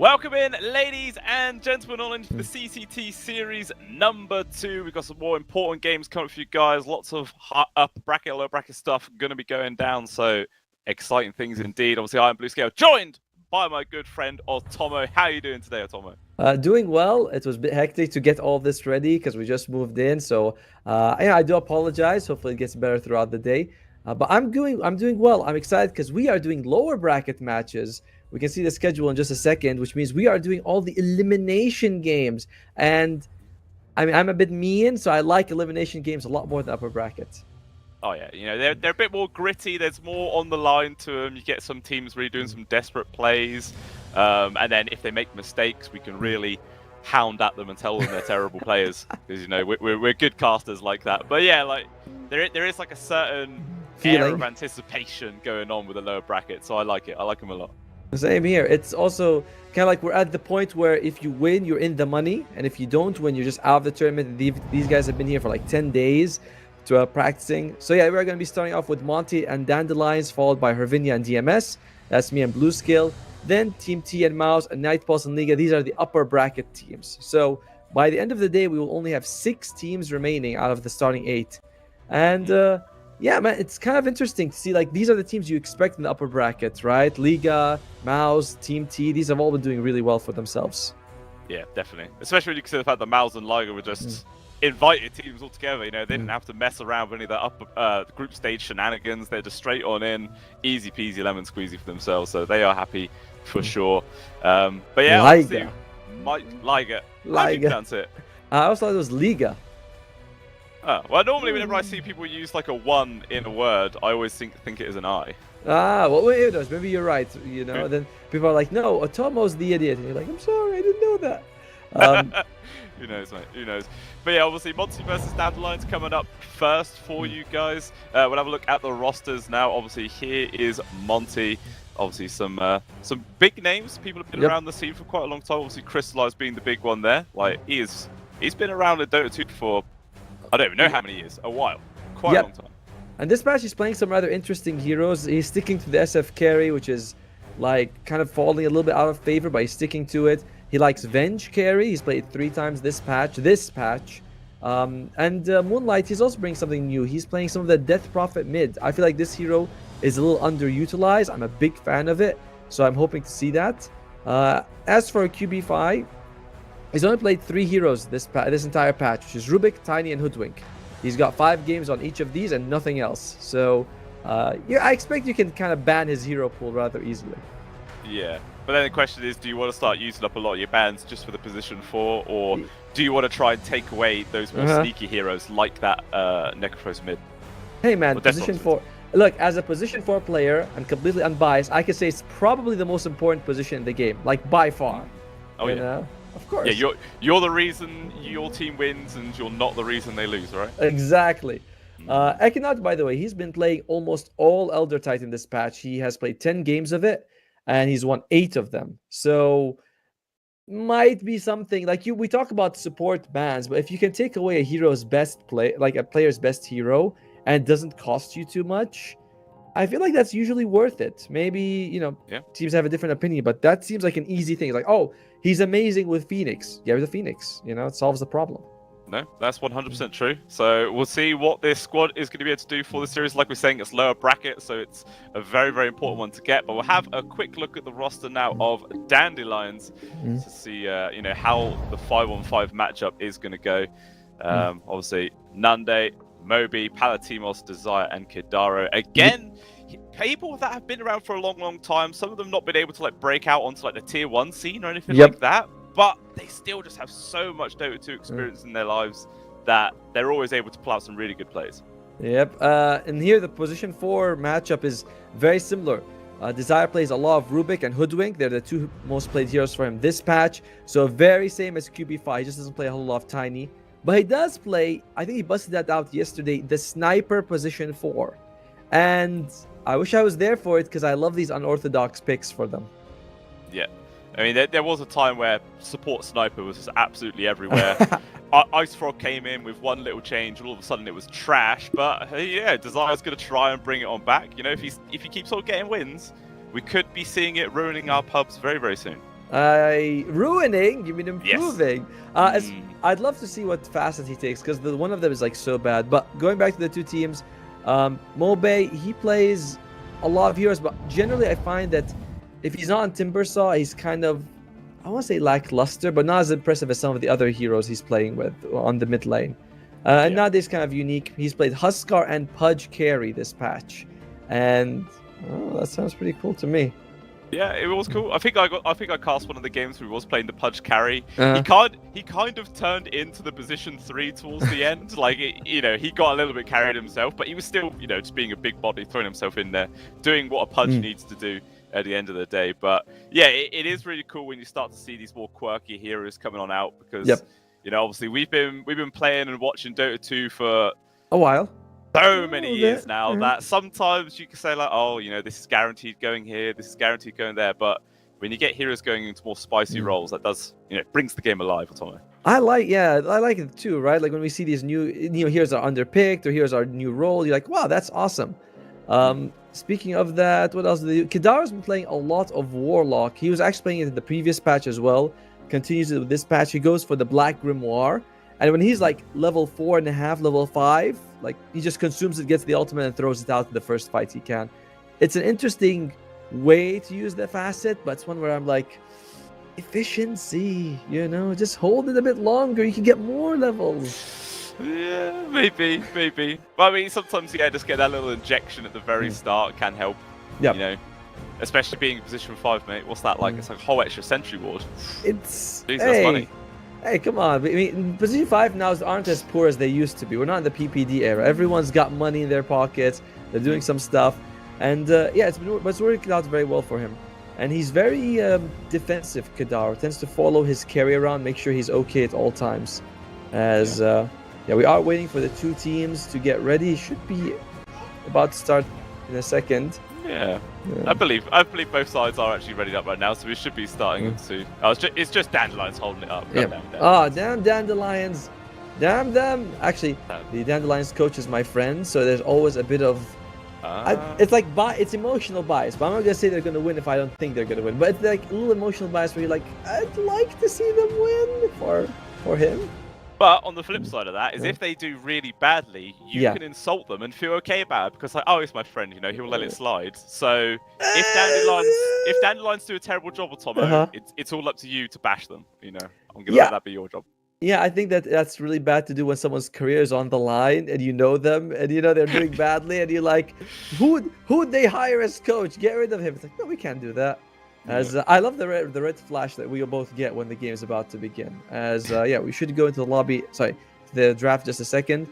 Welcome in, ladies and gentlemen, on into the CCT Series number 2. We've got some more important games coming for you guys. Lots of upper bracket, lower bracket stuff going to be going down. So exciting things indeed. Obviously, I'm Blue Scale, joined by my good friend Otomo. How are you doing today, Otomo? Doing well. It was a bit hectic to get all this ready because we just moved in. So yeah, I do apologize. Hopefully, it gets better throughout the day. But I'm doing well. I'm excited because we are doing lower bracket matches. We can see the schedule in just a second, which means we are doing all the elimination games. And I mean, I'm a bit mean, so I like elimination games a lot more than upper bracket. Oh yeah, you know, they're a bit more gritty. There's more on the line to them. You get some teams really doing some desperate plays, and then if they make mistakes, we can really hound at them and tell them they're terrible players, because you know we're good casters like that. But yeah, like there is like a certain air of anticipation going on with the lower bracket, so I like it. I like them a lot. Same here. It's also kind of like we're at the point where if you win, you're in the money, and if you don't win, you're just out of the tournament. These guys have been here for like 10 days. To practicing. So yeah, we're going to be starting off with Monty and Dandelions, followed by Hervinia and DMS. That's me and Blue Scale. Then Team T and Mouse and Night Pulse and Liga. These are the upper bracket teams. So by the end of the day, we will only have 6 teams remaining out of the starting 8. And yeah, man, it's kind of interesting to see, like, these are the teams you expect in the upper brackets, right? Liga, Mouse, Team T, these have all been doing really well for themselves. Yeah, definitely. Especially when you consider the fact that Mouse and Liga were just invited teams all together. You know, they didn't have to mess around with any of the upper group stage shenanigans. They're just straight on in, easy peasy lemon squeezy for themselves. So they are happy for sure. But yeah, Liga. Liga. How do you pronounce it? I also thought it was Liga. Oh, well, normally whenever I see people use like a 1 in a word, I always think it is an I. Ah, well, who knows? Maybe you're right. You know, then people are like, "No, Otomo's the idiot," and you're like, "I'm sorry, I didn't know that." Who knows, mate? Who knows? But yeah, obviously, Monty versus Dandelions coming up first for you guys. We'll have a look at the rosters now. Obviously, here is Monty. Obviously, some big names. People have been around the scene for quite a long time. Obviously, Crystallize being the big one there. Like, he's been around in Dota 2 for, I don't even know how many years. A while. Quite a long time. And this match, he's playing some rather interesting heroes. He's sticking to the SF carry, which is, like, kind of falling a little bit out of favor, but he's sticking to it. He likes Venge carry. He's played 3 times this patch. And Moonlight, he's also bringing something new. He's playing some of the Death Prophet mid. I feel like this hero is a little underutilized. I'm a big fan of it, so I'm hoping to see that. As for QB5, he's only played 3 heroes this entire patch, which is Rubik, Tiny, and Hoodwink. He's got 5 games on each of these and nothing else. So yeah, I expect you can kind of ban his hero pool rather easily. Yeah. But then the question is, do you want to start using up a lot of your bans just for the position 4, or do you want to try and take away those more sneaky heroes like that Necrophos mid? Hey man, position 4. Look, as a position 4 player, I'm completely unbiased. I can say it's probably the most important position in the game, like by far. Oh yeah. Know? Of course. Yeah, you're the reason your team wins, and you're not the reason they lose, right? Exactly. Ekinot, by the way, he's been playing almost all Elder Titan this patch. He has played 10 games of it, and he's won 8 of them. So might be something like we talk about support bans, but if you can take away a hero's best play, like a player's best hero, and it doesn't cost you too much, I feel like that's usually worth it. Maybe, you know, teams have a different opinion, but that seems like an easy thing. Like, oh, he's amazing with Phoenix. Get rid of Phoenix. You know, it solves the problem. No, that's 100% true. So we'll see what this squad is going to be able to do for the series. Like we're saying, it's lower bracket, so it's a very, very important one to get. But we'll have a quick look at the roster now of Dandelions to see, you know, how the 5-on-5 matchup is going to go. Obviously, Nande, Moby, Palatimos, Desire, and Kidaro. Again, people that have been around for a long, long time. Some of them not been able to like break out onto like the tier 1 scene or anything like that. But they still just have so much Dota 2 experience in their lives that they're always able to pull out some really good plays. Yep. And here the position 4 matchup is very similar. Desire plays a lot of Rubik and Hoodwink. They're the 2 most played heroes for him this patch. So very same as QB5. He just doesn't play a whole lot of Tiny. But he does play, I think he busted that out yesterday, the Sniper position 4. And I wish I was there for it because I love these unorthodox picks for them. Yeah. I mean, there was a time where support Sniper was just absolutely everywhere. Ice Frog came in with one little change, and all of a sudden it was trash. But yeah, Desire's going to try and bring it on back. You know, if he keeps on getting wins, we could be seeing it ruining our pubs very, very soon. Ruining? You mean Yes. improving? I'd love to see what facet he takes because the one of them is like so bad. But going back to the two teams, Mobe, he plays a lot of heroes, but generally I find that if he's not on Timbersaw, he's kind of, I want to say lackluster, but not as impressive as some of the other heroes he's playing with on the mid lane. And nowadays kind of unique. He's played Huskar and Pudge carry this patch, and that sounds pretty cool to me. Yeah, it was cool. I think I cast one of the games where he was playing the Pudge carry. Uh-huh. He kind of turned into the position 3 towards the end. Like he got a little bit carried himself, but he was still, just being a big body, throwing himself in there, doing what a Pudge needs to do at the end of the day. But yeah, it is really cool when you start to see these more quirky heroes coming on out because obviously we've been playing and watching Dota 2 for a while. So many years now that sometimes you can say like, oh, this is guaranteed going here, this is guaranteed going there. But when you get heroes going into more spicy roles, that does, brings the game alive, Tommy. I like it too, right? Like when we see these new heroes are underpicked or heroes are new role, you're like, wow, that's awesome. Speaking of that, what else? Kidar's been playing a lot of Warlock. He was actually playing it in the previous patch as well. Continues it with this patch. He goes for the Black Grimoire. And when he's like level 4.5, level 5, like he just consumes it, gets the ultimate, and throws it out in the first fight he can. It's an interesting way to use the facet, but it's one where I'm like, efficiency, just hold it a bit longer. You can get more levels. Yeah, maybe. But I mean, sometimes just get that little injection at the very start can help. Yeah. Especially being in position 5, mate. What's that like? It's like a whole extra sentry ward. It's that's money. Hey, come on. I mean, position 5 now aren't as poor as they used to be. We're not in the PPD era. Everyone's got money in their pockets. They're doing some stuff. And it's working out very well for him. And he's very defensive, Kadar. Tends to follow his carry around, make sure he's okay at all times. As we are waiting for the two teams to get ready. Should be about to start in a second. Yeah. I believe both sides are actually ready up right now, so we should be starting soon. It's just Dandelions holding it up. Damn Dandelions. Damn them. Actually, the Dandelions coach is my friend, so there's always a bit of... it's like it's emotional bias, but I'm not going to say they're going to win if I don't think they're going to win. But it's like a little emotional bias where you're like, I'd like to see them win for him. But on the flip side of that is if they do really badly, you can insult them and feel okay about it because like, oh, he's my friend, he'll let it slide. So if Dandelions do a terrible job, Tomo, it's all up to you to bash them. I'm gonna let that be your job. Yeah, I think that's really bad to do when someone's career is on the line and you know them and they're doing badly and you're like, who'd they hire as coach? Get rid of him. It's like, no, we can't do that. As I love the red flash that we'll both get when the game is about to begin. As we should go into the lobby. Sorry, the draft just a second.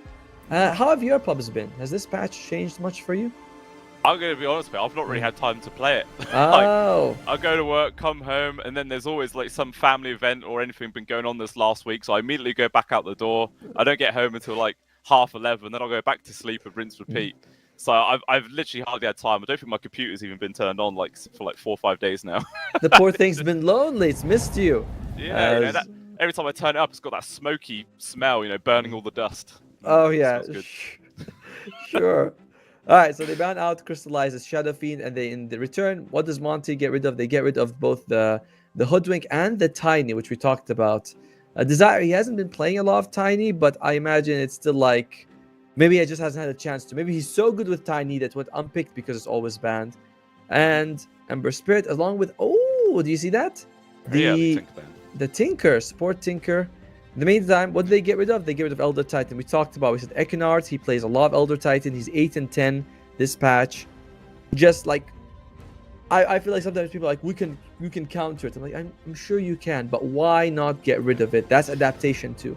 How have your pubs been? Has this patch changed much for you? I'm going to be honest, mate. I've not really had time to play it. Oh. I go to work, come home, and then there's always like some family event or anything been going on this last week. So I immediately go back out the door. I don't get home until like 11:30. Then I'll go back to sleep and rinse, repeat. So I've literally hardly had time. I don't think my computer's even been turned on for 4 or 5 days now. The poor thing's been lonely. It's missed you. Yeah, every time I turn it up, it's got that smoky smell, burning all the dust. Oh yeah, sure. All right, so they ban out Crystallizes Shadow Fiend, and they in the return, what does Monty get rid of? They get rid of both the Hoodwink and the Tiny, which we talked about. Desire, he hasn't been playing a lot of Tiny, but I imagine it's still like. Maybe he just hasn't had a chance to. Maybe he's so good with Tiny that went unpicked because it's always banned. And Ember Spirit, along with... Oh, do you see that? The Tinker, support Tinker. In the meantime, what did they get rid of? They get rid of Elder Titan. We talked about, we said Ekenard, he plays a lot of Elder Titan. He's 8 and 10 this patch. Just like... I feel like sometimes people are like, you can counter it. I'm like, I'm sure you can, but why not get rid of it? That's adaptation too.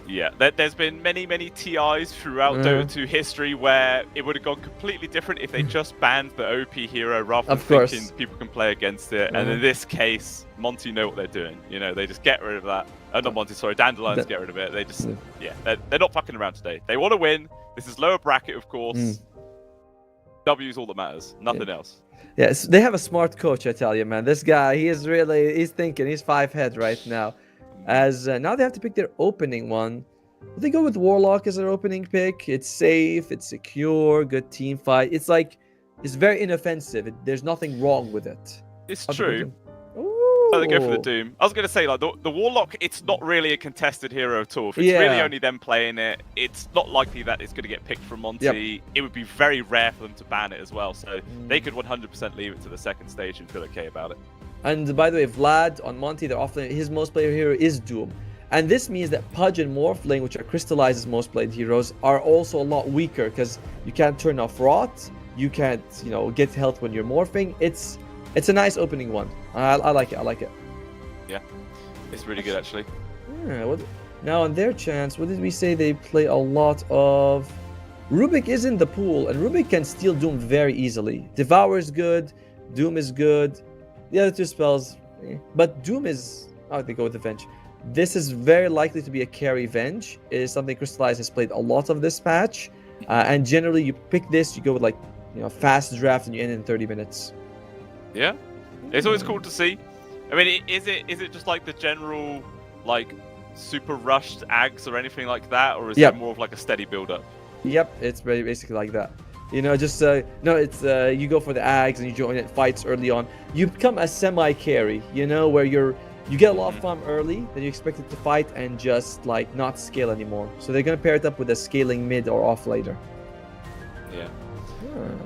Yeah, there's been many TIs throughout Dota 2 history where it would have gone completely different if they just banned the OP hero rather than thinking people can play against it. And in this case, Monty know what they're doing. They just get rid of that. Not Monty, sorry, Dandelions get rid of it. They just, they're not fucking around today. They want to win. This is lower bracket, of course. W's all that matters. Nothing else. Yes, they have a smart coach, I tell you, man. This guy, he's thinking. He's 5 head right now. As now they have to pick their opening one. They go with Warlock as their opening pick. It's safe, it's secure, good team fight. It's very inoffensive. There's nothing wrong with it. It's true. Ooh, So they go for the Oh. Doom. I was going to say, like, the Warlock, it's not really a contested hero at all. If it's Yeah. really only them playing it, it's not likely that it's going to get picked from Monty. It would be very rare for them to ban it as well. So they could 100% leave it to the second stage and feel okay about it. And by the way, Vlad on Monty, they're often his most played hero is Doom. And this means that Pudge and Morphling, which are Crystallized's most played heroes, are also a lot weaker because you can't turn off Rot, you can't, get health when you're morphing. It's a nice opening one. I like it. I like it. Yeah, it's really good actually. Yeah, now on their chance, what did we say? They play a lot of. Rubik is in the pool, and Rubik can steal Doom very easily. Devour is good, Doom is good. The other two spells, but Doom is. Oh, they go with the Venge. This is very likely to be a carry Venge. It is something Crystallized has played a lot of this patch, and generally you pick this, you go with like fast draft, and you end in 30 minutes. Yeah, it's always cool to see. I mean, is it just like the general like super rushed Ags or anything like that, or is it more of like a steady build up? Yep, it's very basically like that. Just no, it's you go for the Ags and you join it fights early on. You become a semi carry, where you get a lot of farm early, then you expect it to fight and just like not scale anymore. So they're gonna pair it up with a scaling mid or off later. Yeah.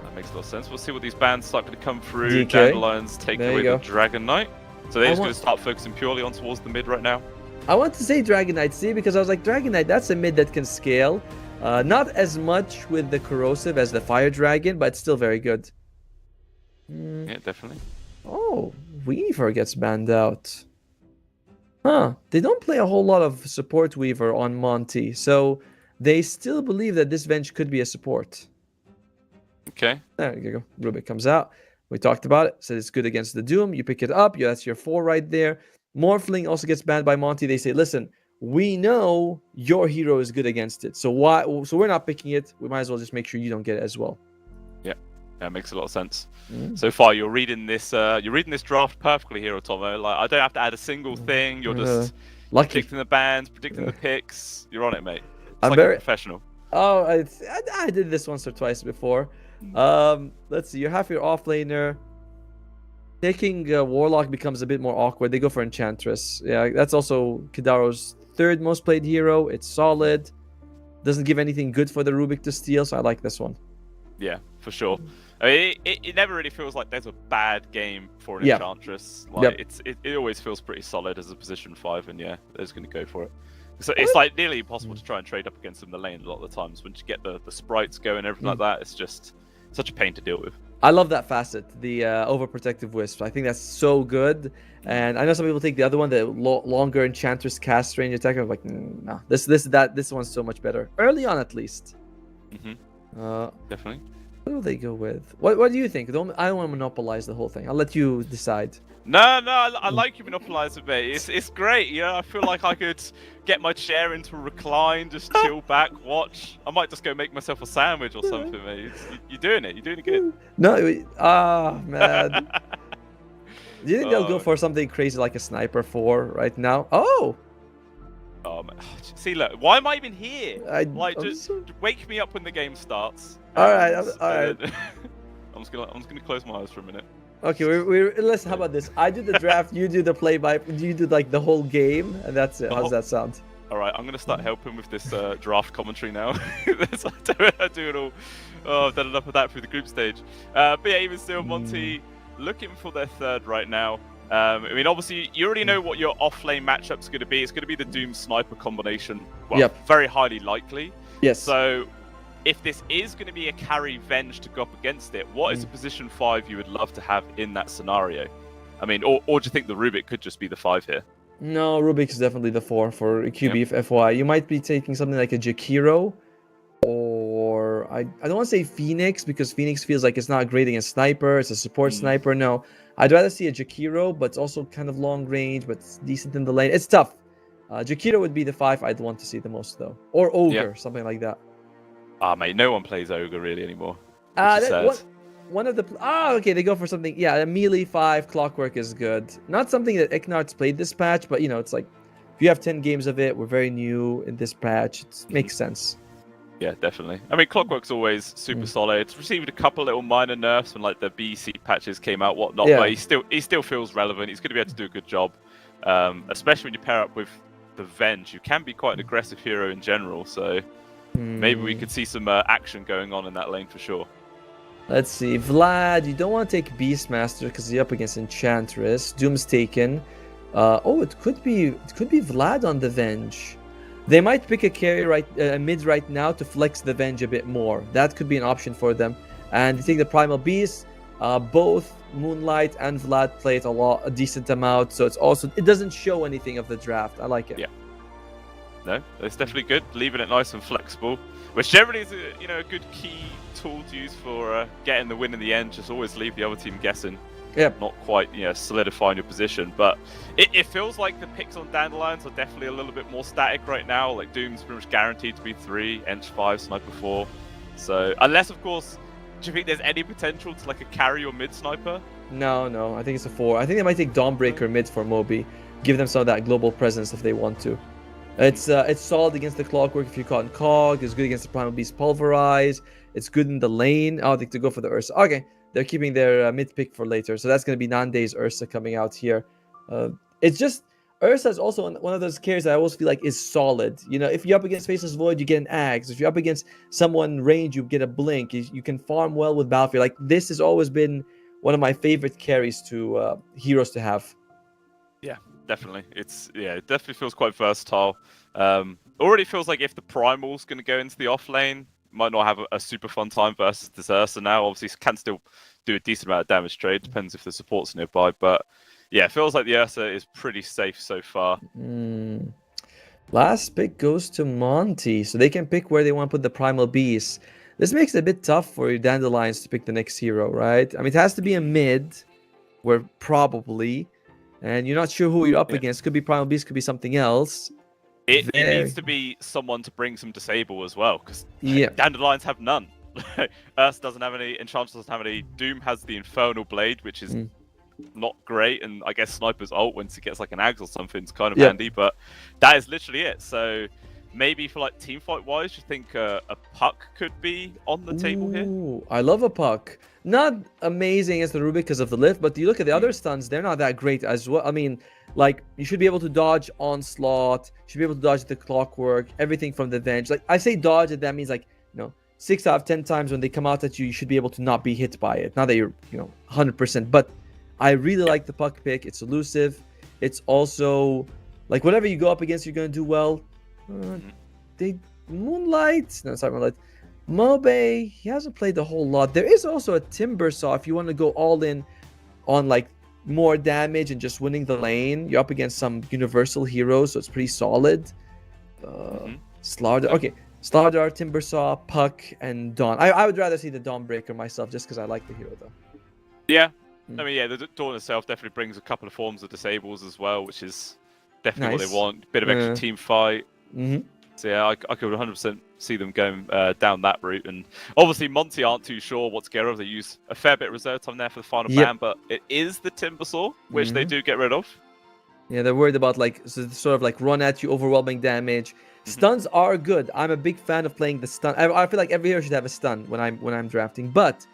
That makes a lot of sense. We'll see what these bans start going to come through. DK. Dandelions taking away the Dragon Knight. So they're just going to start focusing purely on towards the mid right now. I want to say Dragon Knight, because I was like, Dragon Knight, that's a mid that can scale. Not as much with the Corrosive as the Fire Dragon, but it's still very good. Yeah, definitely. Oh, Weaver gets banned out. Huh. They don't play a whole lot of support Weaver on Monty, so they still believe that this Venge could be a support. Okay. There you go. Rubik comes out. We talked about it. Said it's good against the Doom. You pick it up. That's your 4 right there. Morphling also gets banned by Monty. They say, listen, we know your hero is good against it. So we're not picking it. We might as well just make sure you don't get it as well. Yeah. That makes a lot of sense. So far, you're reading this draft perfectly here, Otomo. Like, I don't have to add a single thing. You're just predicting the bans, predicting the picks. You're on it, mate. It's like a professional. Oh, I did this once or twice before. Let's see. You have your offlaner. Taking Warlock becomes a bit more awkward. They go for Enchantress. Yeah, that's also Kidaro's 3rd most played hero. It's solid. Doesn't give anything good for the Rubik to steal, so I like this one. Yeah, for sure. I mean, it never really feels like there's a bad game for an Enchantress. Like it always feels pretty solid as a position 5, and yeah, they're just going to go for it. So it's like nearly impossible to try and trade up against them in the lane a lot of the times. Once you get the sprites going and everything like that, it's just such a pain to deal with. I love that facet, the overprotective wisp. I think that's so good. And I know some people take the other one, the longer Enchantress cast range attack. I'm like, no, this one's so much better. Early on, at least. Definitely. What do they go with? What do you think? I don't want to monopolize the whole thing. I'll let you decide. No, I like you monopolizing me. It's great. I feel like I could get my chair into a recline, just chill back, watch. I might just go make myself a sandwich or something, mate. You're doing it. You're doing it good. No, man. Do you think they'll go for something crazy like a Sniper 4 right now? Oh, man. See, look. Why am I even here? Just wake me up when the game starts. All right. I'm just gonna close my eyes for a minute. Okay, listen. How about this? I do the draft, you do the you do like the whole game, and that's it. How does that sound? All right, I'm gonna start helping with this draft commentary now. I do it all. Oh, I've done enough of that through the group stage. But yeah, even still, Monty looking for their 3rd right now. I mean, obviously, you already know what your off-lane matchup's going to be. It's going to be the Doom Sniper combination. Well, very highly likely. Yes. So, if this is going to be a carry Venge to go up against it, what is a position 5 you would love to have in that scenario? I mean, or do you think the Rubik could just be the 5 here? No, Rubik is definitely the 4 for QB FY. You might be taking something like a Jakiro, or I don't want to say Phoenix, because Phoenix feels like it's not great against Sniper. It's a support sniper. No, I'd rather see a Jakiro, but it's also kind of long range, but it's decent in the lane. It's tough. Jakiro would be the 5 I'd want to see the most, though. Or Ogre, something like that. Mate, no one plays Ogre really anymore. One of the... okay, they go for something... Yeah, a melee 5 Clockwork is good. Not something that Eknar's played this patch, but, it's like... If you have 10 games of it, we're very new in this patch. It makes sense. Yeah, definitely. I mean, Clockwork's always super solid. It's received a couple little minor nerfs when like the BC patches came out, whatnot. Yeah. But he still feels relevant. He's going to be able to do a good job, especially when you pair up with the Venge. You can be quite an aggressive hero in general, so maybe we could see some action going on in that lane for sure. Let's see, Vlad. You don't want to take Beastmaster because you're up against Enchantress. Doom's taken. It could be Vlad on the Venge. They might pick a carry mid right now to flex the Venge a bit more. That could be an option for them. And they take the Primal Beast. Both Moonlight and Vlad play it a decent amount. So it doesn't show anything of the draft. I like it. Yeah. No, it's definitely good. Leaving it nice and flexible, which generally is a good key tool to use for getting the win in the end. Just always leave the other team guessing. Yep. Not quite, solidifying your position. But it feels like the picks on Dandelions are definitely a little bit more static right now. Like Doom's pretty much guaranteed to be 3, Ench 5, Sniper 4. So unless, of course, do you think there's any potential to like a carry or mid sniper? No. I think it's a 4. I think they might take Dawnbreaker mid for Moby. Give them some of that global presence if they want to. It's solid against the Clockwork if you're caught in Cog. It's good against the Primal Beast Pulverize. It's good in the lane. I think to go for the Ursa. Okay, they're keeping their mid pick for later. So that's going to be Nande's Ursa coming out here. It's just Ursa is also one of those carries that I always feel like is solid. If you're up against Faceless Void, you get an Axe. If you're up against someone range, you get a Blink. You can farm well with Battlefield. Like this has always been one of my favorite carries to heroes to have. Yeah, definitely. It definitely feels quite versatile. Already feels like if the Primal's going to go into the off lane, might not have a super fun time versus this Ursa now. Obviously, can still do a decent amount of damage trade. Depends if the support's nearby. But yeah, it feels like the Ursa is pretty safe so far. Last pick goes to Monty. So they can pick where they want to put the Primal Beast. This makes it a bit tough for your Dandelions to pick the next hero, right? I mean, it has to be a mid, where probably... And you're not sure who you're up against. Could be Primal Beast, could be something else. It needs to be someone to bring some disable as well, because Dandelions have none. Ursa doesn't have any, Enchantress doesn't have any. Doom has the Infernal Blade, which is not great, and I guess Sniper's ult once he gets like an Axe or something is kind of handy, but that is literally it. So maybe for like teamfight wise, you think a Puck could be on the table here? I love a Puck. Not amazing as the Rubik because of the lift, but you look at the other stuns, they're not that great as well. I mean, like, you should be able to dodge Onslaught, you should be able to dodge the Clockwork, everything from the Venge. Like, I say dodge, that means like, 6 out of 10 times when they come out at you, you should be able to not be hit by it. Not that you're, 100%. But I really like the Puck pick. It's elusive. It's also, like, whatever you go up against, you're going to do well. Moonlight. Mobe, he hasn't played a whole lot. There is also a Timbersaw if you want to go all in on like more damage and just winning the lane. You're up against some universal heroes, so it's pretty solid. Slardar, okay. Slardar, Timbersaw, Puck, and Dawn. I would rather see the Dawnbreaker myself just because I like the hero though. Yeah. I mean, the Dawn itself definitely brings a couple of forms of disables as well, which is definitely what they want. Bit of extra team fight. So yeah, I could 100% see them going down that route. And obviously, Monty aren't too sure what to get rid of. They use a fair bit of reserve time there for the final ban, but it is the Timbersaw, which they do get rid of. Yeah, they're worried about like sort of like run at you, overwhelming damage. Stuns are good. I'm a big fan of playing the stun. I feel like every hero should have a stun when I'm drafting. But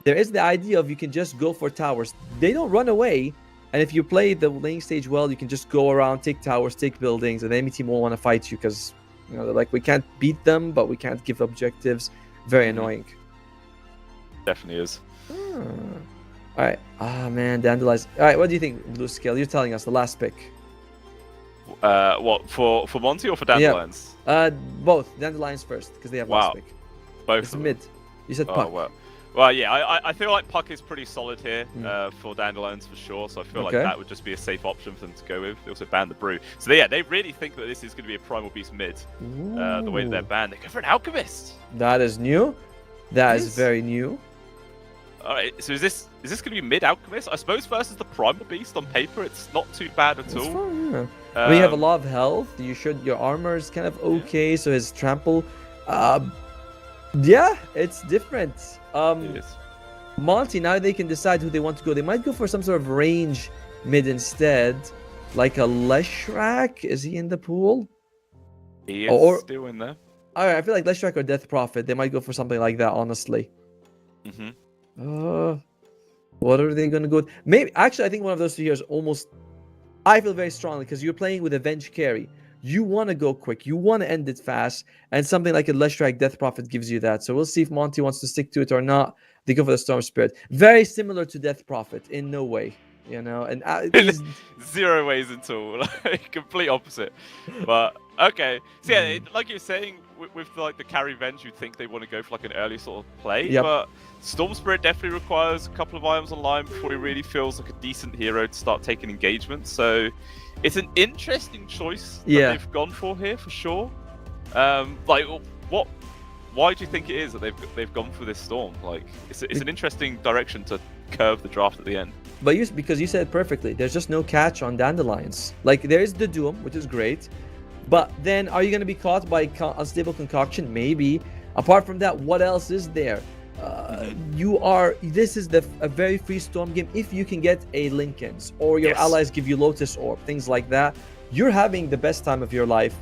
there is the idea of you can just go for towers. They don't run away. And if you play the lane stage well, you can just go around, take towers, take buildings, and the enemy team won't want to fight you because they're like, we can't beat them, but we can't give objectives. Very annoying. Definitely is. All right. Man, Dandelions. All right, what do you think, Blue Scale? You're telling us the last pick. What, for Monty or for Dandelions? Both. Dandelions first, because they have last pick. Both. It's mid. You said Puck. Well, yeah, I feel like Puck is pretty solid here for Dandelions for sure, so I feel like that would just be a safe option for them to go with. They also banned the Brew. So they really think that this is going to be a Primal Beast mid, the way that they're banned. They go for an Alchemist! That is new. That is very new. Alright, so is this going to be mid Alchemist? I suppose versus the Primal Beast on paper, it's not too bad at all. Fine, yeah. When you have a lot of health, your armor is kind of okay, so his trample... yeah, it's different. It is. Monty, now they can decide who they want to go. They might go for some sort of range mid instead. Like a Leshrac. Is he in the pool? He is still in there. Alright, I feel like Let's Strike or Death Prophet. They might go for something like that, honestly. Mm-hmm. What are they gonna go with? Maybe actually I think one of those two here is almost I feel very strongly because you're playing with Avenge Carry. You want to go quick, you want to end it fast, and something like a Let's Strike Death Prophet gives you that. So we'll see if Monty wants to stick to it or not. They go for the Storm Spirit. Very similar to Death Prophet in no way, you know. And these 0 ways into all, like complete opposite. But okay, so yeah, like you're saying with like the carry venge, you'd think they want to go for like an early sort of play. Yep. But Storm Spirit definitely requires a couple of items online before he really feels like a decent hero to start taking engagement. So it's an interesting choice that they've gone for here for sure. Like what? Why do you think it is that they've gone for this Storm? Like it's an interesting direction to curve the draft at the end. But because you said it perfectly, there's just no catch on Dandelions. Like there is the Doom, which is great, but then are you going to be caught by unstable concoction? Maybe. Apart from that, what else is there? This is a very free Storm game. If you can get a Linken's or your allies give you Lotus Orb, things like that, you're having the best time of your life.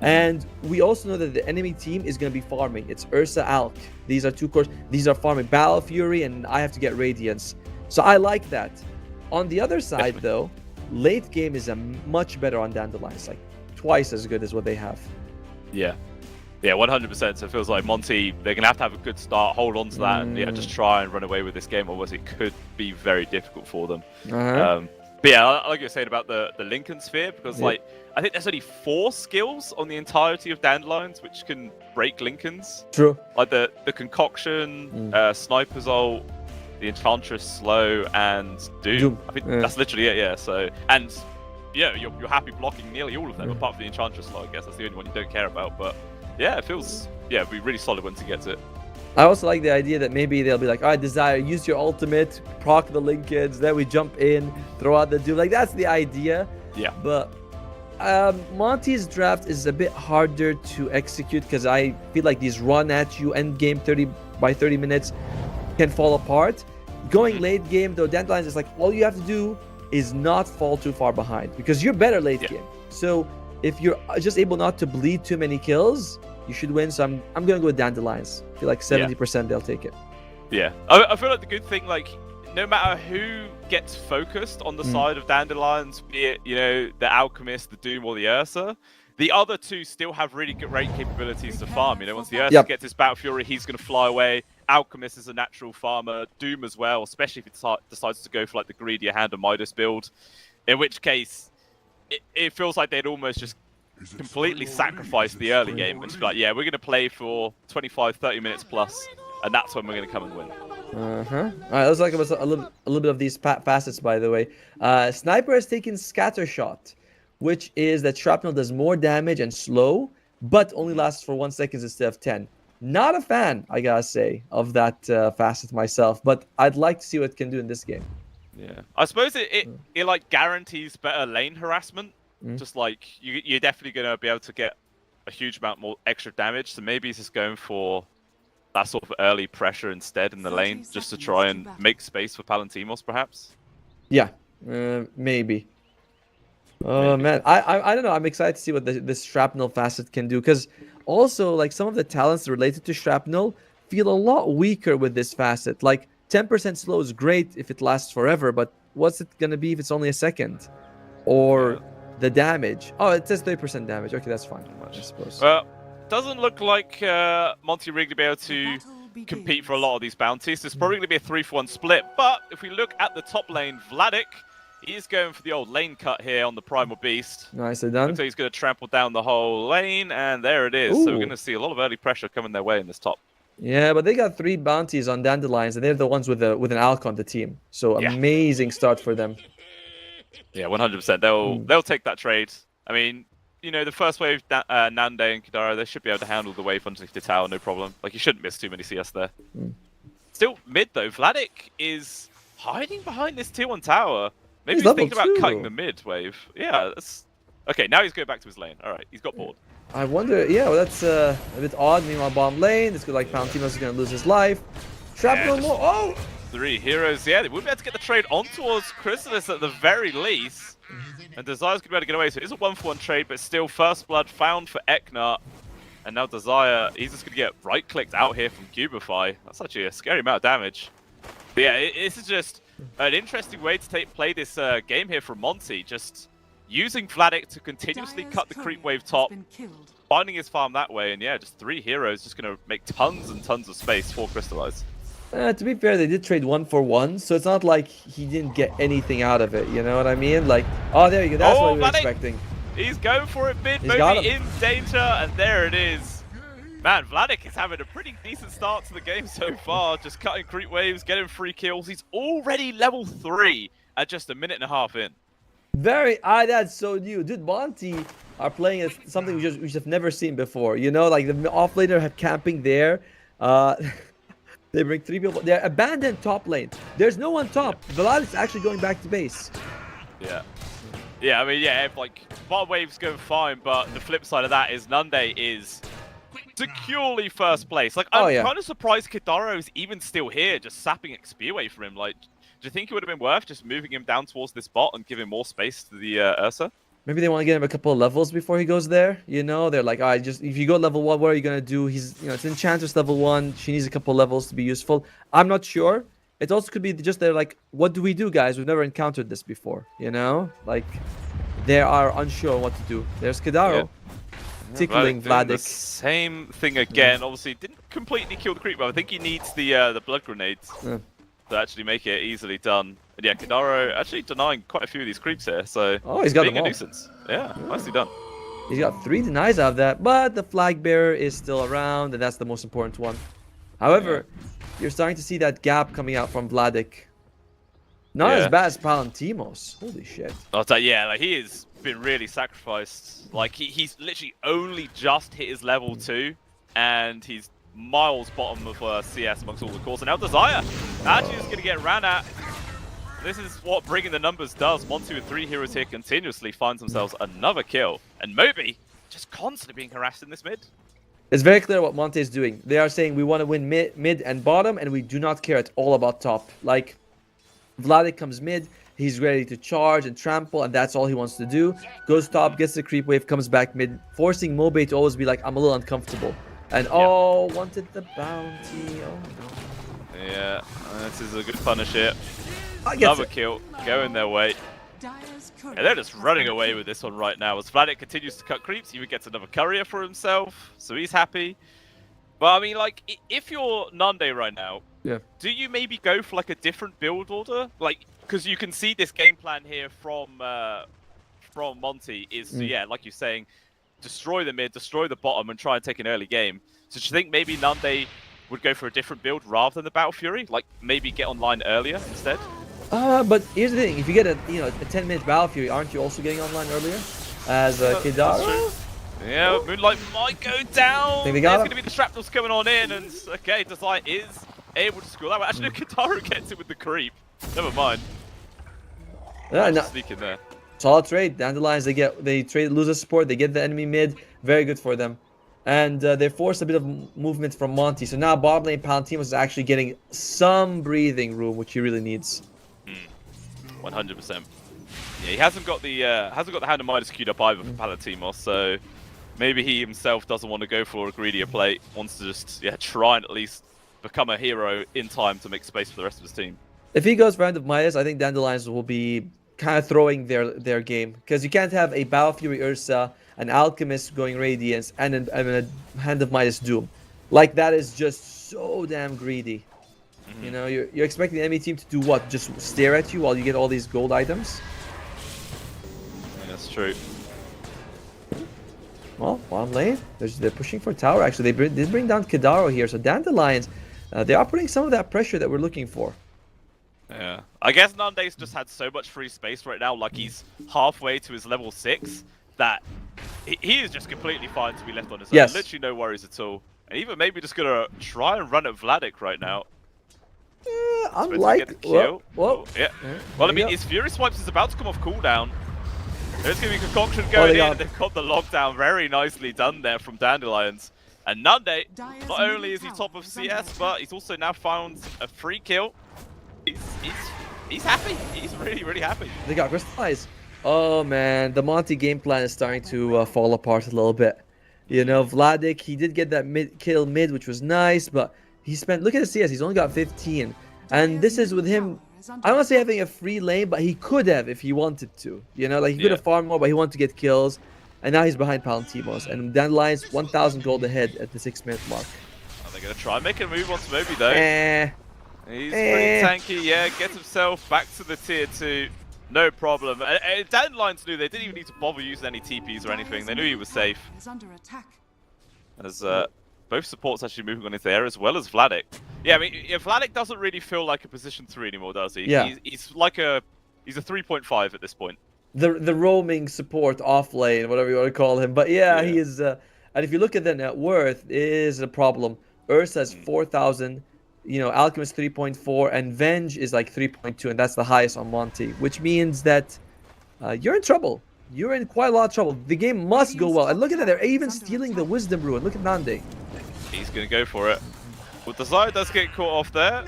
And we also know that the enemy team is going to be farming. It's Ursa Alk. These are two cores. These are farming Battle Fury, and I have to get Radiance. So I like that. On the other side, though, late game is much better on Dandelions. Like twice as good as what they have. Yeah. Yeah, 100%. So it feels like Monty, they're going to have a good start, hold on to that, and just try and run away with this game, otherwise it could be very difficult for them. But yeah, like you were saying about the Lincoln Sphere, because like I think there's only 4 skills on the entirety of Dandelions which can break Lincolns. True. Like the Concoction, Sniper's Ult, the Enchantress Slow, and Doom. I think that's literally it, yeah. So, and yeah, you're happy blocking nearly all of them, apart from the Enchantress Slow, I guess. That's the only one you don't care about. But yeah, it feels, it'd be really solid once he gets it. I also like the idea that maybe they'll be like, all right, Desire, use your ultimate, proc the Lincolns, then we jump in, throw out the Doom. Like, that's the idea. Yeah. But Monty's draft is a bit harder to execute because I feel like these run at you end game 30 by 30 minutes can fall apart. Going late game, though, Dandelions is like, all you have to do is not fall too far behind because you're better late game. So if you're just able not to bleed too many kills, you should win. So I'm gonna go with Dandelions. I feel like 70% they'll take it. Yeah, I feel like the good thing, like no matter who gets focused on the side of Dandelions, be it the Alchemist, the Doom, or the Ursa, the other two still have really great capabilities to farm. Once the Ursa gets his Battle Fury, he's gonna fly away. Alchemist is a natural farmer. Doom as well, especially if it decides to go for like the greedier Hand of Midas build. In which case, it feels like they'd almost just completely sacrifice the early game and just be like, yeah, we're going to play for 25, 30 minutes plus, and that's when we're going to come and win. All right, let's talk about a little bit of these facets, by the way. Sniper has taken Scattershot, which is that shrapnel does more damage and slow, but only lasts for 1 second instead of 10. Not a fan, I gotta say, of that facet myself, but I'd like to see what it can do in this game. Yeah, I suppose it like guarantees better lane harassment. Just like you're definitely going to be able to get a huge amount more extra damage. So maybe he's just going for that sort of early pressure instead in the lane, just to try and make space for Palantimos, perhaps. Yeah, maybe. Oh man, I don't know. I'm excited to see what this shrapnel facet can do, because also like some of the talents related to shrapnel feel a lot weaker with this facet. Like 10% slow is great if it lasts forever, but what's it gonna be if it's only a second? Or the damage. Oh, it says 30% damage. Okay, that's fine, I suppose. Well, doesn't look like Monty Rig to be able to compete for a lot of these bounties. There's probably going to be a 3-for-1 split. But if we look at the top lane, Vladik, he's going for the old lane cut here on the Primal Beast. Nicely done. Looks like he's going to trample down the whole lane, and there it is. Ooh. So we're going to see a lot of early pressure coming their way in this top. Yeah, but they got 3 bounties on Dandelions, and they're the ones with an Alk on the team. So amazing start for them. Yeah, 100%. They'll take that trade. I mean, the first wave, Nande and Kadara, they should be able to handle the wave underneath the tower, no problem. Like, you shouldn't miss too many CS there. Still mid, though. Vladik is hiding behind this tier 1 tower. Maybe he's thinking about cutting the mid wave. Yeah, that's... Okay, now he's going back to his lane. All right, he's got bored. I wonder... Yeah, well, that's a bit odd. Meanwhile, bottom lane, this could like Palantimos is going to lose his life. Shrapnel more... Oh! 3 heroes, yeah, they would be able to get the trade on towards Chrysalis at the very least. And Desire's going to be able to get away, so it is a 1-for-1 trade, but still First Blood found for Eknar. And now Desire, he's just going to get right-clicked out here from Cubify. That's actually a scary amount of damage. But yeah, this is just an interesting way to play this game here from Monty. Just using Vladik to continuously cut the creep wave top, finding his farm that way, and yeah, just 3 heroes just going to make tons and tons of space for Crystallize. To be fair, they did trade 1 for 1, so it's not like he didn't get anything out of it, you know what I mean? Like, oh, there you go, that's what we were expecting. He's going for it mid, maybe in danger, and there it is. Man, Vladik is having a pretty decent start to the game so far, just cutting creep waves, getting 3 kills. He's already level 3 at just a minute and a half in. That's so new. Dude, Monty are playing as something we just have never seen before, you know? Like, the offlaner have camping there. They bring 3 people. They're abandoned top lane. There's no one top. Vladik's actually going back to base. Yeah. Yeah, I mean, yeah, like, bottom wave's going fine, but the flip side of that is Nunde is securely first place. Like, I'm kind of surprised Kidaro's even still here, just sapping XP away from him. Like, do you think it would have been worth just moving him down towards this bot and giving more space to the Ursa? Maybe they want to get him a couple of levels before he goes there. You know, they're like, all right, just if you go level 1, what are you gonna do? He's, you know, it's Enchantress level 1. She needs a couple levels to be useful. I'm not sure. It also could be just they're like, what do we do, guys? We've never encountered this before. You know, like they are unsure what to do. There's Kidaro tickling Vladik. The same thing again. Obviously, didn't completely kill the creep, but I think he needs the blood grenades to actually make it easily done. And yeah, Kidaro actually denying quite a few of these creeps here, so he's got being them a all. nuisance. Yeah, nicely done. He's got 3 denies out of that, but the flag bearer is still around, and that's the most important one. However, you're starting to see that gap coming out from Vladik. Not as bad as Palantimos. Holy shit. I'll tell you, yeah, like he has been really sacrificed. Like he's literally only just hit his level 2, and he's miles bottom of CS amongst all the cores. And now Desire actually is going to get ran at. This is what bringing the numbers does. Monty with 3 heroes here continuously finds themselves another kill. And Moby just constantly being harassed in this mid. It's very clear what Monte is doing. They are saying we want to win mid and bottom, and we do not care at all about top. Like, Vladik comes mid, he's ready to charge and trample, and that's all he wants to do. Goes top, gets the creep wave, comes back mid, forcing Mobe to always be like, I'm a little uncomfortable. And wanted the bounty. Oh no. Yeah, this is a good punish here. Another kill going their way. And they're just running away with this one right now. As Vladik continues to cut creeps, he even gets another courier for himself, so he's happy. But I mean, like, if you're Nunde right now, do you maybe go for like a different build order? Like, because you can see this game plan here from Monty is to, like you're saying, destroy the mid, destroy the bottom, and try and take an early game. So do you think maybe Nunde would go for a different build rather than the Battle Fury? Like, maybe get online earlier instead? But here's the thing: if you get a 10-minute Battle Fury, aren't you also getting online earlier as Kidaro? Yeah, Moonlight might go down. There's going to be the shrapnels coming on in, and okay, Desire is able to score that one. Actually, Kidaro gets it with the creep. Never mind. Sneak in there. Solid trade. Dandelions, they trade loser support. They get the enemy mid. Very good for them. And they forced a bit of movement from Monty. So now bottom lane Palantimos is actually getting some breathing room, which he really needs. 100%. Yeah, he hasn't got the Hand of Midas queued up either for Palantimos, so maybe he himself doesn't want to go for a greedier play. Wants to just try and at least become a hero in time to make space for the rest of his team. If he goes for Hand of Midas, I think Dandelions will be kind of throwing their game, because you can't have a Battle Fury Ursa, an Alchemist going Radiance, and a Hand of Midas Doom. Like, that is just so damn greedy. You know, you're expecting the enemy team to do what? Just stare at you while you get all these gold items? Yeah, that's true. Well, bottom lane, they're pushing for tower. Actually, they did bring down Kidaro here, so Dandelions, they are putting some of that pressure that we're looking for. Yeah, I guess Nande's just had so much free space right now, like he's halfway to his level 6, that he is just completely fine to be left on his own. Yes. Literally no worries at all. And even maybe just gonna try and run at Vladik right now. Unlike... Whoa. Yeah. Well, I mean, his Fury Swipes is about to come off cooldown. There's going to be Concoction going in. They've got the lockdown very nicely done there from Dandelions. And Nunde, not only is he top of CS, but he's also now found a free kill. He's happy. He's really, really happy. They got Crystallize. Oh, man. The Monty game plan is starting to fall apart a little bit. You know, Vladik, he did get that kill mid, which was nice, but he spent, look at the CS, he's only got 15. And this is with him, I don't want to say having a free lane, but he could have if he wanted to. You know, like he could have farmed more, but he wanted to get kills. And now he's behind Palantimos. And Dandelion's 1,000 gold ahead at the 6-minute mark. Are they going to try and make a move onto Moby though? He's Eh. pretty tanky, yeah, gets himself back to the tier 2. No problem. Dandelion's knew they didn't even need to bother using any TPs or anything. They knew he was safe. As both supports actually moving on into there as well as Vladik. Yeah, I mean, Vladik doesn't really feel like a position 3 anymore, does he? Yeah. He's like he's a 3.5 at this point. The roaming support off lane, whatever you want to call him. But yeah, he is. And if you look at the net worth, it is a problem. Ursa has 4,000. You know, Alchemist 3.4, and Venge is like 3.2, and that's the highest on Monty, which means that you're in trouble. You're in quite a lot of trouble. The game must go well. And look at that, they're even stealing the Wisdom Rune. Look at Nande. He's going to go for it. Well, Desire does get caught off there.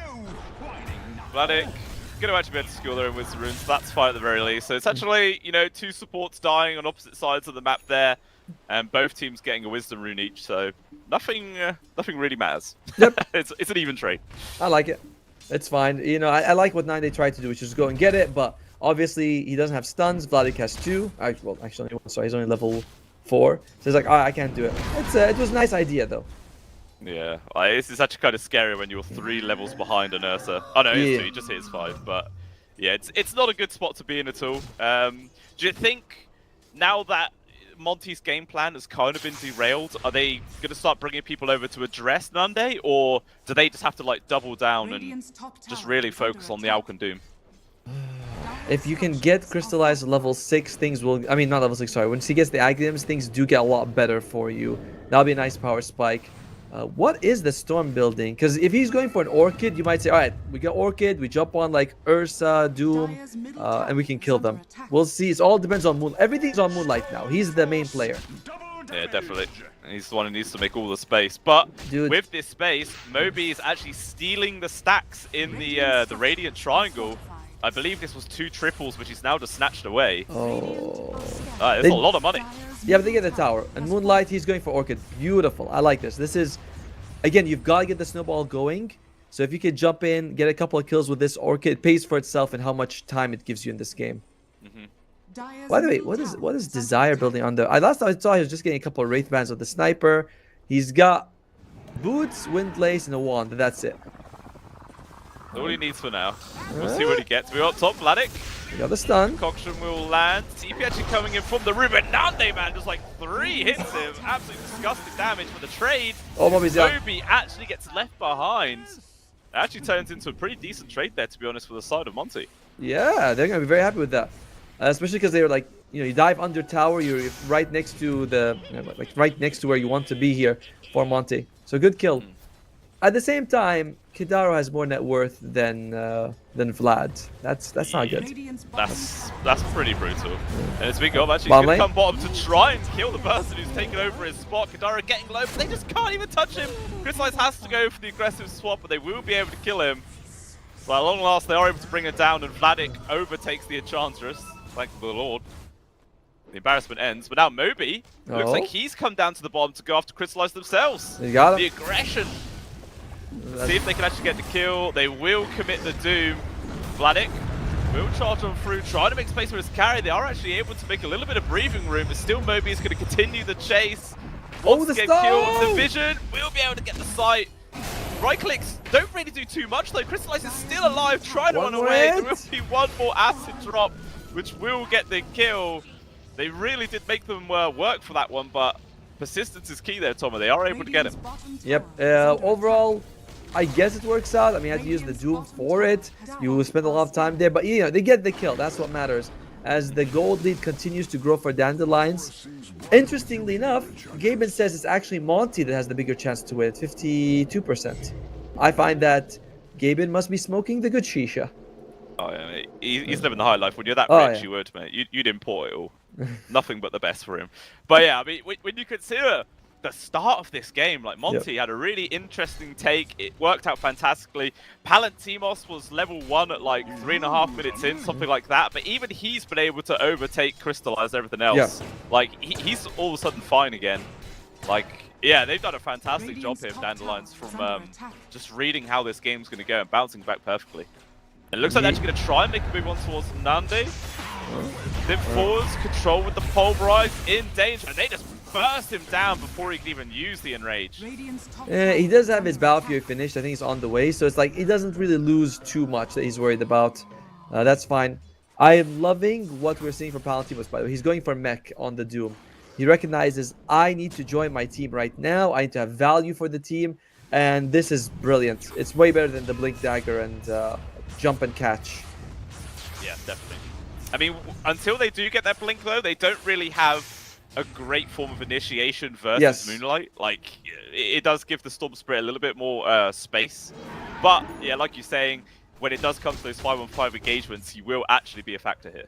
Vladik going to actually be able to score their own Wisdom Runes. That's fine at the very least. So it's actually, you know, 2 supports dying on opposite sides of the map there, and both teams getting a Wisdom Rune each. So nothing really matters. Yep. it's an even trade. I like it. It's fine. You know, I like what Nande tried to do, which is go and get it, but obviously he doesn't have stuns. Vladik has 2. Well, actually, sorry, he's only level 4. So he's like, I can't do it. It was a nice idea, though. Yeah, it's actually kind of scary when you're 3 levels behind an Ursa. Oh no, he just hits 5, but yeah, it's not a good spot to be in at all. Do you think now that Monty's game plan has kind of been derailed, are they going to start bringing people over to address Nande, or do they just have to like double down and just really focus on the Alkan Doom? If you can get crystallized level 6, things will, I mean not level 6, sorry, once he gets the items, things do get a lot better for you. That'll be a nice power spike. What is the storm building? Because if he's going for an Orchid, you might say, all right, we got Orchid, we jump on like Ursa, Doom, and we can kill them. We'll see. It all depends on Moon. Everything's on Moonlight now. He's the main player. Yeah, definitely. He's the one who needs to make all the space. But Dude. With this space, Moby is actually stealing the stacks in the Radiant Triangle. I believe this was 2 triples, which he's now just snatched away. Oh. There's a lot of money. Yeah, but they get the tower. And Moonlight, he's going for Orchid. Beautiful. I like this. This is, again, you've got to get the snowball going. So if you could jump in, get a couple of kills with this Orchid, it pays for itself and how much time it gives you in this game. By the way, what is Desire building on the... last time I saw he was just getting a couple of Wraith Bands with the Sniper. He's got Boots, Windlace, and a Wand. That's it. All he needs for now. We'll see what he gets. We're on top, Vladik. We got the stun. Concoction will land. TP actually coming in from the room, and Nande, man, just like 3 hits him. Absolutely disgusting damage for the trade. Oh, Moby's down. Moby actually gets left behind. It actually turns into a pretty decent trade there, to be honest, for the side of Monty. Yeah, they're going to be very happy with that. Especially because they were like, you know, you dive under tower, you're right next to the, like right next to where you want to be here for Monty. So good kill. At the same time, Kidaro has more net worth than Vlad. That's not good. That's pretty brutal. And as we go, actually he's going to come bottom to try and kill the person who's taken over his spot. Kidaro getting low, but they just can't even touch him. Crystallize has to go for the aggressive swap, but they will be able to kill him. So at long last, they are able to bring it down, and Vladik overtakes the Enchantress. Thank the Lord. The embarrassment ends, but now Moby looks like he's come down to the bottom to go after Crystallize themselves. You got him. The aggression. See if they can actually get the kill. They will commit the Doom. Vladik will charge on through, trying to make space for his carry. They are actually able to make a little bit of breathing room, but still Moby is going to continue the chase. Wants to get killed. The vision will be able to get the sight. Right clicks don't really do too much though. Crystallize is still alive, trying to run away. There will be one more acid drop, which will get the kill. They really did make them work for that one, but persistence is key there, Tomo. They are able to get him. Yep. Overall, I guess it works out. I mean, I had to use the Doom for it. You spend a lot of time there, but you know, they get the kill. That's what matters. As the gold lead continues to grow for Dandelions. Interestingly enough, Gaben says it's actually Monty that has the bigger chance to win at 52%. I find that Gaben must be smoking the good shisha. Oh yeah, mate. He's living the high life. When you're that rich, you would, mate. You'd import it all. Nothing but the best for him. But yeah, I mean, when you consider the start of this game, like Monty had a really interesting take. It worked out fantastically. Palantimos was level 1 at like 3.5 minutes in, something like that. But even he's been able to overtake, crystallize everything else. Like he's all of a sudden fine again. Like, yeah, they've done a fantastic job here, Dandelions, from just reading how this game's going to go and bouncing back perfectly. It looks like they're actually going to try and make a move on towards Nande. Then forwards, control with the pulverize, in danger, and they just burst him down before he can even use the enrage. He does have his Battle Fury finished. I think he's on the way, so it's like he doesn't really lose too much that he's worried about. That's fine. I'm loving what we're seeing from Palantimos, by the way. He's going for mech on the Doom. He recognizes, I need to join my team right now. I need to have value for the team, and this is brilliant. It's way better than the Blink Dagger and jump and catch. Yeah, definitely. I mean, until they do get that blink, though, they don't really have a great form of initiation versus Moonlight. Like, it does give the Storm Spirit a little bit more space. But, yeah, like you're saying, when it does come to those 5-on-5 engagements, he will actually be a factor here.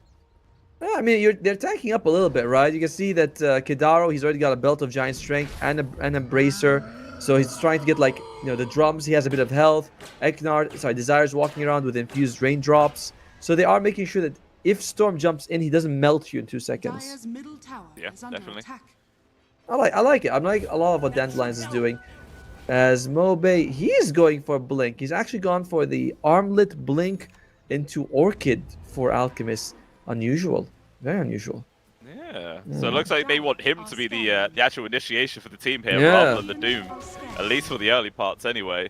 Yeah, I mean, they're tanking up a little bit, right? You can see that Kidaro, he's already got a Belt of Giant Strength and a Bracer. So he's trying to get, like, you know, the drums. He has a bit of health. Desire's walking around with infused raindrops. So they are making sure that if Storm jumps in, he doesn't melt you in 2 seconds. Yeah, definitely. I like it. I like a lot of what Dandelions is doing. As Mobe, he is going for Blink. He's actually gone for the Armlet Blink into Orchid for Alchemist. Unusual. Very unusual. Yeah. So it looks like they want him to be the actual initiation for the team here rather than the Doom. At least for the early parts anyway.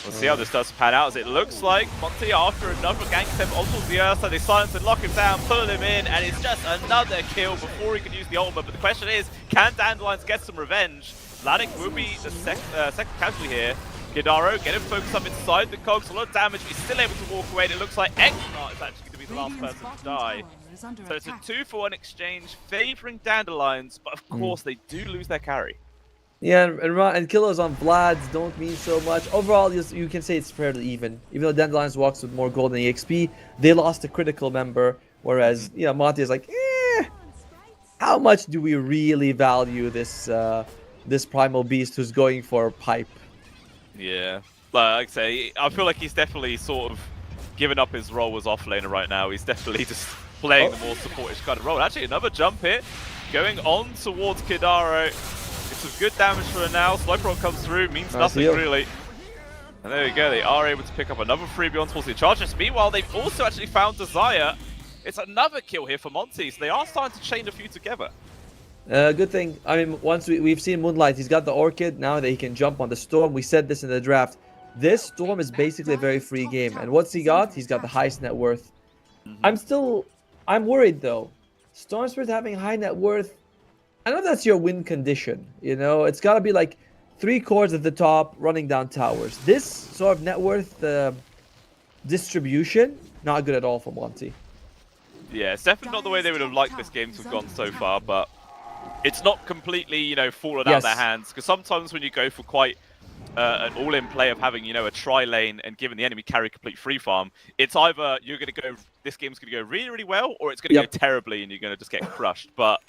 We'll see how this does pan out, as it looks like Monty, after another gank attempt onto the Ursa, they silence and lock him down, pull him in, and it's just another kill before he can use the ultimate. But the question is, can Dandelions get some revenge? Vladik will be the second casualty here. Kidaro, get him focused up inside the cogs, a lot of damage, but he's still able to walk away, and it looks like Eknart is actually going to be the last person to die. So it's a 2-for-1 exchange, favouring Dandelions, but of course they do lose their carry. Yeah, and kills on Vlads don't mean so much. Overall, you can say it's fairly even. Even though Dandelions walks with more gold than EXP, they lost a critical member, whereas, you know, Monty is like, how much do we really value this this primal beast who's going for pipe? Yeah, like I say, I feel like he's definitely sort of given up his role as offlaner right now. He's definitely just playing the more supportive kind of role. Actually, another jump hit going on towards Kidaro. Some good damage for her now. Sniper Rock comes through, means nothing really. And there we go, they are able to pick up another freebie on towards the Chargers. Meanwhile, they've also actually found Desire. It's another kill here for Monty, so they are starting to chain a few together. Good thing. I mean, once we've seen Moonlight, he's got the Orchid. Now that he can jump on the Storm. We said this in the draft. This Storm is basically a very free game. And what's he got? He's got the highest net worth. I'm worried though. Storm Spirit having high net worth, I know that's your win condition, you know? It's got to be like 3 cores at the top, running down towers. This sort of net worth distribution, not good at all for Monty. Yeah, it's definitely not the way they would have liked this game to have gone so far, but it's not completely, you know, fallen out of their hands. Because sometimes when you go for quite an all-in play of having, you know, a tri-lane and giving the enemy carry complete free farm, it's either you're going to go, this game's going to go really, really well, or it's going to go terribly and you're going to just get crushed. But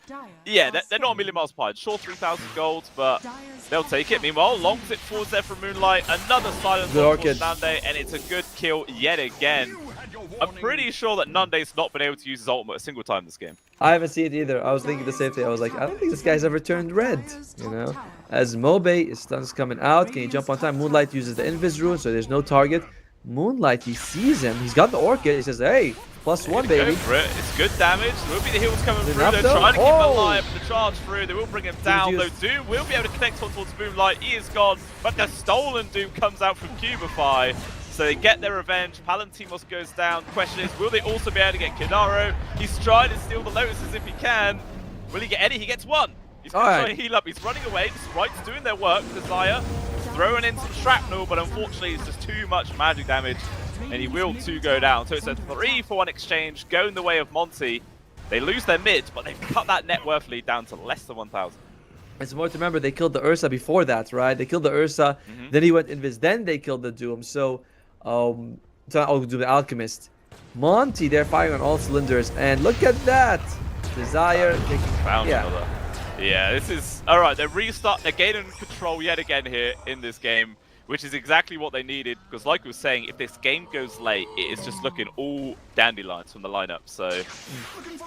yeah, they're not a million miles apart. Sure, 3,000 gold, but they'll take it. Meanwhile, longs it forwards there from Moonlight, another silence on Nande, and it's a good kill yet again. I'm pretty sure that Nande's not been able to use his ultimate a single time this game. I haven't seen it either. I was thinking the same thing. I was like, I don't think this guy's ever turned red, you know? As Mobe, his stun's coming out. Can he jump on time? Moonlight uses the Invis rune, so there's no target. Moonlight, he sees him. He's got the Orchid. He says, hey, +1, baby. Go for it. It's good damage. There will be the heals coming through. They're trying to keep him alive, but the charge through. They will bring him down, though Doom will be able to connect on towards Moonlight. He is gone, but the stolen Doom comes out from Cubify. So they get their revenge. Palantimos goes down. The question is, will they also be able to get Kidaro? He's trying to steal the Lotuses if he can. Will he get any? He gets one. He's going to try and heal up. He's running away. The Sprite's doing their work. Desire throwing in some shrapnel, but unfortunately it's just too much magic damage, and he will too go down. So it's a 3-for-1 exchange going the way of Monty. They lose their mid, but they've cut that net worth lead down to less than 1,000. It's more to remember, they killed the Ursa before that, right? They killed the Ursa, then he went Invis, then they killed the Doom. So, Doom the Alchemist. Monty, they're firing on all cylinders, and look at that! Desire taking... Found another. Yeah, this is... Alright, they're gaining control yet again here in this game, which is exactly what they needed, because like we were saying, if this game goes late, it is just looking all Dandelions from the lineup. So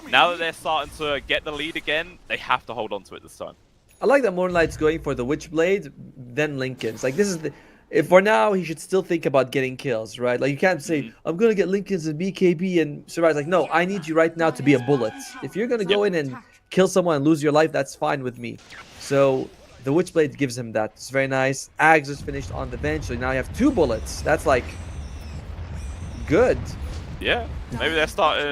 now that they're starting to get the lead again, they have to hold on to it this time. I like that Moonlight's going for the Witchblade, then Lincoln's. Like this is the. If for now he should still think about getting kills, right? Like you can't say I'm gonna get Lincoln's and BKB and survive. Like no, I need you right now to be a bullet. If you're gonna go in and kill someone and lose your life, that's fine with me. So the Witchblade gives him that. It's very nice. Ags is finished on the bench, so now you have 2 bullets. That's like good. Yeah, maybe they're starting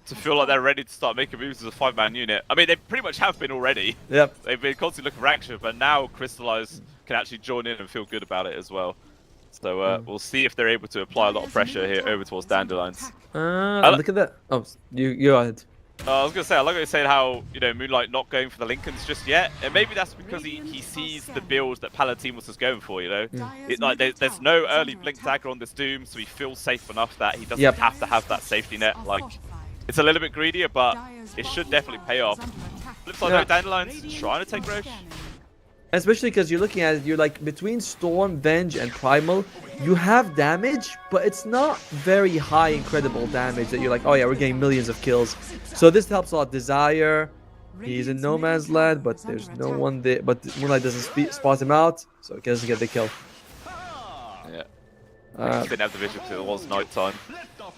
to feel like they're ready to start making moves as a 5-man unit. I mean, they pretty much have been already. Yep. They've been constantly looking for action, but now Crystallize can actually join in and feel good about it as well. So we'll see if they're able to apply a lot of pressure here over towards Dandelions. Look at that. Oh, you go ahead. I was going to say, I like what you saying how, you know, Moonlight not going for the Lincolns just yet. And maybe that's because he sees the build that Palatimos is going for, you know. Like there's no early Blink Dagger on this Doom, so he feels safe enough that he doesn't have to have that safety net. Like, it's a little bit greedier, but it should definitely pay off. Flip side, though, Dandelions trying to take Roche. Especially because you're looking at it, you're like between Storm, Venge, and Primal, you have damage, but it's not very high, incredible damage that you're like, oh yeah, we're getting millions of kills. So this helps a lot. Desire, he's in no man's land, but there's no one there. But Moonlight doesn't spot him out, so he doesn't get the kill. Yeah. Didn't have the vision because it was night time.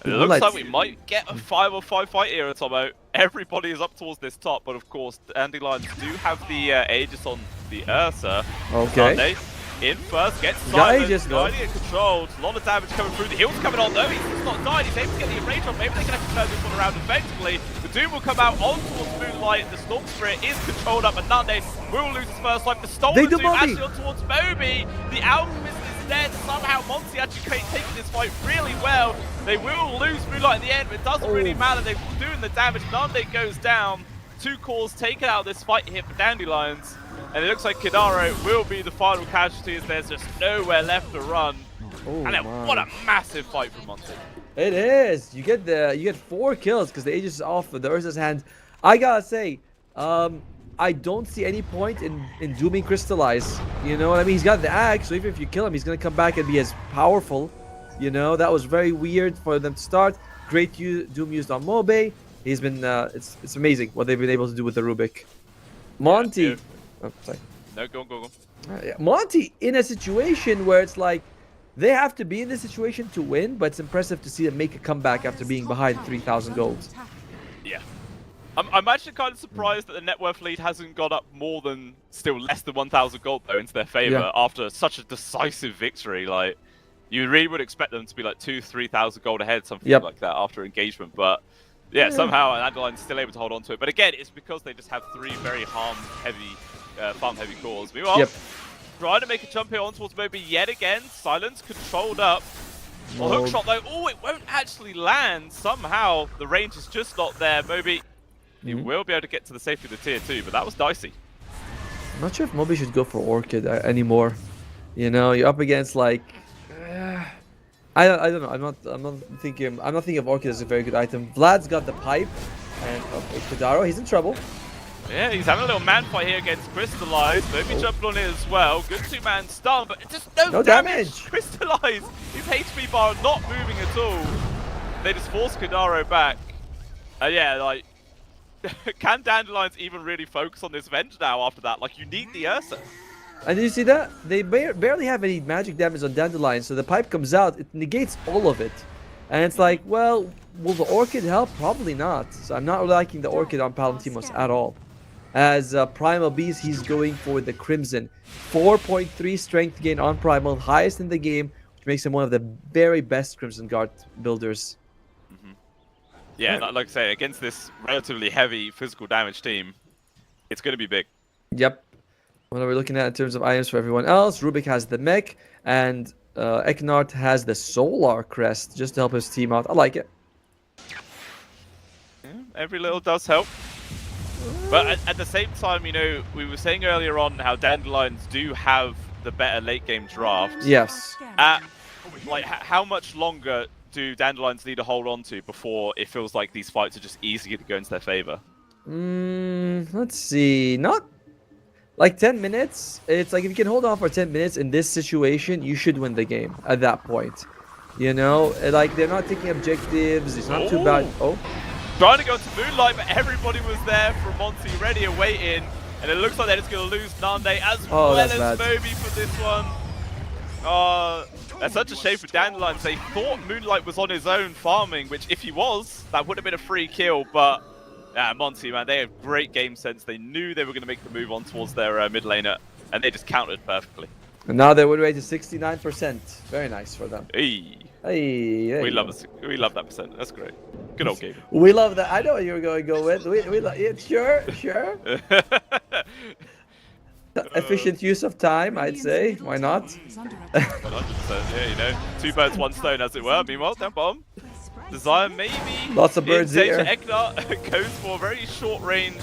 It looks like we might get a 5-on-5 fight here at Tomo. Everybody is up towards this top, but of course, Dandelions do have the Aegis on the Ursa. Okay. In first, gets silenced, Guardian controlled. A lot of damage coming through. The heal's coming on though. He's just not died. He's able to get the range on. Maybe they can actually turn this one around effectively. The Doom will come out on towards Moonlight. The Storm Spirit is controlled up, and Nande will lose his first life. The Stolen Doom actually on towards Moby. The Alchemist is dead. Somehow Monty actually taking this fight really well. They will lose Moonlight in the end, but it doesn't really matter. They're doing the damage. Nande goes down. 2 cores taken out of this fight here for Dandelions. And it looks like Kidaro will be the final casualty as there's just nowhere left to run. And then what a massive fight from Monty. It is. You get 4 kills because the Aegis is off of the Ursa's hand. I gotta say, I don't see any point in dooming Crystallize. You know what I mean? He's got the axe, so even if you kill him, he's gonna come back and be as powerful. You know, that was very weird for them to start. Great Doom used on Mobe. He's been it's amazing what they've been able to do with the Rubik. Monty. Yeah. Oh, sorry. No, go on. Monty in a situation where it's like they have to be in this situation to win, but it's impressive to see them make a comeback after being behind 3,000 gold. Yeah. I'm actually kind of surprised that the net worth lead hasn't gone up more than, still less than 1,000 gold though into their favor after such a decisive victory. Like, you really would expect them to be like 2,000-3,000 gold ahead, something like that after engagement, but yeah, somehow Dandelions still able to hold on to it. But again, it's because they just have 3 very farm-heavy cores. Meanwhile, trying to make a jump here on towards Moby yet again. Silence controlled up. Well, hook shot though. Oh, it won't actually land. Somehow the range is just not there. Moby, he will be able to get to the safety of the tier 2, but that was dicey. I'm not sure if Moby should go for Orchid anymore. You know, you're up against like. I don't know. I'm not thinking of Orchid as a very good item. Vlad's got the pipe, and Kidaro, he's in trouble. Yeah, he's having a little man fight here against Crystallize. Moby jumped on it as well. Good 2-man stun, but just no damage. Crystallize, his HP bar not moving at all. They just force Kidaro back. Yeah, like, can Dandelions even really focus on this Venge now after that? Like, you need the Ursa. And did you see that? They barely have any magic damage on Dandelion, so the pipe comes out, it negates all of it. And it's like, well, will the Orchid help? Probably not. So I'm not liking the Orchid on Palatimos at all. As Primal Beast, he's going for the Crimson. 4.3 strength gain on Primal, highest in the game, which makes him one of the very best Crimson Guard builders. Yeah, like I say, against this relatively heavy physical damage team, it's going to be big. Yep. What are we looking at in terms of items for everyone else? Rubik has the mech, and Eknart has the Solar Crest, just to help his team out. I like it. Yeah, every little does help. But at the same time, you know, we were saying earlier on how Dandelions do have the better late game draft. Yes. Like, how much longer do Dandelions need to hold on to before it feels like these fights are just easy to go into their favor? Let's see. Not like 10 minutes. It's like if you can hold on for 10 minutes in this situation, you should win the game at that point. You know, like they're not taking objectives. It's not too bad. Oh. Trying to go to Moonlight, but everybody was there from Monty, ready and waiting. And it looks like they're just going to lose Nande as Oh, well that's as bad. Moby for this one. That's such a shame for Dandelions. They thought Moonlight was on his own farming, which if he was, that would have been a free kill. But Monty, man, they have great game sense. They knew they were going to make the move on towards their mid laner, and they just countered perfectly. And now their win rate is 69%. Very nice for them. Hey. Hey, We love that percent. That's great. Good old game. We love that. I know what you were going to go with. Yeah, sure. Efficient use of time, I'd say. Why not? 100%, yeah, you know. 2 birds, 1 stone, as it were. Meanwhile, down bottom, Desire maybe. Lots of birds here. Eknar goes for a very short range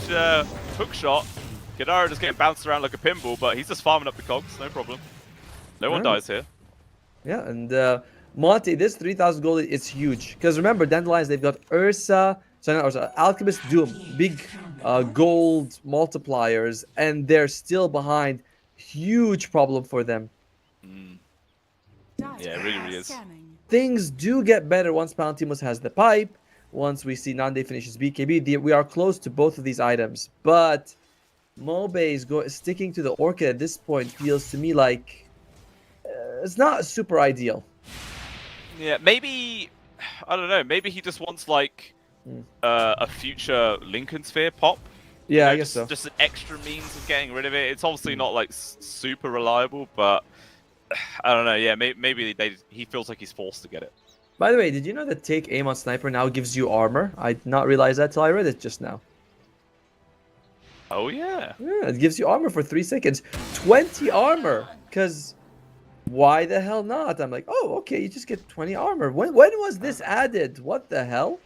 hook shot. Gadara just getting bounced around like a pinball, but he's just farming up the cogs, no problem. No one dies here. Yeah, and Monty, this 3,000 gold is huge. Because remember, Dandelions, they've got Ursa, Alchemist, Doom, big gold multipliers, and they're still behind. Huge problem for them. Yeah, it really is. Things do get better once Palantimos has the pipe. Once we see Nande finishes BKB, we are close to both of these items. But Mobe is sticking to the Orchid at this point feels to me like it's not super ideal. Yeah, maybe, I don't know, maybe he just wants like a future Lincoln Sphere pop. Yeah, I guess so. Just an extra means of getting rid of it. It's obviously not like super reliable, but I don't know. Yeah, maybe he feels like he's forced to get it. By the way, did you know that take aim on sniper now gives you armor? I did not realize that till I read it just now. Oh yeah. Yeah, it gives you armor for 3 seconds. 20 armor. Because why the hell not? I'm like, oh, okay, you just get 20 armor. When was this added? What the hell?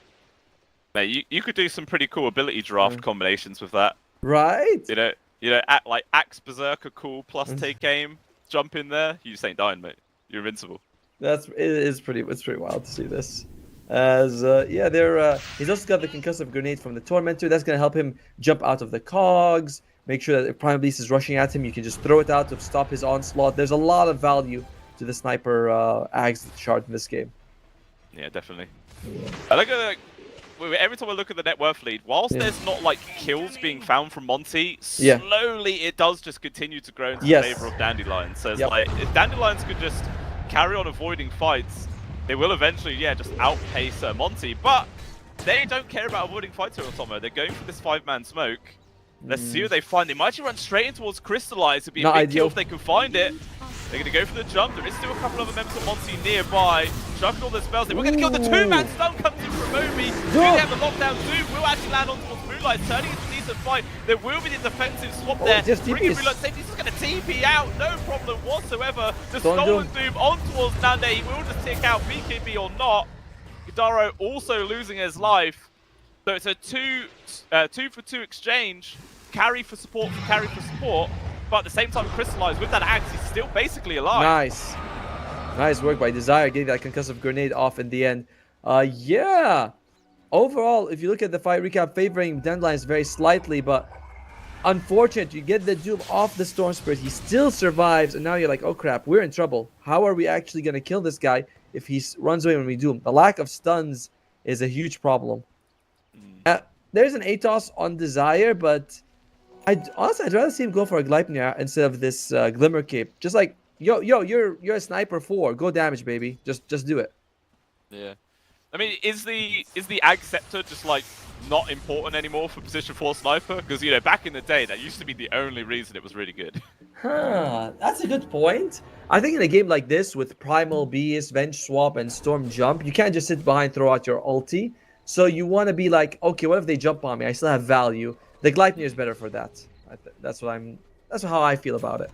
Mate, you could do some pretty cool ability draft combinations with that. Right? You know, like Axe Berserker cool plus take aim, jump in there, you just ain't dying, mate. You're invincible. It's pretty wild to see this. As yeah, he's also got the concussive grenade from the Tormentor. That's gonna help him jump out of the cogs. Make sure that if Prime Beast is rushing at him, you can just throw it out to stop his onslaught. There's a lot of value to the sniper Axe shard in this game. Yeah, definitely. I like every time I look at the net worth lead, whilst there's not like kills being found from Monty, slowly it does just continue to grow into the favor of Dandelions. So it's like if Dandelions could just carry on avoiding fights, they will eventually, just outpace Monty. But they don't care about avoiding fights here, Otomo. They're going for this 5-man smoke. Let's see what they find. They might actually run straight in towards Crystallize. It'd be a big kill if they can find it. They're going to go for the jump. There is still a couple other members of Monty nearby. Chucking all their spells. They were going to kill the 2-man stun comes in from Moby. Do they have the lockdown? Doom will actually land on towards Moonlight, turning into a decent fight. There will be the defensive swap there. Bringing Moonlight safety. He's just going to TP out. No problem whatsoever. The stolen Doom on towards Nande. He will just tick out BKB or not. Gadaro also losing his life. So it's a 2-for-2 exchange. Carry for support for carry for support. But at the same time, Crystallize with that axe, he's still basically alive. Nice work by Desire, getting that concussive grenade off in the end. Yeah. Overall, if you look at the fight recap, favoring Dandelions very slightly, but unfortunate. You get the Doom off the Storm Spirit, he still survives, and now you're like, oh crap, we're in trouble. How are we actually going to kill this guy if he runs away when we Doom? The lack of stuns is a huge problem. There's an ATOS on Desire, but honestly, I'd rather see him go for a Gleipnir instead of this Glimmer Cape. Just like, yo, you're a sniper 4. Go damage, baby. Just do it. Yeah. I mean, is the Ag Scepter just like not important anymore for position 4 sniper? Because back in the day, that used to be the only reason it was really good. That's a good point. I think in a game like this with Primal Beast, Venge Swap, and Storm Jump, you can't just sit behind, throw out your ulti. So you want to be like, okay, what if they jump on me? I still have value. The Gleipnir is better for that. That's how I feel about it.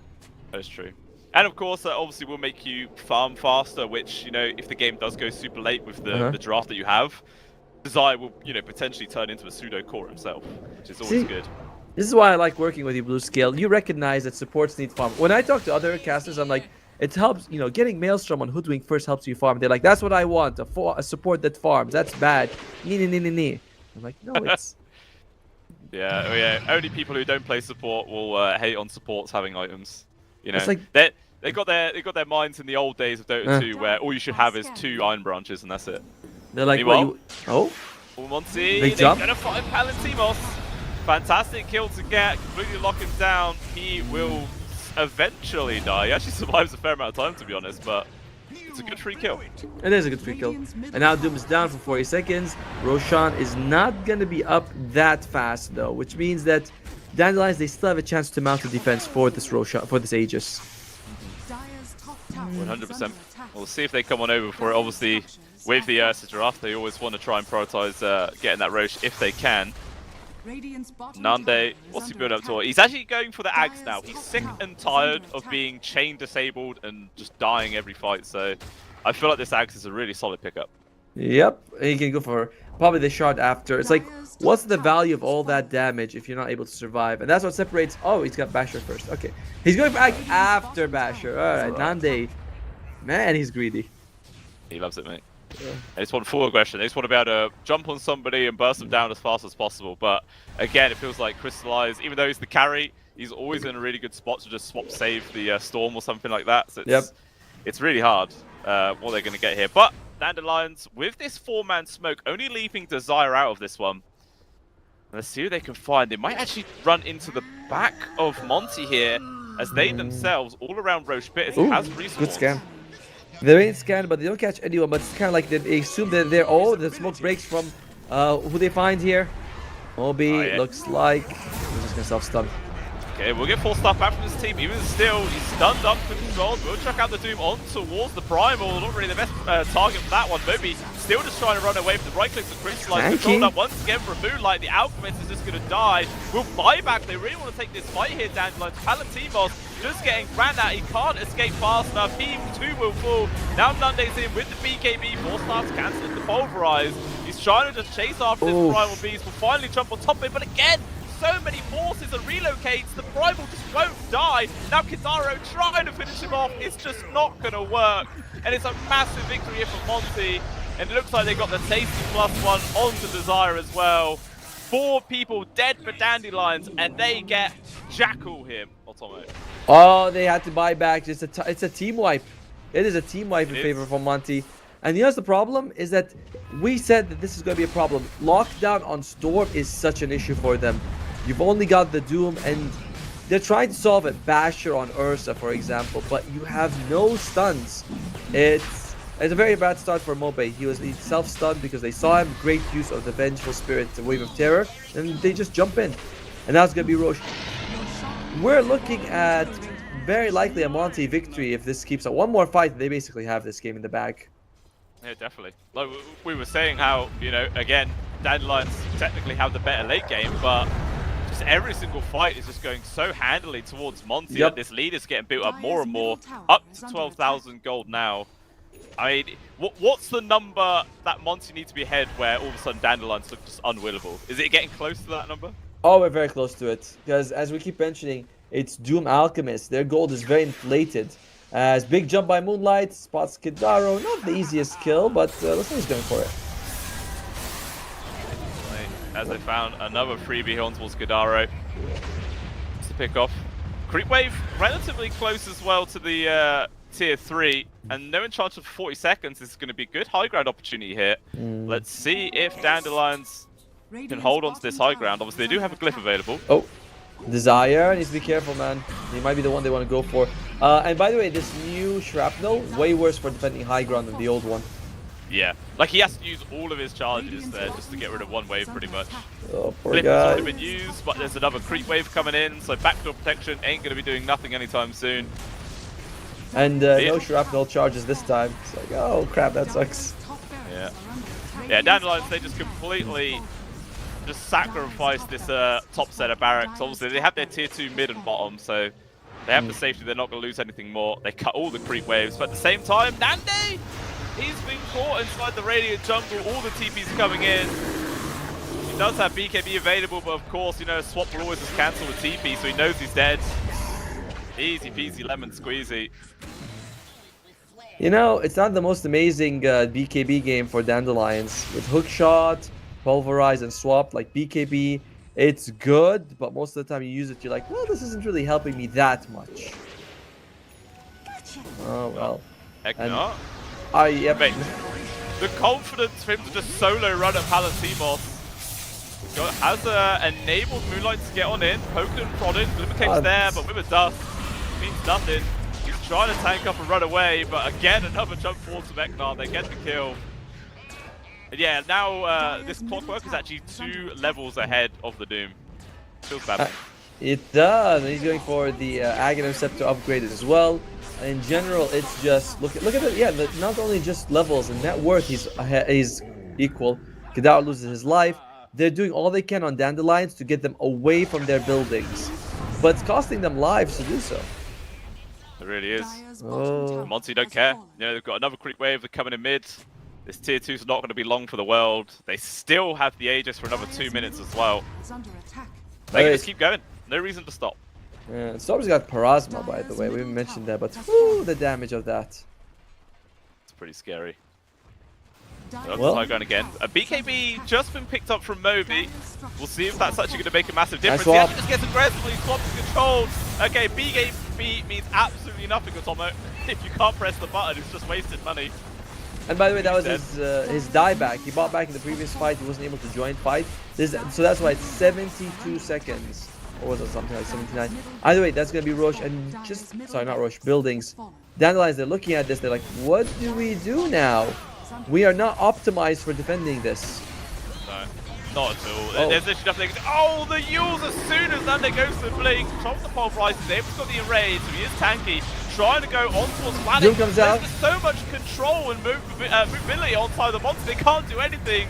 That's true. And of course, that obviously will make you farm faster, which, if the game does go super late with the draft that you have, Desire will, potentially turn into a pseudo core himself, which is always good. This is why I like working with you, Blue Scale. You recognize that supports need farm. When I talk to other casters, I'm like, it helps, getting Maelstrom on Hoodwink first helps you farm. They're like, that's what I want, a support that farms. That's bad. Nee. I'm like, no, it's... Yeah. Only people who don't play support will hate on supports having items. It's like... They got their minds in the old days of Dota 2, where all you should have is 2 Iron Branches and that's it. They're like, Monty, they're gonna find Palantimos. Fantastic kill to get, completely lock him down. He will eventually die. He actually survives a fair amount of time, to be honest, but it's a good free kill. It is a good free kill. And now Doom is down for 40 seconds. Roshan is not going to be up that fast, though, which means that Dandelions, they still have a chance to mount a defense for this Roshan, for this Aegis. 100%. We'll see if they come on over for it. Obviously, with the Ursa draft, they always want to try and prioritize getting that Rosh if they can. Nande, what's he build up to? He's actually going for the Ags now. He's sick and tired of being chain disabled and just dying every fight. So I feel like this Ags is a really solid pickup. Yep, he can go for probably the shot after. It's like, what's the value of all that damage if you're not able to survive? And that's what separates. Oh, he's got Basher first. Okay, he's going for Ag after Basher. All right, Nande, man, he's greedy. He loves it, mate. Yeah. They just want full aggression. They just want to be able to jump on somebody and burst them down as fast as possible. But again, it feels like Crystallize, even though he's the carry, he's always in a really good spot to just swap save the Storm or something like that. So it's really hard what they're going to get here. But Dandelions, with this 4-man smoke, only leaving Desire out of this one. Let's see who they can find. They might actually run into the back of Monty here, as they themselves, all around Roche Pit, has respawns. Good scan. They're in scan, but they don't catch anyone. But it's kind of like they assume that they're all. The smoke breaks from who they find here. Moby looks like he's just gonna self-stun. Okay, we'll get full stuff back from this team. Even still, he's stunned up for control. We'll check out the Doom on towards the Primal. Not really the best target for that one. Moby still just trying to run away from the right clicks and Crystallize. Controlled up once again from Moonlight. The Alchemist is just going to die. Will buy back. They really want to take this fight here, Dandelions. Palatimos just getting ran out. He can't escape fast enough. He too will fall. Now Nande's in with the BKB. 4 stars cancelling the Pulverize. He's trying to just chase after this Primal Beast. Will finally jump on top of it, but again, so many forces and relocates, the Primal just won't die. Now Kidaro trying to finish him off, it's just not going to work. And it's a massive victory here for Monty. And it looks like they got the tasty +1 onto Desire as well. 4 people dead for Dandelions, and they get Jackal here. Automo. Oh, they had to buy back. It's a team wipe. It is a team wipe in favor of Monty. And here's the problem, is that we said that this is going to be a problem. Lockdown on Storm is such an issue for them. You've only got the Doom, and they're trying to solve it. Basher on Ursa, for example, but you have no stuns. It's a very bad start for Mobe. He self-stunned because they saw him. Great use of the Vengeful Spirit, the Wave of Terror, and they just jump in. And now it's going to be Roche. We're looking at very likely a Monty victory if this keeps up. One more fight, they basically have this game in the bag. Yeah, definitely. Like we were saying how, you know, again, Dandelions technically have the better late game, but just every single fight is just going so handily towards Monty that this lead is getting built up more and more, up to 12,000 gold now. I mean, what's the number that Monty needs to be ahead where all of a sudden Dandelions look just unwinnable? Is it getting close to that number? Oh, we're very close to it. Because as we keep mentioning, it's Doom Alchemist. Their gold is very inflated. As big jump by Moonlight, spots Kidaro. Not the easiest kill, but looks like he's going for it. As they found another freebie here on towards Kidaro. Just to pick off. Creep Wave relatively close as well to the tier 3. And no enchant for 40 seconds. This is going to be a good high ground opportunity here. Let's see if Dandelions can hold on to this high ground. Obviously, they do have a glyph available. Oh, Desire needs to be careful, man. He might be the one they want to go for. And by the way, this new Shrapnel, way worse for defending high ground than the old one. Yeah, like he has to use all of his charges there just to get rid of one wave, pretty much. Oh, poor Blip guy. has already been used, but there's another creep wave coming in, so backdoor protection ain't going to be doing nothing anytime soon. And no Shrapnel charges this time. It's like, oh crap, that sucks. Yeah. Yeah, Dandelions, they just completely just sacrifice this top set of barracks. Obviously, they have their tier 2 mid and bottom, so they have the safety. They're not going to lose anything more. They cut all the creep waves, but at the same time, Nande, he's been caught inside the Radiant Jungle. All the TP's coming in. He does have BKB available, but of course, you know, Swap will always just cancel the TP, so he knows he's dead. Easy peasy lemon squeezy. You know, it's not the most amazing BKB game for Dandelions. With Hookshot, Pulverize, and Swap, like BKB, it's good, but most of the time you use it, you're like, well, this isn't really helping me that much. Oh, well. Heck no. Yep. Mate, the confidence for him to just solo run at Palatimos. Has enabled Moonlight to get on in, poking and prodding. Glimmer Cape's Ah, there, but with a dust means nothing. He's trying to tank up and run away, but again, another jump forward to Vecna. They get the kill. And yeah, now this Clockwork is actually 2 levels ahead of the Doom. Feels bad. It does. And he's going for the Aghanim Scepter upgraded as well. In general, it's just look at it. Yeah, not only just levels and net worth, he's equal. Kadar loses his life. They're doing all they can on Dandelions to get them away from their buildings, but it's costing them lives to do so. It really is. Oh. Monty don't care. You know, they've got another creep wave. They're coming in mid. This tier 2 is not going to be long for the world. They still have the Aegis for another 2 minutes as well. They can just keep going. No reason to stop. Yeah, Storm's got Parasma, by the way. We haven't mentioned that, but whew, the damage of that. It's pretty scary. Well, going again. A BKB just been picked up from Moby. We'll see if that's actually going to make a massive difference. He actually just gets aggressively, swaps controlled. Okay, BKB means absolutely nothing, Otomo. If you can't press the button, it's just wasted money. And by the way, that was his dieback. He bought back in the previous fight. He wasn't able to join fight. So that's why it's 72 seconds. Or was it something like 79? Either way, that's going to be Roche and sorry, not Roche, Buildings. Dandelions, they're looking at this. They're like, what do we do now? We are not optimized for defending this. No, not at all. Oh. There's literally nothing. Oh, the Yules as soon as Nande goes to the blink. Top of the pulverizes. They've got the array, so he is tanky. Trying to go on towards Planet. Doom comes out. There's so much control and mobility on side of the monster. They can't do anything.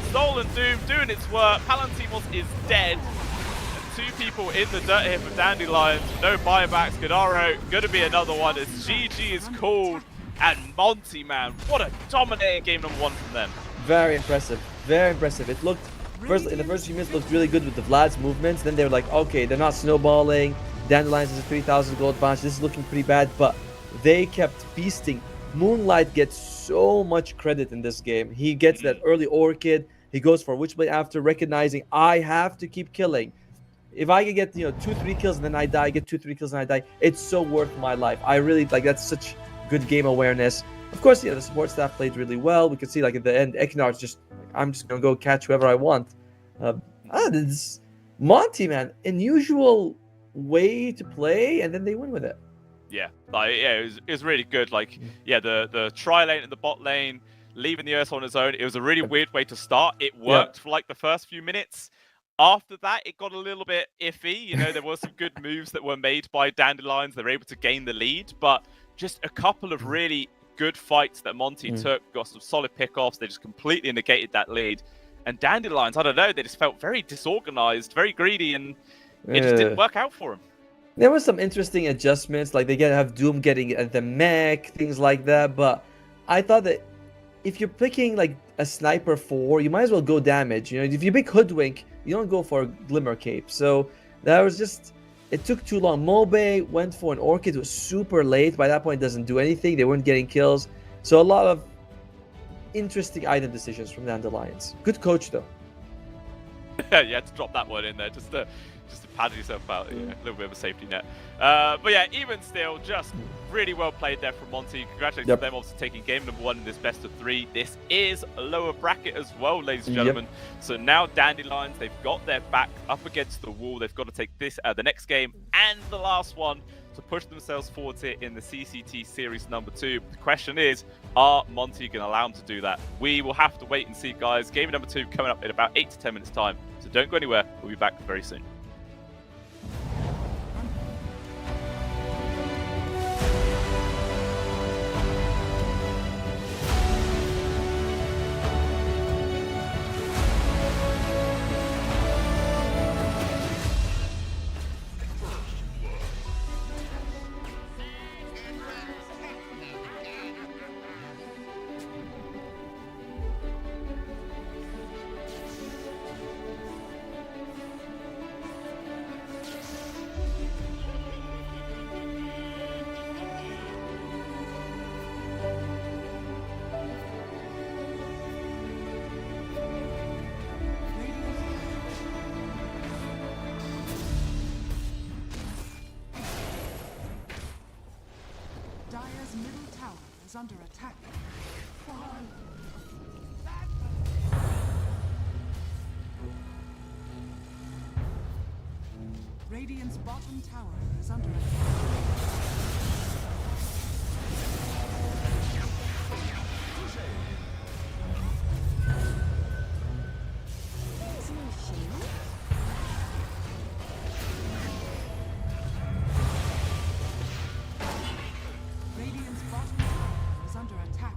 Stolen Doom doing its work. Palantimos is dead. And 2 people in the dirt here for Dandelions. No buybacks. Gadaro gonna be another one as GG is called. And Monty, man, what a dominating game number 1 from them. Very impressive. Very impressive. It looked, in the first few minutes, looked really good with the Vlad's movements. Then they were like, okay, they're not snowballing. Dandelions is a 3,000 gold advantage. This is looking pretty bad, but they kept feasting. Moonlight gets so much credit in this game. He gets that early Orchid. He goes for Witchblade after recognizing, I have to keep killing. If I can get 2-3 kills and then I die, get 2-3 kills and I die, it's so worth my life. I really that's such good game awareness. Of course, the support staff played really well. We could see, at the end, Ekinar's just, I'm just gonna go catch whoever I want. This Monty, man, unusual way to play, and then they win with it. Yeah, it was really good. The tri lane and the bot lane, leaving the Earth on his own. It was a really weird way to start. It worked for the first few minutes. After that, it got a little bit iffy. There were some good moves that were made by Dandelions. They were able to gain the lead, but just a couple of really good fights that Monty took, got some solid pickoffs. They just completely negated that lead. And Dandelions, I don't know, they just felt very disorganized, very greedy, and it just didn't work out for them. There were some interesting adjustments, they have Doom getting at the mech, things like that, but I thought that if you're picking a sniper 4, you might as well go damage. If you pick Hoodwink, you don't go for Glimmer Cape. So that was just, it took too long. Mobe went for an Orchid. It was super late. By that point, it doesn't do anything. They weren't getting kills. So a lot of interesting item decisions from Dandelions. Good coach, though. Yeah, you had to drop that one in there just to pad yourself out, a little bit of a safety net. But yeah, even still, just really well played there from Monty. Congratulations to them, obviously taking game number 1 in this best of 3. This is a lower bracket as well, ladies and gentlemen. So now Dandelions, they've got their back up against the wall. They've got to take this the next game and the last one to push themselves forward here in the CCT Series number 2. The question is, are Monty going to allow them to do that? We will have to wait and see, guys. Game number 2 coming up in about 8 to 10 minutes time. So don't go anywhere. We'll be back very soon. Dire's middle tower is under attack. Radiant's bottom tower is under attack. There's no shield. Radiant's bottom tower is under attack.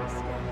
Sky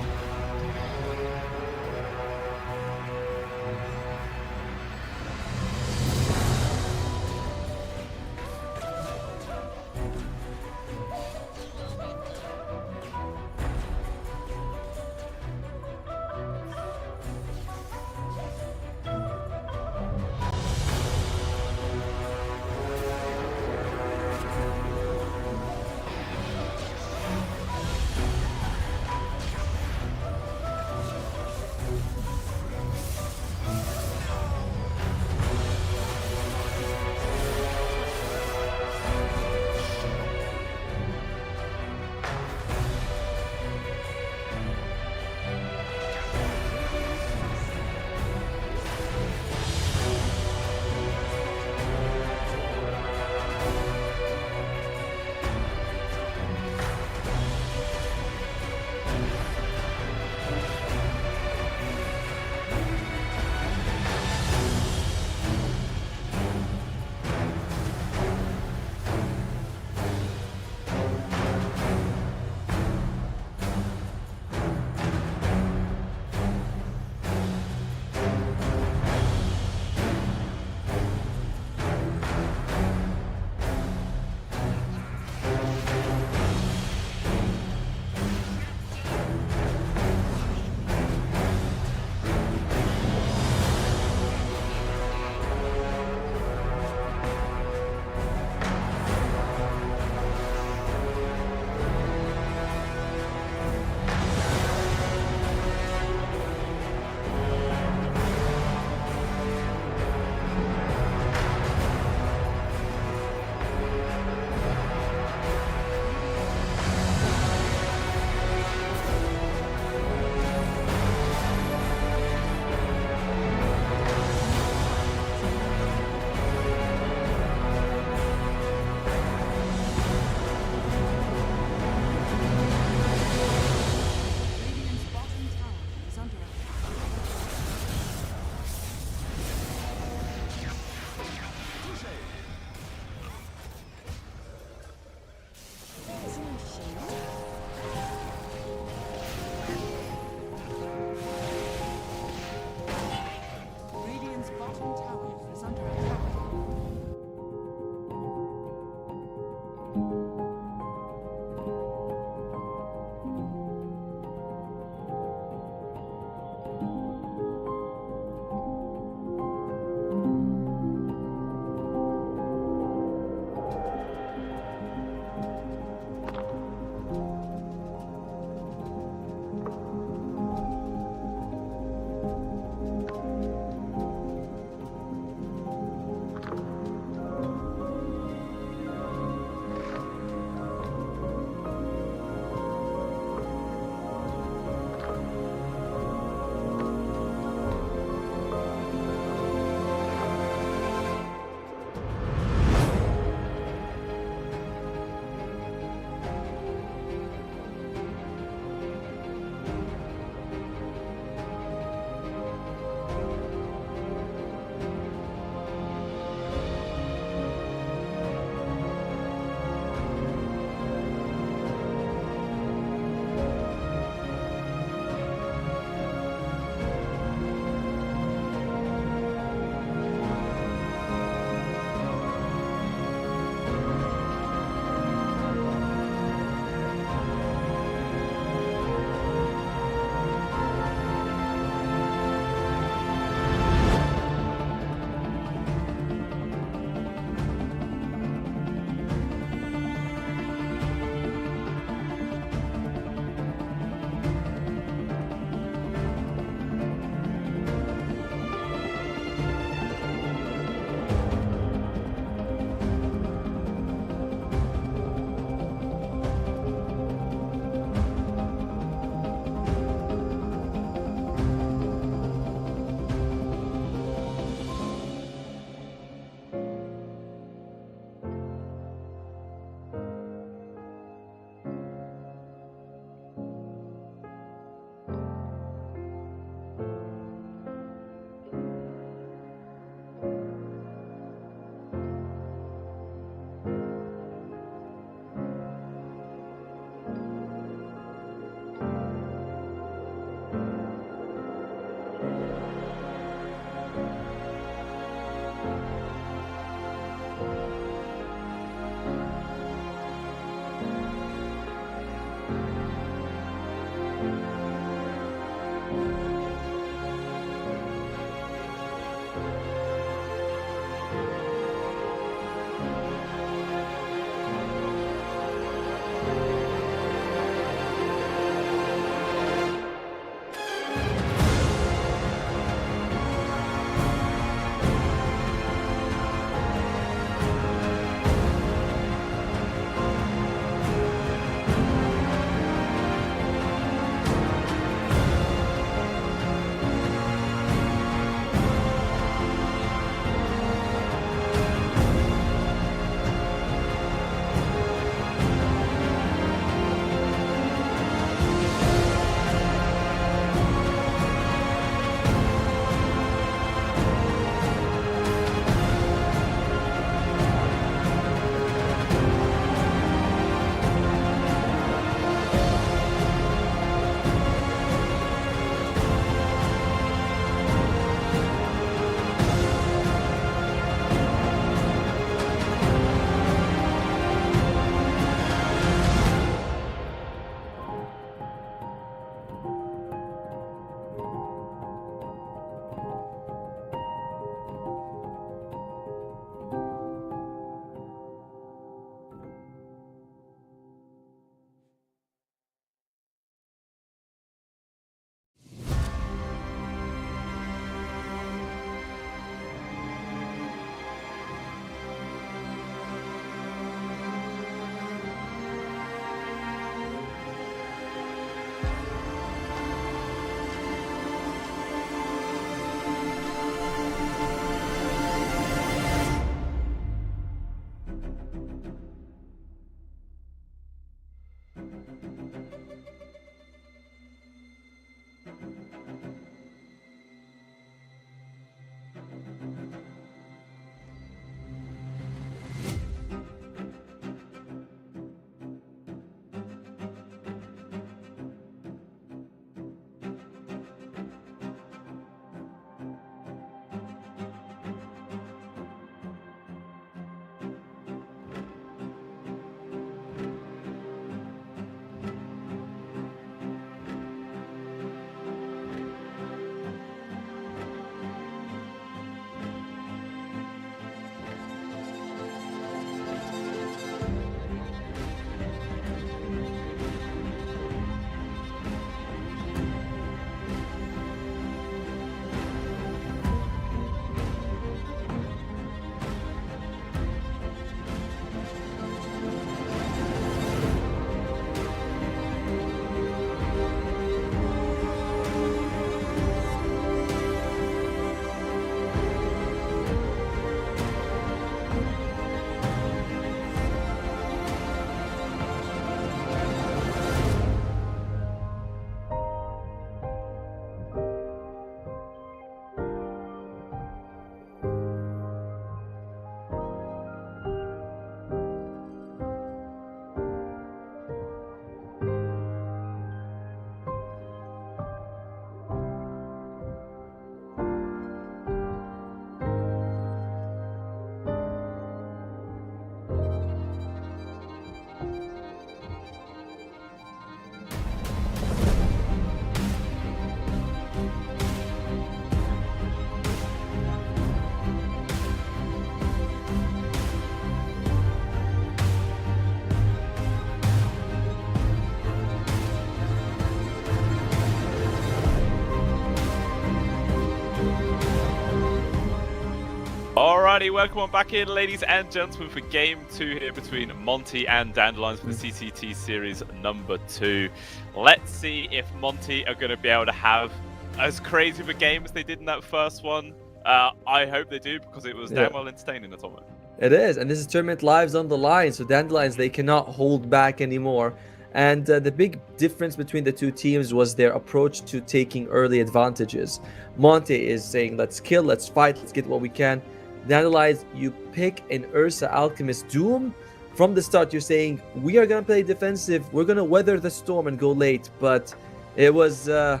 Alrighty, welcome on back in, ladies and gentlemen, for game 2 here between Monty and Dandelions for the CCT Series number 2. Let's see if Monty are going to be able to have as crazy of a game as they did in that first one. I hope they do, because it was damn well entertaining at all. It is, and this is tournament lives on the line, so Dandelions, they cannot hold back anymore. And the big difference between the two teams was their approach to taking early advantages. Monte is saying, let's kill, let's fight, let's get what we can. Dandelions, you pick an Ursa Alchemist Doom. From the start, you're saying, we are going to play defensive, we're going to weather the storm and go late. But it was a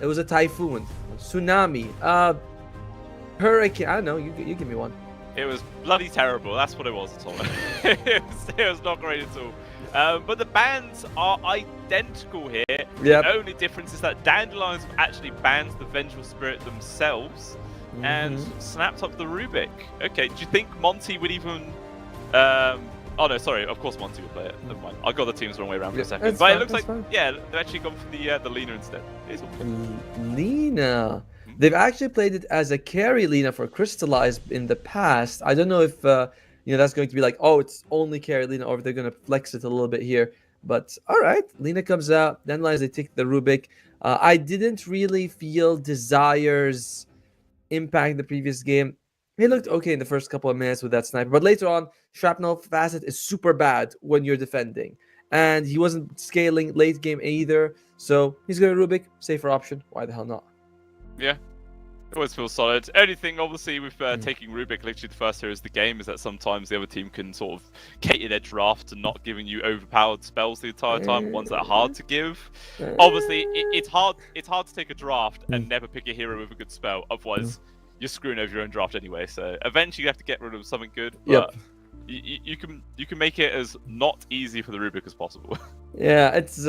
typhoon, tsunami, hurricane, I don't know, you give me one. It was bloody terrible, that's what it was at all. it was not great at all. But the bans are identical here. Yep. The only difference is that Dandelions have actually banned the Vengeful Spirit themselves and snapped up the Rubik. Okay, do you think Monty would even... oh no, sorry, of course Monty would play it. Never mind. I got the teams the wrong way around for a second. But fine, it looks like, yeah, they've actually gone for the Lena instead. It's all good. Lena. They've actually played it as a carry Lena for Crystallized in the past. I don't know if that's going to be like, oh, it's only carry Lena, or if they're going to flex it a little bit here. But all right, Lena comes out. Dandelions, they take the Rubik. I didn't really feel Desire's impact the previous game. He looked okay in the first couple of minutes with that sniper, but later on, Shrapnel Facet is super bad when you're defending. And he wasn't scaling late game either, so he's going to Rubik, safer option. Why the hell not? Yeah, it always feels solid. Only thing, obviously, with taking Rubik literally the first series of the game is that sometimes the other team can sort of cater their draft to not giving you overpowered spells the entire time, ones that are hard to give. Obviously, it's hard to take a draft and never pick a hero with a good spell, otherwise you're screwing over your own draft anyway. So eventually you have to get rid of something good, but you can make it as not easy for the Rubik as possible. Yeah, it's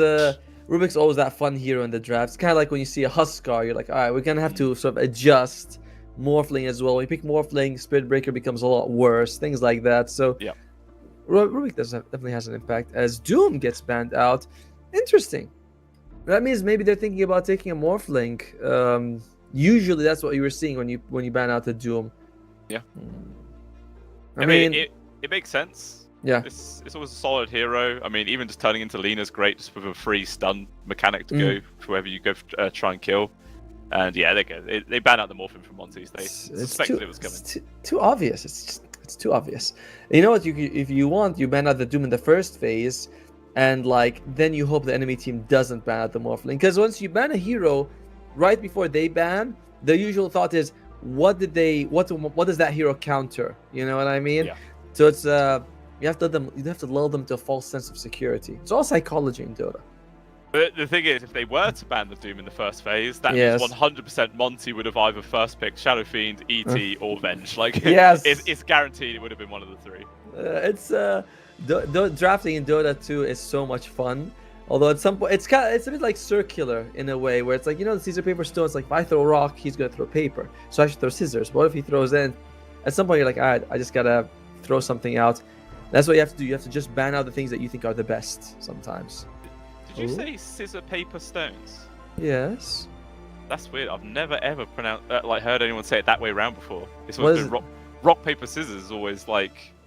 Rubik's always that fun hero in the draft. It's kind of like when you see a Huskar, you're like, all right, we're going to have to sort of adjust Morphling as well. When you pick Morphling, Spirit Breaker becomes a lot worse, things like that. So yeah, Rubik definitely has an impact as Doom gets banned out. Interesting. That means maybe they're thinking about taking a Morphling. Usually that's what you were seeing when you ban out the Doom. Yeah. I mean, it makes sense. Yeah. It's always a solid hero. I mean, even just turning into Lena's great, just with a free stun mechanic to go for whoever you go try and kill. And yeah, they ban out the Morphing from Monty's. They suspected it was coming. It's too obvious. It's too obvious. You know what? If you want, you ban out the Doom in the first phase, and then you hope the enemy team doesn't ban out the Morphling. Because once you ban a hero, right before they ban, the usual thought is, what does that hero counter? You know what I mean? Yeah. So it's you have to lull them to a false sense of security. It's all psychology in Dota. But the thing is, if they were to ban the Doom in the first phase, that means 100% Monty would have either first picked Shadow Fiend, ET, or Venge. It's guaranteed it would have been one of the three. Drafting in Dota 2 is so much fun. Although at some point, it's a bit like circular in a way, where it's like, the Caesar paper stone. It's like, if I throw a rock, he's gonna throw paper, so I should throw scissors. What if he throws in? At some point, you're like, all right, I just gotta throw something out. That's what you have to do. You have to just ban out the things that you think are the best sometimes. Did you say scissor paper stones? Yes. That's weird. I've never ever heard anyone say it that way around before. It's always been rock paper scissors is always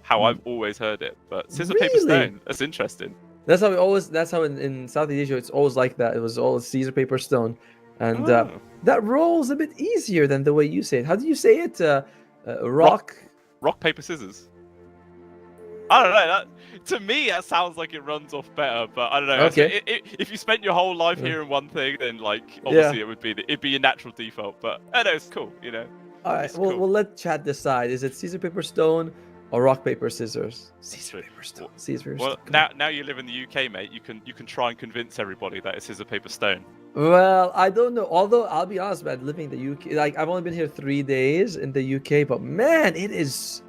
how I've always heard it. But scissor paper stone, that's interesting. That's how in Southeast Asia it's always like that. It was all Caesar paper stone, and that rolls a bit easier than the way you say it. How do you say it? Rock paper scissors. I don't know. To me, that sounds like it runs off better, but I don't know. Okay. If you spent your whole life hearing one thing, then obviously it'd be your natural default. But I know it's cool, All right. We'll let chat decide. Is it Caesar paper stone or rock paper scissors? Caesar paper stone. Caesar. Well, now you live in the UK, mate. You can try and convince everybody that it's scissor paper stone. Well, I don't know. Although I'll be honest, man, living in the UK, I've only been here 3 days in the UK, but man, it is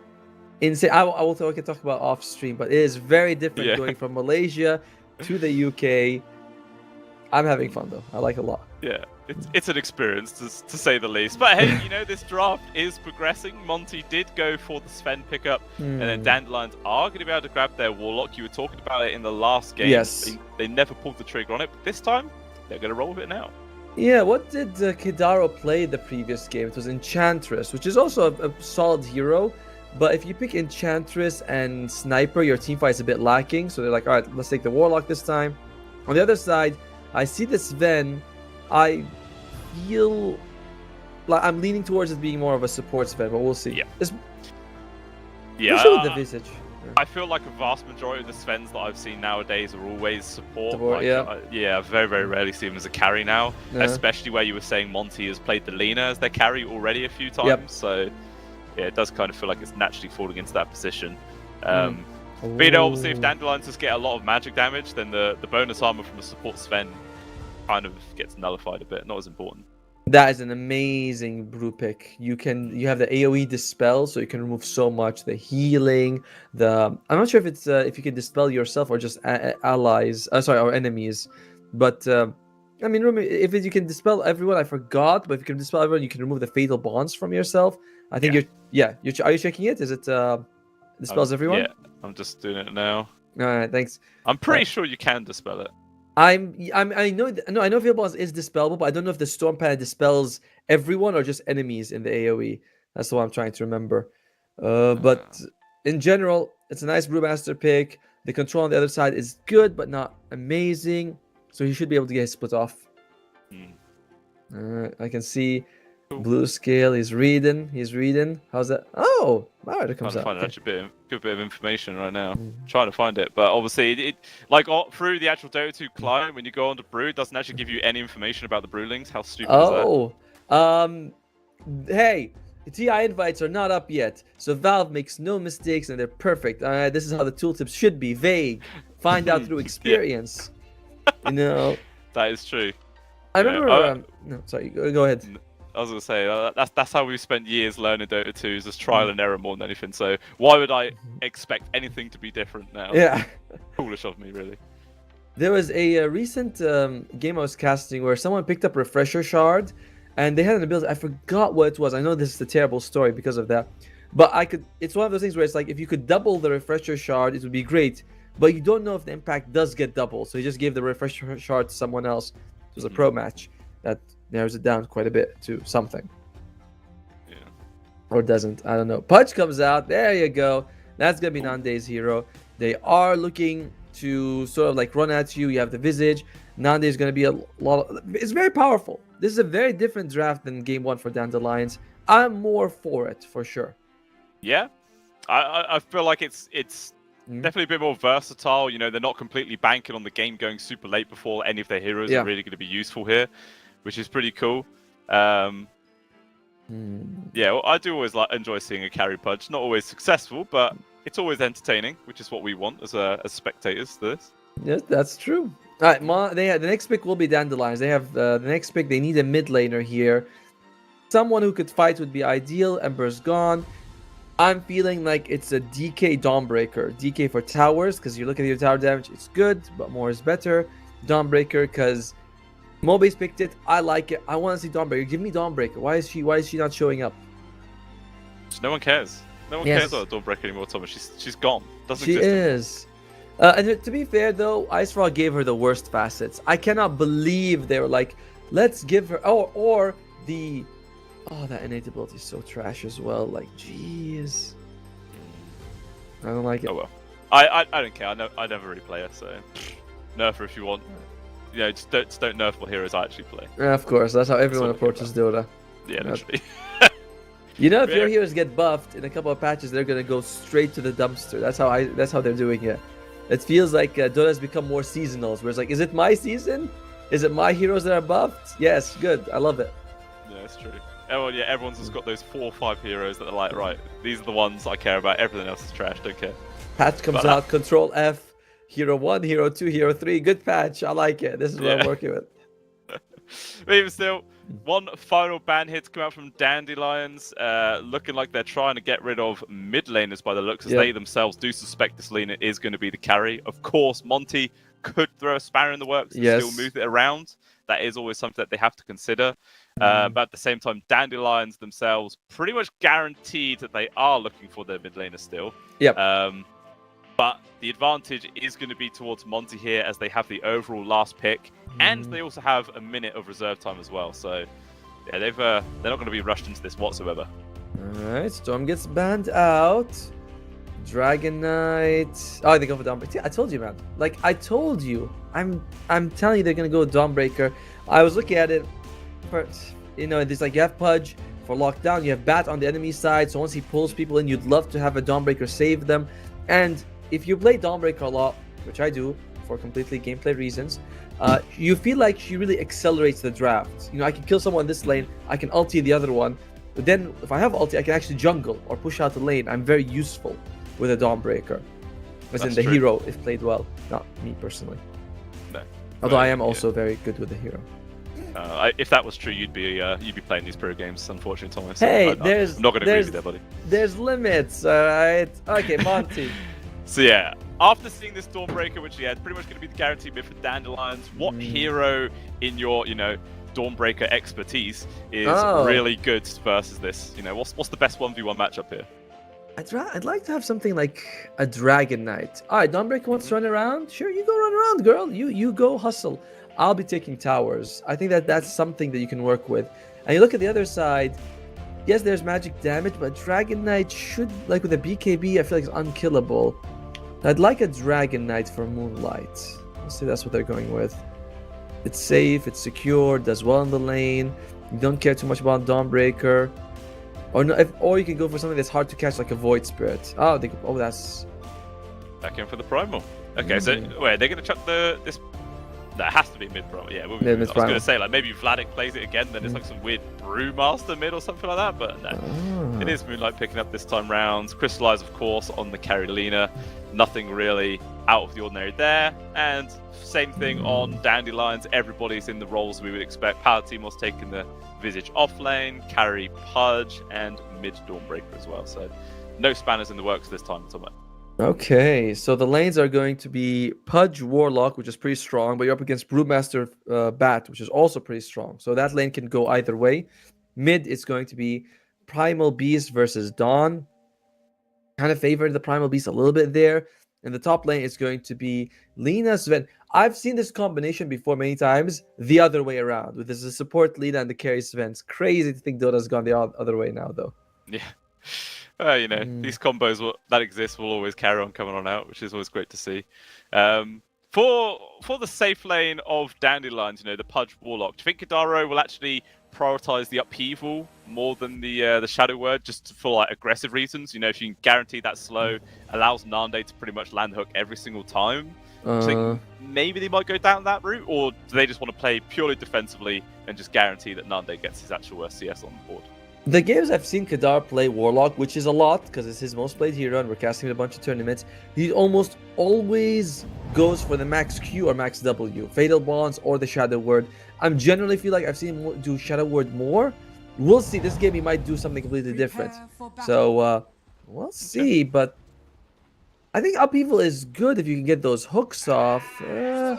insane. I can talk about off stream, but it is very different going from Malaysia to the UK. I'm having fun though. I like it a lot. Yeah, it's an experience to say the least. But hey, this draft is progressing. Monty did go for the Sven pickup, and then Dandelions are going to be able to grab their Warlock. You were talking about it in the last game. Yes. They never pulled the trigger on it, but this time they're going to roll with it now. Yeah, what did Kidaro play the previous game? It was Enchantress, which is also a solid hero. But if you pick Enchantress and Sniper, your team fight is a bit lacking. So they're like, all right, let's take the Warlock this time. On the other side, I see the Sven. I feel like I'm leaning towards it being more of a support Sven, but we'll see. Yeah. Yeah, especially with the Visage. I feel like a vast majority of the Svens that I've seen nowadays are always support. Like, yeah. Yeah, I very, very rarely see them as a carry now. Yeah. Especially where you were saying Monty has played the Lena as their carry already a few times. Yep. So, yeah, it does kind of feel like it's naturally falling into that position. But you know, obviously, if Dandelions just get a lot of magic damage, then the bonus armor from the support Sven kind of gets nullified a bit. Not as important. That is an amazing brew pick. You have the AoE dispel, so you can remove so much. The healing, I'm not sure if it's if you can dispel yourself or just allies. Sorry, or enemies. But I mean, remember, if you can dispel everyone, I forgot. But if you can dispel everyone, you can remove the fatal bonds from yourself. I think are you checking it? Is it dispels everyone? Yeah, I'm just doing it now. All right, thanks. I'm pretty sure you can dispel it. I know fatal bonds is dispellable, but I don't know if the storm panel dispels everyone or just enemies in the AoE. That's what I'm trying to remember. But in general, it's a nice brewmaster pick. The control on the other side is good, but not amazing. So he should be able to get his split off. I can see blue scale. He's reading. How's that? Oh, wow, it comes out. Trying to find actually a good bit of information right now. Trying to find it, but obviously, it like through the actual Dota 2 client, when you go on to brew, it doesn't actually give you any information about the brewlings. How stupid is that? Hey, the TI invites are not up yet, so Valve makes no mistakes and they're perfect. This is how the tooltips should be: vague, find out through experience. You know. That is true. I remember. No, sorry. Go ahead. I was gonna say that's how we spent years learning Dota 2 is just trial and error more than anything. So why would I expect anything to be different now? Yeah, foolish of me, really. There was a recent game I was casting where someone picked up Refresher Shard, and they had an ability. I forgot what it was. I know this is a terrible story because of that, but it's one of those things where it's like if you could double the Refresher Shard, it would be great. But you don't know if the impact does get double, so he just gave the Refresher Shard to someone else. It was a pro match that narrows it down quite a bit to something. Yeah. Or doesn't. I don't know. Pudge comes out. There you go. That's going to be Nande's hero. They are looking to sort of like run at you. You have the Visage. Nande is going to be a lot of... It's very powerful. This is a very different draft than game one for Dandelions. I'm more for it, for sure. Yeah. I feel like it's definitely a bit more versatile. You know, they're not completely banking on the game going super late before any of their heroes are really going to be useful here, which is pretty cool. Yeah, well, I do always enjoy seeing a carry Pudge. Not always successful, but it's always entertaining, which is what we want as spectators to this. Yes, that's true. All right, the next pick will be Dandelions. They have the next pick. They need a mid laner here. Someone who could fight would be ideal. Ember's gone. I'm feeling like it's a DK Dawnbreaker. DK for towers, because you look at your tower damage, it's good, but more is better. Dawnbreaker, because Mobi's picked it. I like it. I want to see Dawnbreaker. Give me Dawnbreaker. Why is she not showing up? No one cares. No one cares about Dawnbreaker anymore, Thomas. She's gone. Doesn't she exist is. And to be fair, though, Icefrog gave her the worst facets. I cannot believe they were like, let's give her... Or the... Oh, that innate ability is so trash as well. Like, jeez. I don't like it. Oh, well. I don't care. I never really play her, so... Nerf her if you want. You know, just don't nerf what heroes I actually play. Yeah, of course. That's how everyone approaches Dota. Yeah, literally. You know, if your heroes get buffed in a couple of patches, they're gonna go straight to the dumpster. That's how they're doing it. It feels like Dota has become more seasonal, where it's like, is it my season? Is it my heroes that are buffed? Yes, good. I love it. Yeah, that's true. Everyone's just got those 4 or 5 heroes that are like, right, these are the ones I care about. Everything else is trash. Don't care. Patch comes out. Control F. Hero 1, Hero 2, Hero 3. Good patch. I like it. This is what I'm working with. But even still, one final ban here to come out from Dandelions. Looking like they're trying to get rid of mid laners by the looks, as they themselves do suspect this laner is going to be the carry. Of course, Monty could throw a spanner in the works and still move it around. That is always something that they have to consider. But at the same time, Dandelions themselves pretty much guaranteed that they are looking for their mid laner still. Yep. But the advantage is going to be towards Monty here, as they have the overall last pick, and they also have a minute of reserve time as well. So, yeah, they're not going to be rushed into this whatsoever. Alright, Storm gets banned out. Dragon Knight. Oh, they go for Dawnbreaker. I told you, man. Like, I told you. I'm telling you they're gonna go with Dawnbreaker. I was looking at it first. You know, there's like you have Pudge for lockdown, you have Bat on the enemy side, so once he pulls people in, you'd love to have a Dawnbreaker save them. And if you play Dawnbreaker a lot, which I do for completely gameplay reasons, you feel like she really accelerates the draft. You know, I can kill someone in this lane, I can ulti the other one, but then if I have ulti, I can actually jungle or push out the lane. I'm very useful with a Dawnbreaker, as in the hero if played well, not me personally. No. Although I am also very good with the hero. If that was true, you'd be playing these pro games, unfortunately, Thomas. So Hey, I'm not going to agree with you there, buddy. There's limits, alright? Okay, Monty. So yeah, after seeing this Dawnbreaker, which yeah, pretty much going to be the guaranteed mid for Dandelions, what hero in your, you know, Dawnbreaker expertise is really good versus this? You know, what's the best 1v1 matchup here? I'd like to have something like a Dragon Knight. Alright, Dawnbreaker wants to run around? Sure, you go run around, girl. You go hustle. I'll be taking towers. I think that's something that you can work with. And you look at the other side, yes, there's magic damage, but Dragon Knight should, like with a BKB, I feel like it's unkillable. I'd like a Dragon Knight for Moonlight. Let's say that's what they're going with. It's safe, it's secure, does well in the lane. You don't care too much about Dawnbreaker. Or no, or you can go for something that's hard to catch, like a Void Spirit. Oh, that's... Back in for the Primal. Okay, so wait, they're going to chuck this... That has to be mid-primal. Yeah, I was going to say, like, maybe Vladik plays it again, then it's like some weird Brewmaster mid or something like that, but no. It is Moonlight picking up this time round. Crystallize, of course, on the Carolina. Nothing really out of the ordinary there. And same thing on Dandelions. Everybody's in the roles we would expect. Palatimos taking the Visage off lane, carry Pudge, and mid Dawnbreaker as well. So no spanners in the works this time, Tomo. Okay, so the lanes are going to be Pudge Warlock, which is pretty strong, but you're up against Brewmaster Bat, which is also pretty strong. So that lane can go either way. Mid, it's going to be Primal Beast versus Dawn. Kind of favored the Primal Beast a little bit there. In the top lane, it's going to be Lina Sven. I've seen this combination before many times, the other way around, with the support Lina and the carry Sven. It's crazy to think Dota's gone the other way now, though. Yeah. You know, these combos that exist will always carry on coming on out, which is always great to see. For the safe lane of Dandelions, you know, the Pudge Warlock, do you think Kadaro will actually prioritize the upheaval more than the Shadow Word, just for like aggressive reasons? You know, if you can guarantee that slow, allows Nande to pretty much land the hook every single time. Do you think maybe they might go down that route, or do they just want to play purely defensively and just guarantee that Nande gets his actual CS on board? The games I've seen Kadar play Warlock, which is a lot because it's his most played hero and we're casting a bunch of tournaments, he almost always goes for the max Q or max W, Fatal Bonds or the Shadow Word. I generally feel like I've seen him do Shadow Word more. We'll see. This game he might do something completely different. So we'll see, but I think Upheaval is good if you can get those hooks off. I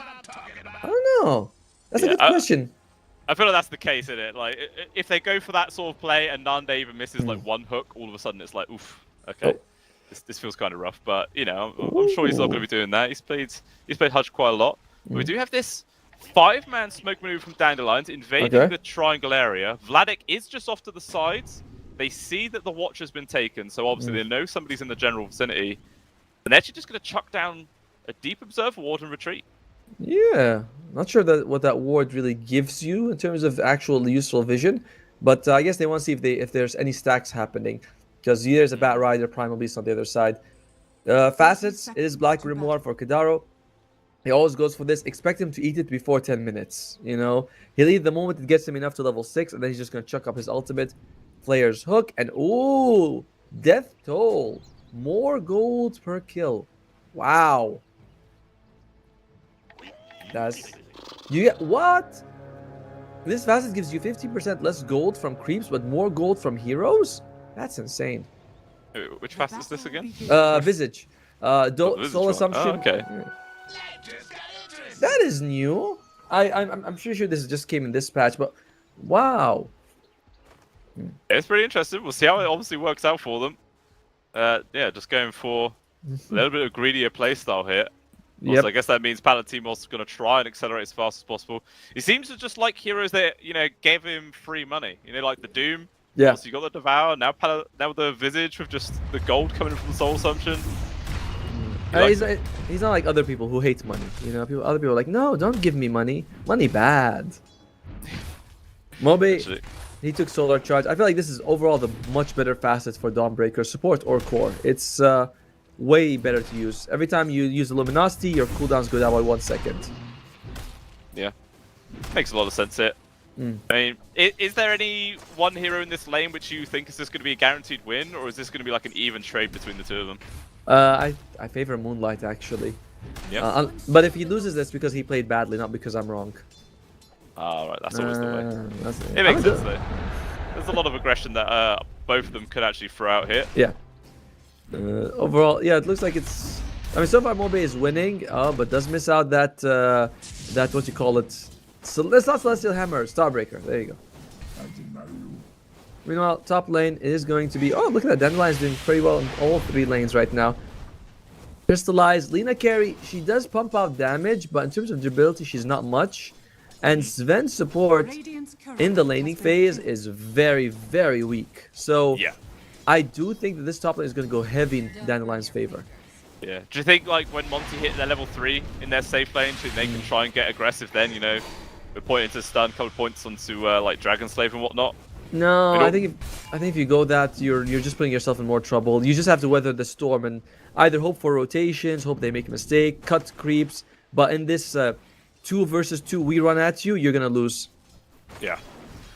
don't know. That's a good question. I feel like that's the case, isn't it? Like, if they go for that sort of play and Nande even misses like one hook, all of a sudden it's like, oof, okay, this feels kind of rough. But you know, I'm sure he's not going to be doing that. He's played Hudge quite a lot. But we do have this 5-man smoke maneuver from Dandelions invading the triangle area. Vladik is just off to the sides. They see that the watch has been taken, so obviously they know somebody's in the general vicinity, and they're actually just going to chuck down a deep observer ward and retreat. Yeah, not sure what that ward really gives you in terms of actual useful vision, but I guess they want to see if there's any stacks happening, because there's a Bat Rider, Primal Beast on the other side. Facets, it is Black Grimoire for Kadaro. He always goes for this. Expect him to eat it before 10 minutes, you know? He'll eat the moment it gets him enough to level 6, and then he's just going to chuck up his ultimate. Player's Hook, and ooh, Death Toll. More gold per kill. Wow. You get what? This facet gives you 50% less gold from creeps, but more gold from heroes? That's insane. Which facet is this again? Visage. Soul Assumption. Oh, okay. That is new. I'm pretty sure this just came in this patch, but wow. It's pretty interesting. We'll see how it obviously works out for them. Yeah, just going for a little bit of greedier playstyle here. Also, I guess that means Palatimos is going to try and accelerate as fast as possible. He seems to just like heroes that, you know, gave him free money. You know, like the Doom. Yeah. So you got the Devour, now the Visage with just the gold coming from the Soul Assumption. You like it? He's not like other people who hate money. You know, other people are like, no, don't give me money. Money bad. Mobe, Actually, he took Solar Charge. I feel like this is overall the much better facet for Dawnbreaker, support or core. It's way better to use. Every time you use Luminosity, your cooldowns go down by 1 second. yeah. Makes a lot of sense here. Mm. I mean, is there any one hero in this lane which you think is just going to be a guaranteed win, or is this going to be like an even trade between the two of them? I favor Moonlight actually. Yeah. But if he loses, that's because he played badly, not because I'm wrong. Ah, right. That's always the way. It It makes sense though. There's a lot of aggression that both of them could actually throw out here. Yeah. Overall, yeah, it looks like it's. I mean, so far Mobe is winning, but does miss out that that what you call it. So let's not Celestial Hammer, Starbreaker. There you go. Meanwhile, top lane is going to be. Oh, look at that! Dandelion's doing pretty well in all 3 lanes right now. Crystallize, Lina Carey. She does pump out damage, but in terms of durability, she's not much. And Sven's support Radiant's current in the laning has been phase killed. is very, very weak. So Yeah. I do think that this top lane is going to go heavy in Dandelion's favor. Yeah. Do you think like when Monty hit their level 3 in their safe lane, do you think they can try and get aggressive then? You know, we're pointing to stun, couple of points onto like Dragon Slave and whatnot. No, I I think if you go that, you're just putting yourself in more trouble. You just have to weather the storm and either hope for rotations, hope they make a mistake, cut creeps. But in this 2 versus 2 we run at you, you're gonna lose. Yeah.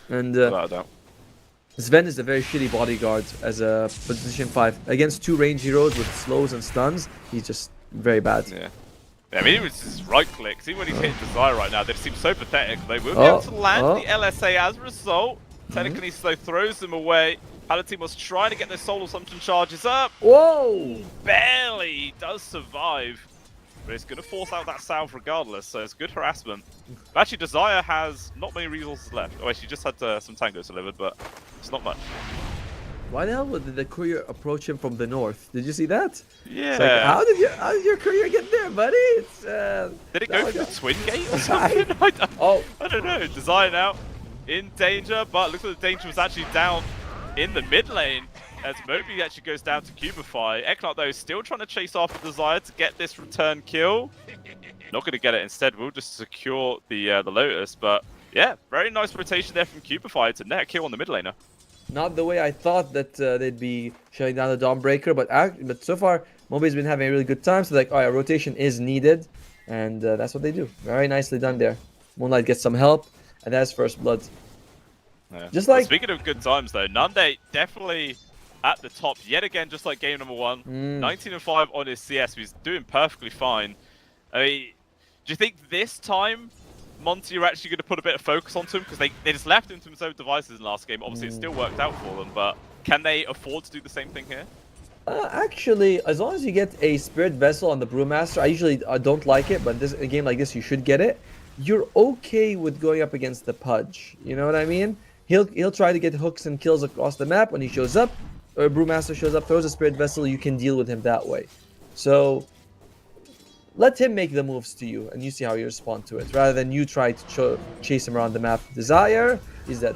And Without a doubt. Sven is a very shitty bodyguard as a position 5 against 2 range heroes with slows and stuns. He's just very bad. Yeah. I mean, it was his right click. See when he's hitting Desire right now, they seem so pathetic. They will be Oh, able to land oh. the LSA as a result. Technically, so throws them away. Palatine was trying to get their Soul Assumption charges up. Whoa! Barely does survive. But it's going to force out that salve regardless, so it's good harassment. But actually, Desire has not many resources left. Oh, she just had some tangos delivered, but it's not much. Why the hell did the courier approach him from the north? Did you see that? Yeah. It's like, how did your courier get there, buddy? It's Did it go no, through no. the Twin Gate or something? Oh. I don't know. Desire now in danger, but looks like the danger was actually down in the mid lane as Moby actually goes down to Cubify. Eknart, though, still trying to chase after Desire to get this return kill. Not going to get it. Instead, we'll just secure the Lotus. But yeah, very nice rotation there from Cubify to net kill on the mid laner. Not the way I thought that they'd be shutting down the Dawnbreaker, but so far Moby's been having a really good time. So like, oh yeah, rotation is needed, and that's what they do. Very nicely done there. Moonlight gets some help, and that's first blood. Yeah. Just like Speaking of good times, though, Nande definitely at the top yet again, just like game number 1. 19-5 on his CS. He's doing perfectly fine. I mean, do you think this time Monty are actually going to put a bit of focus onto him? Because they just left him to his own devices in the last game. Obviously, it still worked out for them, but can they afford to do the same thing here? actually, as long as you get a Spirit Vessel on the Brewmaster, I usually don't like it, but a game like this, you should get it. You're okay with going up against the Pudge. You know what I mean? He'll try to get hooks and kills across the map. When he shows up, or Brewmaster shows up, throws a Spirit Vessel, you can deal with him that way. So let him make the moves to you, and you see how you respond to it, rather than you try to chase him around the map. Desire is that.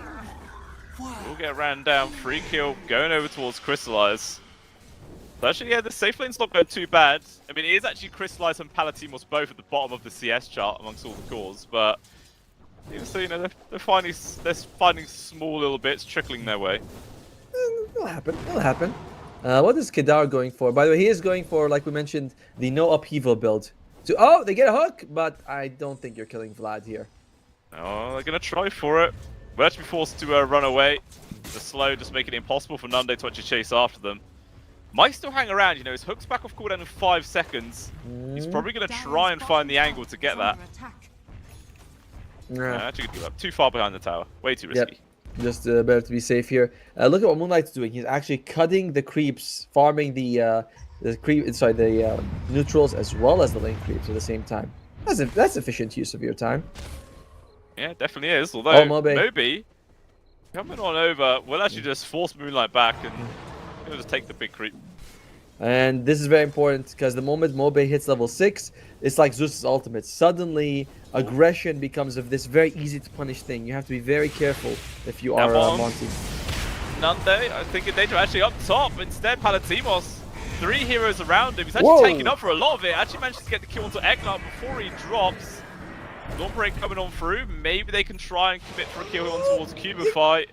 We'll get ran down. Free kill going over towards Crystallize. So actually, yeah, the safe lane's not going too bad. I mean, it is actually Crystallize and Palatimos both at the bottom of the CS chart amongst all the cores, but even so, you know, they're finding small little bits trickling their way. It'll happen. It'll happen. What is Kedar going for? By the way, he is going for, like we mentioned, the no upheaval build. Oh, they get a hook, but I don't think you're killing Vlad here. Oh, they're going to try for it. We'll actually be forced to run away. The slow just making it impossible for Nande to actually chase after them. Might still hang around, you know, his hook's back off cooldown in 5 seconds. He's probably going to try and find the angle to get that. Actually, gonna give up. Too far behind the tower. Way too risky. Yep. Just better to be safe here. Look at what Moonlight's doing. He's actually cutting the creeps, farming the neutrals as well as the lane creeps at the same time. That's efficient use of your time. Yeah, definitely is. Although Moby coming on over will actually just force Moonlight back and he'll just take the big creep. And this is very important because the moment Mobe hits level 6, it's like Zeus's ultimate. Suddenly, aggression becomes of this very easy to punish thing. You have to be very careful if you are Monty. Nunde, I think in danger actually up top. Instead, Palatimos, 3 heroes around him. He's actually Whoa. taking up for a lot of it. Actually manages to get the kill onto Eknart before he drops. Dawnbreak coming on through. Maybe they can try and commit for a kill on towards Cubify.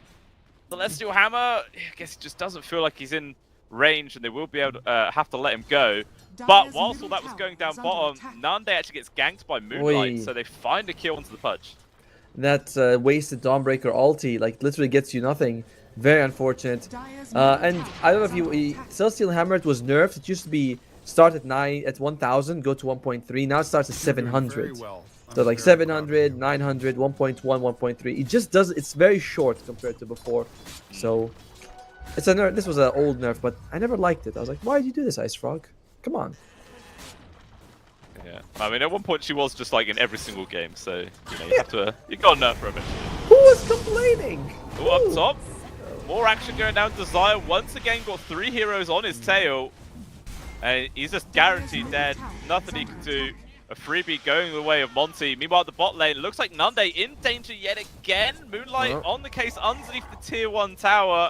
Celestial Hammer, I guess he just doesn't feel like he's in range, and they will be able to have to let him go. But whilst all that was going down bottom, Nande actually gets ganked by Moonlight, so they find a kill onto the Pudge. That wasted Dawnbreaker ulti, like, literally gets you nothing. Very unfortunate. And I don't know if Celestial Hammer was nerfed. It used to be start at 1000, go to 1.3. Now it starts at 700. So like 700, 900, 1.1, 1.3. It just does. It's very short compared to before. So it's a nerf. This was an old nerf, but I never liked it. I was like, why did you do this, Ice Frog? Come on. Yeah, I mean, at one point she was just like in every single game, so you have to, you got to nerf her eventually. Who was complaining? Oh, up top, more action going down. Desire once again got 3 heroes on his tail, and he's just guaranteed dead. Nothing he can do. A freebie going the way of Monty. Meanwhile, the bot lane looks like Nunde in danger yet again. Moonlight on the case underneath the tier 1 tower.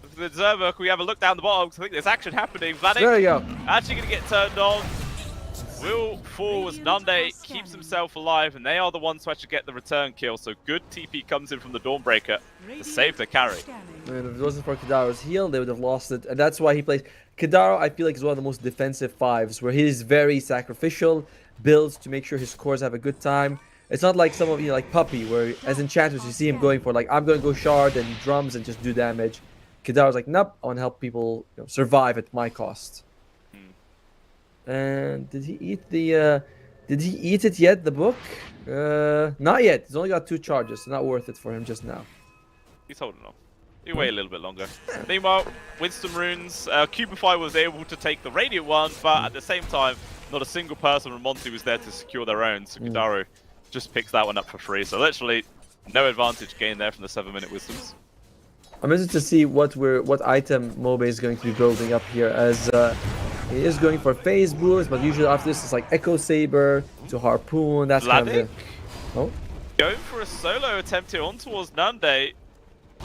For the observer, can we have a look down the bottom? I think there's action happening. Vanek There you go. actually going to get turned on. Will fall as Nunde keeps himself alive, and they are the ones to actually get the return kill. So good TP comes in from the Dawnbreaker to save the carry. And if it wasn't for Kadaro's heal, they would have lost it. And that's why he plays. Kadaro, I feel like, is one of the most defensive 5s, where he's very sacrificial, builds to make sure his cores have a good time. It's not like some of like Puppy, where as enchanters you see him going for like, I'm going to go shard and drums and just do damage. Kadaro's like, nope, I want to help people survive at my cost. And did he eat the? Did he eat it yet? The book? Not yet. He's only got 2 charges, so not worth it for him just now. He's holding on. He'll wait a little bit longer. Meanwhile, Winston Runes, Cubify was able to take the Radiant one, but at the same time, not a single person from Monty was there to secure their own. So Kudaro just picks that one up for free. So literally, no advantage gained there from the 7-minute Wisdoms. I'm interested to see what item Mobe is going to be building up here, as he is going for phase boost, but usually after this it's like Echo Saber to Harpoon. That's kind of the... Oh, going for a solo attempt here on towards Nunde.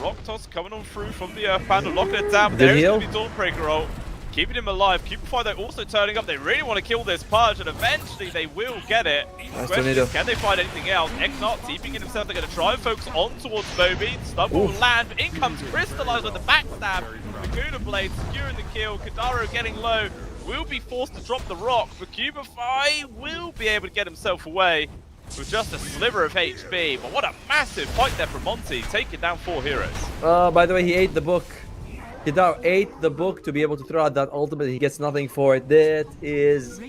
Rock Toss coming on through from the Earth Panda, locking it down. There is going to be Dawnbreaker roll, keeping him alive. Cubify, they're also turning up. They really want to kill this Pudge, and eventually they will get it. Nice Question tornado. is, can they find anything else? Eknart TPing in himself. They're going to try and focus on towards Moby. Stumble will land, but in comes Crystallize with the backstab. The Guna Blade securing the kill. Kadaro getting low. Will be forced to drop the rock, but Cubify will be able to get himself away with just a sliver of HP. But what a massive fight there from Monty, taking down 4 heroes. by the way, he ate the book. Kidaro ate the book to be able to throw out that ultimate. He gets nothing for it. That is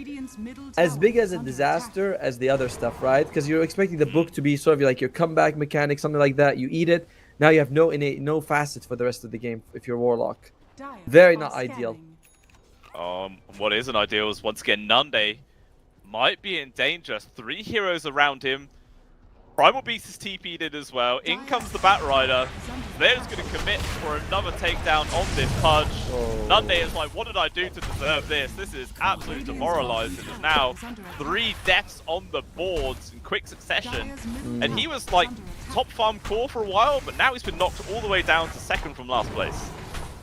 as big as a disaster as the other stuff, right? Because you're expecting the book to be sort of like your comeback mechanic, something like that. You eat it. Now you have no facet for the rest of the game if you're Warlock. Very not ideal. What isn't ideal is, once again, Nunde might be in danger. 3 heroes around him. Primal Beast is TP'd in as well. In comes the Batrider. They're just going to commit for another takedown on this Pudge. Nunde is like, what did I do to deserve this? This is absolutely demoralizing. There's now 3 deaths on the boards in quick succession. And he was like top farm core for a while, but now he's been knocked all the way down to 2nd from last place.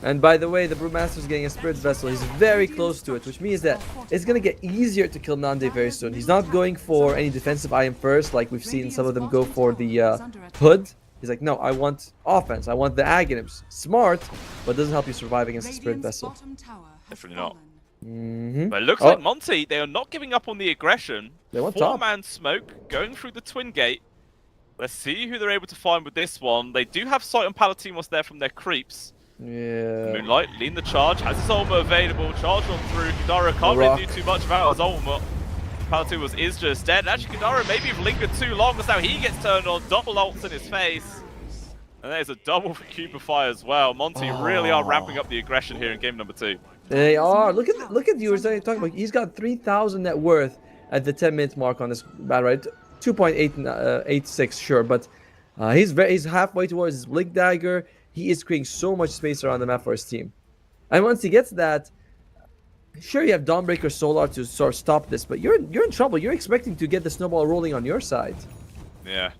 And by the way, the Brewmaster is getting a Spirit Vessel. He's very close to it, which means that it's going to get easier to kill Nande very soon. He's not going for any defensive item first, like we've seen some of them go for the Hood. He's like, no, I want offense. I want the Aghanims. Smart, but doesn't help you survive against the Spirit Vessel. Definitely not. Mm-hmm. But it looks like Monty, they are not giving up on the aggression. They want top. 4-man smoke going through the Twin Gate. Let's see who they're able to find with this one. They do have sight on Palatimos there from their creeps. Yeah. Moonlight leading the charge, has his ultimate available, charge on through. Kidaro can't really do too much about his ultimate. Palatimos is just dead. Actually, Kidaro maybe have lingered too long, as now he gets turned on, double ults in his face. And there's a double for Cubify as well. Monty really are ramping up the aggression here in game number 2. They are. Look at you. We're talking about. He's got 3,000 net worth at the 10-minute mark on this battle, right? 2.86, sure, but he's halfway towards his Blink Dagger. He is creating so much space around the map for his team. And once he gets that, sure, you have Dawnbreaker Solar to sort of stop this, but you're in trouble. You're expecting to get the snowball rolling on your side. Yeah.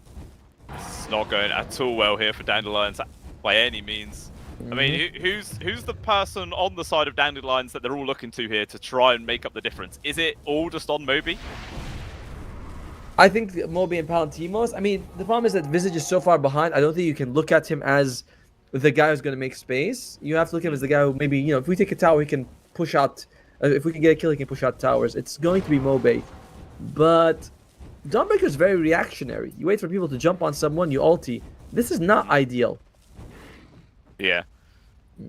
It's not going at all well here for Dandelions. by any means. I mean, who's the person on the side of Dandelions that they're all looking to here to try and make up the difference? Is it all just on Moby? I think Moby and Palantimos. I mean, the problem is that Visage is so far behind. I don't think you can look at him as the guy who's going to make space. You have to look at him as the guy who maybe, you know, if we take a tower, he can push out. If we can get a kill, he can push out towers. It's going to be Moby. But Dawnbreaker is very reactionary. You wait for people to jump on someone, you ulti. This is not ideal. Yeah.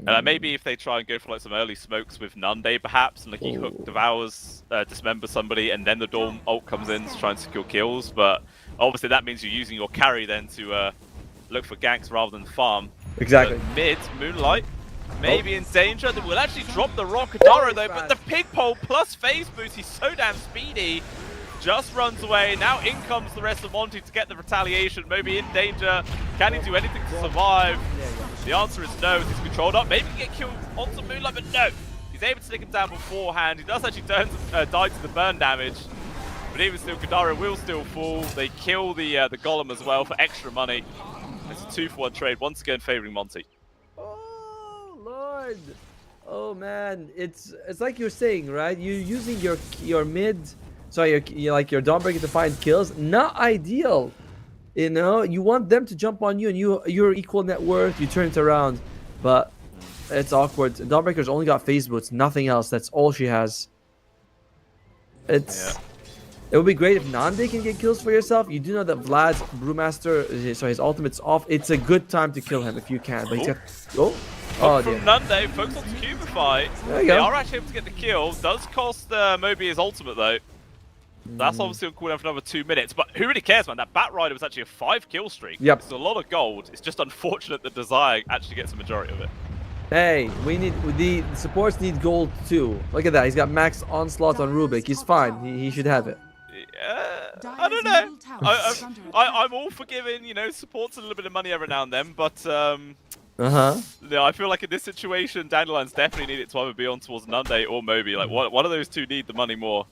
And maybe if they try and go for like some early smokes with Nunde perhaps, and like he hook devours, dismember somebody, and then the Dawn ult comes in to try and secure kills. But obviously that means you're using your carry then to look for ganks rather than farm. Exactly. But mid, Moonlight, maybe in danger. We'll actually drop the Rockadaro though, but the pig pole plus phase boost, he's so damn speedy. Just runs away. Now in comes the rest of Monty to get the retaliation. Moby in danger. Can he do anything to survive? The answer is no. He's controlled up. Maybe he can get killed onto Moonlight, but no. He's able to take him down beforehand. He does actually die to the burn damage. But even still, Kadara will still fall. They kill the Golem as well for extra money. It's a 2-for-1 trade, once again favoring Monty. Oh, Lord. Oh, man. It's like you're saying, right? You're using your mid... Sorry, like your Dawnbreaker to find kills. Not ideal. You know, you want them to jump on you and you're equal net worth. You turn it around. But it's awkward. Dawnbreaker's only got phase boots, nothing else. That's all she has. It would be great if Nande can get kills for yourself. You do know that Vlad's Brewmaster, sorry, his ultimate's off. It's a good time to kill him if you can. But he's got... Oh, from Nunde, focus on Cubify. There you they go. are actually able to get the kill. Does cost Moby his ultimate though. That's obviously on cooldown for another 2 minutes, but who really cares, man? That Bat Rider was actually a 5-kill streak. Yep. It's a lot of gold. It's just unfortunate that Desire actually gets the majority of it. Hey, the supports need gold too. Look at that. He's got max onslaught on Rubik. He's fine. He should have it. I don't know. I'm all for giving, you know, supports a little bit of money every now and then, but yeah, I feel like in this situation, Dandelions definitely need it to either be on towards Nunde or Moby. Like one of those two need the money more.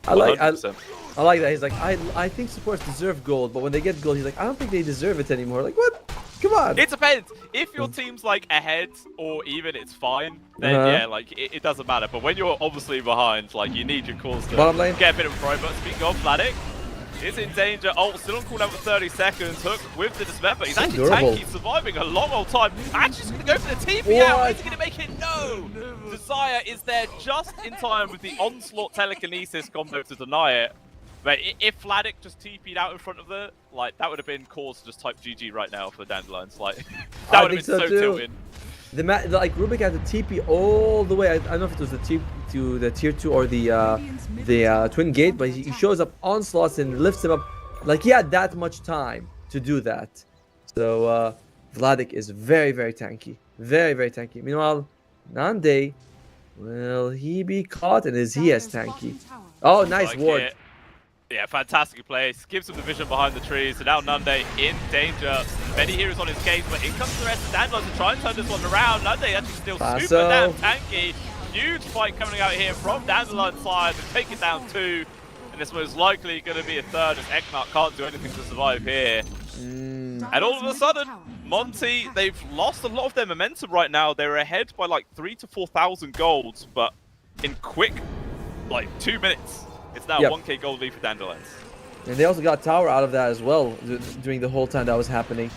I like that. He's like, I think supports deserve gold, but when they get gold, he's like, I don't think they deserve it anymore. Like, what? Come on. It depends. If your team's like ahead or even, it's fine. Then yeah, like it doesn't matter. But when you're obviously behind, like you need your calls to get a bit of a throw. But speaking of, Vladik is in danger. Oh, still on cooldown for 30 seconds. Hook with the dismember. He's actually tanky, surviving a long old time. Actually just going to go for the TP out. Is he going to make it? No! Desire is there just in time with the onslaught telekinesis combo to deny it. But if Vladik just TP'd out in front of the, like, that would have been cause to just type GG right now for Dandelions. Like, that would have been so tilting. Like Rubik had the TP all the way. I don't know if it was the tier 2 or the twin gate, but he shows up onslaughts and lifts him up. Like he had that much time to do that. So Vladik is very, very tanky. Very, very tanky. Meanwhile, Nande, will he be caught? And is he as tanky? Oh, nice ward. Yeah, fantastic play. Gives him the vision behind the trees. So now Nunde in danger. Many heroes on his case, but in comes the rest of Dandelions to try and turn this one around. Nunde actually still super damn tanky. Huge fight coming out here from Dandelion's side. They're taking down 2. And this was likely going to be a 3rd as Eknart can't do anything to survive here. And all of a sudden, Monty, they've lost a lot of their momentum right now. They're ahead by like 3,000 to 4,000 golds, but in quick, like 2 minutes. It's now 1k gold lead for Dandelions. And they also got tower out of that as well during the whole time that was happening.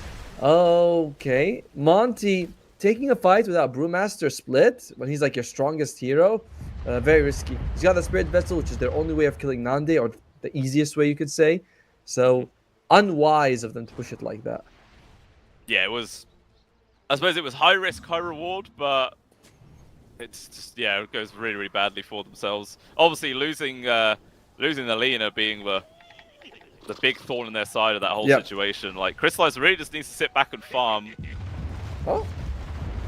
Okay. Monty taking a fight without Brewmaster split when he's like your strongest hero. Very risky. He's got the Spirit Vessel, which is their only way of killing Nande, or the easiest way you could say. So unwise of them to push it like that. Yeah, it was... I suppose it was high risk, high reward, but... It's just, yeah, it goes really, really badly for themselves. Obviously, losing Alina being the big thorn in their side of that whole situation. Like, Crystallizer really just needs to sit back and farm. Oh,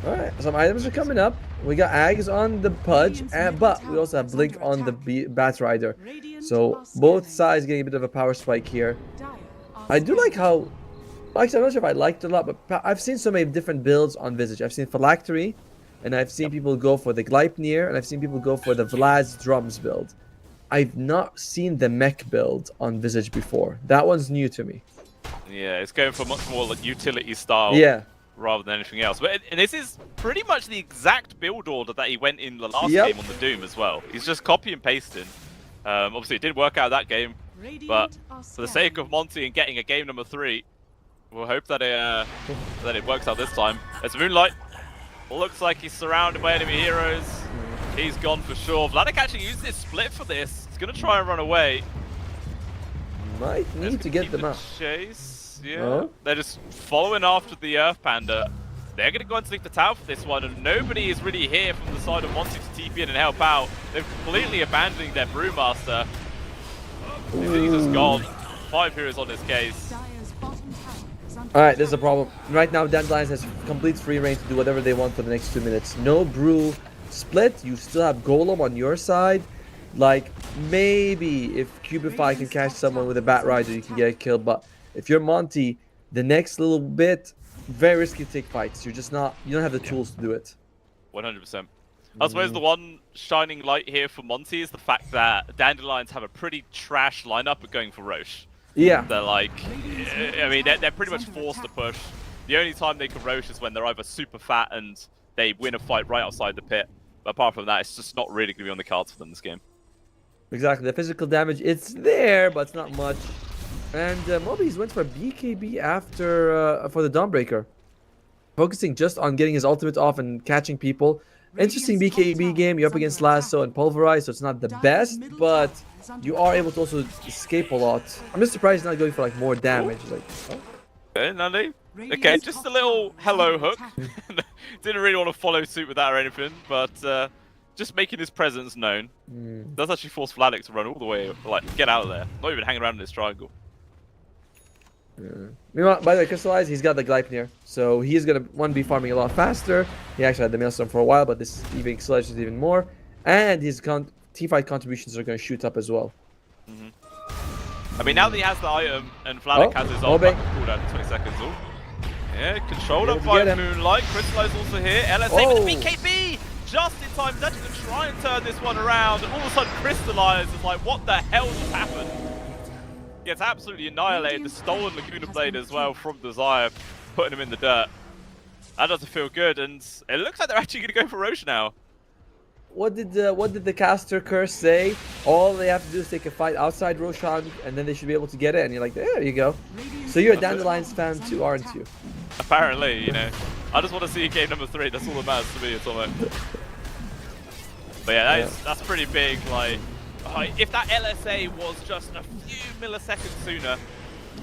alright. Some items are coming up. We got Ags on the Pudge, but we also have Blink on the Bat Rider. So, both sides getting a bit of a power spike here. I do like how... Actually, I'm not sure if I liked it a lot, but I've seen so many different builds on Visage. I've seen Phylactery, and I've seen people go for the Gleipnir, and I've seen people go for the Vlad's Drums build. I've not seen the mech build on Visage before. That one's new to me. Yeah, it's going for much more like utility style. Yeah. rather than anything else. And this is pretty much the exact build order that he went in the last Yep. game on the Doom as well. He's just copy and pasting. Obviously, it did work out that game, but for the sake of Monty and getting a game number 3, we'll hope that it works out this time. As Moonlight looks like he's surrounded by enemy heroes. He's gone for sure. Vladik actually used his split for this. He's going to try and run away. Might need to get them out. Chase, yeah. Oh. They're just following after the Earth Panda. They're going to go and sleep the tower for this one, and nobody is really here from the side of Monty to TP in and help out. They're completely abandoning their Brewmaster. He's just gone. 5 heroes on this case. Alright, there's a problem. Right now, Dandelions has complete free reign to do whatever they want for the next 2 minutes. No brew split. You still have Golem on your side. Like, maybe if Cubify can catch someone with a Bat Rider, you can get a kill. But if you're Monty, the next little bit, very risky to take fights. You're just not, you don't have the tools to do it. 100%. I suppose the one shining light here for Monty is the fact that Dandelions have a pretty trash lineup at going for Roche. Yeah. They're like, I mean, they're pretty much forced to push. The only time they can Roche is when they're either super fat and they win a fight right outside the pit. But apart from that, it's just not really going to be on the cards for them this game. Exactly. The physical damage, it's there, but it's not much. And Mobies went for BKB after for the Dawnbreaker. Focusing just on getting his ultimate off and catching people. Interesting BKB game. You're up against Lasso and Pulverize, so it's not the best, but you are able to also escape a lot. I'm just surprised he's not going for like more damage. Like, oh. Okay, Nandi. Okay, just a little hello hook. Didn't really want to follow suit with that or anything, but just making his presence known. Does actually force Vladik to run all the way, like, get out of there. Not even hang around in this triangle. Meanwhile, by the way, Crystallize, he's got the Gleipnir, so he's gonna be farming a lot faster. He actually had the Maelstrom for a while, but this even accelerates even more, and his teamfight contributions are gonna shoot up as well. I mean, now that he has the item and Vladik has his ult cooldown in 20 seconds. Ooh. Yeah, controlled up by Moonlight. Crystallize also here. LSA with the BKB just in time. He's actually going to try and turn this one around, and all of a sudden Crystallize is like, what the hell just happened? Gets absolutely annihilated. The stolen Laguna Blade as well from Desire, putting him in the dirt. That doesn't feel good, and it looks like they're actually going to go for Roche now. What did the caster curse say? All they have to do is take a fight outside Roshan, and then they should be able to get it. And you're like, there you go. So you're a Dandelions fan too, aren't you? Apparently, you know. I just want to see game number 3. That's all that matters to me at the moment. But yeah, that's pretty big. Like, if that LSA was just a few milliseconds sooner,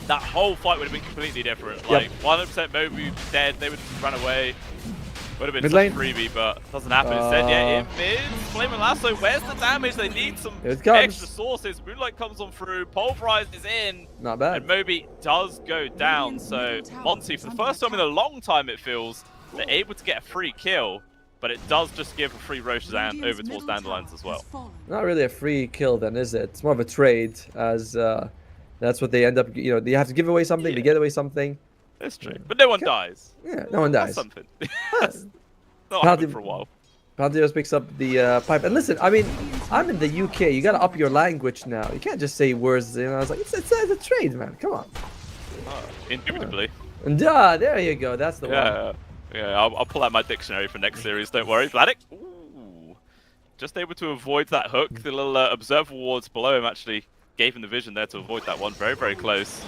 that whole fight would have been completely different. Like, 100% Moby dead. They would just run away. Would have been such a freebie, but doesn't happen. Instead, yeah, in mid, Flame and Lasso, where's the damage? They need some extra sources. Moonlight comes on through, Pulverize is in. Not bad. And Moby does go down, so Monty, for the first time in a long time it feels, they're able to get a free kill, but it does just give a free Roche over towards Dandelions as well. Not really a free kill then, is it? It's more of a trade, as that's what they end up, you know, they have to give away something to get away something. That's true, but no one dies. Yeah, no one dies. That's something. Not happened for a while. Pantheos picks up the pipe. And listen, I mean, I'm in the UK. You gotta up your language now. You can't just say words. You know, I was like, it's a trade, man. Come on. Indubitably. And there you go. That's the one. Yeah. I'll pull out my dictionary for next series. Don't worry, Vladik. Ooh, just able to avoid that hook. The little observer wards below him actually gave him the vision there to avoid that one. Very, very close.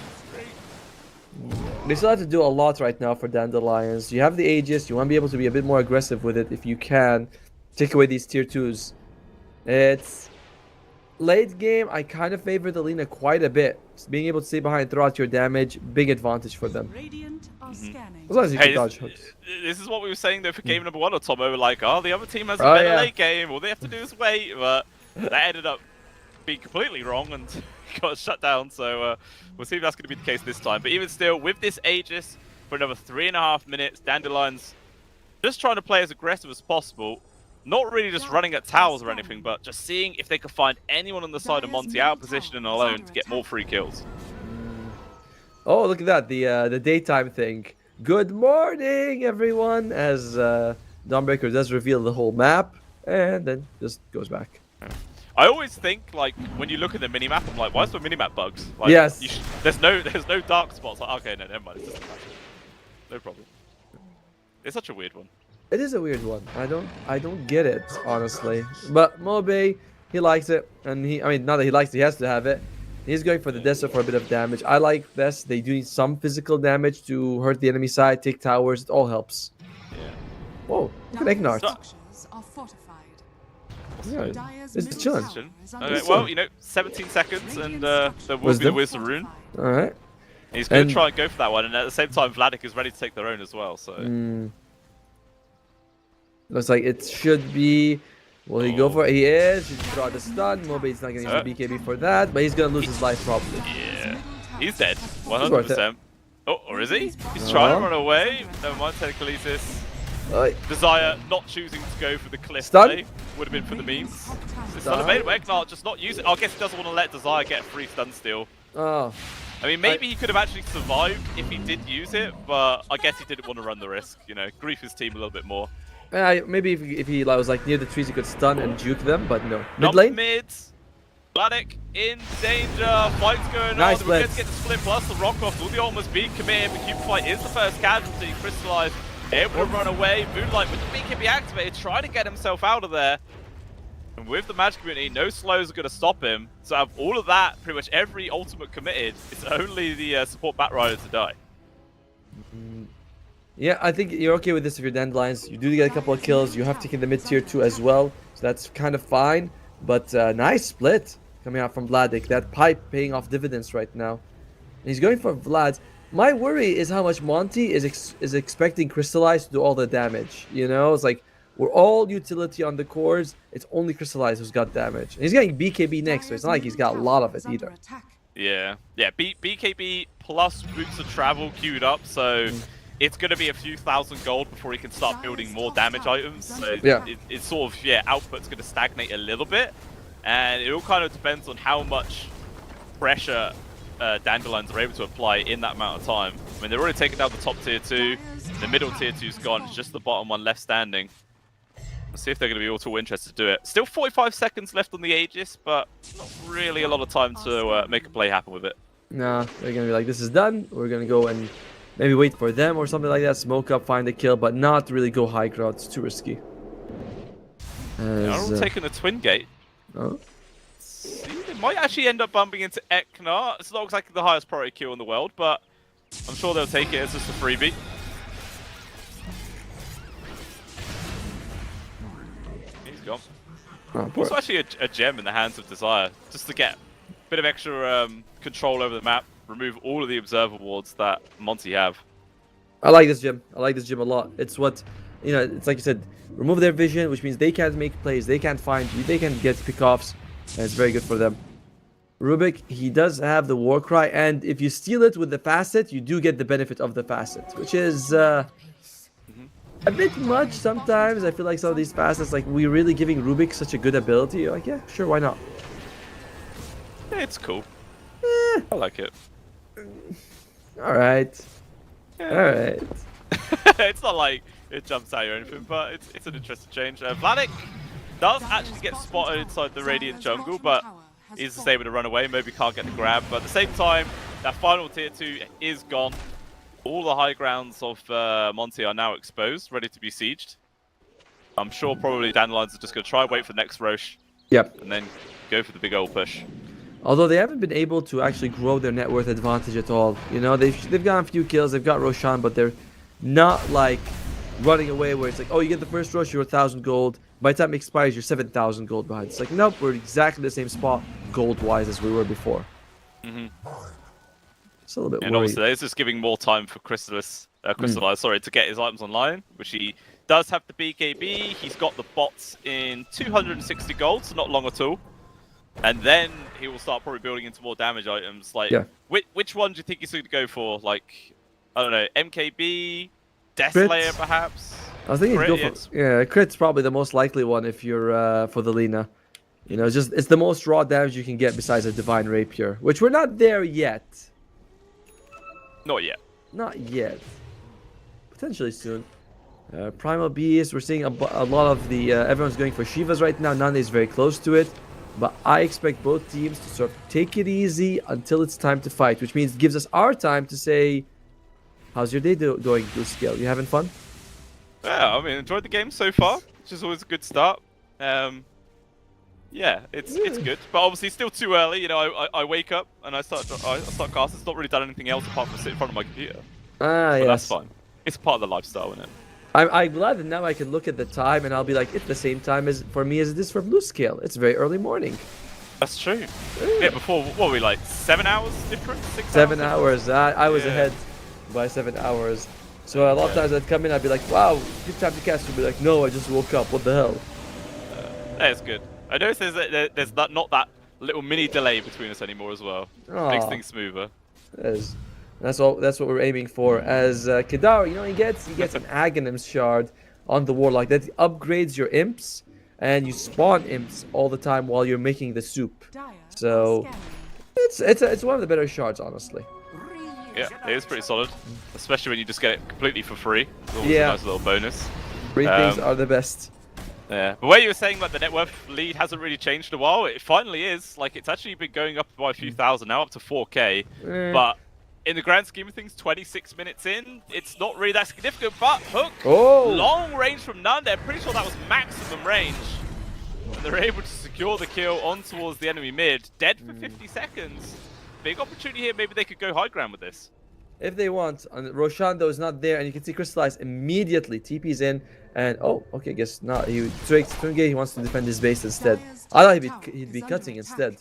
They still have to do a lot right now for Dandelions. You have the Aegis. You want to be able to be a bit more aggressive with it if you can. Take away these tier 2s. It's late game. I kind of favor the Lina quite a bit. Just being able to stay behind throughout your damage, big advantage for them. As long as you can dodge hooks. This is what we were saying though for game number 1 or Tomo. We're like, oh, the other team has a better late game. All they have to do is wait. But that ended up being completely wrong and got shut down, so we'll see if that's going to be the case this time. But even still, with this Aegis for another 3.5 minutes, Dandelions just trying to play as aggressive as possible. Not really just running at towers or anything, but just seeing if they could find anyone on the side of Monty out of position and alone to get more free kills. Oh, look at that, the daytime thing. Good morning, everyone, as Dawnbreaker does reveal the whole map, and then just goes back. I always think, like, when you look at the minimap, I'm like, why is the minimap bugs? Like, yes. There's no dark spots. Like, okay, no, never mind. It's just no problem. It's such a weird one. It is a weird one. I don't get it, honestly. But Mobe, he likes it, and I mean, not that he likes it, he has to have it. He's going for the Dessa for a bit of damage. I like this. They do need some physical damage to hurt the enemy side, take towers. It all helps. Yeah. Whoa, look at Ignart. Structures are fortified. Yeah, Dire's it's middle chilling. tower is under Okay, attack. well, you know, 17 seconds, and there will be the Wisdom. Wisdom Rune. All right. He's going And- to try and go for that one, and at the same time, Vladik is ready to take their own as well. So Looks like it should be. Will he go for it? He is. He draw the stun. Mobe's not going to use the BKB for that, but he's going to lose his life probably. yeah, he's dead, worth 100%. Oh, or is he? He's trying to run away. Never mind, telekinesis. Desire not choosing to go for the cliff Stun? play would have been for the memes. It's Stun? unavailable. Egnart just not use it. I guess he doesn't want to let Desire get a free stun steal. Oh, I mean, maybe he could have actually survived if he did use it, but I guess he didn't want to run the risk. You know, grief his team a little bit more. maybe if he was like near the trees, he could stun and juke them, but no. Mid Not lane. mid. Vladik in danger. Fight's going Nice on. We're going to blitz. get the split plus the rock off. Will the almost be committed? The cube fight is the first casualty. Crystallize able to run away. Moonlight with the BKB activated, trying to get himself out of there. And with the magic community, no slows are going to stop him. So out of all of that, pretty much every ultimate committed, it's only the support Batrider to die. Yeah, I think you're okay with this if you're Dandelions. You do get a couple of kills. You have taken the mid tier 2 as well, so that's kind of fine. But nice split coming out from Vladik. That pipe paying off dividends right now. And he's going for Vlad. My worry is how much Monty is expecting Crystallize to do all the damage. You know, it's like we're all utility on the cores. It's only Crystallize who's got damage. And he's getting BKB next, so it's not like he's got a lot of it either. Yeah, BKB plus Boots of Travel queued up, so it's going to be a few thousand gold before he can start building more damage items. So Yeah. it's sort of, output's going to stagnate a little bit, and it all kind of depends on how much pressure Dandelions are able to apply in that amount of time. I mean, they're already taking down the top tier 2, the middle tier 2's gone, it's just the bottom one left standing. Let's see if they're going to be all too interested to do it. Still 45 seconds left on the Aegis, but not really a lot of time to make a play happen with it. Nah, they're gonna be like, this is done. We're gonna go and maybe wait for them or something like that. Smoke up, find a kill, but not really go high ground. It's too risky. They're all taking a twin gate. Oh, See, they might actually end up bumping into Eknar. It's not exactly the highest priority kill in the world, but I'm sure they'll take it as just a freebie. He's gone. oh poor. Also actually a gem in the hands of Desire, just to get a bit of extra control over the map, remove all of the observer wards that Monty have. I like this gym. I like this gym a lot. It's what, you know, it's like you said, remove their vision, which means they can't make plays, they can't find you, they can get pickoffs, and it's very good for them. Rubik, he does have the war cry, and if you steal it with the facet, you do get the benefit of the facet, which is a bit much sometimes. I feel like some of these facets, like, we're really giving Rubik such a good ability. You're like, yeah, sure, why not? Yeah, it's cool. I like it. Alright. Yeah. Alright. It's not like it jumps out or anything, but it's an interesting change. Vladik does actually get spotted inside the Radiant jungle, but is just able to run away. Maybe can't get the grab, but at the same time, that final tier 2 is gone. All the high grounds of Monty are now exposed, ready to be sieged. I'm sure probably Dandelions are just going to try and wait for the next Roche, Yep. and then go for the big old push. Although they haven't been able to actually grow their net worth advantage at all. You know, they've gotten a few kills, they've got Roshan, but they're not like running away where it's like, oh, you get the first rush, you're 1,000 gold. By the time it expires, you're 7,000 gold behind. It's like, nope, we're exactly the same spot gold-wise as we were before. It's a little bit And worried. obviously, it's just giving more time for Crystallize, to get his items online, which he does have the BKB. He's got the bots in 260 gold, so not long at all. And then he will start probably building into more damage items. Like, Yeah. which one do you think he's going to go for? Like, I don't know, MKB, Death Crit? Slayer, perhaps. I was thinking Crit, go yes. for crit's probably the most likely one if you're for the Lina. You know, it's the most raw damage you can get besides a Divine Rapier, which we're not there yet. Not yet. Not yet. Potentially soon. Primal Beast, we're seeing a lot of the everyone's going for Shivas right now. Nane is very close to it. But I expect both teams to sort of take it easy until it's time to fight, which means it gives us our time to say, how's your day going, Blue Scale? You having fun? Yeah, I mean, enjoyed the game so far, which is always a good start. Yeah, it's good, but obviously still too early. You know, I wake up and I start casting. It's not really done anything else apart from sit in front of my computer. Ah, But that's yes. fine. It's part of the lifestyle, isn't it? I'm glad that now I can look at the time and I'll be like, it's the same time as for me as it is for Blue Scale. It's very early morning. That's true. Yeah, before what were we like 7 hours different? 6 7 hours? hours. I was Yeah. ahead by 7 hours. So a lot of times I'd come in, I'd be like, wow, good time to cast. You'd be like, no, I just woke up. What the hell? That's good. I noticed there's not that little mini delay between us anymore as well. Makes Aw. things smoother. That's all. That's what we're aiming for. As Kidaro, you know, he gets an Aghanim's shard on the Warlock that upgrades your imps, and you spawn imps all the time while you're making the soup. Dire So are scanning. it's one of the better shards, honestly. Yeah, it is pretty solid, especially when you just get it completely for free. It's always Yeah. a nice little bonus. Free things are the best. Yeah, but where you were saying like the net worth lead hasn't really changed in a while, it finally is. Like it's actually been going up by a few thousand now, up to 4K. But in the grand scheme of things, 26 minutes in, it's not really that significant. But Hook, long range from none. They're pretty sure that was maximum range. And they're able to secure the kill on towards the enemy mid. Dead for 50 seconds. Big opportunity here. Maybe they could go high ground with this. If they want, Roshan though is not there, and you can see Crystallize immediately TP's in, and okay, guess not. He he wants to defend his base instead. I thought he'd be cutting instead.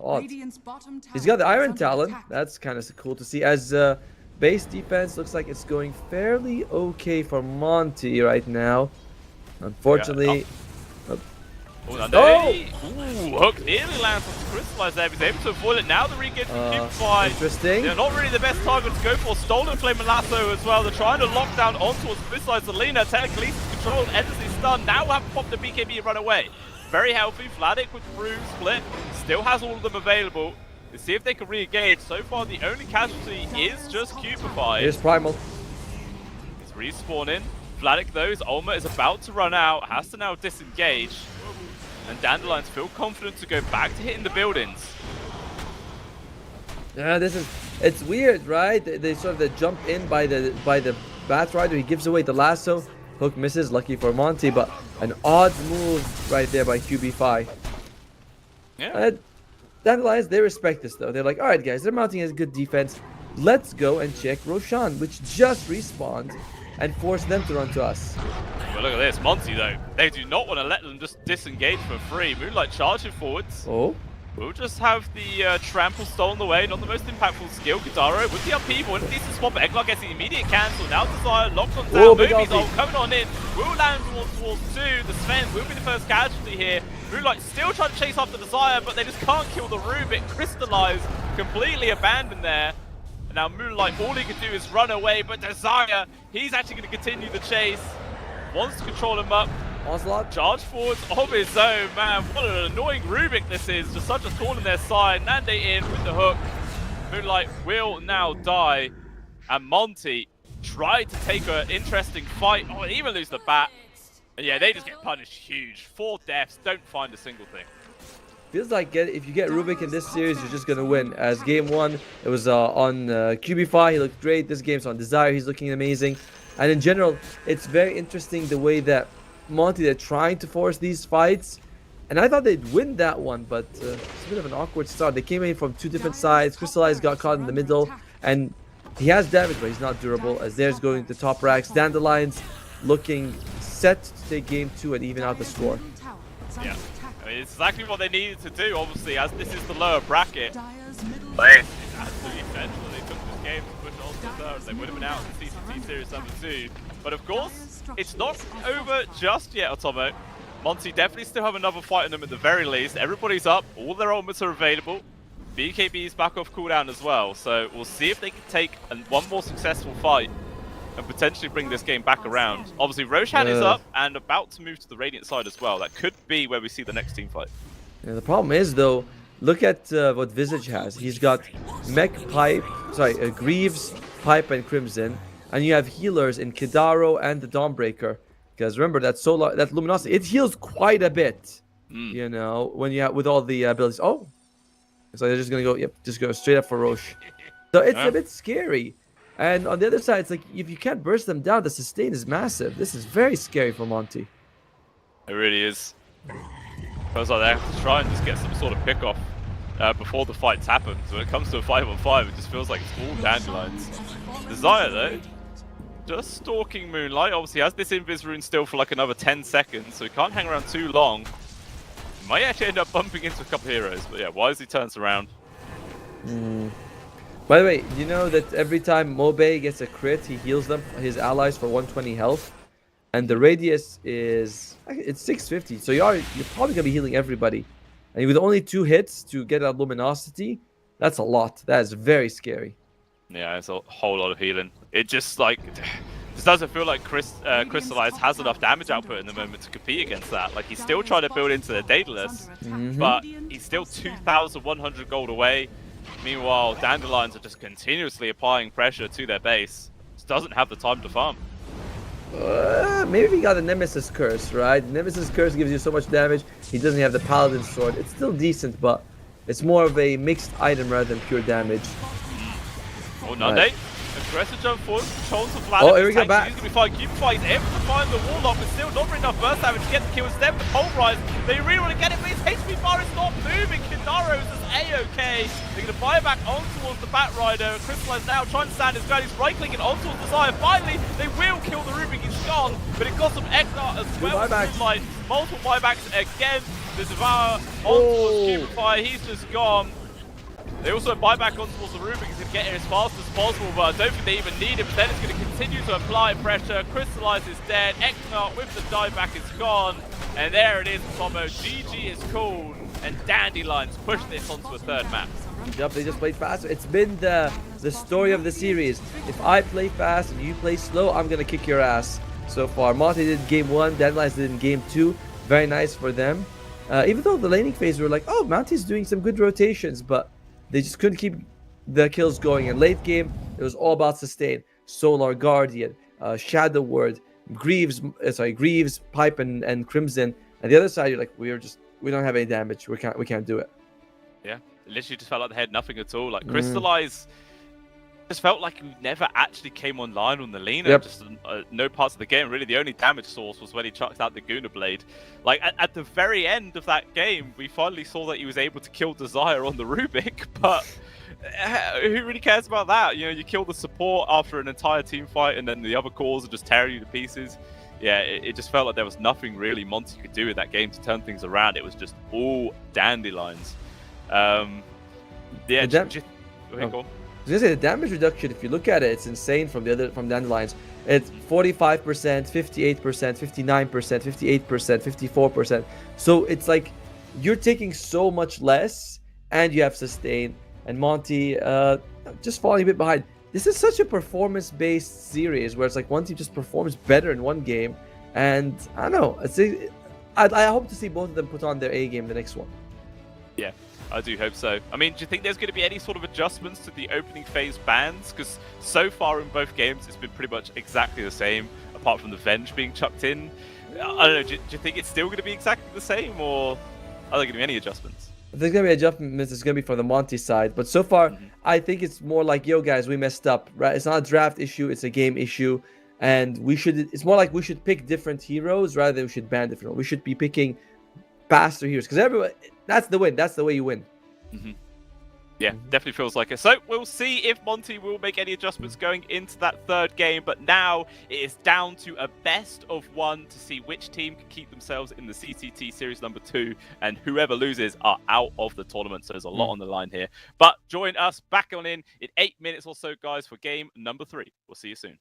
Odd. Radiant's bottom tower He's got the is Iron under Talon. attack. That's kind of cool to see. As base defense looks like it's going fairly okay for Monty right now. Unfortunately, Ooh, Hook nearly lands on Crystallize there. He's able to avoid it. Now the re-engage from Cube interesting. Yeah, not really the best target to go for. Stolen Flame and Lasso as well. They're trying to lock down on towards Crystallize. Selena, telekinesis control, endlessly stunned. Now we'll have to pop the BKB and run away. Very healthy. Vladik with Broom split. Still has all of them available. Let's see if they can re-engage. So far, the only casualty is just Cubify. Here's Primal. He's respawning. Vladik, though, his ultimate is about to run out. Has to now disengage. And Dandelions feel confident to go back to hitting the buildings. Yeah, it's weird, right? They sort of jump in by the Batrider. He gives away the lasso. Hook misses, lucky for Monty, but an odd move right there by QB5. Yeah. Dandelions, they respect this though. They're like, all right, guys, they're mounting a good defense. Let's go and check Roshan, which just respawned, and force them to run to us. Well, look at this. Monty, though. They do not want to let them just disengage for free. Moonlight charging forwards. Oh. We'll just have the trample stolen away. Not the most impactful skill. Kidaro with the upheaval. And a decent spot, but Egglock gets the immediate cancel. Now Desire locked on down. Movies all coming on in. Will land towards 2. The Sven will be the first casualty here. Moonlight still trying to chase after Desire, but they just can't kill the Rubik. Crystallize completely abandoned there. And now Moonlight, all he can do is run away, but Desire, he's actually going to continue the chase. Wants to control him up. Onslaught. Charge forwards of his own, man. What an annoying Rubik this is. Just such a thorn in their side. Nande in with the hook. Moonlight will now die. And Monty tried to take an interesting fight. Oh, and even lose the bat. And yeah, they just get punished huge. 4 deaths, don't find a single thing. Feels like if you get Rubik in this series, you're just gonna win. As game 1, it was on QB5, he looked great. This game's on Desire, he's looking amazing. And in general, it's very interesting the way that Monty, they're trying to force these fights. And I thought they'd win that one, but it's a bit of an awkward start. They came in from 2 different sides. Crystallize got caught in the middle, and he has damage, but he's not durable. As there's going to top racks. Dandelions looking set to take game 2 and even out the score. Yeah, I mean, it's exactly what they needed to do, obviously, as this is the lower bracket. Dire's middle But it's absolutely essential. They took this game to push on to the third. They would have been out in CCT Series number 2. But of course, it's not over just yet, Otomo. Monty definitely still have another fight in them at the very least. Everybody's up. All their ultimates are available. BKB is back off cooldown as well. So we'll see if they can take one more successful fight and potentially bring this game back around. Obviously, Roshan is up and about to move to the Radiant side as well. That could be where we see the next team fight. Yeah, the problem is, though, look at what Visage has. He's got Mech, Pipe, Greaves, Pipe, and Crimson. And you have healers in Kidaro and the Dawnbreaker. Because remember, that Luminosity, it heals quite a bit. You know, when you have with all the abilities. Oh! So they're just going to go, just go straight up for Roche. So it's a bit scary. And on the other side, it's like if you can't burst them down, the sustain is massive. This is very scary for Monty. It really is. Feels like they have to try and just get some sort of pick off before the fights happen. So when it comes to a 5-on-5, it just feels like it's all Dandelions. Desire though, just stalking Moonlight. Obviously has this invis rune still for like another 10 seconds, so he can't hang around too long. He might actually end up bumping into a couple of heroes, but yeah, wisely turns around. By the way, you know that every time Mobe gets a crit, he heals them, his allies, for 120 health, and the radius is it's 650. So you're probably gonna be healing everybody, and with only 2 hits to get a luminosity, that's a lot. That is very scary. Yeah, it's a whole lot of healing. It just like just doesn't feel like Crystallize has enough damage output in the moment to compete against that. Like he's still trying to build into the Daedalus, but he's still 2,100 gold away. Meanwhile, Dandelions are just continuously applying pressure to their base. Just doesn't have the time to farm. Maybe he got the Nemesis Curse, right? Nemesis Curse gives you so much damage. He doesn't have the Paladin Sword. It's still decent, but it's more of a mixed item rather than pure damage. Oh, Nande. Aggressive jump forward, controls the ladder. Oh, here we go back. He's going to be fine. Cubify is able to find the Warlock, but still not very enough burst damage to get the kill. Instead, the Pulverize, they really want to get it, but his HP bar is not moving. Kindaro's is A-OK. They're going to buy back on towards the Batrider. Crystallize now trying to stand his ground. He's right-clicking on towards Desire. Finally, they will kill the Rubik. He's gone, but it got some Eknar as well. Moonlight, multiple buybacks again. The Devour on towards Cubify. He's just gone. They also buy back on towards the Rubik. He's going to get here as fast as possible, but I don't think they even need him. But then it's going to continue to apply pressure. Crystallize is dead. Eknar with the dieback is gone. And there it is, Tomo. GG is called. And Dandelions push this onto a third map. Yep, they just played faster. It's been the story of the series. If I play fast and you play slow, I'm going to kick your ass so far. Monty did game 1. Dandelions did in game 2. Very nice for them. Even though the laning phase, we were like, oh, Monty's doing some good rotations, but they just couldn't keep the kills going. In late game, it was all about sustain. Solar Guardian, Shadow Word, Greaves, Pipe, and Crimson. And the other side, you're like, we don't have any damage. We can't do it. Yeah, it literally just felt like they had nothing at all. Like Crystallize just felt like he never actually came online on the Lina. Yep. Just no parts of the game really. The only damage source was when he chucked out the Guna Blade. Like at the very end of that game, we finally saw that he was able to kill Desire on the Rubik, but who really cares about that? You know, you kill the support after an entire team fight, and then the other cores are just tearing you to pieces. Yeah, it just felt like there was nothing really Monty could do in that game to turn things around. It was just all Dandelions. Yeah, go on. I was gonna say the damage reduction, if you look at it, it's insane from Dandelions. It's 45%, 58%, 59%, 58%, 54%. So it's like you're taking so much less and you have sustain. And Monty just falling a bit behind. This is such a performance-based series where it's like one team just performs better in one game, and I don't know. I hope to see both of them put on their A game the next one. Yeah, I do hope so. I mean, do you think there's going to be any sort of adjustments to the opening phase bans? Because so far in both games, it's been pretty much exactly the same, apart from the Venge being chucked in. I don't know, do you think it's still going to be exactly the same, or are there going to be any adjustments? There's going to be adjustments. It's going to be from the Monty side. But so far, I think it's more like, yo, guys, we messed up, right? It's not a draft issue. It's a game issue. And it's more like we should pick different heroes rather than we should ban different. We should be picking faster heroes. Because that's the win. That's the way you win. Yeah, definitely feels like it. So we'll see if Monty will make any adjustments going into that third game. But now it is down to a best of one to see which team can keep themselves in the CCT Series number 2. And whoever loses are out of the tournament. So there's a lot on the line here. But join us back on in 8 minutes or so, guys, for game number 3. We'll see you soon.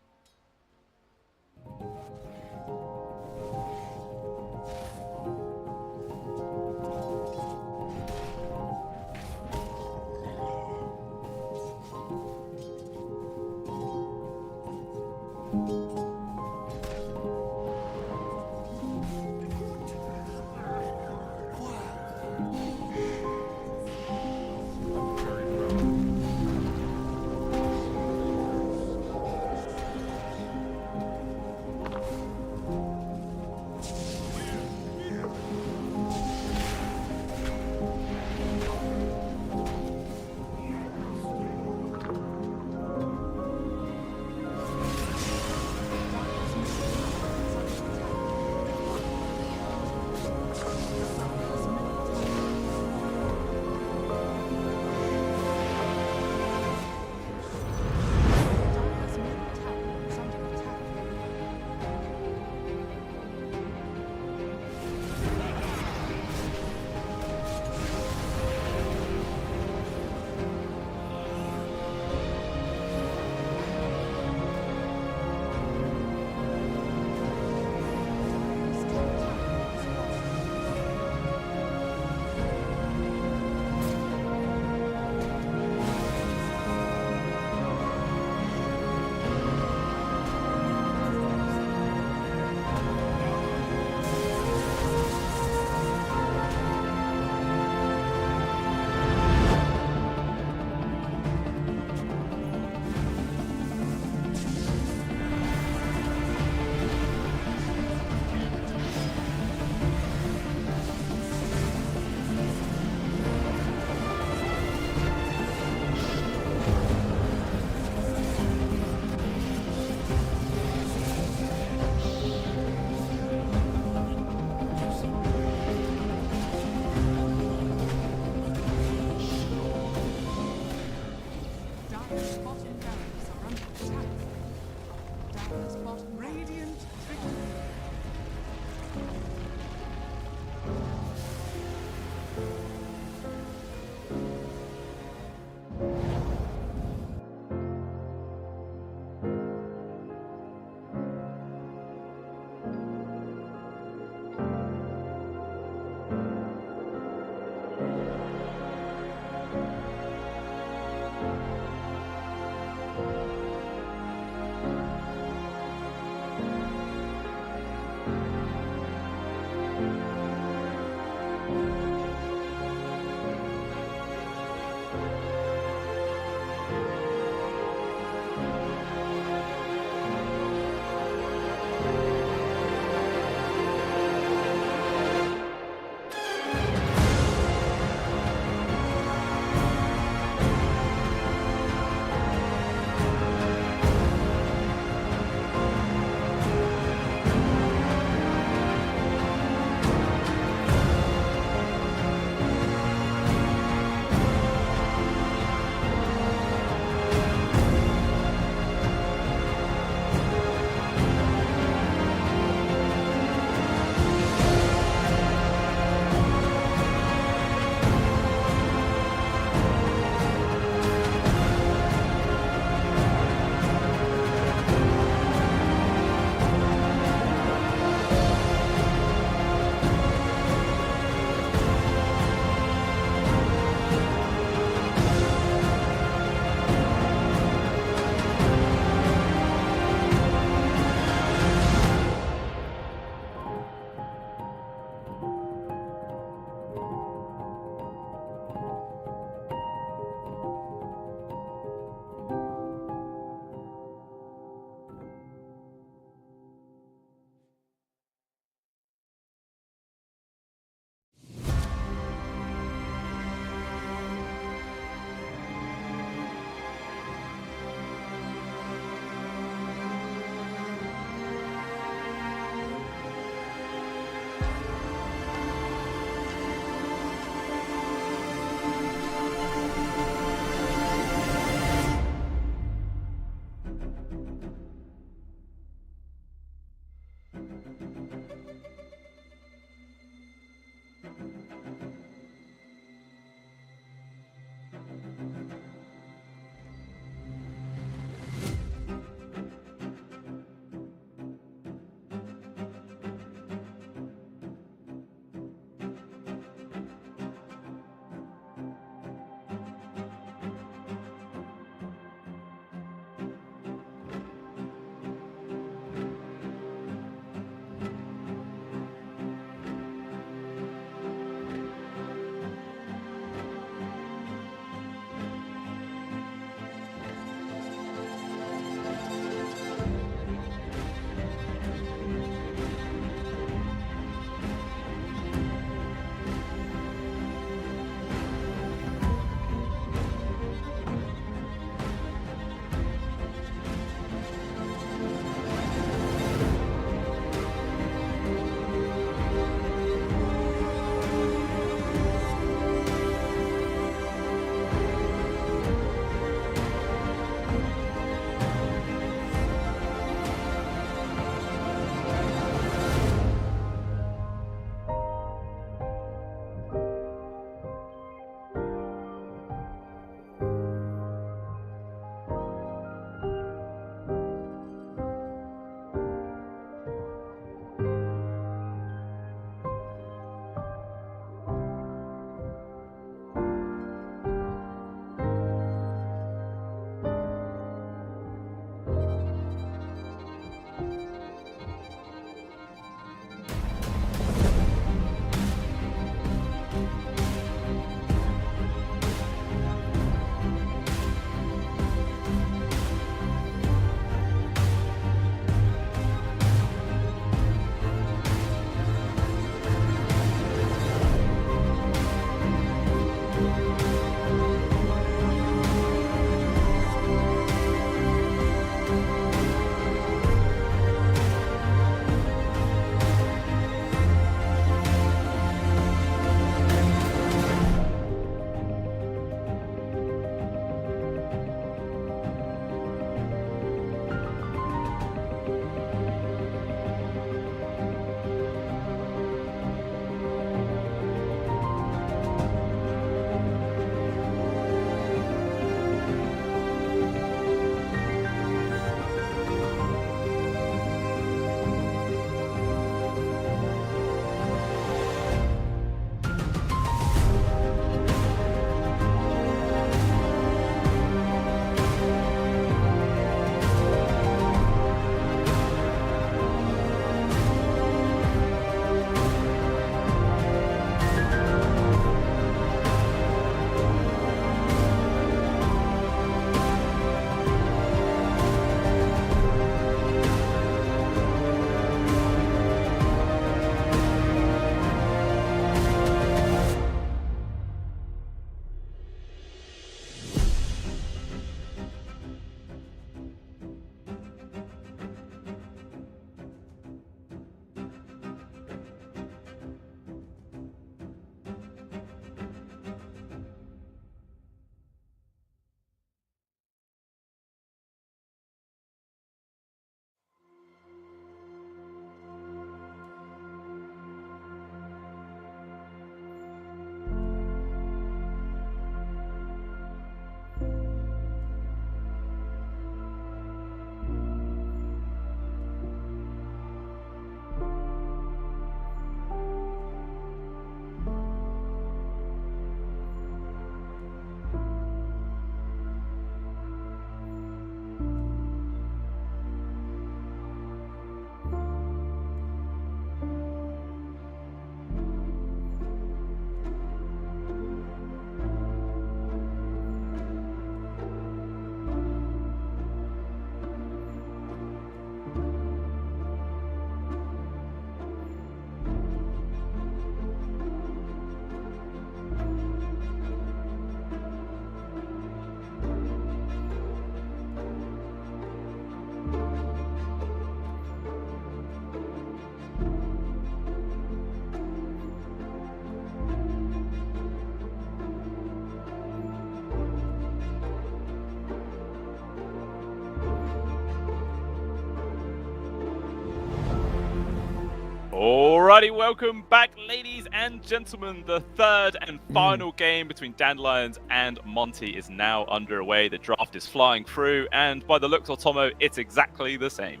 Alrighty, welcome back, ladies and gentlemen. The third and final game between Dandelions and Monty is now underway. The draft is flying through, and by the looks of Tomo, it's exactly the same.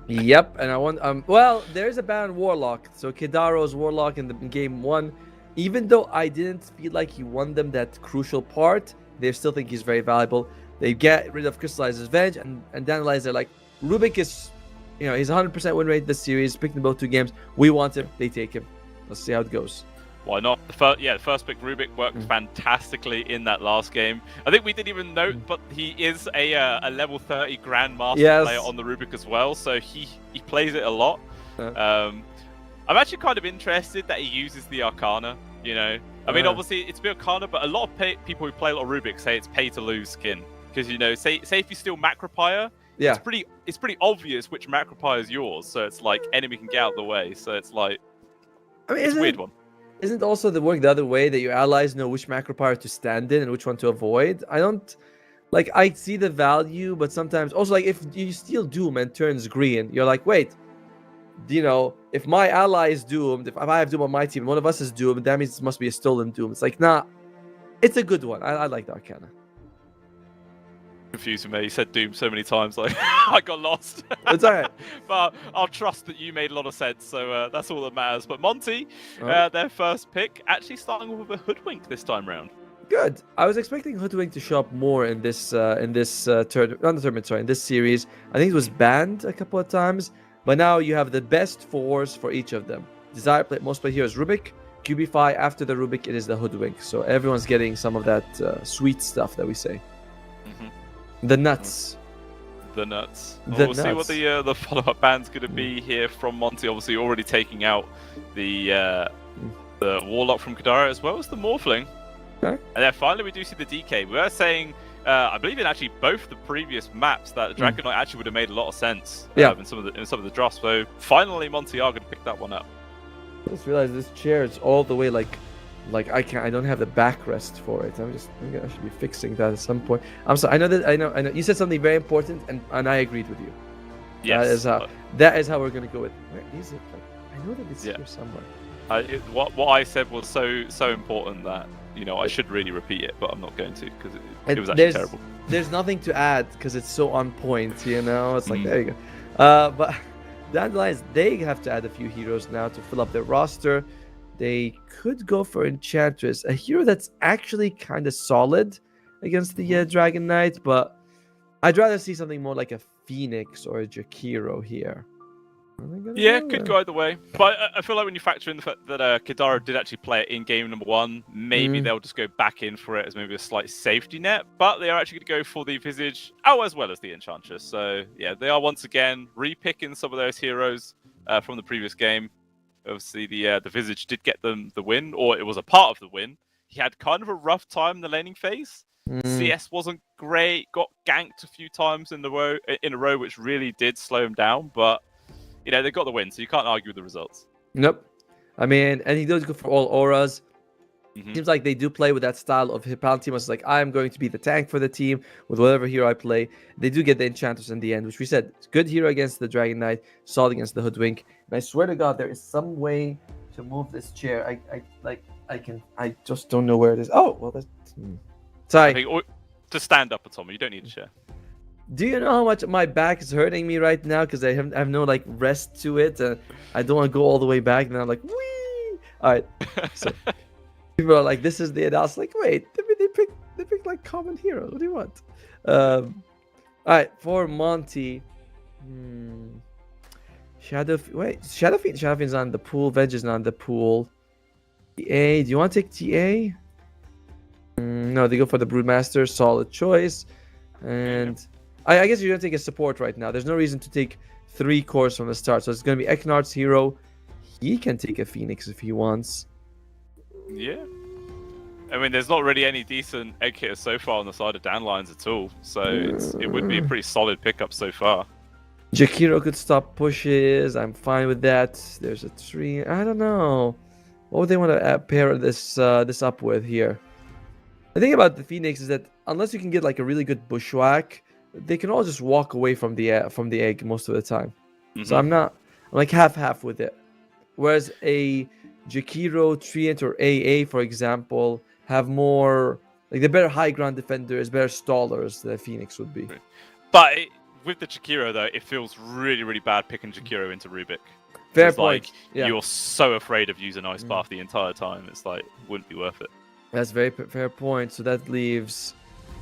Yep, and I want well, there's a ban Warlock. So Kidaro's Warlock in game 1, even though I didn't feel like he won them that crucial part, they still think he's very valuable. They get rid of Crystallizer's Venge, and Dandelions are like, Rubik is, you know, he's 100% win rate this series, picked in both 2 games. We want him, they take him. Let's see how it goes. Why not? The first pick Rubik worked fantastically in that last game. I think we didn't even note, but he is a level 30 Grandmaster player on the Rubik as well, so he plays it a lot. I'm actually kind of interested that he uses the Arcana, you know. I mean, obviously it's the Arcana, but a lot of people who play a lot of Rubik say it's pay to lose skin. Because, you know, say if you steal Macropire, it's pretty obvious which Macropire is yours, so it's like enemy can get out of the way, so it's like, I mean, it's a weird one. Isn't also the work the other way that your allies know which Macropire to stand in and which one to avoid? I don't, like, I see the value, but sometimes also, like, if you steal Doom and turns green, you're like, wait, you know, if my ally is doomed, if I have Doom on my team, one of us is doomed, that means it must be a stolen Doom. It's like, nah, it's a good one. I like the Arcana. Confusing me. You said Doom so many times, like I got lost. It's alright. But I'll trust that you made a lot of sense, so that's all that matters. But Monty, their first pick, actually starting with a Hoodwink this time round. Good. I was expecting Hoodwink to show up more in this in this series. I think it was banned a couple of times, but now you have the best 4s for each of them. Most played here is Rubik. QB5 after the Rubik, it is the Hoodwink. So everyone's getting some of that sweet stuff that we say. The nuts. The nuts. We'll see what the follow-up band's going to be here from Monty. Obviously, already taking out the Warlock from Kadara as well as the Morphling. Okay. And then finally, we do see the DK. We were saying, I believe in actually both the previous maps that the Dragonite actually would have made a lot of sense in some of the drafts. So finally, Monty are going to pick that one up. I just realized this chair is all the way like I don't have the backrest for it. I should be fixing that at some point. I'm sorry. I know. You said something very important, and I agreed with you. Yes. That is how we're gonna go with. Where is it? I know that it's here somewhere. What I said was so important that, you know, I should really repeat it, but I'm not going to because it was actually terrible. There's nothing to add because it's so on point. You know, it's like there you go. But Dandelions, they have to add a few heroes now to fill up their roster. They could go for Enchantress, a hero that's actually kind of solid against the Dragon Knight, but I'd rather see something more like a Phoenix or a Jakiro here. Yeah, could go either way. But I feel like when you factor in the fact that Kadara did actually play it in game number 1, maybe they'll just go back in for it as maybe a slight safety net. But they are actually going to go for the Visage, as well as the Enchantress. So yeah, they are once again repicking some of those heroes from the previous game. Obviously, the Visage did get them the win, or it was a part of the win. He had kind of a rough time in the laning phase. CS wasn't great, got ganked a few times in a row, which really did slow him down. But, you know, they got the win, so you can't argue with the results. Nope. I mean, and he does go for all auras. Seems like they do play with that style of Hippolytamus. Like, I'm going to be the tank for the team with whatever hero I play. They do get the Enchantress in the end, which we said, good hero against the Dragon Knight, solid against the Hoodwink. And I swear to God, there is some way to move this chair. I just don't know where it is. Oh, well, that's... Sorry. I think, to stand up, Tommy, you don't need a chair. Do you know how much my back is hurting me right now? Because I have no, like, rest to it. I don't want to go all the way back. And I'm like, whee! All right. So... People are like, this is the analysis. Like, wait, they picked like common heroes. What do you want? All right, for Monty, Shadowfiend's on the pool. Veg is not on the pool. TA, do you want to take TA? No, they go for the Broodmaster. Solid choice. And I guess you're gonna take a support right now. There's no reason to take 3 cores from the start. So it's gonna be Eknard's hero. He can take a Phoenix if he wants. Yeah. I mean, there's not really any decent egg hitters so far on the side of Dandelions at all, so it would be a pretty solid pickup so far. Jakiro could stop pushes. I'm fine with that. There's a tree. I don't know. What would they want to pair this up with here? The thing about the Phoenix is that unless you can get like a really good bushwhack, they can all just walk away from the egg most of the time. So I'm like half with it. Whereas a Jakiro, Treant, or AA, for example, have more like they're better high ground defenders, better stallers than Phoenix would be. But with the Jakiro though, it feels really, really bad picking Jakiro into Rubik. Fair It's like point. Yeah, you're so afraid of using Ice Path the entire time. It's like wouldn't be worth it. that's very fair point. So that leaves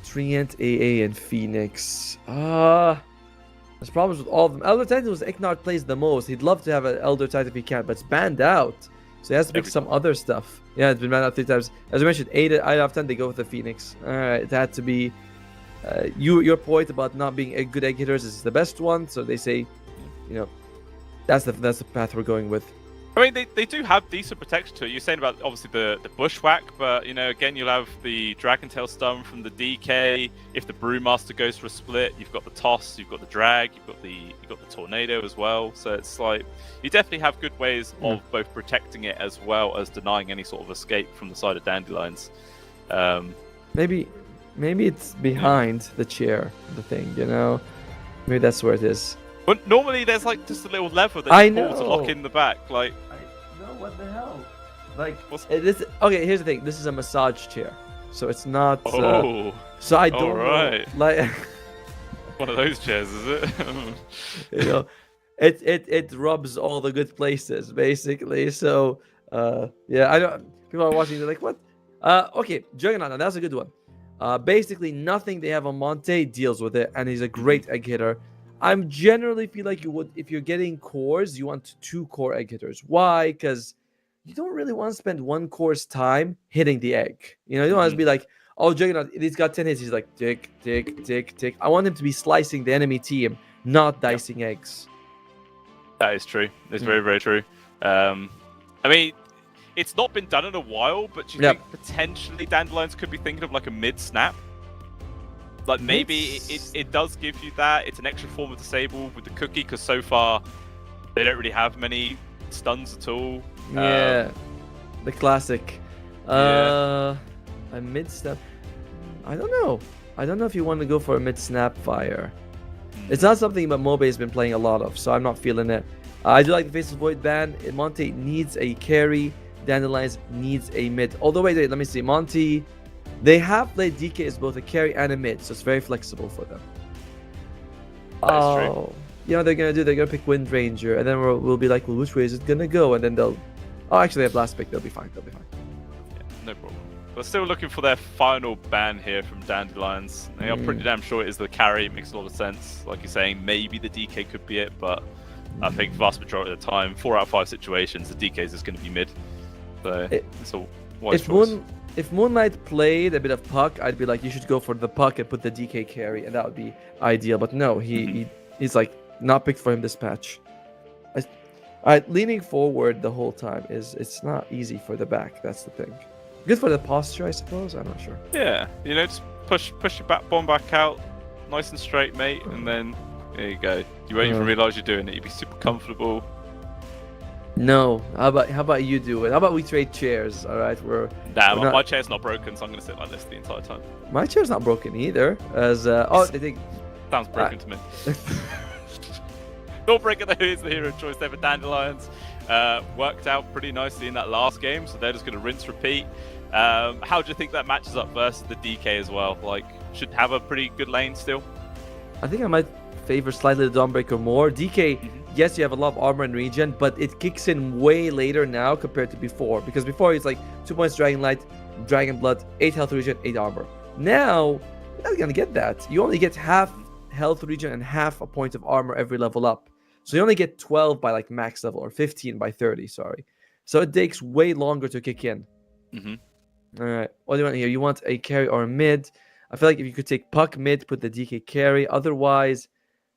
Treant, AA, and Phoenix. There's problems with all of them. Elder Titan was Eknard plays the most. He'd love to have an Elder Titan if he can, but it's banned out. So he has to pick some other stuff. Yeah, it's been banned out 3 times. As I mentioned, 8 out of 10 they go with the Phoenix. Alright, it had to be your point about not being a good egg hitters is the best one. So they say, you know, that's the path we're going with. I mean, they do have decent protection to it. You're saying about obviously the bushwhack, but you know, again, you'll have the Dragon Tail stun from the DK. If the Brewmaster goes for a split, you've got the toss, you've got the drag, you've got the tornado as well. So it's like you definitely have good ways of both protecting it as well as denying any sort of escape from the side of Dandelions. Maybe it's behind the chair, the thing, you know. Maybe that's where it is. But normally there's like just a little lever that I you pull know. to lock in the back. Like, No, what the hell? Like, What's- this. Okay, here's the thing. This is a massage chair, so it's not. oh, So I don't alright. know. Like, one of those chairs, is it? you know, it rubs all the good places basically. So, yeah, I don't. People are watching. They're like, what? Okay, Juggernaut. Now that's a good one. Basically, nothing they have on Monte deals with it, and he's a great egg hitter. I'm generally feel like you would, if you're getting cores, you want 2 core egg hitters. Why? Because you don't really want to spend 1 core's time hitting the egg. You know, you don't want to be like, oh, Juggernaut, he's got 10 hits. He's like, tick, tick, tick, tick. I want him to be slicing the enemy team, not dicing eggs. That is true. It's very, very true. I mean, it's not been done in a while, but do you think potentially Dandelions could be thinking of like a mid-snap? Like maybe it does give you that. It's an extra form of disable with the cookie, because so far they don't really have many stuns at all. Yeah, the classic. A mid snap. I don't know. I don't know if you want to go for a mid snap fire. It's not something that Mobe has been playing a lot of, so I'm not feeling it. I do like the Faceless Void ban. Monte needs a carry. Dandelions needs a mid. Although wait, let me see. Monte. They have played DK as both a carry and a mid, so it's very flexible for them. That's true. You know what they're gonna pick Wind Ranger, and then we'll be like, well, which way is it gonna go? And then they'll, oh, actually they have last pick. They'll be fine. Yeah, no problem. We're still looking for their final ban here from Dandelions. I'm pretty damn sure it is the carry. It makes a lot of sense. Like you're saying, maybe the DK could be it, but I think vast majority of the time, 4 out of 5 situations, the DK is just going to be mid. So it's a wise choice. If Moonlight played a bit of puck, I'd be like, you should go for the puck and put the DK carry, and that would be ideal. But no, he's like not picked for him this patch. Leaning forward the whole time it's not easy for the back. That's the thing. Good for the posture, I suppose. I'm not sure. Yeah, you know, just push your back bomb back out, nice and straight, mate, and then there you go. You won't even realize you're doing it. You'll be super comfortable. No, how about you do it? How about we trade chairs? All right, my chair's not broken, so I'm gonna sit like this the entire time. My chair's not broken either. As they think sounds broken to me. Not breaking the is the hero choice there for Dandelions. Worked out pretty nicely in that last game, so they're just gonna rinse repeat. How do you think that matches up versus the DK as well? Like, should have a pretty good lane still. I think I might favor slightly the Dawnbreaker more. DK, yes, you have a lot of armor and regen, but it kicks in way later now compared to before. Because before it's like 2 points Dragon Light, Dragon Blood, 8 health regen, 8 armor. Now, you're not gonna get that. You only get half health regen and half a point of armor every level up. So you only get 12 by like max level, or 15 by 30, sorry. So it takes way longer to kick in. Alright, what do you want here? You want a carry or a mid? I feel like if you could take puck mid, put the DK carry. Otherwise,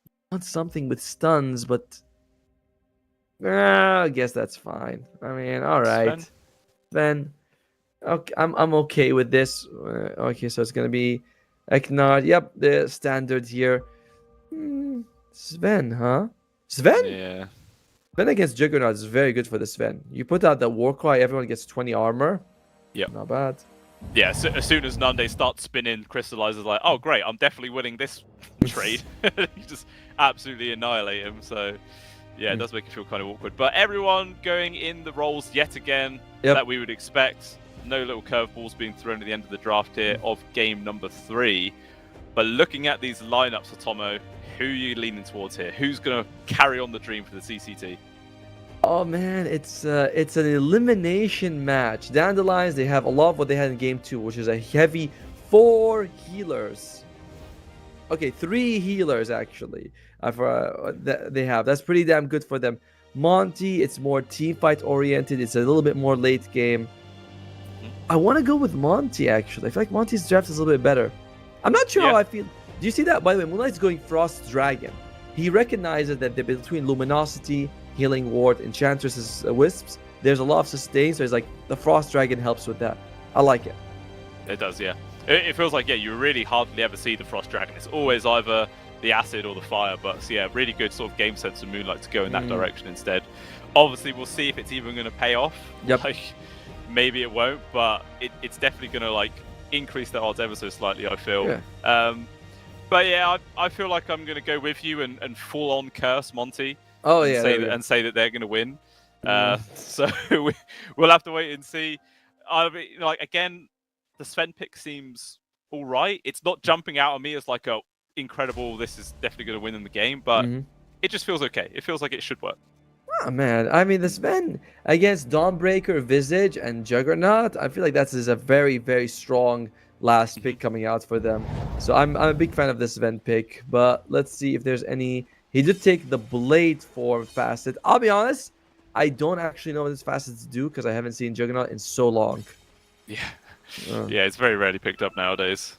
you want something with stuns, but I guess that's fine. I mean, alright. Then okay, I'm okay with this. Okay, so it's gonna be Eknard. Yep, the standard here. Sven, huh? Sven? Yeah. Sven against Juggernaut is very good for the Sven. You put out the Warcry, everyone gets 20 armor. Yep. Not bad. Yeah, so as soon as Nande starts spinning, Crystallizer's like, oh great, I'm definitely winning this trade. You just absolutely annihilate him, so Yeah, it does make it feel kind of awkward. But everyone going in the roles yet again that we would expect. No little curveballs being thrown at the end of the draft here of game number 3. But looking at these lineups, Atomo, who are you leaning towards here? Who's going to carry on the dream for the CCT? Oh man, it's an elimination match. Dandelions, they have a lot of what they had in game 2, which is a heavy 4 healers. Okay, 3 healers actually. They have. That's pretty damn good for them. Monty, it's more team fight oriented. It's a little bit more late game. I want to go with Monty actually. I feel like Monty's draft is a little bit better. I'm not sure how I feel. Do you see that? By the way, Moonlight's going Frost Dragon. He recognizes that between Luminosity, Healing Ward, Enchantress's Wisps, there's a lot of sustain, so it's like the Frost Dragon helps with that. I like it. It does, yeah. It feels like, you really hardly ever see the Frost Dragon. It's always either the Acid or the Fire, but so, yeah, really good sort of game sense of Moonlight to go in that direction instead. Obviously, we'll see if it's even going to pay off. Yep. Like, maybe it won't, but it's definitely going to, like, increase the odds ever so slightly, I feel. Yeah. But yeah, I feel like I'm going to go with you and full on curse Monty. Oh and yeah. say that they're going to win. So we'll have to wait and see. Like again, the Sven pick seems all right. It's not jumping out at me as like a incredible. This is definitely going to win in the game, but it just feels okay. It feels like it should work. Oh man, I mean the Sven against Dawnbreaker, Visage, and Juggernaut. I feel like that is a very, very strong last pick coming out for them. So I'm a big fan of this Sven pick. But let's see if there's any. He did take the Blade form Facet. I'll be honest, I don't actually know what his facets do because I haven't seen Juggernaut in so long. Yeah, yeah, it's very rarely picked up nowadays.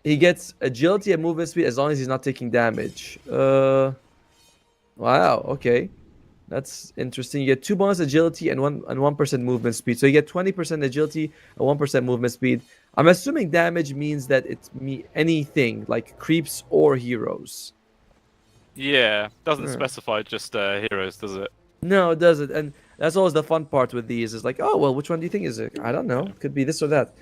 He gets agility and movement speed as long as he's not taking damage. Wow, okay. That's interesting. You get 2 bonus agility and 1% movement speed. So you get 20% agility and 1% movement speed. I'm assuming damage means that it's anything like creeps or heroes. Yeah, doesn't specify just heroes, does it? No, it doesn't. And that's always the fun part with these. Is like, oh well, which one do you think is it? I don't know. It could be this or that.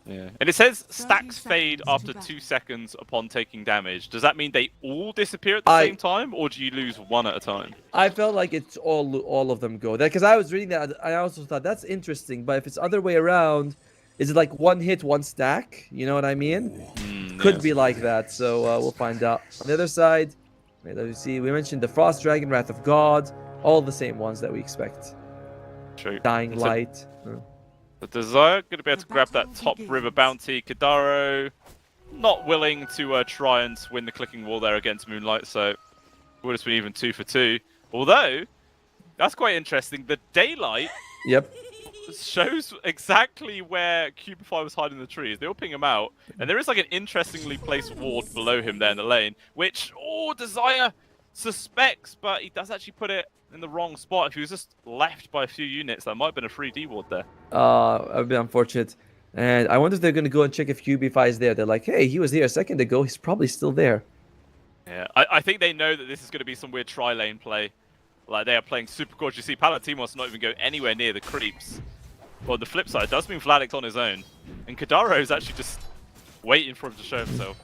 Yeah, and it says stacks fade after 2 seconds upon taking damage. Does that mean they all disappear at the same time, or do you lose one at a time? I felt like it's all of them go. That because I was reading that, I also thought that's interesting. But if it's other way around, is it like 1 hit, 1 stack? You know what I mean? Could be like that. So we'll find out. On the other side, let me see. We mentioned the Frost Dragon, Wrath of God, all the same ones that we expect. True. Dying Light. The Desire going to be able to grab that top river bounty. Kadaro not willing to try and win the clicking wall there against Moonlight, so would have been even 2 for 2. Although that's quite interesting. The Daylight shows exactly where Cubify was hiding in the trees. They all ping him out, and there is like an interestingly placed ward below him there in the lane, which Desire suspects, but he does actually put it in the wrong spot. If he was just left by a few units, that might have been a free D ward there. A bit unfortunate. And I wonder if they're going to go and check if QB5 is there. They're like, hey, he was here a second ago. He's probably still there. Yeah, I think they know that this is going to be some weird tri-lane play. Like, they are playing super gorgeous. You see Palatimos not even go anywhere near the creeps. But on the flip side, it does mean Vladic's on his own. And Kadaro is actually just waiting for him to show himself.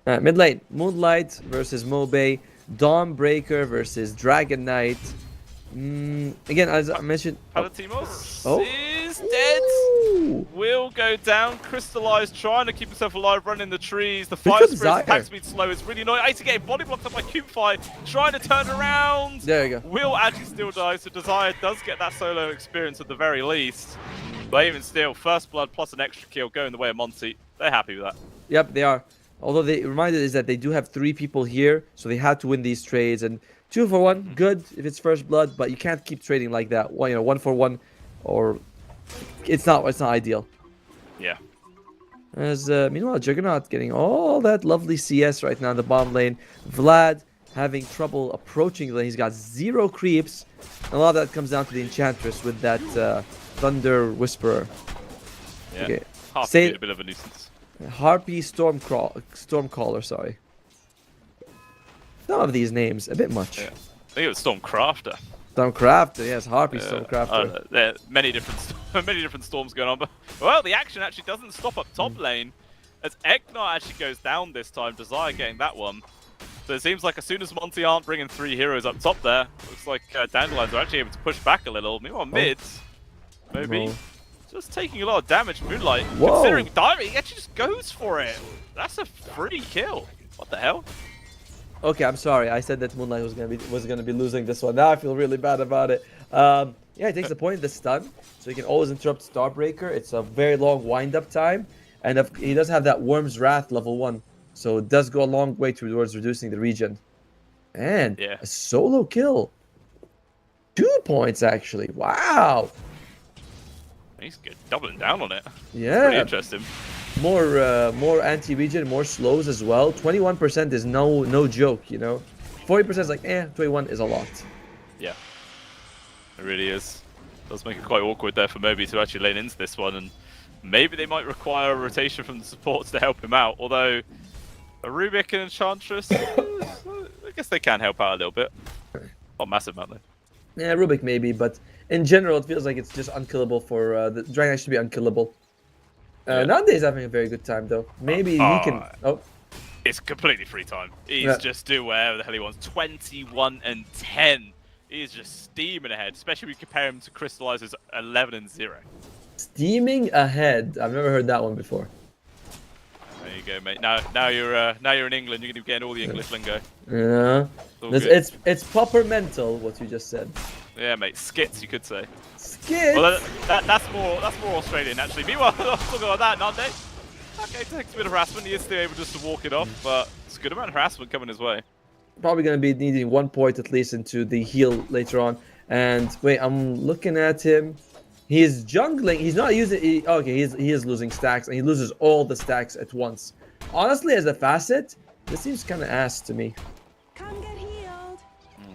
Mid lane, Moonlight versus Mobe. Dawnbreaker versus Dragon Knight. Again, as I mentioned, Palatimos is dead. Will go down. Crystallized, trying to keep himself alive, running the trees. The fire spirit attack speed slow is really annoying. Icy getting body blocked up by Cubify, trying to turn around. There you go. Will actually still die, so Desire does get that solo experience at the very least. But even still, first blood plus an extra kill going the way of Monty. They're happy with that. Yep, they are. Although they reminded is that they do have 3 people here, so they had to win these trades. And 2 for 1, good if it's first blood, but you can't keep trading like that. 1 for 1, or it's not ideal. Yeah. As meanwhile, Juggernaut getting all that lovely CS right now in the bottom lane. Vlad having trouble approaching the lane. He's got 0 creeps. A lot of that comes down to the Enchantress with that Thunder Whisperer. Yeah. Okay. Half a bit of a nuisance. Harpy Stormcaller, sorry. Some of these names, a bit much. Yeah. I think it was Stormcrafter. Stormcrafter, yes, Harpy Stormcrafter. There are many different storms going on, but well, the action actually doesn't stop up top lane as Eknar actually goes down this time. Desire getting that one. So it seems like as soon as Monty aren't bringing 3 heroes up top there, looks like Dandelions are actually able to push back a little. Meanwhile, mid, maybe, No. just taking a lot of damage. Moonlight, Whoa. considering diving, he actually just goes for it. That's a free kill. What the hell? Okay, I'm sorry. I said that Moonlight was gonna be losing this one. Now I feel really bad about it. Yeah, he takes the point of the stun, so he can always interrupt Starbreaker. It's a very long wind-up time, and he does have that Worm's Wrath level 1, so it does go a long way towards reducing the regen. And Yeah. a solo kill. 2 points actually. Wow. He's good, doubling down on it. Yeah. Pretty interesting. More anti-regen, more slows as well. 21% is no joke, you know. 40% is like 21 is a lot. Yeah, it really is. Does make it quite awkward there for Moby to actually lane into this one, and maybe they might require a rotation from the supports to help him out. Although a Rubik and Enchantress, I guess they can help out a little bit. Not massive amount though. Yeah, Rubik maybe, but in general, it feels like it's just unkillable for the Dragon Knight should be unkillable. Yeah. Nowadays, having a very good time though. Maybe he can. Oh, It's completely free time. He's Yeah. just do whatever the hell he wants. 21 and 10. He's just steaming ahead, especially when you compare him to Crystallizer's 11 and 0. steaming ahead. I've never heard that one before. There you go, mate. Now you're in England. You're gonna be getting all the English lingo. Yeah, all good. it's proper mental what you just said. Yeah, mate. Skits, you could say. Skit. Well, that's more Australian actually. Meanwhile, talking about that, Nande. Okay, takes a bit of harassment. He is still able just to walk it off, but it's a good amount of harassment coming his way. Probably gonna be needing 1 point at least into the heal later on. And wait, I'm looking at him. He's jungling. He's not using. He is losing stacks, and he loses all the stacks at once. Honestly, as a facet, this seems kind of ass to me. Come get healed.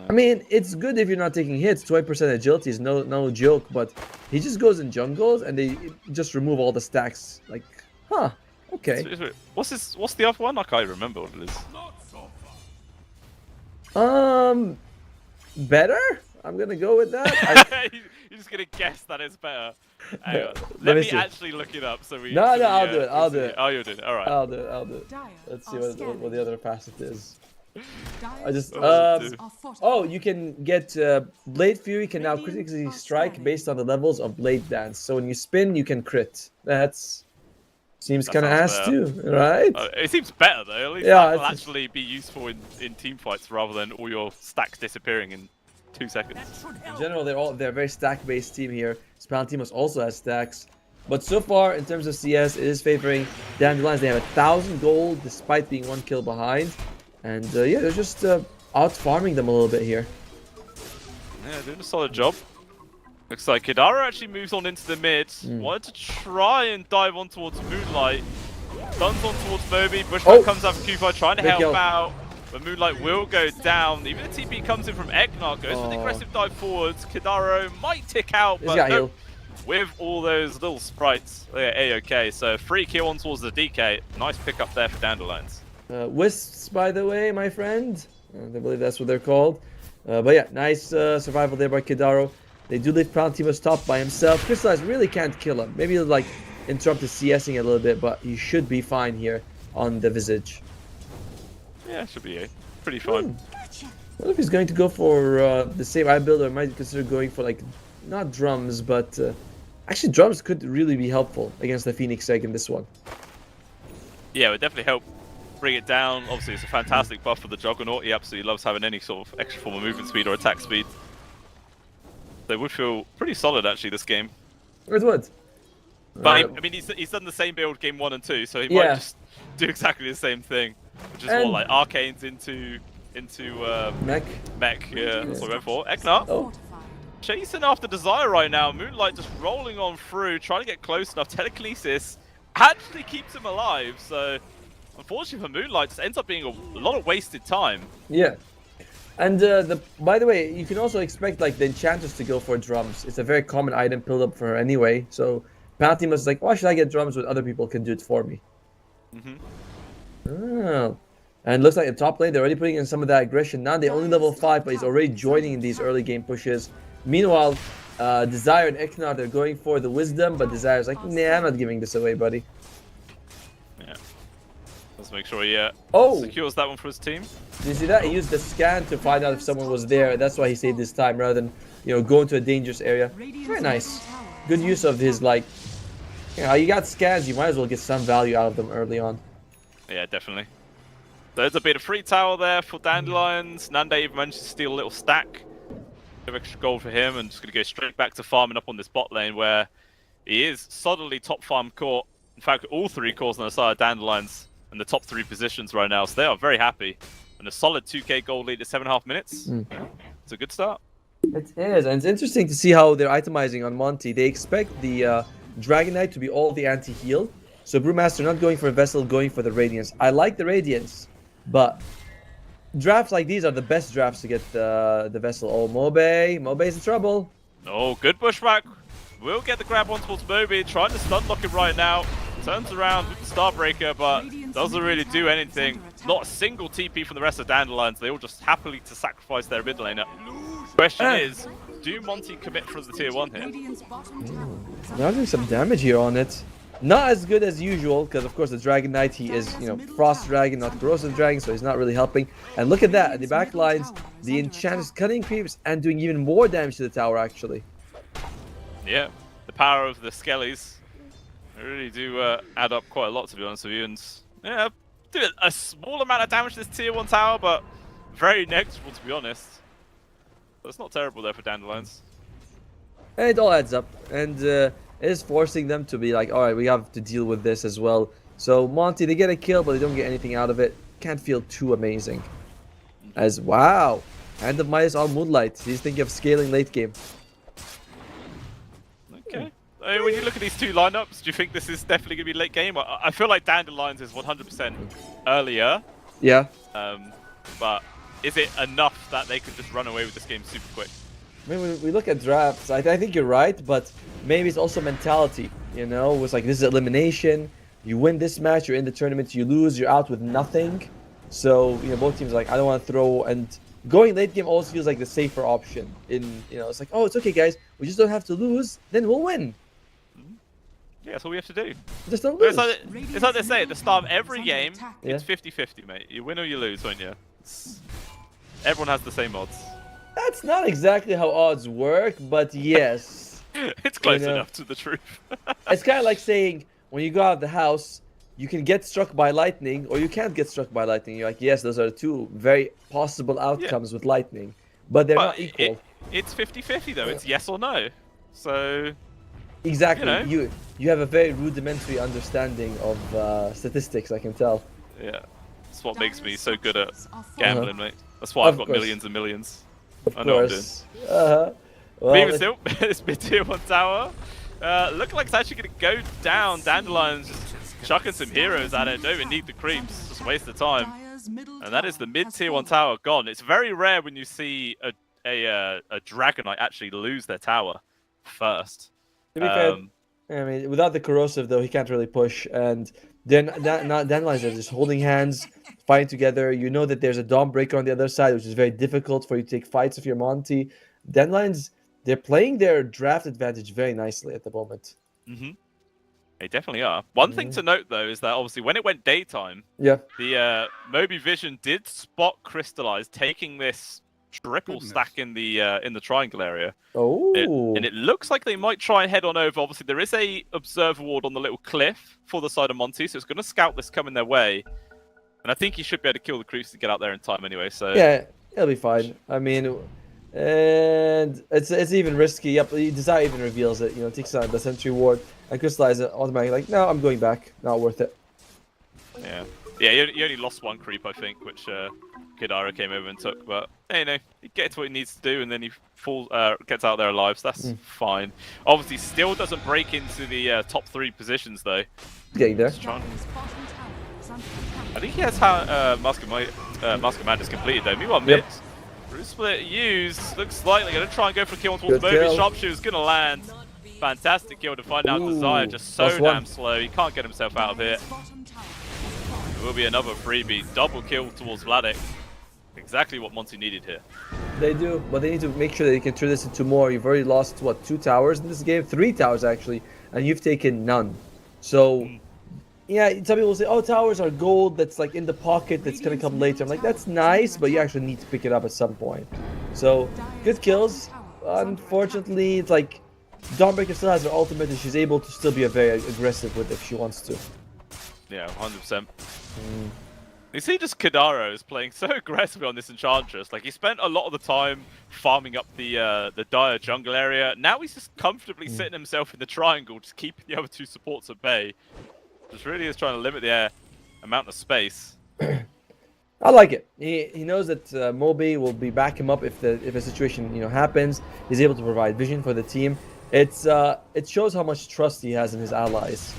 I mean, it's good if you're not taking hits. 20% agility is no joke, but he just goes in jungles and they just remove all the stacks. Like, huh? Okay. What's the other one? I can't even remember what it is. Better? I'm gonna go with that. You're just gonna guess that it's better. Hang on. Let Let me me see. actually look it up so we. No, so we, I'll do it, I'll so do we- it. Oh, you're doing it. All right. I'll do it. Dire Let's see are what scanning. the other facet is. Dire's I just structures do. are fortified. Oh, you can get Blade Fury can now critically strike based on the levels of Blade Dance. So when you spin, you can crit. That's seems That kind of sounds ass fair. too, right? It seems better though. At least Yeah, that will it's- actually be useful in team fights rather than all your stacks disappearing in 2 seconds. In general, they're a very stack-based team here. Spalantimos also has stacks, but so far in terms of CS, it is favoring Dandelions. They have 1,000 gold despite being 1 kill behind, and yeah, they're just out farming them a little bit here. Yeah, doing a solid job. Looks like Kidara actually moves on into the mid. Wanted to try and dive on towards Moonlight. Stuns on towards Moby. Bushman Oh! comes out for Q5 trying to Big help kill. out. But Moonlight will go down. Even the TP comes in from Eknar. Goes for the Oh. aggressive dive forwards. Kidaro might tick out, He's but got nope. heal. With all those little sprites, they're A-okay. So free kill on towards the DK. Nice pick up there for Dandelions. Wisps, by the way, my friend. I believe that's what they're called. But yeah, nice survival there by Kidaro. They do leave Palantimos top by himself. Crystallize really can't kill him. Maybe he'll like interrupt his CSing a little bit, but he should be fine here on the Visage. Yeah, should be pretty fine. What if he's going to go for the same eye build, or might consider going for like not drums, but actually drums could really be helpful against the Phoenix Egg in this one. Yeah, it would definitely help bring it down. Obviously, it's a fantastic buff for the Juggernaut. He absolutely loves having any sort of extra form of movement speed or attack speed. They would feel pretty solid, actually, this game. It would. But, I mean, he's done the same build game 1 and 2, so he Yeah. might just do exactly the same thing. Which is And- more like Arcanes into Mech. Mech. Yeah, that's what we went for. Eknar, Oh. Fortified. chasing after Desire right now. Moonlight just rolling on through, trying to get close enough. Telekinesis actually keeps him alive, so unfortunately for Moonlight, just ends up being a lot of wasted time. Yeah. And by the way, you can also expect like the Enchantress to go for drums. It's a very common item build up for her anyway. So Palantimos is like, why should I get drums when other people can do it for me? Oh. And looks like the top lane, they're already putting in some of that aggression. Now they only level 5, but he's already joining in these early game pushes. Meanwhile, Desire and Eknar, they're going for the Wisdom, but Desire's like, nah, I'm not giving this away, buddy. Yeah. Does to make sure he Oh! secures that one for his team. Did you see that? He used the scan to find out if someone was there. That's why he saved his time rather than, go into a dangerous area. Very nice. Good use of his, like, you got scans, you might as well get some value out of them early on. Yeah, definitely. There's a bit of free tower there for Dandelions. Nande even managed to steal a little stack of extra gold for him, and just going to go straight back to farming up on this bot lane where he is solidly top farm core. In fact, all 3 cores on the side of Dandelions in the top 3 positions right now, so they are very happy. And a solid 2k gold lead at 7.5 minutes. It's a good start. It is, and it's interesting to see how they're itemizing on Monty. They expect the Dragon Knight to be all the anti-heal. So Brewmaster not going for a Vessel, going for the Radiance. I like the Radiance, but drafts like these are the best drafts to get the Vessel. Oh, Mobe's in trouble. Oh, good pushback. We'll get the grab on towards Moby, trying to stun lock him right now. Turns around with the Starbreaker, but doesn't really do anything. Not a single TP from the rest of Dandelions. They all just happily to sacrifice their mid laner. Question is, do Monty commit for the tier 1 here? They're doing some damage here on it. Not as good as usual, because of course the Dragon Knight, he is, Frost Dragon, not Corrosive Dragon, so he's not really helping. And look at that, the back lines, the enchant is cutting creeps and doing even more damage to the tower, actually. Yeah, the power of the Skellies. They really do add up quite a lot, to be honest with you. And yeah, do a small amount of damage to this tier 1 tower, but very negligible, to be honest. So it's not terrible there for Dandelions. And it all adds up, and it is forcing them to be like, alright, we have to deal with this as well. So Monty, they get a kill, but they don't get anything out of it. Can't feel too amazing. As, wow, Hand of Midas on Moonlight. He's thinking of scaling late game. Okay. I mean, when you look at these 2 lineups, do you think this is definitely going to be late game? I feel like Dandelions is 100% earlier. Yeah. But is it enough that they could just run away with this game super quick? I mean, when we look at drafts, I think you're right, but maybe it's also mentality, It's like, this is elimination. You win this match, you're in the tournament. You lose, you're out with nothing. So, both teams are like, I don't want to throw, and going late game always feels like the safer option. It's like, oh, it's okay, guys. We just don't have to lose, then we'll win. Yeah, that's all we have to do. Just don't lose. It's like they say at the start of every game, it's 50-50, mate. You win or you lose, won't you? Everyone has the same odds. That's not exactly how odds work, but yes. It's close enough to the truth. It's kind of like saying, when you go out of the house, you can get struck by lightning, or you can't get struck by lightning. You're like, yes, those are 2 very possible outcomes with lightning, but they're not equal. It's 50-50 though, it's yes or no. So... Exactly. You have a very rudimentary understanding of statistics, I can tell. Yeah. That's what makes me so good at gambling, mate. That's why I've got millions and millions. I know what I'm doing. Well, even still, this mid-tier 1 tower. Looking like it's actually going to go down. Dandelions just chucking some heroes at it. Don't even need the creeps. Just waste the time. And that is the mid-tier 1 tower gone. It's very rare when you see a Dragon Knight actually lose their tower first. To be fair, I mean, without the corrosive though, he can't really push, and then Dandelions are just holding hands, fighting together. You know that there's a Dawn Breaker on the other side, which is very difficult for you to take fights if you're Monty. Dandelions, they're playing their draft advantage very nicely at the moment. They definitely are. One thing to note though is that obviously when it went daytime, the Moby Vision did spot Crystallize taking this triple stack in the triangle area. And it looks like they might try and head on over. Obviously, there is a observer ward on the little cliff for the side of Monty, so it's going to scout this coming their way. And I think he should be able to kill the creeps to get out there in time anyway. So yeah, it'll be fine. I mean, and it's even risky. Yep, Desire even reveals it. Takes out the sentry ward and Crystallize it automatically. Like, no, I'm going back. Not worth it. Yeah. Yeah, he only lost 1 creep, I think, which Kidara came over and took. But, he gets what he needs to do, and then he gets out there alive, so that's fine. Obviously, still doesn't break into the top 3 positions, though. Getting there. I think he has Mask of Madness completed, though. Meanwhile, mid, Bruce Split used, looks like they're going to try and go for a kill towards Moby. Sharpshooter's going to land. Fantastic kill to find out Desire, just so damn slow. He can't get himself out of it. It will be another freebie. Double kill towards Vladik. Exactly what Monty needed here. They do, but they need to make sure that they can turn this into more. You've already lost, what, 2 towers in this game? 3 towers, actually, and you've taken none. So, yeah, some people say, oh, towers are gold that's like in the pocket that's gonna come later. I'm like, that's nice, but you actually need to pick it up at some point. So, good kills. Unfortunately, it's like Dawnbreaker still has her ultimate and she's able to still be a very aggressive with it if she wants to. Yeah, 100%. You see just Kadaro is playing so aggressively on this Enchantress. Like, he spent a lot of the time farming up the dire jungle area. Now he's just comfortably sitting himself in the triangle, just keeping the other two supports at bay. Just really is trying to limit the amount of space. I like it. He knows that Moby will back him up if a situation happens. He's able to provide vision for the team. It shows how much trust he has in his allies.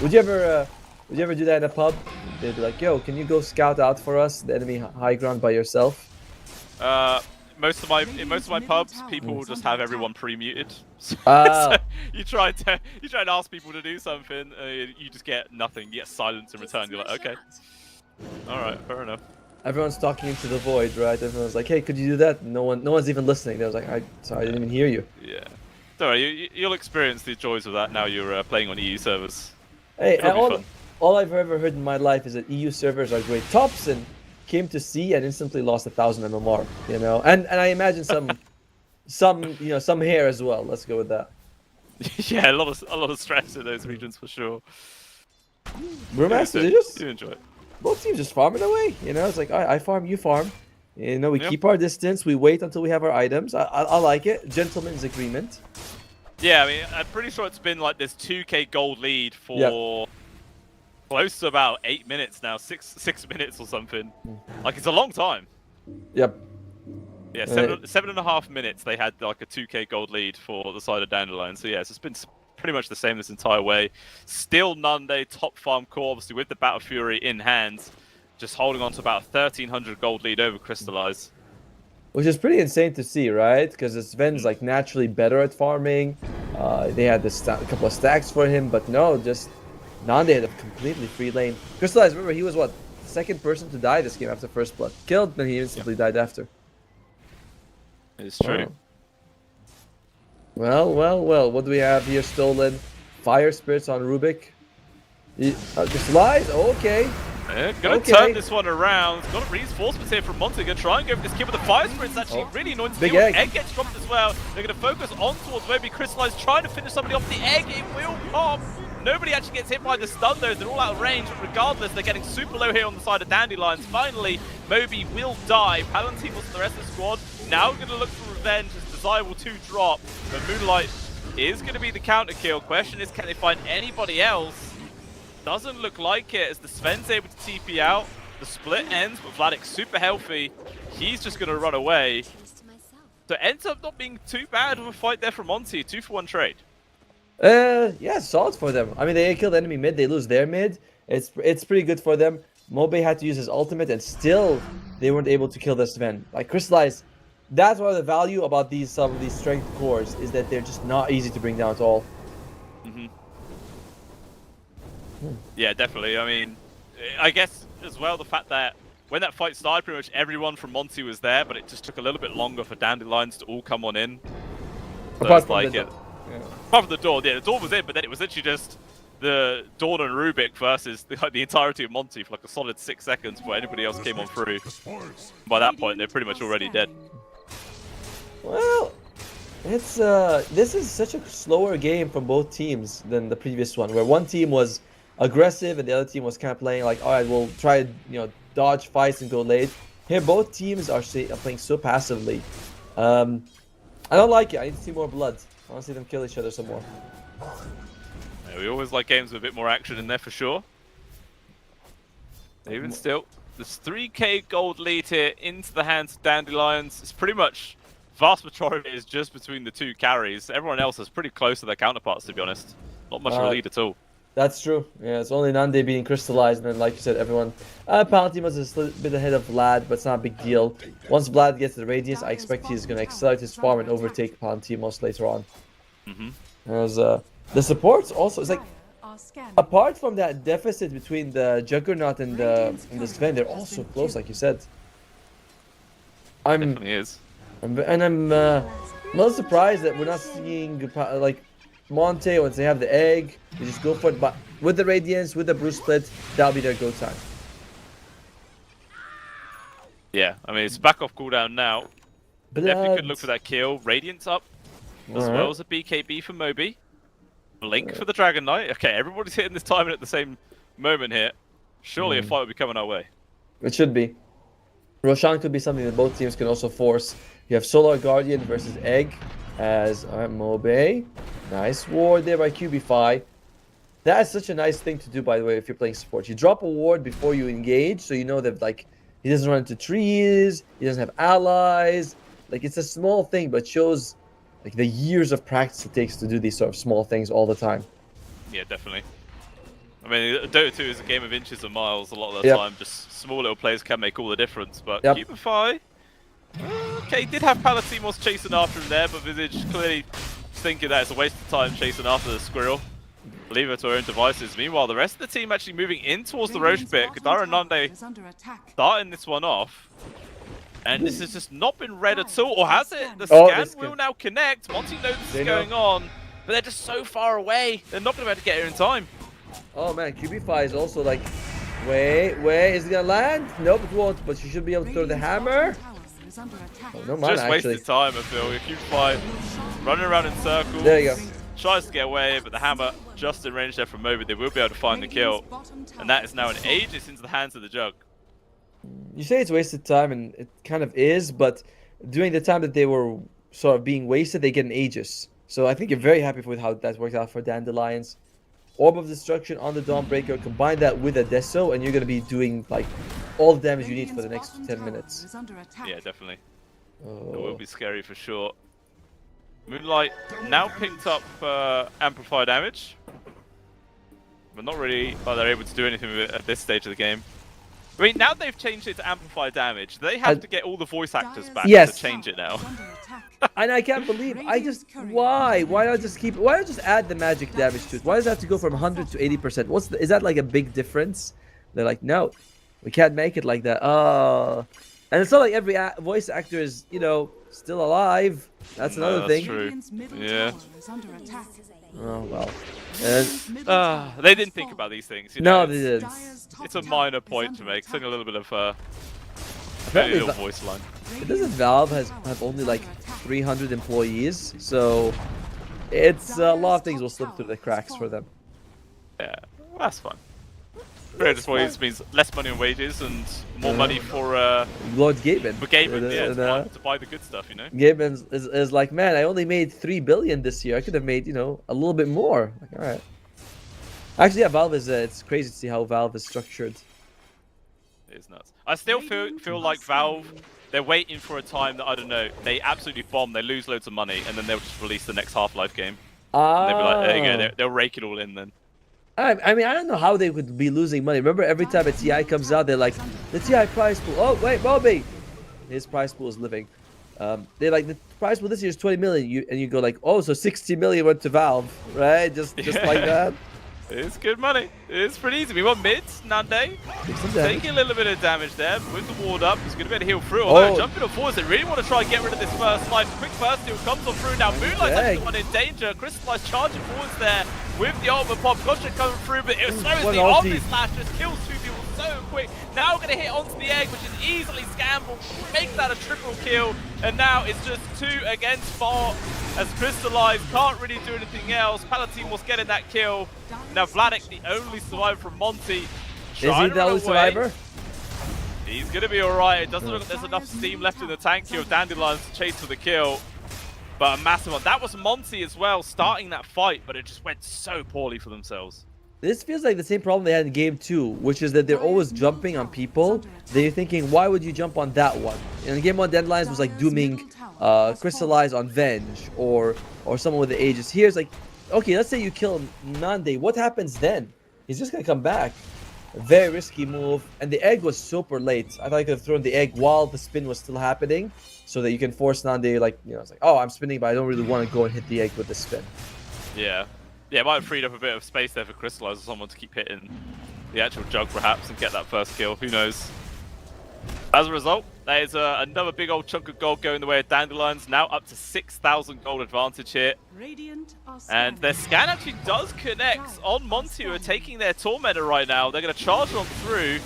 Would you ever do that in a pub? They'd be like, "Yo, can you go scout out for us the enemy high ground by yourself?" In most of my pubs, people will just have everyone pre-muted. So you try and ask people to do something, you just get nothing. You get silence in return. You're like, okay, all right, fair enough. Everyone's talking into the void, right? Everyone's like, "Hey, could you do that?" No one's even listening. They was like, "Sorry, I didn't even hear you." Yeah, don't worry, you'll experience the joys of that now you're playing on EU servers. Hey, It'll be fun. all I've ever heard in my life is that EU servers are great. Thompson came to C and instantly lost 1,000 MMR, and I imagine some hair as well. Let's go with that. Yeah, a lot of stress in those regions for sure. Brewmaster, you enjoy it. Both teams just farming away. It's like I farm, you farm. We keep our distance. We wait until we have our items. I like it. Gentleman's agreement. Yeah, I mean, I'm pretty sure it's been like this 2k gold lead for close to about 8 minutes now, six minutes or something. Like, it's a long time. Yep. Yeah, 7.5 minutes they had like a 2k gold lead for the side of Dandelion. So yeah, it's been pretty much the same this entire way. Still Nunde, top farm core, obviously with the Battle Fury in hand, just holding on to about 1,300 gold lead over Crystallize. Which is pretty insane to see, right? Because Sven's like naturally better at farming. They had a couple of stacks for him, but no, just Nande had a completely free lane. Crystallize, remember, he was what, second person to die this game after first blood. Killed, then he instantly died after. It's true. Wow. Well. What do we have here stolen? Fire Spirits on Rubik. Crystallize? Okay. Yeah, gonna turn this one around. Got a reinforcement here from Monty. Gonna try and go for this kill with the Fire Spirit. It's actually really annoying to Big deal with. egg. Egg gets dropped as well. They're gonna focus on towards Moby. Crystallize trying to finish somebody off the egg. It will pop. Nobody actually gets hit by the stun though. They're all out of range. But regardless, they're getting super low here on the side of Dandelions. Finally, Moby will die. Palantir was the rest of the squad. Now we're gonna look for revenge as Desirable to drop. But Moonlight is gonna be the counter kill. Question is, can they find anybody else? Doesn't look like it as the Sven's able to TP out. The split ends, but Vladic's super healthy. He's just going to run away. So it ends up not being too bad of a fight there from Monty. 2-for-1 trade. Yeah, solid for them. I mean, they killed enemy mid, they lose their mid. It's pretty good for them. Mobe had to use his ultimate, and still they weren't able to kill the Sven. Like, Crystallize, that's one of the value about some of these strength cores, is that they're just not easy to bring down at all. Yeah, definitely. I mean, I guess as well the fact that when that fight started, pretty much everyone from Monty was there, but it just took a little bit longer for Dandelions to all come on in. So Apart from like apart from the door, yeah, the door was in, but then it was literally just the Dawn and Rubik versus the entirety of Monty for like a solid 6 seconds before anybody else came on through. By that point, they're pretty much already dead. Well, it's this is such a slower game from both teams than the previous one, where one team was aggressive and the other team was kind of playing like, all right, we'll try to dodge fights and go late. Here, both teams are playing so passively. I don't like it. I need to see more blood. I want to see them kill each other some more. Yeah, we always like games with a bit more action in there for sure. Even still, there's 3k gold lead here into the hands of Dandelions. It's pretty much vast majority is just between the two carries. Everyone else is pretty close to their counterparts, to be honest. Not much of a lead at all. That's true. Yeah, it's only Nande being crystallized, and then, like you said, everyone. Palantir was a bit ahead of Vlad, but it's not a big deal. Once Vlad gets the Radiance, I expect he's going to accelerate his farm and overtake Palantir most later on. As the supports also, it's like, apart from that deficit between the Juggernaut and the Sven, they're all so close, like you said. Definitely is. I'm a little surprised that we're not seeing like Monte, once they have the egg, they just go for it. But with the Radiance, with the Bruce Split, that'll be their go time. Yeah, I mean, it's back off cooldown now. But definitely could look for that kill. Radiance up, as well as a BKB for Moby. Blink for the Dragon Knight. Okay, everybody's hitting this timing at the same moment here. Surely a fight will be coming our way. It should be. Roshan could be something that both teams can also force. You have Solar Guardian versus Egg as Mobe. Nice ward there by QB5. That's such a nice thing to do, by the way, if you're playing support. You drop a ward before you engage, so you know that, like, he doesn't run into trees, he doesn't have allies. Like, it's a small thing, but shows, like, the years of practice it takes to do these sort of small things all the time. Yeah, definitely. I mean, Dota 2 is a game of inches and miles a lot of the time. Just small little players can make all the difference. But Cubify, okay, did have Palatimos chasing after him there, but Visage clearly thinking that it's a waste of time chasing after the squirrel. Leave her to her own devices. Meanwhile, the rest of the team actually moving in towards the Roche pit. Kadara and Nande starting this one off. And this has just not been read at all, or has it? The scan will now connect. Monty knows this is going on, but they're just so far away. They're not going to be able to get here in time. Oh man, QB5 is also like, wait, is it gonna land? Nope, it won't, but she should be able to throw the hammer. Oh, no mana, just wasted time, I feel. QB5 running around in circles. There you go. Tries to get away, but the hammer just in range there from Moby. They will be able to find the kill. And that is now an Aegis into the hands of the Jug. You say it's wasted time, and it kind of is, but during the time that they were sort of being wasted, they get an Aegis. So I think you're very happy with how that worked out for Dandelions. Orb of Destruction on the Dawnbreaker, combine that with a Deso, and you're going to be doing like all the damage you need for the next 10 minutes. Yeah, definitely. It will be scary for sure. Moonlight now picked up Amplify damage, but not really they're able to do anything with it at this stage of the game. I mean, now they've changed it to Amplify damage. They have to get all the voice actors back to change it now. And I can't believe, why not just add the magic damage to it? Why does it have to go from 100 to 80%? Is that like a big difference? They're like, no, we can't make it like that. And it's not like every voice actor is, you know, still alive. That's another thing. True. Yeah. Oh, well. They didn't think about these things. You know, no, they didn't. It's a minor point to make. Something a little bit of a little voice line. Doesn't Valve have only like 300 employees? So it's a lot of things will slip through the cracks for them. Yeah, well, that's fine. 300 employees means less money on wages and more money for Lord Gaben. For Gaben, to buy the good stuff, you know. Gaben is like, man, I only made 3 billion this year. I could have made, you know, a little bit more. Like, all right. Actually, yeah, Valve is. It's crazy to see how Valve is structured. It is nuts. I still feel like Valve, they're waiting for a time that, I don't know, they absolutely bomb, they lose loads of money, and then they'll just release the next Half-Life game. And they'll be like, there you go, they'll rake it all in then. I mean, I don't know how they would be losing money. Remember, every time a TI comes out, they're like, the TI prize pool. Oh, wait, Moby! His prize pool is living. They're like, the prize pool this year is 20 million. And you go like, oh, so 60 million went to Valve, right? Just like that. It's good money. It's pretty easy. We want mid, Nande. Taking a little bit of damage there. With the ward up, he's going to be able to heal through. Although jumping on forwards, they really want to try and get rid of this first life. Quick first heal comes on through. Now Moonlight's actually the one in danger. Crystallize charging forwards there with the ultimate pop. Contract coming through, but it was so is the Omni Slash just kills 2 people so quick. Now going to hit onto the egg, which is easily scambled. Makes that a triple kill. And now it's just 2 against 4. As Crystallize can't really do anything else. Palatine was getting that kill. Now Vladik, the only survivor from Monty. Is he the only survivor? He's going to be alright. It doesn't look like there's enough steam left in the tank here of Dandelions to chase for the kill. But a massive one. That was Monty as well, starting that fight, but it just went so poorly for themselves. This feels like the same problem they had in game 2, which is that they're always jumping on people. They're thinking, why would you jump on that one? In game 1, Dandelions was like dooming Crystallize on Venge or someone with the Aegis. Here's like, okay, let's say you kill Nande. What happens then? He's just gonna come back. Very risky move. And the egg was super late. I thought I could have thrown the egg while the spin was still happening, so that you can force Nande, like, you know, it's like, oh, I'm spinning, but I don't really want to go and hit the egg with the spin. Yeah. Yeah, it might have freed up a bit of space there for Crystallize or someone to keep hitting the actual Jug perhaps and get that first kill. Who knows? As a result, That is another big old chunk of gold going the way of Dandelions. Now up to 6,000 gold advantage here. Radiant are And scanning. their scan actually does connect on Monty, who are taking their Tormentor right now. They're going to charge on through.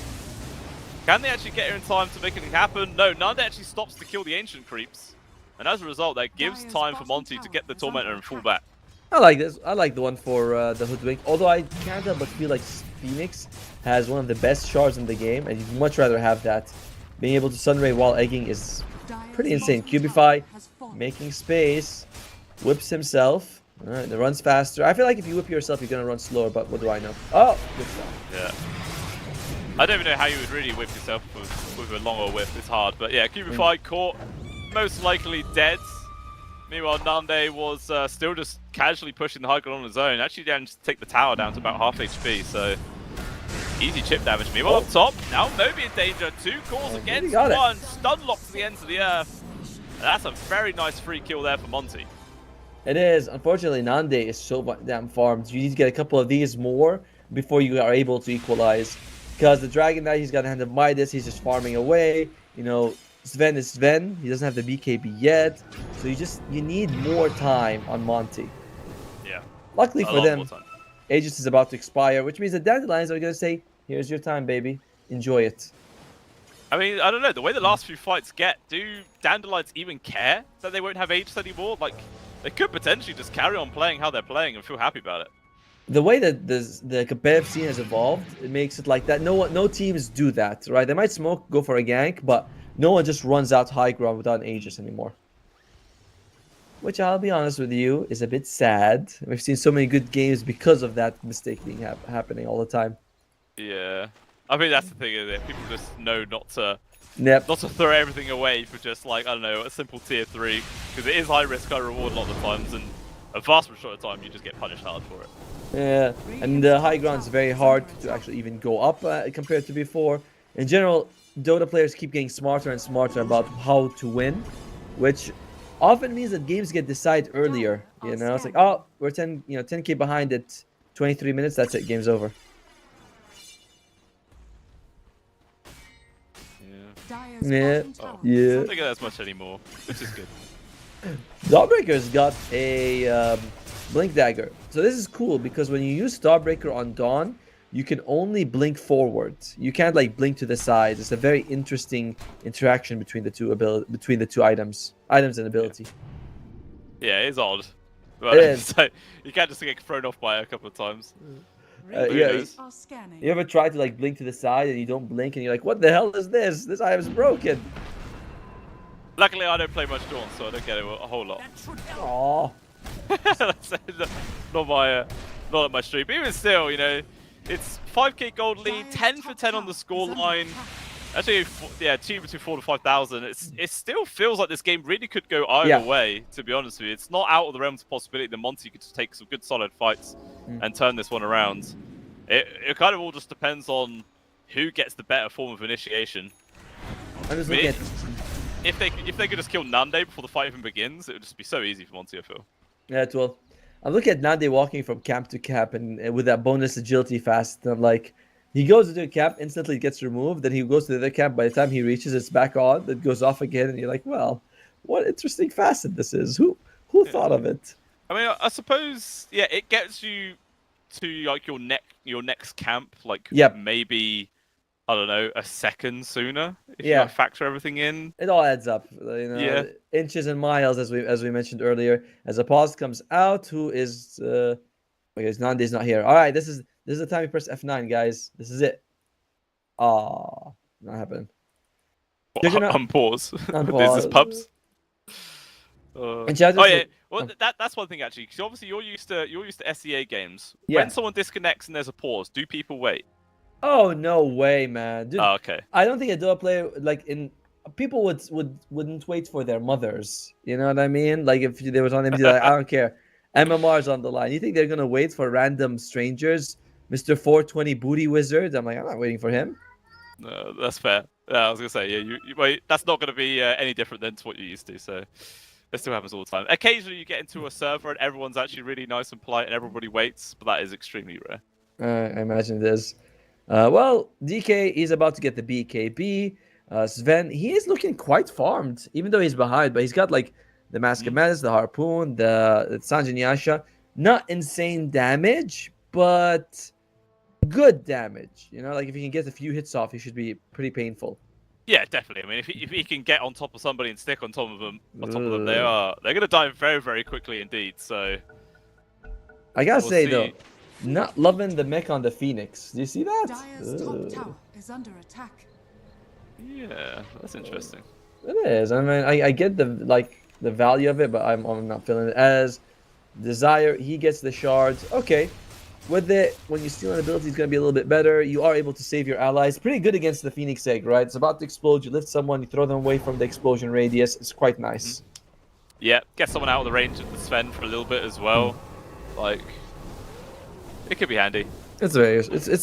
Can they actually get here in time to make anything happen? No, Nanda actually stops to kill the Ancient Creeps. And as a result, that gives time for Monty to get the Tormentor and fall back. I like this. I like the one for the Hoodwink. Although I can't help but feel like Phoenix has one of the best shards in the game, and you'd much rather have that. Being able to Sunray while egging is pretty insane. Cubify, making space, whips himself. Alright, it runs faster. I feel like if you whip yourself, you're gonna run slower, but what do I know? Oh, good stuff. Yeah. I don't even know how you would really whip yourself with a longer whip. It's hard, but yeah, Cubify caught, most likely dead. Meanwhile, Nande was still just casually pushing the high ground on his own. Actually, managed to take the tower down to about half HP, so easy chip damage. Meanwhile, up top, now Nobi in danger. 2 calls against 1. Stun lock to the ends of the earth. And that's a very nice free kill there for Monty. It is. Unfortunately, Nande is so damn farmed. You need to get a couple of these more before you are able to equalize. Because the Dragon Knight, he's got a hand of Midas. He's just farming away. You know, Sven is Sven. He doesn't have the BKB yet. So you need more time on Monty. Yeah. Luckily for them, Aegis is about to expire, which means the Dandelions are going to say, here's your time, baby. Enjoy it. I mean, I don't know. The way the last few fights get, do Dandelions even care that they won't have Aegis anymore? Like, they could potentially just carry on playing how they're playing and feel happy about it. The way that the competitive scene has evolved, it makes it like that. No teams do that, right? They might smoke, go for a gank, but no one just runs out high ground without an Aegis anymore. Which, I'll be honest with you, is a bit sad. We've seen so many good games because of that mistake being happening all the time. Yeah. I mean, that's the thing, isn't it? People just know not to Yep. not to throw everything away for just, like, I don't know, a simple tier 3. Because it is high risk, high reward a lot of the times, and a vast majority of the time, you just get punished hard for it. Yeah, and the high ground is very hard to actually even go up compared to before. In general, Dota players keep getting smarter and smarter about how to win, which often means that games get decided earlier. You know, it's like, oh, we're 10k behind at 23 minutes. That's it. Game's over. Yeah. Oh, Yeah. I don't think it as much anymore, which is good. Dawnbreaker's got a blink dagger. So this is cool because when you use Dawnbreaker on Dawn, you can only blink forward. You can't like blink to the side. It's a very interesting interaction between the two items and ability. Yeah, it is odd. But It is. So you can't just get thrown off by it a couple of times. Yeah, you ever try to like blink to the side and you don't blink and you're like, what the hell is this? This item is broken. Luckily, I don't play much Dawn, so I don't get it a whole lot. Aww. Not at my stream. But even still, you know, it's 5k gold lead, 10 for 10 on the scoreline. Actually, yeah, 2 between 4 to 5,000. It still feels like this game really could go either way, to be honest with you. It's not out of the realms of possibility that Monty could just take some good solid fights and turn this one around. It kind of all just depends on who gets the better form of initiation. I'm just looking at... If they could just kill Nande before the fight even begins, it would just be so easy for Monty, I feel. Yeah, it will. I'm looking at Nande walking from camp to camp and with that bonus agility fast. And I'm like, he goes into a camp, instantly gets removed, then he goes to the other camp. By the time he reaches, it's back on. It goes off again, and you're like, well, what interesting facet this is. Who thought of it? I mean, I suppose, yeah, it gets you to like your next camp, like maybe, I don't know, a second sooner if you like, factor everything in. It all adds up, you know. Inches and miles, as we mentioned earlier. As a pause comes out, who is because Nande's not here. All right, this is the time you press F9, guys. This is it. Not happening. Unpause. Business pubs. Oh yeah. Well, that's one thing actually, because obviously you're used to SEA games. Yeah. When someone disconnects and there's a pause, do people wait? Oh no way, man! Dude, oh, okay. I don't think a Dota player people wouldn't wait for their mothers. You know what I mean? Like if they was on MD, like I don't care. MMR's on the line. You think they're gonna wait for random strangers, Mr. 420 Booty Wizard? I'm like, I'm not waiting for him. No, that's fair. I was gonna say, yeah, you wait. That's not gonna be any different than to what you're used to. So it still happens all the time. Occasionally, you get into a server and everyone's actually really nice and polite and everybody waits, but that is extremely rare. I imagine it is. Well, DK is about to get the BKB. Sven, he is looking quite farmed, even though he's behind, but he's got like the Mask of Madness, the Harpoon, the Sanjin Yasha. Not insane damage, but good damage. You know, like if he can get a few hits off, he should be pretty painful. Yeah, definitely. I mean, if he can get on top of somebody and stick on top of them, they're gonna die very, very quickly indeed. So I gotta we'll say see. though, not loving the mech on the Phoenix. Do you see that? Dire's top tower is under attack. Yeah, that's interesting. It is. I mean, I get the value of it, but I'm not feeling it. As Desire, he gets the shards. Okay. With it, when you steal an ability, it's going to be a little bit better. You are able to save your allies. Pretty good against the Phoenix Egg, right? It's about to explode. You lift someone, you throw them away from the explosion radius. It's quite nice. Yeah, get someone out of the range of the Sven for a little bit as well. Like, it could be handy. It's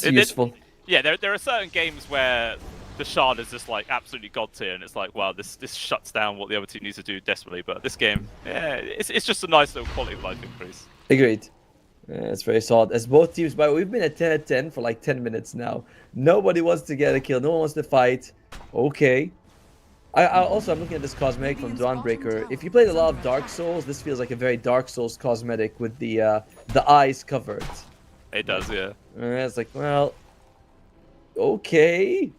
useful. Yeah, there are certain games where the shard is just like absolutely god tier, and it's like, wow, this shuts down what the other team needs to do desperately. But this game, yeah, it's just a nice little quality of life increase. Agreed. Yeah, it's very solid. As both teams, but we've been at 10 for like 10 minutes now. Nobody wants to get a kill. No one wants to fight. Okay. I'm looking at this cosmetic from Dawnbreaker. If you played a lot of Dark Souls, this feels like a very Dark Souls cosmetic with the eyes covered. It does, yeah. It's like, well, okay.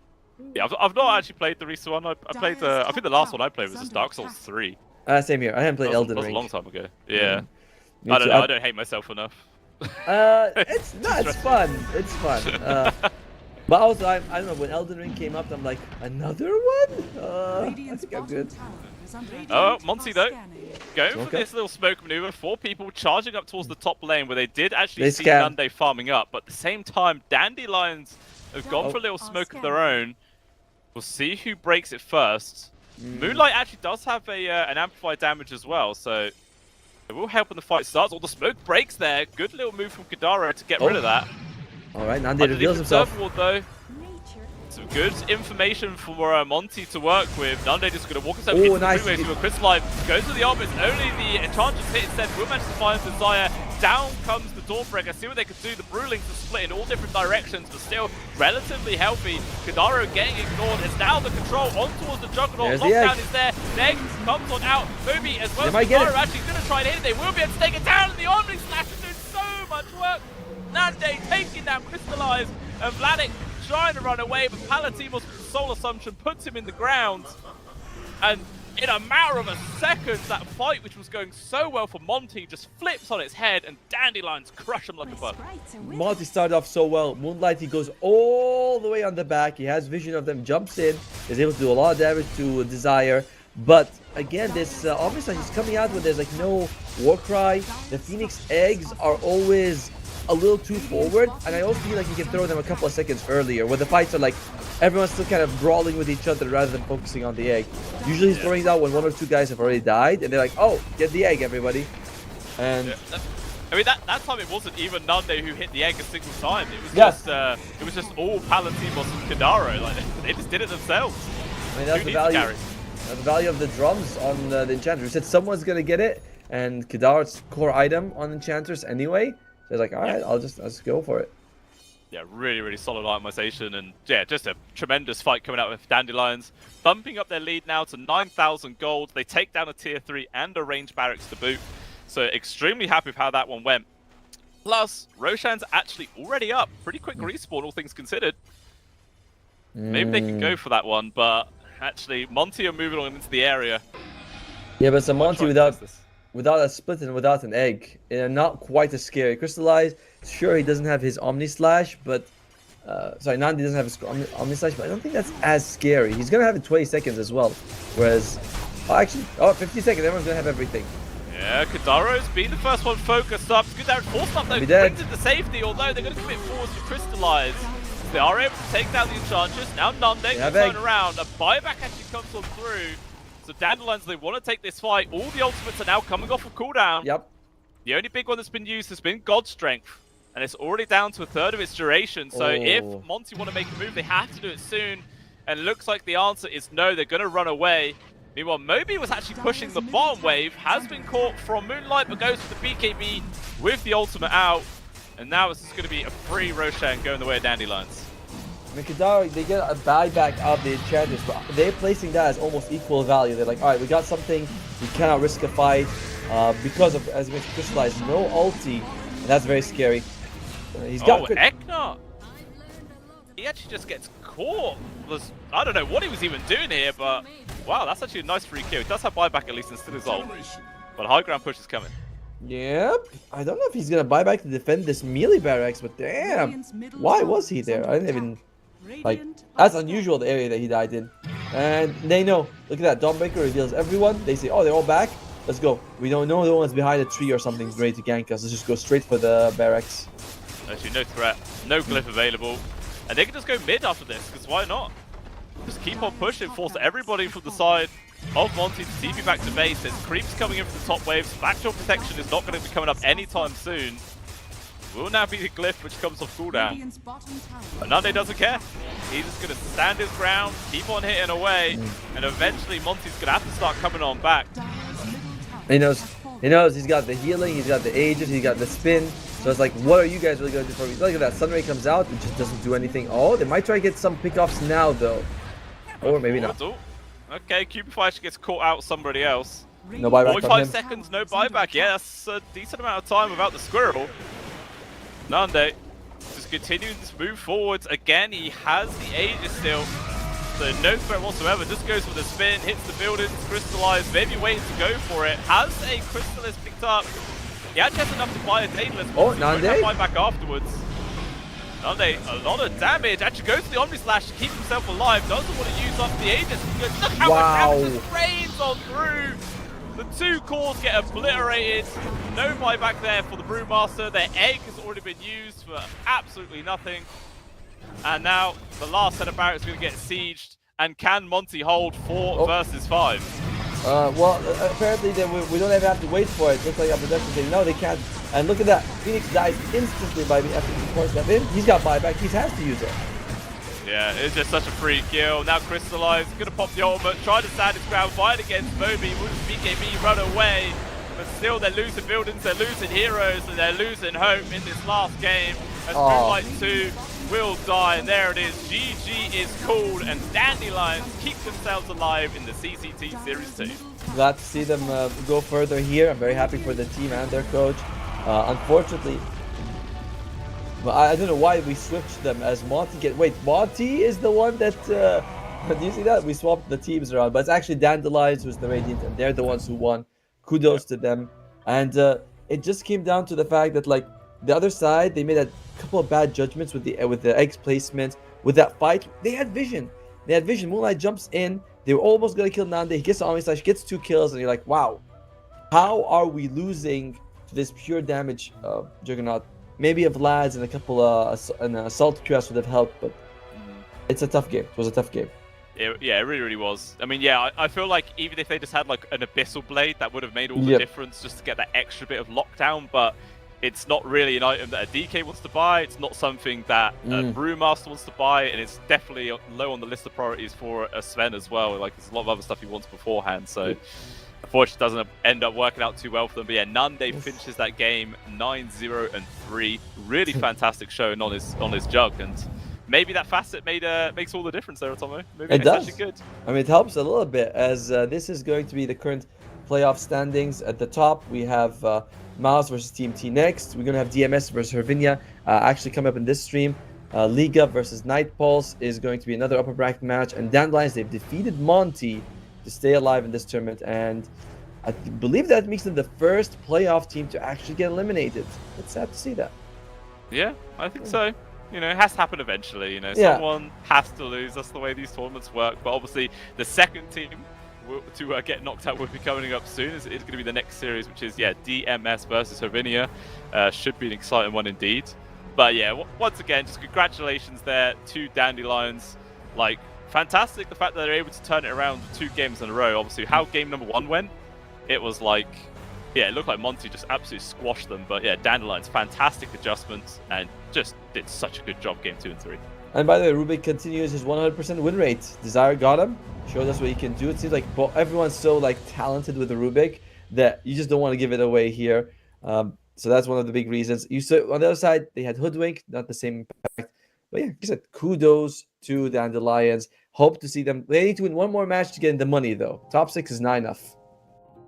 Yeah, I've not actually played the recent one. I played I think the last one I played was just Dark Souls 3. Same here. I haven't played Elden Ring. That was a long time ago. Yeah. Me I don't too. know. I don't hate myself enough. It's fun. It's fun. But also, I don't know, when Elden Ring came up, I'm like, another one? I Radiant's think I'm bottom good. tower is under attack. Oh, Monty though, going for Okay. this little smoke maneuver. 4 people charging up towards the top lane where they did actually They see scan. Nunde farming up, but at the same time, Dandelions have gone for a little smoke of their own. We'll see who breaks it first. Moonlight actually does have an amplified damage as well, so it will help when the fight starts. All the smoke breaks there. Good little move from Kadaro to get rid of that. All right, Nande Underneath reveals the himself. surf ward, though. Some good information for Monty to work with. Nunde just going to walk himself into nice. the freeway to a Crystalline. Goes to the Omnis. Only the Enchantress hit instead. Will manage to find Desire. Down comes the Dawnbreaker. See what they can do. The Brewlings are split in all different directions, but still relatively healthy. Kadaro getting ignored. It's now the control on towards the Juggernaut. There's the egg. Lockdown is there. Egg comes on out. Moby as well They as might get Kadaro it. actually going to try and hit it. They will be able to take it down. And the Omnis Slash is doing so much work. Nande taking down Crystallize. And Vladik trying to run away, but Palatimos' Soul Assumption puts him in the ground. And in a matter of a second, that fight, which was going so well for Monty, just flips on its head, and Dandelions crush him like a bug. Monty started off so well. Moonlight, he goes all the way on the back. He has vision of them, jumps in, is able to do a lot of damage to Desire. But again, this obviously he's coming out with there's like no Warcry. The Phoenix eggs are always a little too forward, and I also feel like you can throw them a couple of seconds earlier, where the fights are like everyone's still kind of brawling with each other rather than focusing on the egg. Usually he's throwing it out when 1 or 2 guys have already died, and they're like, oh, get the egg, everybody. And Yeah, I mean, that time it wasn't even Nande who hit the egg a single time. It was just all Palatimos and Kadaro. Like they just did it themselves. I mean, that's Who the needs value. Gary? That's the value of the drums on the Enchantress. We said someone's gonna get it, and Kadar's core item on Enchantress anyway. They're like, all right, let's go for it. Yeah, really, really solid itemization, and yeah, just a tremendous fight coming out with Dandelions. Bumping up their lead now to 9,000 gold. They take down a tier 3 and a range barracks to boot. So extremely happy with how that one went. Plus, Roshan's actually already up. Pretty quick respawn, all things considered. Maybe they can go for that one, but actually, Monty are moving on into the area. Yeah, but it's a Monty Trying to without test this. without a split and without an egg. Not quite as scary. Crystallize, sure, he doesn't have his Omni Slash, but sorry, Nandi doesn't have his Omni Slash, but I don't think that's as scary. He's gonna have it in 20 seconds as well. Whereas, 50 seconds, everyone's gonna have everything. Yeah, Kadaro's been the first one focused up. Good down, forced up though, Be dead. brings it to safety, although they're going to commit forwards to Crystallize. They are able to take down the Enchantress. Now Nunde can have turn egg. around. A buyback actually comes on through. So Dandelions, they want to take this fight. All the ultimates are now coming off of cooldown. Yep. The only big one that's been used has been God Strength. And it's already down to a third of its duration. So if Monty want to make a move, they have to do it soon. And it looks like the answer is no, they're going to run away. Meanwhile, Moby was actually pushing the bottom wave, has been caught from Moonlight, but goes for the BKB with the ultimate out. And now it's just going to be a free Roshan going the way of Dandelions. Kadar, they get a buyback of the enchanters, but they're placing that as almost equal value. They're like, all right, we got something, we cannot risk a fight because of, as you mentioned, Crystallize, no ulti, and that's very scary. He's got heck not! He actually just gets caught. I don't know what he was even doing here, but wow, that's actually a nice free kill. He does have buyback at least and still his ult, but high ground push is coming. Yep. I don't know if he's gonna buy back to defend this melee barracks, but damn, why was he there? I didn't even like. That's unusual. The area that he died in, and they know. Look at that. Dawnbreaker reveals everyone. They say, "Oh, they're all back. Let's go." We don't know no one's behind a tree or something ready to gank us. Let's just go straight for the barracks. Actually, no threat, no glyph available, and they can just go mid after this. Because why not? Just keep on pushing, force everybody from the side of Monty to TP back to base. There's creeps coming in from the top waves. Backdoor protection is not going to be coming up anytime soon. Will now be the glyph which comes off cooldown. But Nande doesn't care. He's just going to stand his ground, keep on hitting away, and eventually Monty's going to have to start coming on back. He knows. He knows. He's got the healing. He's got the ages. He's got the spin. So it's like, what are you guys really going to do for me? Look at that. Sunray comes out. It just doesn't do anything. Oh, they might try to get some pickoffs now, though. Or maybe not. Okay, Cubify actually gets caught out somebody else. No buyback. 45 seconds, no buyback. Yeah, that's a decent amount of time without the squirrel. Nande just continuing to move forwards. Again, he has the Aegis still. So no threat whatsoever. Just goes for the spin, hits the buildings, Crystallize, maybe waiting to go for it. Has a Crystallis picked up. He actually has enough to buy a Daedalus. Oh, Nande. Buyback afterwards. Nande, a lot of damage. Actually goes for the Omni Slash to keep himself alive. Doesn't want to use up the Aegis. Look how much damage just rains on through. The two cores get obliterated. No buyback there for the Brewmaster. Their egg has already been used for absolutely nothing. And now the last set of barracks is going to get sieged. And can Monty hold 4 versus 5? Well, apparently we don't even have to wait for it. Looks like our production saying no, they can't. And look at that. Phoenix dies instantly by me after he forced that in. He's got buyback. He has to use it. Yeah, it's just such a free kill. Now Crystallize, gonna pop the ultimate, try to stand his ground, fight against Moby, wouldn't BKB run away. But still they're losing buildings, they're losing heroes, and they're losing hope in this last game. As Moonlight 2 will die, and there it is. GG is called, and Dandelions keep themselves alive in the CCT Series 2. Glad to see them go further here. I'm very happy for the team and their coach. Unfortunately, but I don't know why we switched them as Monty Wait, Monty is the one that... do you see that? We swapped the teams around, but it's actually Dandelions who's the Radiant, and they're the ones who won. Kudos to them. And it just came down to the fact that, like, the other side, they made a couple of bad judgments with the eggs placement. With that fight, they had vision. They had vision. Moonlight jumps in. They were almost going to kill Nande. He gets the Omni Slash, gets 2 kills, and you're like, wow. How are we losing to this pure damage Juggernaut? Maybe if Lads and a couple an Assault QS would have helped, but it's a tough game. It was a tough game. Yeah, it really, really was. I mean, yeah, I feel like even if they just had like an Abyssal Blade, that would have made all the difference just to get that extra bit of lockdown, but it's not really an item that a DK wants to buy. It's not something that a Brewmaster wants to buy, and it's definitely low on the list of priorities for a Sven as well. Like, there's a lot of other stuff he wants beforehand, so unfortunately it doesn't end up working out too well for them. But yeah, Nande finishes that game 9-0-3. Really fantastic showing on his jug, and maybe that facet makes all the difference there, Atomo. Maybe it does. Actually good. I mean, it helps a little bit, as this is going to be the current playoff standings. At the top, we have Miles versus Team T next. We're going to have DMS versus Hervinia actually come up in this stream. Liga versus Night Pulse is going to be another upper bracket match. And Dandelions, they've defeated Monty to stay alive in this tournament. And I believe that makes them the first playoff team to actually get eliminated. It's sad to see that. Yeah, I think so. You know, it has to happen eventually. You know, someone has to lose. That's the way these tournaments work. But obviously, the second team to get knocked out will be coming up soon. It's going to be the next series, which is, yeah, DMS versus Hervinia. Should be an exciting one indeed. But yeah, once again, just congratulations there to Dandelions. Like, fantastic the fact that they're able to turn it around 2 games in a row. Obviously, how game number 1 went, it was like, yeah, it looked like Monty just absolutely squashed them. But yeah, Dandelions, fantastic adjustments, and just did such a good job game 2 and 3. And by the way, Rubik continues his 100% win rate. Desire got him, showed us what he can do. It seems like everyone's so like talented with the Rubik that you just don't want to give it away here. So that's one of the big reasons. You saw on the other side, they had Hoodwink, not the same impact. But yeah, like I said, kudos to the Dandelions. Hope to see them. They need to win one more match to get in the money, though. Top 6 is not enough.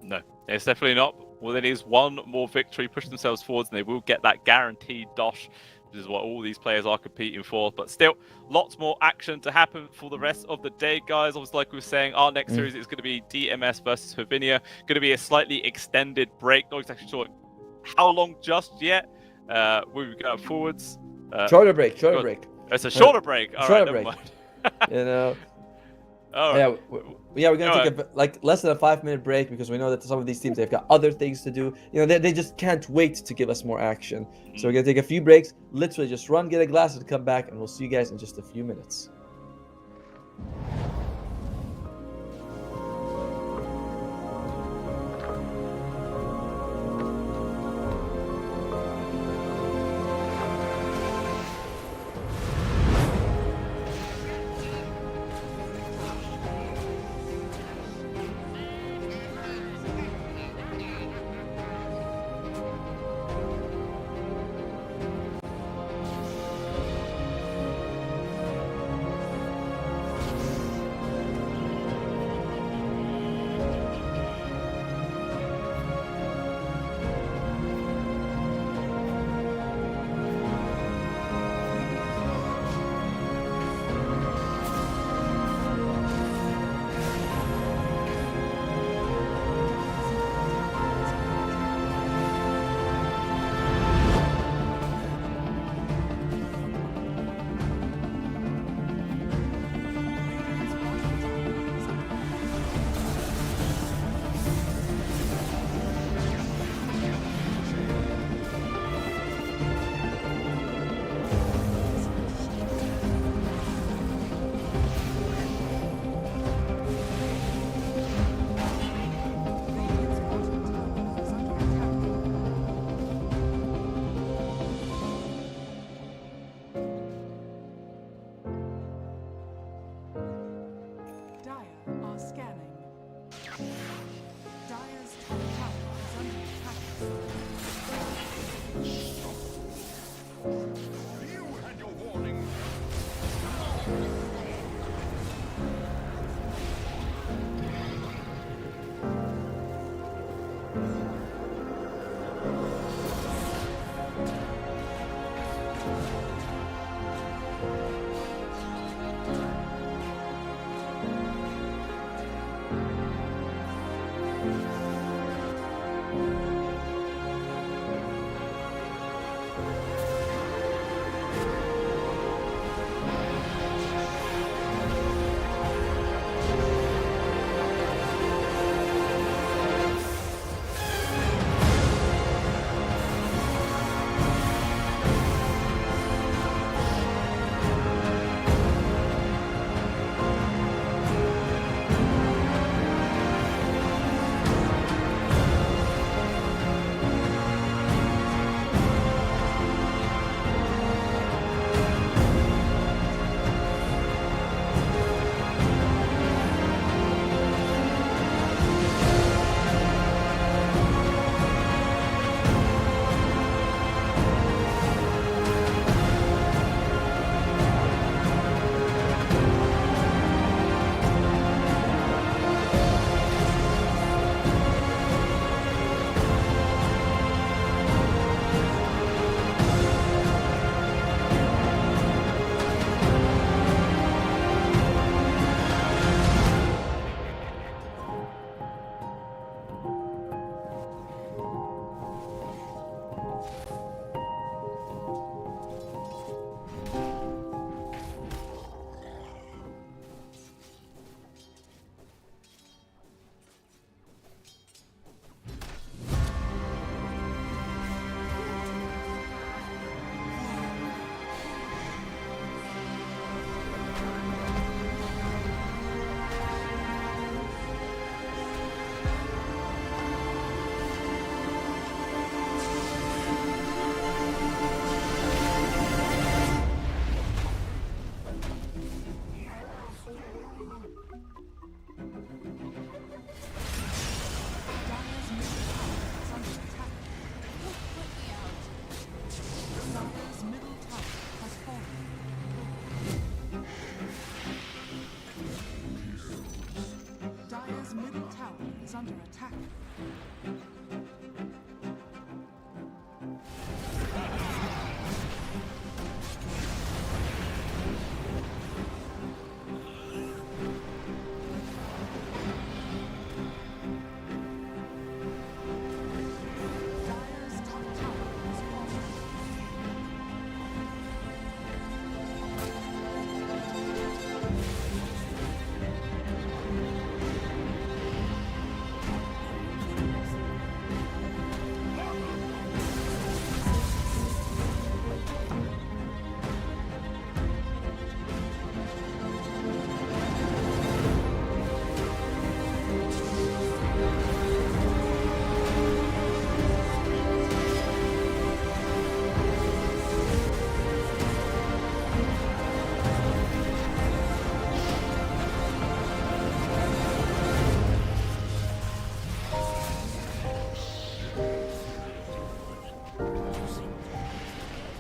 No, it's definitely not. Well, they need one more victory, push themselves forwards, and they will get that guaranteed dosh, which is what all these players are competing for. But still, lots more action to happen for the rest of the day, guys. Obviously, like we were saying, our next series is going to be DMS versus Havinia. Going to be a slightly extended break. Not exactly sure how long just yet. We'll go forwards. Shorter break. It's a shorter break. All right, Shorter never break. mind. You know. All right. Yeah, we're gonna take like less than a 5-minute break because we know that some of these teams, they've got other things to do. You know, they just can't wait to give us more action. So we're gonna take a few breaks. Literally, just run, get a glass, and come back, and we'll see you guys in just a few minutes.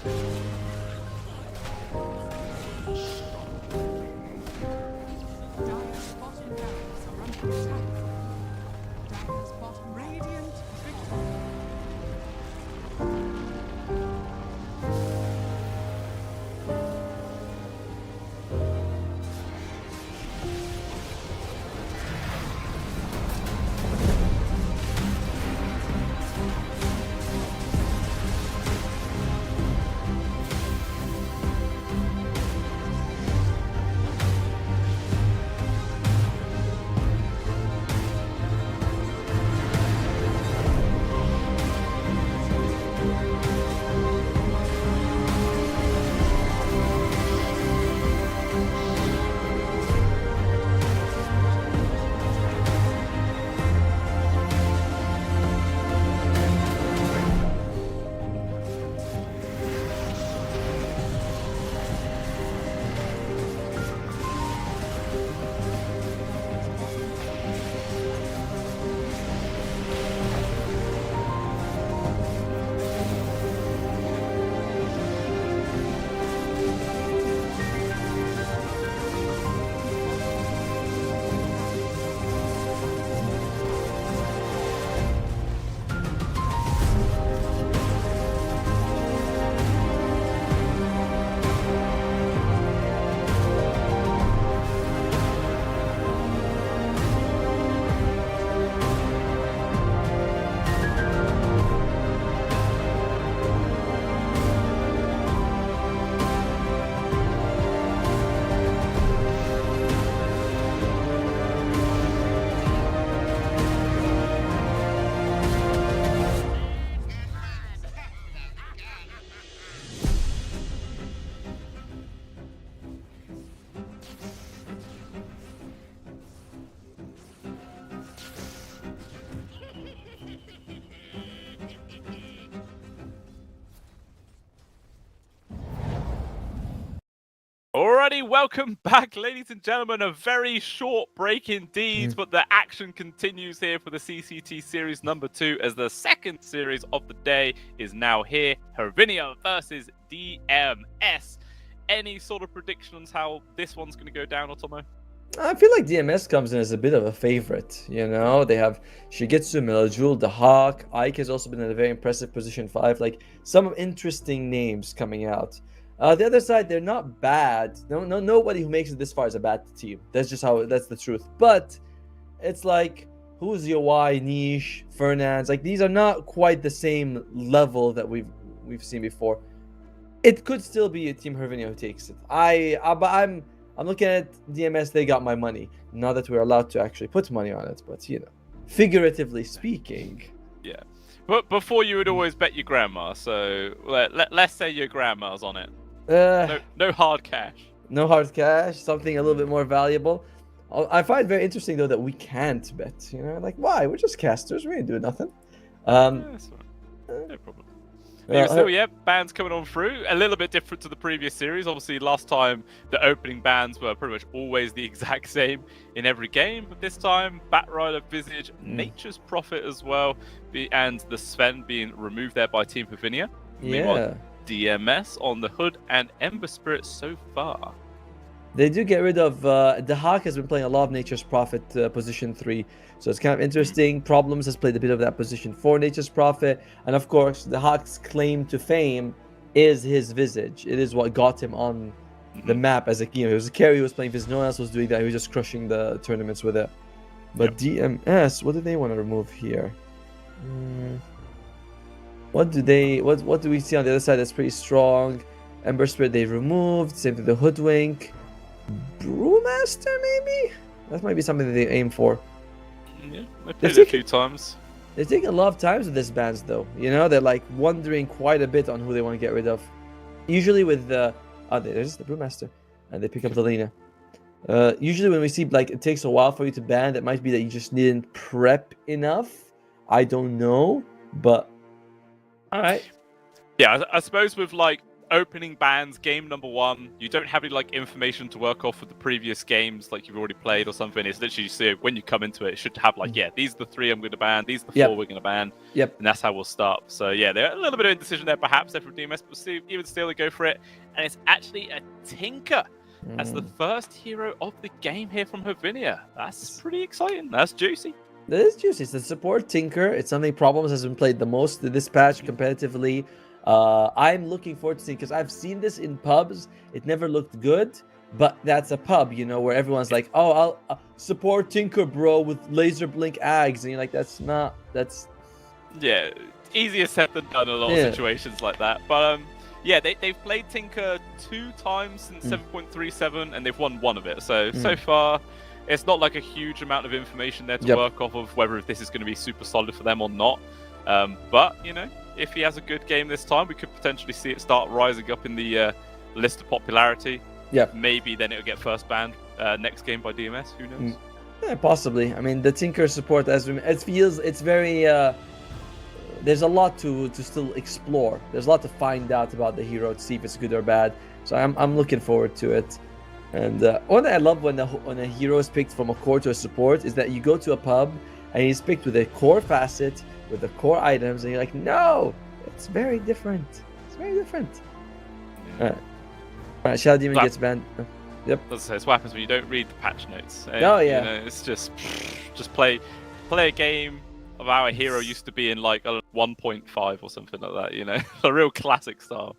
Dire's bottom barracks are under attack. Dire's bottom radiant victory. Alrighty, welcome back, ladies and gentlemen. A very short break indeed, but the action continues here for the CCT Series number 2 as the second series of the day is now here. Hervinia versus DMS. Any sort of predictions how this one's going to go down, Otomo? I feel like DMS comes in as a bit of a favorite, you know? They have Shigetsu, Melajul, the Hawk. Ike has also been in a very impressive position 5. Like, some interesting names coming out. The other side, they're not bad. Nobody who makes it this far is a bad team. That's just that's the truth. But it's like, who's Yawai, Niche, Fernandes? Like, these are not quite the same level that we've seen before. It could still be a Team Hervinia who takes it. But I'm looking at DMS. They got my money. Not that we're allowed to actually put money on it, but you know, figuratively speaking. Yeah. But before you would always bet your grandma. So let's say your grandma's on it. No hard cash. No hard cash. Something a little bit more valuable. I find very interesting though that we can't bet. You know, like why? We're just casters. We ain't doing nothing. No problem. Still, yeah, bans coming on through. A little bit different to the previous series. Obviously, last time the opening bans were pretty much always the exact same in every game. But this time, Batrider, Visage, Nature's Prophet as well, and the Sven being removed there by Team Hervinia. Yeah. DMS on the Hood and Ember Spirit so far. They do get rid of the Hawk has been playing a lot of Nature's Prophet position 3, so it's kind of interesting. Problems has played a bit of that position 4 Nature's Prophet, and of course the Hawk's claim to fame is his Visage. It is what got him on the map as a he was a carry. He was playing Visage. No one else was doing that. He was just crushing the tournaments with it. But DMS, what do they want to remove here? What do we see on the other side that's pretty strong? Ember Spirit they removed. Same thing the Hoodwink. Brewmaster maybe? That might be something that they aim for. Yeah, they played it a few times. They're taking a lot of times with this bans though. You know, they're like wondering quite a bit on who they want to get rid of. Usually with the there's the Brewmaster, and they pick up the Lena. Usually when we see like it takes a while for you to ban, that might be that you just didn't prep enough. I don't know, but all right. Yeah, I suppose with like opening bans, game number 1. You don't have any like information to work off with the previous games, like you've already played or something. It's literally so when you come into it, it should have like, yeah, these are the 3 I'm going to ban, these are the 4 we're going to ban, Yep. and that's how we'll start. So yeah, there's a little bit of indecision there, perhaps, from DMS, but even still, they go for it, and it's actually a Tinker. That's the first hero of the game here from Hervinia. That's pretty exciting. That's juicy. That is juicy. It's the support Tinker. It's something Problems has been played the most this patch competitively. I'm looking forward to seeing, because I've seen this in pubs. It never looked good, but that's a pub, you know, where everyone's like, oh, I'll support Tinker, bro, with laser blink ags. And you're like, that's... Yeah, easier said than done in a lot of situations like that. But yeah, they've played Tinker 2 times since 7.37, and they've won 1 of it. So far, it's not like a huge amount of information there to work off of whether this is going to be super solid for them or not. But, you know, if he has a good game this time, we could potentially see it start rising up in the list of popularity. Yeah. Maybe then it'll get first banned next game by DMS. Who knows? Yeah, possibly. I mean, the Tinker support, it's very... there's a lot to still explore. There's a lot to find out about the hero to see if it's good or bad. So I'm looking forward to it. And one thing I love when a hero is picked from a core to a support is that you go to a pub and he's picked with a core facet, with the core items, and you're like, no, it's very different. It's very different. All right, Shadow Demon gets banned. Yep. That's what happens when you don't read the patch notes. Oh, yeah. You know, it's just play a game of how a hero used to be in like 1.5 or something like that, you know, a real classic style.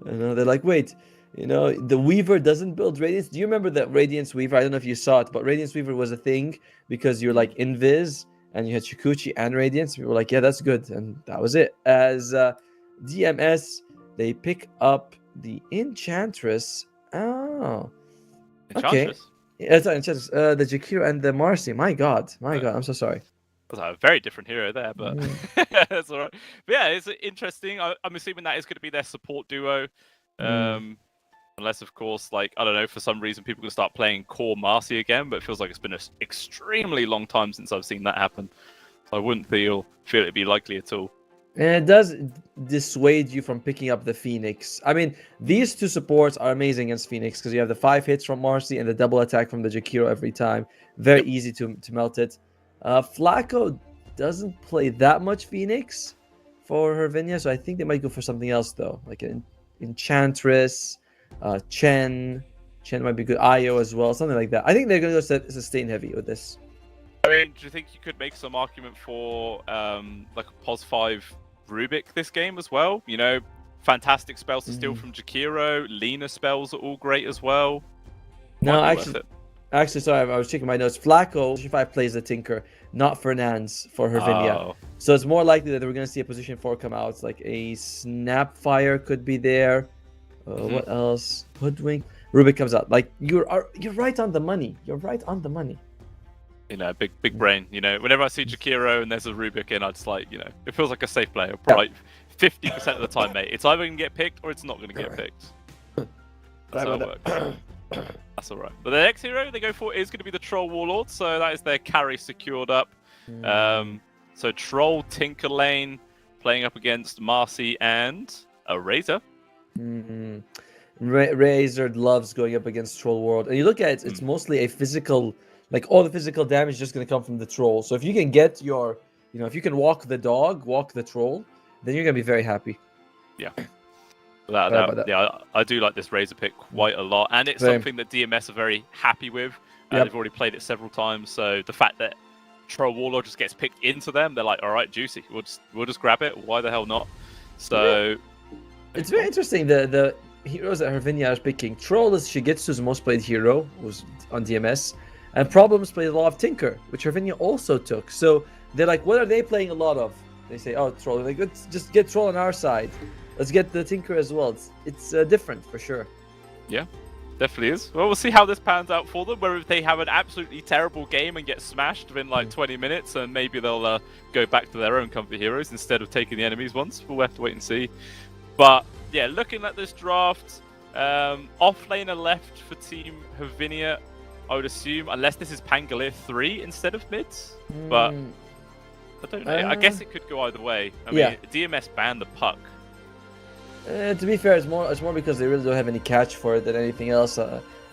I know, they're like, wait, you know, the Weaver doesn't build Radiance. Do you remember that Radiance Weaver? I don't know if you saw it, but Radiance Weaver was a thing because you're like invis and you had Shikuchi and Radiance. We were like, yeah, that's good, and that was it. As DMS, they pick up the Enchantress. Oh, Enchantress? Okay. It's not Enchantress. The Jakiro and the Marcy. My God, I'm so sorry. That's a very different hero there, but that's all right. But yeah, it's interesting. I'm assuming that is going to be their support duo. Unless, of course, like, I don't know, for some reason people can start playing core Marcy again, but it feels like it's been an extremely long time since I've seen that happen. So I wouldn't feel it'd be likely at all. And it does dissuade you from picking up the Phoenix. I mean, these 2 supports are amazing against Phoenix because you have the 5 hits from Marcy and the double attack from the Jakiro every time. Very easy to melt it. Flacco doesn't play that much Phoenix for Hervinia, so I think they might go for something else, though. Like an Enchantress, Chen might be good, Io as well, something like that. I think they're going to go sustain heavy with this. I mean, do you think you could make some argument for like a POS 5 Rubik this game as well? You know, fantastic spells to steal from Jakiro, Lena spells are all great as well. No, actually, sorry, I was checking my notes. Flacco, if I plays the Tinker, not Fernandes for Hervinia. Oh. So it's more likely that we're going to see a position 4 come out. It's like a Snapfire could be there. What else? Hoodwink. Rubik comes out. Like, you're right on the money. You're right on the money. You know, big brain. You know, whenever I see Jakiro and there's a Rubik in, I just like, you know, it feels like a safe player. Right, 50% of the time, mate. It's either going to get picked or it's not going to get picked. That's how it works. That's all right. But the next hero they go for is going to be the Troll Warlord. So that is their carry secured up. So Troll Tinker lane playing up against Marcy and a Razor. Razor loves going up against Troll World. And you look at it, it's mostly a physical, like all the physical damage is just going to come from the Troll. So if you can get your, you know, if you can walk the dog, walk the Troll, then you're going to be very happy. Yeah. Yeah, I do like this Razor pick quite a lot. And it's something that DMS are very happy with. They've already played it several times. So the fact that Troll Warlord just gets picked into them, they're like, all right, juicy. We'll just grab it. Why the hell not? So it's very interesting. The heroes that Hervinia is picking. Troll is Shigetsu's most played hero, was on DMS. And Problems played a lot of Tinker, which Hervinia also took. So they're like, what are they playing a lot of? They say, oh, Troll. They're like, let's just get Troll on our side. Let's get the Tinker as well. It's different for sure. Yeah, definitely is. Well, we'll see how this pans out for them. Whether they have an absolutely terrible game and get smashed within like 20 minutes, and maybe they'll go back to their own comfy heroes instead of taking the enemies' ones. We'll have to wait and see. But yeah, looking at this draft, offlaner left for Team Hervinia, I would assume, unless this is Pangolier 3 instead of mids. But I don't know. I guess it could go either way. I mean, DMS banned the puck. To be fair, it's more because they really don't have any catch for it than anything else.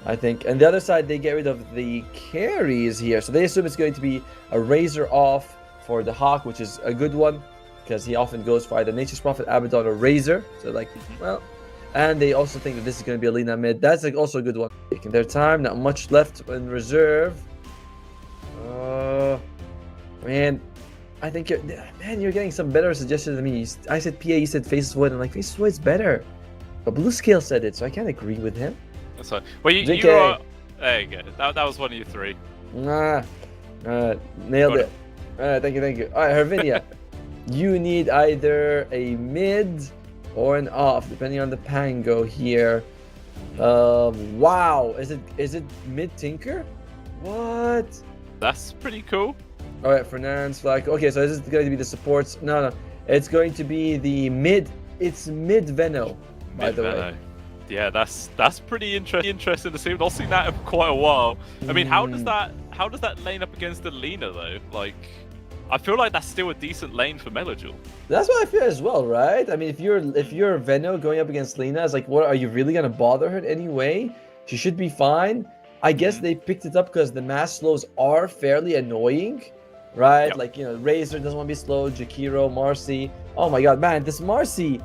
I think. And the other side, they get rid of the carries here, so they assume it's going to be a Razor off for the Hawk, which is a good one because he often goes for either Nature's Prophet, Abaddon, or Razor. So like, well, and they also think that this is going to be a Lina mid. That's like also a good one. Taking their time, not much left in reserve. Man, I think you're getting some better suggestions than me. I said PA, you said Faceless Void. I'm like, Faceless Void's better. But Blue Scale said it, so I can't agree with him. That's fine. Well, you JK. were... There you go. That was one of your three. Nailed it. Thank you. All right, Hervinia. You need either a mid or an off, depending on the Pango here. Wow. Is it mid Tinker? What? That's pretty cool. All right, Fernand's flag. Okay, so this is going to be the supports. No. It's going to be the mid. It's mid Veno, by the way. Yeah, that's pretty interesting to see. We've not seen that in quite a while. I mean, how does that lane up against the Lina though? Like, I feel like that's still a decent lane for Melojul. That's what I feel as well, right? I mean, if you're Veno going up against Lina, it's like, what are you really gonna bother her in any way? She should be fine. I guess they picked it up because the mass slows are fairly annoying, right? Yep. Like, you know, Razor doesn't want to be slow, Jakiro, Marcy. Oh my god, man, this Marcy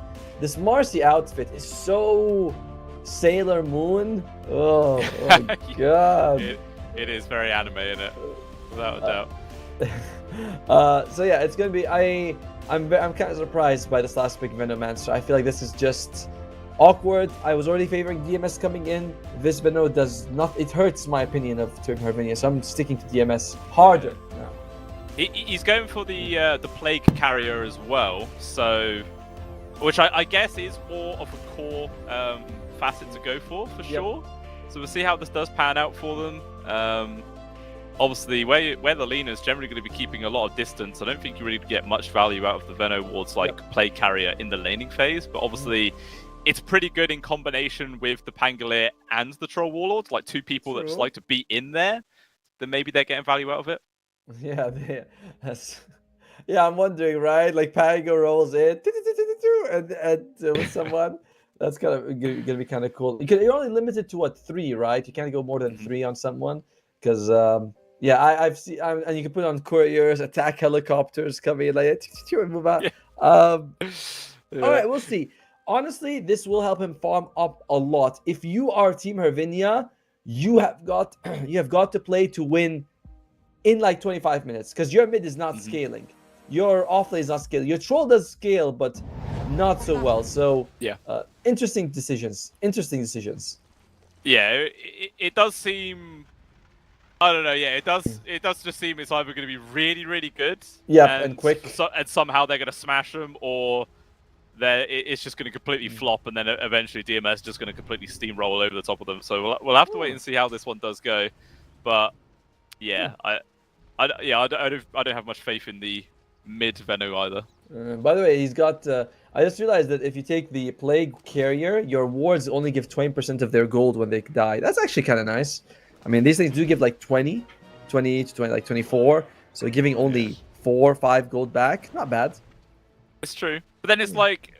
outfit is so Sailor Moon. Oh my god. It is very anime, isn't it? Without a doubt. So yeah, it's gonna be. I'm kind of surprised by this last pick, Venomancer. I feel like this is just awkward. I was already favoring DMS coming in. This Veno does not. It hurts my opinion of Turk Hervinia, so I'm sticking to DMS harder. Now. He's going for the Plague Carrier as well, so which I guess is more of a core facet to go for sure. So we'll see how this does pan out for them. Obviously, where the Lina is generally going to be keeping a lot of distance, I don't think you really get much value out of the Veno wards like Plague Carrier in the laning phase, but obviously it's pretty good in combination with the Pangolier and the Troll Warlord, like two people that just like to be in there, then maybe they're getting value out of it. Yeah, I'm wondering, right? Like Pango rolls in and with someone. That's kind of gonna be kind of cool. You're only limited to what, 3, right? You can't go more than 3 on someone, because I've seen, and you can put on couriers, attack helicopters coming like move out. Yeah. All right, we'll see. Honestly, this will help him farm up a lot. If you are Team Hervinia, you have got to play to win in like 25 minutes, because your mid is not scaling. Your offlane is not scaling. Your troll does scale, but not so well. So yeah, interesting decisions. Yeah, it does seem. I don't know. Yeah, it does just seem it's either going to be really, really good. Yeah, and quick. And somehow they're going to smash them, or it's just going to completely flop, and then eventually DMS is just going to completely steamroll over the top of them. So we'll have to wait and see how this one does go. But yeah, I don't have much faith in the mid Veno either. By the way, he's got. I just realized that if you take the Plague Carrier, your wards only give 20% of their gold when they die. That's actually kind of nice. I mean, these things do give like 20 to 20, like 24. So giving only 4 or 5 gold back, not bad. It's true. But then it's like,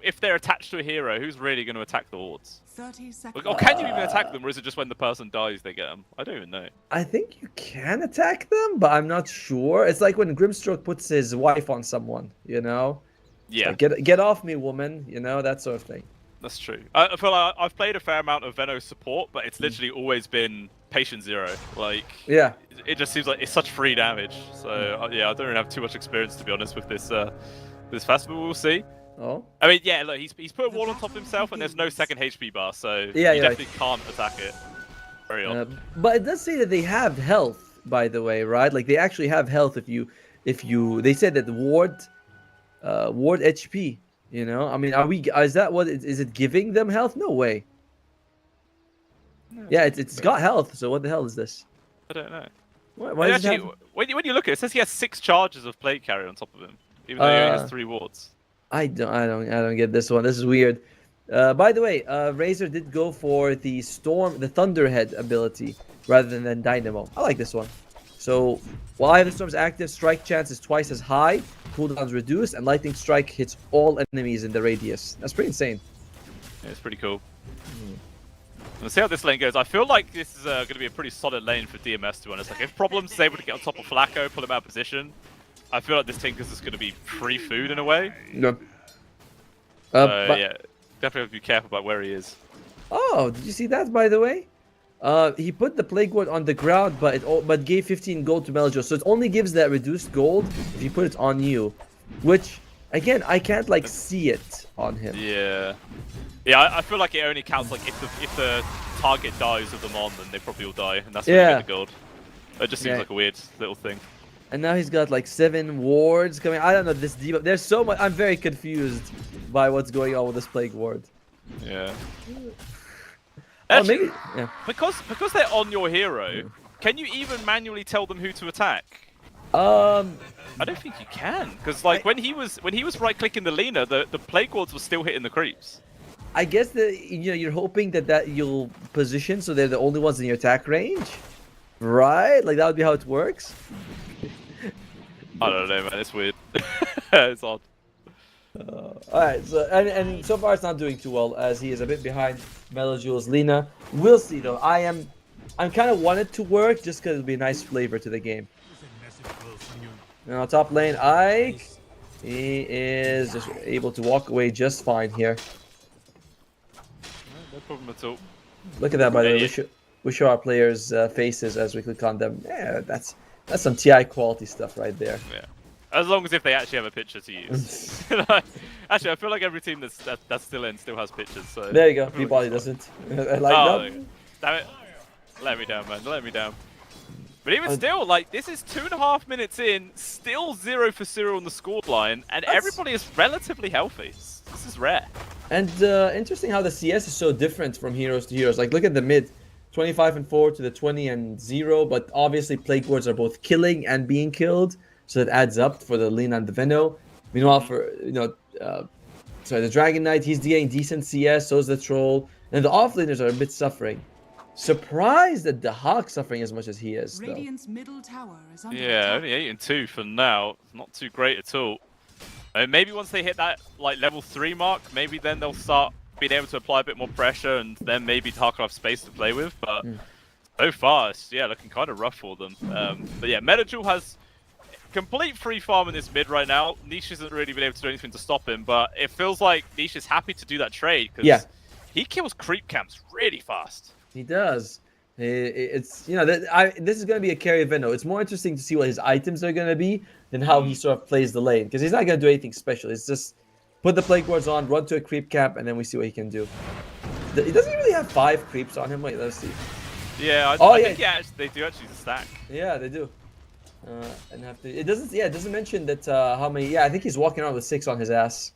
if they're attached to a hero, who's really going to attack the wards? 30 seconds. Or can you even attack them, or is it just when the person dies they get them? I don't even know. I think you can attack them, but I'm not sure. It's like when Grimstroke puts his wife on someone, you know? Yeah. Like, get off me, woman, you know, that sort of thing. That's true. I feel like I've played a fair amount of Veno support, but it's literally always been patient 0. Like, yeah, it just seems like it's such free damage. So yeah, I don't really have too much experience, to be honest, with this this festival. We'll see. Oh. I mean, yeah, look, he's put a wall on top of himself, and there's no second HP bar, so yeah, you definitely can't attack it. Very odd. But it does say that they have health, by the way, right? Like they actually have health if you they said that ward HP. You know, I mean, is that what is it giving them health? No way. No, yeah, it's got health. So what the hell is this? I don't know. Why does actually, when you look at it, it says he has 6 charges of Plague Carrier on top of him, even though he only has 3 wards. I don't get this one. This is weird. By the way, Razor did go for the Thunderhead ability rather than Dynamo. I like this one. So while Eye of the Storm is active, strike chance is twice as high, cooldown is reduced, and lightning strike hits all enemies in the radius. That's pretty insane. Yeah, it's pretty cool. Let's see how this lane goes. I feel like this is going to be a pretty solid lane for DMS, to be honest. Like, if Problems is able to get on top of Flacco, pull him out of position, I feel like this Tinker's just going to be free food in a way. No. Yeah, definitely have to be careful about where he is. Oh, did you see that, by the way? He put the Plague Ward on the ground, but gave 15 gold to Meljo. So it only gives that reduced gold if you put it on you. Which, again, I can't, like, see it on him. Yeah. Yeah, I feel like it only counts like if the target dies with them on, then they probably will die, and that's when you get the gold. It just seems like a weird little thing. And now he's got like 7 wards coming. I don't know this debuff. There's so much. I'm very confused by what's going on with this Plague Ward. Yeah. Actually, Maybe because they're on your hero, can you even manually tell them who to attack? I don't think you can, because like when he was right clicking the Lina, the Plague Wards were still hitting the creeps. I guess that you're hoping that you'll position so they're the only ones in your attack range, right? Like that would be how it works. I don't know, man. It's weird. It's odd. All right, so and so far it's not doing too well as he is a bit behind Melojule's Lina. We'll see though. I'm kind of want it to work just because it'll be a nice flavor to the game. Now top lane Ike, he is just able to walk away just fine here. No problem at all. Look at that, by the way. We show our players' faces as we click on them. Yeah, that's some TI quality stuff right there. Yeah, as long as if they actually have a picture to use. Actually, I feel like every team that's still in still has pictures. So there you go. Peabody doesn't. Damn it! Let me down, man. Let me down. But even still, like, this is 2.5 minutes in, still 0 for Cyril on the scoreline, and everybody is relatively healthy. This is rare. And interesting how the CS is so different from heroes to heroes. Like, look at the mid, 25 and 4 to the 20 and 0, but obviously Plague Wards are both killing and being killed, so it adds up for the Lina and the Veno. Meanwhile, for, the Dragon Knight, he's getting decent CS, so is the Troll, and the offlaners are a bit suffering. Surprised that the Hawk's suffering as much as he is, though. Radiant's middle tower is under Yeah, attack. only 8 and 2 for now. Not too great at all. Maybe once they hit that like level 3 mark, maybe then they'll start being able to apply a bit more pressure, and then maybe Tarkov have space to play with. But so far, it's looking kind of rough for them. But yeah, Metajul has complete free farm in this mid right now. Niche hasn't really been able to do anything to stop him, but it feels like Niche is happy to do that trade because he kills creep camps really fast. He does. It's this is going to be a carry Veno. It's more interesting to see what his items are going to be than how he sort of plays the lane, because he's not going to do anything special. It's just put the Plague Wards on, run to a creep camp, and then we see what he can do. He doesn't really have 5 creeps on him. Wait, let's see. Yeah, I think they do actually stack. Yeah, they do. And have to. It doesn't mention that how many. Yeah, I think he's walking around with 6 on his ass.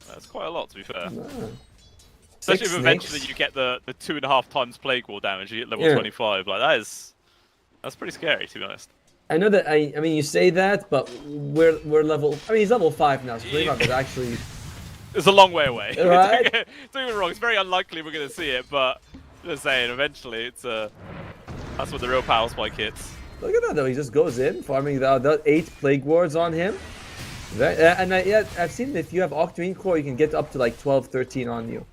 That's quite a lot, to be fair. Six Especially if eventually snakes. you get the 2.5 times Plague Wall damage, you get level 25. Like that's pretty scary, to be honest. I know that. I mean, you say that, but we're level. I mean, he's level 5 now, so Playground is actually. It's a long way away. Right? Don't get me wrong. It's very unlikely we're going to see it, but just saying, eventually, it's that's what the real power spike hits. Look at that though. He just goes in, farming the 8 Plague Wards on him. I've seen that if you have Octarine Core, you can get up to like 12, 13 on you.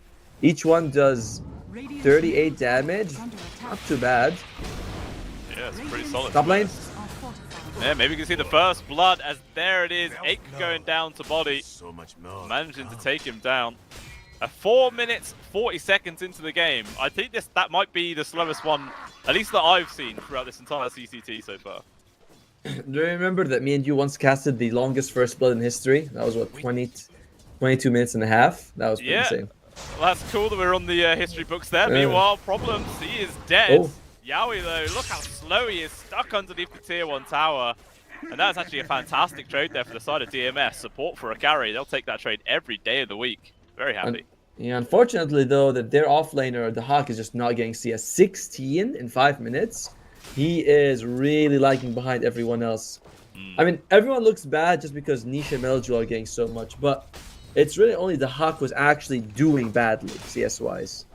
Each one does 38 damage. Not too bad. Yeah, it's pretty solid. Top lane. Yeah, maybe you can see the first blood as there it is. Ache going down to body. Managing to take him down. 4 minutes, 40 seconds into the game. I think that might be the slowest one, at least that I've seen throughout this entire CCT so far. Do you remember that me and you once casted the longest first blood in history? That was what, 22 minutes and a half? That was pretty insane. Well, that's cool that we're on the history books there. Meanwhile, Problems, he is dead. Oh. Yowie, though, look how slow he is, stuck underneath the tier 1 tower. And that's actually a fantastic trade there for the side of DMS. Support for a carry. They'll take that trade every day of the week. Very happy. Yeah, unfortunately, though, that their offlaner, the Hawk, is just not getting CS 16 in 5 minutes. He is really lagging behind everyone else. I mean, everyone looks bad just because Niche and Meljul are getting so much, but it's really only the Hawk was actually doing badly, CS-wise.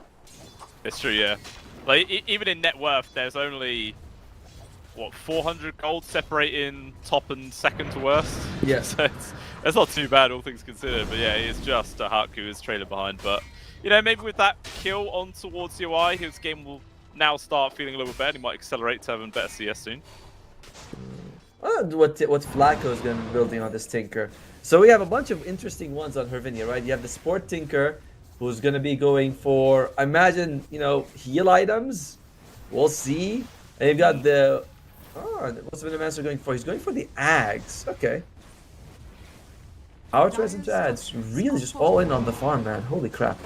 It's true, yeah. Like, even in net worth, there's only what, 400 gold separating top and second to worst. Yeah. So it's not too bad, all things considered. But yeah, it's just Haku who is trailing behind. But you know, maybe with that kill on towards UI, his game will now start feeling a little bit better. He might accelerate to having better CS soon. What Flacco is going to be building on this Tinker. So we have a bunch of interesting ones on Hervinia, right? You have the Sport Tinker, who's going to be going for, I imagine, you know, heal items. We'll see. And you've got the... Oh, what's the Master going for? He's going for the Ags. Okay. Our choice into ads. Really just all in on the farm, man. Holy crap.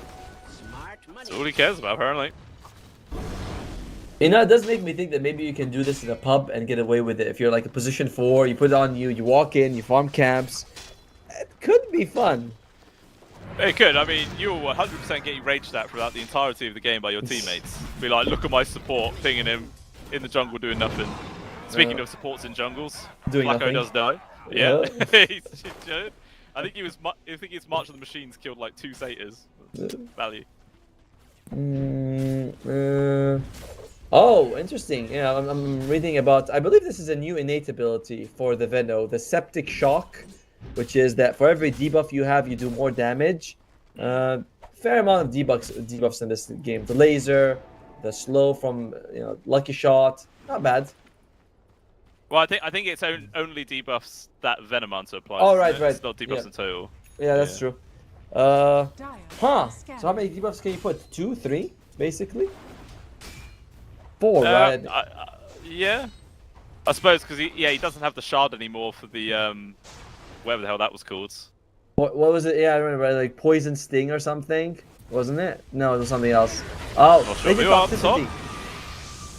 That's all he cares about, apparently. You know, it does make me think that maybe you can do this in a pub and get away with it. If you're like a position 4, you put it on you, you walk in, you farm camps. It could be fun. It could. I mean, you'll 100% get raged at throughout the entirety of the game by your teammates. Be like, look at my support, pinging him in the jungle doing nothing. Speaking of supports in jungles, doing Flacco nothing. does know. Yeah, he's should. I think his March of the Machines killed like 2 satyrs. Value. Oh, interesting. Yeah, I'm reading about. I believe this is a new innate ability for the Veno, the Septic Shock, which is that for every debuff you have, you do more damage. Fair amount of debuffs in this game. The laser, the slow from Lucky Shot, not bad. Well, I think it's only debuffs that Venomancer applies. Oh, right. It's not debuffs in total. Yeah, that's true. So how many debuffs can you put? 2, 3, basically? 4, right? Yeah. I suppose because he doesn't have the shard anymore for the whatever the hell that was called. What was it? Yeah, I remember, like Poison Sting or something, wasn't it? No, it was something else. Oh, Sure.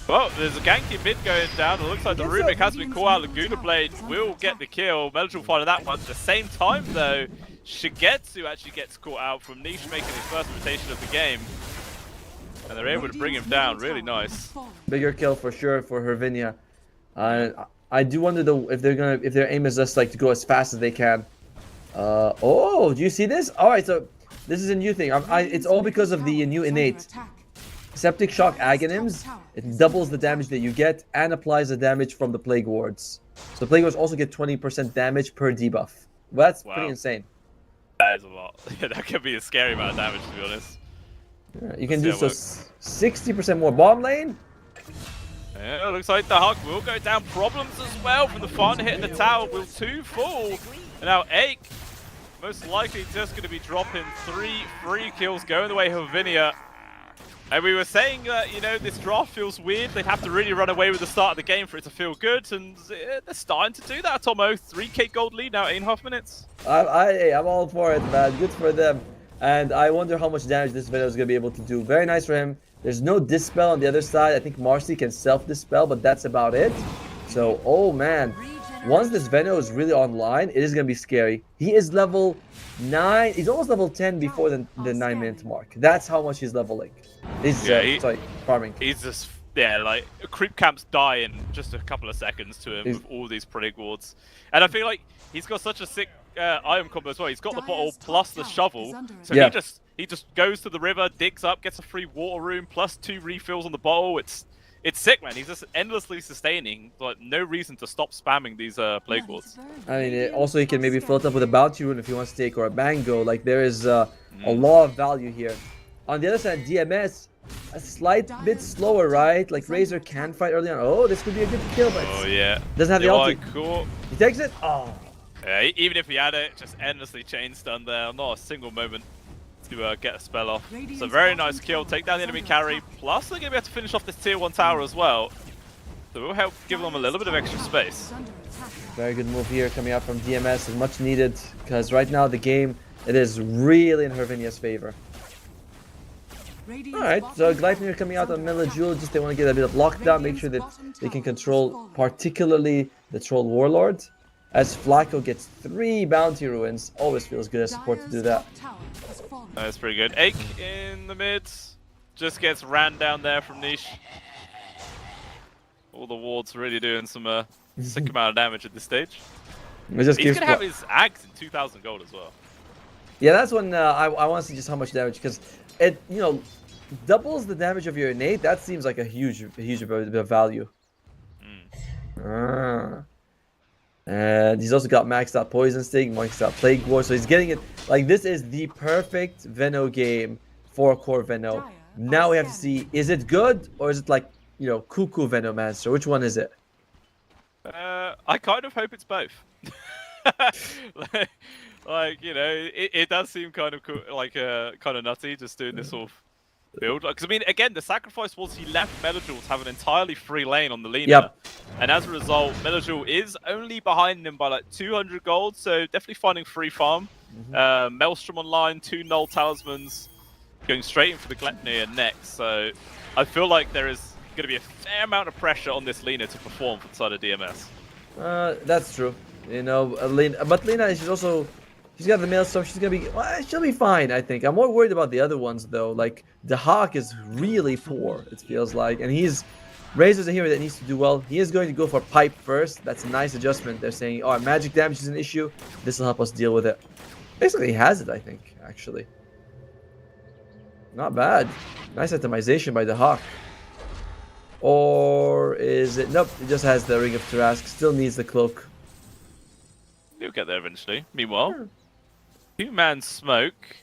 Well, there's a ganky mid going down. It looks like the Rubik has been caught out. Laguna Blade will get the kill. Metal finding that one. At the same time, though, Shigetsu actually gets caught out from Niche making his first rotation of the game. And they're able to bring him down. Really nice. Bigger kill for sure for Hervinia. I do wonder though if their aim is just like to go as fast as they can. Oh, do you see this? All right, so this is a new thing. It's all because of the new innate. Septic Shock Agonyms, it doubles the damage that you get and applies the damage from the Plague Wards. So Plague Wards also get 20% damage per debuff. Well, that's pretty insane. That is a lot. Yeah, that could be a scary amount of damage, to be honest. Yeah, you can do so 60% more. Bomb lane? Yeah, it looks like the Hug will go down. Problems as well from the fun hitting the tower. Will 2 fall? And now Ake, most likely just going to be dropping 3 free kills going the way of Hervinia. And we were saying that, you know, this draft feels weird. They'd have to really run away with the start of the game for it to feel good. And they're starting to do that, Tomo. 3k gold lead now, 8.5 minutes. I'm all for it, man. Good for them. And I wonder how much damage this video is going to be able to do. Very nice for him. There's no Dispel on the other side. I think Marcy can self-dispel, but that's about it. So, oh man. Once this Veno is really online, it is going to be scary. He is level 9. He's almost level 10 before the 9-minute mark. That's how much he's leveling. He's farming. He's just, like, creep camps die in just a couple of seconds to him with all these Plague Wards. And I feel like he's got such a sick item combo as well. He's got the bottle plus the shovel. So he just goes to the river, digs up, gets a free water room, plus 2 refills on the bottle. It's sick, man. He's just endlessly sustaining. Like, no reason to stop spamming these Plague Wards. I mean, also he can maybe fill it up with a bounty rune if he wants to take, or a mango. Like, there is a lot of value here. On the other side, DMS, a slight bit slower, right? Like, Razor can fight early on. Oh, this could be a good kill, but doesn't have the ulti. Cool. He takes it? Oh. Yeah, even if he had it, just endlessly chain stun there. Not a single moment to get a spell off. So very nice kill. Take down the enemy carry. Plus, they're going to be able to finish off this tier 1 tower as well. So it will help give them a little bit of extra space. Very good move here coming out from DMS. And much needed, because right now the game, it is really in Hervinia's favor. Alright, so Gleipnir coming out on Melajul, just they want to get a bit of lockdown, make sure that they can control particularly the Troll Warlord. As Flacco gets 3 bounty ruins, always feels good as support to do that. That's pretty good. Ake in the mid, just gets ran down there from Niche. All the wards really doing some sick amount of damage at this stage. He's going to have his Axe in 2,000 gold as well. Yeah, that's when I want to see just how much damage, because it, doubles the damage of your innate. That seems like a huge bit of value. Ah. And he's also got maxed out Poison Sting, maxed out Plague War, so he's getting it. Like, this is the perfect Veno game for core Veno. Now we have to see, is it good or is it like, you know, cuckoo Venomancer? Which one is it? I kind of hope it's both. like, you know, it does seem kind of cool, like kind of nutty just doing this sort of build. Because I mean, again, the sacrifice was he left Melajul to have an entirely free lane on the Lina. Yep. And as a result, Melajul is only behind him by like 200 gold, so definitely finding free farm. Maelstrom online, 2 Null Talismans, going straight in for the Gleipnir next. So I feel like there is going to be a fair amount of pressure on this Lina to perform for the side of DMS. That's true. You know, Lina, but Lina, she's got the Maelstrom. She's gonna be, well, she'll be fine, I think. I'm more worried about the other ones though. Like the Hawk is really poor, it feels like, and Razor's a hero that needs to do well. He is going to go for Pipe first. That's a nice adjustment. They're saying, oh, magic damage is an issue. This will help us deal with it. Basically, he has it, I think, actually. Not bad. Nice itemization by the Hawk. Or is it? Nope, it just has the Ring of Tarask. Still needs the cloak. He'll get there eventually. Meanwhile, 2-man smoke.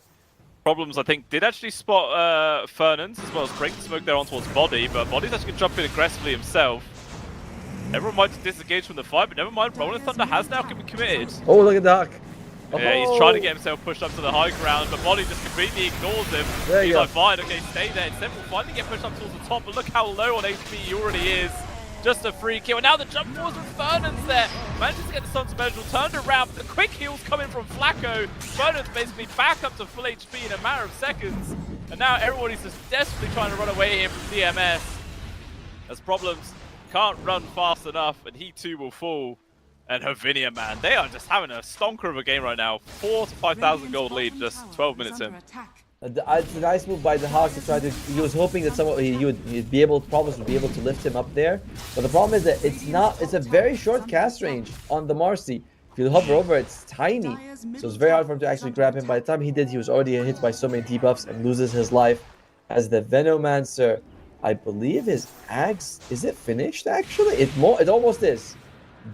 Problems, I think, did actually spot Fernan's as well as break the smoke there on towards Body, but Body's actually going to jump in aggressively himself. Everyone might disengage from the fight, but never mind, Rolling Thunder has now committed. Oh, look at the Hawk. Yeah, he's trying to get himself pushed up to the high ground, but Body just completely ignores him. There you he's go. like, fine, okay, stay there. Instead, we'll finally get pushed up towards the top, but look how low on HP he already is. Just a free kill. And now the jump forwards from Fernand's there. Manages to get the Sun Special turned around. The quick heals coming from Flacco. Fernand's basically back up to full HP in a matter of seconds. And now everybody's just desperately trying to run away here from DMS. As Problems can't run fast enough, and he too will fall. And Hervinia, man, they are just having a stonker of a game right now. 4,000 to 5,000 gold lead, just 12 minutes in. It's a nice move by the Hawk to try to. He was hoping that he'd be able, Problems would be able to lift him up there. But the problem is that it's a very short cast range on the Marcy. If you hover over, it's tiny. So it's very hard for him to actually grab him. By the time he did, he was already hit by so many debuffs and loses his life. As the Venomancer, I believe his axe, is it finished actually? It almost is.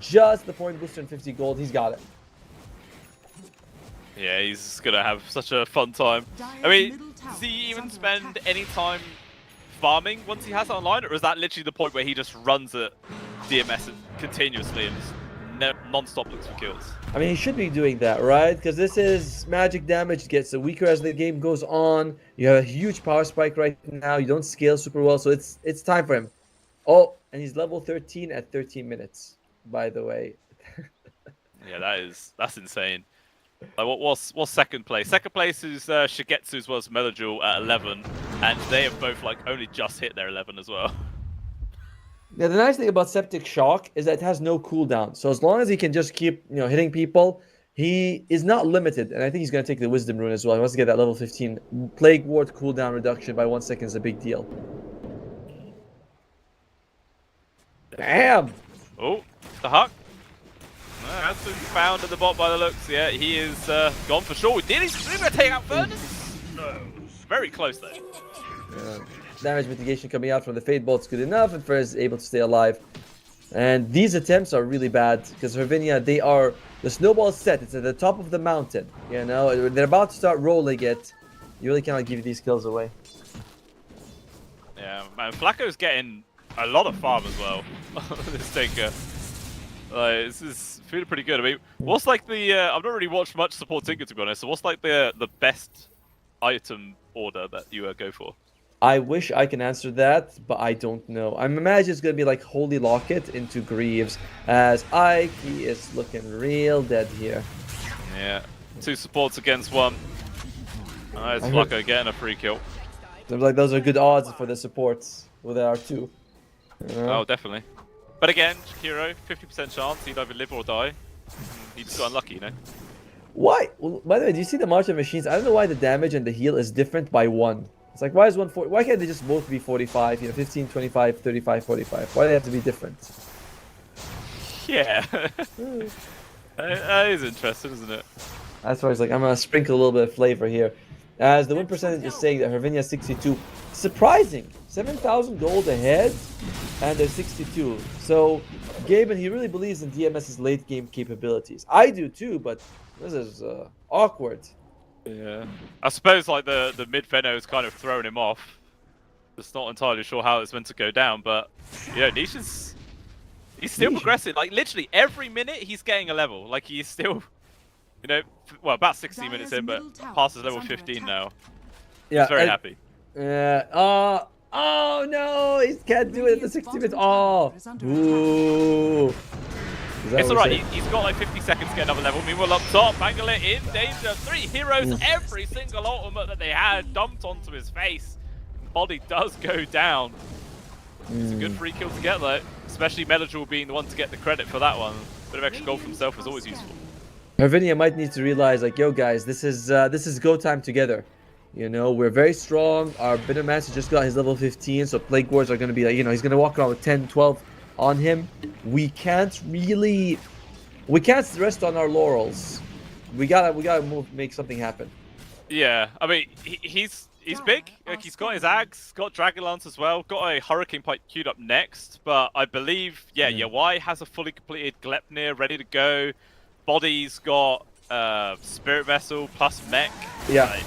Just the point booster and 50 gold, he's got it. Yeah, he's gonna have such a fun time. I mean, does he even spend any time farming once he has it online, or is that literally the point where he just runs at DMS continuously and just non-stop looks for kills? I mean, he should be doing that, right? Because this is magic damage, gets weaker as the game goes on. You have a huge power spike right now. You don't scale super well, so it's time for him. Oh, and he's level 13 at 13 minutes, by the way. Yeah, that's insane. Like, what's second place? Second place is Shigetsu as well as Melajul at 11, and they have both like only just hit their 11 as well. Yeah, the nice thing about Septic Shock is that it has no cooldown. So as long as he can just keep, hitting people, he is not limited. And I think he's going to take the Wisdom Rune as well. He wants to get that level 15. Plague Ward cooldown reduction by 1 second is a big deal. Damn! Oh, the Huck. That's been found at the bot by the looks. Yeah, he is gone for sure. Did he going to take out Furnace? No. Very close there. Damage mitigation coming out from the Fade Bolt's good enough, and Furnace is able to stay alive. And these attempts are really bad, because Hervinia, the snowball's set. It's at the top of the mountain. They're about to start rolling it. You really cannot give these kills away. Yeah, man, Flacco's getting a lot of farm as well. This Tinker. This is feeling pretty good. I mean, what's like the? I've not really watched much support Tinker, to be honest. So what's like the best item order that you go for? I wish I can answer that, but I don't know. I imagine it's gonna be like Holy Locket into Greaves, as Ike, he is looking real dead here. Yeah, 2 supports against 1. It's Flacco getting a free kill. Seems like those are good odds for the supports with R2. Oh, definitely. But again, Hero, 50% chance he'd either live or die. He just got unlucky, Why? Well, by the way, do you see the March of Machines? I don't know why the damage and the heal is different by 1. It's like, why is 140? Why can't they just both be 45? 15, 25, 35, 45. Why do they have to be different? Yeah. That is interesting, isn't it? That's why it's like, I'm gonna sprinkle a little bit of flavor here. As the win percentage is saying that Hervinia 62. Surprising! 7,000 gold ahead, and they're 62. So, Gaben, he really believes in DMS's late game capabilities. I do too, but this is awkward. Yeah. I suppose like the mid Veno is kind of throwing him off. Just not entirely sure how it's meant to go down, but you know, Niche is he's still progressing. Like literally every minute he's getting a level. Like he's still, you know, well about 16 minutes in, but passes level 15 now. Yeah, He's very happy. Oh no, he can't do it at the 60 minutes. Oh, ooh. It's alright, he's got like 50 seconds to get another level. Meanwhile up top, Bangalore in danger. 3 heroes, every single ultimate that they had dumped onto his face. Body does go down. It's a good free kill to get though, especially Melajul being the one to get the credit for that one. Bit of extra gold for himself is always useful. Hervinia might need to realize, like, yo guys, this is go time together. You know, we're very strong. Our Bitter Master just got his level 15, so Plague Wards are going to be like, you know, he's going to walk around with 10, 12 on him. We can't rest on our laurels. We gotta move, make something happen. Yeah, I mean, he's big. Like he's got his axe, got Dragon Lance as well, got a Hurricane Pike queued up next. But I believe, yeah, Yawai has a fully completed Glepnir ready to go. Body's got Spirit Vessel plus Mech. Yeah.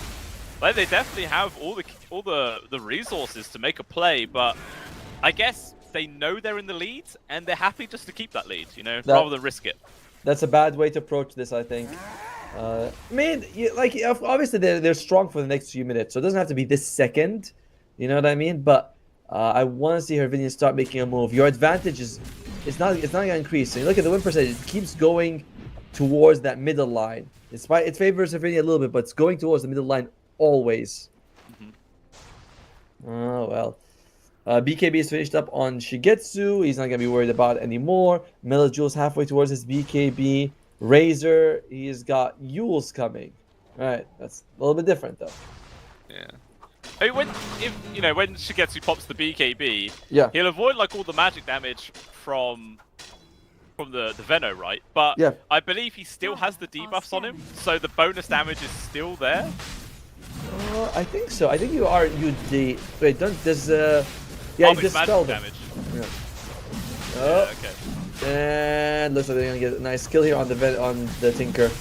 Like they definitely have all the resources to make a play, but I guess they know they're in the lead and they're happy just to keep that lead, you know, rather than risk it. That's a bad way to approach this, I think. I mean, like obviously they're strong for the next few minutes, so it doesn't have to be this second. You know what I mean? But I want to see Hervinia start making a move. Your advantage is it's not gonna increase. So you look at the win percentage; it keeps going towards that middle line. It favors Hervinia a little bit, but it's going towards the middle line always. Oh well. BKB is finished up on Shigetsu. He's not gonna be worried about it anymore. Melajul's halfway towards his BKB. Razor, he's got Yules coming. Alright, that's a little bit different though. Yeah. I mean, when Shigetsu pops the BKB, yeah, he'll avoid like all the magic damage from the Veno, right? But yeah, I believe he still has the debuffs on him, so the bonus damage is still there. I think so. I think wait, there's yeah, you dispel them. Damage. Yeah. Oh, yeah, okay. And looks like they're gonna get a nice kill here on the Tinker.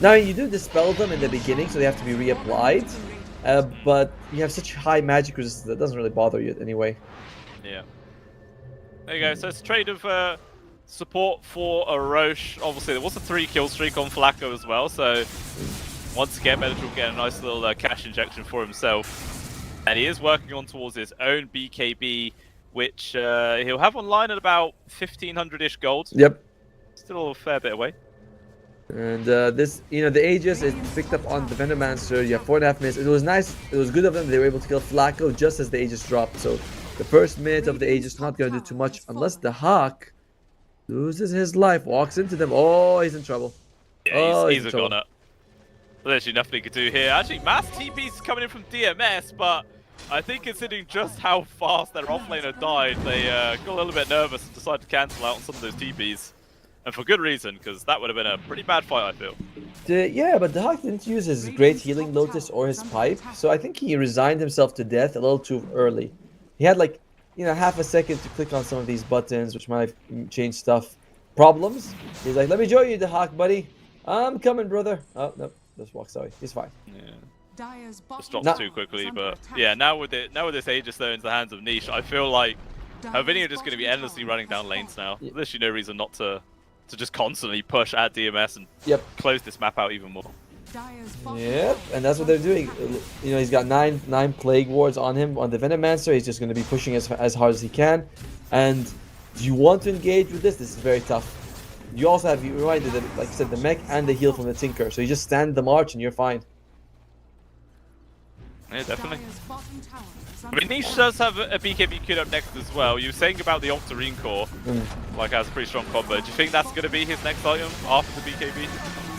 Now you do dispel them in the beginning, so they have to be reapplied. But you have such high magic resistance that doesn't really bother you anyway. Yeah. There you go. So it's a trade of support for a Roche. Obviously, there was a 3-kill streak on Flacco as well. So once again, Melajul will get a nice little cash injection for himself. And he is working on towards his own BKB, which he'll have online at about 1,500-ish gold. Yep. Still a fair bit away. And this, the Aegis is picked up on the Venomancer. You have 4.5 minutes. It was nice. It was good of them. They were able to kill Flacco just as the Aegis dropped. So the first minute of the Aegis not going to do too much unless the Hawk loses his life, walks into them. Oh, he's in trouble. Yeah, he's a goner. There's actually nothing he could do here. Actually, mass TP's coming in from DMS, but I think considering just how fast their offlaner died, they got a little bit nervous and decided to cancel out on some of those TPs. And for good reason, because that would have been a pretty bad fight, I feel. Yeah, but the Hawk didn't use his Great Healing Lotus or his Pipe, so I think he resigned himself to death a little too early. He had like, half a second to click on some of these buttons, which might have changed stuff. Problems? He's like, let me join you, the Hawk, buddy. I'm coming, brother. Oh, no, just walks away. He's fine. Yeah. Just drops too quickly, but yeah, now with this Aegis though into the hands of Niche, I feel like Hervinia are just going to be endlessly running down lanes now. There's literally no reason not to just constantly push at DMS and close this map out even more. Yep, and that's what they're doing. He's got nine Plague Wards on him, on the Venomancer. He's just going to be pushing as hard as he can. And do you want to engage with this? This is very tough. You also have, you reminded that, like I said, the mech and the heal from the Tinker. So you just stand the march and you're fine. Yeah, definitely. I mean, Niche does have a BKB queued up next as well. You were saying about the Octarine Core, like has a pretty strong combo. Do you think that's going to be his next item after the BKB?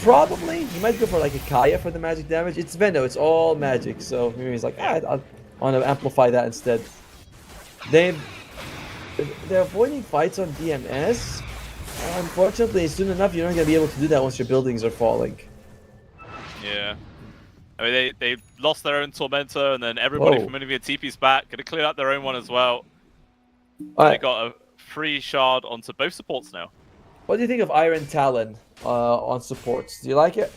Probably. He might go for like a Kaya for the magic damage. It's Veno, it's all magic. So maybe he's like, I want to amplify that instead. They're avoiding fights on DMS. Unfortunately, soon enough, you're not going to be able to do that once your buildings are falling. Yeah. I mean, they lost their own Tormentor, and then everybody from Innovia TP's back. Gonna clear out their own one as well. They got a free shard onto both supports now. What do you think of Iron Talon on supports? Do you like it?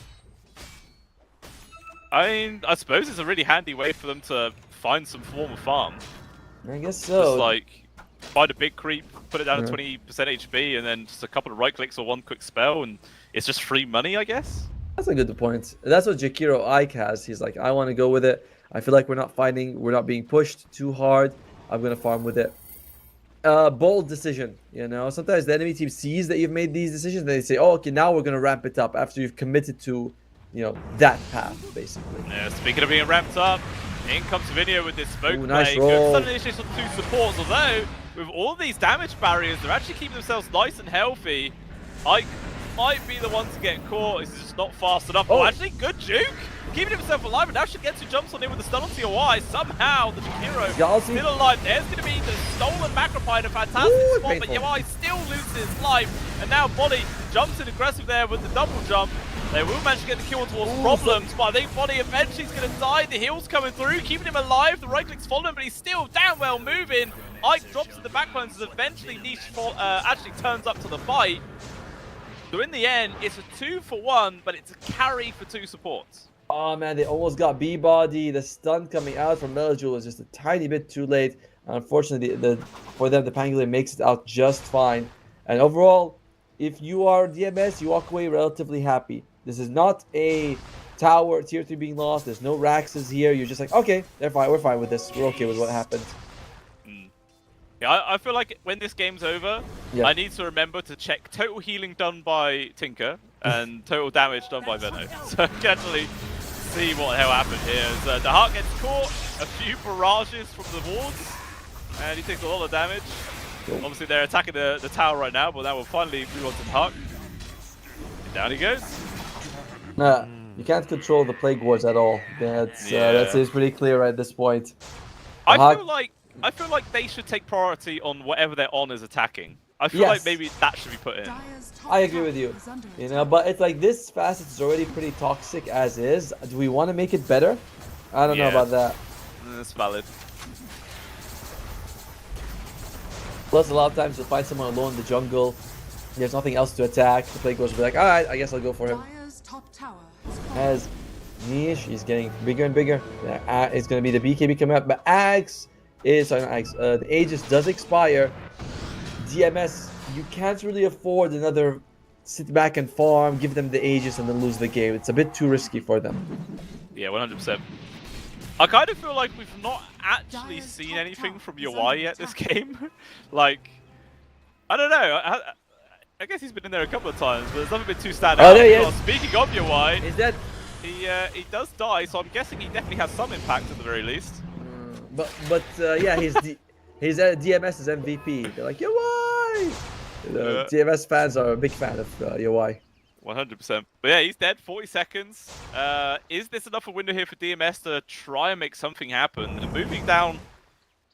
I mean, I suppose it's a really handy way for them to find some form of farm. I guess so. Just like find a big creep, put it down to Yeah. 20% HP, and then just a couple of right clicks or one quick spell, and it's just free money, I guess. That's a good point. That's what Jakiro Ike has. He's like, I want to go with it. I feel like we're not being pushed too hard. I'm gonna farm with it. Bold decision, you know. Sometimes the enemy team sees that you've made these decisions, and they say, "Oh, okay, now we're gonna ramp it up." After you've committed to, you know, that path, basically. Yeah, speaking of being ramped up, in comes Vinio with this smoke Ooh, nice play. roll. Good sudden initiation on 2 supports, although with all these damage barriers, they're actually keeping themselves nice and healthy. Ike might be the one to get caught. He's just not fast enough. Oh, actually, good juke. Keeping himself alive, and now Shigetsu jumps on him with the stun on TOI. Somehow, the Jakiro still alive. There's going to be the stolen Macropine, a fantastic spot, but Yawai still loses life. And now Body jumps in aggressive there with the double jump. They will manage to get the kill towards problems, but I think Body eventually is going to die. The heal's coming through, keeping him alive. The right click's following him, but he's still damn well moving. Ike drops in the backline, so eventually Niche actually turns up to the fight. So in the end, it's a 2-for-1, but it's a carry for 2 supports. Oh man, they almost got B-Body. The stun coming out from Melajul was just a tiny bit too late. Unfortunately, for them, the Pangolier makes it out just fine. And overall, if you are DMS, you walk away relatively happy. This is not a tower tier 3 being lost. There's no Raxes here. You're just like, okay, they're fine. We're fine with this. We're okay with what happened. Yeah, I feel like when this game's over, I need to remember to check total healing done by Tinker and total damage done by Veno. So I can actually see what the hell happened here. As the Heart gets caught, a few barrages from the wards, and he takes a lot of damage. Obviously, they're attacking the tower right now, but that will finally move on to the Heart. And down he goes. Nah, you can't control the Plague Wards at all. That seems pretty clear at this point. I feel like they should take priority on whatever their on is attacking. I feel like maybe that should be put in. I agree with you. You know, but it's like this facet is already pretty toxic as is. Do we want to make it better? I don't know about that. That's valid. Plus, a lot of times you'll find someone alone in the jungle. There's nothing else to attack. The Plague Wards will be like, alright, I guess I'll go for him. As Niche, he's getting bigger and bigger. It's going to be the BKB coming up. But Axe is, sorry, not Axe, the Aegis does expire. DMS, you can't really afford another sit back and farm, give them the Aegis, and then lose the game. It's a bit too risky for them. Yeah, 100%. I kind of feel like we've not actually seen anything from Yawai yet this game. Like, I don't know. I guess he's been in there a couple of times, but there's nothing been too standout. Oh, there he is. Speaking of Yawai, Is that? he does die, so I'm guessing he definitely has some impact at the very least. But yeah, his DMS is MVP. They're like, Yawai! DMS fans are a big fan of Yawai. 100%. But yeah, he's dead. 40 seconds. Is this enough a window here for DMS to try and make something happen? They're moving down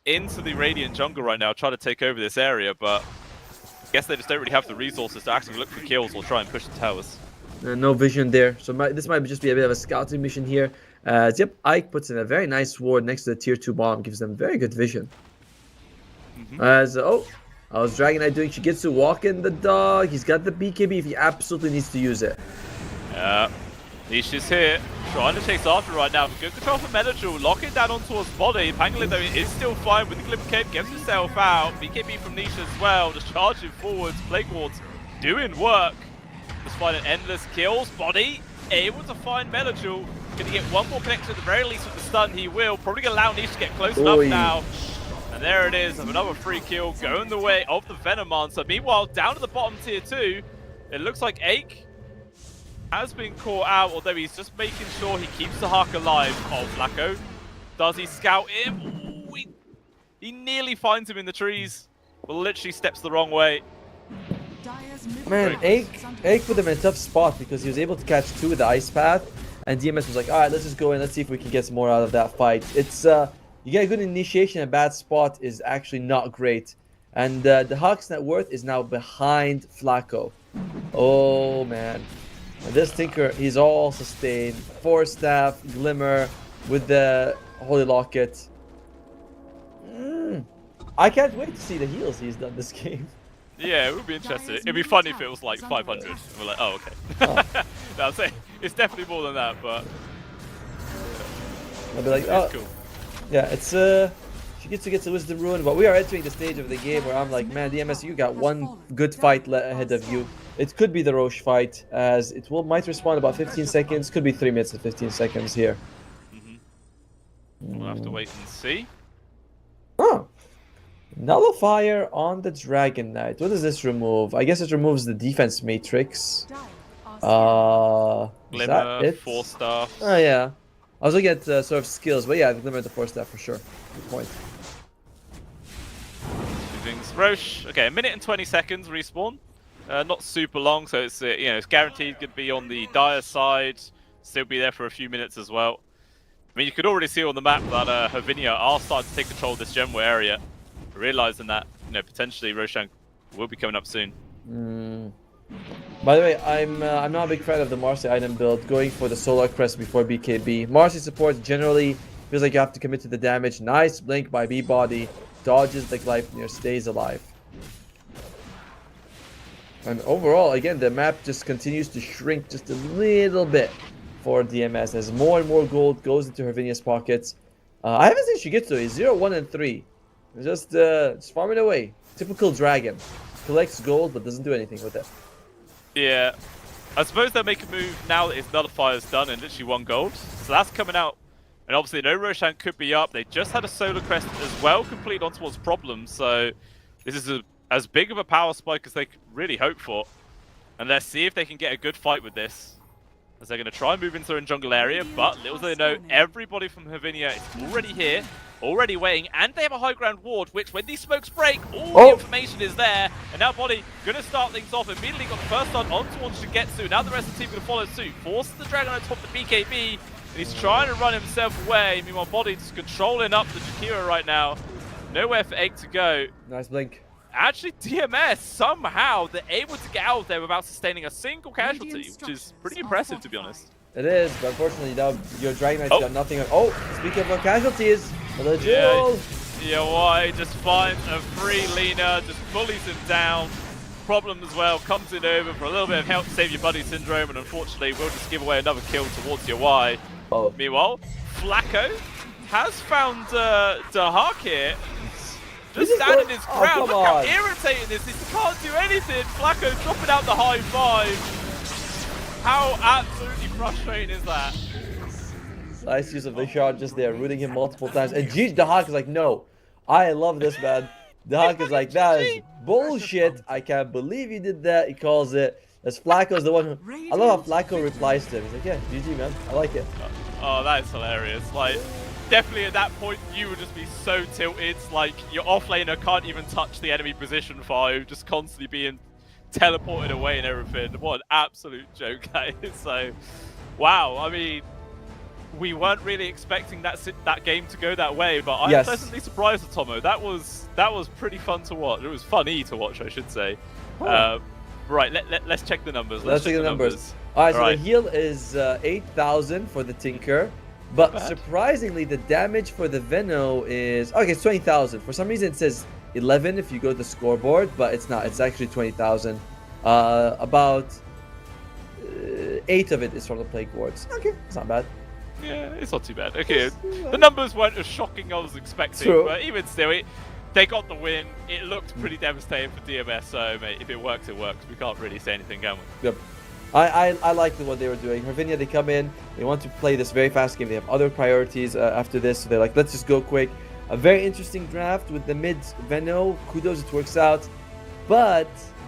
into the Radiant jungle right now, trying to take over this area, but I guess they just don't really have the resources to actually look for kills or try and push the towers. No vision there. So this might just be a bit of a scouting mission here. Yep, Ike puts in a very nice ward next to the tier 2 bomb, gives them very good vision. As I was Dragon Knight doing Shigetsu walking the dog. He's got the BKB if he absolutely needs to use it. Yeah, Niche is here, trying to chase after right now. Good control from Menadril, locking down onto his body. Pangolin though is still fine with the Glimmer Cape, gets himself out. BKB from Niche as well, just charging forwards. Plague Wards doing work. Despite an endless kills, Body able to find Menadril. Gonna get one more connection at the very least with the stun, he will. Probably gonna allow Niche to get close enough now. And there it is, another free kill going the way of the Venomancer. Meanwhile, down to the bottom tier 2, it looks like Ake has been caught out, although he's just making sure he keeps the Hark alive. Oh, Flacco. Does he scout him? Ooh, he nearly finds him in the trees, but literally steps the wrong way. Man, Ake put him in a tough spot because he was able to catch 2 with the Ice Path, and DMS was like, alright, let's just go in, let's see if we can get some more out of that fight. It's, you get a good initiation, a bad spot is actually not great. And the Hawk's net worth is now behind Flacco. Oh, man. And this Tinker, he's all sustained. Force Staff, Glimmer, with the Holy Locket. I can't wait to see the heals he's done this game. Yeah, it would be interesting. It'd be funny if it was like 500. And we're like, oh, okay. No, I'm saying it's definitely more than that, but I'll be like, it's oh, cool. yeah, it's she gets to get the wisdom rune, but we are entering the stage of the game where I'm like, man, DMS, you got one good fight ahead of you. It could be the Roche fight, as it might respawn about 15 seconds. Could be 3 minutes and 15 seconds here. We'll have to wait and see. Oh, nullifier on the Dragon Knight. What does this remove? I guess it removes the defense matrix. Is that Glimmer, it? 4 staff. Oh yeah, I was looking at sort of skills, but yeah, the Glimmer, the 4 staff for sure. Good point. Things. Roche. Okay, 1 minute and 20 seconds respawn. Not super long, so it's it's guaranteed to be on the dire side. Still be there for a few minutes as well. I mean, you could already see on the map that Hervinia are starting to take control of this general area, realizing that potentially Roshan will be coming up soon. By the way, I'm not a big fan of the Marcy item build, going for the Solar Crest before BKB. Marcy support generally feels like you have to commit to the damage. Nice blink by B-Body, dodges the Gleipnir, stays alive. And overall, again, the map just continues to shrink just a little bit for DMS as more and more gold goes into Hervinia's pockets. I haven't seen Shigetsu. He's 0, 1, and 3. Just farming away. Typical dragon. Collects gold but doesn't do anything with it. Yeah. I suppose they'll make a move now that his nullifier's done and literally 1 gold. So that's coming out. And obviously no Roshan could be up. They just had a Solar Crest as well complete on towards Problems. So this is as big of a power spike as they could really hope for. And let's see if they can get a good fight with this. As they're going to try and move into their jungle area, but little do they know, everybody from Hervinia is already here, already waiting, and they have a high ground ward, which when these smokes break, all the information is there. And now Body going to start things off, immediately got the first stun on towards Shigetsu. Now the rest of the team going to follow suit, forces the Dragon on top of the BKB, and he's trying to run himself away. Meanwhile, Body just controlling up the Jakira right now. Nowhere for Egg to go. Nice blink. Actually, DMS, somehow, they're able to get out of there without sustaining a single casualty, which is pretty impressive, to be honest. It is, but unfortunately, now your Dragon Knight's got nothing on. Oh, speaking of casualties, the duel! Yeah, why? Just finds a free Lina, just bullies him down. Problem as well, comes in over for a little bit of help to save your buddy syndrome, and unfortunately, will just give away another kill towards your Y. Meanwhile, Flacco has found Dahak here. Just standing his ground. Look how irritating this is. He can't do anything. Flacco dropping out the high 5. How absolutely frustrating is that? Nice use of the shot just there, rooting him multiple times. And Dahak is like, no, I love this, man. Dahak is like, that is bullshit. I can't believe you did that. He calls it. As Flacco's the one who... I love how Flacco replies to him. He's like, yeah, GG, man. I like it. Oh, that is hilarious. Like... Definitely at that point, you would just be so tilted. Like, your offlaner can't even touch the enemy position 5, just constantly being teleported away and everything. What an absolute joke that is. So, wow. I mean, we weren't really expecting that game to go that way, but I'm pleasantly surprised, Atomo. That was pretty fun to watch. It was funny to watch, I should say. Right, let's check the numbers. Let's check the numbers. All right, so the heal is 8,000 for the Tinker. But surprisingly, the damage for the Veno is... Okay, it's 20,000. For some reason, it says 11 if you go to the scoreboard, but it's not. It's actually 20,000. About 8 of it is from the Plague Wards. Okay, it's not bad. Yeah, it's not too bad. Okay, the numbers weren't as shocking as I was expecting, but even still, they got the win. It looked pretty devastating for DMS, so mate, if it works, it works. We can't really say anything, can we? Yep. I liked what they were doing. Hervinia, they come in, they want to play this very fast game. They have other priorities after this, so they're like, let's just go quick. A very interesting draft with the mid Veno. Kudos, it works out. But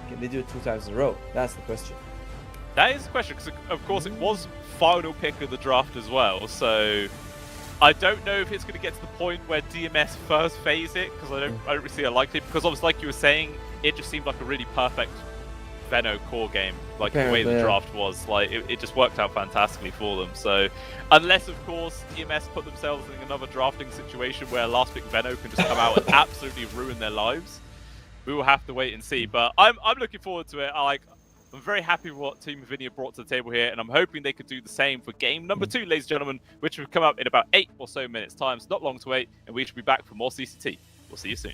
can they do it 2 times in a row? That's the question. That is the question, because of course it was final pick of the draft as well, so I don't know if it's going to get to the point where DMS first phase it, because I don't really see it likely, because obviously like you were saying, it just seemed like a really perfect Veno core game, like the way the draft was. Like it just worked out fantastically for them. So unless of course DMS put themselves in another drafting situation where last pick Veno can just come out and absolutely ruin their lives, we will have to wait and see. But I'm looking forward to it. I'm very happy with what Team Hervinia brought to the table here, and I'm hoping they could do the same for game number 2, ladies and gentlemen, which will come up in about 8 or so minutes time. So not long to wait, and we should be back for more CCT. We'll see you soon.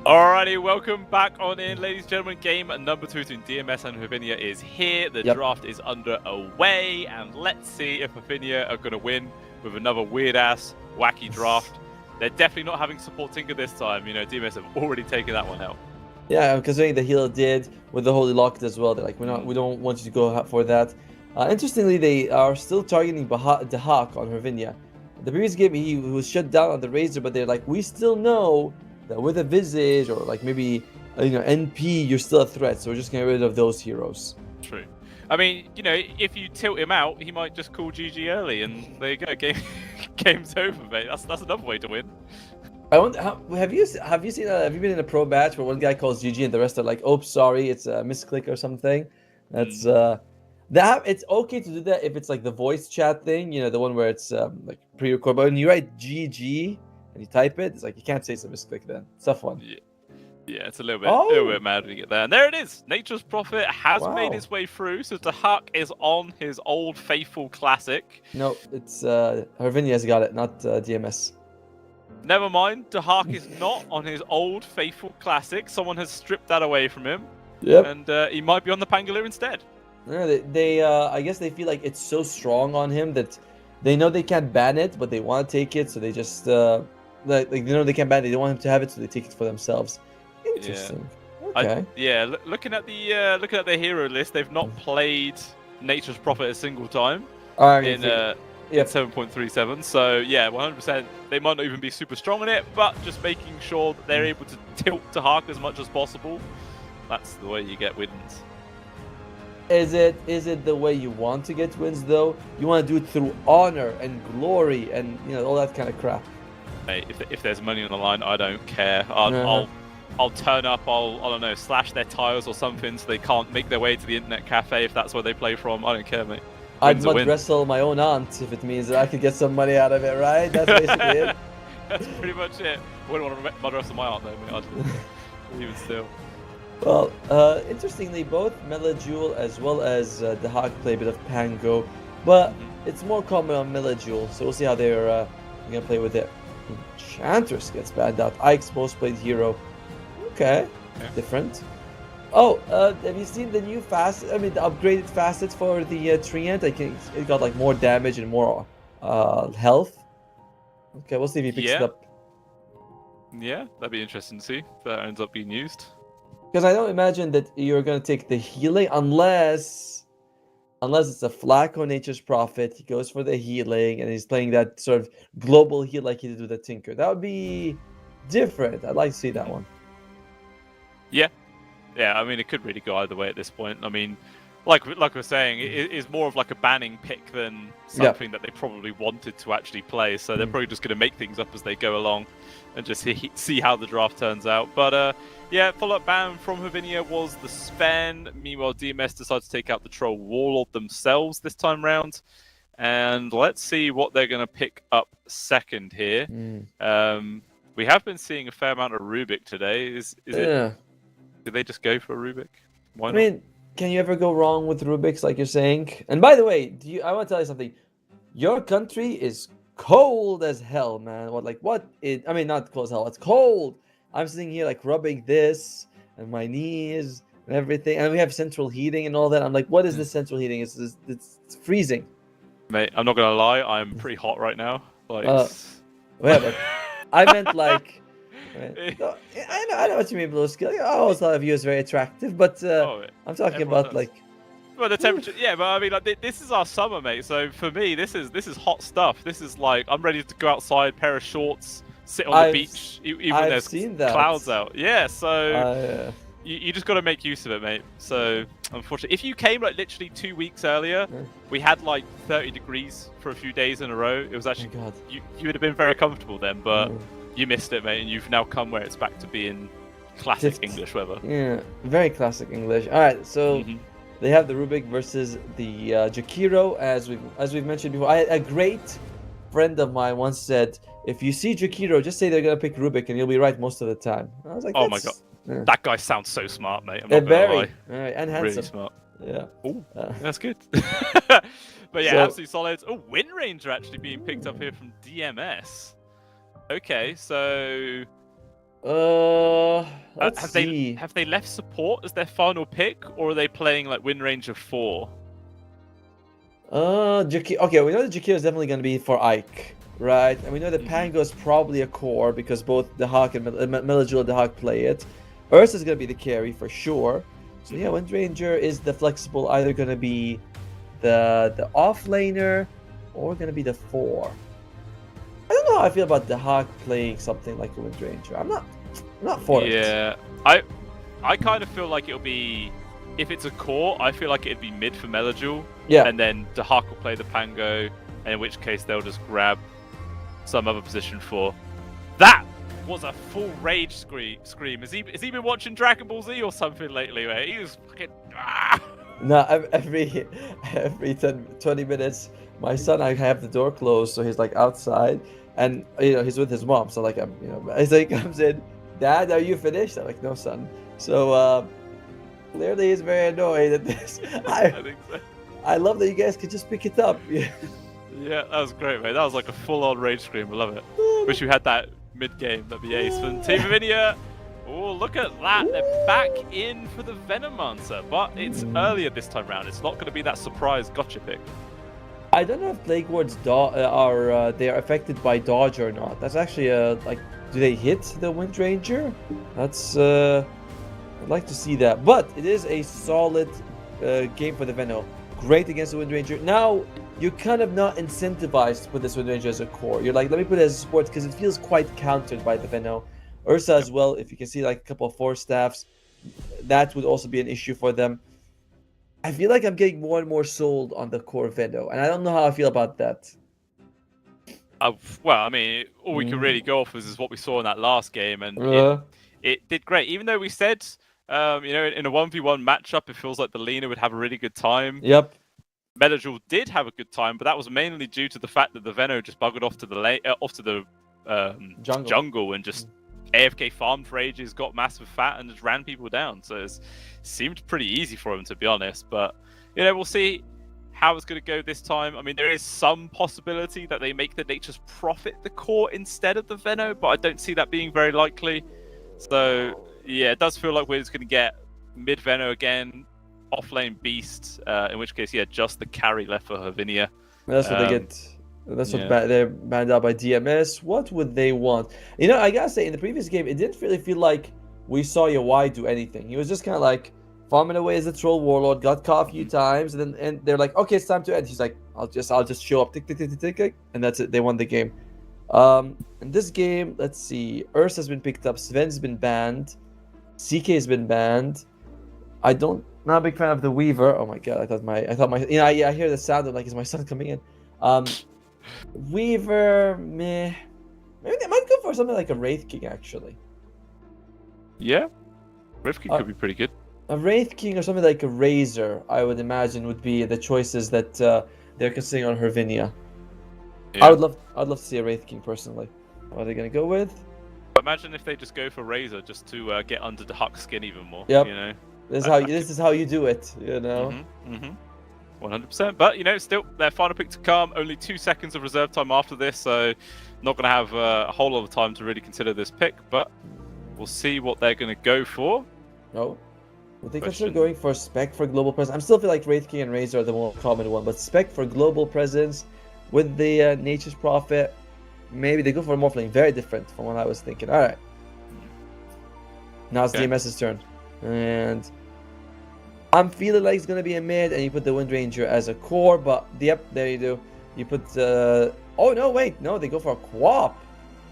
Alrighty, welcome back on in, ladies and gentlemen. Game number 2 between DMS and Havinia is here. The draft is underway, and let's see if Havinia are going to win with another weird-ass, wacky draft. They're definitely not having support Tinker this time. You know, DMS have already taken that one out. Yeah, considering the healer did with the Holy Locket as well. They're like, we don't want you to go for that. Interestingly, they are still targeting Dahak on Havinia. The previous game, he was shut down on the Razor, but they're like, we still know that with a Visage or like maybe NP, you're still a threat. So we're just getting rid of those heroes. True. I mean, you know, if you tilt him out, he might just call GG early, and there you go. Game's over, mate. That's another way to win. I wonder, have you been in a pro match where one guy calls GG and the rest are like, oh, sorry, it's a misclick or something? That's it's okay to do that if it's like the voice chat thing, you know, the one where it's like pre-record. But when you write GG and you type it, it's like you can't say it's a misclick then. It's a tough one. Yeah, it's a little bit mad when you get there. And there it is. Nature's Prophet has made its way through. So Dahak is on his old faithful classic. No, it's Harvinia's got it, not DMS. Never mind. Dahak is not on his old faithful classic. Someone has stripped that away from him. Yep. And he might be on the Pangolier instead. Yeah, they I guess they feel like it's so strong on him that they know they can't ban it, but they want to take it, so they just like they know they can't ban it. They don't want him to have it, so they take it for themselves. Interesting. Yeah. Okay. Looking at the hero list, they've not played Nature's Prophet a single time in 7.37. So yeah, 100%. They might not even be super strong in it, but just making sure that they're able to tilt Dahak as much as possible. That's the way you get wins. Is it the way you want to get wins though? You want to do it through honor and glory and all that kind of crap. Hey, if there's money on the line, I don't care. I'll turn up. I don't know, slash their tiles or something so they can't make their way to the internet cafe if that's where they play from. I don't care, mate. I'd mud wrestle my own aunt if it means that I could get some money out of it, right? That's basically it. That's pretty much it. I wouldn't want to mud wrestle my aunt though, mate. Even still. Well, interestingly, both Melajewel as well as Dahak play a bit of Pango, but it's more common on Melajewel, so we'll see how they're gonna play with it. Enchantress gets banned out. Ike's most played hero. Okay, different. Oh, have you seen the new facet? I mean, the upgraded facets for the Treant? I think it got like more damage and more health. Okay, we'll see if he picks it up. Yeah, that'd be interesting to see if that ends up being used. Because I don't imagine that you're gonna take the healing unless it's a Flacco Nature's Prophet. He goes for the healing and he's playing that sort of global heal like he did with the Tinker. That would be different. I'd like to see that one. Yeah, I mean, it could really go either way at this point. I mean, like we're saying, it is more of like a banning pick than something that they probably wanted to actually play. So they're probably just going to make things up as they go along and just see how the draft turns out. But yeah, follow-up ban from Havinia was the Sven. Meanwhile, DMS decided to take out the Troll Warlord themselves this time round. And let's see what they're going to pick up second here. We have been seeing a fair amount of Rubik today. Did they just go for Rubik? Why not? I mean, can you ever go wrong with Rubik's, like you're saying? And by the way, I want to tell you something. Your country is cold as hell, man. I mean, not cold as hell. It's cold. I'm sitting here like rubbing this and my knees and everything, and we have central heating and all that. I'm like, what is this central heating? It's freezing. Mate, I'm not gonna lie. I'm pretty hot right now. Like, yeah, but I meant like. No, I know what you mean, Blue Skill. I always thought of you as very attractive, but I'm talking about like. Well, the temperature, yeah, but I mean, like, this is our summer, mate. So for me, this is hot stuff. This is like I'm ready to go outside, pair of shorts, sit on the beach, even when there's clouds out. Yeah, so you just got to make use of it, mate. So unfortunately, if you came like literally 2 weeks earlier, we had like 30 degrees for a few days in a row. It was actually you would have been very comfortable then, but. You missed it, mate, and you've now come where it's back to being classic English weather. Yeah, very classic English. All right, so they have the Rubik versus the Jakiro, as we've mentioned before. A great friend of mine once said, if you see Jakiro, just say they're gonna pick Rubik, and you'll be right most of the time. I was like, oh my god, that guy sounds so smart, mate. I'm not gonna lie. And handsome. Really smart. Yeah. Oh, that's good. But yeah, absolutely solid. Oh, Wind Ranger actually being picked up here from DMS. Okay, so Let's Have see. they left support as their final pick, or are they playing like win range of 4? Okay, we know that Jakir is definitely going to be for Ike, right? And we know that Pango is probably a core because both the Hawk and Melajul and the Hawk play it. Ursa is going to be the carry for sure. So yeah, Wind Ranger is the flexible, either going to be the off laner or going to be the 4. I don't know how I feel about the Hawk playing something like a Wind Ranger. I'm not for it. Yeah, I kind of feel like it'll be, if it's a core, I feel like it'd be mid for Melajul. Yeah. And then the Hawk will play the Pango, and in which case they'll just grab some other position for. That was a full rage scream. Has he been watching Dragon Ball Z or something lately, mate? He was fucking. No, every 20 minutes, my son, I have the door closed, so he's like outside, and he's with his mom. So like as he comes in, Dad, are you finished? I'm like, no, son. So clearly he's very annoyed at this. I think so. I love that you guys could just pick it up. Yeah, that was great, mate. That was like a full-on rage scream. I love it. Wish we had that mid-game. That'd be ace for Team Lavinia. Oh, look at that. They're back in for the Venomancer, but it's earlier this time round. It's not going to be that surprise gotcha pick. I don't know if Plague Wards are they are affected by dodge or not. That's actually like, do they hit the Wind Ranger? That's I'd like to see that. But it is a solid game for the Veno. Great against the Wind Ranger. Now you're kind of not incentivized to put this Wind Ranger as a core. You're like, let me put it as a support because it feels quite countered by the Veno. Ursa as well, if you can see like a couple of 4 staffs, that would also be an issue for them. I feel like I'm getting more and more sold on the core Veno, and I don't know how I feel about that. Well, I mean, all we can really go off is what we saw in that last game, and it did great. Even though we said, in a 1v1 matchup, it feels like the Lina would have a really good time. Yep. Melajul did have a good time, but that was mainly due to the fact that the Veno just buggered off to the jungle and just AFK farmed for ages, got massive fat, and just ran people down. So it seemed pretty easy for him, to be honest. But we'll see how it's going to go this time. I mean, there is some possibility that they make the Nature's Prophet the core instead of the Veno, but I don't see that being very likely. So yeah, it does feel like we're just going to get mid Veno again, offlane Beast, in which case, just the carry left for Hervinia. That's what they get. That's what they're banned out by DMS. What would they want? I gotta say, in the previous game, it didn't really feel like we saw Yawai do anything. He was just kind of like farming away as a troll warlord, got caught a few times, and they're like, okay, it's time to end. He's like, I'll just show up, tick, tick, tick, tick, tick, and that's it. They won the game. In this game, let's see. Ursa has been picked up. Sven's been banned. CK has been banned. Not a big fan of the Weaver. Oh my god, I thought my I hear the sound of like, is my son coming in? Weaver, meh. Maybe they might go for something like a Wraith King, actually. Yeah, Wraith King could be pretty good. A Wraith King or something like a Razor, I would imagine, would be the choices that they're considering on Hervinia. Yeah. I'd love to see a Wraith King personally. What are they gonna go with? Imagine if they just go for Razor just to get under the Huck skin even more. Yep. This is how you do it. 100%. But still their final pick to come. Only 2 seconds of reserve time after this, so not going to have a whole lot of time to really consider this pick. But we'll see what they're going to go for. No, would they consider going for Spec for global presence? I still feel like Wraith King and Razor are the more common one, but Spec for global presence with the Nature's Prophet. Maybe they go for a Morphling. Very different from what I was thinking. All right. Now it's DMS's turn, and I'm feeling like it's gonna be a mid, and you put the Wind Ranger as a core, but yep, there you do. You put oh no, wait, no, they go for a Quap.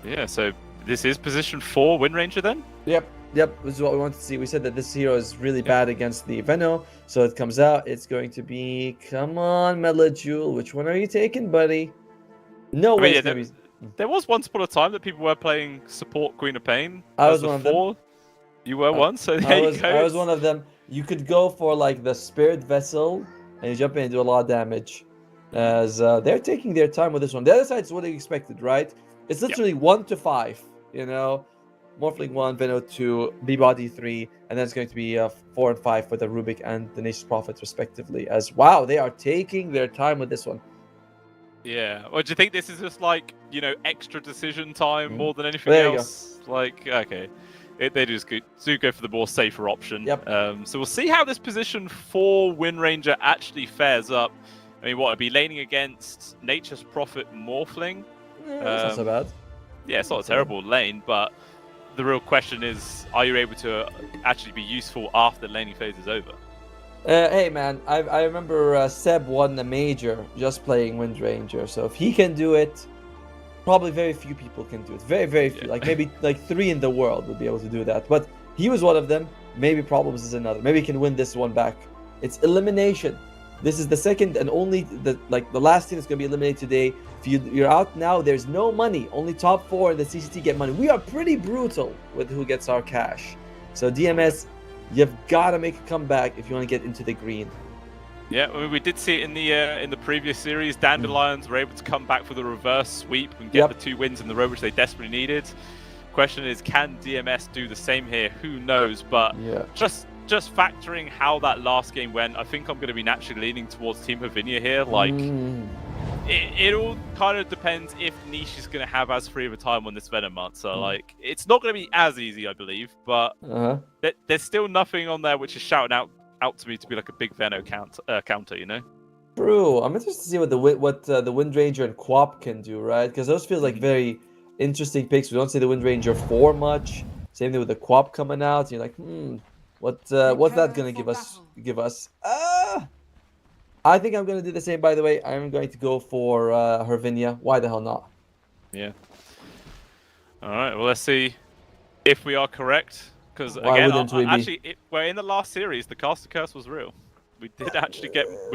Yeah, so this is position 4 Wind Ranger then? Yep, this is what we want to see. We said that this hero is really bad against the Veno, so it comes out, it's going to be, come on, Melajul, which one are you taking, buddy? No way. There was once upon a time that people were playing support Queen of Pain. I was one of them. You were one, so there you go. I was one of them. You could go for like the Spirit Vessel, and you jump in and do a lot of damage. As they're taking their time with this one. The other side is what they expected, right? It's literally 1 to 5. Morphling 1, Veno 2, B-Body 3, and then it's going to be 4 and 5 for the Rubik and the Nature's Prophet, respectively. As wow, they are taking their time with this one. Yeah. Or do you think this is just like, you know, extra decision time more than anything There you go. else? Like, okay. They just do go for the more safer option. Yep. So we'll see how this position for Wind Ranger actually fares up. I mean, what, it'd be laning against Nature's Prophet Morphling? That's not so bad. Yeah, it's not a terrible lane, but the real question is, are you able to actually be useful after the laning phase is over? Hey man, I remember Seb won a major just playing Wind Ranger, so if he can do it, probably very few people can do it. Very, very few. Yeah. Like maybe like 3 in the world would be able to do that. But he was one of them. Maybe Problems is another. Maybe he can win this one back. It's elimination. This is the second and only the last team that's gonna be eliminated today. If you're out now, there's no money. Only top 4 in the CCT get money. We are pretty brutal with who gets our cash. So DMS, you've got to make a comeback if you want to get into the green. Yeah, I mean, we did see it in the previous series. Dandelions were able to come back for the reverse sweep and get the 2 wins in the row, which they desperately needed. Question is, can DMS do the same here? Who knows? But just factoring how that last game went, I think I'm going to be naturally leaning towards Team Havinia here. Like, it all kind of depends if Niche is going to have as free of a time on this Venom answer. Like, it's not going to be as easy, I believe, but there's still nothing on there which is shouting out to me to be like a big Venom counter, you know? True. I'm interested to see what the Wind Ranger and Quap can do, right? Because those feels like very interesting picks. We don't see the Wind Ranger for much. Same thing with the Quap coming out. You're like, what's that gonna give us? I think I'm gonna do the same. By the way, I'm going to go for Hervinia. Why the hell not? Yeah. All right. Well, let's see if we are correct. Because again, well, in the last series, the caster curse was real. We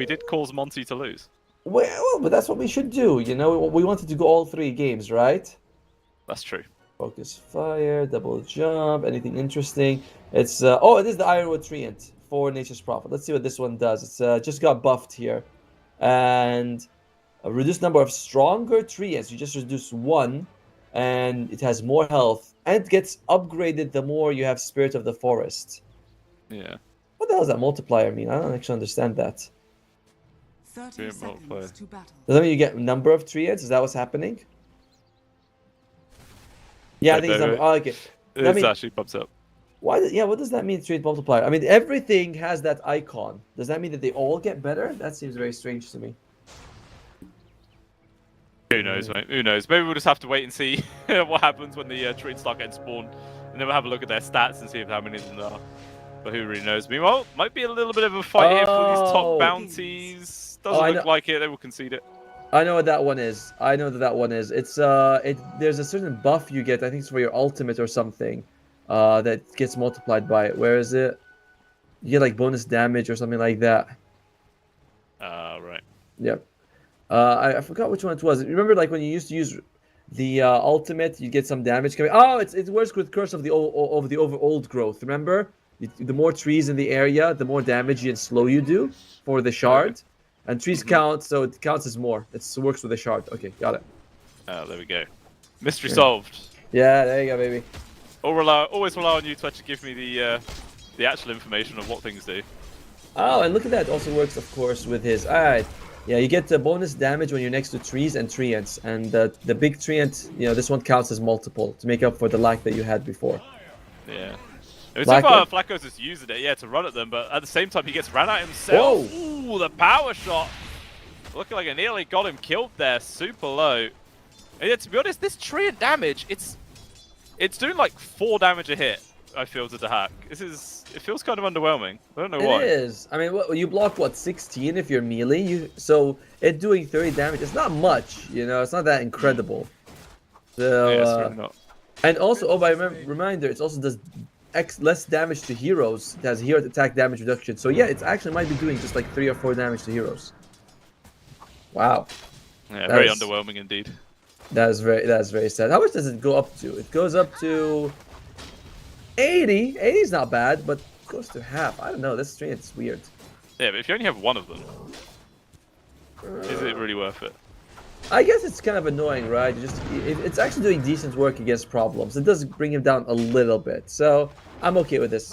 did cause Monty to lose. Well, but that's what we should do. You know, we wanted to go all 3 games, right? That's true. Focus fire, double jump, anything interesting? It's it is the Ironwood Treant for Nature's Prophet. Let's see what this one does. It's just got buffed here, and a reduced number of stronger treants. You just reduce 1, and it has more health, and it gets upgraded the more you have Spirit of the Forest. Yeah. What the hell does that multiplier mean? I don't actually understand that. 30 seconds to battle. Does that mean you get number of treants? Is that what's happening? Yeah, I think it's number. Oh, okay. It actually bumps up. Why? What does that mean, treant multiplier? I mean, everything has that icon. Does that mean that they all get better? That seems very strange to me. Who knows, mate? Who knows? Maybe we'll just have to wait and see what happens when the treants start getting spawned, and then we'll have a look at their stats and see how many of them there are. But who really knows? Meanwhile, might be a little bit of a fight here for these top bounties. Doesn't look like it. They will concede it. I know what that one is. I know that one is. It's there's a certain buff you get. I think it's for your ultimate or something. That gets multiplied by it. Where is it? You get like bonus damage or something like that. Right. Yep. I forgot which one it was. Remember, like when you used to use the ultimate, you get some damage coming. Oh, it works with Curse of the old growth. Remember, the more trees in the area, the more damage and slow you do for the shard. Okay. And trees count, so it counts as more. It works with the shard. Okay, got it. There we go. Mystery solved. Yeah, there you go, baby. Always rely on you to actually give me the actual information of what things do. Oh, and look at that. It also works, of course, with his. All right. Yeah, you get the bonus damage when you're next to trees and treants. And the big treant, this one counts as multiple to make up for the lack that you had before. Yeah. It was so far Flacco's just using it, to run at them, but at the same time he gets ran at himself. Whoa. Ooh, the power shot. Looking like it nearly got him killed there, super low. And yeah, to be honest, this treant damage, it's doing like 4 damage a hit, I feel, to the hack. It feels kind of underwhelming. I don't know why. It is. I mean, you block, 16 if you're melee? So it doing 30 damage, it's not much, it's not that incredible. So, yeah, it's really not. And also, by reminder, it also does less damage to heroes. It has hero attack damage reduction. So yeah, it actually might be doing just like 3 or 4 damage to heroes. Wow. Yeah, very underwhelming indeed. That's very sad. How much does it go up to? It goes up to 80. 80 is not bad, but it goes to half. I don't know. This stream is weird. Yeah, but if you only have one of them, is it really worth it? I guess it's kind of annoying, right? It's actually doing decent work against problems. It does bring him down a little bit, so I'm okay with this.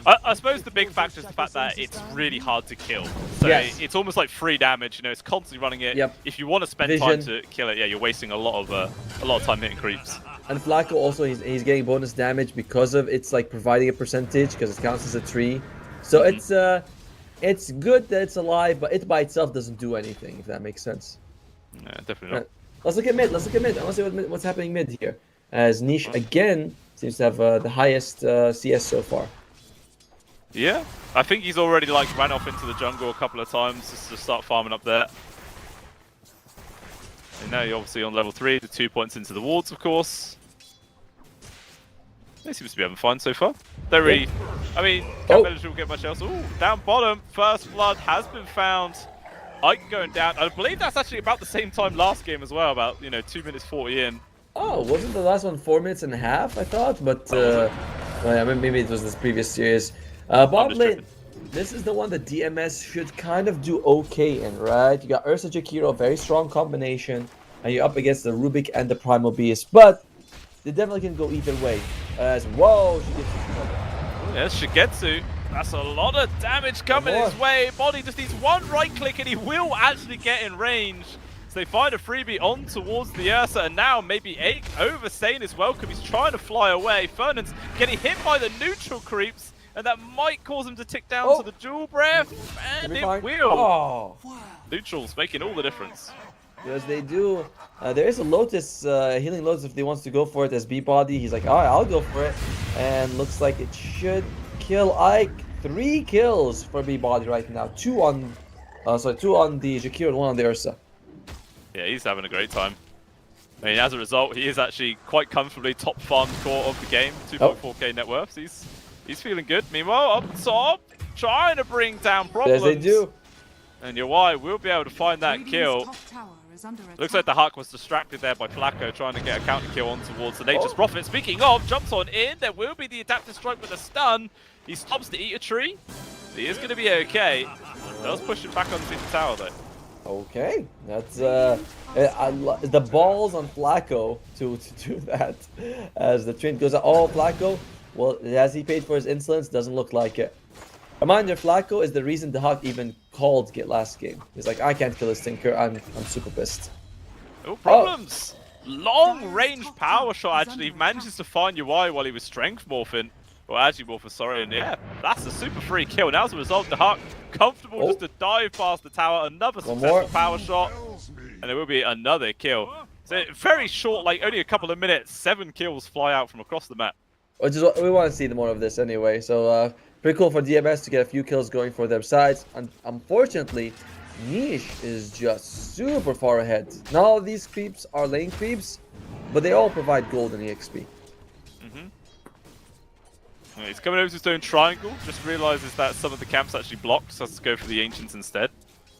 I suppose the big factor is the fact that it's really hard to kill. So Yes. it's almost like free damage. You know, it's constantly running it. Yep. If you want to spend time to kill it, yeah, you're wasting a lot of time hitting creeps. And Flacco also, he's getting bonus damage because of it's like providing a percentage because it counts as a tree. So it's good that it's alive, but it by itself doesn't do anything, if that makes sense. Yeah, definitely not. Let's look at mid. Let's look at mid. I want to see what's happening mid here. As Niche again seems to have the highest CS so far. Yeah, I think he's already like ran off into the jungle a couple of times just to start farming up there. And now you're obviously on level 3, the 2 points into the wards, of course. They seems to be having fun so far. They're really, I mean, can't manage to get much else. Ooh, down bottom, first blood has been found. Ike going down. I believe that's actually about the same time last game as well, about, 2 minutes 40 in. Oh, wasn't the last one 4 minutes and a half, I thought? But, well, yeah, maybe it was this previous series. Bottom lane, this is the one that DMS should kind of do okay in, right? You got Ursa Jakiro, very strong combination, and you're up against the Rubik and the Primal Beast. But they definitely can go either way. As, whoa, she gets Yes, Shigetsu. That's a lot of damage coming his way. Body just needs one right click and he will actually get in range. So they find a freebie on towards the Ursa, and now maybe Ake over Sane is welcome. He's trying to fly away. Fernand's getting hit by the neutral creeps, and that might cause him to tick down to the dual breath, and it will. Oh. Neutrals making all the difference. Yes, they do. There is a Lotus, healing Lotus if they wants to go for it as B-Body. He's like, alright, I'll go for it. And looks like it should kill Ike. 3 kills for B-Body right now. 2 on the Jakiro and 1 on the Ursa. Yeah, he's having a great time. I mean, as a result, he is actually quite comfortably top farm core of the game. 2.4k net worth. He's feeling good. Meanwhile, up top, trying to bring down problems. Yes, they do. And Yawai will be able to find that kill. Looks like the Huck was distracted there by Flacco trying to get a counter kill on towards the Nature's Prophet. Speaking of, jumps on in. There will be the adaptive strike with a stun. He stops to eat a tree. He is going to be okay. Does push him back onto the tower though. Okay, that's the balls on Flacco to do that. As the train goes out. Oh, Flacco. Well, has he paid for his insolence? Doesn't look like it. Reminder, Flacco is the reason the Hawk even called Git last game. He's like, I can't kill this Tinker. I'm super pissed. Oh, problems! Long range power shot actually. He manages to find Yawai while he was strength morphing. Or Agi-morphing, sorry. And yeah, that's a super free kill. And as a result, the Hawk comfortable just to dive past the tower. Another successful power shot. And there will be another kill. So very short, like only a couple of minutes. 7 kills fly out from across the map. Which is what we want to see more of this anyway. So pretty cool for DMS to get a few kills going for their sides. And unfortunately, Niche is just super far ahead. Not all of these creeps are lane creeps, but they all provide gold and EXP. He's coming over to his own triangle. Just realizes that some of the camps actually blocked, so has to go for the Ancients instead.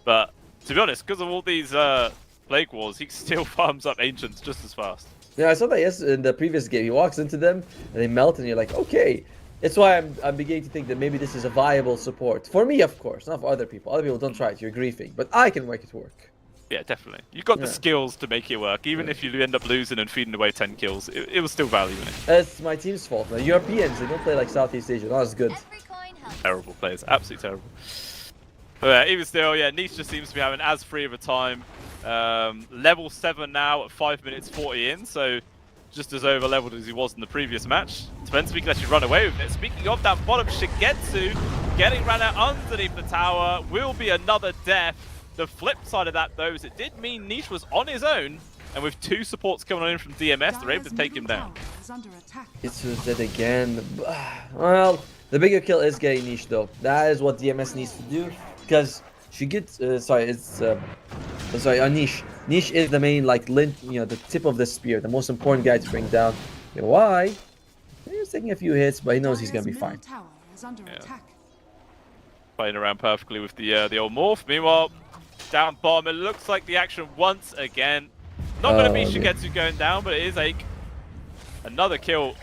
But to be honest, because of all these Plague Wars, he still farms up Ancients just as fast. Yeah, I saw that in the previous game. He walks into them and they melt, and you're like, okay. That's why I'm beginning to think that maybe this is a viable support. For me, of course, not for other people. Other people don't try it, you're griefing. But I can make it work. Yeah, definitely. You've got the skills to make it work. Even if you end up losing and feeding away 10 kills, it was still value in it. It's my team's fault. Now, Europeans, they don't play like Southeast Asia. Not as good. Terrible players. Absolutely terrible. But even still, yeah, Niche just seems to be having as free of a time. Level 7 now at 5 minutes 40 in, so just as over leveled as he was in the previous match. Depends if he can actually run away with it. Speaking of that bottom, Shigetsu getting ran out underneath the tower will be another death. The flip side of that, though, is it did mean Niche was on his own, and with 2 supports coming on in from DMS, they're able to take him down. It's just that again. Well, the bigger kill is getting Niche, though. That is what DMS needs to do, because she gets. Niche. Niche is the main, like, the tip of the spear, the most important guy to bring down. Why? He's taking a few hits, but he knows he's gonna be fine. Playing around perfectly with the old morph. Meanwhile, down bottom, it looks like the action once again. Not going to be Shigetsu going down, but it is Ake. Another kill.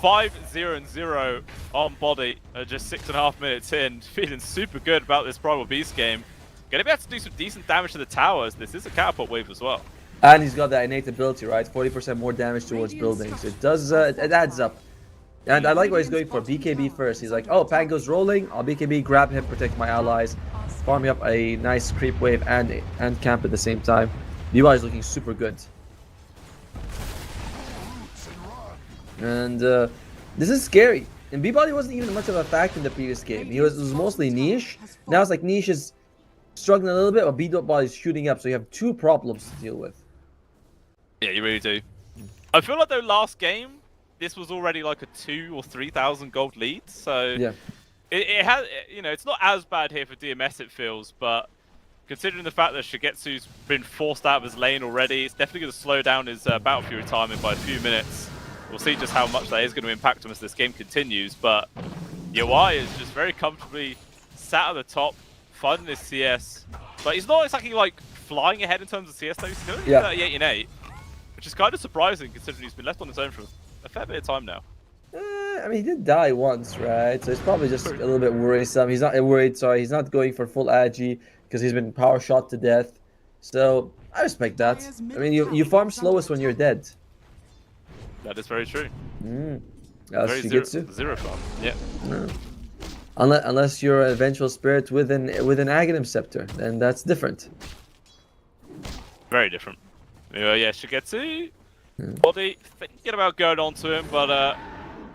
5-0-0 on body. Just 6.5 minutes in. Feeling super good about this Primal Beast game. Going to be able to do some decent damage to the towers. This is a catapult wave as well. And he's got that innate ability, right? 40% more damage towards buildings. It does, it adds up. And I like what he's going for. BKB first. He's like, oh, Pango's rolling. I'll BKB, grab him, protect my allies, farm me up a nice creep wave and camp at the same time. UI is looking super good. And this is scary. And B-Body wasn't even much of a factor in the previous game. It was mostly niche. Now it's like niche is struggling a little bit, but B-Body is shooting up. So you have two problems to deal with. Yeah, you really do. I feel like though last game, this was already like a 2,000 or 3,000 gold lead. So Yeah. it has, you know, it's not as bad here for DMS it feels, but considering the fact that Shigetsu's been forced out of his lane already, it's definitely going to slow down his Battlefield retirement by a few minutes. We'll see just how much that is going to impact him as this game continues, but UI is just very comfortably sat at the top, finding his CS. But he's not exactly like flying ahead in terms of CS though, he's still only 38 and 8, which is kind of surprising considering he's been left on his own for a fair bit of time now. I mean, he did die once, right? So it's probably just a little bit worrisome. He's not worried, sorry, he's not going for full agi because he's been power shot to death. So I respect that. I mean, you farm slowest when you're dead. That is very true. Very zero farm. Yeah. No. Unless you're a vengeful spirit with an Aghanim scepter, then that's different. Very different. Yeah, Shigetsu. Body thinking about going on to him, but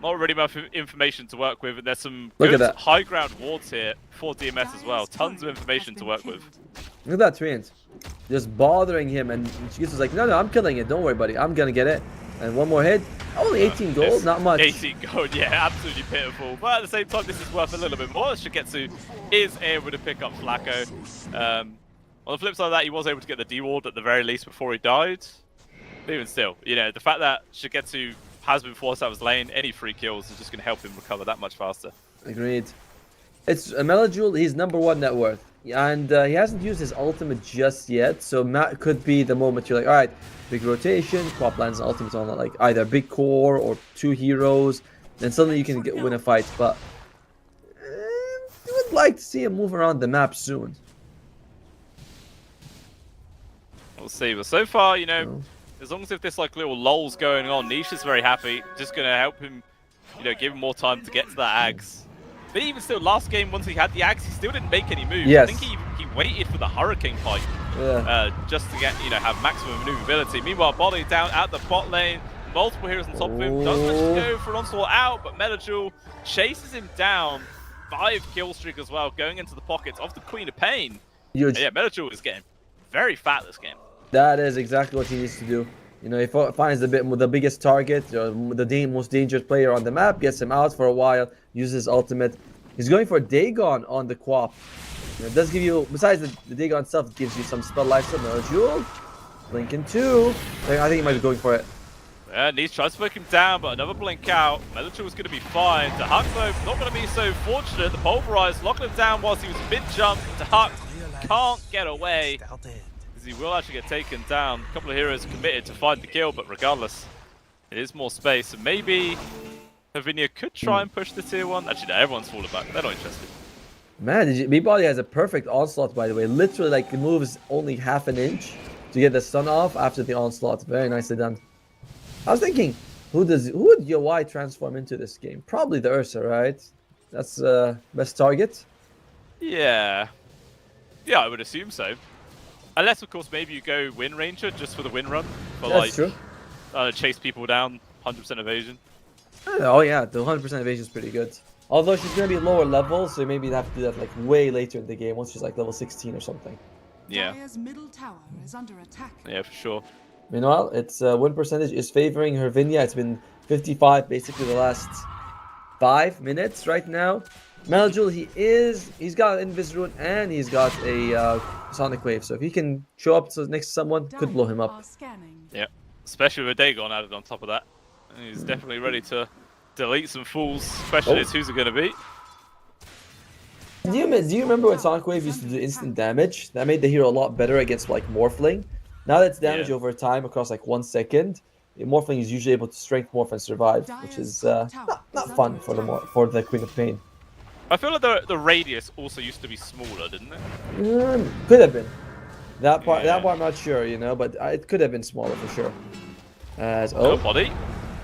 not really enough information to work with. And there's some good high ground wards here for DMS as well. Tons of information to work with. Look at that Treant. Just bothering him, and Shigetsu's like, no, I'm killing it. Don't worry, buddy. I'm gonna get it. And one more hit. Only 18 gold, not much. 18 gold, yeah, absolutely pitiful. But at the same time, this is worth a little bit more. Shigetsu is able to pick up Flacco. On the flip side of that, he was able to get the D-ward at the very least before he died. But even still, you know, the fact that Shigetsu has been forced out of his lane, any free kills is just going to help him recover that much faster. Agreed. It's Melajul, he's #1 net worth. And he hasn't used his ultimate just yet, so Matt could be the moment you're like, all right, big rotation, Quap lands an ultimate on like either big core or 2 heroes, then suddenly you can win a fight. But you would like to see him move around the map soon. We'll see. But so far, you know, as long as if this like little lull's going on, Niche is very happy. Just going to help him, you know, give him more time to get to that Ags. But even still, last game, once he had the Axe, he still didn't make any moves. Yes. I think he waited for the Hurricane pipe just to get, you know, have maximum maneuverability. Meanwhile, Body down at the bot lane, multiple heroes on top of him. Doesn't manage to go for an onslaught out, but Melajul chases him down. 5 kill streak as well, going into the pockets of the Queen of Pain. Huge. Yeah, Melajul is getting very fat this game. That is exactly what he needs to do. You know, he finds the biggest target, the most dangerous player on the map, gets him out for a while, uses his ultimate. He's going for Dagon on the Quap. You know, it does give you, besides the Dagon itself, it gives you some spell life. So Melajul, Blinking 2. I think he might be going for it. Yeah, Nice tries to poke him down, but another blink out. Melajul was going to be fine. Tahak, though, not going to be so fortunate. The Pulverize locking him down whilst he was mid-jump. Tahak can't get away, because he will actually get taken down. A couple of heroes committed to find the kill, but regardless, it is more space. And maybe Lavinia could try and push the tier 1. Actually, no, everyone's falling back. They're not interested. Man, B-Body has a perfect onslaught, by the way. Literally, like, it moves only half an inch to get the stun off after the onslaught. Very nicely done. I was thinking, who would UI transform into this game? Probably the Ursa, right? That's best target. Yeah. Yeah, I would assume so. Unless, of course, maybe you go Wind Ranger just for the win run. But That's like, true. Chase people down, 100% evasion. Oh yeah, the 100% evasion is pretty good. Although she's going to be lower level, so maybe you have to do that like way later in the game, once she's like level 16 or something. Yeah. Dire's middle tower is under attack. Yeah, for sure. Meanwhile, its win percentage is favoring Hervinia. It's been 55 basically the last 5 minutes right now. Melajul, he's got Invis Rune and he's got a Sonic Wave. So if he can show up to next to someone, could blow him up. Yeah, especially with Dagon added on top of that. He's definitely ready to delete some fools. Question is, who's it going to be? Do you remember when Sonic Wave used to do instant damage? That made the hero a lot better against like Morphling. Now that's damage over time across like 1 second. Morphling is usually able to strength morph and survive, which is not fun for the Queen of Pain. I feel like the radius also used to be smaller, didn't it? Could have been. That part, Yeah. I'm not sure, you know, but it could have been smaller for sure. As Oh, oh, body.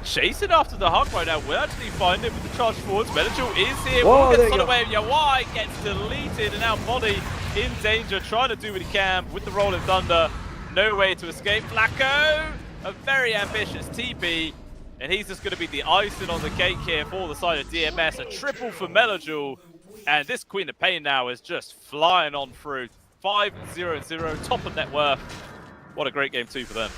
Chasing after the hug right now. We'll actually find him with the charge forwards. Medical is here. Whoa, Will there gets you on go. away. Yawai gets deleted, and now Body in danger, trying to do what he can with the Rolling Thunder. No way to escape. Flacco, a very ambitious TP, and he's just going to be the icing on the cake here for the side of DMS. A triple for Melajul, and this Queen of Pain now is just flying on through. 5-0-0, top of net worth. What a great game too for them.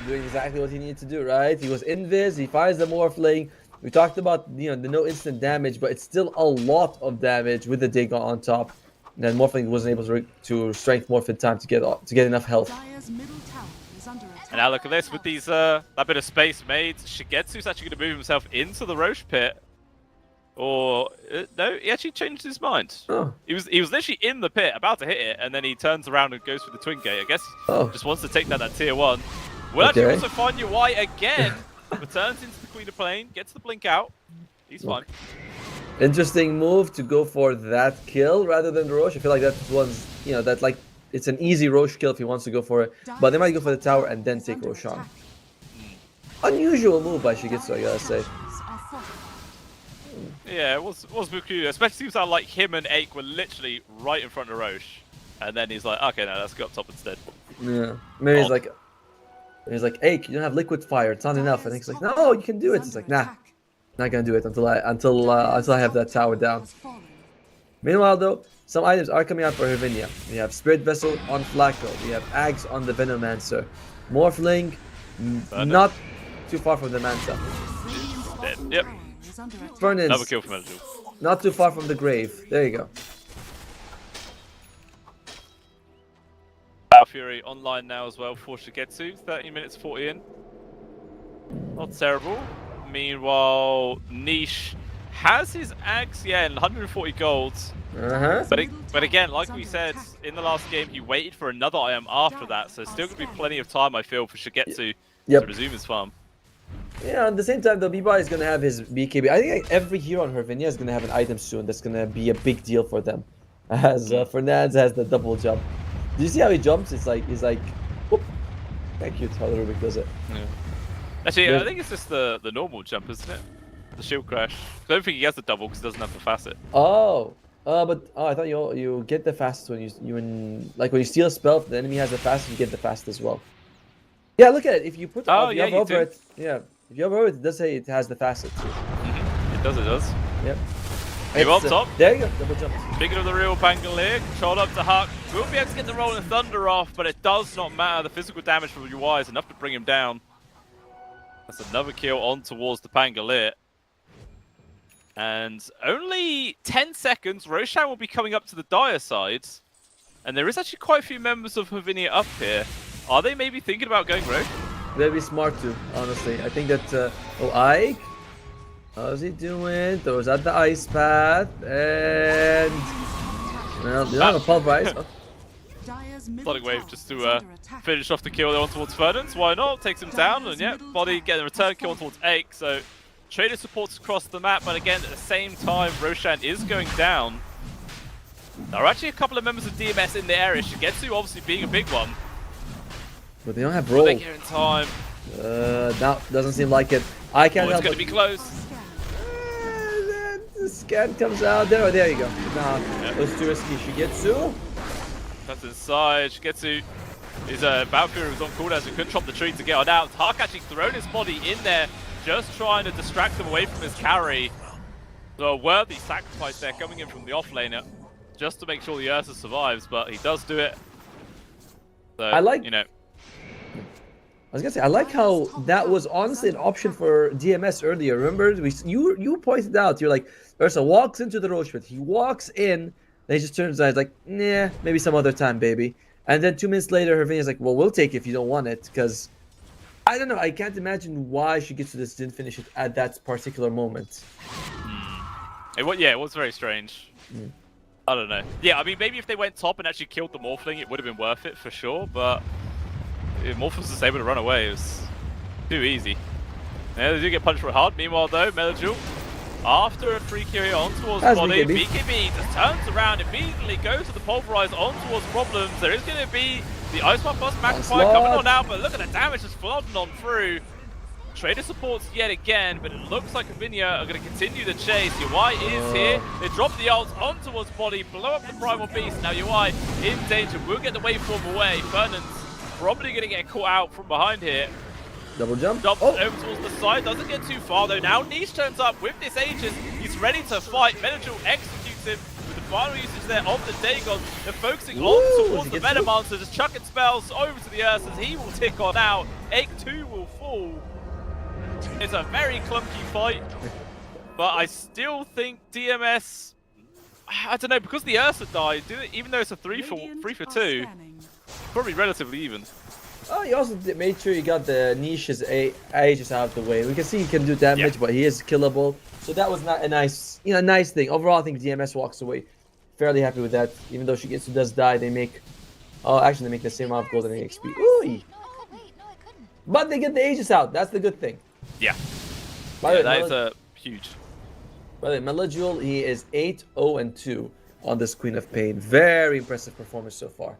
doing exactly what he needed to do, right? He was invis, he fires the Morphling. We talked about, you know, the no instant damage, but it's still a lot of damage with the dig on top. And then Morphling wasn't able to strength morph in time to get enough health. Dire's middle tower is under attack. And now look at this, with these that bit of space made, Shigetsu's actually going to move himself into the Roche pit. Or no, he actually changed his mind. Oh. He was literally in the pit, about to hit it, and then he turns around and goes for the twin gate. I guess Oh. just wants to take that tier 1. We'll actually Okay. also find UI again. Returns into the Queen of Plane, gets the blink out. He's fine. Interesting move to go for that kill rather than the Roche. I feel like that one's, you know, that like it's an easy Roche kill if he wants to go for it. But they might go for the tower and then take Roche on. Unusual move by Shigetsu, I gotta say. Yeah, it was peculiar. Especially seems like him and Ake were literally right in front of Roche. And then he's like, okay, now let's go up top instead. Yeah. Maybe he's like, Ake, you don't have liquid fire, it's not enough. And he's like, no, you can do it. It's like, nah, not gonna do it until I have that tower down. Meanwhile, though, some items are coming out for Hervinia. We have Spirit Vessel on Flacco. We have Ags on the Venomancer. Morphling, not too far from the Manta. Dead. Yep. Fernand's Another kill from Melajul. not too far from the grave. There you go. Battle Fury online now as well for Shigetsu. 13 minutes 40 in. Not terrible. Meanwhile, Niche has his axe, yeah, and 140 gold. But again, like we said in the last game, he waited for another IM after that, so still going to be plenty of time, I feel, for Shigetsu to resume his farm. Yeah, at the same time, though, B-Boy is going to have his BKB. I think every hero on Hervinia is going to have an item soon that's going to be a big deal for them. As Fernandez has the double jump. Do you see how he jumps? It's like, he's like, whoop. Thank you, how Rubik does it. Yeah. Actually, I think it's just the normal jump, isn't it? The shield crash. I don't think he has the double because he doesn't have the facet. Oh, I thought you get the fastest when when you steal a spell. If the enemy has the fastest, you get the fast as well. Yeah, look at it. If you put if you hover over it, if you hover over it, it does say it has the facet too. It does. Yep. Move up top. There you go, double jump. Speaking of the real Pangolier, control up to Huck. We'll be able to get the Rolling Thunder off, but it does not matter. The physical damage from UI is enough to bring him down. That's another kill on towards the Pangolier. And only 10 seconds, Roshan will be coming up to the Dire side. And there is actually quite a few members of Hervinia up here. Are they maybe thinking about going rogue? They'd be smart too, honestly. I think that, Ike? How's he doing? Throws out the ice path, and... Well, you don't have a pulverize. Flooding Wave just to finish off the kill on towards Ferdinand. Why not? Takes him down, and yeah, Body getting a return kill towards Ake. So, Trader supports across the map, but again, at the same time, Roshan is going down. There are actually a couple of members of DMS in the area. Shigetsu obviously being a big one. But they don't have roll. They get in time. No, doesn't seem like it. I can't help It's going to be close. The scan comes out there. Oh, there you go. Nah, that's too risky. Shigetsu. That's inside. Shigetsu is a Valkyrie who's on cooldown, so he couldn't chop the tree to get on out. Hark actually thrown his body in there, just trying to distract him away from his carry. So a worthy sacrifice there coming in from the offlaner, just to make sure the Ursa survives, but he does do it. So, I like, you know. I was gonna say, I like how that was honestly an option for DMS earlier. Remember, you pointed out, you're like, Ursa walks into the Roche pit. He walks in, then he just turns out, he's like, nah, maybe some other time, baby. And then 2 minutes later, Hervinia's like, well, we'll take it if you don't want it, because I don't know, I can't imagine why she gets to this, didn't finish it at that particular moment. It was very strange. I don't know. Yeah, I mean, maybe if they went top and actually killed the Morphling, it would have been worth it for sure, but Morph was just able to run away. It was too easy. Yeah, they do get punched real hard. Meanwhile, though, Melajul, after a free kill on towards Body, BKB just turns around, immediately goes to the Pulverize on towards Problems. There is going to be The Ice Buff Bust Magnifier Onslaught. coming on now, but look at the damage just flooding on through. Trader supports yet again, but it looks like Avinia are going to continue the chase. UI is here. They drop the ult on towards body, blow up the Primal Beast. Now UI in danger. Will get the waveform away. Fernand's probably going to get caught out from behind here. Double jump. Jumps Oh, over towards the side. Doesn't get too far though. Now Niche turns up with this Aegis. He's ready to fight. Benadryl executes him with the final usage there of the Dagon. They're focusing Ooh, on towards he the gets Venomancer. Just chucking spells over to the Ursas. He will tick on out. Egg 2 will fall. It's a very clunky fight, but I still think DMS. I don't know, because the Ursa died. Even though it's a 3 for 2, probably relatively even. oh, you also made sure you got the Niche's Aegis out of the way. We can see he can do damage, but he is killable. So that was not a nice, nice thing. Overall, I think DMS walks away fairly happy with that. Even though Shigetsu does die, they make. Oh, actually, they make the same amount of gold and XP. Ooh. But they get the Aegis out. That's the good thing. Yeah, By the way, that is huge. By the way, Melajul, he is 8-0-2 on this Queen of Pain. Very impressive performance so far.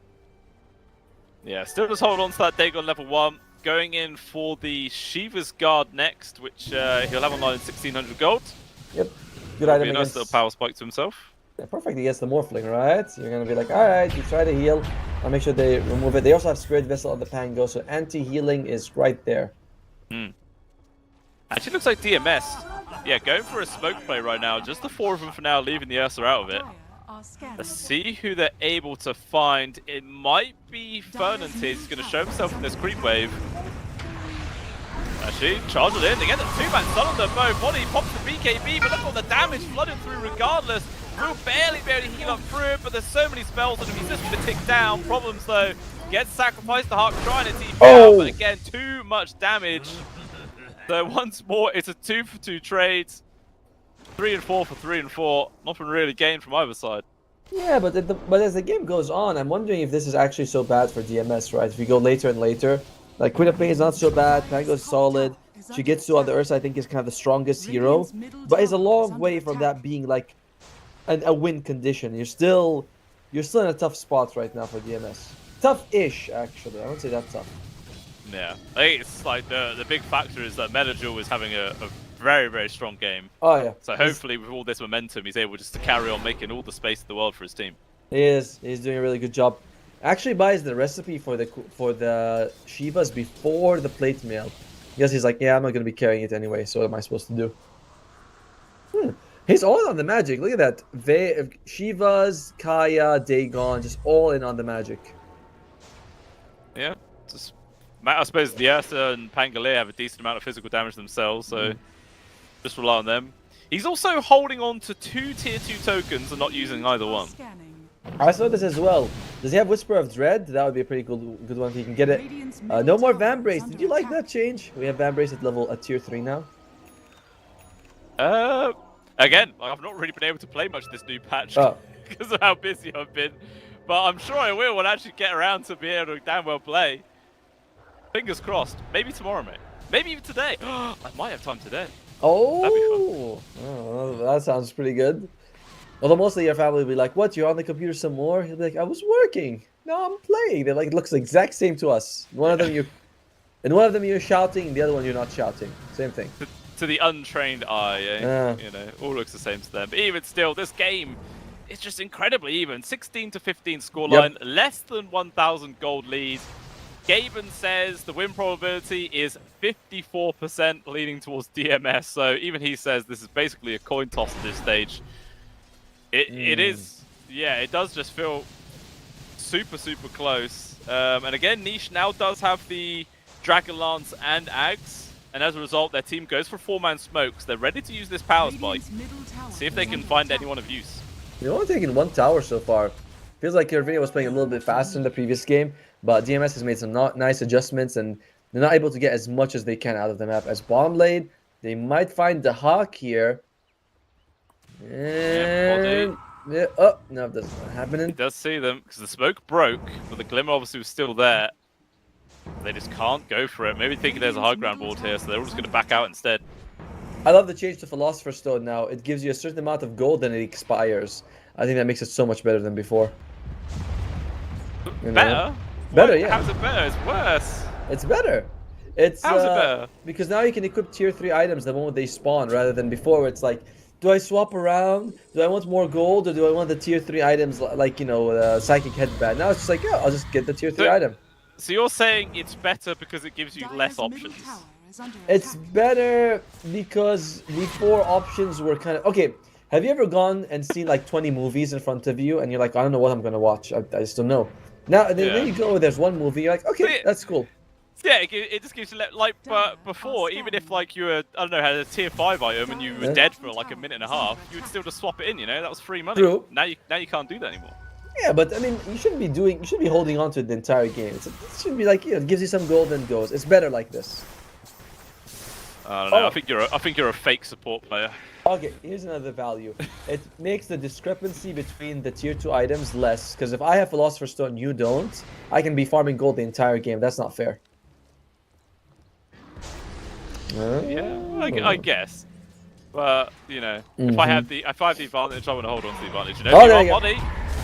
Yeah, still just hold on to that Dagon level 1. Going in for the Shiva's Guard next, which he'll have online in 1600 gold. Yep. Good That'll item be a nice against... little power spike to himself. Yeah, perfect against the Morphling, right? You're going to be like, alright, you try to heal. I'll make sure they remove it. They also have Spirit Vessel on the Pango, so anti-healing is right there. Actually looks like DMS. Yeah, going for a smoke play right now. Just the 4 of them for now, leaving the Ursa out of it. Let's see who they're able to find. It might be Fernand here. He's going to show himself in this creep wave. Actually, charge it in. They get the 2-man stun on the bow. Body pops the BKB, but look at all the damage flooding through regardless. Will barely heal up through it, but there's so many spells on him. He's just going to tick down. Problems though. Gets sacrificed the Hawk trying to TP out, but again, too much damage. So once more, it's a 2 for 2 trade. 3 and 4 for 3 and 4. Nothing really gained from either side. Yeah, but as the game goes on, I'm wondering if this is actually so bad for DMS, right? If we go later and later, like Queen of Pain is not so bad, Pango is solid, Shigetsu on the Ursa I think is kind of the strongest hero, but it's a long way from that being like a win condition. You're still in a tough spot right now for DMS. Tough-ish, actually. I won't say that tough. Yeah, I think it's like the big factor is that Melajul is having a very, very strong game. Oh yeah. So hopefully with all this momentum, he's able just to carry on making all the space in the world for his team. He is. He's doing a really good job. Actually buys the recipe for the Shivas before the plate mail. Because he's like, yeah, I'm not going to be carrying it anyway, so what am I supposed to do? He's all in on the magic. Look at that. Shivas, Kaya, Dagon, just all in on the magic. Yeah, just I suppose the Ursa and Pangolier have a decent amount of physical damage themselves, so just rely on them. He's also holding on to 2 tier 2 tokens and not using either one. I saw this as well. Does he have Whisper of Dread? That would be a pretty good one if he can get it. No more Vambrace. Did you like that change? We have Vambrace at tier 3 now. Again, I've not really been able to play much this new patch because of how busy I've been. But I'm sure I will when I actually get around to be able to damn well play. Fingers crossed. Maybe tomorrow, mate. Maybe even today. I might have time today. Oh, that'd be fun. Oh, that sounds pretty good. Although mostly your family will be like, what, you're on the computer some more? He'll be like, I was working. No, I'm playing. They're like, it looks the exact same to us. In one of them you're shouting, the other one you're not shouting. Same thing. To the untrained eye, you know, all looks the same to them. But even still, this game is just incredibly even. 16 to 15 scoreline, less than 1,000 gold lead. Gaben says the win probability is 54% leaning towards DMS. So even he says this is basically a coin toss at this stage. It is, yeah, it does just feel super, super close. And again, Niche now does have the Dragon Lance and Ags. And as a result, their team goes for 4-man smokes. They're ready to use this power spike. See if they can find anyone of use. They've only taken 1 tower so far. Feels like Irvinia was playing a little bit faster in the previous game. But DMS has made some nice adjustments. And they're not able to get as much as they can out of the map. As bottom lane, they might find the Hawk here. And... yeah, oh, no, that's not happening. He does see them because the smoke broke. But the glimmer obviously was still there. They just can't go for it. Maybe thinking there's a high ground ward here, so they're all just going to back out instead. I love the change to Philosopher's Stone now. It gives you a certain amount of gold and it expires. I think that makes it so much better than before. Better? Better, What? yeah. How's it better? It's worse. It's better. It's How's it better? because now you can equip tier 3 items the moment they spawn, rather than before where it's like, do I swap around? Do I want more gold, or do I want the tier 3 items like, you know, psychic headband? Now it's just like, yeah, I'll just get the tier 3 item. So you're saying it's better because it gives you less Dire's middle options? tower is under It's attack. better because before options were kind of okay. Have you ever gone and seen like 20 movies in front of you, and you're like, I don't know what I'm gonna watch. I just don't know. Now then Yeah. you go, there's one movie. You're like, okay, that's cool. Yeah, it just gives you like, but before, even if like you were, I don't know, had a tier 5 item and you were Yeah. dead for like a minute and a half, you would still just swap it in. You know, that was free money. True. Now you can't do that anymore. Yeah, but I mean, you shouldn't be holding on to it the entire game. It should be like, you know, it gives you some gold and goes. It's better like this. I don't know. Oh. I think you're a fake support player. Okay, here's another value. It makes the discrepancy between the tier 2 items less, because if I have Philosopher's Stone, you don't, I can be farming gold the entire game. That's not fair. Yeah, I guess. But you know, if I have the advantage, I want to hold on to the advantage. You know, Oh, there you go. Body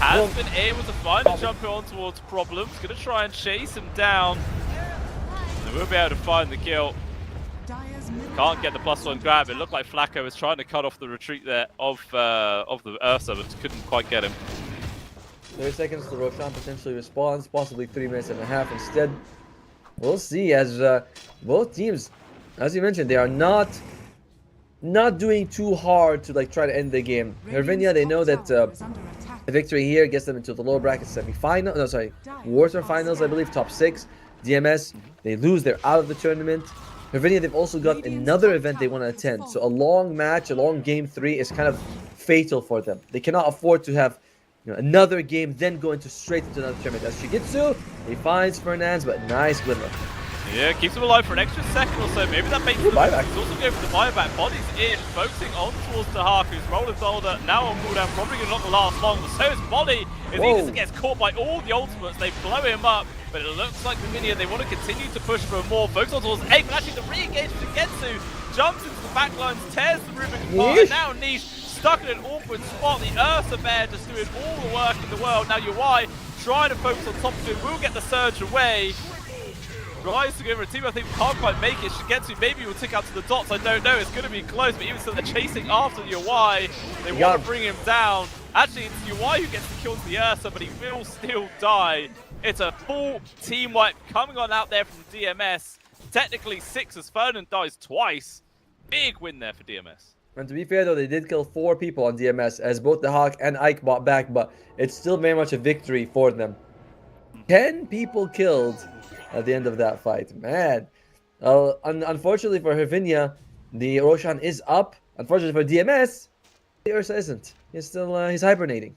has Boom. been able to finally jump on towards Problems. Gonna try and chase him down. And we'll be able to find the kill. Dire's middle Can't get the tower is +1 under grab. It attack. looked like Flacco was trying to cut off the retreat there of the Ursa, but couldn't quite get him. 30 seconds to Roshan potentially responds, possibly 3 minutes and a half instead. We'll see as both teams, as you mentioned, they are not doing too hard to like try to end the game. Hervinia, they know that Tower is under attack. a victory here gets them into the lower bracket semi-final. No, sorry, Water finals, I believe, top 6. DMS, they lose, they're out of the tournament. Hervinia, they've also got another event they want to attend. So a long match, a long game 3 is kind of fatal for them. They cannot afford to have, you know, another game, then go straight into another tournament. As Shigitsu, he finds Fernandes, but nice glimmer. Yeah, keeps him alive for an extra second or so. Maybe that makes Ooh, buyback. He's also going for the buyback. Body's in, focusing on towards Tahak, who's rolling Boulder, now on cooldown, probably going to not last long. But so is Body, as he just gets caught by all the ultimates. They blow him up, but it looks like the Minion, they want to continue to push for more. Focus on towards Egg, but actually the re-engage to Getsu jumps into the backlines, tears the Rubik apart, and now Niche stuck in an awkward spot. The Ursa Bear just doing all the work in the world. Now UI trying to focus on top of him, will get the surge away. Tries to go for a team, I think can't quite make it. Shigetsu maybe will tick out to the dots, I don't know. It's going to be close, but even still they're chasing after the UI. They want to bring him down. Actually, it's UI who gets the kill to the Ursa, but he will still die. It's a full team wipe coming on out there from DMS. Technically 6 as Ferdinand dies twice. Big win there for DMS. And to be fair though, they did kill 4 people on DMS, as both the Hawk and Ike bought back, but it's still very much a victory for them. 10 people killed at the end of that fight. Man. Unfortunately for Hervinia, the Roshan is up. Unfortunately for DMS, the Ursa isn't. He's still he's hibernating.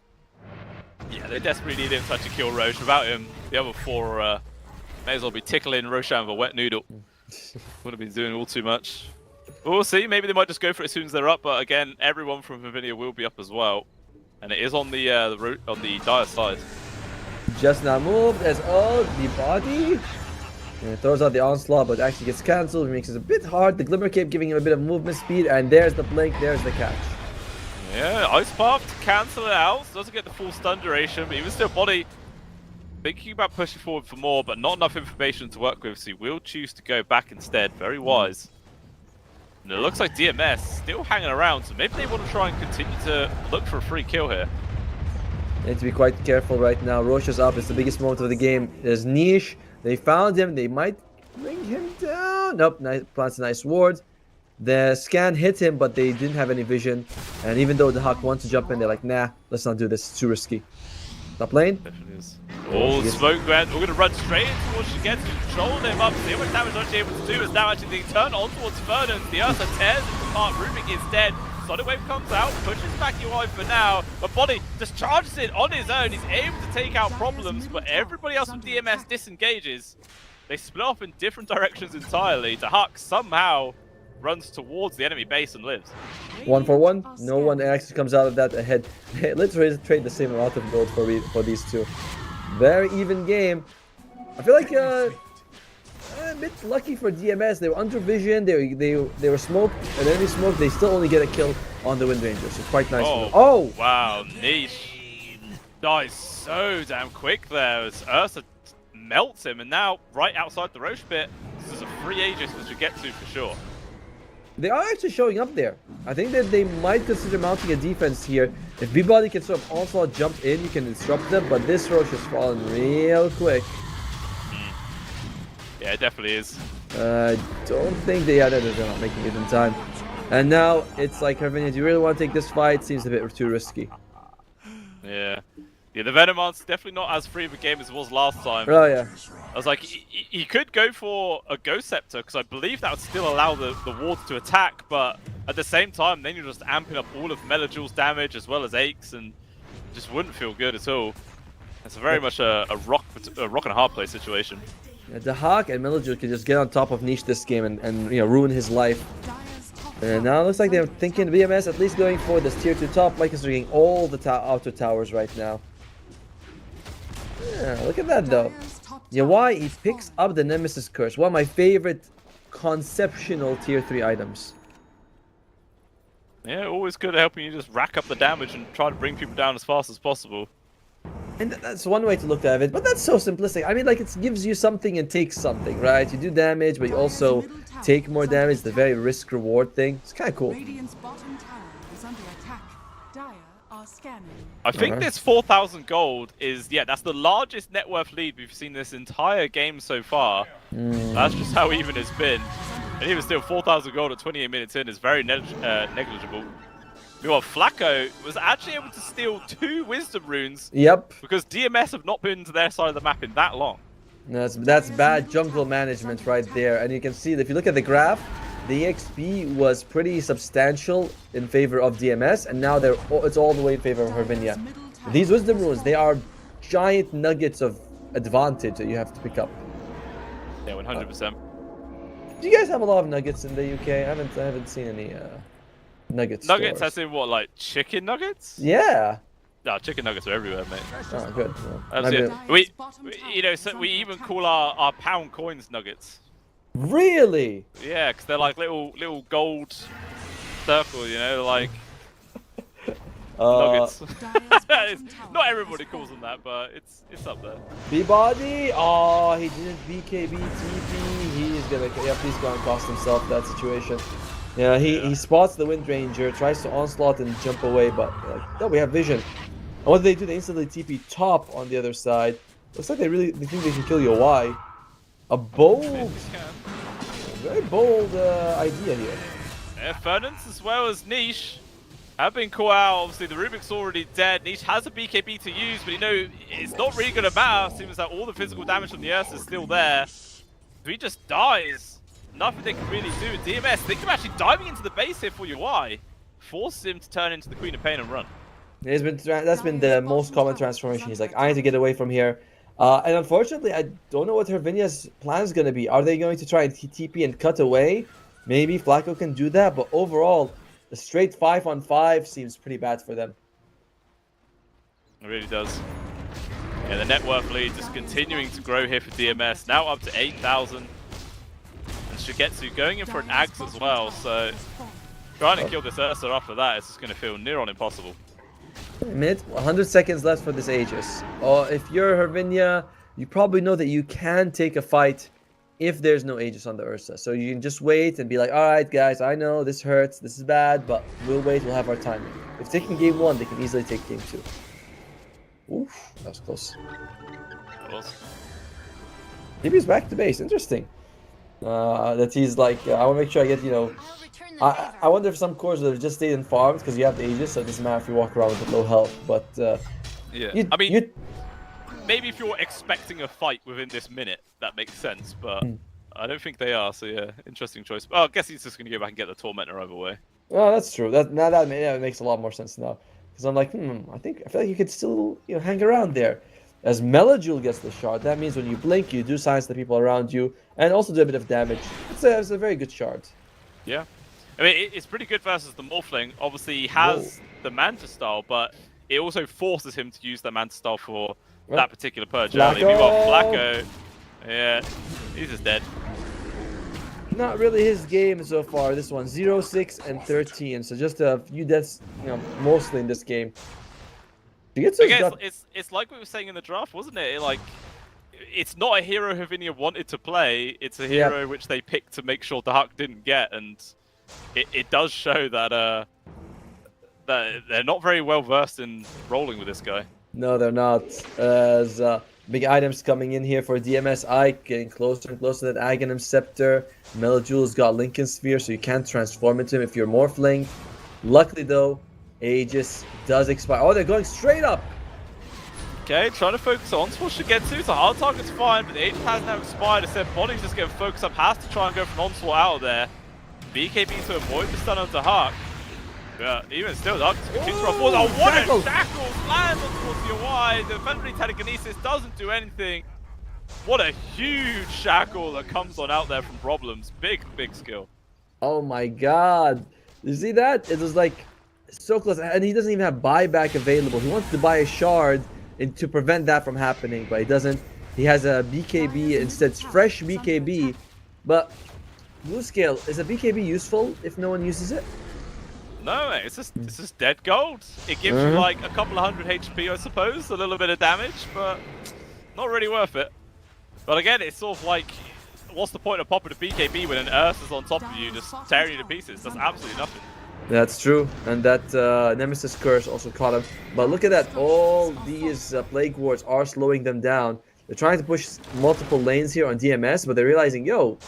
Yeah, they desperately need him to kill Roche. Without him, the other 4 may as well be tickling Roshan with a wet noodle. Wouldn't have been doing all too much. But we'll see. Maybe they might just go for it as soon as they're up. But again, everyone from Hervinia will be up as well, and it is on the Dire side. Just now moved as the body. And it throws out the onslaught, but actually gets cancelled. It makes it a bit hard. The Glimmer Cape giving him a bit of movement speed, and there's the blink, there's the catch. Yeah, Ice Path to cancel it out. Doesn't get the full stun duration, but even still, Body thinking about pushing forward for more, but not enough information to work with, so he will choose to go back instead. Very wise. And it looks like DMS still hanging around, so maybe they want to try and continue to look for a free kill here. Need to be quite careful right now. Roche is up. It's the biggest moment of the game. There's Niche. They found him. They might bring him down. Nope. Nice, plants a nice ward. The scan hit him, but they didn't have any vision. And even though the Hawk wants to jump in, they're like, nah, let's not do this. It's too risky. Top lane. Definitely is. All smoke grant. We're going to run straight in towards Shigetsu, controlling him up. See how much damage actually able to do is now actually being turned on towards Ferdinand. The Ursa tears into part. Rubik is dead. Sonic Wave comes out, pushes back UI for now, but Body just charges it on his own. He's able to take out Problems, but everybody else from DMS disengages. They split off in different directions entirely. Tahak somehow runs towards the enemy base and lives. 1 for 1. No one actually comes out of that ahead. Let's trade the same amount of gold for these two. Very even game. I feel like a bit lucky for DMS. They were under vision. They were smoked, and enemy smoked. They still only get a kill on the Wind Ranger. So quite nice. Oh wow, Niche dies so damn quick there. As Ursa melts him, and now right outside the Roche pit, this is a free Aegis we should get to for sure. They are actually showing up there. I think that they might consider mounting a defense here. If B-Body can sort of onslaught jump in, you can disrupt them, but this Roche is falling real quick. Yeah, it definitely is. Don't think they're not making it in time. And now it's like, Hervinia, do you really want to take this fight? Seems a bit too risky. Yeah. Yeah, the Venomont's definitely not as free of a game as it was last time. Oh, yeah. I was like, he could go for a Ghost Scepter, because I believe that would still allow the wards to attack, but at the same time, then you're just amping up all of Melajul's damage as well as Aches, and just wouldn't feel good at all. It's very much a rock and a hard play situation. Yeah, the Hawk and Melajul can just get on top of Niche this game and ruin his life. And now it looks like they're thinking BMS at least going for this tier 2 top, like it's doing all the outer towers right now. Yeah, look at that though. Yeah, why he picks up the Nemesis Curse, one of my favorite conceptual tier 3 items. Yeah, always good at helping you just rack up the damage and try to bring people down as fast as possible. And that's one way to look at it, but that's so simplistic. I mean, like, it gives you something and takes something, right? You do damage, but you also take more damage. The very risk-reward thing. It's kind of cool. Radiant's bottom tower is under attack. Dire are scanning. I think this 4,000 gold is, that's the largest net worth lead we've seen this entire game so far. That's just how even it's been. And even still, 4,000 gold at 28 minutes in is very negligible. Meanwhile, Flacco was actually able to steal 2 Wisdom Runes. Yep. Because DMS have not been to their side of the map in that long. That's bad jungle management right there. And you can see that if you look at the graph, the EXP was pretty substantial in favor of DMS, and now it's all the way in favor of Hervinia. These Wisdom Runes, they are giant nuggets of advantage that you have to pick up. Yeah, 100%. Do you guys have a lot of nuggets in the UK? I haven't seen any nuggets. Nuggets, stores. as in what, like chicken nuggets? Yeah. No, chicken nuggets are everywhere, mate. Oh, good. Well, We even call our pound coins nuggets. Really? Yeah, because they're like little gold circle, like nuggets. Not everybody calls them that, but it's up there. B-Body? Oh, he didn't BKB TP. He's gonna cost himself that situation. Yeah, he spots the Wind Ranger, tries to onslaught and jump away, but no, we have vision. And what do? They instantly TP top on the other side. Looks like they think they can kill you. Why? A bold, very bold idea here. Yeah, Fernance as well as Niche have been caught out. Obviously, the Rubik's already dead. Niche has a BKB to use, but it's not really going to matter. Seems that all the physical damage from the Ursa is still there. If he just dies, nothing they can really do. DMS, think of actually diving into the base here for UI. Forces him to turn into the Queen of Pain and run. That's been the most common transformation. He's like, I need to get away from here. And unfortunately, I don't know what Hervinia's plan is going to be. Are they going to try and TP and cut away? Maybe Flacco can do that, but overall, the straight 5-on-5 seems pretty bad for them. It really does. Yeah, the net worth lead just continuing to grow here for DMS. Now up to 8,000. And Shigetsu going in for an Axe as well, so trying to kill this Ursa after that is just going to feel near on impossible. Mid, 100 seconds left for this Aegis. If you're Hervinia, you probably know that you can take a fight if there's no Aegis on the Ursa. So you can just wait and be like, alright guys, I know this hurts, this is bad, but we'll wait, we'll have our timing. If taking game 1, they can easily take game 2. Oof, that was close. That was. Maybe he's back to base, interesting. That he's like, I want to make sure I get, I wonder if some cores would have just stayed in farms because you have the Aegis, so it doesn't matter if you walk around with low health. But yeah, maybe if you're expecting a fight within this minute, that makes sense. But I don't think they are. So yeah, interesting choice. Oh, I guess he's just going to go back and get the Tormentor either way. Well, that's true. That makes a lot more sense now. Because I'm like, I feel like you could still hang around there. As Melajul gets the shard, that means when you blink, you do silence the people around you, and also do a bit of damage. It's a very good shard. Yeah. I mean, it's pretty good versus the Morphling. Obviously, he has the Manta style, but it also forces him to use the Manta style for that particular purge early. Meanwhile, Flacco, yeah, he's just dead. Not really his game so far. This one, 0, 6, and 13. So just a few deaths, mostly in this game. I guess it's like we were saying in the draft, wasn't it? it's not a hero Havinia wanted to play. It's a hero which they picked to make sure the Huck didn't get, and it does show that that they're not very well versed in rolling with this guy. No, they're not. As big items coming in here for DMS Ike, getting closer and closer to that Aghanim Scepter. Melajul's got Lincoln Sphere, so you can't transform into him if you're Morphling. Luckily, though, Aegis does expire. Oh, they're going straight up! Okay, trying to focus on what should get to. It's a hard target's fine, but the Aegis has now expired. Instead, Body's just getting focused up, has to try and go for an onslaught out of there. BKB to avoid the stun onto Huck. Yeah, even still, Huck continues to run forward. Oh, what a shackles lands on towards the UI. The Defending Telekinesis doesn't do anything. What a huge shackle that comes on out there from Problems. Big skill. Oh my god. You see that? It was like so close. And he doesn't even have buyback available. He wants to buy a shard and to prevent that from happening, but he doesn't. He has a BKB instead. It's fresh BKB. But Blue Scale, is a BKB useful if no one uses it? No, it's just dead gold. It gives you like a couple of hundred HP, I suppose, a little bit of damage, but not really worth it. But again, it's sort of like, what's the point of popping a BKB when an Earth is on top of you, just tearing you to pieces? That's absolutely nothing. That's true, and that Nemesis Curse also caught him. But look at that, all these Plague Wards are slowing them down. They're trying to push multiple lanes here on DMS, but they're realizing, yo,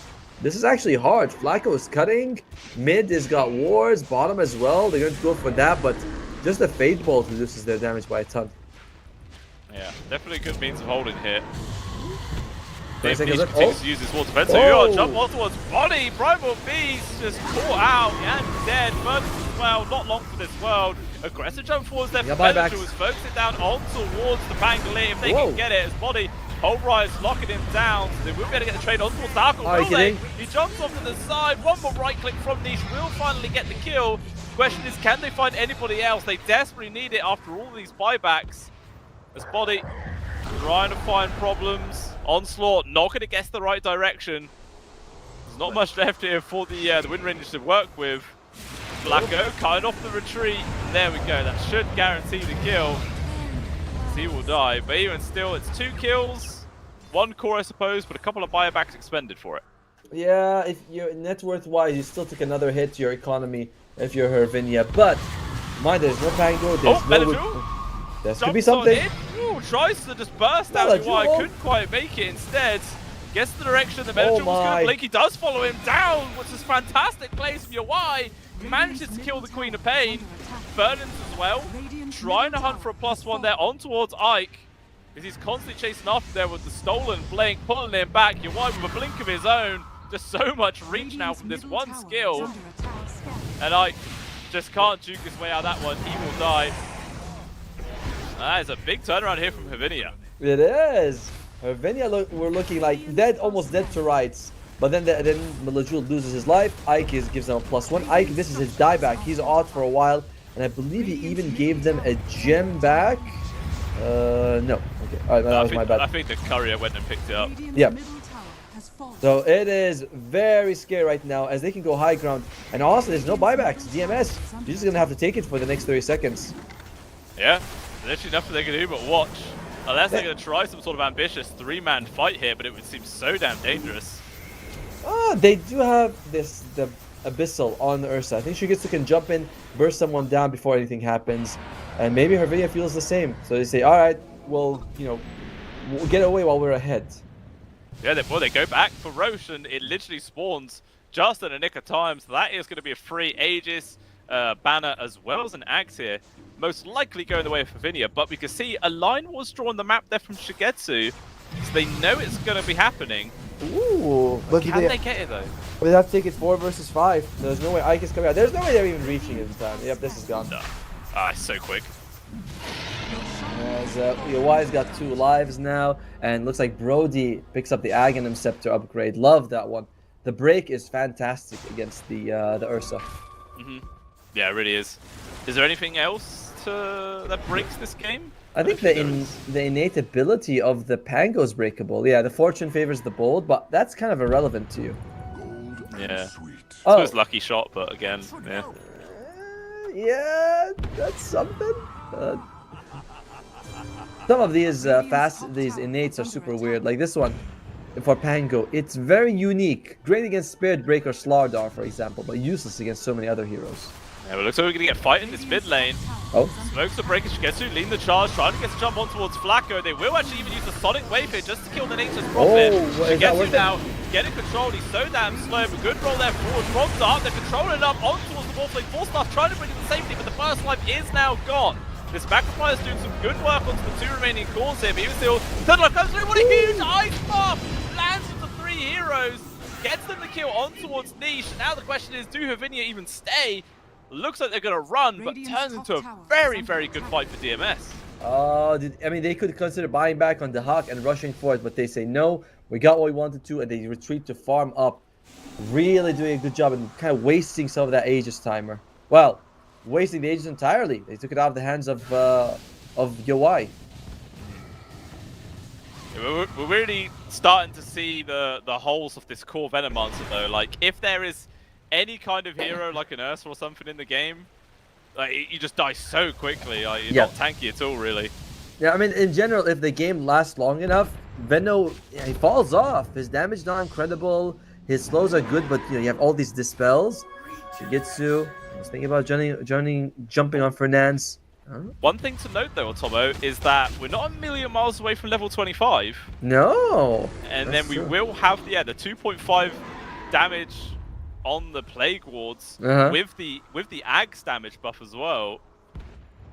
this is actually hard. Flacco is cutting, mid has got wards, bottom as well. They're going to go for that, but just the Fade Bolt reduces their damage by a ton. Yeah, definitely a good means of holding here. Nice Dave Niche continues to use his water defense. So jump on towards Body. Primal Beast just caught out and dead. Murders as well. Not long for this world. Aggressive jump forwards there for Bellinger, was focusing down on towards the Bangalore if they can get it. As Body, Pulverize locking him down. So they will be able to get the trade on towards Darkle. Will they? He jumps off to the side. One more right click from Niche will finally get the kill. Question is, can they find anybody else? They desperately need it after all these buybacks. As Body trying to find Problems. Onslaught not going to guess the right direction. There's not much left here for the Wind Rangers to work with. Flacco cutting off the retreat. There we go. That should guarantee the kill. He will die, but even still, it's 2 kills, 1 core, I suppose, but a couple of buybacks expended for it. Yeah, if you're net worth wise, you still take another hit to your economy if you're Hervinia. But mind, there's no Pango. There's no. There could be something. Ooh, tries to just burst out UI, couldn't quite make it. Instead, gets the direction the Metal was going to blink. He does follow him down, which is fantastic plays from UI. Manages to kill the Queen of Pain. Burnens as well. Trying to hunt for a +1 there on towards Ike. As he's constantly chasing after there with the stolen blink, pulling him back. UI with a blink of his own. Just so much reach now from this one skill. And Ike just can't juke his way out of that one. He will die. That is a big turnaround here from Havinia. It is. Havinia were looking like dead, almost dead to rights. But then Melajul loses his life. Ike gives them a +1. Ike, this is his dieback. He's out for a while. And I believe he even gave them a gem back. No. Okay. All right, that was my bad. I think the courier went and picked it up. Yeah. So it is very scary right now as they can go high ground. And also, there's no buybacks. DMS, you're just going to have to take it for the next 30 seconds. Yeah. Literally nothing they can do but watch. Unless they're going to try some sort of ambitious 3-man fight here, but it would seem so damn dangerous. They do have the Abyssal on Ursa. I think Shigetsu can jump in, burst someone down before anything happens. And maybe Hervinia feels the same. So they say, alright, well, we'll get away while we're ahead. Yeah, they go back for Roche, and it literally spawns just in a nick of time. So that is going to be a free Aegis banner as well as an axe here. Most likely going the way of Havinia, but we can see a line was drawn on the map there from Shigetsu. So they know it's going to be happening. Ooh, but can they get it though? They have to take it 4 versus 5. There's no way Ike is coming out. There's no way they're even reaching it in time. Yep, this is gone. No. It's so quick. As Iwai's got 2 lives now, and looks like Brody picks up the Aghanim Scepter upgrade. Love that one. The break is fantastic against the Ursa. Yeah, it really is. Is there anything else that breaks this game? I think the innate ability of the Pango is breakable. Yeah, the fortune favors the bold, but that's kind of irrelevant to you. Yeah. Oh. It was lucky shot, but again, yeah. Yeah, that's something. Some of these these innates are super weird. Like this one for Pango, it's very unique. Great against Spirit Breaker Slardar, for example, but useless against so many other heroes. Yeah, but looks like we're gonna get fight in this mid lane. Oh. Smokes the breaker, Shigetsu leading the charge, trying to get the jump on towards Flacco. They will actually even use the Sonic Wave here just to kill the Nature's Prophet. Shigetsu now getting control, he's so damn slow, but good roll there forward from Dark. They're controlling up on towards the Wolf Lane. Force Staff trying to bring in the safety, but the first life is now gone. This Magnifier is doing some good work onto the 2 remaining cores here, but even still, third life comes through, what a huge ice bomb! Lands into 3 heroes, gets them the kill on towards Niche. Now the question is, do Havinia even stay? Looks like they're going to run, but turns into a very, very good fight for DMS. I mean, they could consider buying back on the Hawk and rushing for it, but they say no, we got what we wanted to, and they retreat to farm up. Really doing a good job and kind of wasting some of that Aegis timer. Well, wasting the Aegis entirely. They took it out of the hands of Yawai. We're really starting to see the holes of this core Venom monster, though. Like, if there is any kind of hero like an Ursa or something in the game, like, you just die so quickly. Like, you're not tanky at all, really. Yeah, I mean, in general, if the game lasts long enough, Venno, he falls off. His damage not incredible. His slows are good, but you have all these dispels. Shigetsu, I was thinking about jumping on Fernand's. One thing to note, though, Otomo, is that we're not a million miles away from level 25. No. And then we will have the 2.5 damage on the Plague Wards with the Axe damage buff as well.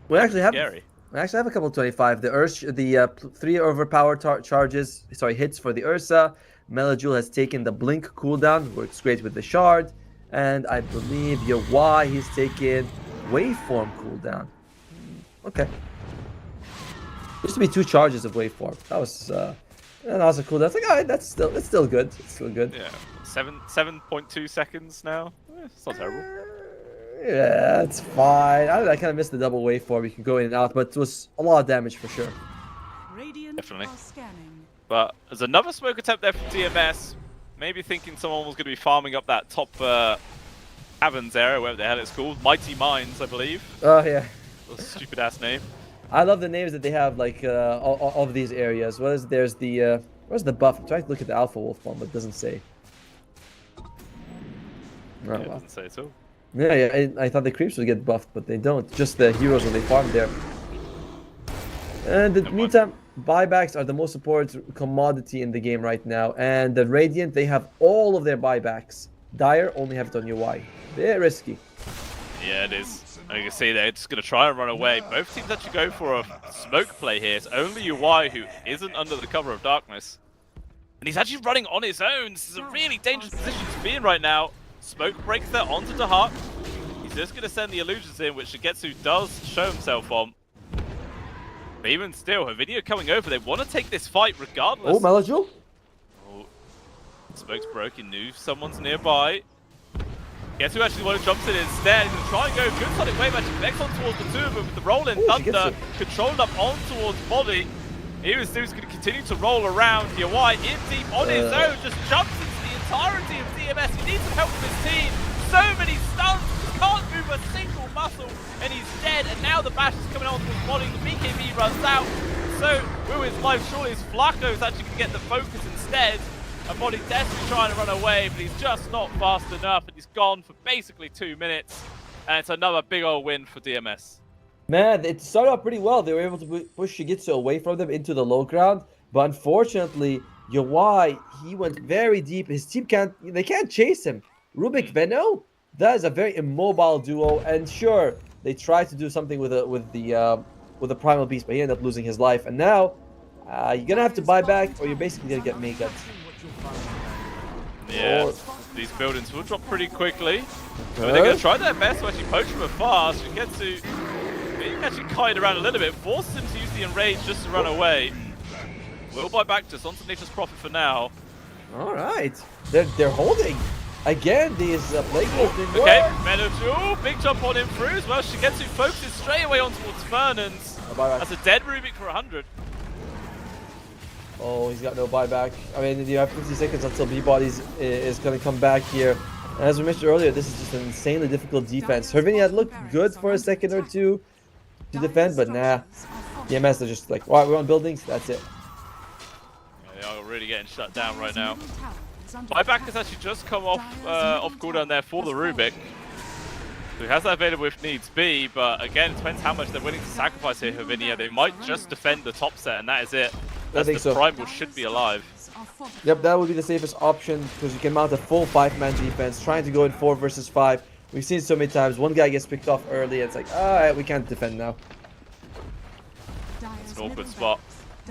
We actually have scary. We actually have a couple 25. The 3 overpowered hits for the Ursa. Melajul has taken the blink cooldown, works great with the shard, and I believe Yawai he's taken waveform cooldown. Okay. Used to be 2 charges of waveform. That was a cooldown. It's like, alright, that's still good. It's still good. Yeah. 7.2 seconds now. It's not terrible. Yeah, it's fine. I kind of missed the double waveform. You can go in and out, but it was a lot of damage for sure. Definitely. But there's another smoke attempt there from DMS. Maybe thinking someone was going to be farming up that top Caverns area, whatever the hell it's called. Mighty Mines, I believe. Oh, yeah. Stupid ass name. I love the names that they have, like, of these areas. Where's the buff? I'm trying to look at the Alpha Wolf one, but it doesn't say. Yeah, it doesn't say at all. Yeah, I thought the creeps would get buffed, but they don't. Just the heroes when they farm there. And in the meantime, buybacks are the most important commodity in the game right now. And the Radiant, they have all of their buybacks. Dire only have it on UI. They're risky. Yeah, it is. And you can see they're just going to try and run away. Both teams actually go for a smoke play here. It's only UI who isn't under the cover of darkness. And he's actually running on his own. This is a really dangerous position to be in right now. Smoke breaks there onto Dahak. He's just going to send the illusions in, which Shigetsu does show himself on. But even still, Havinia coming over. They want to take this fight regardless. Oh, Melajul? Oh, smoke's broken. Knew someone's nearby. Guess who actually jumps in instead? He's going to try and go good Sonic Wave. Actually connects on towards the 2 of them with the roll in Thunder. Controlled up on towards Body. Here is going to continue to roll around. Yawai in deep on his own. Just jumps into the entirety of DMS. He needs some help from his team. So many stuns. Can't move a single muscle. And he's dead. And now the bash is coming on towards Body. The BKB runs out. So will his life surely is Flacco's actually going to get the focus instead. And Body desperately trying to run away, but he's just not fast enough, and he's gone for basically 2 minutes. And it's another big old win for DMS. Man, it started out pretty well. They were able to push Shigetsu away from them into the low ground, but unfortunately, Yawai, he went very deep. His team can't chase him. Rubik Venno, that is a very immobile duo, and sure, they tried to do something with the Primal Beast, but he ended up losing his life. And now, you're gonna have to buy back, or you're basically gonna get mega. Yeah, these buildings will drop pretty quickly. But they're going to try their best to actually poach him fast. You get to actually kite around a little bit, forces him to use the enrage just to run away. We'll buy back just onto Nature's Prophet for now. All right, they're holding again. These Plague Wolves didn't work. Okay, Melajul, big jump on him through as well. Shigetsu focuses straight away on towards Fernan's. That's a dead Rubik for 100. Oh, he's got no buyback. I mean, you have 50 seconds until B-Bodies is going to come back here. And as we mentioned earlier, this is just an insanely difficult defense. Hervinia had looked good for a second or two to defend, but nah. DMS, they're just like, well, we're on buildings, that's it. Yeah, they are really getting shut down right now. Middle tower is under Buyback attack. has actually just come off cooldown there for the Rubik. So he has that available if needs be, but again, it depends how much they're willing to sacrifice here, Havinia. They might just defend the top set, and that is it. That's think the so. Primal should be alive. Yep, that would be the safest option because you can mount a full 5-man defense, trying to go in 4 versus 5. We've seen so many times one guy gets picked off early, and it's like, alright, we can't defend now. It's an awkward spot.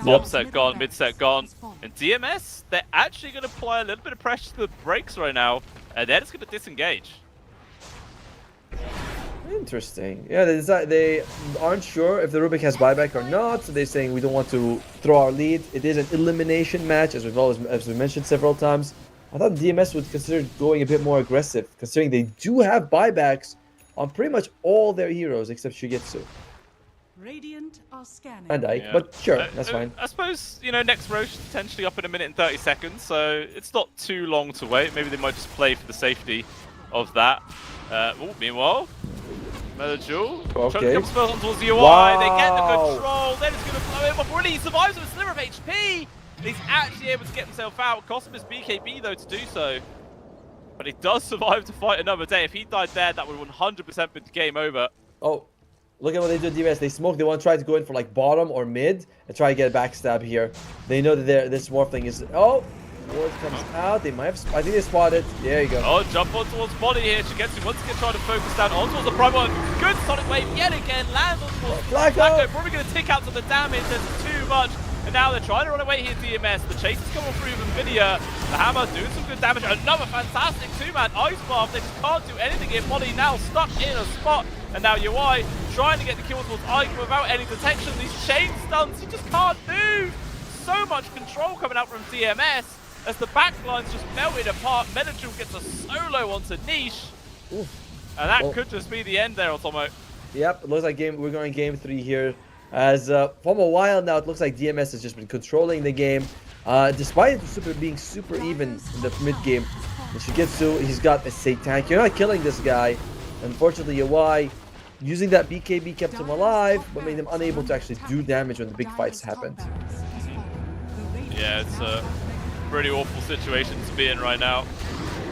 Top set gone, mid set gone. And DMS, they're actually going to apply a little bit of pressure to the brakes right now, and they're just going to disengage. Interesting. Yeah, they aren't sure if the Rubik has buyback or not, so they're saying we don't want to throw our lead. It is an elimination match, as we mentioned several times. I thought DMS would consider going a bit more aggressive, considering they do have buybacks on pretty much all their heroes except Shigetsu Radiant are scanning. and Ike. Yeah. But sure, that's fine. I suppose, you know, next Roche is potentially up in 1 minute and 30 seconds, so it's not too long to wait. Maybe they might just play for the safety of that. Meanwhile, Melajul trying to come spells on towards the UI. Wow. They get the control. Then it's going to blow him off. Already he survives with a sliver of HP. He's actually able to get himself out. Cost him his BKB though to do so. But he does survive to fight another day. If he died there, that would have 100% been game over. Oh, look at what they do, DMS. They smoke. They want to try to go in for like bottom or mid and try to get a backstab here. They know that this morphling is. Oh, Ward comes out. They might have. I think they spotted. There you go. Oh, jump on towards body here. Shigetsu once again trying to focus down on towards the Primal. Good Sonic Wave yet again. Lands on towards Blacko. Probably going to tick out to the damage. There's too much. And now they're trying to run away here, DMS. The chase is coming through with Nvidia. The hammer doing some good damage. Another fantastic 2-man ice bath. They just can't do anything here. Body now stuck in a spot. And now UI trying to get the kill towards Ike without any detection. These chain stunts, he just can't move. So much control coming out from DMS as the backline's just melted apart. Melajul gets a solo onto Niche. Oof. And that could just be the end there, Otomo. Yep, it looks like we're going game 3 here. As from a while now, it looks like DMS has just been controlling the game. Despite it being super even in the mid game, Shigetsu, he's got a Satan. You're not killing this guy. Unfortunately, UI using that BKB kept him alive, but made him unable to actually do damage when the big fights happened. Yeah, it's a pretty awful situation to be in right now.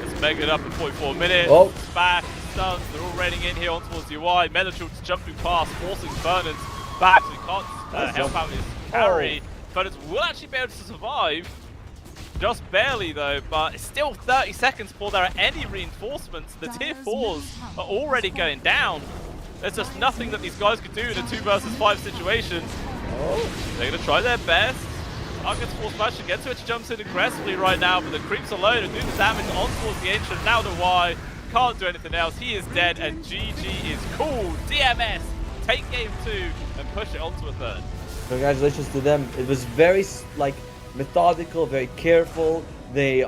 It's megged up in 44 minutes. Oh. Smash, stuns, they're all raining in here on towards UI. Melajul's jumping past, forcing Fernand's back, so he can't help out his carry. Fernand's will actually be able to survive. Just barely though, but it's still 30 seconds before there are any reinforcements. The tier 4s are already going down. There's just nothing that these guys could do in a 2 versus 5 situation. They're going to try their best. Gets force smash again, so it jumps in aggressively right now, but the creeps alone and do the damage on towards the Ancient. Now the Y can't do anything else. He is dead, and GG is cool. DMS take game 2 and push it onto a 3rd. Congratulations to them. It was very methodical, very careful. They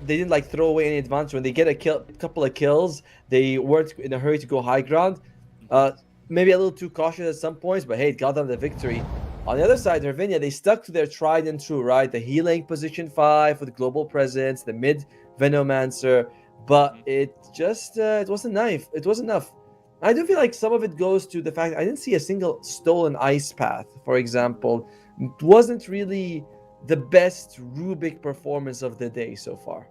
didn't like throw away any advantage. When they get a couple of kills, they weren't in a hurry to go high ground. Maybe a little too cautious at some points, but hey, it got them the victory. On the other side, Ravinia, they stuck to their tried and true, right? The healing position 5 with global presence, the mid Venomancer, but it just it wasn't enough. It wasn't enough. I do feel like some of it goes to the fact I didn't see a single stolen ice path, for example. It wasn't really the best Rubik performance of the day so far.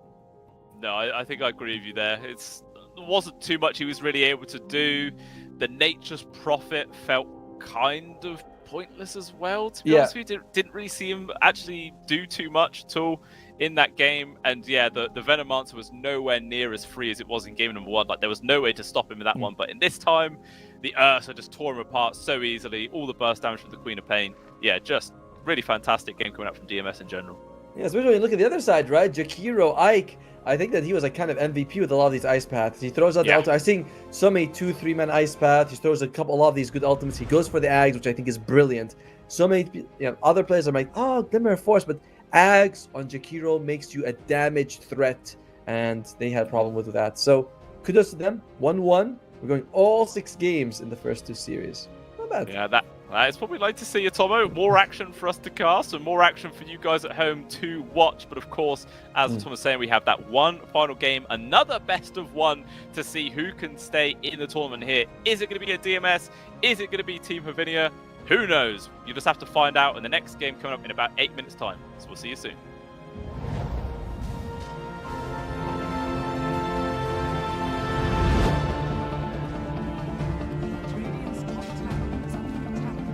No, I think I agree with you there. There wasn't too much he was really able to do. The Nature's Prophet felt kind of pointless as well, to be honest with you. Didn't really see him actually do too much at all in that game. And yeah, the Venomancer was nowhere near as free as it was in game number 1. Like, there was no way to stop him in that one. But in this time, the Ursa just tore him apart so easily. All the burst damage from the Queen of Pain. Yeah, just really fantastic game coming out from DMS in general. Yeah, especially when you look at the other side, right? Jakiro, Ike, I think that he was like kind of MVP with a lot of these ice paths. He throws out the ultimate. I've seen so many 2-3-man ice paths. He throws a lot of these good ultimates. He goes for the Ags, which I think is brilliant. So many other players are like, oh, Glimmer of Force, but Ags on Jakiro makes you a damage threat, and they had a problem with that. So kudos to them. 1-1. We're going all 6 games in the first 2 series. Not bad. Yeah, that is what we'd like to see, Atomo. More action for us to cast and more action for you guys at home to watch. But of course, as Atomo was saying, we have that one final game, another best of 1 to see who can stay in the tournament here. Is it going to be a DMS? Is it going to be Team Havinia? Who knows? You just have to find out in the next game coming up in about 8 minutes' time. So we'll see you soon. Radiant's top tower is under attack.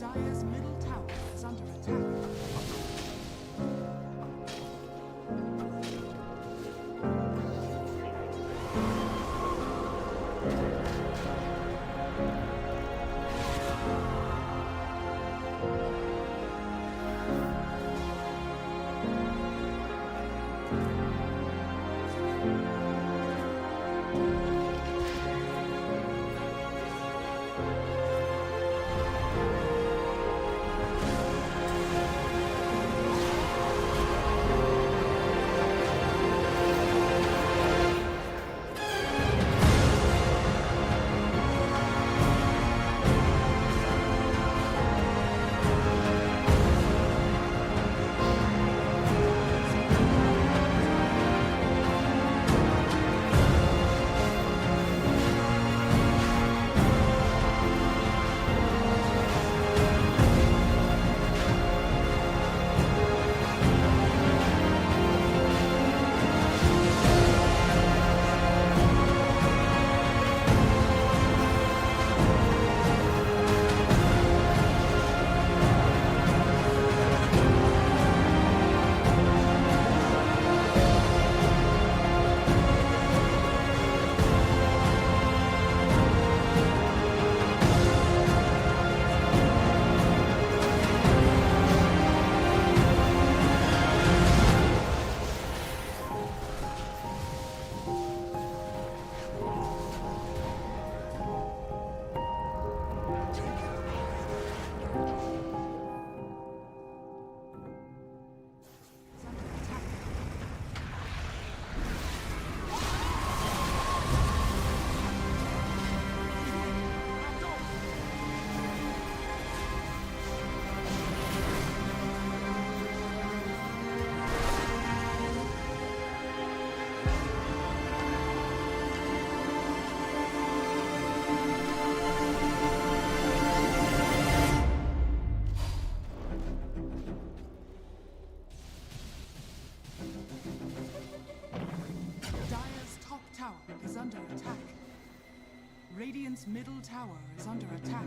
Dire's top tower is under attack. Dire's middle tower is under attack. Dire's top tower is under attack. Radiant's middle tower is under attack.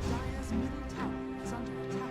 Dire's middle tower is under attack.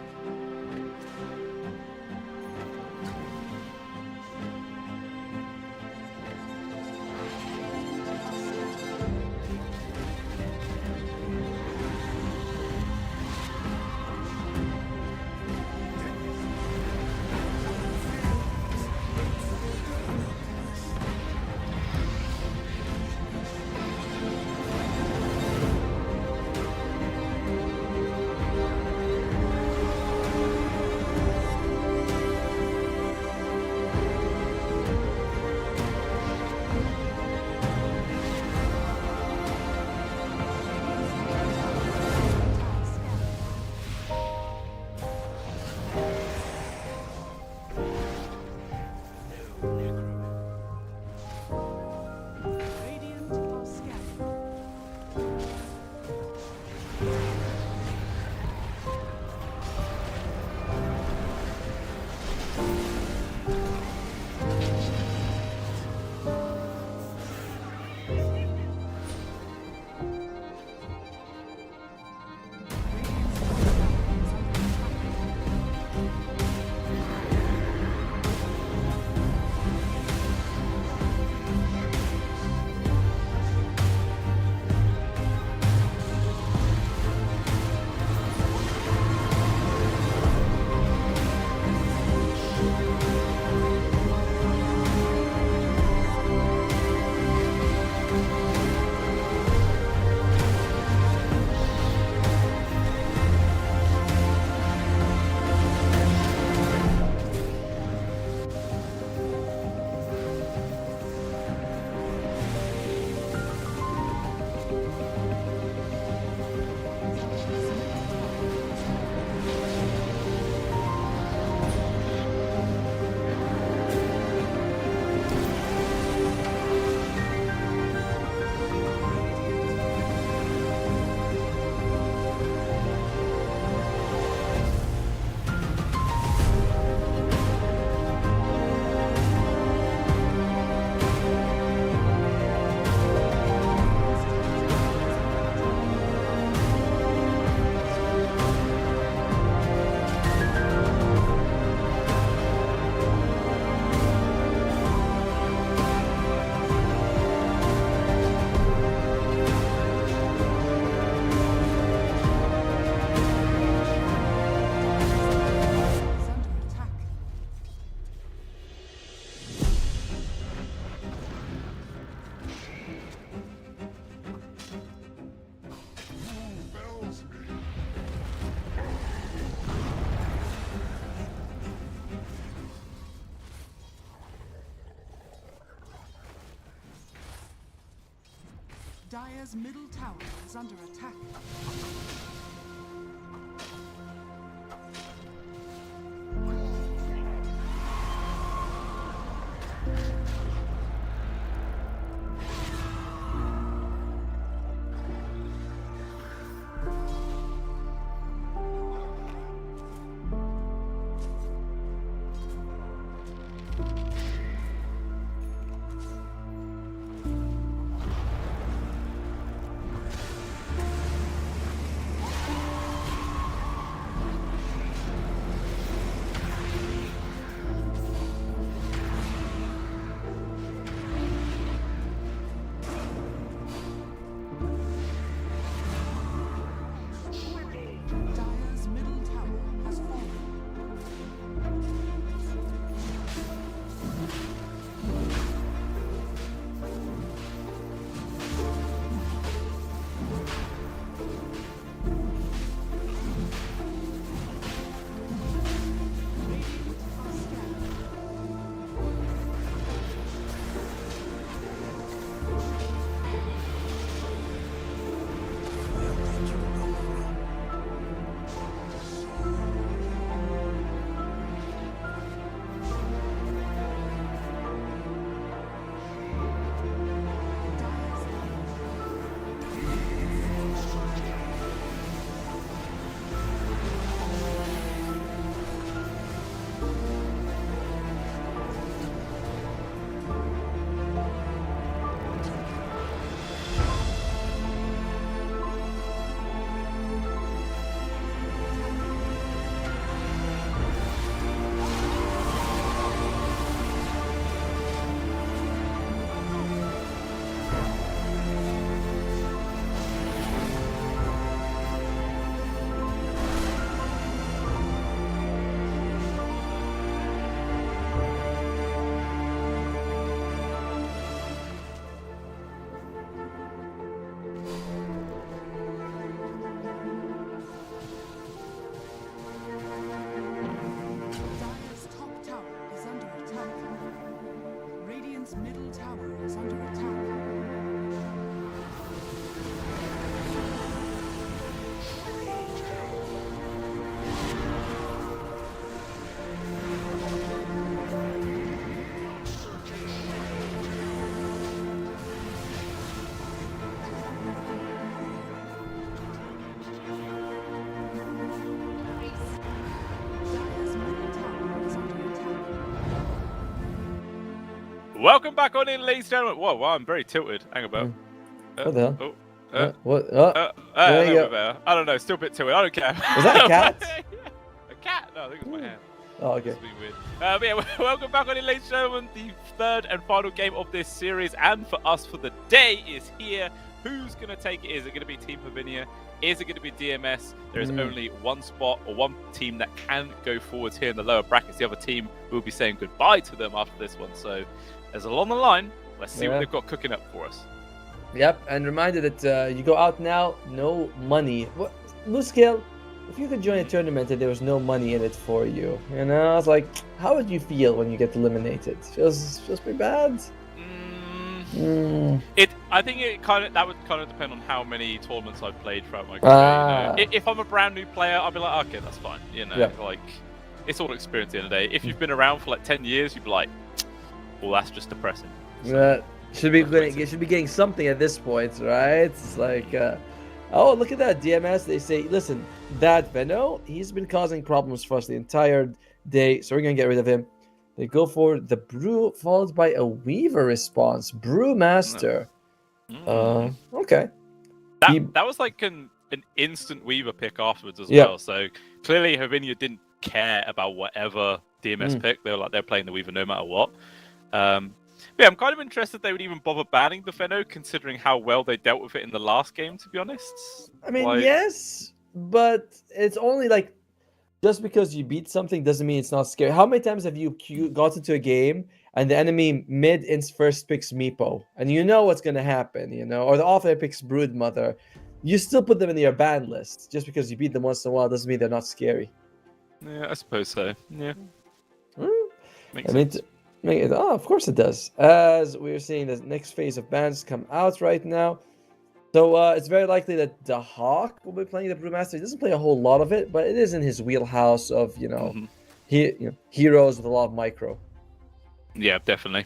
Dire's middle tower is under attack. Dire's middle tower has fallen. Radiant are scattered. Dire's Dire's top tower is under attack. Radiant's middle tower is under attack. Dire's middle tower is under attack. Welcome back on in, ladies and gentlemen. Whoa, wow, I'm very tilted. Hang about. What the hell? Oh, What? there There you we go. go. I don't know, still a bit tilted. I don't care. Was that a cat? A cat? No, I think it was my hand. Oh, okay. It's been weird. But yeah, welcome back on in, ladies and gentlemen. The third and final game of this series, and for us for the day, is here. Who's going to take it? Is it going to be Team Lavinia? Is it going to be DMS? There is only one spot or one team that can go forwards here in the lower brackets. The other team will be saying goodbye to them after this one. So there's a lot on the line. Let's see what they've got cooking up for us. Yep, and reminder that you go out now, no money. What, loose scale, if you could join a tournament and there was no money in it for you, you know, it's like, how would you feel when you get eliminated? Feels pretty bad. I think that would kind of depend on how many tournaments I've played throughout my career. You know? If I'm a brand new player, I'll be like, okay, that's fine. You know, like it's all experience at the end of the day. If you've been around for like 10 years, you'd be like, well, that's just depressing. So, should be getting something at this point, right? It's like, oh, look at that DMS. They say, listen, that Venno, he's been causing problems for us the entire day, so we're gonna get rid of him. They go for the Brew, followed by a Weaver response. Brewmaster. Okay. That was like an instant Weaver pick afterwards as well. So clearly Havinia didn't care about whatever DMS picked. They were like, they're playing the Weaver no matter what. Yeah, I'm kind of interested they would even bother banning the Venno, considering how well they dealt with it in the last game, to be honest. I mean, yes, but it's only like, just because you beat something doesn't mean it's not scary. How many times have you got into a game and the enemy mid-ins first picks Meepo, and you know what's going to happen, you know, or the offlane picks Broodmother? You still put them in your ban list. Just because you beat them once in a while doesn't mean they're not scary. Yeah, I suppose so. Yeah. Makes sense. Of course it does. As we're seeing the next phase of bans come out right now. So it's very likely that the Hawk will be playing the Brewmaster. He doesn't play a whole lot of it, but it is in his wheelhouse of heroes with a lot of micro. Yeah, definitely.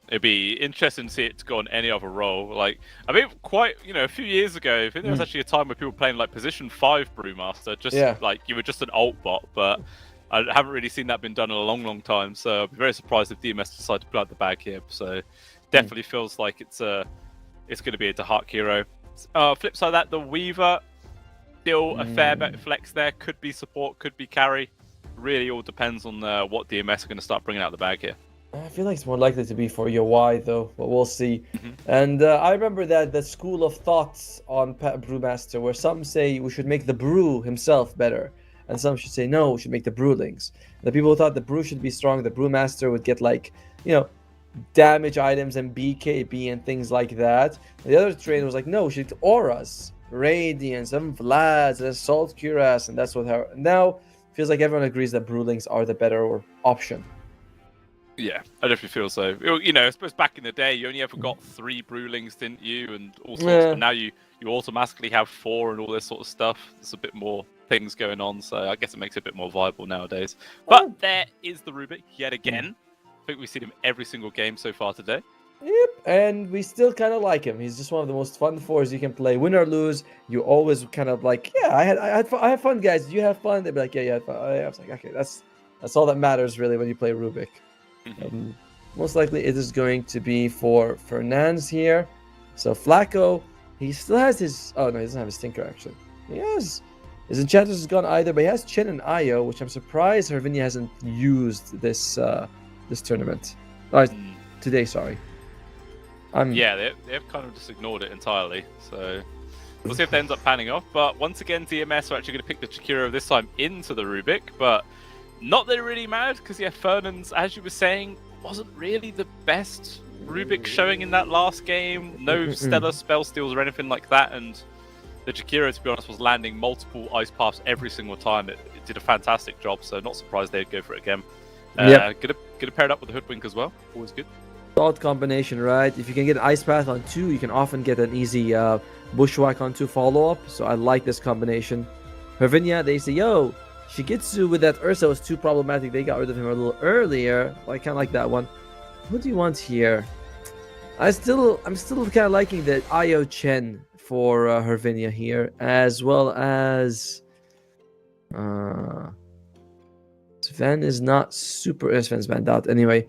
It'd be interesting to see it to go on any other role. Like, I mean, quite, a few years ago, I think there was actually a time where people were playing like position 5 Brewmaster, just like you were just an alt bot, but I haven't really seen that been done in a long, long time. So I'd be very surprised if DMS decide to pull out the bag here. So definitely feels like it's going to be a Dahak hero. Flip side of that, the Weaver, still a fair bit of flex there. Could be support, could be carry. Really all depends on what DMS are going to start bringing out the bag here. I feel like it's more likely to be for UI though, but we'll see. And I remember that the school of thoughts on Brewmaster, where some say we should make the Brew himself better, and some should say no, we should make the Brewlings. The people who thought the Brew should be strong, the Brewmaster would get like, damage items and BKB and things like that. And the other trainer was like, no, we should get auras, Radiance, and Vlads, and Assault Cuirass, and that's what her. Now feels like everyone agrees that Brewlings are the better option. Yeah, I definitely feel so. I suppose back in the day, you only ever got 3 Brewlings, didn't you? And all sorts. But now you automatically have 4 and all this sort of stuff. There's a bit more things going on, so I guess it makes it a bit more viable nowadays. But there is the Rubik yet again. I think we've seen him every single game so far today. Yep, and we still kind of like him. He's just one of the most fun 4s you can play. Win or lose, you always kind of like, yeah, I had fun, guys. Did you have fun? They'd be like, yeah, you had fun. I was like, okay, that's all that matters really when you play Rubik. Most likely it is going to be for Fernandes here. So Flacco, he still has his... Oh, no, he doesn't have his Stinker, actually. He has... His Enchantress is gone either, but he has Chen and Io, which I'm surprised Hervinia hasn't used this tournament. Today, sorry. Yeah, they've kind of just ignored it entirely. So we'll see if that ends up panning off. But once again, DMS are actually going to pick the Chikiro this time into the Rubik, but... Not that it really mattered, because Fernandes, as you were saying, wasn't really the best Rubik showing in that last game. No stellar spell steals or anything like that, and the Jakiro, to be honest, was landing multiple ice paths every single time. It did a fantastic job, so not surprised they'd go for it again. Gonna pair it up with the Hoodwink as well. Always good. Solid combination, right? If you can get an ice path on 2, you can often get an easy bushwhack on 2 follow-up, so I like this combination. Hervinia, they say, yo, Shigitsu with that Ursa was too problematic. They got rid of him a little earlier. I kind of like that one. What do you want here? I'm still kind of liking the Io Chen for Hervinia here, as well as Sven is not super. Sven's banned out anyway.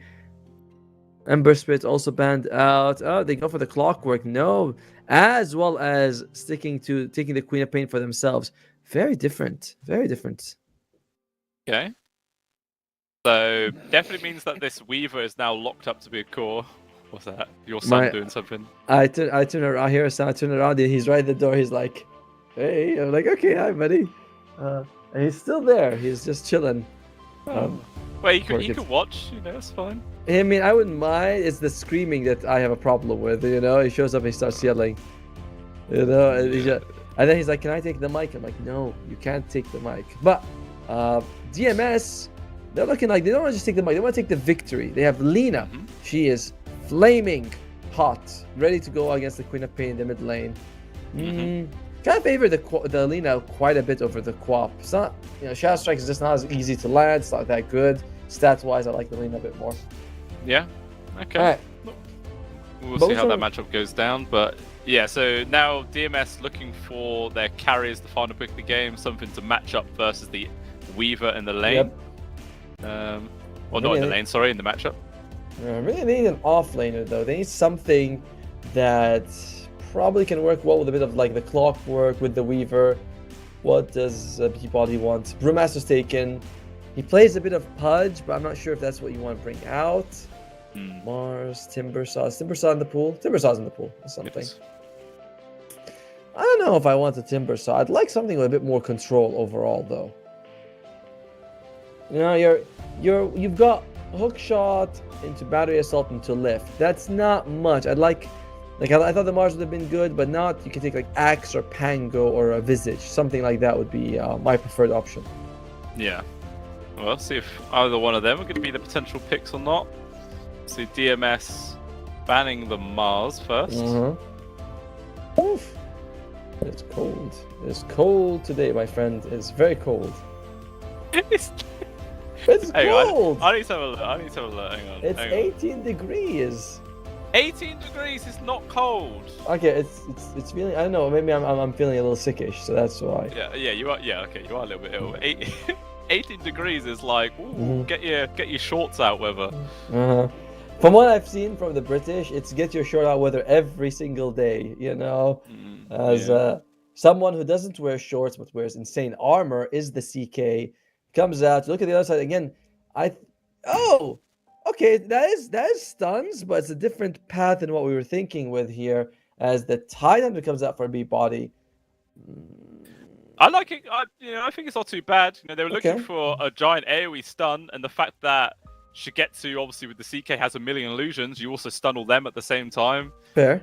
Ember Spirit also banned out. Oh, they go for the Clockwork. No, as well as taking the Queen of Pain for themselves. Very different. Very different. Okay. So definitely means that this Weaver is now locked up to be a core. What's that? Your son doing something? I turn around. I hear a sound. I turn around and he's right at the door. He's like, "Hey," I'm like, "Okay, hi, buddy." And he's still there. He's just chilling. Well, you can watch. It's fine. I mean, I wouldn't mind. It's the screaming that I have a problem with. He shows up and he starts yelling. And then he's like, "Can I take the mic?" I'm like, "No, you can't take the mic." But DMS, they're looking like they don't want to just take the mic. They want to take the victory. They have Lina. She is flaming hot, ready to go against the Queen of Pain in the mid lane. Kind of favor the Lina quite a bit over the Quap. It's not, Shadow Strike is just not as easy to land. It's not that good. Stats-wise, I like the Lina a bit more. Yeah. Okay. All right. We'll see how that matchup goes down, but yeah. So now DMS looking for their carries to final pick the game, something to match up versus the Weaver in the lane. Not in the lane, sorry, in the matchup. Really, they need an off-laner though. They need something that probably can work well with a bit of like the Clockwork with the Weaver. What does Peabody want? Brewmaster's taken. He plays a bit of Pudge, but I'm not sure if that's what you want to bring out. Mars, Timbersaw. Is Timbersaw in the pool? Timbersaw's in the pool or something. Yes. I don't know if I want a Timbersaw. I'd like something with a bit more control overall though. You've got hook shot into battery assault into lift. That's not much. I thought the Mars would have been good, but not. You can take like Axe or Pango or a Visage. Something like that would be my preferred option. Yeah. Well, see if either one of them are going to be the potential picks or not. See DMS banning the Mars first. Oof. It's cold. It's cold today, my friend. It's very cold. It's- It's Hang on, cold. I need to have a look. I need to have a look. Hang on. It's hang on. 18 degrees. 18 degrees is not cold. Okay, it's feeling. I don't know. Maybe I'm feeling a little sickish, so that's why. Yeah, you are. Yeah, okay, you are a little bit ill. 18 degrees is like, ooh, get your shorts out, weather. Uh-huh. From what I've seen from the British, it's get your short out weather every single day. You know, as someone who doesn't wear shorts but wears insane armor is the CK. Comes out. Look at the other side again. Okay, that is stuns, but it's a different path than what we were thinking with here. As the Titan comes out for B body. I like it. I think it's not too bad. They were looking Okay. for a giant AoE stun, and the fact that Shigetsu, obviously with the CK, has a million illusions. You also stun all them at the same time. Fair.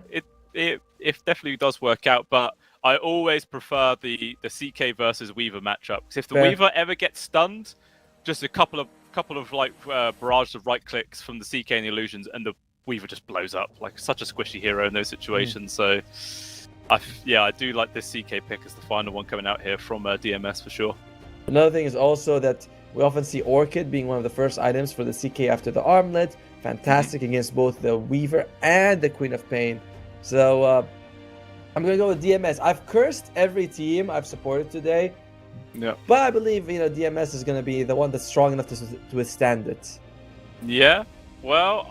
It definitely does work out, but I always prefer the CK versus Weaver matchup, because if the Fair. Weaver ever gets stunned, just a couple of like barrage of right clicks from the CK and the illusions, and the Weaver just blows up like such a squishy hero in those situations. So I do like this CK pick as the final one coming out here from DMS for sure. Another thing is also that we often see Orchid being one of the first items for the CK after the armlet. Fantastic against both the Weaver and the Queen of Pain. So I'm going to go with DMS. I've cursed every team I've supported today. Yeah. But I believe, DMS is going to be the one that's strong enough to withstand it. Yeah. Well,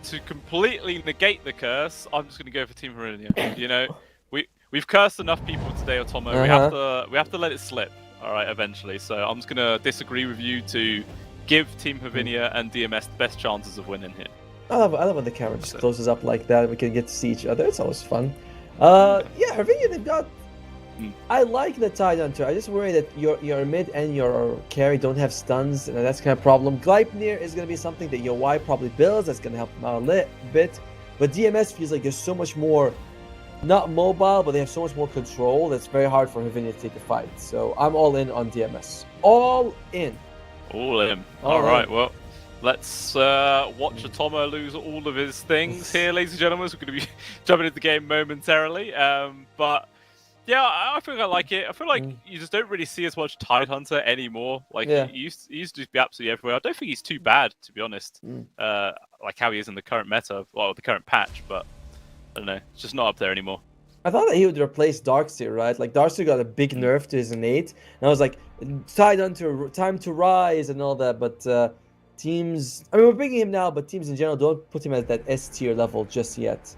to completely negate the curse, I'm just going to go for Team Harinia. We've cursed enough people today, Otomo. We have to let it slip. All right, eventually. So I'm just going to disagree with you to give Team Havinia and DMS the best chances of winning here. I love when the camera just closes up like that. We can get to see each other. It's always fun. Havinia, they've got. I like the Tide Hunter. I just worry that your mid and your carry don't have stuns, and that's kind of problem. Gleipnir is going to be something that your Y probably builds. That's going to help them out a bit. But DMS feels like there's so much more, not mobile, but they have so much more control. That's very hard for Havinia to take a fight. So I'm all in on DMS. All in. All in. All right. Well, let's watch Otomo lose all of his things here, ladies and gentlemen. So we're going to be jumping into the game momentarily. But yeah, I think I like it. I feel like you just don't really see as much Tidehunter anymore. Like he used to just be absolutely everywhere. I don't think he's too bad, to be honest. Like how he is in the current meta, well, the current patch. But I don't know, it's just not up there anymore. I thought that he would replace Darkseer, right? Like Darkseer got a big nerf to his innate, and I was like, Tidehunter, time to rise and all that. But teams, I mean, we're bringing him now, but teams in general don't put him at that S tier level just yet.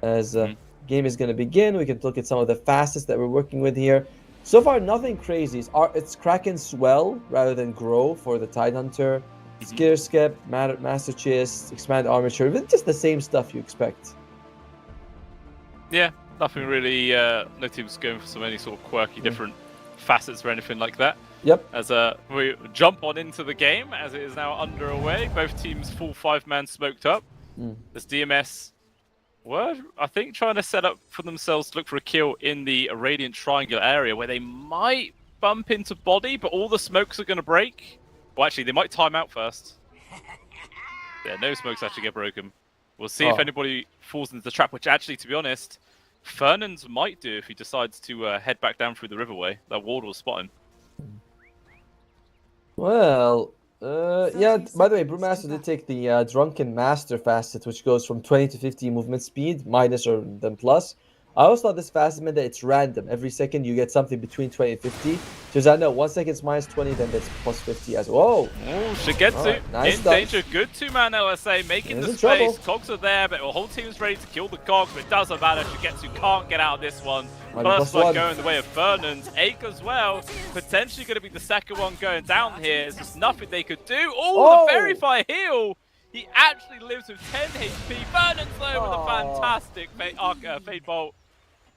As game is going to begin, we can look at some of the fastest that we're working with here. So far, nothing crazy. It's Kraken Swell rather than Grow for the Tidehunter. Skitter Skep, Master Chist, Expand Armature, just the same stuff you expect. Yeah, nothing really. No team's going for any sort of quirky different facets or anything like that. Yep. As we jump on into the game, as it is now underway, both teams full 5-man smoked up. As DMS were, I think, trying to set up for themselves to look for a kill in the Radiant Triangle area where they might bump into body, but all the smokes are going to break. Well, actually, they might time out first. Yeah, no smokes actually get broken. We'll see if anybody falls into the trap, which actually, to be honest, Fernand's might do if he decides to head back down through the riverway. That ward will spot him. Well, yeah, by the way, Brewmaster did take the Drunken Master facet, which goes from 20 to 50 movement speed, minus or then plus. I always thought this facet meant that it's random. Every second you get something between 20 and 50. Because I know 1 second is minus 20, then that's plus 50 as well. Oh, Shigetsu nice in stuff. danger. Good 2-man LSA, making the space. Cogs are there, but the whole team's ready to kill the Cogs, but it doesn't matter. Shigetsu can't get out of this one. First one going the way of Fernand. Ake as well. Potentially going to be the second one going down here. There's just nothing they could do. Oh, the Fairy Fire heal. He actually lives with 10 HP. Fernand's though with a fantastic Fade Bolt.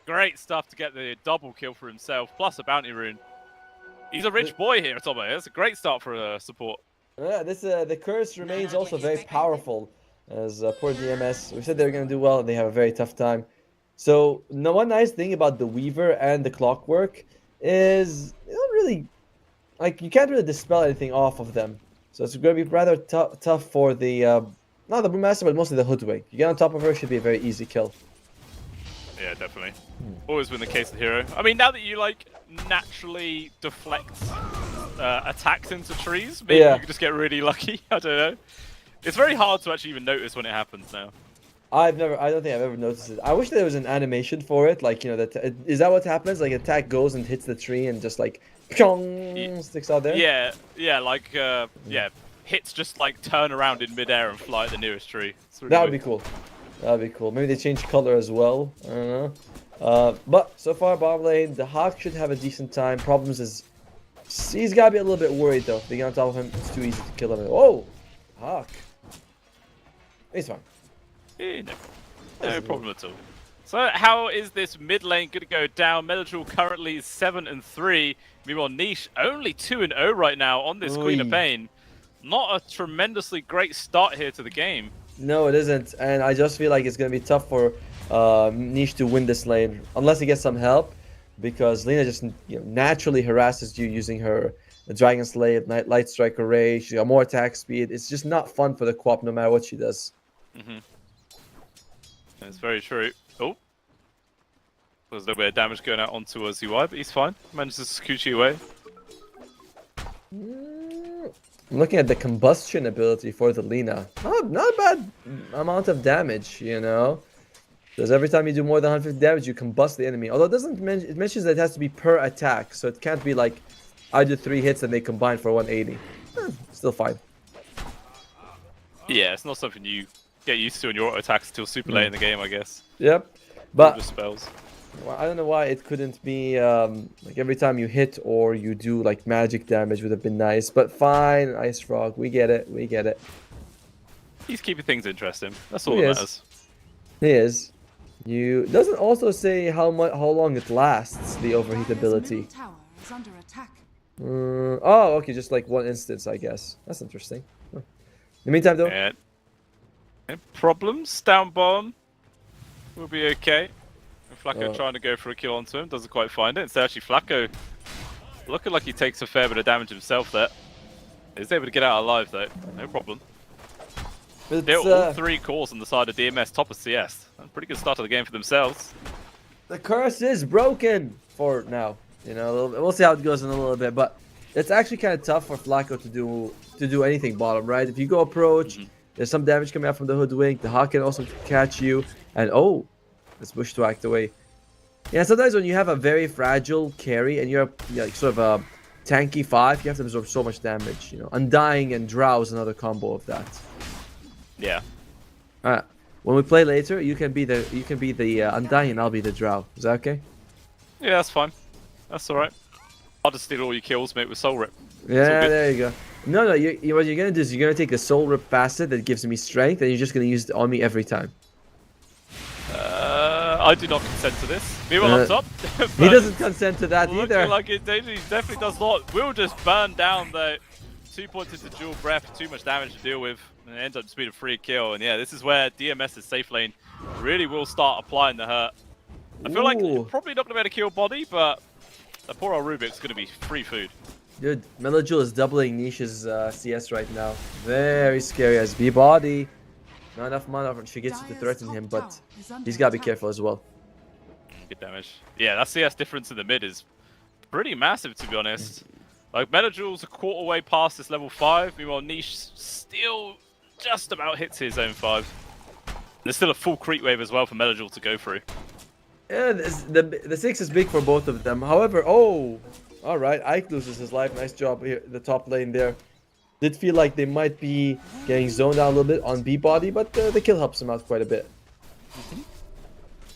Great stuff to get the double kill for himself, plus a bounty rune. He's a rich boy here, Tomo. That's a great start for support. Yeah, the curse remains also very powerful. As poor DMS, we said they were going to do well, and they have a very tough time. So, one nice thing about the Weaver and the Clockwork is you don't really, like, you can't really dispel anything off of them. So it's going to be rather tough for the, not the Brewmaster, but mostly the Hoodwink. You get on top of her, should be a very easy kill. Yeah, definitely. Always been the case with Hero. I mean, now that you like naturally deflect attacks into trees, maybe Yeah. you can just get really lucky. I don't know. It's very hard to actually even notice when it happens now. I don't think I've ever noticed it. I wish there was an animation for it, like, you know, that is that what happens? Like, attack goes and hits the tree and just like, pyong, sticks out there. Yeah, like yeah, hits just like turn around in midair and fly at the nearest tree. It's really That would be weird. cool. That would be cool. Maybe they change color as well. I don't know. But so far, bottom lane, the Hawk should have a decent time. Problems is he's gotta be a little bit worried though. They get on top of him, it's too easy to kill him. Oh, Hawk. He's fine. Yeah, no problem at all. So how is this mid lane going to go down? Metal currently 7-3. Meanwhile, Niche only 2-0 right now on this Queen of Oy. Pain. Not a tremendously great start here to the game. No, it isn't, and I just feel like it's gonna be tough for Niche to win this lane unless he gets some help, because Lina just naturally harasses you using her Dragon Slave, Light Strike Array. She got more attack speed. It's just not fun for the co-op no matter what she does. That's very true. Oh, there's a little bit of damage going out onto a ZY, but he's fine. Manages to scooch away. I'm looking at the combustion ability for the Lina. Not a bad amount of damage, you know. Because every time you do more than 150 damage, you combust the enemy. Although it doesn't it mentions that it has to be per attack, so it can't be like I do 3 hits and they combine for 180. Still fine. Yeah, it's not something you get used to in your auto attacks until super late in the game, I guess. Yep. All But the spells. well, I don't know why it couldn't be like every time you hit or you do like magic damage would have been nice. But fine, Ice Frog, we get it, we get it. He's keeping things interesting. That's all He that is. matters. He is. You doesn't also say how long it lasts, the overheat Dire's ability. middle tower is under attack. Oh, okay, just like one instance, I guess. That's interesting. Huh. In the meantime, though, And problems down bottom will be okay. And Flacco trying to go for a kill onto him, doesn't quite find it. It's actually Flacco looking like he takes a fair bit of damage himself there. He's able to get out alive though, no problem. it's, They're all 3 cores on the side of DMS, top of CS. A pretty good start to the game for themselves. the curse is broken for now. You know, we'll see how it goes in a little bit, but it's actually kind of tough for Flacco to do anything bottom, right? If you go approach, there's some damage coming out from the Hoodwink. The Hawk can also catch you, and oh, this bushwhacked away. Yeah, sometimes when you have a very fragile carry and you're like sort of a tanky 5, you have to absorb so much damage. You know, Undying and Drow is another combo of that. Yeah. Alright, when we play later, you can be the Undying and I'll be the Drow. Is that okay? Yeah, that's fine. That's alright. I'll just steal all your kills, mate, with Soul Rip. Yeah, good. there you go. No, what you're gonna do is you're gonna take the Soul Rip facet that gives me strength, and you're just gonna use it on me every time. I do not consent to this. Meanwhile, on top. He doesn't consent to that Looking either. like it definitely does not. Will just burn down the 2 points into dual breath, too much damage to deal with, and it ends up just being a free kill. And yeah, this is where DMS's safe lane really will start applying the hurt. I feel like Ooh. you're probably not going to be able to kill body, but the poor old Rubik's going to be free food. Dude, Melojul is doubling Niche's CS right now. Very scary as B-Body. Not enough mana for she gets to threaten him, but he's gotta be careful as well. Good damage. Yeah, that CS difference in the mid is pretty massive, to be honest. Like, Melojul's a quarter way past this level 5, meanwhile Niche still just about hits his zone 5. There's still a full creep wave as well for Melojul to go through. Yeah, the 6 is big for both of them. However, oh, alright, Ike loses his life. Nice job here, the top lane there. Did feel like they might be getting zoned out a little bit on B-Body, but the kill helps him out quite a bit.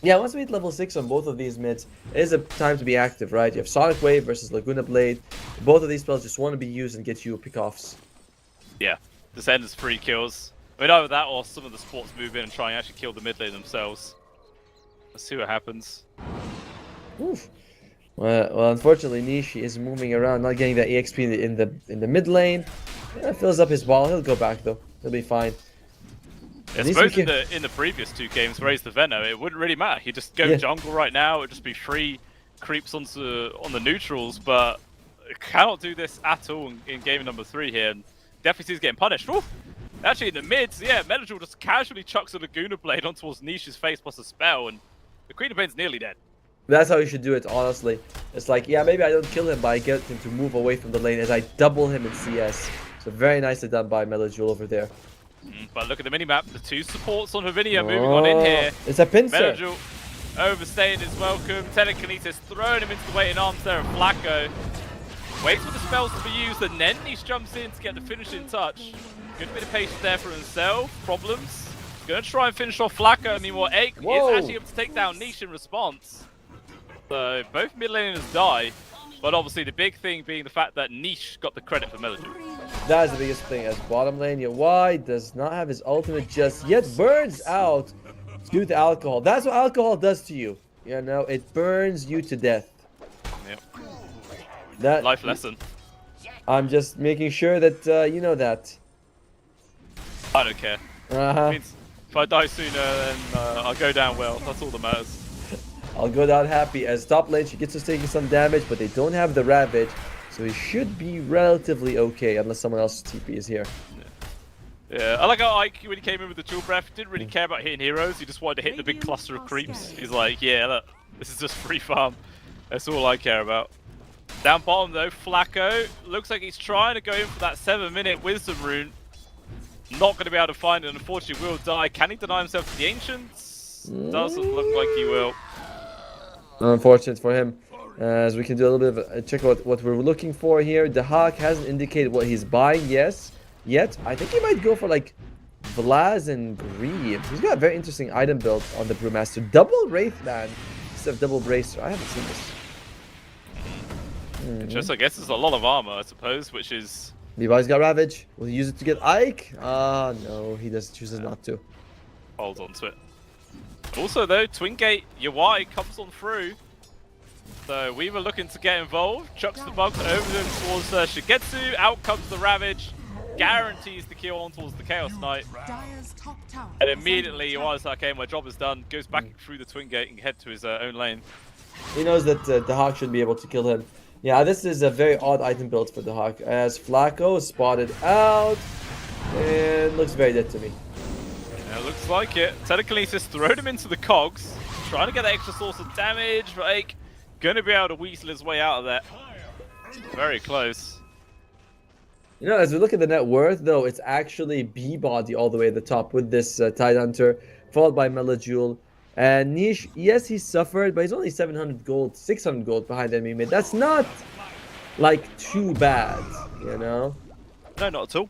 Yeah, once we hit level 6 on both of these mids, it is a time to be active, right? You have Sonic Wave versus Laguna Blade. Both of these spells just want to be used and get you pickoffs. Yeah, this ends 3 kills. I mean, either that or some of the supports move in and try and actually kill the mid lane themselves. Let's see what happens. Oof. Well, unfortunately, Nishi is moving around, not getting that EXP in the mid lane. Yeah, fills up his wall. He'll go back though. He'll be fine. I suppose in the previous 2 games, Raise the Venom, it wouldn't really matter. He'd just go jungle right now. It'd just be free creeps on the neutrals, but cannot do this at all in game number 3 here. And definitely sees getting punished. Oof. Actually, in the mids, yeah, Melojul just casually chucks a Laguna Blade on towards Nisha's face plus a spell, and The Queen of Pain's nearly dead. That's how you should do it, honestly. It's like, yeah, maybe I don't kill him, but I get him to move away from the lane as I double him in CS. So very nicely done by Melajul over there. But look at the minimap. The two supports on Havinia moving on in here. It's a pincer. Melajul overstaying his welcome. Telekinesis throwing him into the waiting arms there of Flacco. Waits for the spells to be used, and then he jumps in to get the finishing touch. Good bit of patience there for himself. Problems. Gonna try and finish off Flacco. Meanwhile, Egg is actually able to take down Niche in response. So both mid laners die, but obviously the big thing being the fact that Niche got the credit for Melody. That is the biggest thing, as bottom lane, Y does not have his ultimate just yet, burns out due to alcohol. That's what alcohol does to you. You know, it burns you to death. Yep. That Life lesson. I'm just making sure that you know that. I don't care. It means if I die sooner, then I'll go down well. That's all that matters. I'll go down happy as top lane. She gets us taking some damage, but they don't have the Ravage, so he should be relatively okay unless someone else's TP is here. Yeah, I like how Ike, when he came in with the dual breath, didn't really care about hitting heroes. He just wanted to hit the big cluster of creeps. He's like, yeah, look, this is just free farm. That's all I care about. Down bottom though, Flacco looks like he's trying to go in for that 7-minute wisdom rune. Not going to be able to find it, and unfortunately will die. Can he deny himself to the ancients? Doesn't look like he will. Unfortunate for him, as we can do a little bit of a check out what we're looking for here. The Hawk hasn't indicated what he's buying yet. I think he might go for like Vlaz and Greaves. He's got a very interesting item build on the Brewmaster. Double Wraithland instead of double Bracer. I haven't seen this. Just, I guess, it's a lot of armor, I suppose, which is... Levi's got Ravage. Will he use it to get Ike? No, he chooses not to. Holds on to it. Also, though, Twingate UI comes on through. So we were looking to get involved. Chucks the bugs over them towards Shigetsu. Out comes the Ravage. Guarantees the kill on towards the Chaos Knight. And immediately UI's like, okay, my job is done. Goes back through the Twingate and head to his own lane. He knows that the Hawk should be able to kill him. Yeah, this is a very odd item build for the Hawk, as Flacco is spotted out and looks very dead to me. Yeah, looks like it. Telekinesis throwed him into the cogs, trying to get that extra source of damage. Like, gonna be able to weasel his way out of that. Very close. You know, as we look at the net worth, though, it's actually B-Body all the way at the top with this Tidehunter, followed by Melajul. And Niche, yes, he suffered, but he's only 700 gold, 600 gold behind enemy mid. That's not, like, too bad, you know? No, not at all.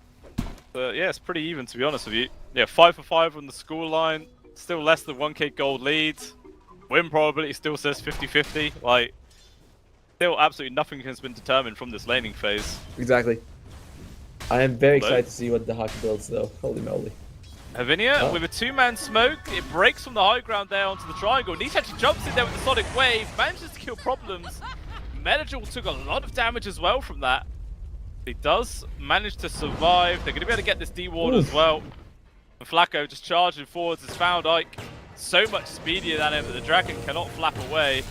Yeah, it's pretty even, to be honest with you. Yeah, 5 for 5 on the score line. Still less than 1k gold lead. Win probability still says 50-50. Like, still absolutely nothing has been determined from this laning phase. Exactly. I am very excited to see what the Hawk builds, though. Holy moly. Havinia with a 2-man smoke. It breaks from the high ground there onto the triangle. Niche actually jumps in there with the Sonic Wave. Manages to kill Problems. Melajul took a lot of damage as well from that. He does manage to survive. They're going to be able to get this D-Ward as well. And Flacco just charging forwards has found Ike so much speedier than him that the Dragon cannot flap away.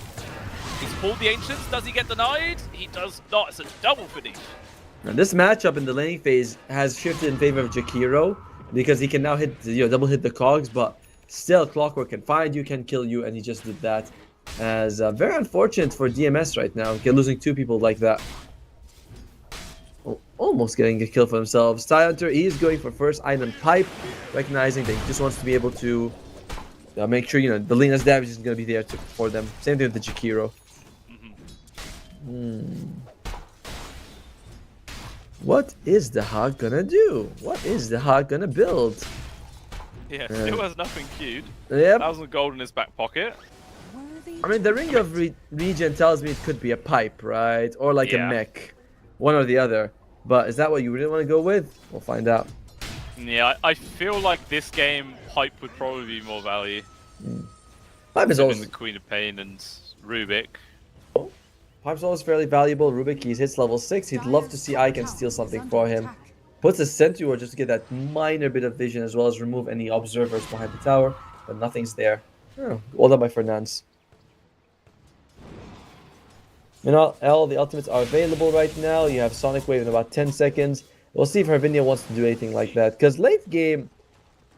He's pulled the Ancients. Does he get denied? He does not. It's a double finish. Now, this matchup in the laning phase has shifted in favor of Jakiro, because he can now hit, double hit the cogs, but still Clockwork can find you, can kill you, and he just did that. As very unfortunate for DMS right now, losing 2 people like that. Oh, almost getting a kill for themselves. Tidehunter, he is going for first item pipe, recognizing that he just wants to be able to make sure, the Lena's damage is going to be there for them. Same thing with the Jakiro. What is the Hawk gonna do? What is the Hawk gonna build? Yeah, still has nothing queued. Yep. 1,000 gold in his back pocket. I mean, the Ring of Regen tells me it could be a pipe, right? Or like a mech. One or the other. But is that what you really want to go with? We'll find out. Yeah, I feel like this game, pipe would probably be more value. Pipe is always the Queen of Pain and Rubik. Pipe's always fairly valuable. Rubik, he's hits level 6. He'd love to see Ike and steal something for him. Puts a Centaur just to get that minor bit of vision, as well as remove any observers behind the tower. But nothing's there. Oh, well done by Fernandes. All the ultimates are available right now. You have Sonic Wave in about 10 seconds. We'll see if Harvinia wants to do anything like that. Because late game,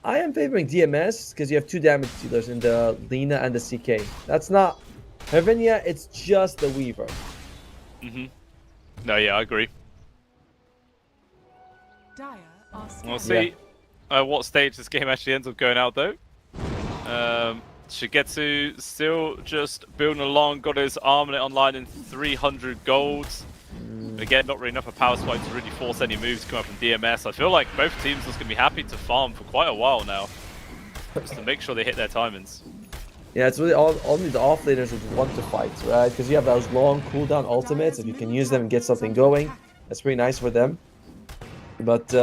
I am favoring DMS because you have 2 damage dealers in the Lina and the CK. That's not Hervinia, it's just the Weaver. No, yeah, I agree. Dire are We'll scanning. see what stage this game actually ends up going out, though. Shigetsu still just building along, got his armlet online in 300 golds. Again, not really enough of power spike to really force any moves to come up from DMS. I feel like both teams are just going to be happy to farm for quite a while now, just to make sure they hit their timings. Yeah, it's really only the offlaners would want to fight, right? Because you have those long cooldown ultimates. If you can use them and get something going, that's pretty nice for them. But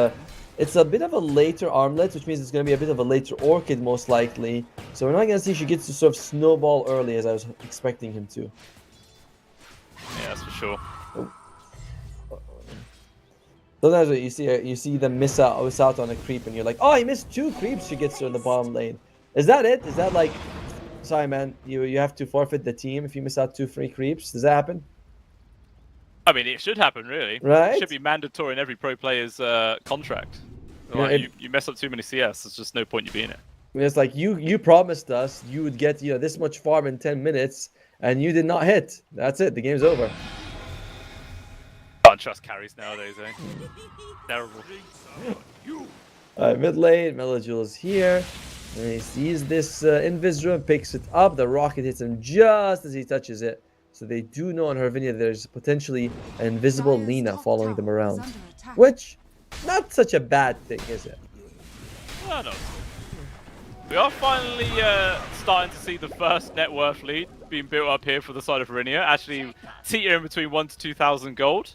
it's a bit of a later armlet, which means it's going to be a bit of a later Orchid, most likely. So we're not going to see Shigetsu sort of snowball early as I was expecting him to. Yeah, that's for sure. Sometimes you see them miss out on a creep, and you're like, oh, he missed 2 creeps. Shigetsu in the bottom lane. Is that it? Is that like, sorry, man, you have to forfeit the team if you miss out 2 free creeps? Does that happen? I mean, it should happen, really. Right? It should be mandatory in every pro player's contract. Yeah, Like, you mess up too many CS, there's just no point you being it. I mean, it's like you promised us you would get this much farm in 10 minutes, and you did not hit. That's it. The game's over. Can't trust carries nowadays, eh? Terrible. Mid lane, Melojul is here. And he sees this Invis rune, picks it up. The rocket hits him just as he touches it. So they do know on Hervinia there's potentially an invisible Dire's Lina top following them tower is around. under attack. Which, not such a bad thing, is it? No, no. We are finally starting to see the first net worth lead being built up here for the side of Verinia. Actually, teetering between 1,000 to 2,000 gold.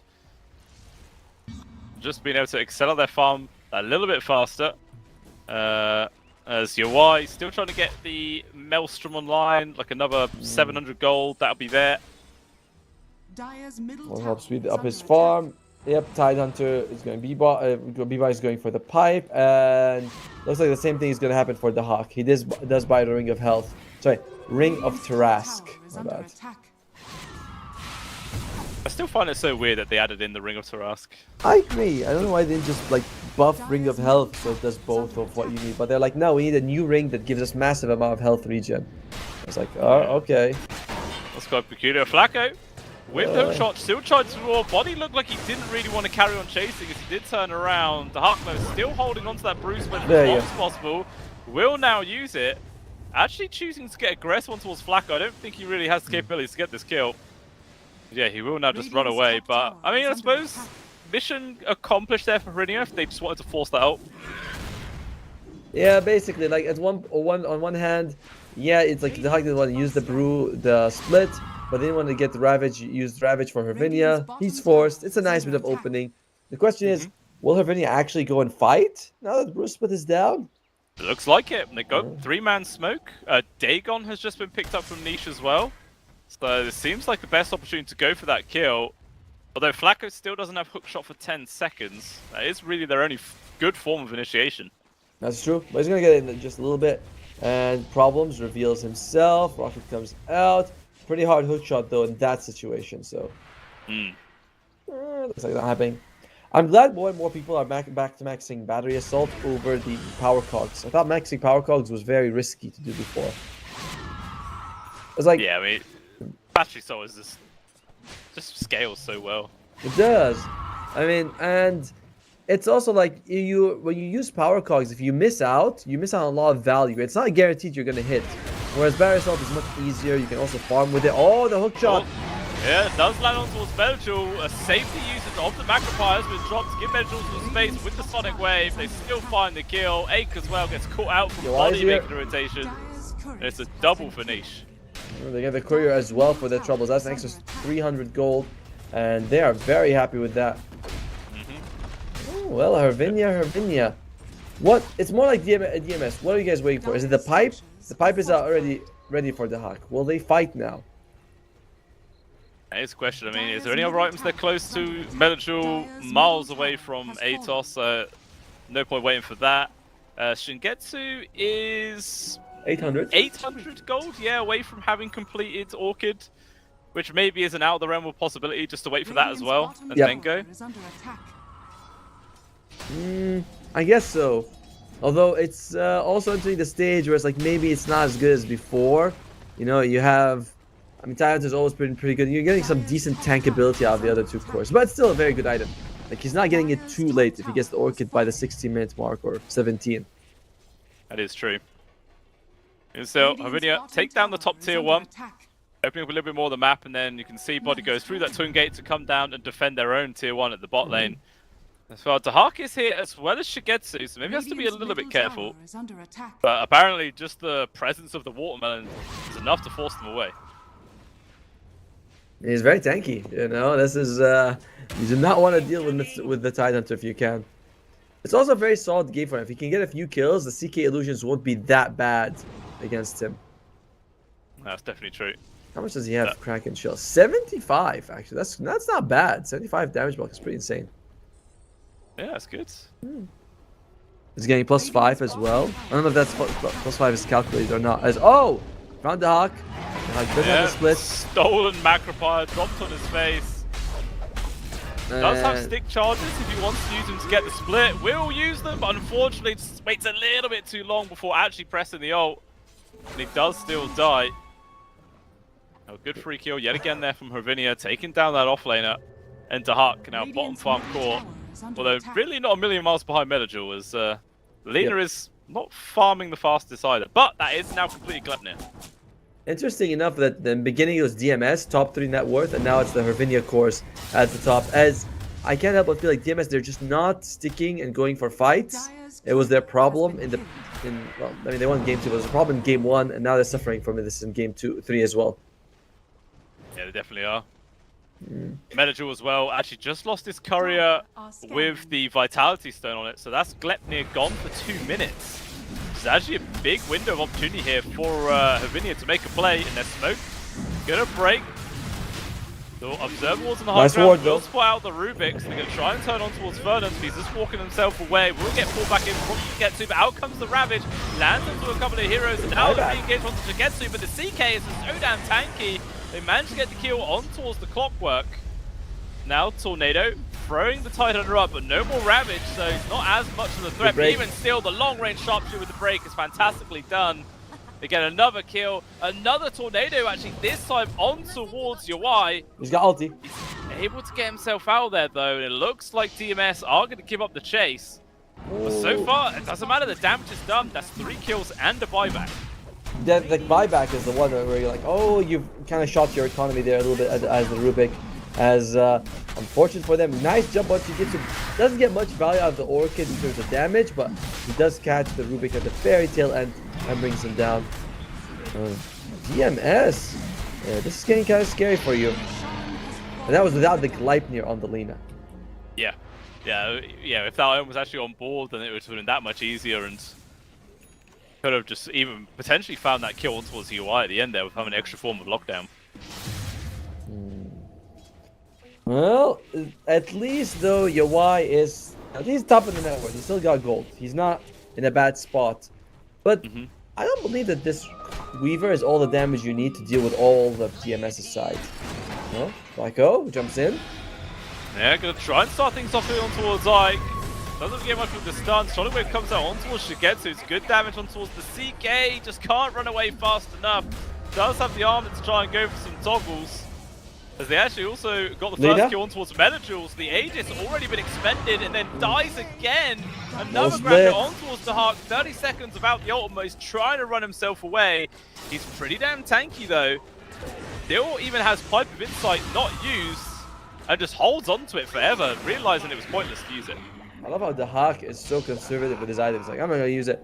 Just being able to accelerate their farm a little bit faster. As Yawai still trying to get the Maelstrom online, like another 700 gold, that'll be there. Dire's middle Will tower help speed is up his under farm. Yep, Tidehunter is going Biba is going for the pipe, and looks like the same thing is going to happen for the Hawk. He does buy the Ring of Health. Sorry, Ring attack. of Radiant's top Tarask. tower is My under bad. attack. I still find it so weird that they added in the Ring of Tarask. I agree. I don't know why they didn't just like buff Ring of Health so it does both of what you need. But they're like, no, we need a new ring that gives us massive amount of health regen. I was like, oh, okay. That's quite peculiar. Flacco, with the hook shot, still tried to roar. Body looked like he didn't really want to carry on chasing as he did turn around. The Huckmo still holding onto that Bruce as There you long as possible. Will now use it. Actually choosing to get aggressive on towards Flacco. I don't think he really has the capabilities to get this kill. Yeah, he will now just run away, but I mean, I suppose mission accomplished there for Verinia if they just wanted to force that out. Yeah, basically, like on one hand, yeah, it's like the Hawk didn't want to use the split, but they didn't want to get the Ravage, used Ravage for Hervinia. He's forced. It's a nice bit of opening. The question is, will Hervinia actually go and fight now that Bruce split is down? Looks like it. They go 3-man smoke. Dagon has just been picked up from Niche as well. So it seems like the best opportunity to go for that kill. Although Flacco still doesn't have hookshot for 10 seconds. That is really their only good form of initiation. That's true, but he's gonna get in just a little bit. And Problems reveals himself. Rocket comes out. Pretty hard hookshot though in that situation. So looks like that happening. I'm glad more and more people are back to maxing battery assault over the power cogs. I thought maxing power cogs was very risky to do before. It's like, Yeah, I mean, battery assault is just scales so well. it does. I mean, and it's also like when you use power cogs, if you miss out on a lot of value. It's not guaranteed you're gonna hit. Whereas battery assault is much easier. You can also farm with it. Oh, the hook shot. Yeah, it does land on towards Melojul. A safety usage of the Macropire has been dropped to give Melojul some space with the Sonic Wave. They still find the kill. Ake as well gets caught out from Body making the rotation. Dire's courier It's a is double under for attack. Niche. They get the courier as well for their troubles. That's an extra 300 gold, and they are very happy with that. Oh, well, Hervinia. What? It's more like DMS. What are you guys waiting for? Is it the pipe? The pipe is already ready for the Hawk. Will they fight now? That is a question. I mean, is there any other items they're close to? Melojul miles away from Atos, so no point waiting for that. Shingetsu is 800. 800 gold, yeah, away from having completed Orchid, which maybe is an out of the realm of possibility just to wait for that as well and then go. Is under attack. I guess so. Although it's also entering the stage where it's like maybe it's not as good as before. You know, you have, I mean, Tyrant has always been pretty good. You're getting some decent tankability out of the other two cores, but it's still a very good item. Like he's not getting it too late if he gets the Orchid by the 16-minute mark or 17. That is true. And so, Havinia, take down the top tier 1, opening up a little bit more of the map, and then you can see Body goes through that twin gate to come down and defend their own tier 1 at the bot lane. As well, Dahak is here as well as Shigetsu, so maybe he has to be a little bit careful. But apparently just the presence of the watermelon is enough to force them away. He's very tanky, you know. This is you do not want to deal with the Tidehunter if you can. It's also a very solid game for him. If he can get a few kills, the CK illusions won't be that bad against him. That's definitely true. How much does he have? Kraken Shell? 75 actually. That's not bad. 75 damage block is pretty insane. Yeah, that's good. He's getting +5 as well. I don't know if that's +5 is calculated or not. As found the Hawk. Doesn't have the split. Stolen Macropire, dropped on his face. Does have stick charges if he wants to use them to get the split. Will use them, but unfortunately just waits a little bit too long before actually pressing the ult. And he does still die. Oh, good free kill yet again there from Hervinia, taking down that offlaner. And Dahak now bottom farm core. Although really not a million miles behind Medajul, as Lena is not farming the fastest either. But that is now completely Glepnir. Interesting enough that the beginning it was DMS, top 3 net worth, and now it's the Hervinia cores at the top. As I can't help but feel like DMS, they're just not sticking and going for fights. It was their problem well, I mean, they won game 2, but it was a problem in game 1, and now they're suffering from this in game 3 as well. Yeah, they definitely are. Medajul as well actually just lost his courier with the Vitality Stone on it, so that's Glepnir gone for 2 minutes. It's actually a big window of opportunity here for Hervinia to make a play, and their smoke gonna break. The observables and the high ground will spot out the Rubiks. They're gonna try and turn on towards Vernon. He's just walking himself away. Will get pulled back in, probably Shigetsu, but out comes the Ravage. Lands into a couple of heroes, and now they're being engaged onto Shigetsu, but the CK is so damn tanky. They managed to get the kill on towards the Clockwork. Now Tornado throwing the Tidehunter up, but no more Ravage, so he's not as much of a threat. But even still, the long-range sharpshooter with the break is fantastically done. They get another kill, another Tornado actually, this time on towards Yawai. He's got ulti. He's able to get himself out there though, and it looks like DMS are going to give up the chase. But so far, it doesn't matter, the damage is done. That's 3 kills and a buyback. The buyback is the one where you're like, oh, you've kind of shot your economy there a little bit as the Rubik. As unfortunate for them, nice jump on Jiu-Jitsu. Doesn't get much value out of the Orchid in terms of damage, but he does catch the Rubik at the fairy tail end and brings him down. DMS, this is getting kind of scary for you. And that was without the Gleipnir on the Lena. Yeah. If that item was actually on board, then it would have been that much easier, and could have just even potentially found that kill towards the UI at the end there with having an extra form of lockdown. Well, at least though, Yawai is at least top of the network. He's still got gold. He's not in a bad spot. But I don't believe that this Weaver is all the damage you need to deal with all of DMS's side. No? Lyco jumps in. Yeah, gonna try and start things off here on towards Ike. Doesn't get much with the stun. Solid Wave comes out on towards Shigetsu. It's good damage on towards the CK. Just can't run away fast enough. Does have the armor to try and go for some toggles. As they actually also got the first kill on towards Medajul. The Aegis already been expended and then dies again. Another grab on towards the Hawk. 30 seconds without the ultimate. He's trying to run himself away. He's pretty damn tanky though. Still even has Pipe of Insight not used and just holds on to it forever, realizing it was pointless to use it. I love how the Hawk is so conservative with his items. Like, I'm not gonna use it.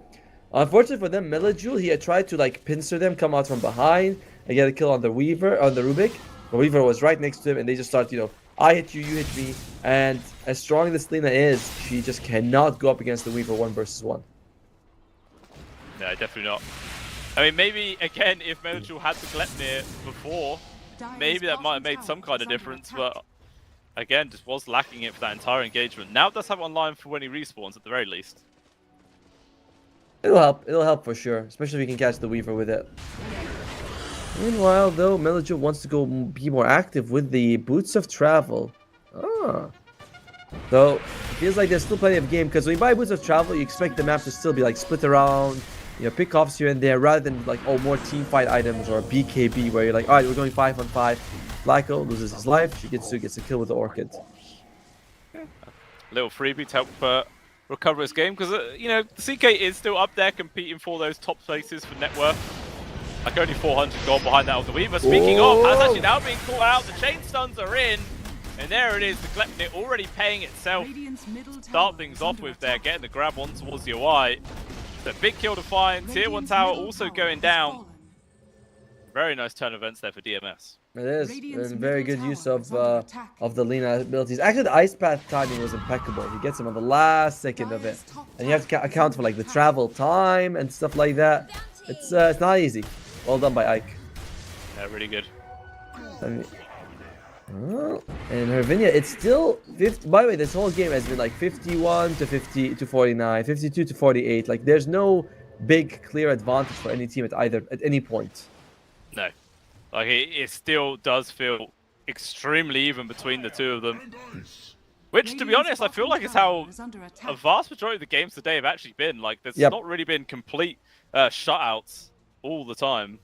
Unfortunately for them, Medajul, he had tried to like pincer them, come out from behind, and get a kill on the Weaver, on the Rubik. The Weaver was right next to him, and they just start, you know, I hit you, you hit me. And as strong as this Lena is, she just cannot go up against the Weaver 1 versus 1. No, definitely not. I mean, maybe, again, if Medajul had the Glepnir before, maybe that might have made some kind of difference, but again, just was lacking it for that entire engagement. Now it does have it online for when he respawns, at the very least. It'll help for sure, especially if you can catch the Weaver with it. Meanwhile, though, Medajul wants to go be more active with the Boots of Travel. So it feels like there's still plenty of game because when you buy Boots of Travel, you expect the map to still be like split around, you know, pick offs here and there rather than like, oh, more team fight items or BKB where you're like, all right, we're going 5-on-5. Flacco loses his life. She gets a kill with the Orchid. Little freebie to help recover his game because, you know, the CK is still up there competing for those top places for net worth. Like only 400 gold behind that of the Weaver. Speaking of, has actually now been caught out. The chain stuns are in. And there it is, the Glepnit already paying itself. Start things off with there, getting the grab on towards the UI. So big kill to find. Tier 1 tower also going down. Very nice turn of events there for DMS. It is, and very good use of the Lina abilities. Actually, the Ice Path timing was impeccable. He gets him on the last second of it. And you have to account for like the travel time and stuff like that. It's not easy. Well done by Ike. Yeah, really good. And Hervinia, it's still 50. By the way, this whole game has been like 51 to 50 to 49, 52 to 48. Like, there's no big clear advantage for any team at any point. No, like it still does feel extremely even between the two of them. Which, to be honest, I feel like is how a vast majority of the games today have actually been. Like, there's not really been complete shutouts all the time.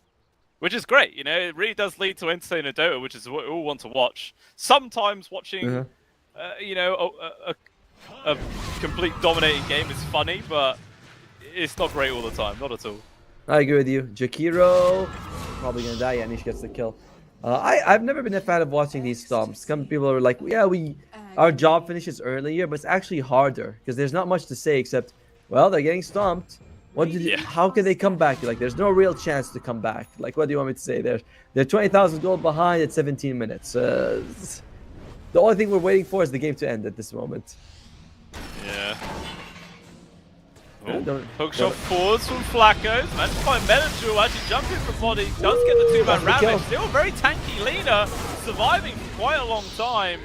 Which is great, you know, it really does lead to entertaining Dota, which is what we all want to watch. Sometimes watching, you know, a complete dominating game is funny, but it's not great all the time, not at all. I agree with you. Jakiro, probably gonna die, and he gets the kill. I've never been a fan of watching these stomps. Some people are like, yeah, our job finishes earlier, but it's actually harder, because there's not much to say except, well, they're getting stomped. How can they come back? Like, there's no real chance to come back. Like, what do you want me to say? They're 20,000 gold behind at 17 minutes. The only thing we're waiting for is the game to end at this moment. Yeah. Hook shot forwards from Flacco. Managed to find Meladjul actually jumping from body. Does get the two-man ravage. Still very tanky Lina. Surviving for quite a long time.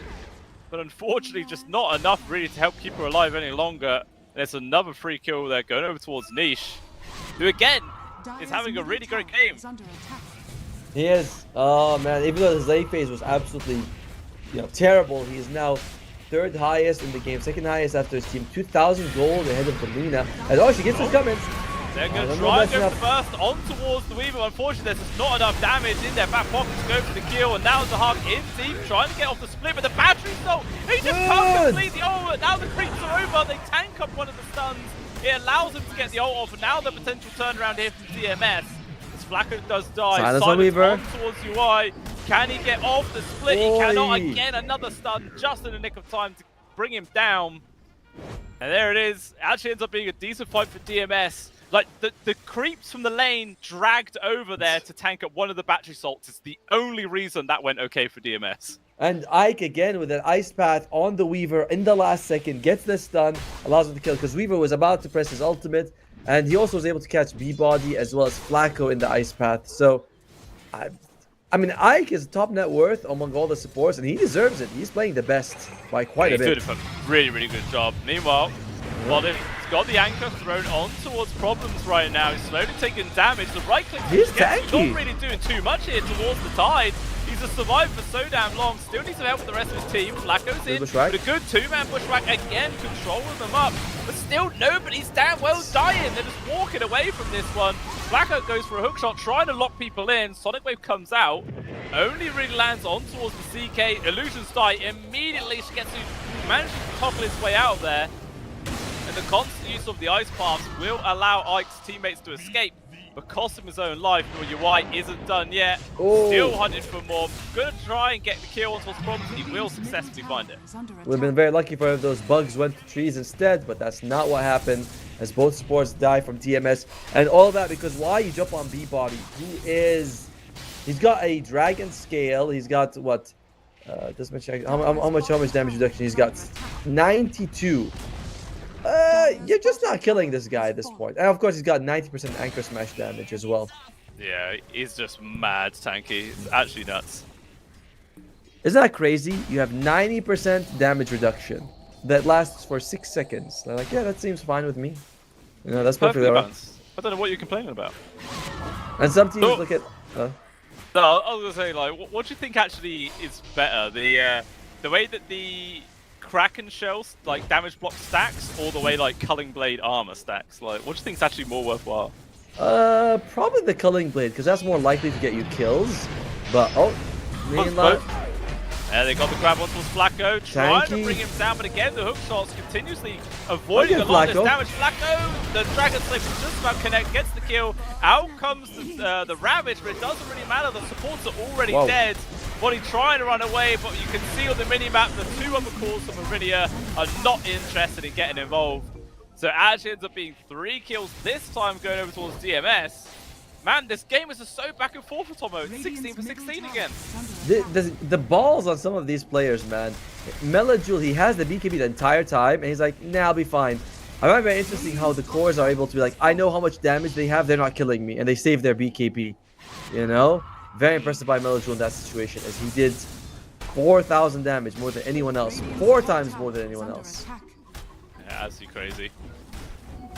But unfortunately, just not enough really to help keep her alive any longer. There's another free kill there going over towards Niche, who again is having a really great game. He is. Oh man, even though his late phase was absolutely, you know, terrible, he is now third highest in the game, second highest after his team, 2,000 gold ahead of the Lina. And oh, she gets his comments. They're going to try and go for the burst on towards the Weaver. Unfortunately, there's just not enough damage in their back pocket to go for the kill. And now Zahak in deep, trying to get off the split, but the battery's not. He just can't complete the ult. Now the creeps are over. They tank up one of the stuns. It allows them to get the ult off. And now the potential turnaround here from DMS. As Flacco does die. Silence on Weaver. On towards UI. Can he get off the split? He cannot. Again, another stun just in the nick of time to bring him down. And there it is. Actually ends up being a decent fight for DMS. Like, the creeps from the lane dragged over there to tank up one of the battery salts is the only reason that went okay for DMS. And Ike, again, with an Ice Path on the Weaver in the last second, gets the stun, allows him to kill, because Weaver was about to press his ultimate, and he also was able to catch B-Body as well as Flacco in the Ice Path. So, I mean, Ike is top net worth among all the supports, and he deserves it. He's playing the best by quite a bit. He's doing a really, really good job. Meanwhile, He's got the anchor thrown on towards Problems right now. He's slowly taking damage. The right click he's tanky. Not really doing too much here towards the tide. He's just survived for so damn long. Still needs some help with the rest of his team. Flacco's in, but a good two-man pushback again, controlling them up. But still, nobody's damn well dying. They're just walking away from this one. Flacco goes for a hook shot, trying to lock people in. Sonic Wave comes out, only really lands on towards the CK. Illusions die immediately. She manages to topple his way out there. And the constant use of the ice paths will allow Ike's teammates to escape, but cost him his own life. Your UI isn't done yet. Still hunting for more. Gonna try and get the kill onto his problems. He will successfully find it. We've been very lucky for those bugs went to trees instead, but that's not what happened, as both supports die from DMS. And all that because why you jump on B-Body? He's got a dragon scale. He's got what? How much damage reduction? He's got 92. You're just not killing this guy at this point. And of course, he's got 90% anchor smash damage as well. Yeah, he's just mad tanky. It's actually nuts. Isn't that crazy? You have 90% damage reduction that lasts for 6 seconds. They're like, yeah, that seems fine with me. You know, that's perfectly alright. I don't know what you're complaining about. And some teams look at... No, I was gonna say, like, what do you think actually is better? The way that the Kraken shells, like damage block stacks, or the way like Culling Blade armor stacks? Like, what do you think is actually more worthwhile? Probably the Culling Blade, because that's more likely to get you kills. But, oh, green light. There they got the grab onto Flacco, trying to Tanky. bring him down, but again, the hook shots continuously avoiding a lot of this damage. Flacco, the Dragon Slave is just about connect, gets the kill. Out comes the Ravage, but it doesn't really matter. The supports are already dead. Bonnie trying to run away, but you can see on the minimap the two other cores from Marinia are not interested in getting involved. So it actually ends up being 3 kills this time going over towards DMS. Man, this game is just so back and forth for Tomo. 16 for 16 again. The balls on some of these players, man. Melajul, he has the BKB the entire time, and he's like, nah, I'll be fine. I find it very interesting how the cores are able to be like, I know how much damage they have, they're not killing me, and they save their BKB. You know? Very impressive by Melajul in that situation, as he did 4,000 damage more than anyone else. 4 times more than anyone else. Yeah, absolutely crazy.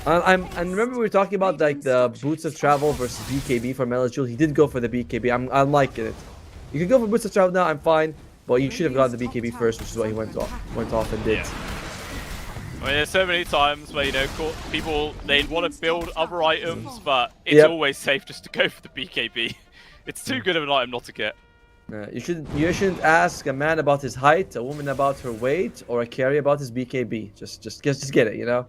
And remember we were talking about like the Boots of Travel versus BKB for Melajul. He did go for the BKB. I'm liking it. You can go for Boots of Travel now. I'm fine, but you should have gotten the BKB first, which is what he went off and did. Yeah. I mean, there's so many times where, you know, people, they'd want to build other items, but it's always safe just to go for the BKB. It's too good of an item not to get. You shouldn't ask a man about his height, a woman about her weight, or a carry about his BKB. Just get it, you know.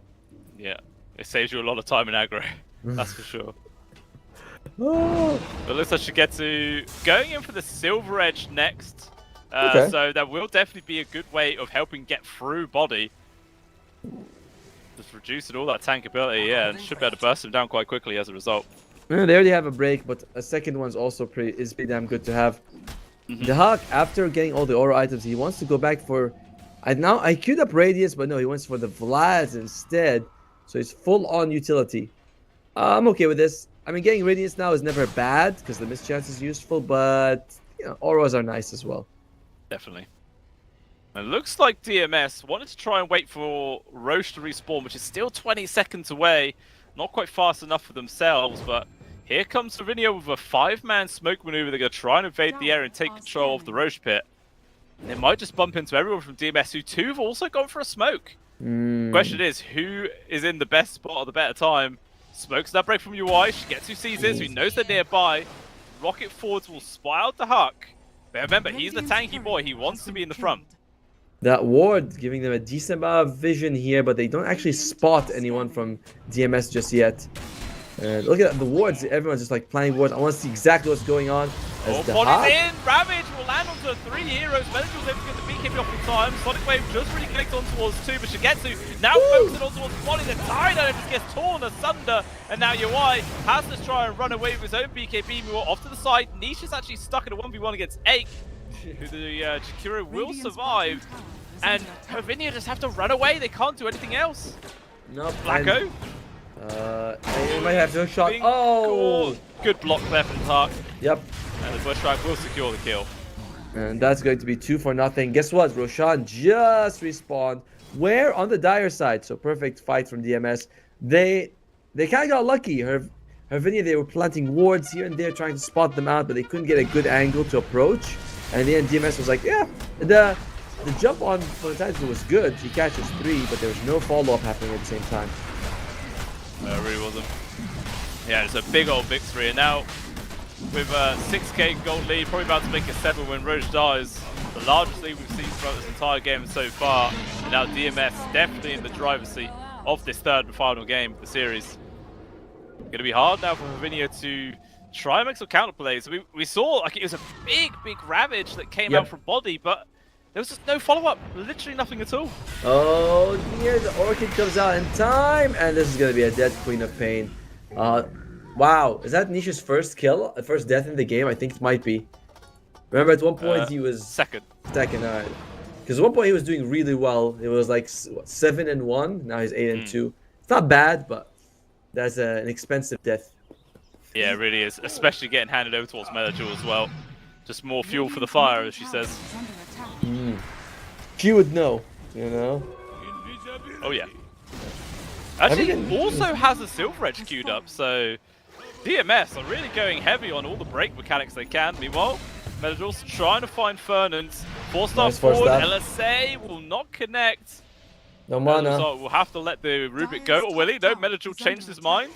Yeah, it saves you a lot of time in aggro. That's for sure. Oh. But it looks like Shigetsu going in for the Silver Edge next. Okay. So that will definitely be a good way of helping get through body. Just reducing all that tank ability, yeah, and should be able to burst him down quite quickly as a result. They already have a break, but a second one's also pretty damn good to have. The Hawk, after getting all the aura items, he wants to go back for... I queued up Radiance, but no, he went for the Vlad instead. So it's full-on utility. I'm okay with this. I mean, getting Radiance now is never bad, because the mischance is useful, but, you know, auras are nice as well. Definitely. It looks like DMS wanted to try and wait for Roche to respawn, which is still 20 seconds away. Not quite fast enough for themselves, but here comes Savinio with a 5-man smoke maneuver. They're going to try and invade the area and take control of the Roche pit. And they might just bump into everyone from DMS, who too have also gone for a smoke. The question is, who is in the best spot at the better time? Smokes that break from UI, Shigetsu sees it, so he knows they're nearby. Rocket Forwards will spy out the Huck. But remember, he's the tanky boy, he wants to be in the front. That ward giving them a decent amount of vision here, but they don't actually spot anyone from DMS just yet. Look at the wards, everyone's just like planning wards. I want to see exactly what's going on. Body's in, Ravage will land onto 3 heroes. Melajul's able to get the BKB off in time. Sonic Wave just really connects on towards 2, but Shigetsu now focusing on towards Bonnie. The Tidal just gets torn asunder, and now UI has to try and run away with his own BKB. Move off to the side. Niche is actually stuck in a 1v1 against Ake, who the Chikiro will survive. And Hervinia just have to run away. They can't do anything else. Nope. Flacco. They might have to shot. Oh! Good block there from Tark. Yep. And the Bush Strike will secure the kill. And that's going to be 2 for nothing. Guess what? Roshan just respawned. Where? On the dire side. So perfect fight from DMS. They kind of got lucky. Hervinia, they were planting wards here and there, trying to spot them out, but they couldn't get a good angle to approach. And in the end, DMS was like, yeah, the jump on for the Titan was good. He catches 3, but there was no follow-up happening at the same time. No, it really wasn't. Yeah, it's a big old victory, and now with a 6k gold lead, probably about to make it 7 when Roche dies. The largest lead we've seen throughout this entire game so far. And now DMS definitely in the driver's seat of this third and final game of the series. Going to be hard now for Hervinia to try and make some counter plays. We saw like it was a big Ravage that came out from body, but there was just no follow-up, literally nothing at all. Oh dear, the Orchid comes out in time, and this is going to be a dead Queen of Pain. Wow, is that Nisha's first kill? First death in the game? I think it might be. Remember at one point he was... Second, alright. Because at one point he was doing really well. It was like, what, 7-1? Now he's 8-2. It's not bad, but that's an expensive death. Yeah, it really is, especially getting handed over towards Melajul as well. Just more fuel for the fire, as she says. She would know, you know? Oh yeah. Actually, it also has a Silver Edge queued up, so DMS are really going heavy on all the break mechanics they can. Meanwhile, Medjal's trying to find Fernand. 4-star Nice force forward, stab. LSA will not connect. No As a mana. result, we'll have to let the Rubik go. Or will he? No, Medjal changed his mind.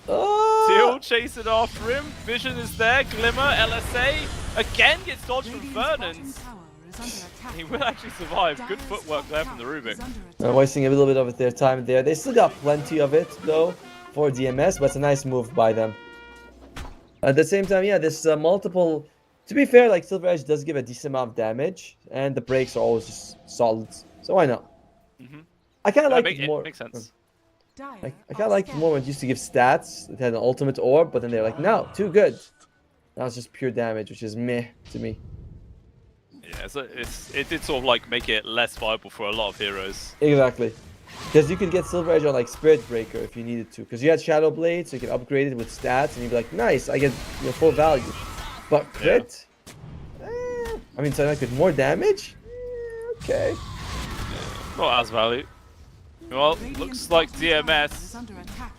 Oh! Teal chasing after him. Vision is there. Glimmer, LSA. Again gets dodged from Fernand. He will actually survive. Good footwork there from the Rubik. Wasting a little bit of their time there. They still got plenty of it, though, for DMS, but it's a nice move by them. At the same time, yeah, this multiple... To be fair, like, Silver Edge does give a decent amount of damage, and the breaks are always just solid. So why not? I kind of like it more. Makes sense. I kind of like it more when it used to give stats. It had an ultimate orb, but then they're like, no, too good. Now it's just pure damage, which is meh to me. Yeah, so it did sort of like make it less viable for a lot of heroes. Exactly. Because you could get Silver Edge on like Spirit Breaker if you needed to. Because you had Shadow Blade, so you can upgrade it with stats, and you'd be like, nice, I get full value. But crit? I mean, so like with more damage? Okay. Not as value. Well, looks like DMS.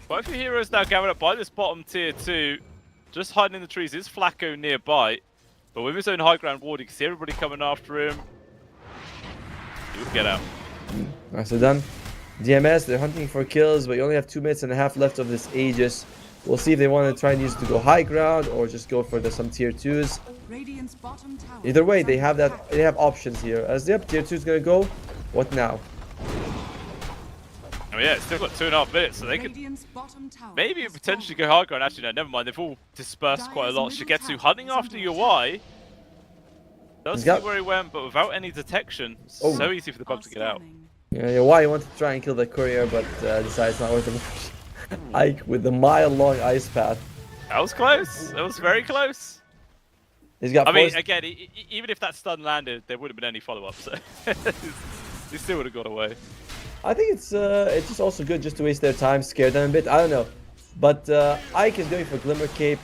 Both your heroes now gathered up by this bottom tier 2. Just hiding in the trees is Flacco nearby. But with his own high ground ward, you can see everybody coming after him. He will get out. Nicely done. DMS, they're hunting for kills, but you only have 2 minutes and a half left of this Aegis. We'll see if they want to try and use it to go high ground or just go for some tier 2s. Either way, they have options here. As the tier 2 is gonna go, what now? Oh yeah, it's still got 2.5 minutes, so they could maybe potentially go high ground. Actually, no, never mind. They've all dispersed quite a lot. Shigetsu hunting after UI. Does see where he went, but without any detection. So easy for the bug to get out. Yeah, why you want to try and kill the courier, but decides not worth it. Ike with the mile-long ice path. That was close. That was very close. He's got. I mean, again, even if that stun landed, there wouldn't have been any follow-up. So he still would have got away. I think it's just also good just to waste their time, scare them a bit. I don't know, but Ike is going for Glimmer Cape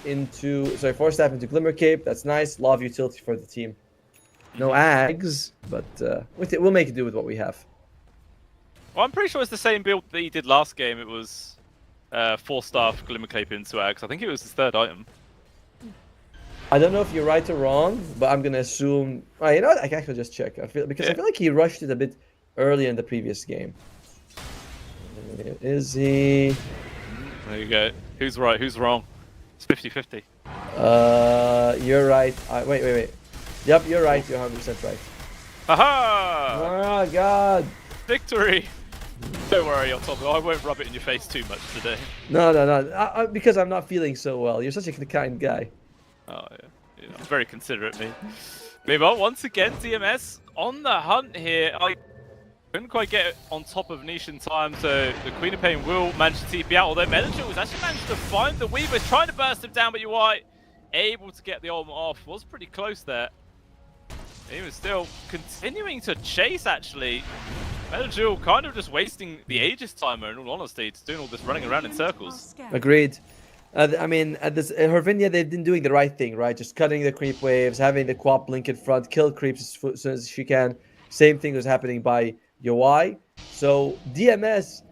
Force Staff into Glimmer Cape. That's nice. Lot of utility for the team. No Ags, but we'll make it do with what we have. Well, I'm pretty sure it's the same build that he did last game. It was 4-star Glimmer Cape into Ags. I think it was his 3rd item. I don't know if you're right or wrong, but I'm gonna assume. You know what? I can actually just check. I feel like he rushed it a bit early in the previous game. Is he? There you go. Who's right? Who's wrong? It's 50-50. You're right. Wait. Yep, you're right. You're 100% right. Aha! Oh God! Victory! Don't worry, Otomo. I won't rub it in your face too much today. No. Because I'm not feeling so well. You're such a kind guy. Oh yeah, very considerate me. Meanwhile, once again, DMS on the hunt here. I couldn't quite get it on top of Niche in time, so the Queen of Pain will manage to TP out. Although Medjal has actually managed to find the Weaver, trying to burst him down, but UI able to get the ultimate off. Was pretty close there. He was still continuing to chase, actually. Medjal kind of just wasting the Aegis timer, in all honesty, just doing all this running around in circles. Agreed. I mean, at this Hervinia, they've been doing the right thing, right? Just cutting the creep waves, having the Quap blink in front, kill creeps as soon as she can. Same thing was happening by UI. So DMS.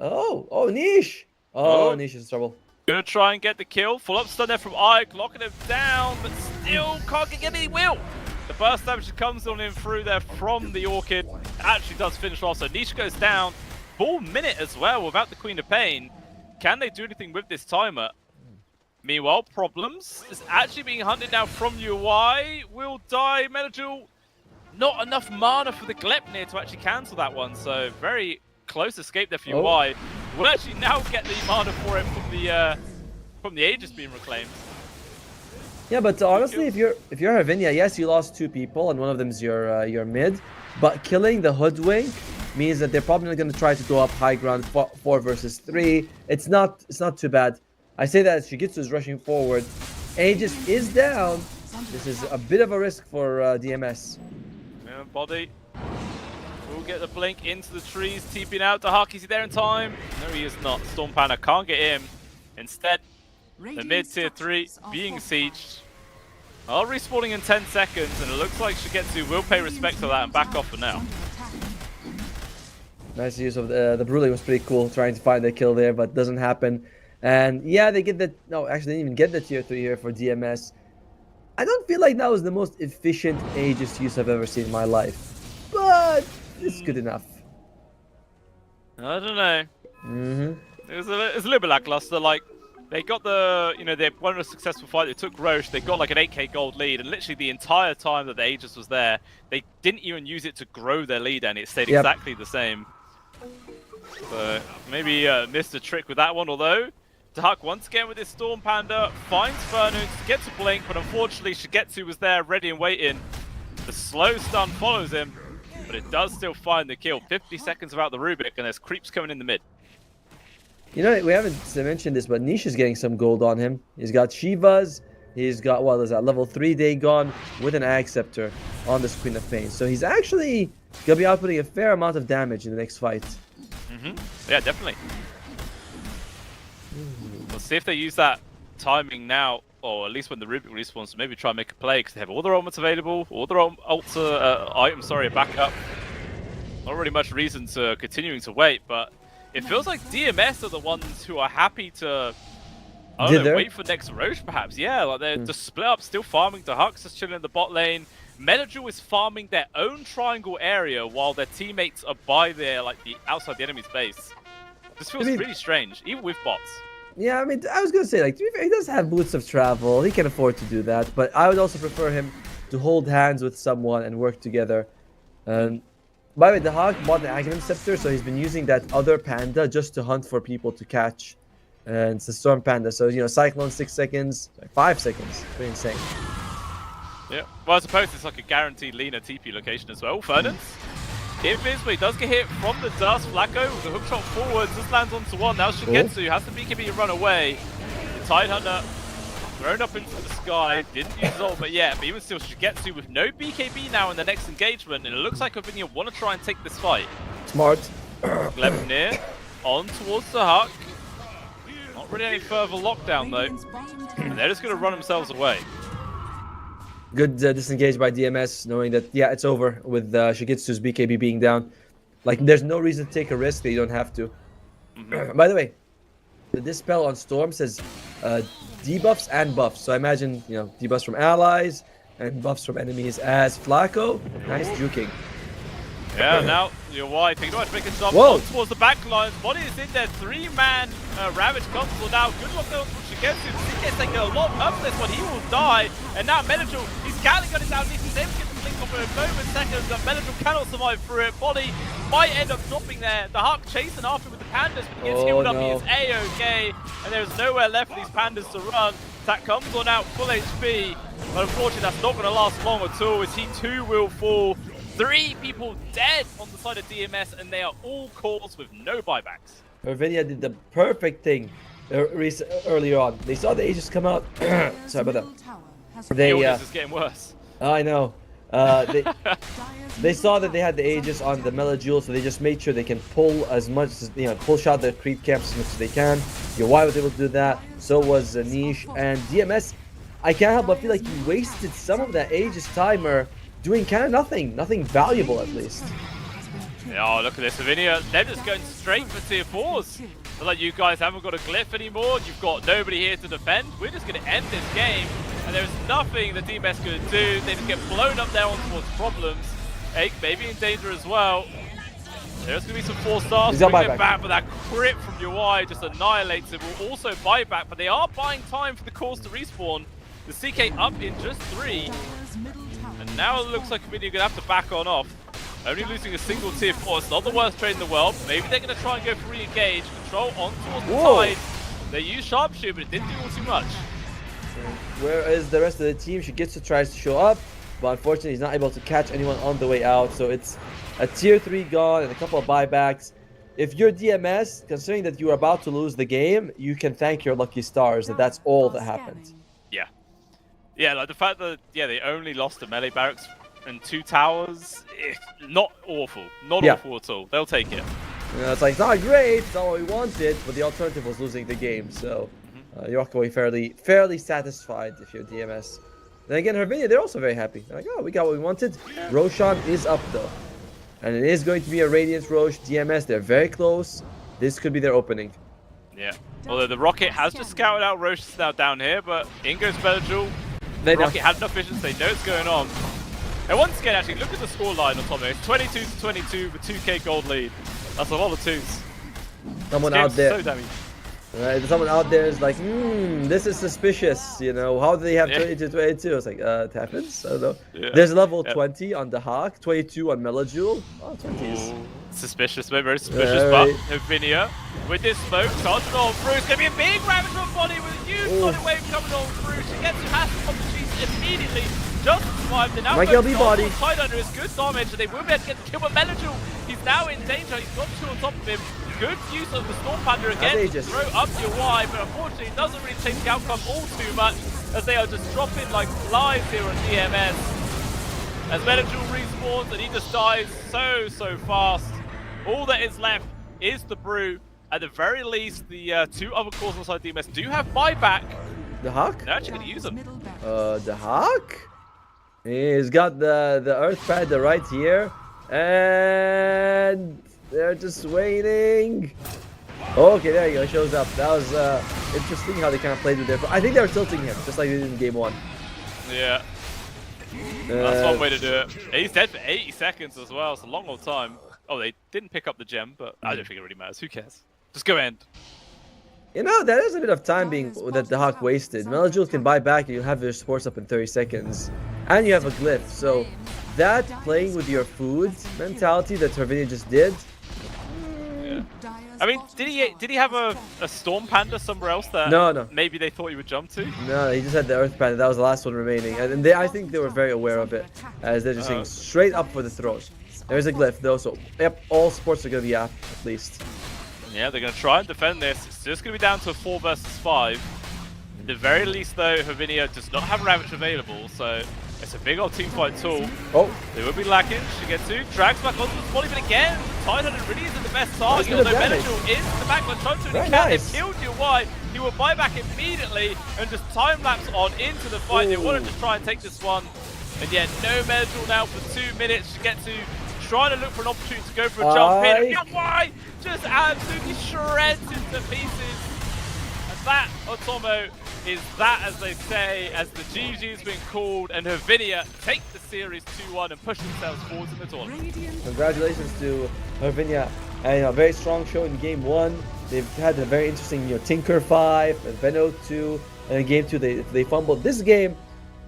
Oh, Niche. Oh, Niche is in trouble. Gonna try and get the kill. Full up stun there from Ike, locking him down, but still can't get any will. The burst damage that comes on him through there from the Orchid actually does finish off. So Niche goes down. Full minute as well without the Queen of Pain. Can they do anything with this timer? Meanwhile, Problems is actually being hunted now from UI. Will die. Medjal, not enough mana for the Glepnir to actually cancel that one. So very close escape there for UI. Will actually now get the mana for him from the Aegis being reclaimed. Yeah, but honestly, if you're Hervinia, yes, you lost 2 people, and one of them is your mid. But killing the Hoodwink means that they're probably not going to try to go up high ground 4 versus 3. It's not too bad. I say that as Shigetsu is rushing forward. Aegis is down. This is a bit of a risk for DMS. Yeah, Body will get the blink into the trees, TPing out to Hawk. Is he there in time? No, he is not. Storm Panda can't get in. Instead, the mid tier 3 being sieged. Are respawning in 10 seconds, and it looks like Shigetsu will pay respect to that and back off for now. Nice use of the Brulee was pretty cool, trying to find the kill there, but doesn't happen. And yeah, they get the... No, actually, they didn't even get the tier 3 here for DMS. I don't feel like that was the most efficient Aegis use I've ever seen in my life. But it's good enough. I don't know. Mm-hmm. It was a little bit lackluster. Like, they got the, they won a successful fight. They took Roche. They got like an 8k gold lead, and literally the entire time that the Aegis was there, they didn't even use it to grow their lead, and it stayed exactly the same. So maybe missed a trick with that one. Although Dahak once again with his Storm Panda finds Fernus, gets a blink, but unfortunately Shigetsu was there, ready and waiting. The slow stun follows him, but it does still find the kill. 50 seconds without the Rubik, and there's creeps coming in the mid. You know, we haven't mentioned this, but Niche is getting some gold on him. He's got Shivas. He's got, what is that, level 3 Dagon with an Ag Scepter on this Queen of Pain. So he's actually going to be outputting a fair amount of damage in the next fight. Yeah, definitely. We'll see if they use that timing now, or at least when the Rubik respawns, to maybe try and make a play, because they have all their ultimates available, all their items, a backup. Not really much reason to continuing to wait, but it feels like DMS are the ones who are happy to, I don't know, wait for next Roche perhaps. Yeah, like they're just split up, still farming. The Hux is chilling in the bot lane. Medajul is farming their own triangle area while their teammates are by their, like, outside the enemy's base. This feels really strange, even with bots. Yeah, I mean, I was going to say, like, to be fair, he does have boots of travel. He can afford to do that. But I would also prefer him to hold hands with someone and work together. By the way, the Hawk bought an Aghanim Scepter, so he's been using that other panda just to hunt for people to catch. And it's the Storm Panda, so, Cyclone 6 seconds, 5 seconds. Pretty insane. Yeah, well, I suppose it's like a guaranteed Lina TP location as well. Fernance, Invincible, he does get hit from the dust. Flacco with the hook shot forwards, just lands onto one. Now Shigetsu has the BKB run away. The Tidehunter thrown up into the sky, didn't use his ultimate yet, but even still, Shigetsu with no BKB now in the next engagement, and it looks like Ovinia want to try and take this fight. Smart. Glebnir on towards the Huck. Not really any further lockdown though, and they're just going to run themselves away. Good disengage by DMS, knowing that, yeah, it's over with Shigetsu's BKB being down. Like, there's no reason to take a risk that you don't have to. By the way, the Dispel on Storm says debuffs and buffs. So I imagine, debuffs from allies and buffs from enemies as Flacco. Nice juking. Yeah, now you're wide. Thinking about to make a jump towards the back lines. Body is in there. 3-man Ravage Constable now. Good luck there from Shigetsu. CK's taking a lot of this one. He will die. And now Medajul, his Gatling gun is out. He's able to get the blink off in a moment seconds. And Medajul cannot survive through it. Body might end up dropping there. The Hawk chasing after with the Pandas, but he gets healed up. He is A-OK. And there's nowhere left for these Pandas to run. That comes on out full HP. But unfortunately, that's not going to last long at all, as he too will fall. 3 people dead on the side of DMS, and they are all calls with no buybacks. Irvinia did the perfect thing earlier on. They saw the Aegis come out. Sorry about that. This is getting worse. I know. They saw that they had the Aegis on the Melajul, so they just made sure they can pull as much as, pull shot the creep camps as much as they can. Why was able to do that? So was Niche. And DMS, I can't help but feel like he wasted some of that Aegis timer doing kind of nothing valuable at least. Oh, look at this, Ovinia. They're just going straight for tier 4s. They're like, you guys haven't got a glyph anymore. You've got nobody here to defend. We're just going to end this game. And there's nothing the DMS could do. They just get blown up there on towards problems. Egg maybe in danger as well. There's going to be some 4-stars. Bring them back, but that crit from UI just annihilates it. Will also buy back, but they are buying time for the cores to respawn. The CK up in just 3. And now it looks like Ovinia are going to have to back on off. Only losing a single tier 4. It's not the worst trade in the world. Maybe they're going to try and go for re-engage. Control on towards the side. They use Sharpshooter, but it didn't do all too much. Whereas the rest of the team, Shigetsu tries to show up, but unfortunately he's not able to catch anyone on the way out. So it's a tier 3 gone and a couple of buybacks. If you're DMS, considering that you're about to lose the game, you can thank your lucky stars that that's all that happened. Yeah. Yeah, like the fact that, they only lost the melee barracks and 2 towers, not awful. Not awful at all. They'll take it. It's like, it's not great, it's not what we wanted, but the alternative was losing the game. So you walk away fairly satisfied if you're DMS. Then again, Irvinia, they're also very happy. They're like, oh, we got what we wanted. Roshan is up though. And it is going to be a Radiance Roche DMS. They're very close. This could be their opening. Yeah. Although the Rocket has just scouted out Roche is now down here, but in goes Belgium. They know. Rocket had enough vision, so they know what's going on. And once again, actually, look at the scoreline on top of it. It's 22-22 with 2k gold lead. That's a lot of twos. Someone This out game's there. so damn easy. Right, someone out there is like, this is suspicious, you know, how do they have Yeah. 22-22? It's like, it happens, I don't know. Yeah. There's level Yeah. 20 on the Hawk, 22 on Melajewel. Oh, 20s. Ooh, suspicious, very suspicious, Yeah, but right. Hevinia with this smoke charging on through. It's going to be a big Ravage on body with a huge Ooh. sonic wave coming on through. She gets has to pop the cheese immediately. Just survived. And now Might goes be on body. tied under his good damage, and they will be able to get the kill. But Melajewel, he's now in danger. He's got two on top of him. Good use of the Storm Panda again to Outrageous. throw up your Y, but unfortunately it doesn't really change the outcome all too much, as they are just dropping like flies here on DMS. As Melajewel respawns and he just dies so fast. All that is left is the Brew. At the very least, the two other cores inside DMS do have buyback. The Hawk? They're actually going to use them. Middle barrel. The Hawk? He's got the Earth Panda right here. And they're just waiting. Okay, there you go. Shows up. That was interesting how they kind of played with their. I think they were tilting him, just like they did in game 1. Yeah, that's one way to do it. He's dead for 80 seconds as well. It's a long old time. Oh, they didn't pick up the gem, but I don't think it really matters. Who cares? Just go end. You know, that is a bit of time being that the Hawk wasted. Melajewel can buy back and you'll have your sports up in 30 seconds. And you have a glyph, so that playing with your food mentality that Hervinia just did. Yeah. I mean, did he have a Storm Panda somewhere else that No. maybe they thought he would jump to? No, he just had the Earth Panda. That was the last one remaining. And I think they were very aware of it, as they're just saying straight up for the throat. There's a glyph though, so yep, all sports are going to be up at least. Yeah, they're going to try and defend this. It's just going to be down to a 4 versus 5. At the very least, though, Hervinia does not have Ravage available, so it's a big old teamfight tool. Oh, They will be lacking. She gets 2, drags back onto the body, but again, Tidehunter really isn't the best target. That's Although good damage. Melajewel is the back, but trying to Very count. nice. They've killed your Y. He will buy back immediately and just time lapse on into the fight. They want to just try and take this one. And yet, no Melajewel now for 2 minutes to get to. Trying to look for an opportunity to go for a jump in. And your Y just absolutely shreds into pieces. And that, Otomo, is that, as they say, as the GG has been called, and Hervinia take the series 2-1 and push themselves forward in the tournament. Radiant. congratulations to Hervinia. And a very strong show in game 1. They've had a very interesting, Tinker 5, and Veno 2, and in game 2 they fumbled. This game,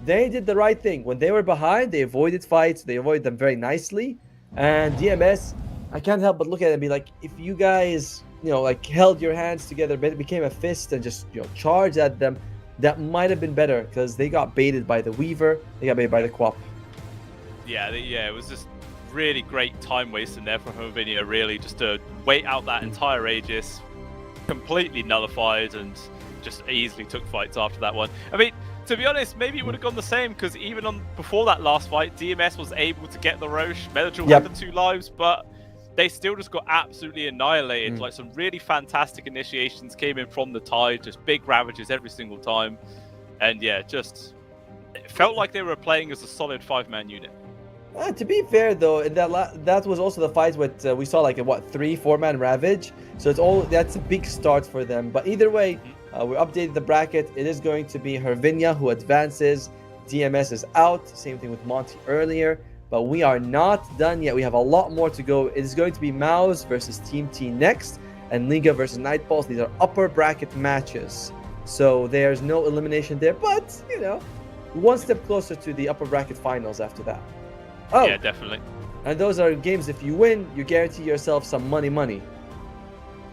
they did the right thing. When they were behind, they avoided fights. They avoided them very nicely. And DMS, I can't help but look at it and be like, if you guys, like held your hands together, became a fist and just, charged at them, that might have been better because they got baited by the Weaver, they got baited by the Quap. Yeah, it was just really great time wasting there from Hervinia, really, just to wait out that entire Aegis, completely nullified, and just easily took fights after that one. I mean, to be honest, maybe it would have gone the same, because even before that last fight, DMS was able to get the Roche. Melajewel had the 2 lives, but they still just got absolutely annihilated. Like, some really fantastic initiations came in from the Tide, just big ravages every single time. And yeah, just it felt like they were playing as a solid 5-man unit. To be fair though, in that was also the fight with we saw like a 3-4-man Ravage, so that's a big start for them. But either way, we updated the bracket. It is going to be Hervinia who advances. DMS is out. Same thing with Monty earlier. But we are not done yet. We have a lot more to go. It is going to be Mouse versus Team T next, and Liga versus Nightballs. These are upper bracket matches, so there's no elimination there. But one step closer to the upper bracket finals after that. Oh, Yeah, definitely. and those are games. If you win, you guarantee yourself some money.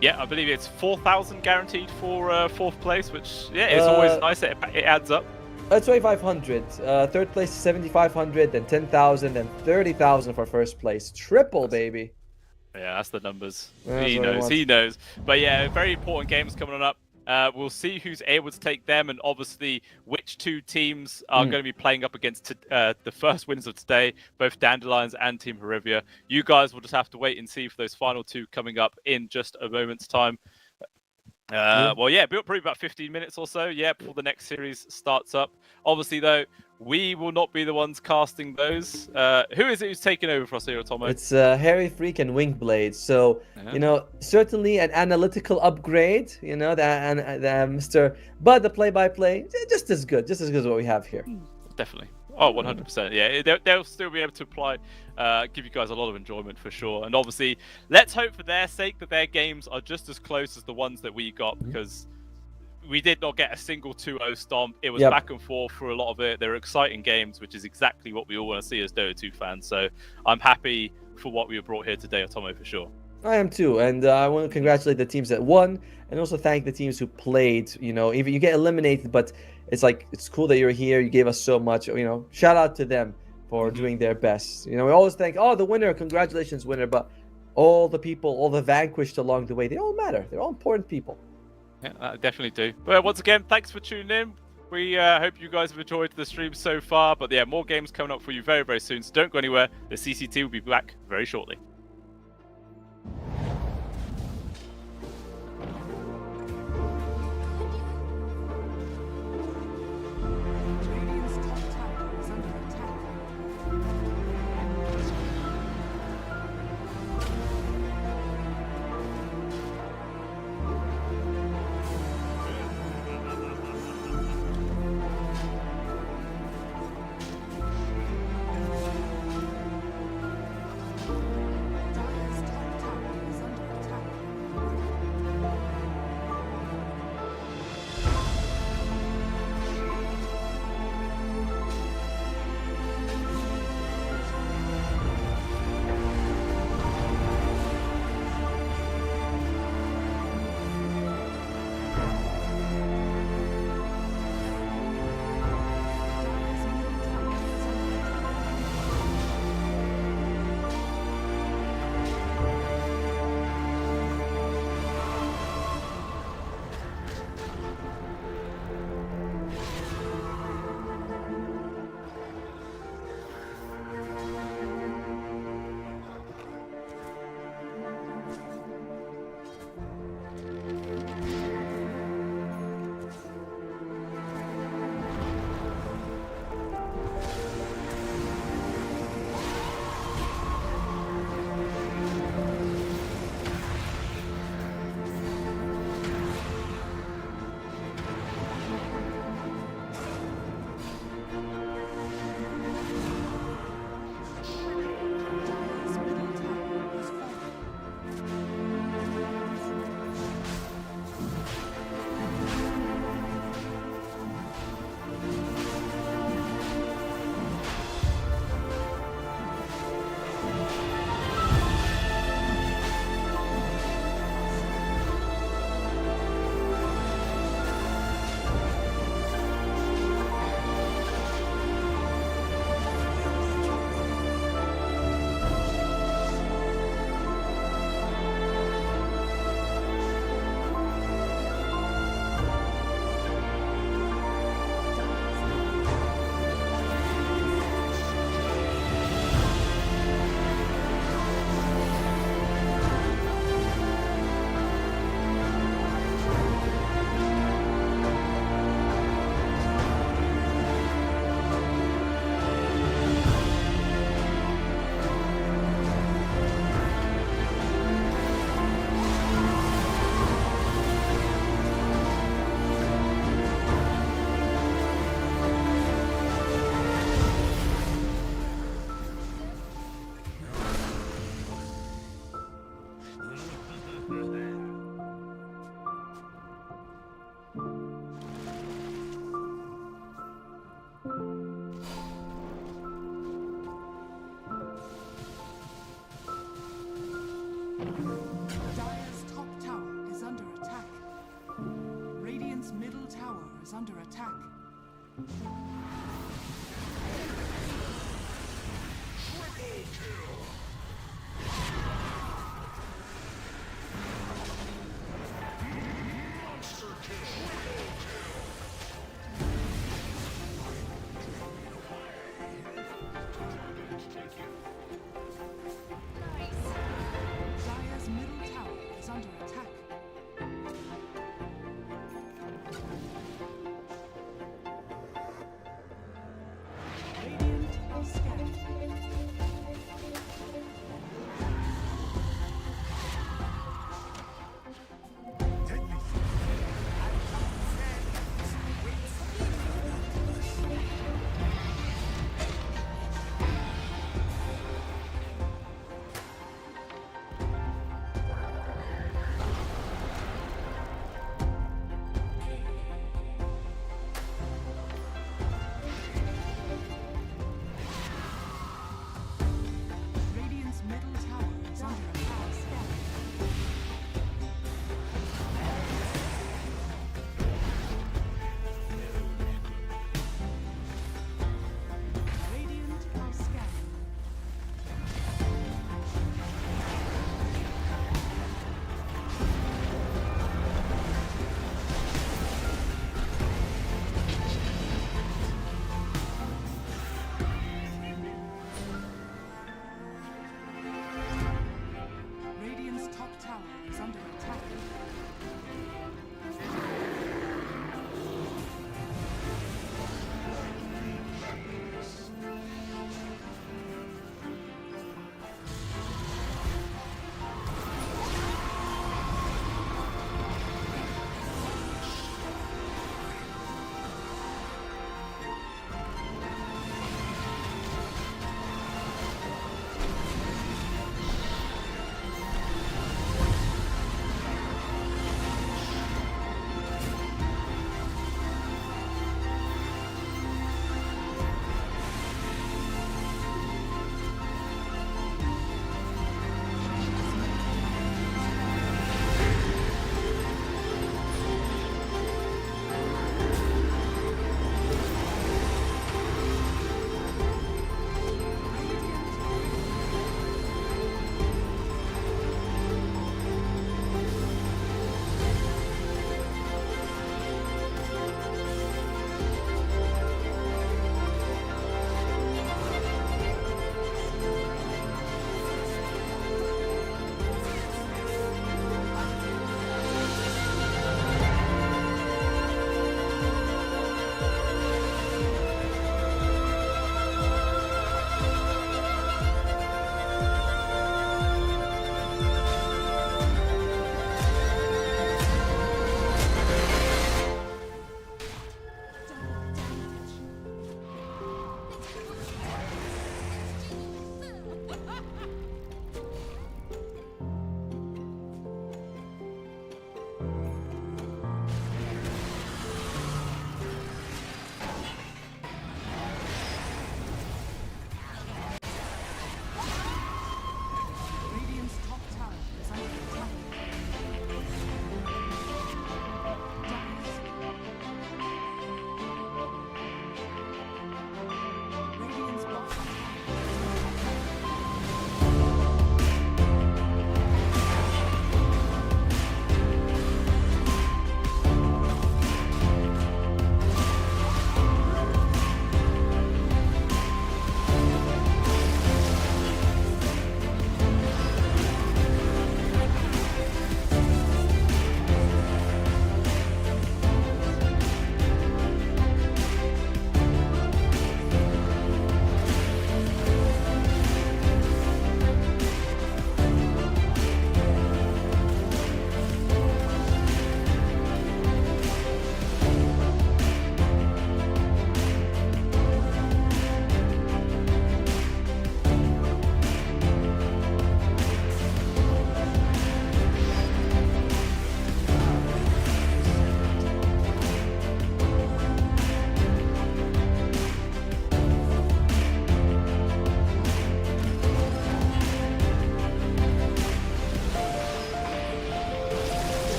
Yeah, I believe it's 4,000 guaranteed for 4th place, which is always nice. It adds up. 2,500. Third place 7,500, then 10,000, then 30,000 for first place. Triple, baby. Yeah, that's the numbers. That's He what I knows. want. He knows. But yeah, very important games coming on up. We'll see who's able to take them, and obviously which 2 teams are going to be playing up against the first winners of today, both Dandelions and Team Herivia. You guys will just have to wait and see for those final 2 coming up in just a moment's time. Well, yeah, probably about 15 minutes or so, yeah, before the next series starts up. Obviously, though, we will not be the ones casting those. Who is it who's taking over for us here, Tomo? It's Harry Freak and Wingblade. So, you know, certainly an analytical upgrade, you know, the Mr. But the play-by-play, just as good as what we have here. Definitely. Oh, 100%. Yeah, they'll still be able to apply, give you guys a lot of enjoyment for sure. And obviously, let's hope for their sake that their games are just as close as the ones that we got, because we did not get a single 2-0 stomp. It was back and forth for a lot of it. They were exciting games, which is exactly what we all want to see as Dota 2 fans. So I'm happy for what we have brought here today, Otomo, for sure. I am too, and I want to congratulate the teams that won, and also thank the teams who played. You know, even you get eliminated, but it's cool that you're here. You gave us so much. You know, shout out to them for doing their best. You know, we always thank the winner, congratulations winner, but all the people, all the vanquished along the way, they all matter. They're all important people. Yeah, I definitely do. But once again, thanks for tuning in. We hope you guys have enjoyed the stream so far. But yeah, more games coming up for you very, very soon. So don't go anywhere. The CCT will be back very shortly. Radiant's top tower is under attack.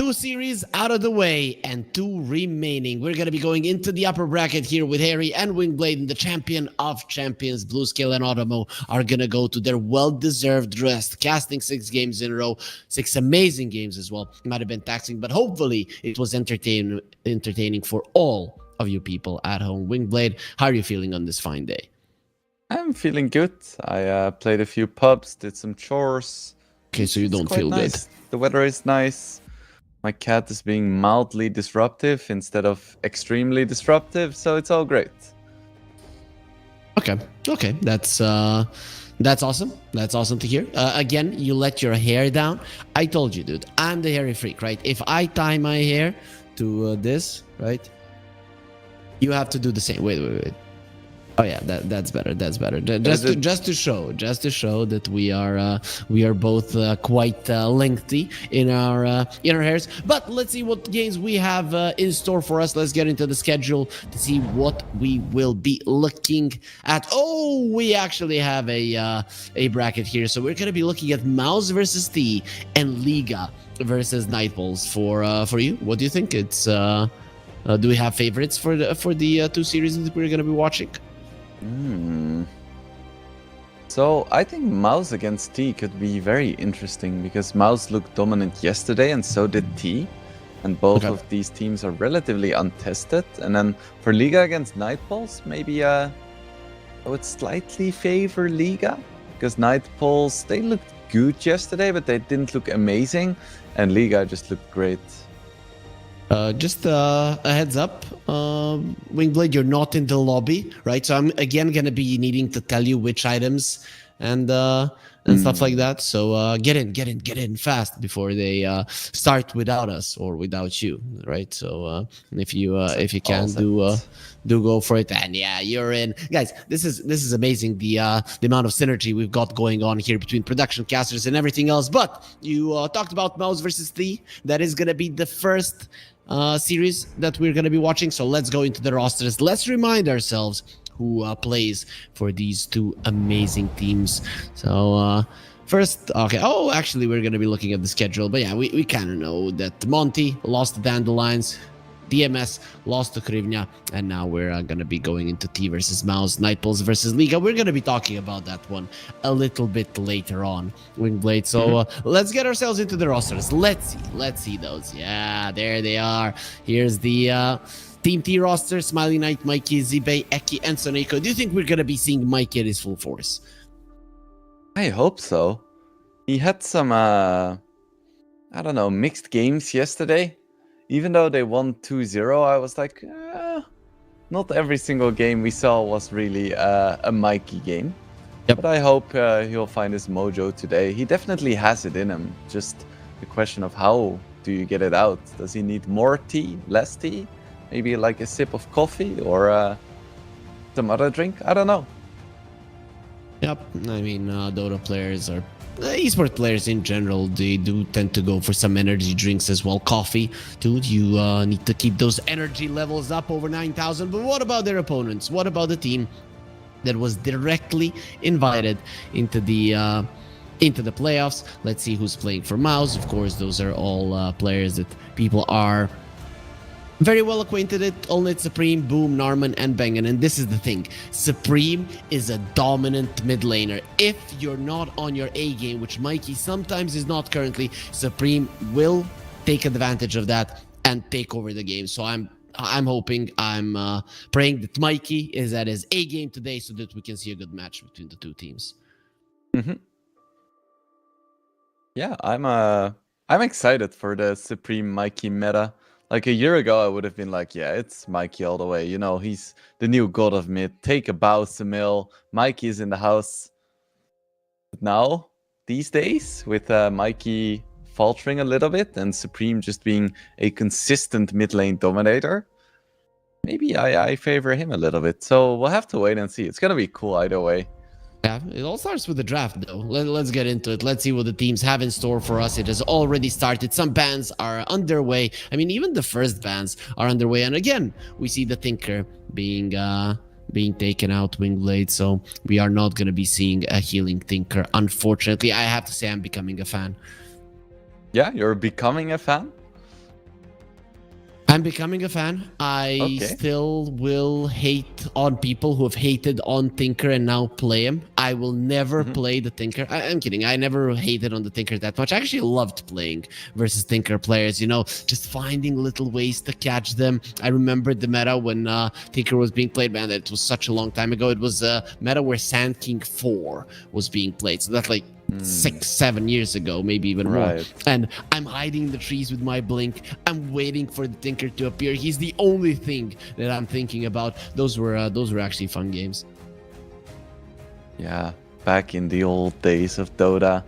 2 series out of the way and 2 remaining. We're going to be going into the upper bracket here with Harry and Wingblade, and the champion of champions, Bluescale and Automo, are going to go to their well-deserved rest, casting 6 games in a row, 6 amazing games as well. It might have been taxing, but hopefully it was entertaining for all of you people at home. Wingblade, how are you feeling on this fine day? I'm feeling good. I played a few pubs, did some chores. Okay, so you don't feel nice. good. The weather is nice. My cat is being mildly disruptive instead of extremely disruptive, so it's all great. Okay, that's awesome. That's awesome to hear. Again, you let your hair down. I told you, dude, I'm the hairy freak, right? If I tie my hair to this, right, you have to do the same. Wait. Oh yeah, that's better. Just to show that we are both quite lengthy in our hairs. But let's see what games we have in store for us. Let's get into the schedule to see what we will be looking at. Oh, we actually have a bracket here, so we're gonna be looking at Mouse versus T and Liga versus Nightballs for you. What do you think? It's do we have favorites for the 2 series that we're gonna be watching? So I think Mouse against T could be very interesting because Mouse looked dominant yesterday and so did T. And both of these teams are relatively untested. And then for Liga against Nightballs, maybe I would slightly favor Liga because Nightballs, they looked good yesterday, but they didn't look amazing. And Liga just looked great. Just a heads up, Wingblade, you're not in the lobby, right? So I'm again gonna be needing to tell you which items and stuff like that. So get in fast before they start without us or without you, right? So if you can do go for it, and yeah, you're in, guys. This is amazing. The amount of synergy we've got going on here between production casters and everything else. But you talked about Mouse versus T. That is gonna be the first series that we're going to be watching. So let's go into the rosters. Let's remind ourselves who plays for these 2 amazing teams. So first, okay. Oh, actually, we're going to be looking at the schedule. But yeah, we kind of know that Monty lost to Dandelions, DMS lost to Krivnia, and now we're going to be going into T versus Mouse, Nightballs versus Liga. We're going to be talking about that one a little bit later on, Wingblade. So let's get ourselves into the rosters. Let's see those. Yeah, there they are. Here's the Team T roster: Smiley Knight, Mikey, Zibe, Eki, and Soneko. Do you think we're going to be seeing Mikey at his full force? I hope so. He had some, I don't know, mixed games yesterday. Even though they won 2-0, I was like, not every single game we saw was really a Mikey game. Yep. But I hope he'll find his mojo today. He definitely has it in him. Just the question of how do you get it out? Does he need more tea, less tea? Maybe like a sip of coffee or some other drink? I don't know. Yep, I mean, Dota players are esports players in general, they do tend to go for some energy drinks as well. Coffee, dude, you need to keep those energy levels up over 9,000. But what about their opponents? What about the team that was directly invited into the playoffs? Let's see who's playing for Mouse. Of course, those are all players that people are very well acquainted with. Only Supreme, Boom, Narman, and Bengen. And this is the thing. Supreme is a dominant mid laner. If you're not on your A game, which Mikey sometimes is not currently, Supreme will take advantage of that and take over the game. So I'm hoping, I'm praying that Mikey is at his A game today so that we can see a good match between the 2 teams. Yeah, I'm excited for the Supreme Mikey meta. Like a year ago, I would have been like, yeah, it's Mikey all the way. You know, he's the new god of mid. Take a bow, Samil. Mikey is in the house. But now, these days, with Mikey faltering a little bit and Supreme just being a consistent mid lane dominator, maybe I favor him a little bit. So we'll have to wait and see. It's going to be cool either way. Yeah, it all starts with the draft, though. Let's get into it. Let's see what the teams have in store for us. It has already started. Some bans are underway. I mean, even the first bans are underway. And again, we see the Tinker being taken out, Wingblade. So we are not going to be seeing a healing Tinker. Unfortunately, I have to say I'm becoming a fan. Yeah, you're becoming a fan? I'm becoming a fan. I Okay. still will hate on people who have hated on Tinker and now play him. I will never play the Tinker. I'm kidding. I never hated on the Tinker that much. I actually loved playing versus Tinker players, you know, just finding little ways to catch them. I remember the meta when Tinker was being played, man, it was such a long time ago. It was a meta where Sand King 4 was being played. So that's like 6-7 years ago, maybe even more. Right. And I'm hiding in the trees with my blink. I'm waiting for the Tinker to appear. He's the only thing that I'm thinking about. Those were actually fun games. Yeah, back in the old days of Dota,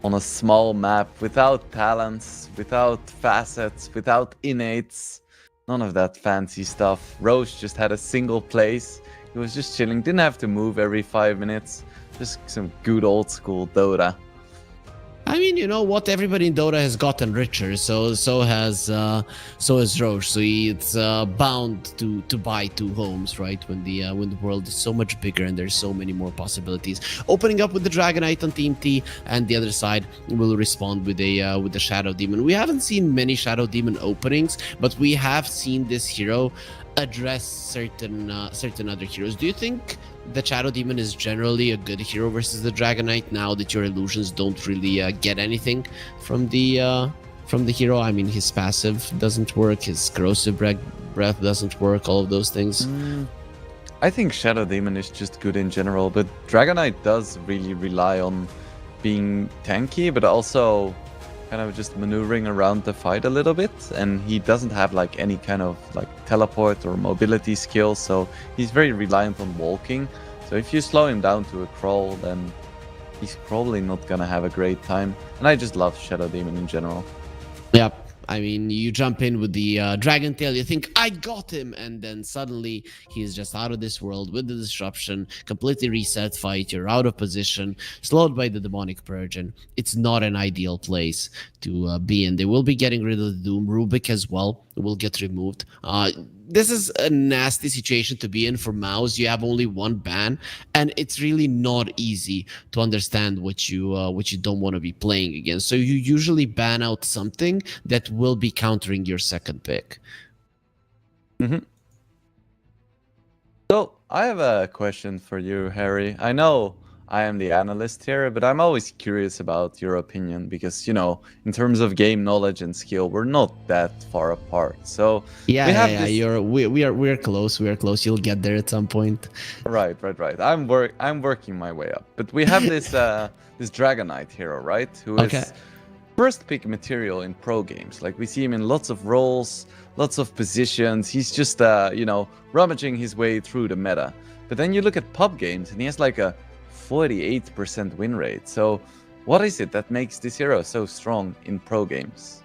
on a small map, without talents, without facets, without innates, none of that fancy stuff. Roche just had a single place. He was just chilling, didn't have to move every 5 minutes. Just some good old school Dota. I mean, you know what? Everybody in Dota has gotten richer, so has Roche. So it's bound to buy two homes, right? When the world is so much bigger and there's so many more possibilities. Opening up with the Dragonite on Team T, and the other side will respond with the Shadow Demon. We haven't seen many Shadow Demon openings, but we have seen this hero address certain other heroes. Do you think the Shadow Demon is generally a good hero versus the Dragonite now that your illusions don't really get anything from the hero? I mean, his passive doesn't work, his corrosive breath doesn't work, all of those things. I think Shadow Demon is just good in general, but Dragonite does really rely on being tanky, but also kind of just maneuvering around the fight a little bit, and he doesn't have like any kind of like teleport or mobility skills, so he's very reliant on walking. So if you slow him down to a crawl, then he's probably not gonna have a great time. And I just love Shadow Demon in general. Yep. I mean, you jump in with the Dragon Tail, you think, I got him, and then suddenly he's just out of this world with the disruption, completely reset fight, you're out of position, slowed by the Demonic Purge, and it's not an ideal place to be in. They will be getting rid of the Doom. Rubik as well will get removed. This is a nasty situation to be in for Mouse. You have only one ban, and it's really not easy to understand what you don't want to be playing against. So you usually ban out something that will be countering your second pick. So I have a question for you, Harry. I know I am the analyst here, but I'm always curious about your opinion because, you know, in terms of game knowledge and skill, we're not that far apart. So we're close. We're close. You'll get there at some point. Right. I'm working my way up. But we have this this Dragonite hero, right? Who is first pick material in pro games. Like we see him in lots of roles, lots of positions. He's just you know, rummaging his way through the meta. But then you look at pub games and he has like a 48% win rate. So what is it that makes this hero so strong in pro games?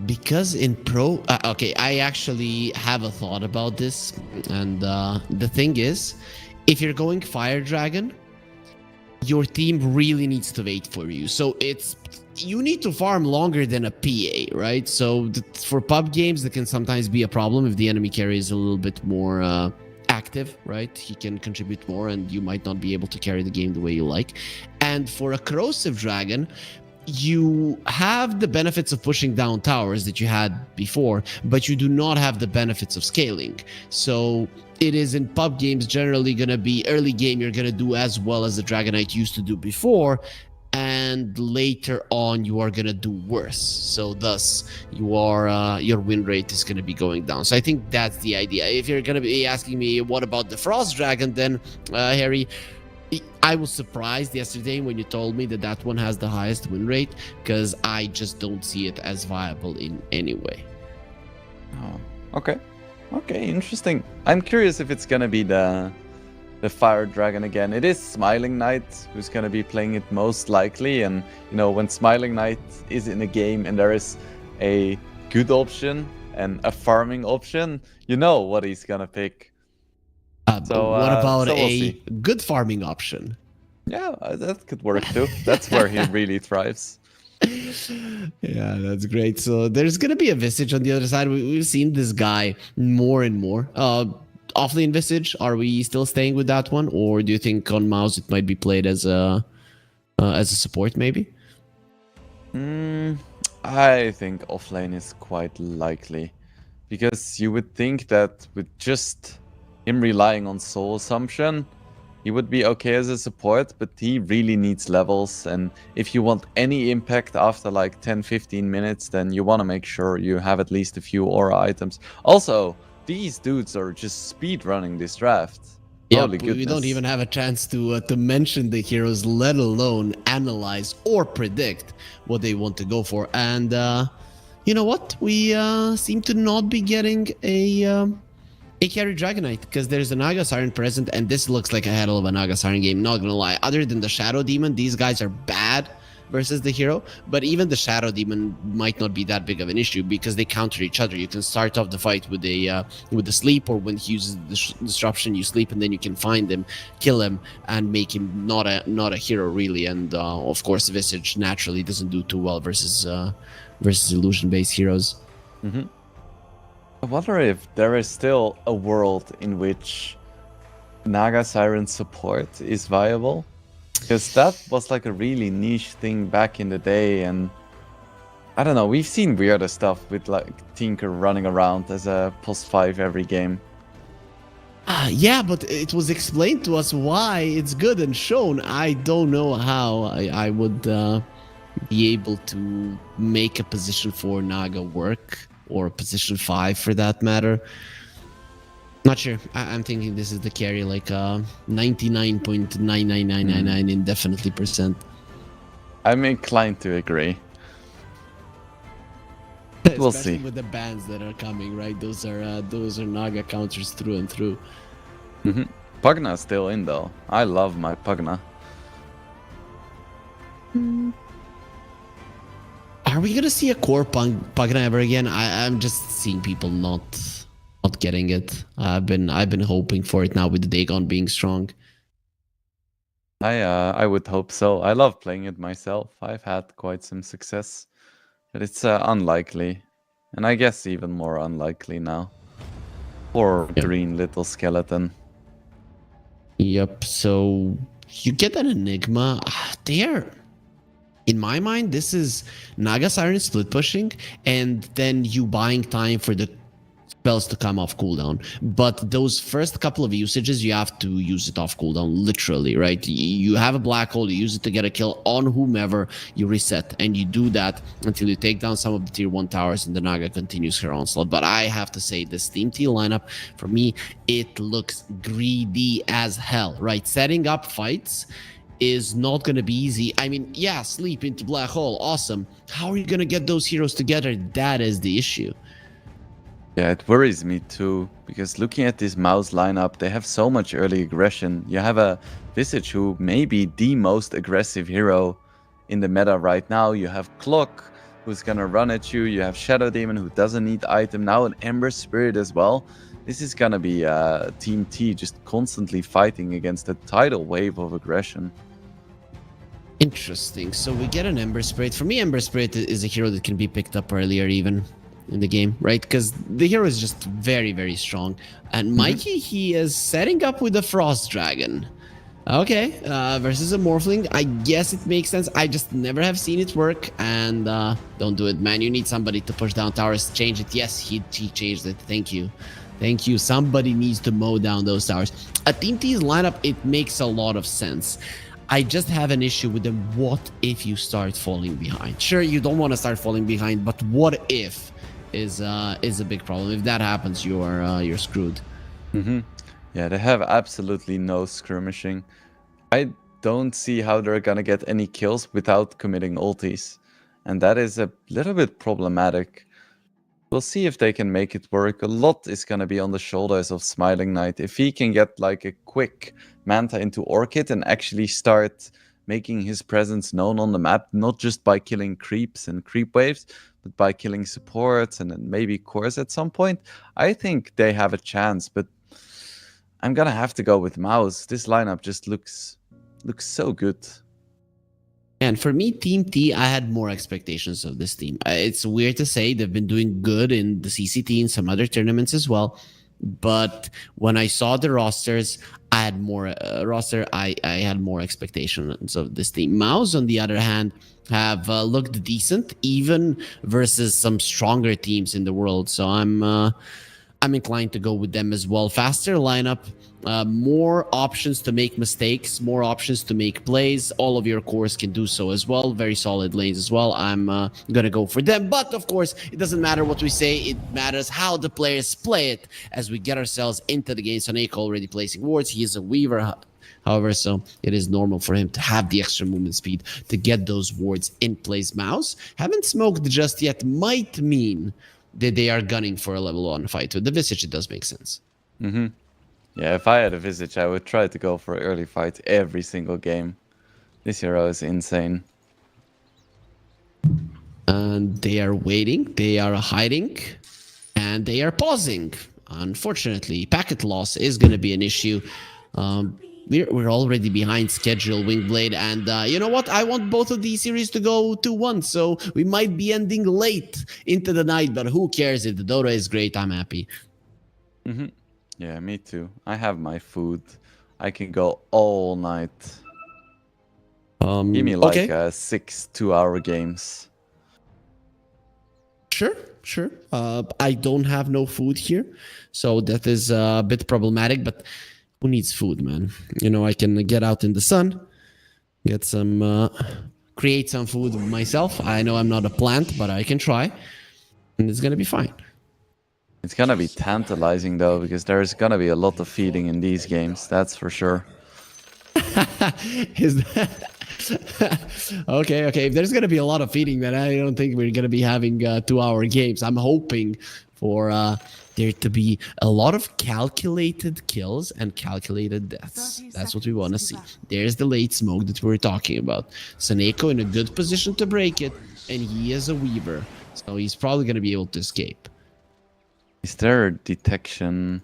Because in pro, I actually have a thought about this, and the thing is, if you're going Fire Dragon, your team really needs to wait for you. So you need to farm longer than a PA, right? So for pub games, that can sometimes be a problem if the enemy carry is a little bit more active, right? He can contribute more and you might not be able to carry the game the way you like. And for a corrosive dragon, you have the benefits of pushing down towers that you had before, but you do not have the benefits of scaling. So it is in pub games generally going to be early game, you're going to do as well as the Dragonite used to do before, and later on you are going to do worse. So thus your win rate is going to be going down. So I think that's the idea. If you're going to be asking me what about the Frost Dragon, then Harry, I was surprised yesterday when you told me that one has the highest win rate, because I just don't see it as viable in any way. Oh, okay, interesting. I'm curious if it's gonna be the Fire Dragon again. It is Smiling Knight who's gonna be playing it most likely, and you know, when Smiling Knight is in a game and there is a good option and a farming option, you know what he's gonna pick. So what about we'll a see. good farming option? Yeah, that could work too. That's where he really thrives. Yeah, that's great. So there's gonna be a Visage on the other side. We've seen this guy more and more. Offlane Visage, are we still staying with that one, or do you think on mouse it might be played as a support maybe? I think offlane is quite likely. because you would think that with just him relying on soul assumption, he would be okay as a support, but he really needs levels. And if you want any impact after like 10-15 minutes, then you want to make sure you have at least a few aura items. Also, these dudes are just speed running this draft. Yeah, Holy we don't goodness. even have a chance to mention the heroes, let alone analyze or predict what they want to go for. And you know what? We seem to not be getting a carry Dragonite because there's a Naga Siren present, and this looks like a hell of a Naga Siren game. Not gonna lie. Other than the Shadow Demon, these guys are bad versus the hero, but even the Shadow Demon might not be that big of an issue because they counter each other. You can start off the fight with the sleep, or when he uses the disruption, you sleep, and then you can find him, kill him, and make him not a hero really. And of course, Visage naturally doesn't do too well versus illusion based heroes. Mm-hmm. I wonder if there is still a world in which Naga Siren support is viable. Because that was like a really niche thing back in the day, and I don't know, we've seen weirder stuff with like Tinker running around as a +5 every game. Yeah, but it was explained to us why it's good and shown. I don't know how I would be able to make a position 4 Naga work, or a position 5 for that matter. Not sure. I'm thinking this is the carry, like 99.99999 indefinitely percent. I'm inclined to agree. We'll Especially see. with the bans that are coming, right? Those are Naga counters through and through. Mm-hmm. Pugna's still in though. I love my Pugna. Are we gonna see a core Pugna ever again? I'm just seeing people not getting it. I've been hoping for it now with the Dagon being strong. I would hope so. I love playing it myself. I've had quite some success, but it's unlikely, and I guess even more unlikely now. Poor green little skeleton. Yep. So you get an Enigma. There. In my mind, this is Naga Siren split pushing, and then you buying time for the spells to come off cooldown. But those first couple of usages, you have to use it off cooldown, literally, right? You have a black hole, you use it to get a kill on whomever, you reset, and you do that until you take down some of the tier 1 towers, and the Naga continues her onslaught. But I have to say, this Team T lineup, for me, it looks greedy as hell, right? Setting up fights is not going to be easy. I mean, yeah, sleep into black hole, awesome. How are you going to get those heroes together? That is the issue. Yeah, it worries me too, because looking at this mouse lineup, they have so much early aggression. You have a Visage who may be the most aggressive hero in the meta right now. You have Clock, who's gonna run at you. You have Shadow Demon, who doesn't need item. Now an Ember Spirit as well. This is gonna be Team T just constantly fighting against a tidal wave of aggression. Interesting. So we get an Ember Spirit. For me, Ember Spirit is a hero that can be picked up earlier even in the game, right? Because the hero is just very, very strong. And Mikey, he is setting up with the Frost Dragon. Okay, versus a Morphling. I guess it makes sense. I just never have seen it work. And don't do it, man. You need somebody to push down towers. Change it. Yes, he changed it. Thank you. Thank you. Somebody needs to mow down those towers. A Team T's lineup, it makes a lot of sense. I just have an issue with them. What if you start falling behind? Sure, you don't want to start falling behind, but what if is a big problem. If that happens, you're screwed. Yeah, they have absolutely no skirmishing. I don't see how they're gonna get any kills without committing ultis, and that is a little bit problematic. We'll see if they can make it work. A lot is gonna be on the shoulders of Smiling Knight. If he can get like a quick Manta into Orchid and actually start making his presence known on the map, not just by killing creeps and creep waves, but by killing supports and then maybe cores at some point, I think they have a chance. But I'm gonna have to go with Mouse. This lineup just looks so good. And for me, Team T, I had more expectations of this team. It's weird to say they've been doing good in the CCT and some other tournaments as well. But when I saw the rosters, I had more I had more expectations of this team. Mouse, on the other hand, have looked decent, even versus some stronger teams in the world. So I'm inclined to go with them as well. Faster lineup, more options to make mistakes, more options to make plays. All of your cores can do so as well. Very solid lanes as well. I'm going to go for them. But of course, it doesn't matter what we say. It matters how the players play it as we get ourselves into the game. Saneko already placing wards. He is a weaver. However, so it is normal for him to have the extra movement speed to get those wards in place. Mouse, haven't smoked just yet, might mean that they are gunning for a level 1 fight. With the Visage, it does make sense. Mm-hmm. Yeah, if I had a Visage, I would try to go for an early fight every single game. This hero is insane. And they are waiting, they are hiding, and they are pausing. Unfortunately, packet loss is going to be an issue. We're already behind schedule, Wingblade, and you know what? I want both of these series to go 2-1, so we might be ending late into the night, but who cares? If the Dota is great, I'm happy. Mm-hmm. Yeah, me too. I have my food. I can go all night. Give me like okay. 6 2-hour games. Sure. I don't have no food here, so that is a bit problematic, but who needs food, man? You know, I can get out in the sun, get some, create some food myself. I know I'm not a plant, but I can try, and it's gonna be fine. It's gonna be tantalizing though, because there's gonna be a lot of feeding in these games, that's for sure. Is that... okay. If there's gonna be a lot of feeding, then I don't think we're gonna be having 2-hour games. I'm hoping for there to be a lot of calculated kills and calculated deaths. That's what we want to see. There's the late smoke that we're talking about. Saneko in a good position to break it, and he is a weaver, so he's probably gonna be able to escape. Is there detection?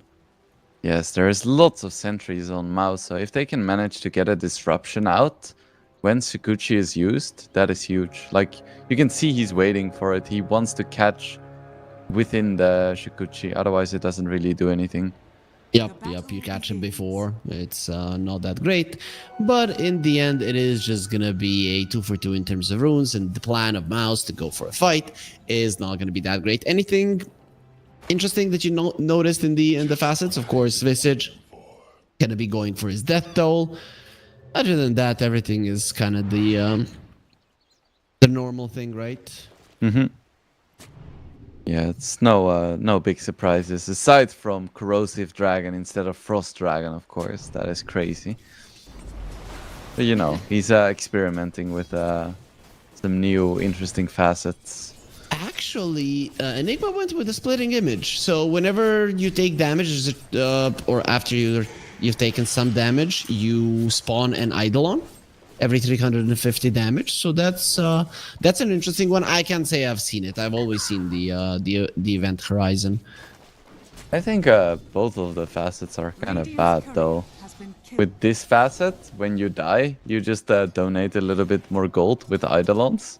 Yes, there's lots of sentries on Mouse, so if they can manage to get a disruption out when Sukuchi is used, that is huge. Like, you can see he's waiting for it. He wants to catch within the Shikuchi, otherwise it doesn't really do anything. Yep, you catch him before. It's not that great, but in the end, it is just gonna be a 2-for-2 in terms of runes, and the plan of Mouse to go for a fight is not gonna be that great. Anything interesting that you noticed in the facets? Of course, Visage gonna be going for his death toll. Other than that, everything is kind of the normal thing, right? Mm-hmm. Yeah, it's no big surprises aside from Corrosive Dragon instead of Frost Dragon, of course. That is crazy. But you know, he's experimenting with some new interesting facets. Actually, Enigma went with a splitting image. So whenever you take damage, or after you've taken some damage, you spawn an Eidolon every 350 damage. So that's an interesting one. I can't say I've seen it. I've always seen the event horizon. I think both of the facets are kind of bad though. With this facet, when you die, you just donate a little bit more gold with Eidolons.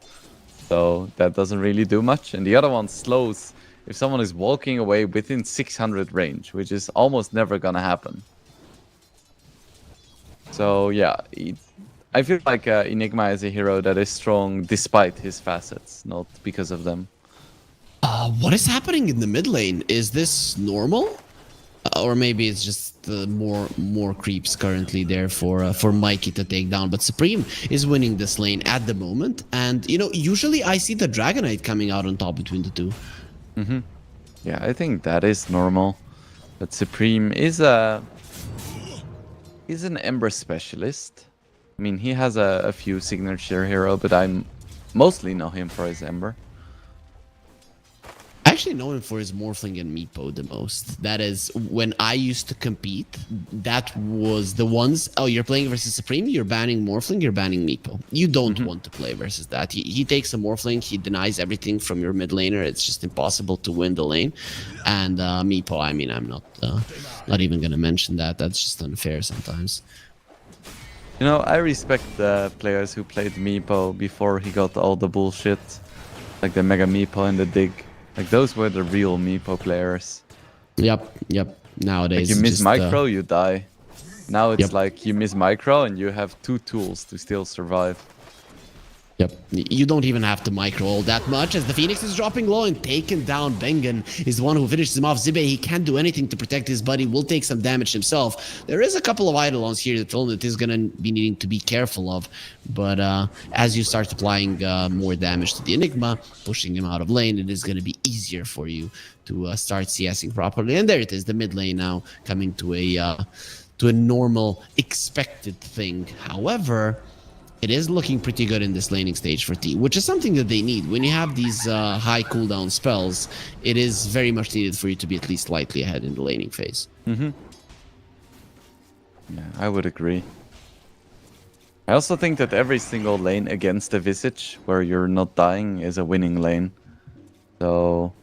So that doesn't really do much. And the other one slows if someone is walking away within 600 range, which is almost never gonna happen. So yeah, I feel like Enigma is a hero that is strong despite his facets, not because of them. What is happening in the mid lane? Is this normal? Or maybe it's just more creeps currently there for Mikey to take down. But Supreme is winning this lane at the moment. And, you know, usually I see the Dragonite coming out on top between the two. Mm-hmm. Yeah, I think that is normal. But Supreme is an Ember specialist. I mean, he has a few signature hero, but I mostly know him for his Ember. I actually know him for his Morphling and Meepo the most. That is, when I used to compete, that was the ones... Oh, you're playing versus Supreme, you're banning Morphling, you're banning Meepo. You don't want to play versus that. He takes a Morphling, he denies everything from your mid laner. It's just impossible to win the lane. And Meepo, I mean, I'm not even going to mention that. That's just unfair sometimes. You know, I respect the players who played Meepo before he got all the bullshit. Like the Mega Meepo and the Dig. Like, those were the real Meepo players. Yep. nowadays. Like you miss Just, micro, you die. Now it's Yep. like you miss micro and you have 2 tools to still survive. Yep. You don't even have to micro all that much as the Phoenix is dropping low and taken down. Bengen is the one who finishes him off. Zibe, he can't do anything to protect his buddy, will take some damage himself. There is a couple of Eidolons here that Tolnet is going to be needing to be careful of. But as you start applying more damage to the Enigma, pushing him out of lane, it is going to be easier for you to start CSing properly. And there it is, the mid lane now coming to a normal, expected thing. However, it is looking pretty good in this laning stage for T, which is something that they need. When you have these high cooldown spells, it is very much needed for you to be at least slightly ahead in the laning phase. Yeah, I would agree. I also think that every single lane against a Visage where you're not dying is a winning lane. So,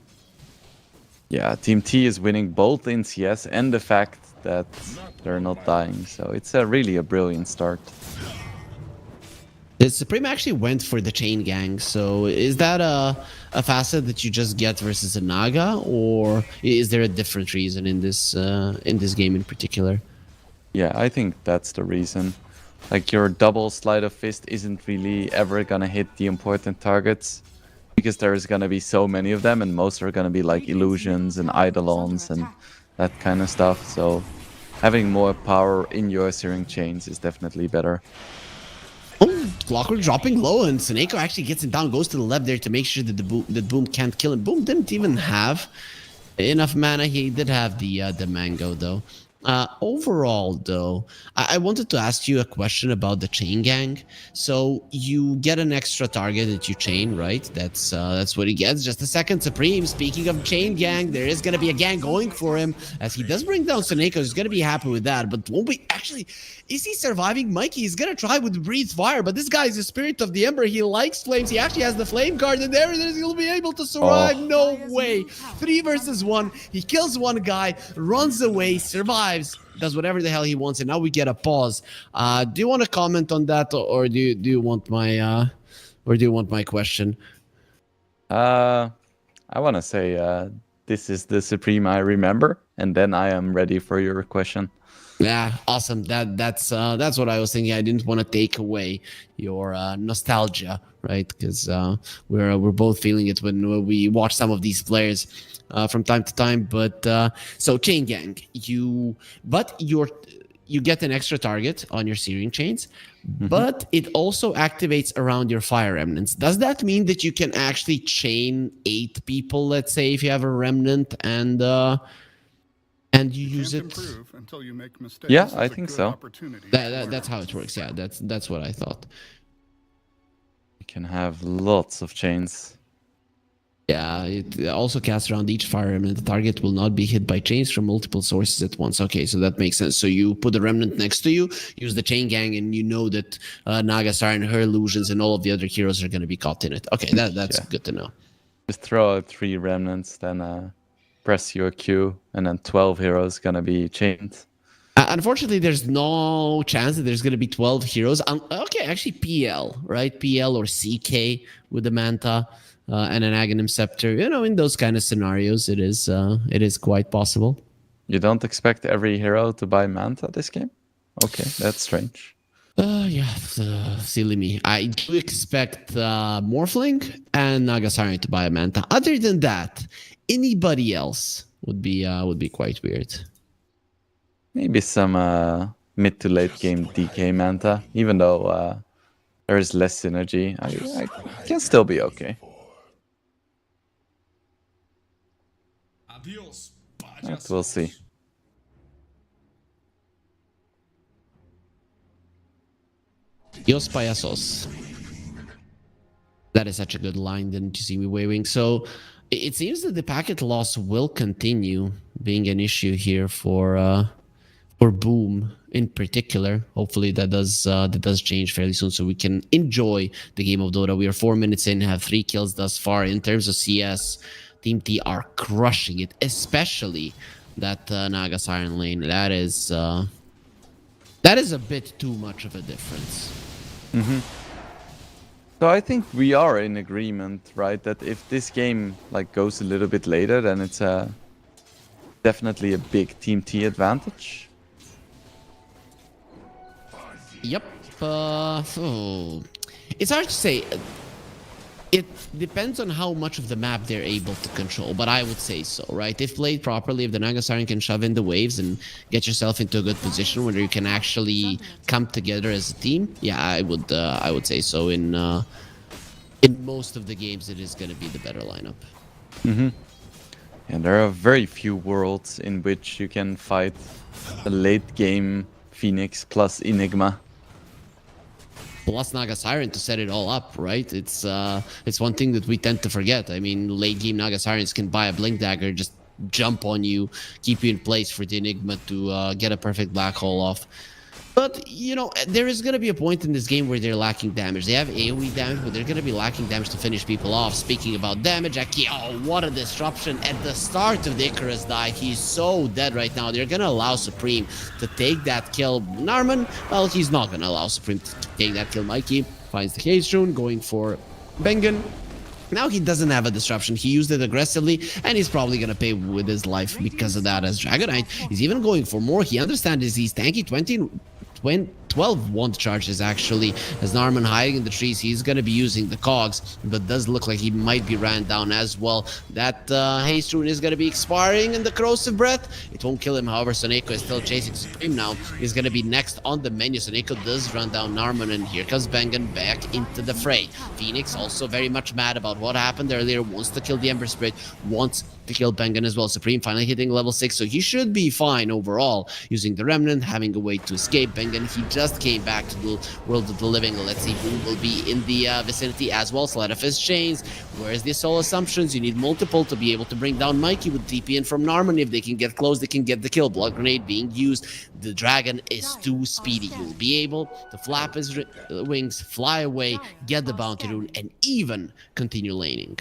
yeah, Team T is winning both in CS and the fact that they're not dying. So it's really a brilliant start. The Supreme actually went for the chain gang, so is that a facet that you just get versus a Naga, or is there a different reason in this game in particular? Yeah, I think that's the reason. Like your double sleight of fist isn't really ever gonna hit the important targets because there's gonna be so many of them, and most are gonna be like illusions and eidolons and that kind of stuff. So having more power in your searing chains is definitely better. Oh, Clockwork dropping low, and Seneko actually gets him down, goes to the left there to make sure that that Boom can't kill him. Boom didn't even have enough mana. He did have the mango though. Overall, though, I wanted to ask you a question about the chain gang. So you get an extra target that you chain, right? That's what he gets. Just a second, Supreme. Speaking of chain gang, there is gonna be a gang going for him as he does bring down Seneko. He's gonna be happy with that. But won't we actually? Is he surviving? Mikey is gonna try with Breathe Fire, but this guy is the Spirit of the Ember. He likes flames. He actually has the flame card, and there it is. He'll be able to survive. Oh. No way. 3 versus 1. He kills one guy, runs away, survives, does whatever the hell he wants, and now we get a pause. Do you want to comment on that, or do you want my question? I want to say this is the Supreme I remember, and then I am ready for your question. Yeah, awesome. That's what I was thinking. I didn't want to take away your nostalgia, right? Because we're both feeling it when we watch some of these players from time to time. But so chain gang, you get an extra target on your searing chains, but it also activates around your fire remnants. Does that mean that you can actually chain 8 people? Let's say if you have a remnant and you use it. Until you make mistakes. Yeah, I think so. That's how it works. Yeah, that's what I thought. You can have lots of chains. Yeah, it also casts around each fire remnant. The target will not be hit by chains from multiple sources at once. Okay, so that makes sense. So you put the remnant next to you, use the chain gang, and you know that Nagasar and her illusions and all of the other heroes are going to be caught in it. Okay, that's good to know. Just throw out 3 remnants, then press your Q, and then 12 heroes gonna be chained. Unfortunately, there's no chance that there's going to be 12 heroes. Okay, actually PL, right? PL or CK with the Manta and an Aghanim Scepter. You know, in those kind of scenarios, it is quite possible. You don't expect every hero to buy Manta this game? Okay, that's strange. Silly me. I do expect Morphling and Nagasari to buy a Manta. Other than that, anybody else would be quite weird. Maybe some mid to late game DK Manta, even though there is less synergy. I can still be okay. But we'll see. Dios payasos. That is such a good line. Didn't you see me waving? So it seems that the packet loss will continue being an issue here for Boom in particular. Hopefully that does change fairly soon, so we can enjoy the game of Dota. We are 4 minutes in, have 3 kills thus far. In terms of CS, Team T are crushing it, especially that Naga Siren lane. That is a bit too much of a difference. So I think we are in agreement, right? That if this game like goes a little bit later, then it's definitely a big Team T advantage. Yep. It's hard to say. It depends on how much of the map they're able to control, but I would say so, right? If played properly, if the Naga Siren can shove in the waves and get yourself into a good position where you can actually come together as a team, yeah, I would say so. In most of the games, it is going to be the better lineup. And there are very few worlds in which you can fight a late game Phoenix plus Enigma. Plus Naga Siren to set it all up, right? It's one thing that we tend to forget. I mean, late game Naga Sirens can buy a Blink Dagger, just jump on you, keep you in place for the Enigma to get a perfect black hole off. But, you know, there is going to be a point in this game where they're lacking damage. They have AoE damage, but they're going to be lacking damage to finish people off. Speaking about damage, Aki, oh, what a disruption at the start of the Icarus dive. He's so dead right now. They're going to allow Supreme to take that kill. Narman, well, he's not going to allow Supreme to take that kill. Mikey finds the Haze Rune, going for Bengen. Now he doesn't have a disruption. He used it aggressively, and he's probably going to pay with his life because of that as Dragonite. He's even going for more. He understands he's tanky 12 wand charges actually. As Narman hiding in the trees, he's going to be using the cogs, but does look like he might be ran down as well. That Haste Rune is going to be expiring in the Corrosive Breath. It won't kill him, however. Soneko is still chasing Supreme now. He's going to be next on the menu. Soneko does run down Narman, and here comes Bengen back into the fray. Phoenix also very much mad about what happened earlier, wants to kill the Ember Spirit, wants to kill Bengen as well. Supreme finally hitting level 6, so he should be fine overall. Using the Remnant, having a way to escape Bengen. He just came back to the world of the living. Let's see who will be in the vicinity as well. Sleight of Fist chains. Where's the Soul Assumptions? You need multiple to be able to bring down Mikey with TP in from Narman. If they can get close, they can get the kill. Blood Grenade being used. The dragon is too speedy. He will be able to flap his wings, fly away, get the Bounty Rune, and even continue laning.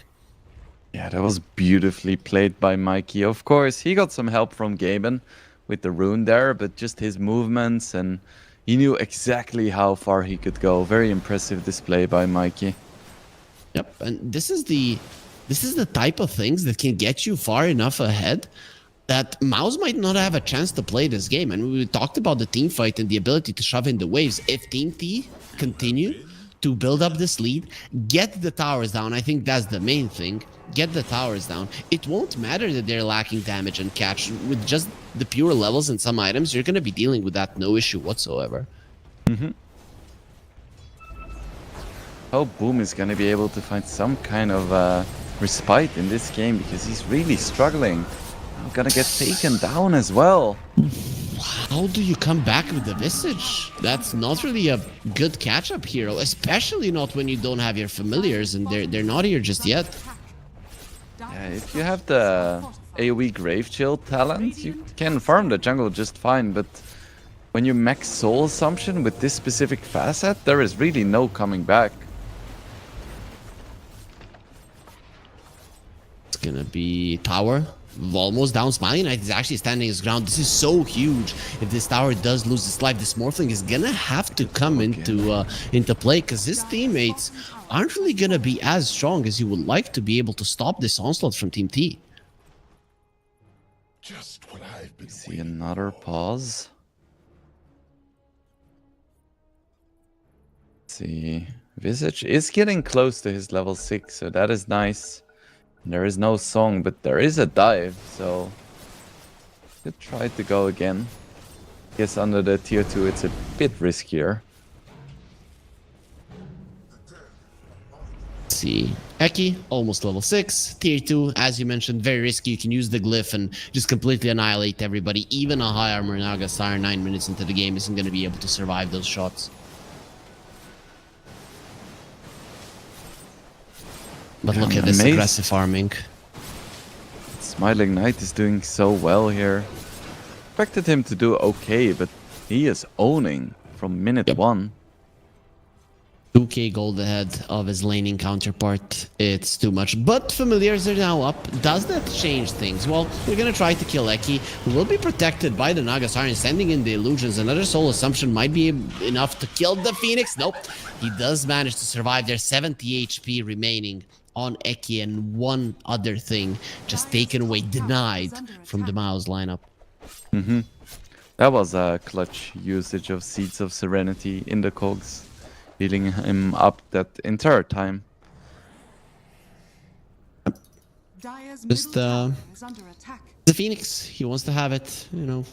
Yeah, that was beautifully played by Mikey. Of course, he got some help from Gaben with the rune there, but just his movements, and he knew exactly how far he could go. Very impressive display by Mikey. Yep, and this is the type of things that can get you far enough ahead that Mouse might not have a chance to play this game. And we talked about the team fight and the ability to shove in the waves. If Team T continue to build up this lead, get the towers down. I think that's the main thing. Get the towers down. It won't matter that they're lacking damage and catch. With just the pure levels and some items, you're going to be dealing with that no issue whatsoever. Oh, Boom is going to be able to find some kind of respite in this game because he's really struggling. I'm going to get taken down as well. How do you come back with the Visage? That's not really a good catch-up hero, especially not when you don't have your familiars and they're not here just yet. Yeah, if you have the AoE Grave Chill talent, you can farm the jungle just fine, but when you max Soul Assumption with this specific facet, there is really no coming back. It's gonna be tower. Almost down. Smiling Knight is actually standing his ground. This is so huge. If this tower does lose its life, this Morphling is gonna have to come into play, because his teammates aren't really gonna be as strong as you would like to be able to stop this onslaught from Team T. Just what I've been See another pause. Let's see, Visage is getting close to his level 6, so that is nice. There is no song, but there is a dive, so could try to go again. Guess under the tier 2 it's a bit riskier. Let's see. Eki, almost level 6. Tier 2, as you mentioned, very risky. You can use the glyph and just completely annihilate everybody. Even a high armor Naga Siren 9 minutes into the game isn't going to be able to survive those shots. But look at this aggressive farming. Smiling Knight is doing so well here. Expected him to do okay, but he is owning from minute 1. 2k gold ahead of his laning counterpart. It's too much. But familiars are now up. Does that change things? Well, we're gonna try to kill Eki, who will be protected by the Naga Siren, sending in the illusions. Another Soul Assumption might be enough to kill the Phoenix. Nope. He does manage to survive. There's 70 HP remaining on Eki and one other thing just taken away, denied from the Mao's lineup. That was a clutch usage of Seeds of Serenity in the cogs, healing him up that entire time. Dire's Just, middle tower is under attack. The Phoenix, he wants to have it, you know.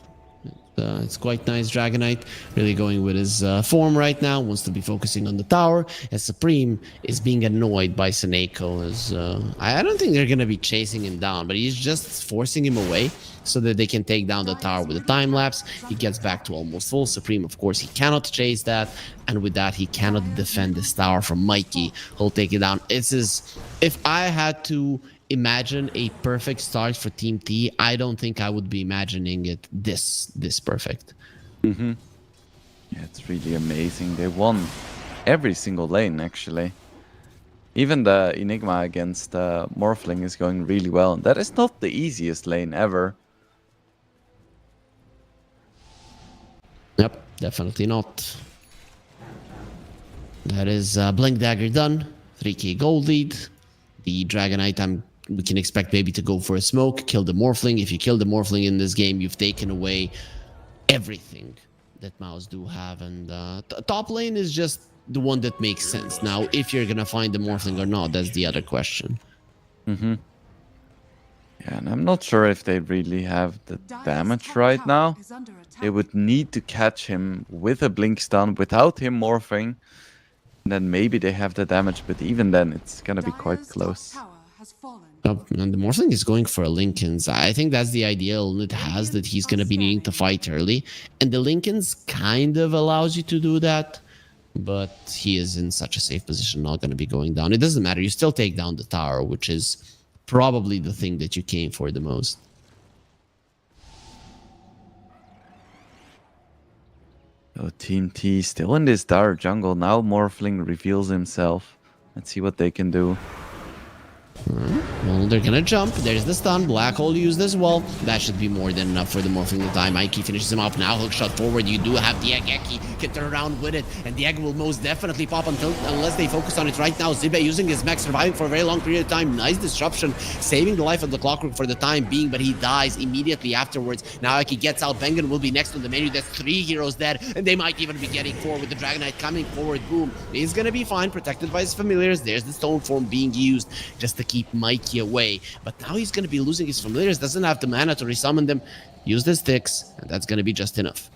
It's quite nice. Dragonite really going with his form right now. Wants to be focusing on the tower. As Supreme is being annoyed by Seneko. As I don't think they're gonna be chasing him down, but he's just forcing him away so that they can take down the tower with a time lapse. He gets back to almost full. Supreme, of course, he cannot chase that, and with that, he cannot defend this tower from Mikey. He'll take it down. If I had to imagine a perfect start for Team T, I don't think I would be imagining it this perfect. Yeah, it's really amazing. They won every single lane, actually. Even the Enigma against Morphling is going really well. That is not the easiest lane ever. Yep, definitely not. That is Blink Dagger done. 3k gold lead. The Dragonite, we can expect maybe to go for a smoke, kill the Morphling. If you kill the Morphling in this game, you've taken away everything that Maos do have. And top lane is just the one that makes sense. Now, if you're going to find the Morphling or not, that's the other question. Yeah, and I'm not sure if they really have the damage right now. They would need to catch him with a Blink stun without him morphing. And then maybe they have the damage, but even then it's gonna be quite close. And the Morphling is going for a Linken's. I think that's the ideal it has, that he's going to be needing to fight early. And the Linken's kind of allows you to do that. But he is in such a safe position, not going to be going down. It doesn't matter. You still take down the tower, which is probably the thing that you came for the most. Oh, Team T still in this dark jungle. Now Morphling reveals himself. Let's see what they can do. Well, they're gonna jump. There's the stun. Black hole used as well. That should be more than enough for the Morphling to die. Mikey finishes him off now. Hook shot forward. You do have the egg. Eki can turn around with it, and the egg will most definitely pop unless they focus on it right now. Zibe using his mech, surviving for a very long period of time. Nice disruption, saving the life of the Clockwork for the time being, but he dies immediately afterwards. Now Eki gets out. Bengen will be next on the menu. There's 3 heroes dead, and they might even be getting 4 with the Dragonite coming forward. Boom. He's gonna be fine, protected by his familiars. There's the stone form being used just to keep Mikey away, but now he's going to be losing his familiars, doesn't have the mana to resummon them. Use the sticks, and that's going to be just enough.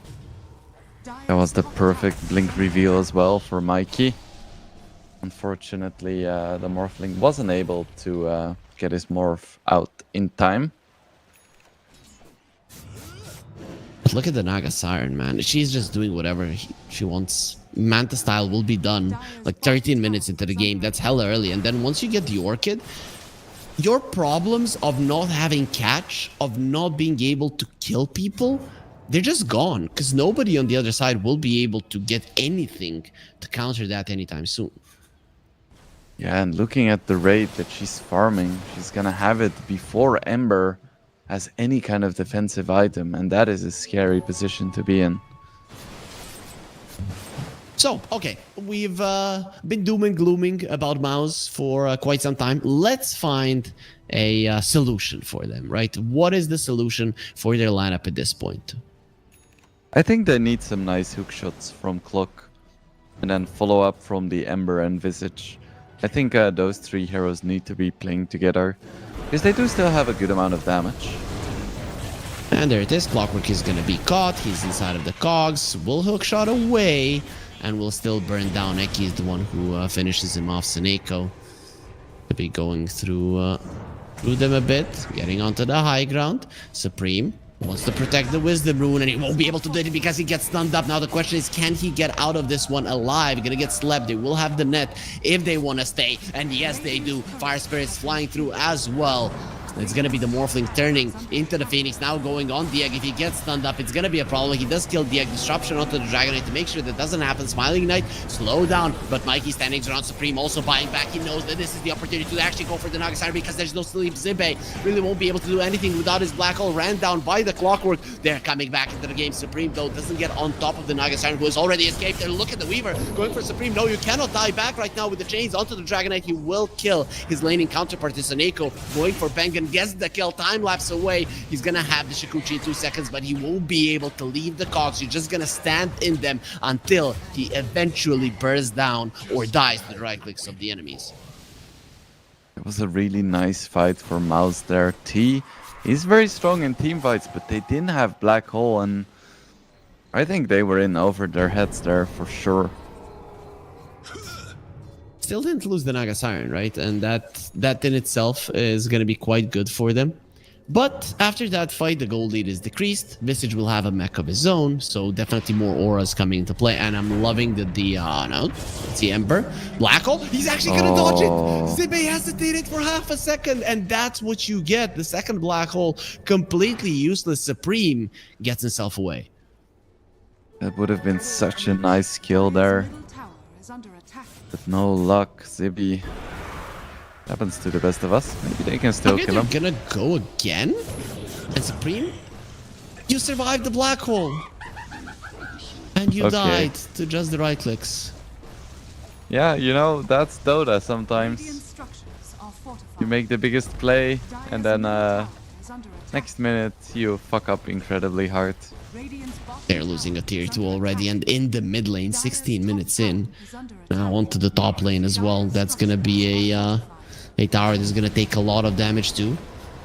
That was the perfect Blink reveal as well for Mikey. Unfortunately, the Morphling wasn't able to get his morph out in time. But look at the Naga Siren, man. She's just doing whatever she wants. Manta style will be done like 13 minutes into the game. That's hella early. And then once you get the Orchid, your problems of not having catch, of not being able to kill people, they're just gone, because nobody on the other side will be able to get anything to counter that anytime soon. Yeah, and looking at the rate that she's farming, she's gonna have it before Ember has any kind of defensive item, and that is a scary position to be in. So, okay, we've been doom and glooming about Maos for quite some time. Let's find a solution for them, right? What is the solution for their lineup at this point? I think they need some nice hook shots from Clock, and then follow up from the Ember and Visage. I think those 3 heroes need to be playing together, because they do still have a good amount of damage. And there it is. Clockwork is going to be caught. He's inside of the cogs. Will hook shot away. And will still burn down. Eki is the one who finishes him off. Seneko to be going through them a bit, getting onto the high ground. Supreme wants to protect the Wisdom Rune, and he won't be able to do it because he gets stunned up. Now the question is, can he get out of this one alive? Gonna get slept. They will have the net if they want to stay, and yes, they do. Fire Spirit's flying through as well. It's going to be the Morphling turning into the Phoenix, now going on Dieg. If he gets stunned up, it's going to be a problem. He does kill Dieg. Disruption onto the Dragonite to make sure that doesn't happen. Smiling Knight, slow down. But Mikey standing around Supreme, also buying back. He knows that this is the opportunity to actually go for the Nagasari because there's no sleep. Zibe really won't be able to do anything without his Black Hole. Ran down by the Clockwork. They're coming back into the game. Supreme, though, doesn't get on top of the Nagasari, who has already escaped. There, look at the Weaver going for Supreme. No, you cannot die back right now with the chains onto the Dragonite. He will kill his laning counterpart, Soneko, going for Bengen, gets the kill, time lapse away. He's gonna have the Shikuchi in 2 seconds, but he won't be able to leave the cogs. You're just gonna stand in them until he eventually bursts down or dies to the right clicks of the enemies. It was a really nice fight for Mouse there. T is very strong in team fights, but they didn't have Black Hole, and I think they were in over their heads there for sure. Still didn't lose the Naga Siren, right? And that in itself is going to be quite good for them. But after that fight, the gold lead is decreased. Visage will have a mech of his own, so definitely more auras coming into play. And I'm loving that no, it's the Ember. Black Hole, he's actually going to dodge it. Zibe hesitated for half a second, and that's what you get. The second Black Hole, completely useless. Supreme gets himself away. That would have been such a nice kill there. Middle tower is under attack. But no luck, Zibi. Happens to the best of us. Maybe they can still Okay, kill him. they're gonna go again? And Supreme? You survived the Black Hole. And you died to just the right clicks. Yeah, you know, that's Dota Radiant sometimes. structures are fortified. You make the biggest play, and then Is under attack. next minute you fuck up incredibly hard. Radiant's bottom They're tower losing a tier is 2 under already, attack. and in the mid lane, 16 minutes in. Is under Now attack. onto the top lane as well. That's gonna be a tower that's gonna take a lot of damage too.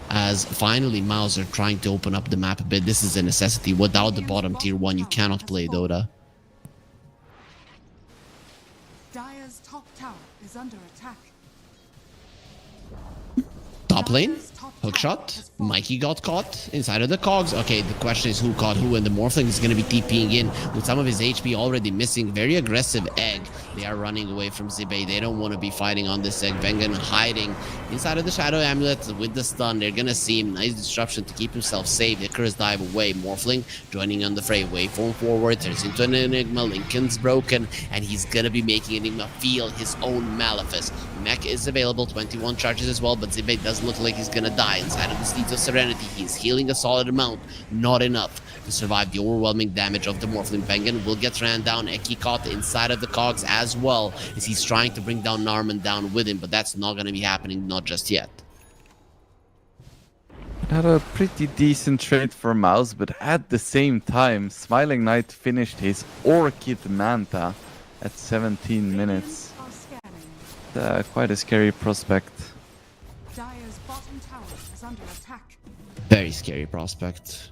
As finally Mouse are trying to open up the map a bit. This is a necessity. Without the bottom tier 1, you cannot play Dota. Dire's top tower is under attack. Top lane, hookshot. Mikey got caught inside of the cogs. Okay, the question is who caught who, and the Morphling is going to be TPing in with some of his HP already missing. Very aggressive egg. They are running away from Zibe. They don't want to be fighting on this egg. Vengen hiding inside of the Shadow Amulet with the stun. They're going to see him. Nice disruption to keep himself safe. The Curse dive away. Morphling joining on the fray. Waveform forward. Turns into an Enigma. Lincoln's broken. And he's going to be making Enigma feel his own Malefice. Mech is available. 21 charges as well. But Zibe does look like he's going to die inside of the Steeds of Serenity. He's healing a solid amount. Not enough to survive the overwhelming damage of the Morphling. Vengen will get ran down. Eki caught inside of the cogs as well, as he's trying to bring down Narman down with him, but that's not going to be happening, not just yet. Had a pretty decent trade for Mouse, but at the same time, Smiling Knight finished his Orchid Manta at 17 minutes. Are scanning. Quite a scary prospect. Dire's bottom tower is under attack. Very scary prospect.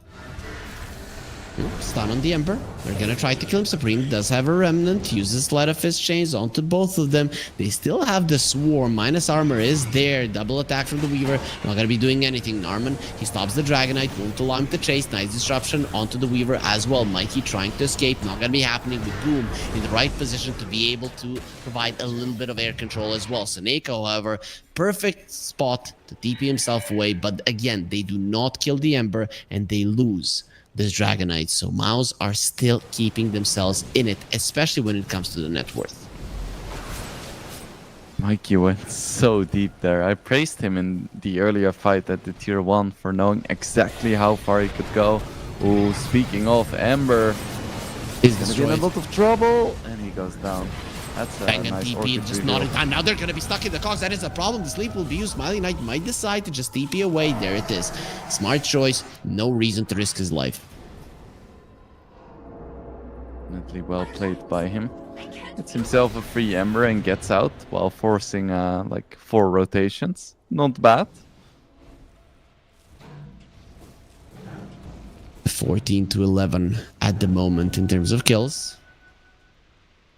Stun on the Ember. They're gonna try to kill him. Supreme does have a remnant. Uses Light of Fist Chains onto both of them. They still have the Swarm. Minus armor is there. Double attack from the Weaver. Not gonna be doing anything. Narman, he stops the Dragonite. Won't allow him to chase. Nice disruption onto the Weaver as well. Mikey trying to escape. Not gonna be happening with Boom in the right position to be able to provide a little bit of air control as well. Soneko, however, perfect spot to TP himself away. But again, they do not kill the Ember and they lose this Dragonite. So Mouse are still keeping themselves in it, especially when it comes to the net worth. Mikey went so deep there. I praised him in the earlier fight at the tier 1 for knowing exactly how far he could go. Oh, speaking of, Ember Is gonna be in a lot of trouble, and he goes down. That's a Bang and nice TP, orchid just reveal. not in time. Now they're gonna be stuck in the cogs. That is a problem. The sleep will be used. Smiley Knight might decide to just TP away. There it is. Smart choice. No reason to risk his life. Definitely well played by him. Gets himself a free Ember and gets out while forcing like 4 rotations. Not bad. 14 to 11 at the moment in terms of kills.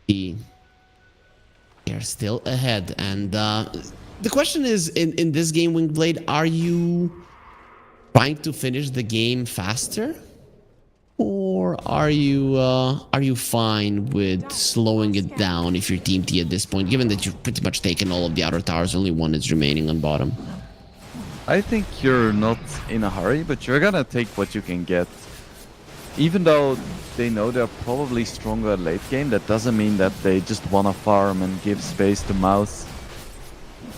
They're still ahead, and the question is, in this game, Wingblade, are you trying to finish the game faster, or are you fine with slowing it down if you're Team T at this point, given that you've pretty much taken all of the outer towers, only one is remaining on bottom? I think you're not in a hurry, but you're gonna take what you can get. Even though they know they're probably stronger late game, that doesn't mean that they just wanna farm and give space to Mouse.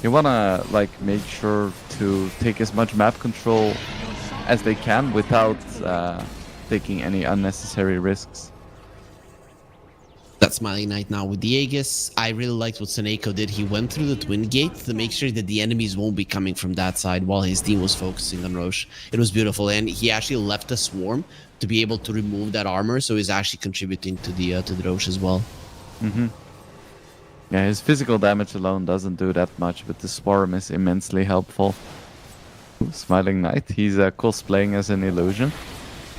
You wanna like make sure to take as much map control as they can without taking any unnecessary risks. That's Smiley Knight now with the Aegis. I really liked what Seneko did. He went through the Twin Gate to make sure that the enemies won't be coming from that side while his team was focusing on Roche. It was beautiful, and he actually left a swarm to be able to remove that armor, so he's actually contributing to the Roche as well. Yeah, his physical damage alone doesn't do that much, but the swarm is immensely helpful. Ooh, Smiling Knight, he's cosplaying as an illusion.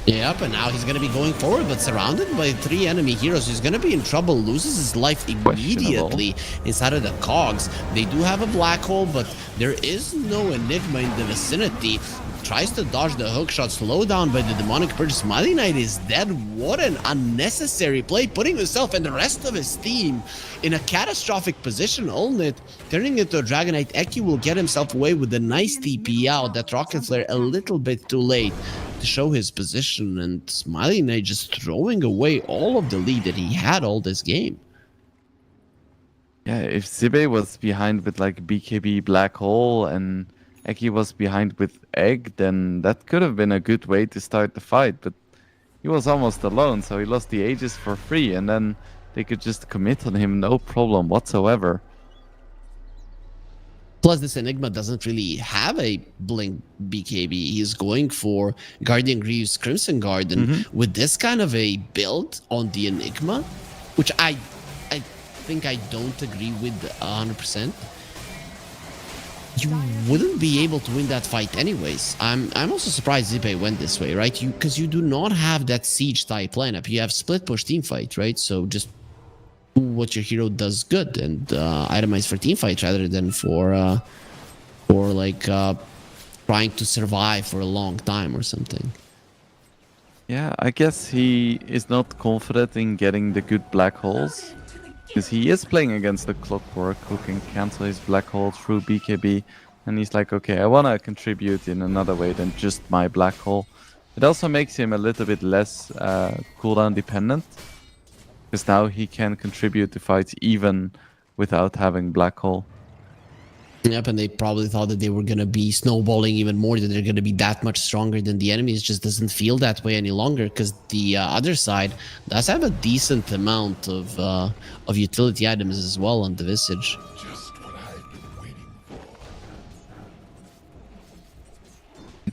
Yep, and now he's going to be going forward, but surrounded by 3 enemy heroes. He's going to be in trouble, loses his life immediately inside of the cogs. They do have a black hole, but there is no Enigma in the vicinity. Tries to dodge the hook shot, slowed down by the demonic purge. Smiley Knight is dead. What an unnecessary play, putting himself and the rest of his team in a catastrophic position. Olnit turning into a Dragon Knight. Eki will get himself away with a nice TP out. That rocket flare a little bit too late to show his position, and Smiley Knight just throwing away all of the lead that he had all this game. Yeah, if Zibe was behind with like BKB Black Hole and Eki was behind with Egg, then that could have been a good way to start the fight, but he was almost alone, so he lost the Aegis for free, and then they could just commit on him no problem whatsoever. Plus, this Enigma doesn't really have a Blink BKB. He's going for Guardian Greaves Crimson Guard, and with this kind of a build on the Enigma, which I think I don't agree with 100%, you wouldn't be able to win that fight anyways. I'm also surprised Zipe went this way, right? Because you do not have that siege type lineup. You have split push team fight, right? So just do what your hero does good and itemize for team fight rather than for like trying to survive for a long time or something. Yeah, I guess he is not confident in getting the good black holes, because he is playing against the Clockwork, who can cancel his black hole through BKB, and he's like, okay, I want to contribute in another way than just my black hole. It also makes him a little bit less cooldown dependent, because now he can contribute to fights even without having black hole. Yep, and they probably thought that they were going to be snowballing even more, that they're going to be that much stronger than the enemies. It just doesn't feel that way any longer, because the other side does have a decent amount of utility items as well on the Visage.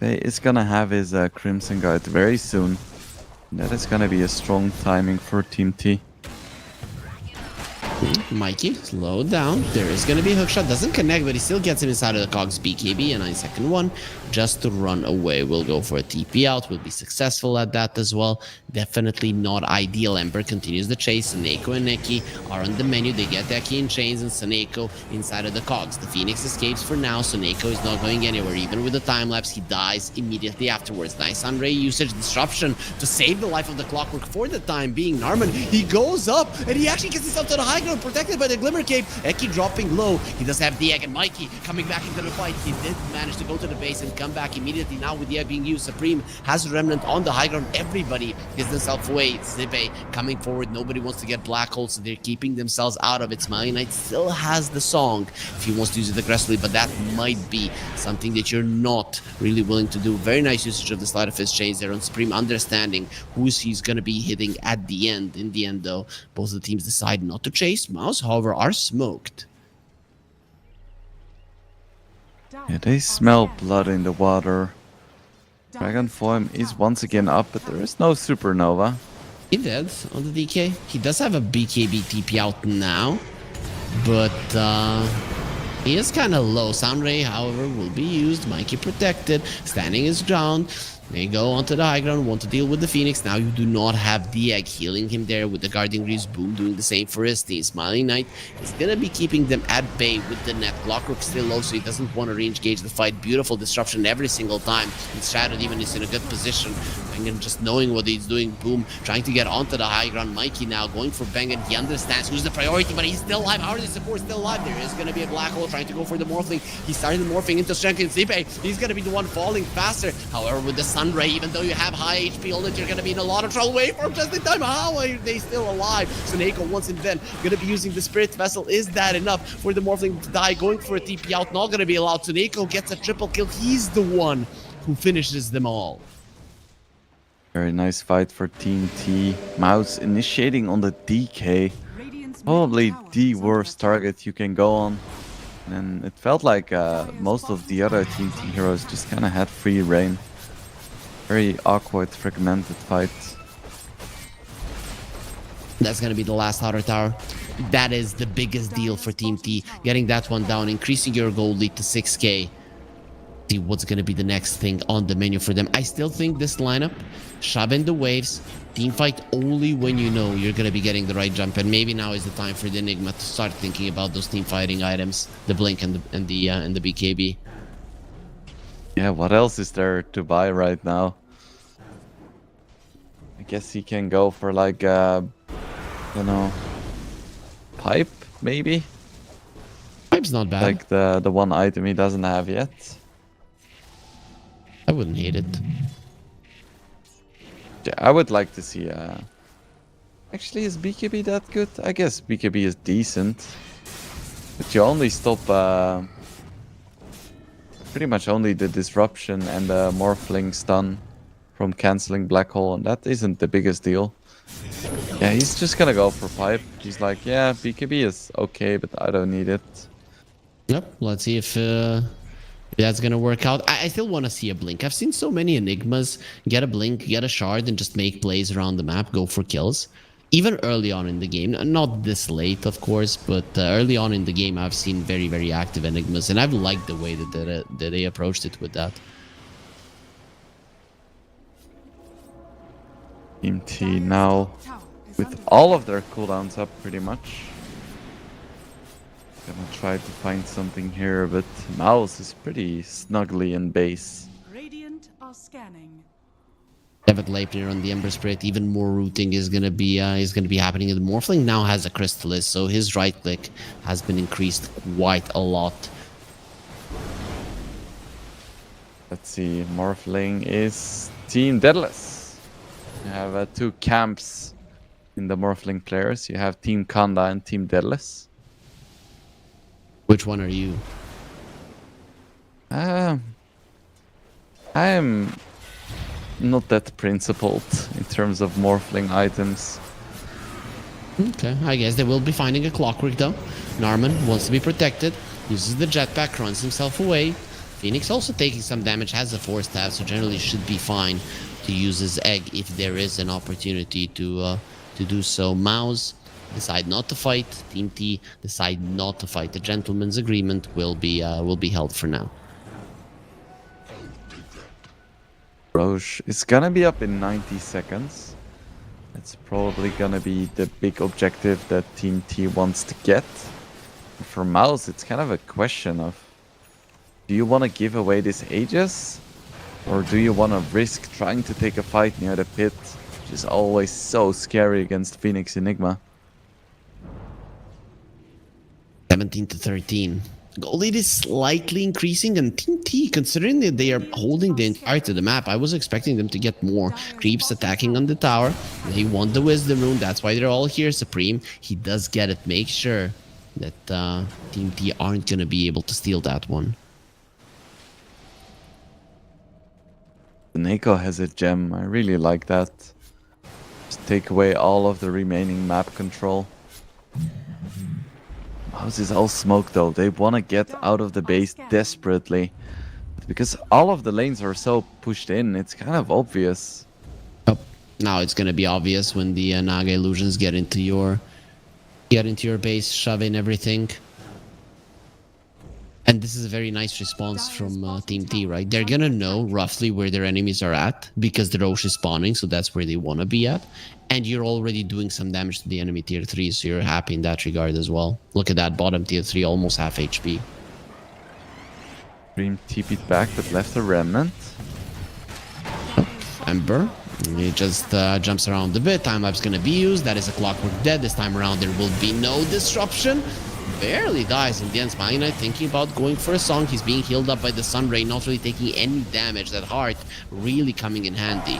He is going to have his Crimson Guard very soon. That is going to be a strong timing for Team T. Mikey, slow down. There is going to be a hookshot. Doesn't connect, but he still gets him inside of the cogs BKB. A 9-second one just to run away. We'll go for a TP out. We'll be successful at that as well. Definitely not ideal. Ember continues the chase. Seneko and Neki are on the menu. They get Eki in chains and Seneko inside of the cogs. The Phoenix escapes for now. Seneko is not going anywhere. Even with the time lapse, he dies immediately afterwards. Nice Sunray usage. Disruption to save the life of the Clockwork for the time being. Narman, he goes up and he actually gets himself to the high ground, protected by the Glimmer Cape. Eki dropping low. He does have the egg, and Mikey coming back into the fight. He did manage to go to the base and come back immediately. Now with the egg being used, Supreme has a remnant on the high ground. Everybody gets themselves away. Zibe coming forward. Nobody wants to get black holes, so they're keeping themselves out of it. Smiley Knight still has the song if he wants to use it aggressively, but that might be something that you're not really willing to do. Very nice usage of the sleight of fist chains there on Supreme, understanding who he's going to be hitting at the end. In the end, though, both of the teams decide not to chase. Mouse, however, are smoked. Yeah, they smell blood in the water. Dragon form is once again up, but there is no supernova. He did on the DK. He does have a BKB TP out now, but he is kind of low. Sound Ray, however, will be used. Mikey protected, standing his ground. They go onto the high ground, want to deal with the Phoenix. Now you do not have the egg healing him there with the Guardian Greaves. Boom doing the same for his team. Smiling Knight is going to be keeping them at bay with the net. Clockwork still low, so he doesn't want to re-engage the fight. Beautiful disruption every single time. And Shadowed even is in a good position. Bengen just knowing what he's doing. Boom, trying to get onto the high ground. Mikey now going for Bengen. He understands who's the priority, but he's still alive. How are the support still alive? There is going to be a black hole trying to go for the Morphling. He started morphing into Strength and Sleep. He's going to be the one falling faster. However, with the Sunray, even though you have high HP on it, you're going to be in a lot of trouble. Wait for him just in time. How are they still alive? Suneko once and then going to be using the Spirit Vessel. Is that enough for the Morphling to die? Going for a TP out, not going to be allowed. Suneko gets a triple kill. He's the one who finishes them all. Very nice fight for Team T. Mouse initiating on the DK. Radiant's Probably middle tower the is under worst attack. target you can go on. And it felt like most of the other Team T heroes just kind of had free reign. Very awkward, fragmented fight. That's going to be the last outer tower. That is the biggest deal for Team T. Getting that one down, increasing your gold lead to 6k. See what's going to be the next thing on the menu for them. I still think this lineup, shove in the waves, team fight only when you know you're going to be getting the right jump. And maybe now is the time for the Enigma to start thinking about those team fighting items, the Blink and the BKB. Yeah, what else is there to buy right now? I guess he can go for like, I don't know, pipe maybe? Pipe's not bad. Like the one item he doesn't have yet. I wouldn't hate it. Yeah, I would like to see. Actually, is BKB that good? I guess BKB is decent, but you only stop pretty much only the disruption and the Morphling stun from canceling Black Hole, and that isn't the biggest deal. Yeah, he's just gonna go for pipe. He's like, yeah, BKB is okay, but I don't need it. Yep, let's see if that's gonna work out. I still want to see a Blink. I've seen so many Enigmas get a Blink, get a shard, and just make plays around the map, go for kills. Even early on in the game, not this late, of course, but early on in the game, I've seen very, very active Enigmas, and I've liked the way that they approached it with that. Team T now Tower is with under all of their cooldowns up pretty much. Gonna try to find something here, but Mouse is pretty snugly in base. Radiant are scanning. Devitt Leipnir on the Ember Spirit, even more rooting is gonna be happening. The Morphling now has a Crystallis, so his right click has been increased quite a lot. Let's see, Morphling is Team Deadless. You have two camps in the Morphling players. You have Team Kanda and Team Deadless. Which one are you? I am not that principled in terms of Morphling items. Okay, I guess they will be finding a Clockwork though. Narman wants to be protected, uses the jetpack, runs himself away. Phoenix also taking some damage, has a Force Staff, so generally should be fine to use his egg if there is an opportunity to do so. Mouse decide not to fight. Team T decide not to fight. The gentleman's agreement will be held for now. Roche is gonna be up in 90 seconds. It's probably gonna be the big objective that Team T wants to get. For Mouse, it's kind of a question of, do you want to give away this Aegis? Or do you want to risk trying to take a fight near the pit, which is always so scary against Phoenix Enigma? 17 to 13. Gold lead is slightly increasing, and Team T, considering that they are holding the entirety of the map, I was expecting them to get more creeps attacking on the tower. They want the Wisdom Rune, that's why they're all here. Supreme, he does get it. Make sure that Team T aren't going to be able to steal that one. Neko has a gem, I really like that. Just take away all of the remaining map control. Mouse is all smoke though, they want to get out of the base desperately. But because all of the lanes are so pushed in, it's kind of obvious. Oh, now it's going to be obvious when the Naga illusions get into your base, shove in everything. And And this is a very nice response from Team T, right? They're gonna know roughly where their enemies are at because the Roche is spawning, so that's where they want to be at. And you're already doing some damage to the enemy tier 3, so you're happy in that regard as well. Look at that bottom tier 3, almost half HP. Dream TP'd back but left a remnant. Ember, he just jumps around a bit. Time lapse gonna be used. That is a clockwork dead. This time around there will be no disruption. Barely dies in the end. Smiling Knight thinking about going for a song. He's being healed up by the Sun Ray, not really taking any damage. That heart really coming in handy.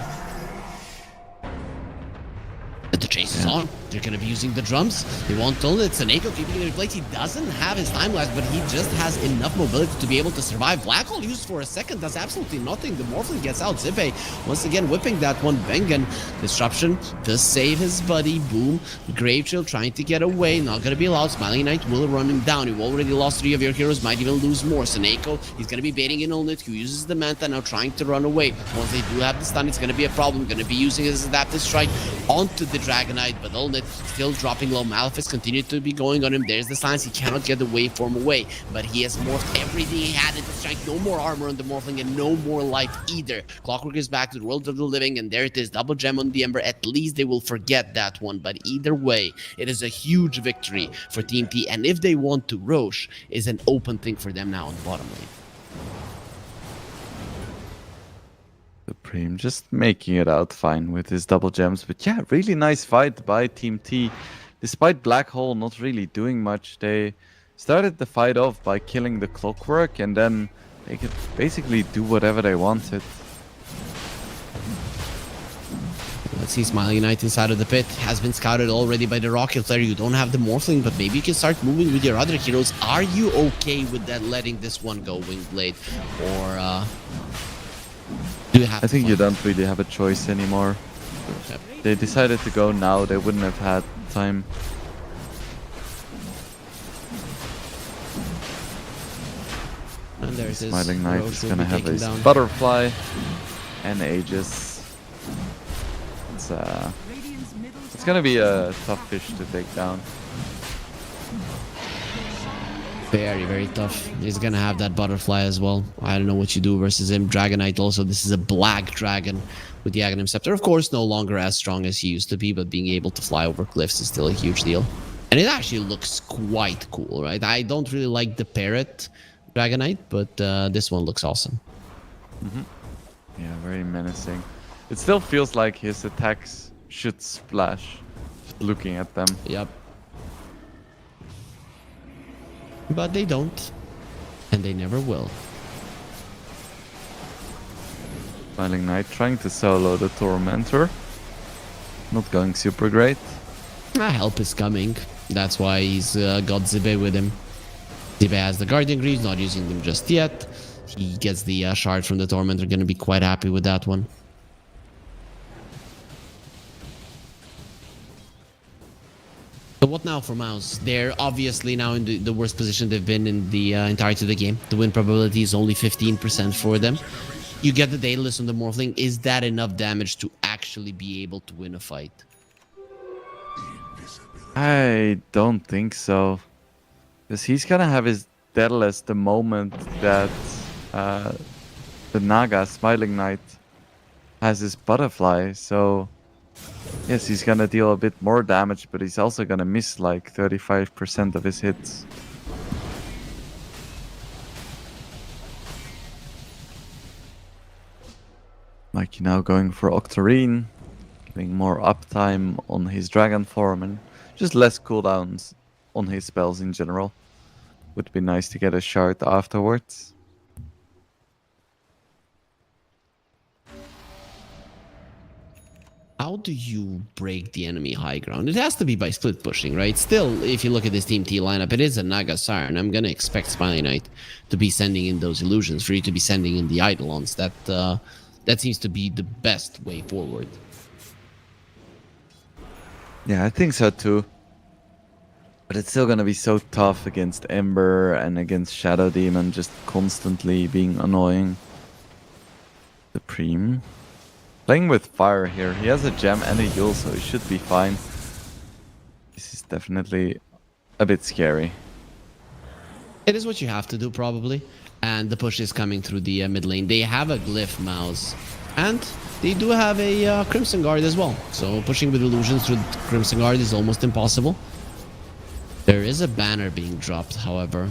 But the chase is on. They're going to be using the drums. They want to. It's an Echo keeping it in place. He doesn't have his time lapse, but he just has enough mobility to be able to survive. Black Hole used for a second does absolutely nothing. The Morphling gets out. Zippe once again whipping that one. Bengen. Disruption does save his buddy. Boom. Gravechill trying to get away. Not going to be allowed. Smiling Knight will run him down. You've already lost 3 of your heroes. Might even lose more. Seneko, he's going to be baiting in Ulnit, who uses the Manta, now trying to run away. Once they do have the stun, it's going to be a problem. Going to be using his adaptive strike onto the Dragonite, but Ulnit still dropping low. Malefice continued to be going on him. There's the signs. He cannot get the waveform away, but he has morphed everything he had into strike. No more armor on the Morphling and no more life either. Clockwork is back to the world of the living, and there it is. Double gem on the Ember. At least they will forget that one, but either way, it is a huge victory for Team T, and if they want to, Roche is an open thing for them now on the bottom lane. Supreme just making it out fine with his double gems. But yeah, really nice fight by Team T. Despite Black Hole not really doing much, they started the fight off by killing the Clockwork, and then they could basically do whatever they wanted. Let's see, Smiling Knight inside of the pit has been scouted already by the Rocket Flare. You don't have the Morphling, but maybe you can start moving with your other heroes. Are you okay with that, letting this one go, Wingblade? Or do you have I think to you don't really have a choice anymore. Yep. They decided to go now, they wouldn't have had time. And there's his Smiling Knight Roche is will gonna be have taken his down. butterfly and Aegis. It's gonna be a tough fish to take down. Very, very tough. He's gonna have that butterfly as well. I don't know what you do versus him. Dragonite also. This is a black dragon with the Aghanim Scepter. Of course, no longer as strong as he used to be, but being able to fly over cliffs is still a huge deal. And it actually looks quite cool, right? I don't really like the parrot Dragonite, but this one looks awesome. Yeah, very menacing. It still feels like his attacks should splash, just looking at them. Yep. But they don't. And they never will. Smiling Knight trying to solo the Tormentor. Not going super great. Help is coming. That's why he's got Zibe with him. Zibe has the Guardian Greaves, not using them just yet. He gets the shard from the Tormentor, gonna be quite happy with that one. So what now for Mouse? They're obviously now in the worst position they've been in the entirety of the game. The win probability is only 15% for them. You get the Daedalus on the Morphling. Is that enough damage to actually be able to win a fight? I don't think so. Because he's gonna have his Daedalus the moment that the Naga, Smiling Knight, has his butterfly. So yes, he's gonna deal a bit more damage, but he's also gonna miss like 35% of his hits. Like now going for Octarine, giving more uptime on his dragon form and just less cooldowns on his spells in general. Would be nice to get a shard afterwards. How do you break the enemy high ground? It has to be by split pushing, right? Still, if you look at this Team T lineup, it is a Naga Siren. I'm going to expect Smiling Knight to be sending in those illusions, for you to be sending in the Eidolons. That seems to be the best way forward. Yeah, I think so too. But it's still gonna be so tough against Ember and against Shadow Demon, just constantly being annoying. Supreme. Playing with fire here. He has a gem and a Yule, so he should be fine. This is definitely a bit scary. It is what you have to do, probably. And the push is coming through the mid lane. They have a glyph mouse. And they do have a Crimson Guard as well. So pushing with illusions through Crimson Guard is almost impossible. There is a banner being dropped, however.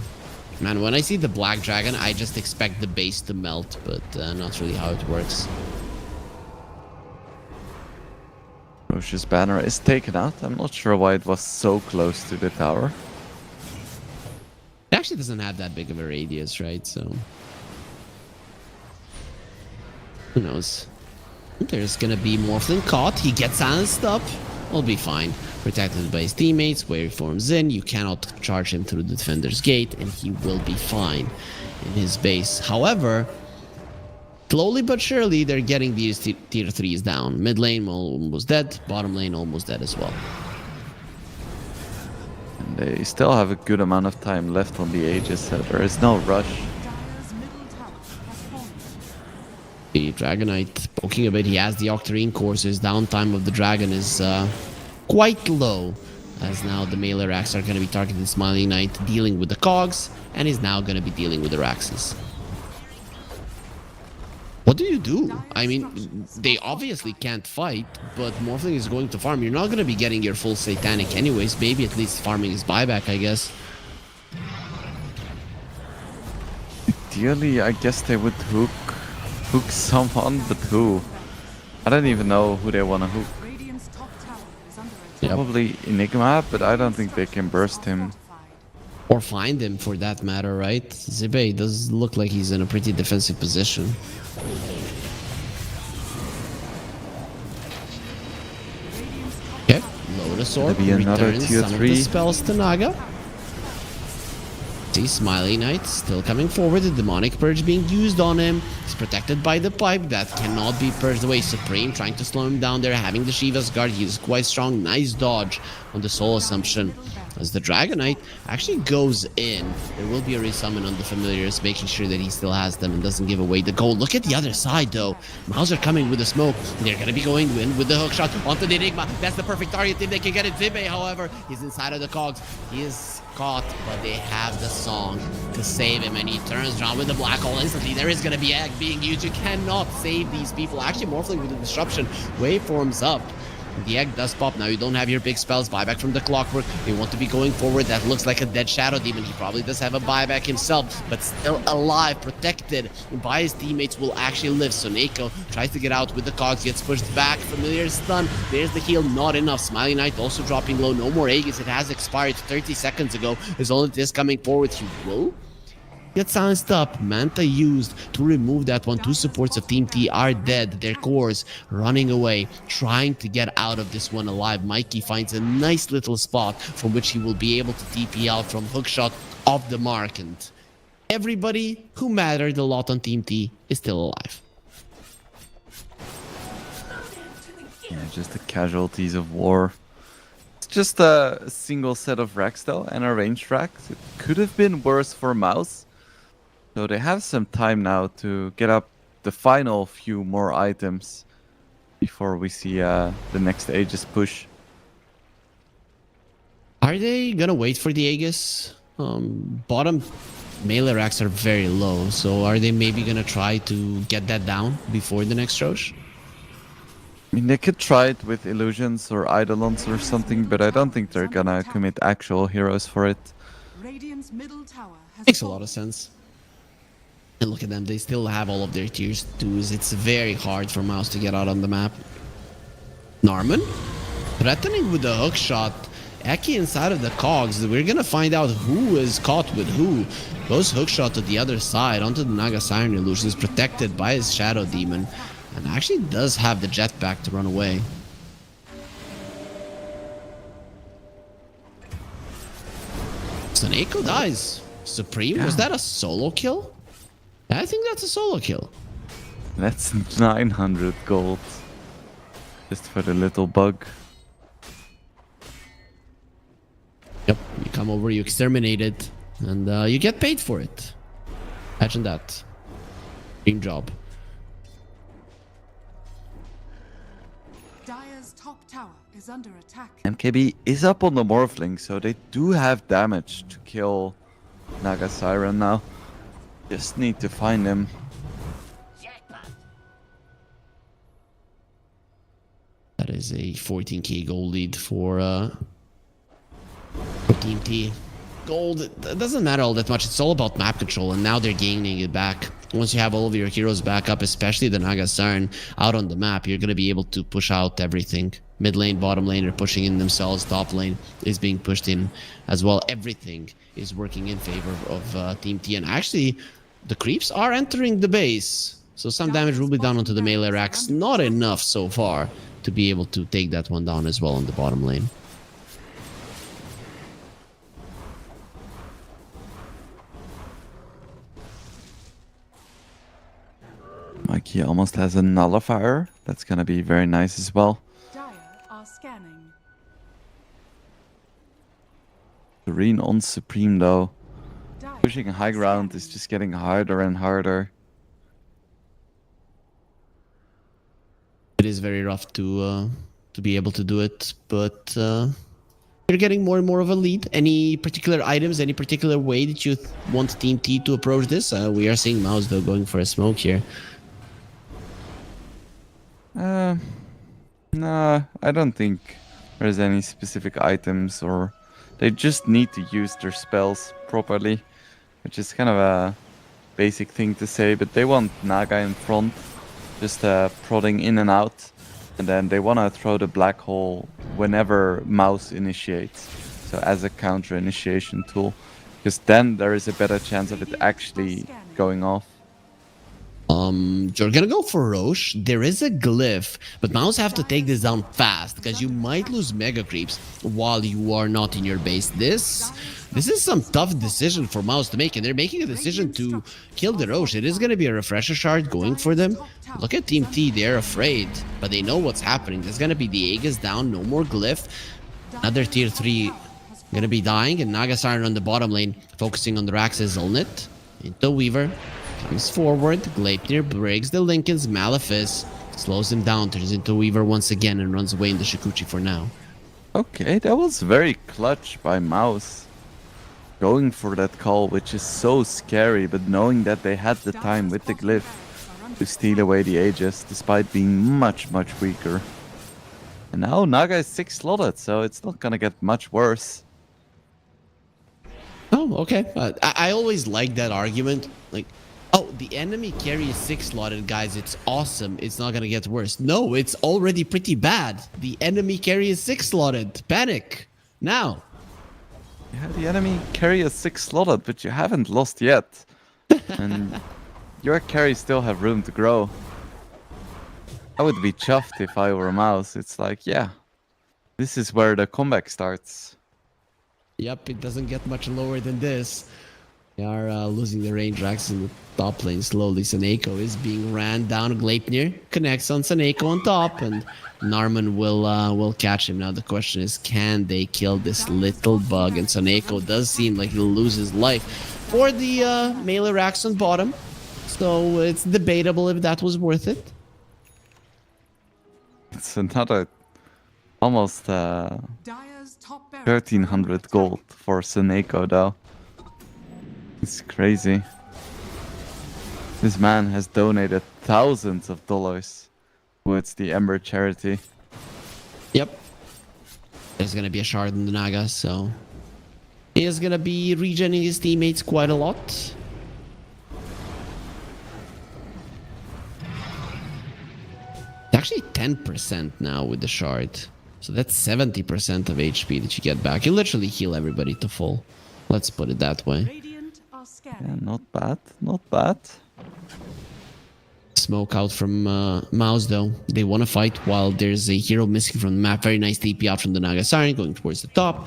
Man, when I see the Black Dragon, I just expect the base to melt, but not really how it works. Roche's banner is taken out. I'm not sure why it was so close to the tower. It actually doesn't have that big of a radius, right? So who knows? There's gonna be Morphling caught. He gets silenced up. We'll be fine. Protected by his teammates. Where he forms in, you cannot charge him through the defender's gate, and he will be fine in his base. However, slowly but surely, they're getting these tier 3s down. Mid lane almost dead. Bottom lane almost dead as well. And they still have a good amount of time left on the Aegis, so there is no rush. Dire's middle tower has fallen. The Dragon Knight poking a bit. He has the Octarine core, so his downtime of the Dragon is quite low. As now the melee racks are going to be targeting Smiling Knight, dealing with the cogs, and is now going to be dealing with the Raxes. What do you do? I mean, they obviously can't fight, but Morphling is going to farm. You're not going to be getting your full Satanic anyways. Maybe at least farming his buyback, I guess. Ideally, I guess they would hook someone, but who? I don't even know who they want to hook. Radiant's top tower is under attack. Yep. Probably Enigma, but I don't think they can burst him. Or find him for that matter, right? Zibe does look like he's in a pretty defensive position. Okay, Lotus Orb Gonna be another returns tier some of 3. the spells to Naga. See Smiley Knight still coming forward, the Demonic Purge being used on him. He's protected by the pipe that cannot be purged away. Supreme trying to slow him down there, having the Shiva's Guard. He is quite strong. Nice dodge on the Soul Assumption. As the Dragon Knight actually goes in, there will be a resummon on the Familiars, making sure that he still has them and doesn't give away the gold. Look at the other side, though. Mauser coming with the smoke. They're going to be going in with the hook shot onto the Enigma. That's the perfect target if they can get it. Zibe, however, he's inside of the cogs. He is caught, but they have the song to save him, and he turns around with the black hole instantly. There is going to be egg being used. You cannot save these people. Actually, Morphling with the disruption. Waveforms up. The egg does pop. Now you don't have your big spells. Buyback from the Clockwork. They want to be going forward. That looks like a dead Shadow Demon. He probably does have a buyback himself, but still alive, protected by his teammates, will actually live. So Neko tries to get out with the cogs, gets pushed back. Familiar stun. There's the heal. Not enough. Smiley Knight also dropping low. No more Aegis. It has expired 30 seconds ago. Is all it is coming forward. He will get silenced up. Manta used to remove that one. Two supports of Team T are dead. Their cores running away, trying to get out of this one alive. Mikey finds a nice little spot from which he will be able to TP out from hookshot off the mark. And everybody who mattered a lot on Team T is still alive. Yeah, just the casualties of war. It's just a single set of racks though, and a ranged rack. It could have been worse for Mouse. So they have some time now to get up the final few more items before we see the next Aegis push. Are they gonna wait for the Aegis? Bottom melee racks are very low, so are they maybe gonna try to get that down before the next Roche? I mean, they could try it with illusions or eidolons or something, but I don't think they're gonna commit actual heroes for it. Radiant's middle tower has Makes a lot of sense. And look at them, they still have all of their tiers 2s. It's very hard for Mouse to get out on the map. Narman threatening with the hook shot. Eki inside of the cogs. We're gonna find out who is caught with who. Goes hook shot to the other side onto the Naga Siren Illusion. Is protected by his Shadow Demon, and actually does have the jetpack to run away. Saneko dies. Supreme, was that a solo kill? I think that's a solo kill. That's 900 gold. Just for the little bug. Yep, you come over, you exterminate it, and you get paid for it. Imagine that. Dream job. Dire's top tower is under attack. MKB is up on the Morphling, so they do have damage to kill Naga Siren now. Just need to find him. That is a 14k gold lead for Team T. Gold, it doesn't matter all that much. It's all about map control, and now they're gaining it back. Once you have all of your heroes back up, especially the Naga Siren out on the map, you're going to be able to push out everything. Mid lane, bottom lane are pushing in themselves. Top lane is being pushed in as well. Everything is working in favor of Team T. And actually, the creeps are entering the base. So some damage will be done onto the melee racks. Not enough so far to be able to take that one down as well on the bottom lane. Mikey almost has a nullifier. That's gonna be very nice as well. Dire are scanning. Serene on Supreme though. Dire Pushing high ground is just getting harder and harder. It is very rough to be able to do it, but you're getting more and more of a lead. Any particular items, any particular way that you want Team T to approach this? We are seeing Mouse though going for a smoke here. Nah, I don't think there's any specific items, or they just need to use their spells properly, which is kind of a basic thing to say, but they want Naga in front, just prodding in and out, and then they want to throw the black hole whenever Mouse initiates, so as a counter initiation tool, because then there is a better chance of it actually going off. You're gonna go for Roche. There is a glyph, but Mouse have to take this down fast because you might lose mega creeps while you are not in your base. This is some tough decision for Mouse to make, and they're making a decision to kill the Roche. It is gonna be a refresher shard going for them. Look at Team T, they're afraid, but they know what's happening. There's gonna be the Aegis down, no more glyph. Another tier 3 gonna be dying, and Naga Siren on the bottom lane, focusing on the Rax's Zulnit. Into Weaver. Comes forward, Gleipnir breaks the Linken's Malefice, slows him down, turns into Weaver once again, and runs away in the Shikuchi for now. Okay, that was very clutch by Mouse. Going for that call, which is so scary, but knowing that they had the time with the glyph to steal away the Aegis, despite being much, much weaker. And now Naga is 6 slotted, so it's not gonna get much worse. Oh, okay. I always like that argument. Like, oh, the enemy carry is 6 slotted, guys. It's awesome. It's not gonna get worse. No, it's already pretty bad. The enemy carry is 6 slotted. Panic now. Yeah, the enemy carry is 6 slotted, but you haven't lost yet. And your carries still have room to grow. I would be chuffed if I were a Mouse. It's like, yeah, this is where the comeback starts. Yep, it doesn't get much lower than this. They are losing the range racks in the top lane slowly. Saneko is being ran down. Gleipnir connects on Saneko on top, and Narman will catch him. Now the question is, can they kill this little bug? And Saneko does seem like he'll lose his life for the melee racks on bottom. So it's debatable if that was worth it. It's another almost Dire's top barracks 1300 gold for Saneko though. It's crazy. This man has donated thousands of dollars towards the Ember charity. Yep. There's gonna be a shard in the Naga, so he is gonna be regenerating his teammates quite a lot. It's actually 10% now with the shard. So that's 70% of HP that you get back. You literally heal everybody to full. Let's put it that way. Radiant are scanning. Yeah, not bad, not bad. Smoke out from Mouse though. They want to fight while there's a hero missing from the map. Very nice TP out from the Naga Siren going towards the top.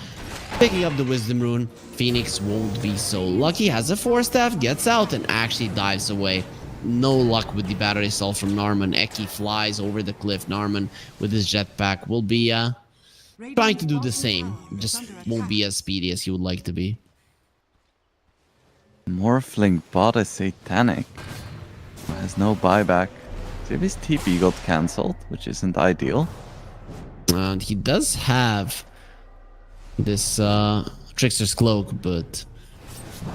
Picking up the Wisdom Rune. Phoenix won't be so lucky. Has a 4-staff, gets out and actually dives away. No luck with the battery assault from Narman. Eki flies over the cliff. Narman with his jetpack will be trying to do the same. Just won't be as speedy as he would like to be. Morphling bot is satanic. Has no buyback. So if his TP got cancelled, which isn't ideal. And he does have this Trickster's Cloak, but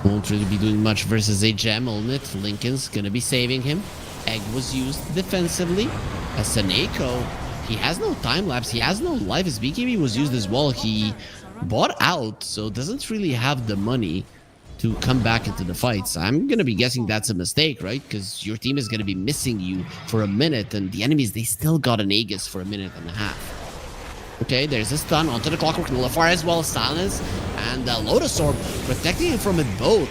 Won't really be doing much versus a gem on it. Lincoln's gonna be saving him. Egg was used defensively. As Saneko, he has no time lapse, he has no life. His BKB was used as well. He bought out, so doesn't really have the money to come back into the fights. I'm gonna be guessing that's a mistake, right? Because your team is gonna be missing you for a minute, and the enemies, they still got an Aegis for a minute and a half. Okay, there's a stun onto the Clockwork Nullifier as well, Silence, and Lotus Orb protecting him from it both.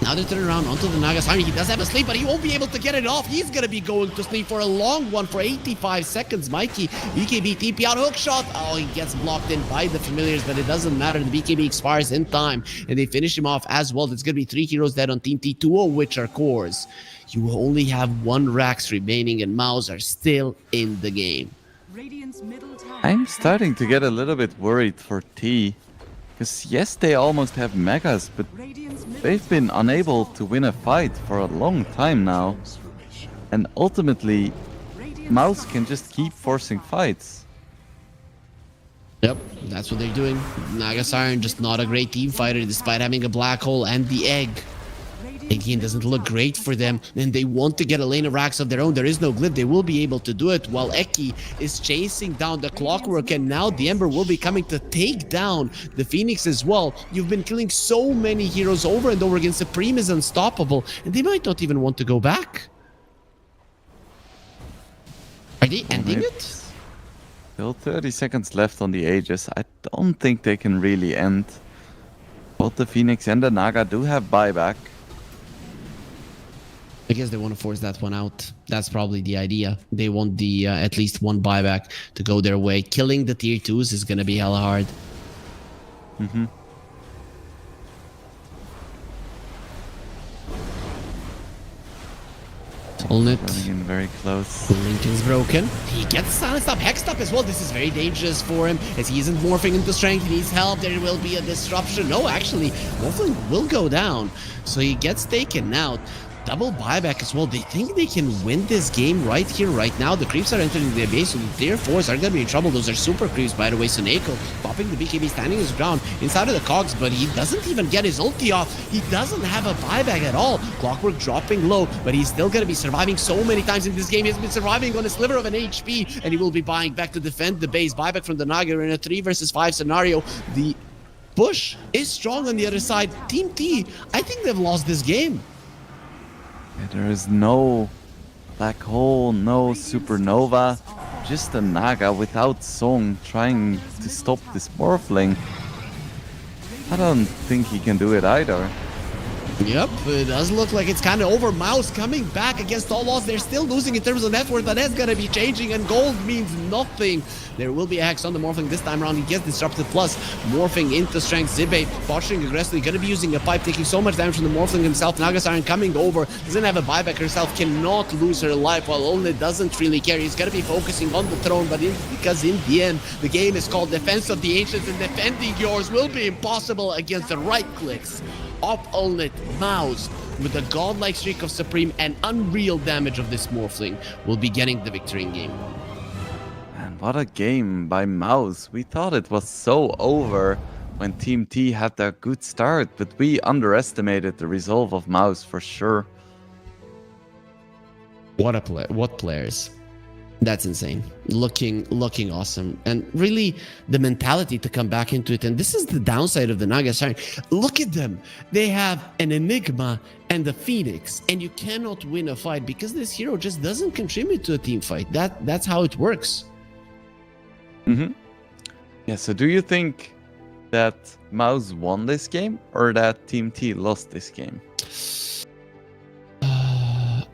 Now they turn around onto the Nagasaki. He does have a sleep, but he won't be able to get it off. He's gonna be going to sleep for a long one for 85 seconds. Mikey, BKB TP out, hook shot. Oh, he gets blocked in by the familiars, but it doesn't matter. The BKB expires in time, and they finish him off as well. There's gonna be 3 heroes dead on Team T, 2 of which are cores. You only have 1 Rax remaining, and Mouse are still in the game. Radiant's middle tower. I'm starting to get a little bit worried for T. Because yes, they almost have megas, but Radiant's middle they've been unable to win a fight for a long time now. And ultimately, Radiant's Mouse can just keep forcing fights. Yep, that's what they're doing. Nagasiren just not a great team fighter despite having a black hole and the egg. Again, doesn't look great for them, and they want to get a lane of racks of their own. There is no glyph. They will be able to do it while Eki is chasing down the Clockwork, and now the Ember will be coming to take down the Phoenix as well. You've been killing so many heroes over and over again. Supreme is unstoppable, and they might not even want to go back. Are they ending it? Still 30 seconds left on the Aegis. I don't think they can really end. Both the Phoenix and the Naga do have buyback. I guess they want to force that one out. That's probably the idea. They want the at least 1 buyback to go their way. Killing the tier 2s is going to be hella hard. Mm-hmm. Solnit. Running in very close. Lincoln's broken. He gets silenced up, hexed up as well. This is very dangerous for him as he isn't morphing into strength. He needs help. There will be a disruption. No, actually, Morphling will go down. So he gets taken out. Double buyback as well. They think they can win this game right here, right now. The creeps are entering their base, so the tier 4s are going to be in trouble. Those are super creeps, by the way. Soneko popping the BKB, standing his ground inside of the cogs, but he doesn't even get his ulti off. He doesn't have a buyback at all. Clockwork dropping low, but he's still going to be surviving so many times in this game. He has been surviving on a sliver of an HP, and he will be buying back to defend the base. Buyback from the Naga in a 3 versus 5 scenario. The push is strong on the other side. Team T, I think they've lost this game. Yeah, there is no black hole, no supernova, just a Naga without Song trying to stop this Morphling. I don't think he can do it either. Yep, it does look like it's kind of over. Mouse coming back against all odds. They're still losing in terms of net worth, but that's going to be changing, and gold means nothing. There will be a hex on the Morphling this time around. He gets disrupted, plus morphing into strength. Zibe posturing aggressively, going to be using a pipe, taking so much damage from the Morphling himself. Nagasiren coming over, doesn't have a buyback herself, cannot lose her life, while Olne doesn't really care. He's going to be focusing on the throne, but because in the end, the game is called Defense of the Ancients, and defending yours will be impossible against the right clicks of Olnet. Mouse, with a godlike streak of Supreme and unreal damage of this Morphling, will be getting the victory in game. And what a game by Mouse. We thought it was so over when Team T had that good start, but we underestimated the resolve of Mouse for sure. What players? That's insane. Looking awesome. And really, the mentality to come back into it. And this is the downside of the Nagasiren. Look at them. They have an Enigma and a Phoenix. And you cannot win a fight because this hero just doesn't contribute to a team fight. That's how it works. Mm-hmm. Yeah, so do you think that Mouse won this game or that Team T lost this game?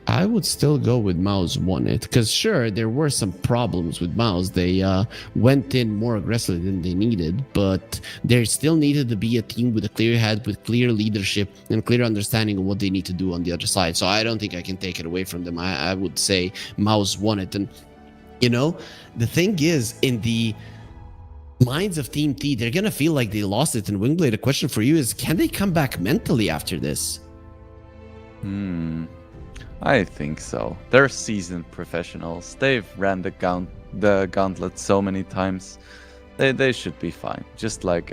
I would still go with Mouse won it, because sure, there were some problems with Mouse. They went in more aggressively than they needed, but there still needed to be a team with a clear head, with clear leadership and clear understanding of what they need to do on the other side. So I don't think I can take it away from them. I would say Mouse won it. And, you know, the thing is, in the minds of Team T, they're going to feel like they lost it. And Wingblade, the question for you is, can they come back mentally after this? I think so. They're seasoned professionals. They've ran the gauntlet so many times. They should be fine. Just like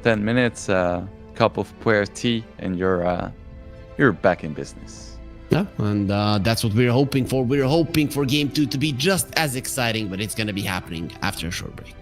10 minutes, cup of puer tea, and you're back in business. Yeah, and that's what we're hoping for. We're hoping for Game 2 to be just as exciting, but it's going to be happening after a short break.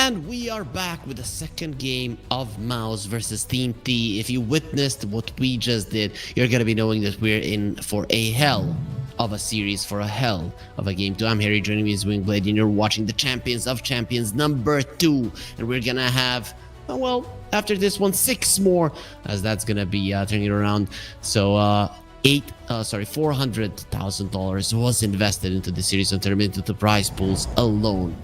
And we are back with the second game of Mouse versus Team T. If you witnessed what we just did, you're gonna be knowing that we're in for a hell of a series, for a hell of a game 2. I'm Harry, joining me is Wingblade, and you're watching the Champions of Champions number 2. And we're gonna have, well, after this one, 6 more, as that's gonna be turning it around. So, $400,000 was invested into the series and turned into the prize pools alone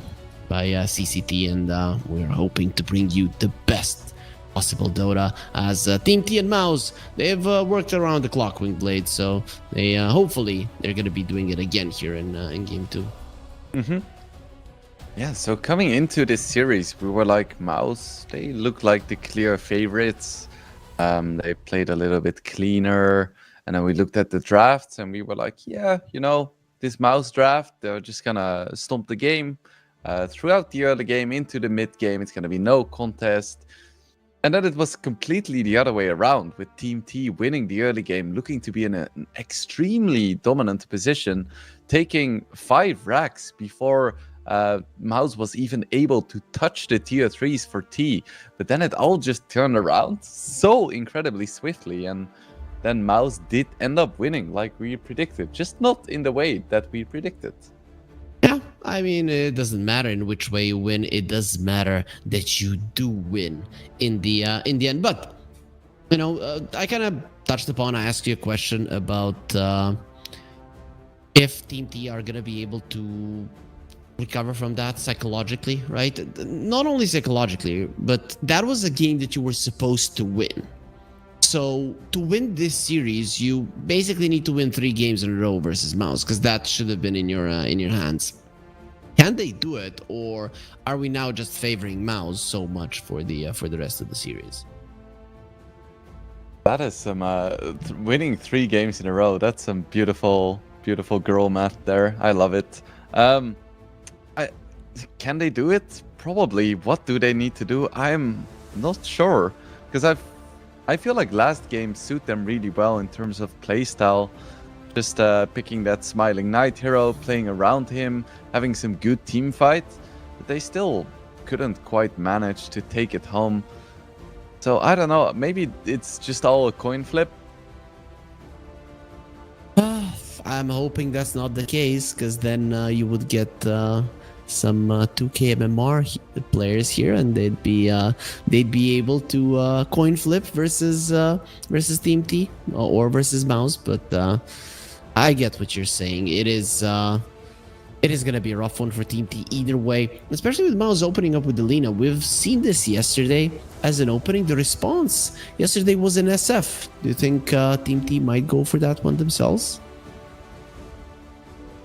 by CCT, and we're hoping to bring you the best possible Dota, as Team T and Mouse, they've worked around the clock, Wingblade, so they hopefully they're going to be doing it again here in game 2. Yeah, so coming into this series, we were like, Mouse, they look like the clear favorites. They played a little bit cleaner, and then we looked at the drafts, and we were like, yeah, you know, this Mouse draft, they're just gonna stomp the game. Throughout the early game into the mid game, it's going to be no contest. And then it was completely the other way around, with Team T winning the early game, looking to be in an extremely dominant position, taking 5 racks before Mouse was even able to touch the tier 3s for T. But then it all just turned around so incredibly swiftly, and then Mouse did end up winning like we predicted, just not in the way that we predicted. Yeah, I mean, it doesn't matter in which way you win. It does matter that you do win in the end. But you know, I kind of touched upon. I asked you a question about if Team T are gonna be able to recover from that psychologically, right? Not only psychologically, but that was a game that you were supposed to win. So to win this series, you basically need to win 3 games in a row versus Mouse, because that should have been in your hands. Can they do it, or are we now just favoring Mouse so much for the rest of the series? That is some winning 3 games in a row. That's some beautiful, beautiful girl math there. I love it. Can they do it? Probably. What do they need to do? I'm not sure, because I feel like last game suit them really well in terms of playstyle. Just picking that Smiling Knight hero, playing around him, having some good team fight. But they still couldn't quite manage to take it home. So I don't know, maybe it's just all a coin flip. I'm hoping that's not the case, because then you would get some 2K MMR players here, and they'd be able to coin flip versus Team T or versus Mouse. But I get what you're saying. It is gonna be a rough one for Team T either way, especially with Mouse opening up with the Lina. We've seen this yesterday as an opening. The response yesterday was an SF. Do you think Team T might go for that one themselves?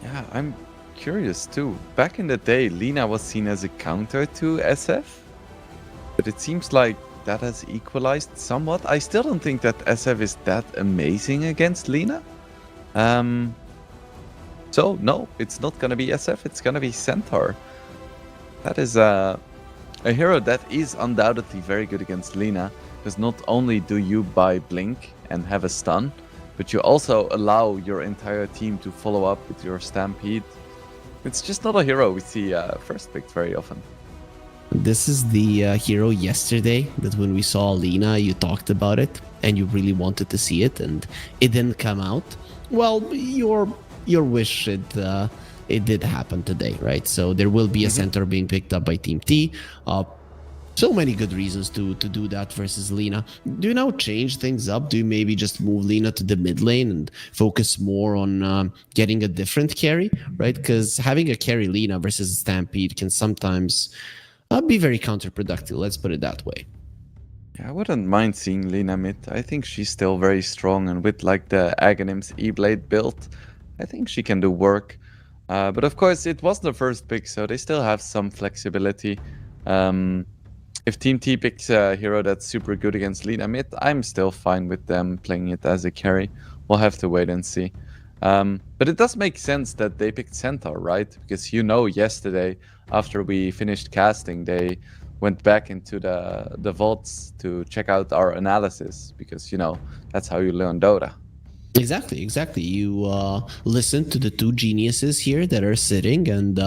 Yeah, I'm curious too. Back in the day, Lina was seen as a counter to SF, but it seems like that has equalized somewhat. I still don't think that SF is that amazing against Lina. So no, it's not gonna be SF, it's gonna be Centaur. That is a hero that is undoubtedly very good against Lina, because not only do you buy Blink and have a stun, but you also allow your entire team to follow up with your Stampede. It's just not a hero we see first picked very often. This is the hero yesterday that when we saw Lina, you talked about it and you really wanted to see it, and it didn't come out. Well, your wish, it did happen today, right? So there will be a center being picked up by Team T. So many good reasons to do that versus Lina. Do you now change things up? Do you maybe just move Lina to the mid lane and focus more on getting a different carry, right? Because having a carry Lina versus Stampede can sometimes be very counterproductive. Let's put it that way. Yeah, I wouldn't mind seeing Lina mid. I think she's still very strong, and with like the Aghanim's E-Blade build, I think she can do work. But of course, it was the first pick, so they still have some flexibility. If Team T picks a hero that's super good against Lina mid, I'm still fine with them playing it as a carry. We'll have to wait and see. But it does make sense that they picked Centaur, right? Because you know, yesterday, after we finished casting, they went back into the vaults to check out our analysis, because, you know, that's how you learn Dota. Exactly. You listen to the two geniuses here that are sitting and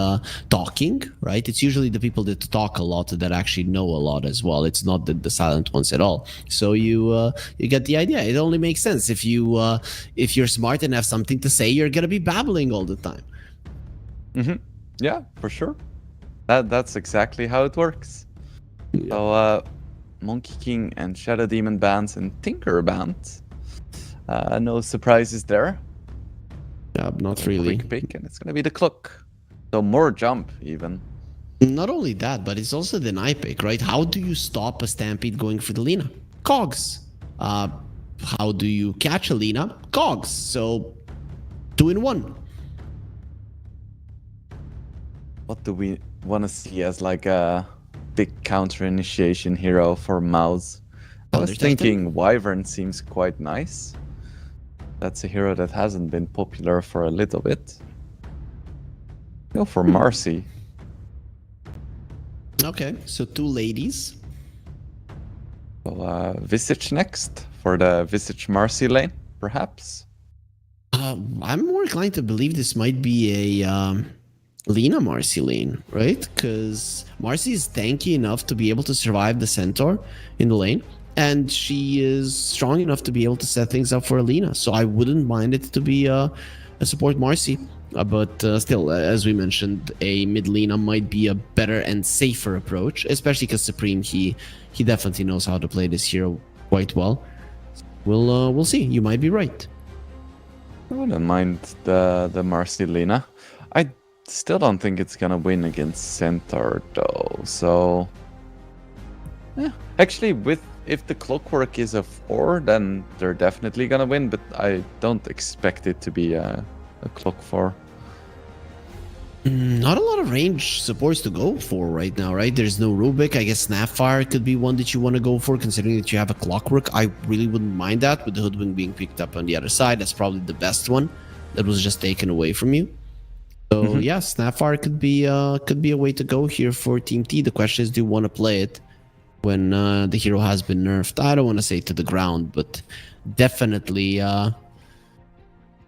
talking, right? It's usually the people that talk a lot that actually know a lot as well. It's not the silent ones at all. So you get the idea. It only makes sense if you're smart and have something to say, you're gonna be babbling all the time. Yeah, for sure. That's exactly how it works. Yeah. So Monkey King and Shadow Demon bans and Tinker bans. No surprises there. Yeah, not really. Quick pick, and it's gonna be the clock. So more jump even. Not only that, but it's also the deny pick, right? How do you stop a Stampede going for the Lina? Cogs. How do you catch a Lina? Cogs. So 2 in 1. What do we want to see as like a big counter initiation hero for Mouse? I was thinking Wyvern seems quite nice. That's a hero that hasn't been popular for a little bit. Go for Marcy. Okay, so 2 ladies. So Visage next for the Visage Marcy lane, perhaps. I'm more inclined to believe this might be a Lina Marcy lane, right? Because Marcy is tanky enough to be able to survive the Centaur in the lane, and she is strong enough to be able to set things up for Lina. So I wouldn't mind it to be a support Marcy. But still, as we mentioned, a mid Lina might be a better and safer approach, especially because Supreme, he definitely knows how to play this hero quite well. We'll see. You might be right. I wouldn't mind the Marcy Lina. I still don't think it's gonna win against Centaur though. So yeah, actually, if the Clockwork is a 4, then they're definitely gonna win. But I don't expect it to be a Clock 4. Not a lot of range supports to go for right now, right? There's no Rubik. I guess Snapfire could be one that you want to go for, considering that you have a Clockwork. I really wouldn't mind that, with the Hoodwink being picked up on the other side. That's probably the best one that was just taken away from you. So yeah, Snapfire could be a way to go here for Team T. The question is, do you want to play it when the hero has been nerfed? I don't want to say to the ground, but definitely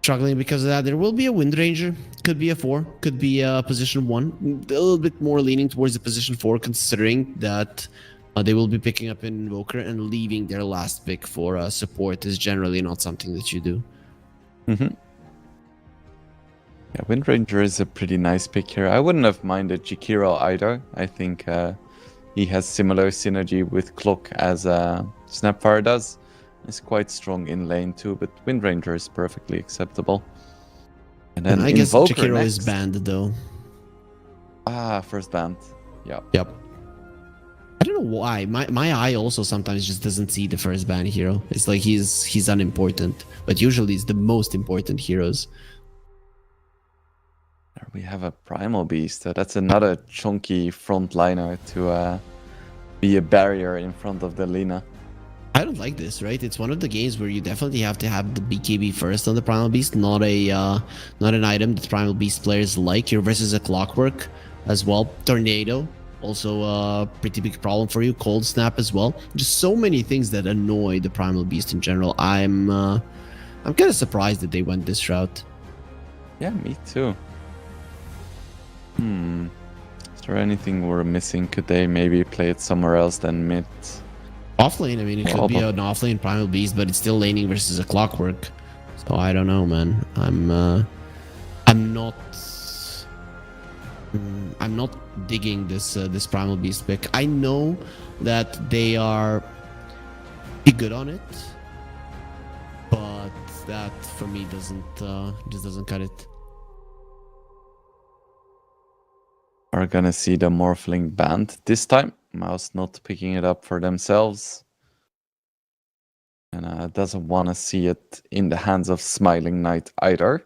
struggling because of that. There will be a Wind Ranger. Could be a 4. Could be a position 1. A little bit more leaning towards the position 4, considering that they will be picking up an Invoker, and leaving their last pick for support is generally not something that you do. Yeah, Wind Ranger is a pretty nice pick here. I wouldn't have minded Jakiro either. I think he has similar synergy with Clock as Snapfire does. It's quite strong in lane too, but Wind Ranger is perfectly acceptable. And then I guess Invoker Jakiro next. is banned though. First banned. Yep. I don't know why. My eye also sometimes just doesn't see the first ban hero. It's like he's unimportant, but usually it's the most important heroes. There we have a Primal Beast. That's another chunky frontliner to be a barrier in front of the Lina. I don't like this, right? It's one of the games where you definitely have to have the BKB first on the Primal Beast, not an item that Primal Beast players like. You're versus a Clockwork as well. Tornado, also a pretty big problem for you. Cold Snap as well. Just so many things that annoy the Primal Beast in general. I'm kind of surprised that they went this route. Yeah, me too. Is there anything we're missing? Could they maybe play it somewhere else than mid? Offlane, I mean, it could be an offlane Primal Beast, but it's still laning versus a Clockwork. So I don't know, man. I'm not digging this Primal Beast pick. I know that they are pretty good on it, but that for me just doesn't cut it. Are gonna see the Morphling banned this time. Mouse not picking it up for themselves. And doesn't want to see it in the hands of Smiling Knight either.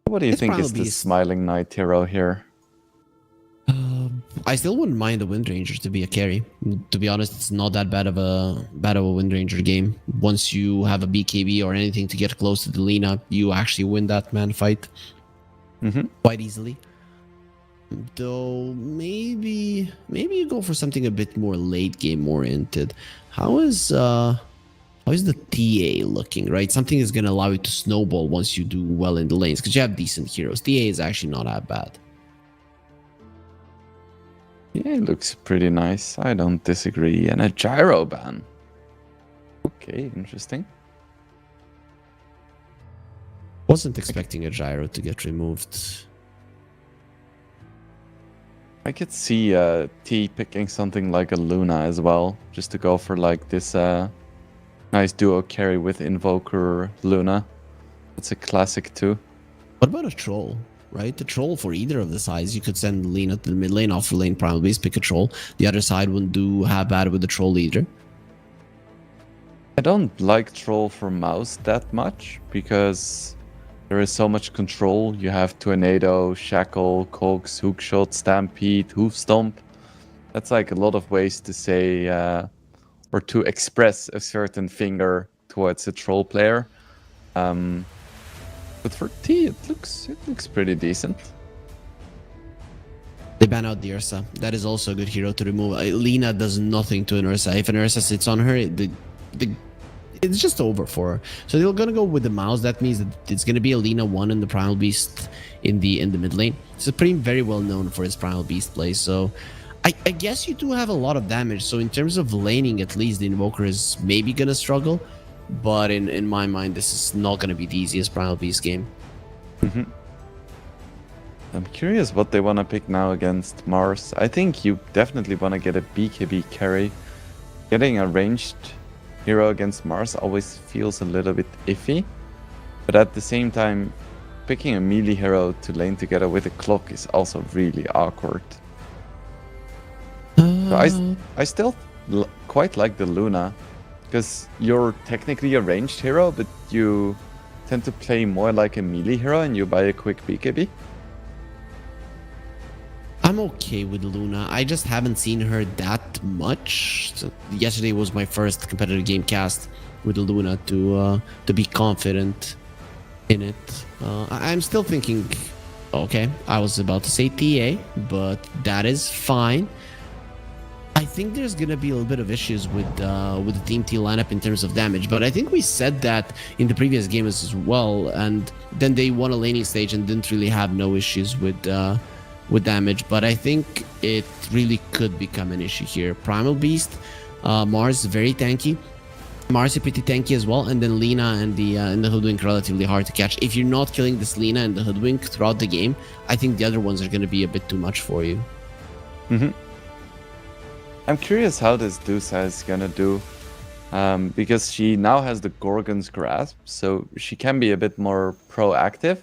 What do you think is the Smiling Knight hero here? I still wouldn't mind the Wind Ranger to be a carry. To be honest, it's not that bad of a Wind Ranger game. Once you have a BKB or anything to get close to the Lina, you actually win that man fight quite easily. Though maybe you go for something a bit more late game oriented. How is How is the TA looking, right? Something is going to allow you to snowball once you do well in the lanes, because you have decent heroes. TA is actually not that bad. Yeah, it looks pretty nice. I don't disagree. And a gyro ban. Okay, interesting. Wasn't expecting a gyro to get removed. I could see T picking something like a Luna as well, just to go for like this nice duo carry with Invoker Luna. It's a classic too. What about a troll, right? The troll for either of the sides, you could send Lena to the mid lane, off lane Primal Beast, pick a troll. The other side wouldn't do half bad with the troll either. I don't like Troll for Mouse that much because there is so much control. You have Tornado, Shackle, Coax, Hookshot, Stampede, Hoof Stomp. That's like a lot of ways to say or to express a certain finger towards a troll player. But for T, it looks pretty decent. They ban out the Ursa. That is also a good hero to remove. Lena does nothing to an Ursa. If an Ursa sits on her, it's just over for her. So they're gonna go with the mouse. That means that it's gonna be a Lena 1 and the Primal Beast in the mid lane. It's pretty very well known for his Primal Beast play. So I guess you do have a lot of damage. So in terms of laning, at least the Invoker is maybe gonna struggle. But in my mind, this is not gonna be the easiest Primal Beast game. I'm curious what they want to pick now against Mars. I think you definitely want to get a BKB carry. Getting a ranged hero against Mars always feels a little bit iffy. But at the same time, picking a melee hero to lane together with a clock is also really awkward. So I still quite like the Luna, because you're technically a ranged hero, but you tend to play more like a melee hero and you buy a quick BKB. I'm okay with Luna. I just haven't seen her that much. So yesterday was my first competitive game cast with Luna to be confident in it. I'm still thinking, okay, I was about to say TA, but that is fine. I think there's gonna be a little bit of issues with the Team T lineup in terms of damage, but I think we said that in the previous games as well, and then they won a laning stage and didn't really have no issues with damage. But I think it really could become an issue here. Primal Beast, Mars very tanky. Mars is pretty tanky as well, and then Lena and the Hoodwink relatively hard to catch. If you're not killing this Lena and the Hoodwink throughout the game, I think the other ones are gonna be a bit too much for you. I'm curious how this Dusa is gonna do, because she now has the Gorgon's Grasp, so she can be a bit more proactive.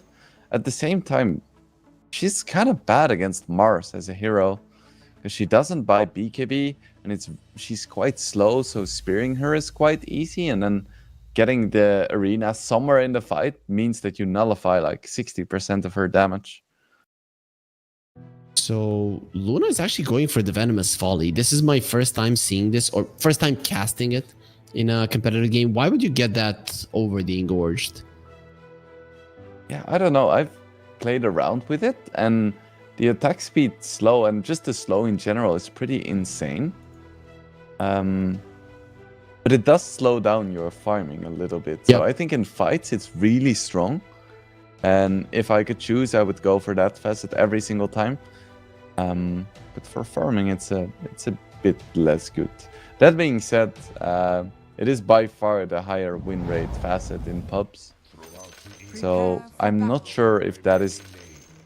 At the same time, she's kind of bad against Mars as a hero, because she doesn't buy BKB, and she's quite slow, so spearing her is quite easy, and then getting the arena somewhere in the fight means that you nullify like 60% of her damage. So Luna is actually going for the Venomous Folly. This is my first time seeing this, or first time casting it in a competitive game. Why would you get that over the Engorged? Yeah, I don't know. I've played around with it, and the attack speed slow, and just the slow in general, is pretty insane. But it does slow down your farming a little bit. So I think in fights it's really strong. And if I could choose, I would go for that facet every single time. But for farming, it's a bit less good. That being said, it is by far the higher win rate facet in pubs. So I'm not sure if that is...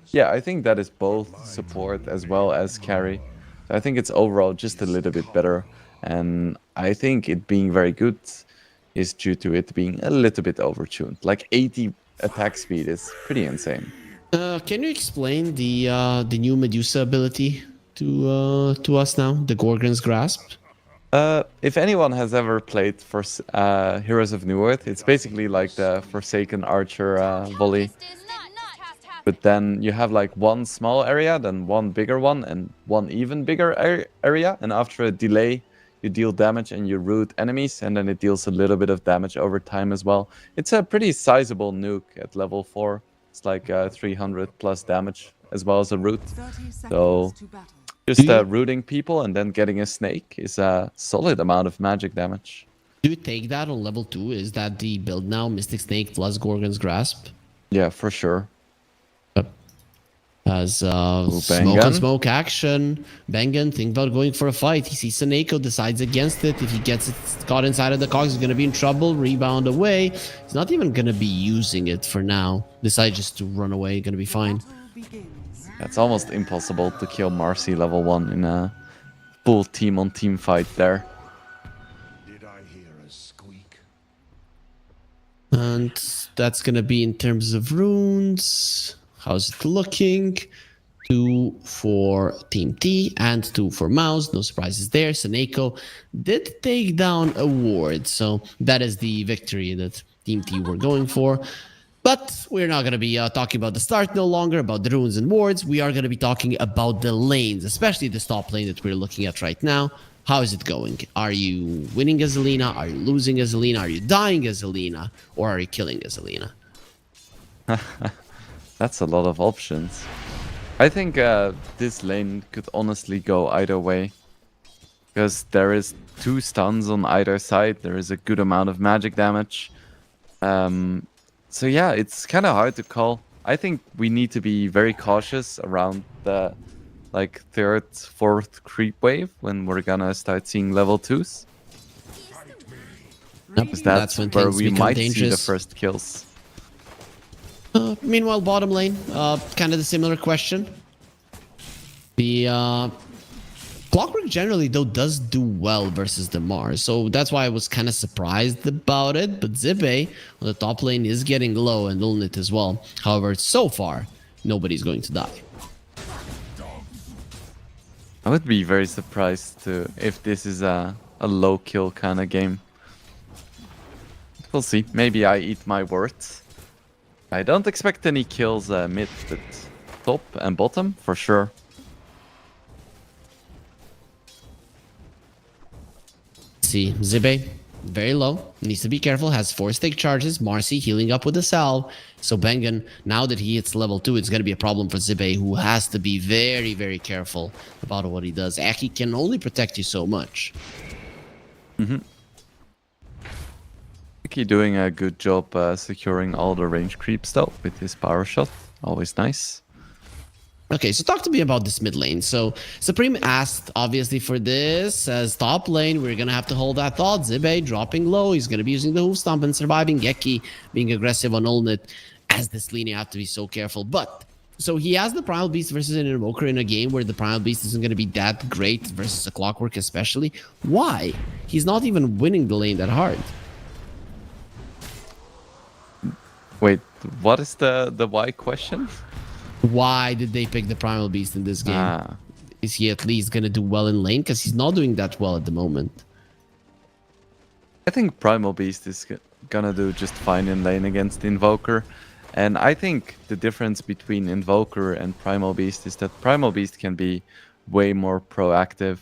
Yeah, I think that is both support as well as carry. So I think it's overall just a little bit better. And I think it being very good is due to it being a little bit overtuned. Like 80 attack speed is pretty insane. Can you explain the new Medusa ability to us now? The Gorgon's Grasp? If anyone has ever played for Heroes of New Earth, it's basically like the Forsaken Archer volley. But then you have like one small area, then one bigger one, and one even bigger area. And after a delay, you deal damage and you root enemies, and then it deals a little bit of damage over time as well. It's a pretty sizable nuke at level 4. It's like 300 plus damage as well as a root. So just rooting people and then getting a snake is a solid amount of magic damage. Do you take that on level 2? Is that the build now? Mystic Snake plus Gorgon's Grasp? Yeah, for sure. As smoke on smoke action. Bengen think about going for a fight. He sees Saneko, decides against it. If he gets it caught inside of the cogs, he's going to be in trouble. Rebound away. He's not even going to be using it for now. Decides just to run away. Going to be fine. It's almost impossible to kill Marcy level 1 in a full team-on-team fight there. Did I hear a squeak? And that's going to be in terms of runes. How's it looking? 2 for Team T and 2 for Mouse. No surprises there. Saneko did take down a ward, so that is the victory that Team T were going for. But we're not going to be talking about the start no longer, about the runes and wards. We are going to be talking about the lanes, especially this top lane that we're looking at right now. How is it going? Are you winning as Alina? Are you losing as Alina? Are you dying as Alina? Or are you killing as Alina? That's a lot of options. I think this lane could honestly go either way. Because there is 2 stuns on either side. There is a good amount of magic damage. So yeah, it's kind of hard to call. I think we need to be very cautious around the like 3rd, 4th creep wave when we're gonna start seeing level 2s. Because that's when where things we become might see the dangerous. first kills. Meanwhile, bottom lane, kind of the similar question. The Clockwork generally, though, does do well versus the Mars, so that's why I was kind of surprised about it. But Zibe on the top lane is getting low, and Ulnit as well. However, so far, nobody's going to die. I would be very surprised if this is a low kill kind of game. We'll see. Maybe I eat my words. I don't expect any kills mid, but top and bottom for sure. See, Zibe, very low. Needs to be careful. Has 4 stake charges. Marcy healing up with a salve. So Bengen, now that he hits level 2, it's going to be a problem for Zibe, who has to be very, very careful about what he does. Aki can only protect you so much. Aki doing a good job securing all the range creeps though with his power shot. Always nice. Okay, so talk to me about this mid lane. So Supreme asked, obviously, for this. As top lane, we're going to have to hold that thought. Zibe dropping low. He's going to be using the hoof stomp and surviving. Geki being aggressive on Ulnit. As this lane, you have to be so careful. But, so he has the Primal Beast versus an Invoker in a game where the Primal Beast isn't going to be that great versus a Clockwork especially. Why? He's not even winning the lane that hard. Wait, what is the why question? Why did they pick the Primal Beast in this game? Is he at least going to do well in lane? Because he's not doing that well at the moment. I think Primal Beast is gonna do just fine in lane against Invoker. And I think the difference between Invoker and Primal Beast is that Primal Beast can be way more proactive.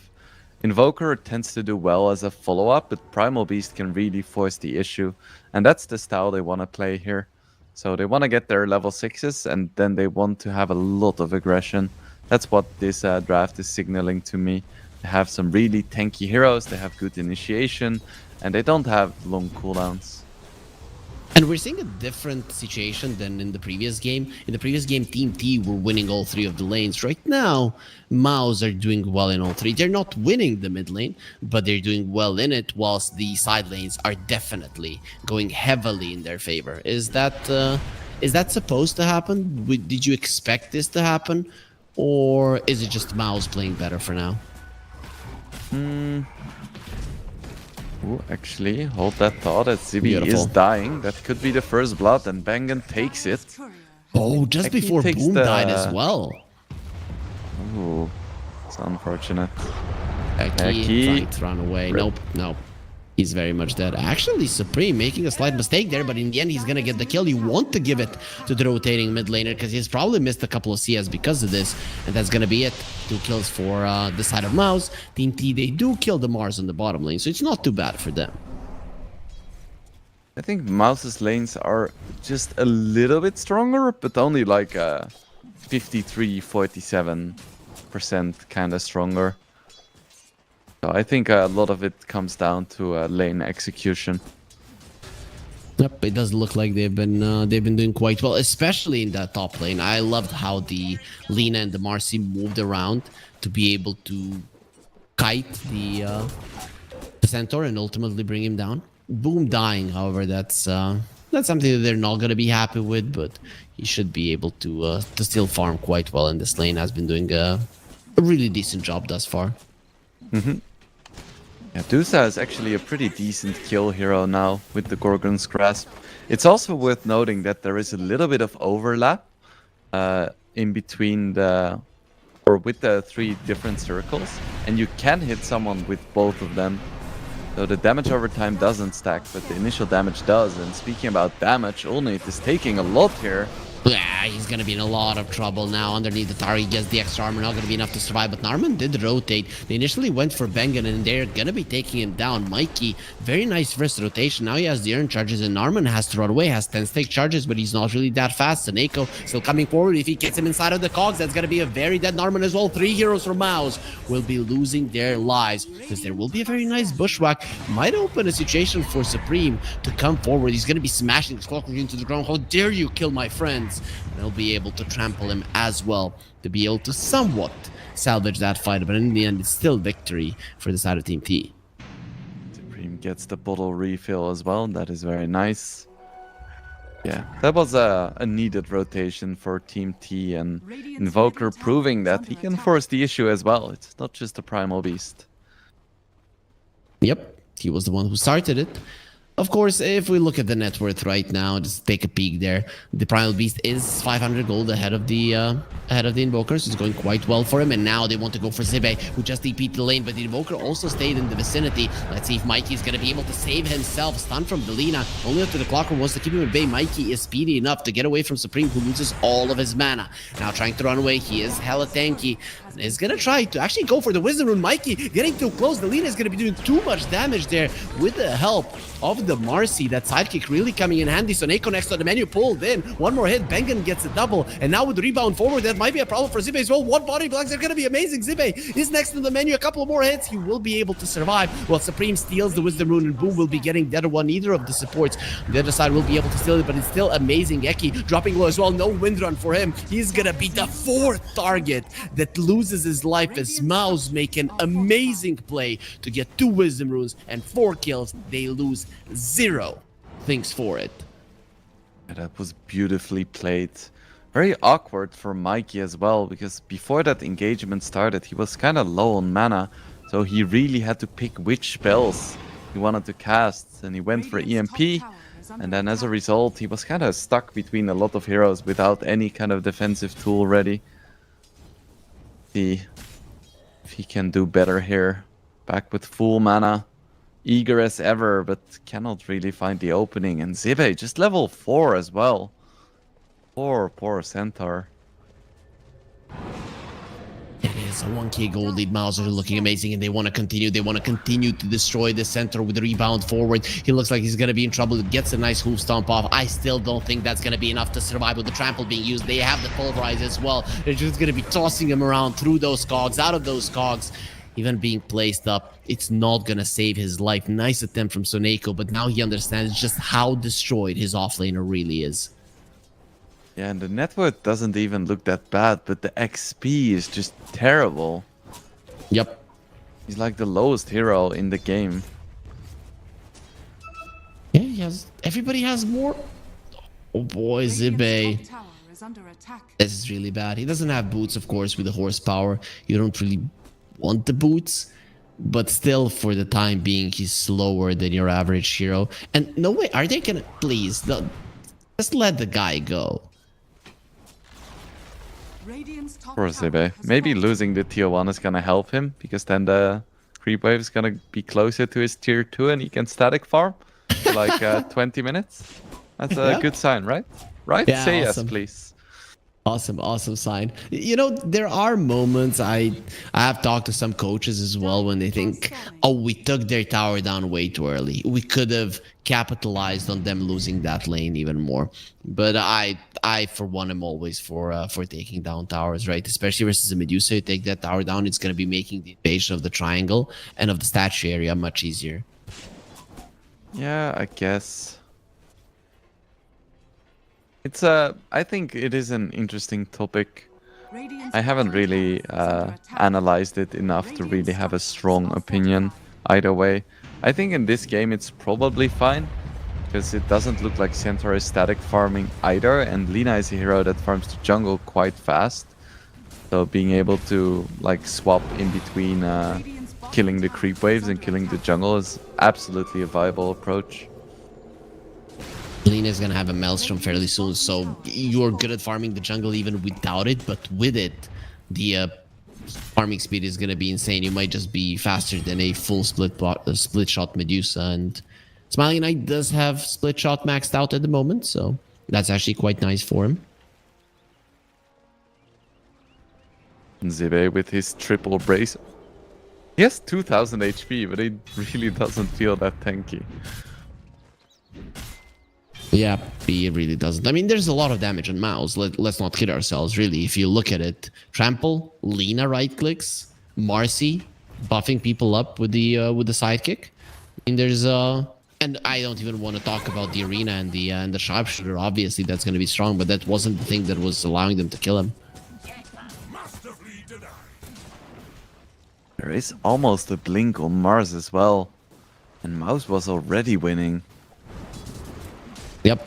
Invoker tends to do well as a follow-up, but Primal Beast can really force the issue. And that's the style they want to play here. So they want to get their level 6s, and then they want to have a lot of aggression. That's what this draft is signaling to me. They have some really tanky heroes, they have good initiation, and they don't have long cooldowns. And we're seeing a different situation than in the previous game. In the previous game, Team T were winning all 3 of the lanes. Right now, Maus are doing well in all 3. They're not winning the mid lane, but they're doing well in it, whilst the side lanes are definitely going heavily in their favor. Is that supposed to happen? Did you expect this to happen? Or is it just Maus playing better for now? Ooh, actually, hold that thought as Zibi Beautiful. is dying. That could be the first blood, and Bengen takes it. Oh, just Aki before takes Boom the- died as well. Ooh, it's unfortunate. Aki Aki. trying to run away. Rip. Nope. He's very much dead. Actually, Supreme making a slight mistake there, but in the end, he's going to get the kill. You want to give it to the rotating mid laner because he's probably missed a couple of CS because of this. And that's going to be it. 2 kills for the side of Maus. Team T, they do kill the Mars on the bottom lane, so it's not too bad for them. I think Mouse's lanes are just a little bit stronger, but only like 53-47% kind of stronger. So I think a lot of it comes down to lane execution. Yep, it does look like they've been doing quite well, especially in that top lane. I loved how the Lina and the Marcy moved around to be able to kite the Centaur and ultimately bring him down. Boom dying, however, that's something that they're not gonna be happy with, but he should be able to still farm quite well in this lane. Has been doing a really decent job thus far. Yeah, Dusa is actually a pretty decent kill hero now with the Gorgon's Grasp. It's also worth noting that there is a little bit of overlap in between with the 3 different circles, and you can hit someone with both of them. So the damage over time doesn't stack, but the initial damage does. And speaking about damage, Ulnit is taking a lot here. Yeah, he's gonna be in a lot of trouble now. Underneath the tower, he gets the extra armor, not gonna be enough to survive. But Narman did rotate. They initially went for Bengen, and they're gonna be taking him down. Mikey, very nice first rotation. Now he has the urn charges, and Narman has to run away. Has 10 stake charges, but he's not really that fast. Saneko still coming forward. If he gets him inside of the cogs, that's gonna be a very dead Narman as well. 3 heroes from Mouse will be losing their lives, because there will be a very nice bushwhack. Might open a situation for Supreme to come forward. He's gonna be smashing his clock into the ground. How dare you kill my friends? And they'll be able to trample him as well to be able to somewhat salvage that fight. But in the end, it's still victory for the side of Team T. Supreme gets the bottle refill as well. That is very nice. Yeah, that was a needed rotation for Team T, and Invoker proving that he can force the issue as well. It's not just a Primal Beast. Yep, he was the one who started it. Of course, if we look at the net worth right now, just take a peek there. The Primal Beast is 500 gold ahead of the Invokers. It's going quite well for him, and now they want to go for Zibe, who just TP'd the lane, but the Invoker also stayed in the vicinity. Let's see if Mikey's gonna be able to save himself. Stun from Delina, only after the Clockwork wants to keep him at bay. Mikey is speedy enough to get away from Supreme, who loses all of his mana. Now trying to run away, he is hella tanky. Is gonna try to actually go for the Wisdom Rune. Mikey getting too close. Delina is gonna be doing too much damage there with the help of the Marcy. That sidekick really coming in handy. So Neko next to the menu pulled in. One more hit. Bengen gets a double. And now with the rebound forward, that might be a problem for Zibe as well. 1 body blocks are gonna be amazing. Zibe is next to the menu. A couple more hits. He will be able to survive. Well, Supreme steals the Wisdom Rune, and Boom will be getting the other one. Neither of the supports on the other side will be able to steal it, but it's still amazing. Eki dropping low as well. No wind run for him. He's gonna be the 4th target that loses his life, as Mouse make an amazing play to get 2 Wisdom Runes and 4 kills. They lose 0 things for it. Yeah, that was beautifully played. Very awkward for Mikey as well, because before that engagement started, he was kind of low on mana, so he really had to pick which spells he wanted to cast, and he went for EMP, and then as a result, he was kind of stuck between a lot of heroes without any kind of defensive tool ready. See if he can do better here. Back with full mana, eager as ever, but cannot really find the opening. And Zibe just level 4 as well. Poor Centaur. It is a 1k gold lead. Mouse are looking amazing, and they want to continue. They want to continue to destroy the center with the rebound forward. He looks like he's going to be in trouble. It gets a nice hoof stomp off. I still don't think that's going to be enough to survive with the trample being used. They have the pulverize as well. They're just going to be tossing him around through those cogs, out of those cogs. Even being placed up, it's not going to save his life. Nice attempt from Soneko, but now he understands just how destroyed his offlaner really is. Yeah, and the net worth doesn't even look that bad, but the XP is just terrible. Yep. He's like the lowest hero in the game. Yeah, he has. Everybody has more. Oh boy, Zibe. This is really bad. He doesn't have boots, of course, with the horsepower. You don't really want the boots, but still, for the time being, he's slower than your average hero. And no way, are they gonna please? Just let the guy go. Poor Zibe. Maybe losing the tier 1 is gonna help him, because then the creep wave is gonna be closer to his tier 2 and he can static farm for like 20 minutes. That's a good sign, right? Right? Yeah, Say awesome. yes, please. Awesome sign. You know, there are moments I have talked to some coaches as well when they think, oh, we took their tower down way too early. We could have capitalized on them losing that lane even more. But I for one am always for taking down towers, right? Especially versus a Medusa, you take that tower down, it's gonna be making the invasion of the triangle and of the statue area much easier. Yeah, I guess. It's I think it is an interesting topic. I haven't really analyzed it enough to really have a strong opinion either way. I think in this game it's probably fine, because it doesn't look like Centaur is static farming either, and Lina is a hero that farms the jungle quite fast. So being able to like swap in between killing the creep waves and killing the jungle is absolutely a viable approach. Lina's gonna have a Maelstrom fairly soon, so you're good at farming the jungle even without it, but with it, the farming speed is gonna be insane. You might just be faster than a full split shot Medusa, and Smiling Knight does have split shot maxed out at the moment, so that's actually quite nice for him. Zibe with his triple brace. He has 2000 HP, but it really doesn't feel that tanky. Yeah, he really doesn't. I mean, there's a lot of damage on Mouse. Let's not kid ourselves, really. If you look at it, Trample, Lina right clicks, Marcy buffing people up with the sidekick. I mean, there's and I don't even want to talk about the arena and the sharpshooter. Obviously, that's going to be strong, but that wasn't the thing that was allowing them to kill him. There is almost a blink on Mars as well, and Mouse was already winning. Yep.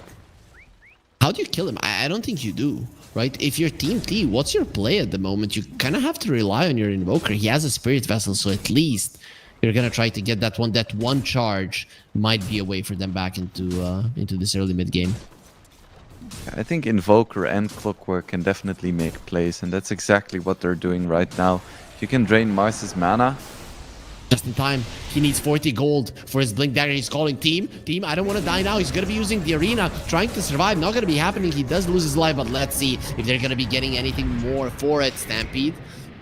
How do you kill him? I don't think you do, right? If you're Team T, what's your play at the moment? You kind of have to rely on your Invoker. He has a Spirit Vessel, so at least you're going to try to get that one. That one charge might be a way for them back into this early mid game. I think Invoker and Clockwork can definitely make plays, and that's exactly what they're doing right now. You can drain Mars's mana. Just in time. He needs 40 gold for his Blink Dagger. He's calling team, I don't want to die now. He's going to be using the arena, trying to survive. Not going to be happening. He does lose his life, but let's see if they're going to be getting anything more for it. Stampede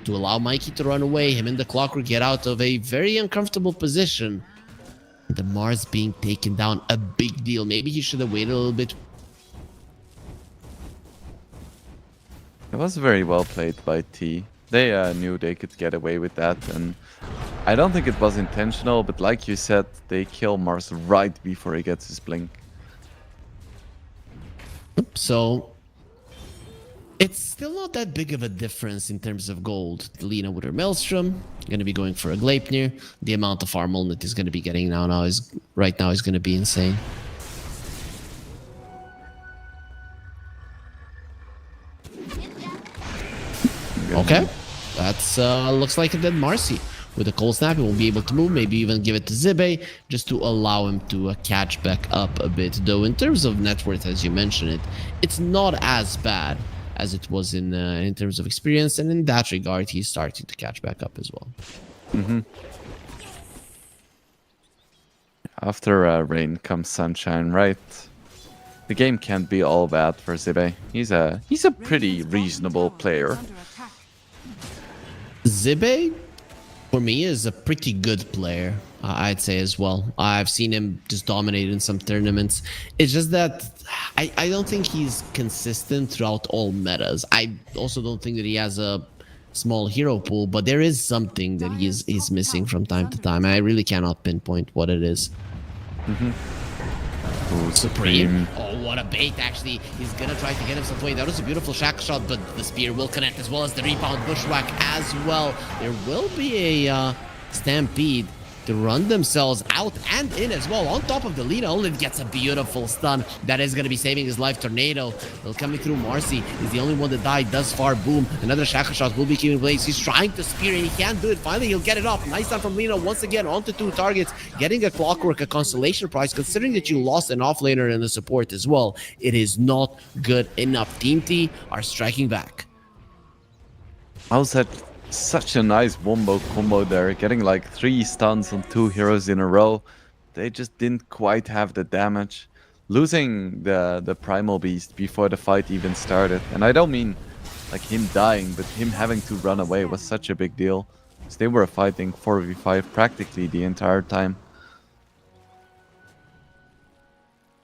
to allow Mikey to run away. Him and the Clockwork get out of a very uncomfortable position. The Mars being taken down, a big deal. Maybe he should have waited a little bit. It was very well played by T. They knew they could get away with that, and I don't think it was intentional, but like you said, they kill Mars right before he gets his blink. So it's still not that big of a difference in terms of gold. Lina with her Maelstrom, going to be going for a Gleipnir. The amount of farm that is going to be getting right now is going to be insane. Okay, that's looks like it did Marcy. With a cold snap, he won't be able to move, maybe even give it to Zibe, just to allow him to catch back up a bit. Though in terms of net worth, as you mentioned it's not as bad as it was in terms of experience, and in that regard, he's starting to catch back up as well. Mm-hmm. After rain comes sunshine, right? The game can't be all bad for Zibe. He's a pretty reasonable player. Zibe, for me, is a pretty good player, I'd say as well. I've seen him just dominate in some tournaments. It's just that I don't think he's consistent throughout all metas. I also don't think that he has a small hero pool, but there is something that he's missing from time to time. I really cannot pinpoint what it is. Mm-hmm. Ooh, Supreme. Oh, what a bait, actually. He's gonna try to get himself away. That was a beautiful shack shot, but the spear will connect as well as the rebound bushwhack as well. There will be a stampede to run themselves out and in as well. On top of the Lina, only gets a beautiful stun. That is going to be saving his life. Tornado will coming through. Marcy is the only one that died thus far. Boom. Another shackle shot will be keeping place. He's trying to spear and he can't do it. Finally, he'll get it off. Nice stun from Lina once again onto 2 targets. Getting a Clockwork, a consolation prize. Considering that you lost an offlaner and a support as well, it is not good enough. Team T are striking back. How's that? Such a nice wombo combo there, getting like 3 stuns on 2 heroes in a row. They just didn't quite have the damage. losing the Primal Beast before the fight even started, and I don't mean like him dying, but him having to run away was such a big deal. Because they were fighting 4v5 practically the entire time.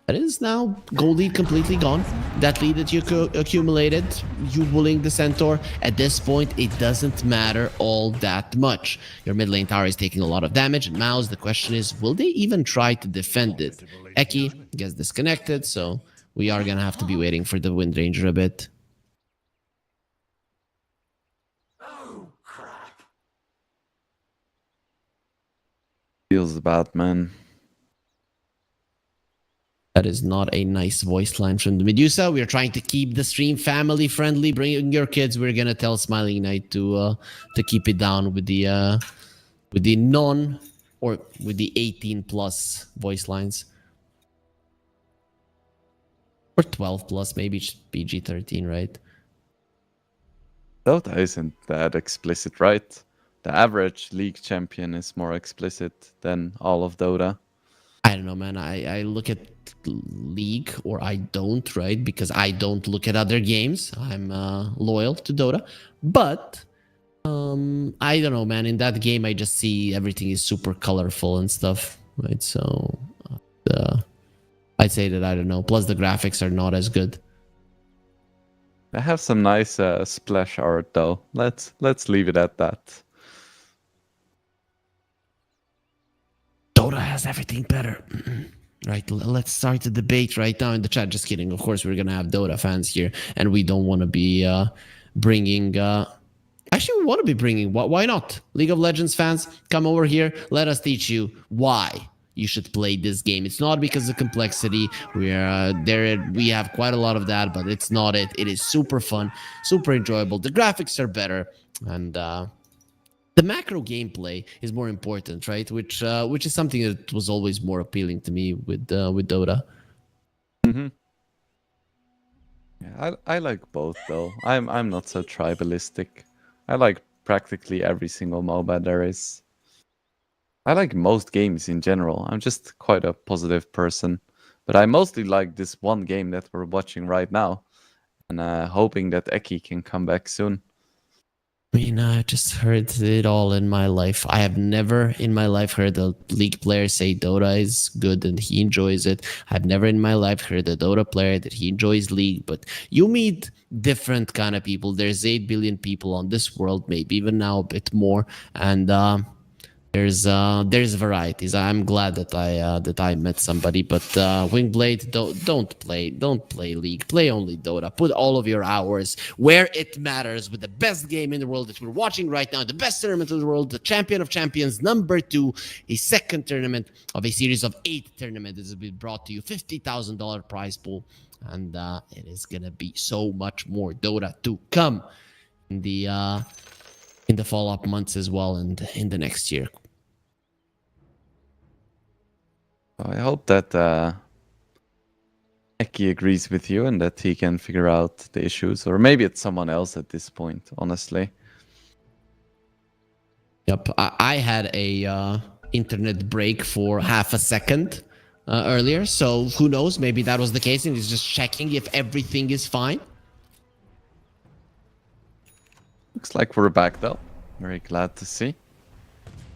That is now gold lead completely gone. That lead that you accumulated, you bullying the Centaur, at this point, it doesn't matter all that much. Your mid lane tower is taking a lot of damage, and Mouse, the question is, will they even try to defend it? Eki gets disconnected, so we are gonna have to be waiting for the Wind Ranger a bit. Feels bad, man. That is not a nice voice line from the Medusa. We are trying to keep the stream family friendly. Bring your kids. We're gonna tell Smiling Knight to keep it down with the non or with the 18 plus voice lines, or 12 plus, maybe PG-13, right? Dota isn't that explicit, right? The average league champion is more explicit than all of Dota. I don't know, man. I look at League, or I don't, right? Because I don't look at other games. I'm loyal to Dota. But I don't know, man. In that game, I just see everything is super colorful and stuff, right? So I'd say that, I don't know. Plus, the graphics are not as good. They have some nice splash art, though. Let's leave it at that. Dota has everything better. Right, let's start the debate right now in the chat. Just kidding. Of course, we're going to have Dota fans here, and we don't want to be bringing... Actually, we want to be bringing... Why not? League of Legends fans, come over here. Let us teach you why you should play this game. It's not because of complexity. We have quite a lot of that, but it's not it. It is super fun, super enjoyable. The graphics are better, and... the macro gameplay is more important, right? Which is something that was always more appealing to me with Dota. Mm-hmm. Yeah, I like both though. I'm not so tribalistic. I like practically every single MOBA there is. I like most games in general. I'm just quite a positive person, but I mostly like this one game that we're watching right now, and hoping that Eki can come back soon. I mean, I just heard it all in my life. I have never in my life heard a League player say Dota is good and he enjoys it. I've never in my life heard a Dota player that he enjoys League. But you meet different kind of people. There's 8 billion people on this world, maybe even now a bit more. And there's varieties. I'm glad that I met somebody, but Wingblade, don't play League. Play only Dota. Put all of your hours where it matters, with the best game in the world that we're watching right now, the best tournament in the world, the Champion of Champions #2, a second tournament of a series of 8 tournaments that has been brought to you, $50,000 prize pool, and it is gonna be so much more Dota to come in the follow-up months as well, and in the next year. I hope that Eki agrees with you and that he can figure out the issues, or maybe it's someone else at this point, honestly. Yep, I had a internet break for half a second earlier, so who knows, maybe that was the case and he's just checking if everything is fine. Looks like we're back though. Very glad to see.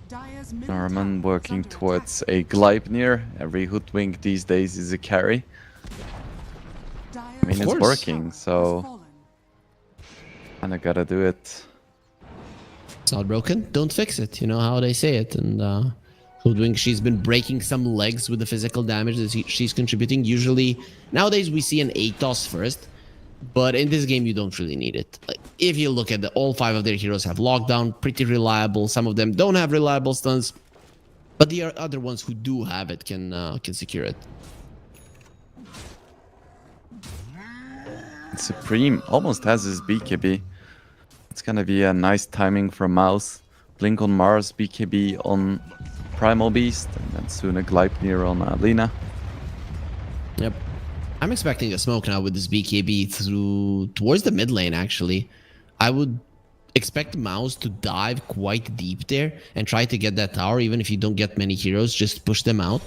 Dire's middle Norman tower working is under towards attack. a Gleipnir. Every hoodwink these days is a carry. Dire's I mean, it's course. working, tower so has fallen. kinda gotta do it. It's not broken, don't fix it. You know how they say it. And Hoodwink, she's been breaking some legs with the physical damage that she's contributing. Usually, nowadays we see an ATOS first, but in this game you don't really need it. Like, if you look at all 5 of their heroes have lockdown, pretty reliable. Some of them don't have reliable stuns, but the other ones who do have it can secure it. Supreme almost has his BKB. It's gonna be a nice timing from Mouse. Blink on Mars, BKB on Primal Beast, and then soon a Gleipnir on Lina. Yep. I'm expecting a smoke now with this BKB towards the mid lane, actually. I would expect Mouse to dive quite deep there and try to get that tower, even if you don't get many heroes, just push them out.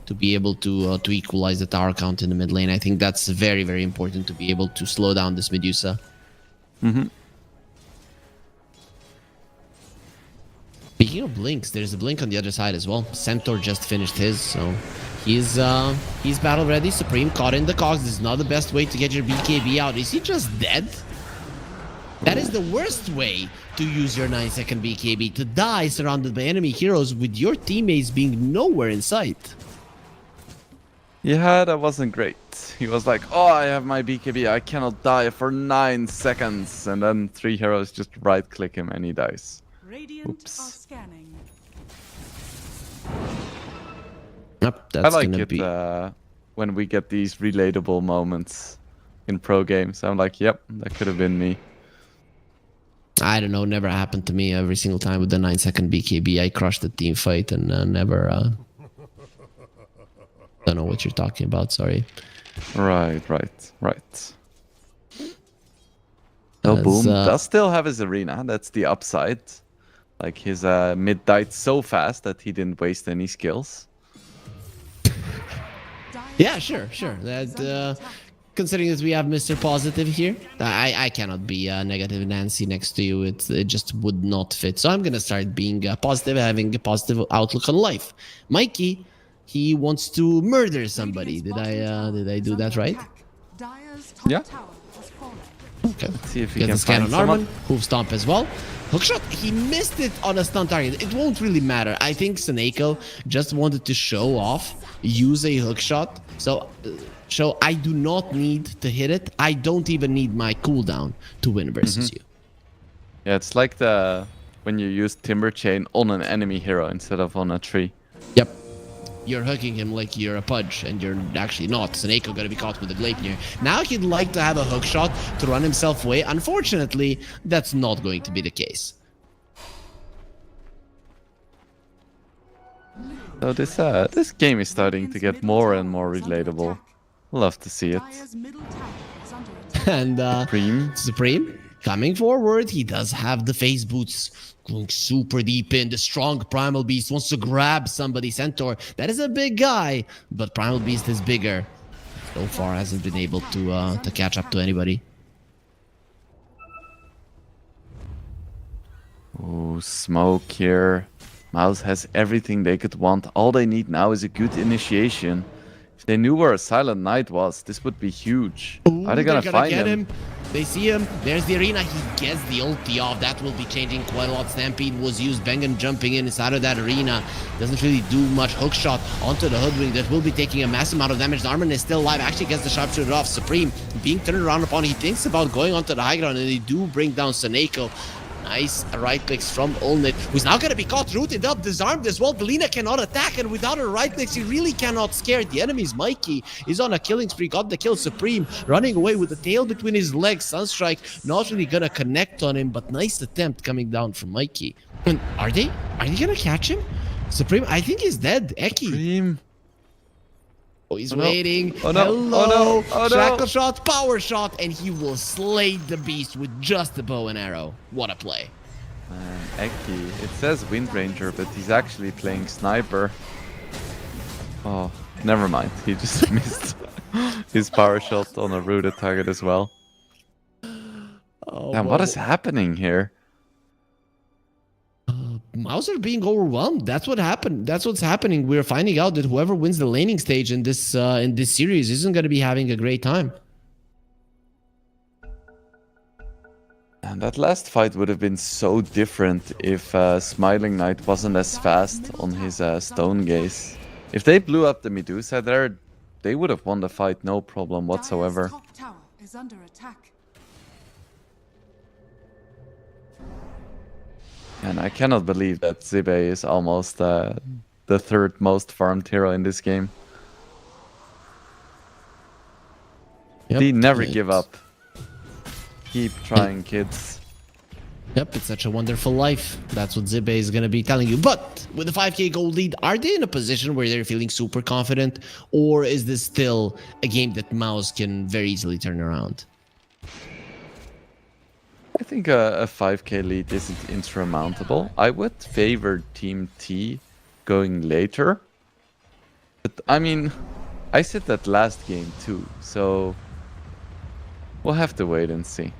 to be able to equalize the tower count in the mid lane. I think that's very, very important to be able to slow down this Medusa. Mm-hmm. Speaking of blinks, there's a blink on the other side as well. Centaur just finished his, so he's battle ready. Supreme caught in the cogs. This is not the best way to get your BKB out. Is he just dead? That is the worst way to use your 9-second BKB, to die surrounded by enemy heroes with your teammates being nowhere in sight. Yeah, that wasn't great. He was like, oh, I have my BKB, I cannot die for 9 seconds. And then 3 heroes just right-click him and he dies. Radiant Oops. are scanning. Yep, I that's like gonna it be... when we get these relatable moments in pro games. I'm like, yep, that could have been me. I don't know, never happened to me. Every single time with the 9-second BKB, I crushed the team fight and never... Don't know what you're talking about, sorry. Right. Oh, Boom does still have his arena. That's the upside. Like, his mid died so fast that he didn't waste any skills. Yeah, sure. That considering that we have Mr. Positive here, I cannot be negative Nancy next to you. It just would not fit. So I'm gonna start being positive, having a positive outlook on life. Mikey, he wants to murder somebody. Did I do that right? Yeah. Okay. Let's see if he Gets can a scan find on Arman. someone. Hoof stomp as well. Hookshot, he missed it on a stun target. It won't really matter. I think Seneko just wanted to show off, use a hookshot. So I do not need to hit it. I don't even need my cooldown to win versus you. Yeah, it's like when you use Timber Chain on an enemy hero instead of on a tree. Yep. You're hooking him like you're a pudge, and you're actually not. Seneko gonna be caught with a Gleipnir. Now he'd like to have a hook shot to run himself away. Unfortunately, that's not going to be the case. So this game is starting to get more and more relatable. Love to see it. And Supreme. Supreme coming forward. He does have the phase boots. Going super deep in. The strong Primal Beast wants to grab somebody. Centaur, that is a big guy, but Primal Beast is bigger. So far hasn't been able to catch up to anybody. Oh, smoke here. Mouse has everything they could want. All they need now is a good initiation. If they knew where a Silent Knight was, this would be huge. Ooh, Are they gonna find get him? They see him. There's the arena. He gets the ulti off. That will be changing quite a lot. Stampede was used. Bengen jumping in inside of that arena. Doesn't really do much. Hookshot onto the Hoodwink. That will be taking a massive amount of damage. The Armin is still alive. Actually gets the sharpshooter off. Supreme being turned around upon. He thinks about going onto the high ground, and they do bring down Seneko. Nice right clicks from Olnit, who's now gonna be caught, rooted up, disarmed as well. Galina cannot attack, and without her right clicks, he really cannot scare the enemies. Mikey is on a killing spree, got the kill. Supreme running away with the tail between his legs. Sunstrike not really gonna connect on him, but nice attempt coming down from Mikey. And are they gonna catch him? Supreme, I think he's dead. Eki. Supreme. Oh, he's Oh, no. waiting. Oh, no. Hello. Oh, no. Oh, no. Shackle shot, power shot, and he will slay the beast with just a bow and arrow. What a play. Eki. It says Wind Ranger, but he's actually playing Sniper. Oh, never mind. He just missed his power shot on a rooted target as well. Oh, Damn, what is happening here? Mouse are being overwhelmed. That's what happened. That's what's happening. We're finding out that whoever wins the laning stage in this series isn't going to be having a great time. And that last fight would have been so different if Smiling Knight wasn't as fast on his Stone Gaze. If they blew up the Medusa there, they would have won the fight no problem whatsoever. Top tower is under attack. And I cannot believe that Zibe is almost the third most farmed hero in this game. Yep, They never it's- give up. Keep trying, kids. Yep, it's such a wonderful life. That's what Zibe is going to be telling you. But with the 5k gold lead, are they in a position where they're feeling super confident? Or is this still a game that Mouse can very easily turn around? I think a 5k lead isn't insurmountable. I would favor Team T going later. But I mean, I said that last game too, so we'll have to wait and see.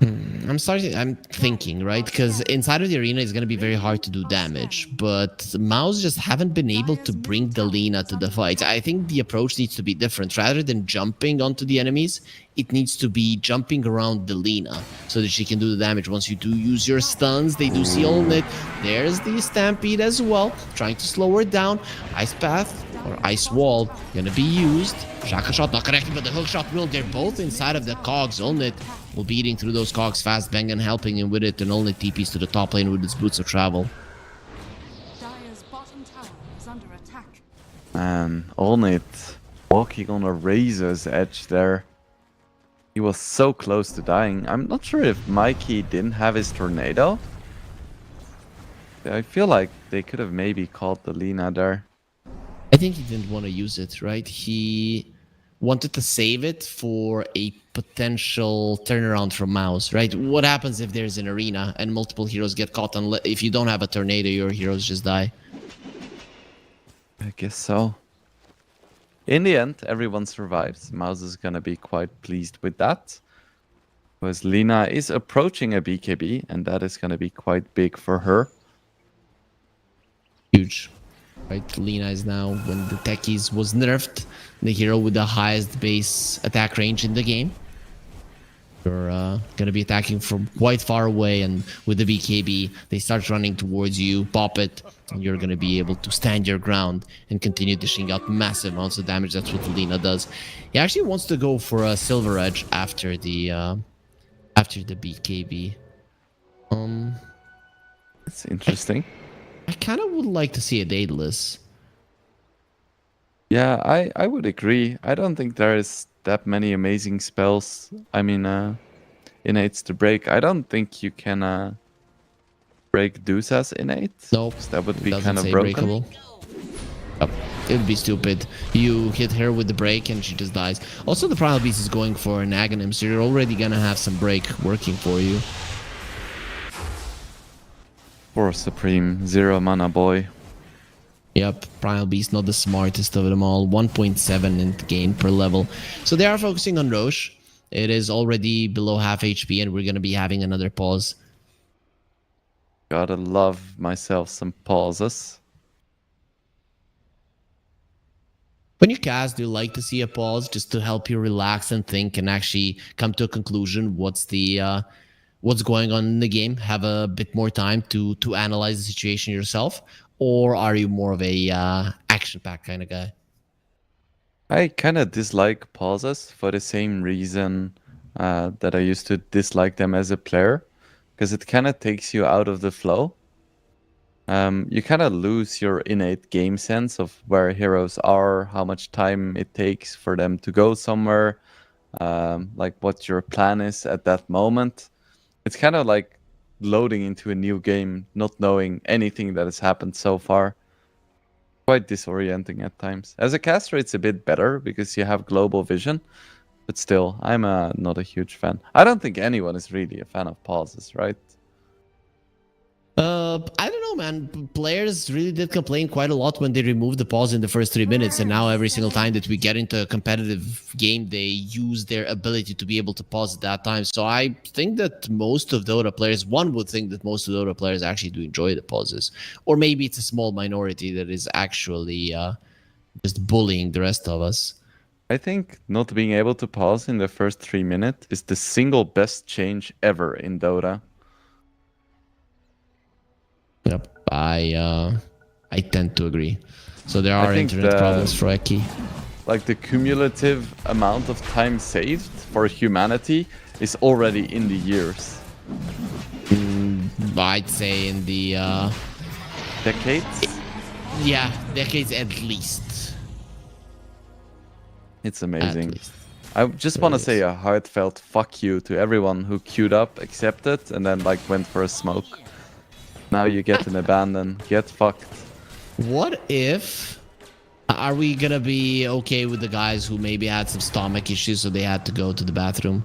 I'm thinking, right? Because inside of the arena it's going to be very hard to do damage, but Mouse just haven't been able to bring the Lina to the fight. I think the approach needs to be different. Rather than jumping onto the enemies, it needs to be jumping around the Lina so that she can do the damage. Once you do use your stuns, they do see all it. There's the Stampede as well, trying to slow her down. Ice Path or Ice Wall gonna be used. Shaka Shot not connected, but the hook shot will. They're both inside of the cogs. Olnit will be eating through those cogs fast. Bengen helping him with it, and Olnit TPs to the top lane with his boots of travel. Dire's bottom tower is under attack. Man, Olnit walking on a razor's edge there. He was so close to dying. I'm not sure if Mikey didn't have his tornado. I feel like they could have maybe called the Lina there. I think he didn't want to use it, right? He wanted to save it for a potential turnaround from Mouse, right? What happens if there's an arena and multiple heroes get caught? If you don't have a tornado, your heroes just die. I guess so. In the end, everyone survives. Mouse is gonna be quite pleased with that. Because Lina is approaching a BKB, and that is gonna be quite big for her. Huge. Right, Lina is now, when the techies was nerfed, the hero with the highest base attack range in the game. You're gonna be attacking from quite far away, and with the BKB, they start running towards you, pop it, and you're gonna be able to stand your ground and continue dishing out massive amounts of damage. That's what Lina does. He actually wants to go for a Silver Edge after the BKB. It's interesting. I kind of would like to see a Daedalus. Yeah, I would agree. I don't think there is that many amazing spells. I mean, innates to break. I don't think you can break Dusa's innate. Nope. 'Cause that would be Doesn't kind of say broken. breakable. Yep. It would be stupid. You hit her with the break and she just dies. Also, the Primal Beast is going for an Aghanim, so you're already gonna have some break working for you. Poor Supreme, 0 mana boy. Yep, Primal Beast not the smartest of them all. 1.7 in gain per level. So they are focusing on Roche. It is already below half HP and we're gonna be having another pause. Gotta love myself some pauses. When you cast, do you like to see a pause just to help you relax and think and actually come to a conclusion? What's going on in the game? Have a bit more time to analyze the situation yourself, or are you more of a action-packed kind of guy? I kind of dislike pauses for the same reason that I used to dislike them as a player, because it kind of takes you out of the flow. You kind of lose your innate game sense of where heroes are, how much time it takes for them to go somewhere, like what your plan is at that moment. It's kind of like loading into a new game, not knowing anything that has happened so far. Quite disorienting at times. As a caster, it's a bit better because you have global vision, but still, I'm not a huge fan. I don't think anyone is really a fan of pauses, right? I don't know, man. Players really did complain quite a lot when they removed the pause in the first 3 minutes, and now every single time that we get into a competitive game, they use their ability to be able to pause at that time. So I think that most of Dota players, one would think that most of Dota players actually do enjoy the pauses, or maybe it's a small minority that is actually just bullying the rest of us. I think not being able to pause in the first 3 minutes is the single best change ever in Dota. Yep, I tend to agree. So there are think internet problems for Eki. Like the cumulative amount of time saved for humanity is already in the years. I'd say in the Decades? yeah, decades at least. It's At amazing. least. I just want to say a heartfelt fuck you to everyone who queued up, accepted, and then like went for a smoke. Now you get an abandon. Get fucked. What if... Are we gonna be okay with the guys who maybe had some stomach issues so they had to go to the bathroom?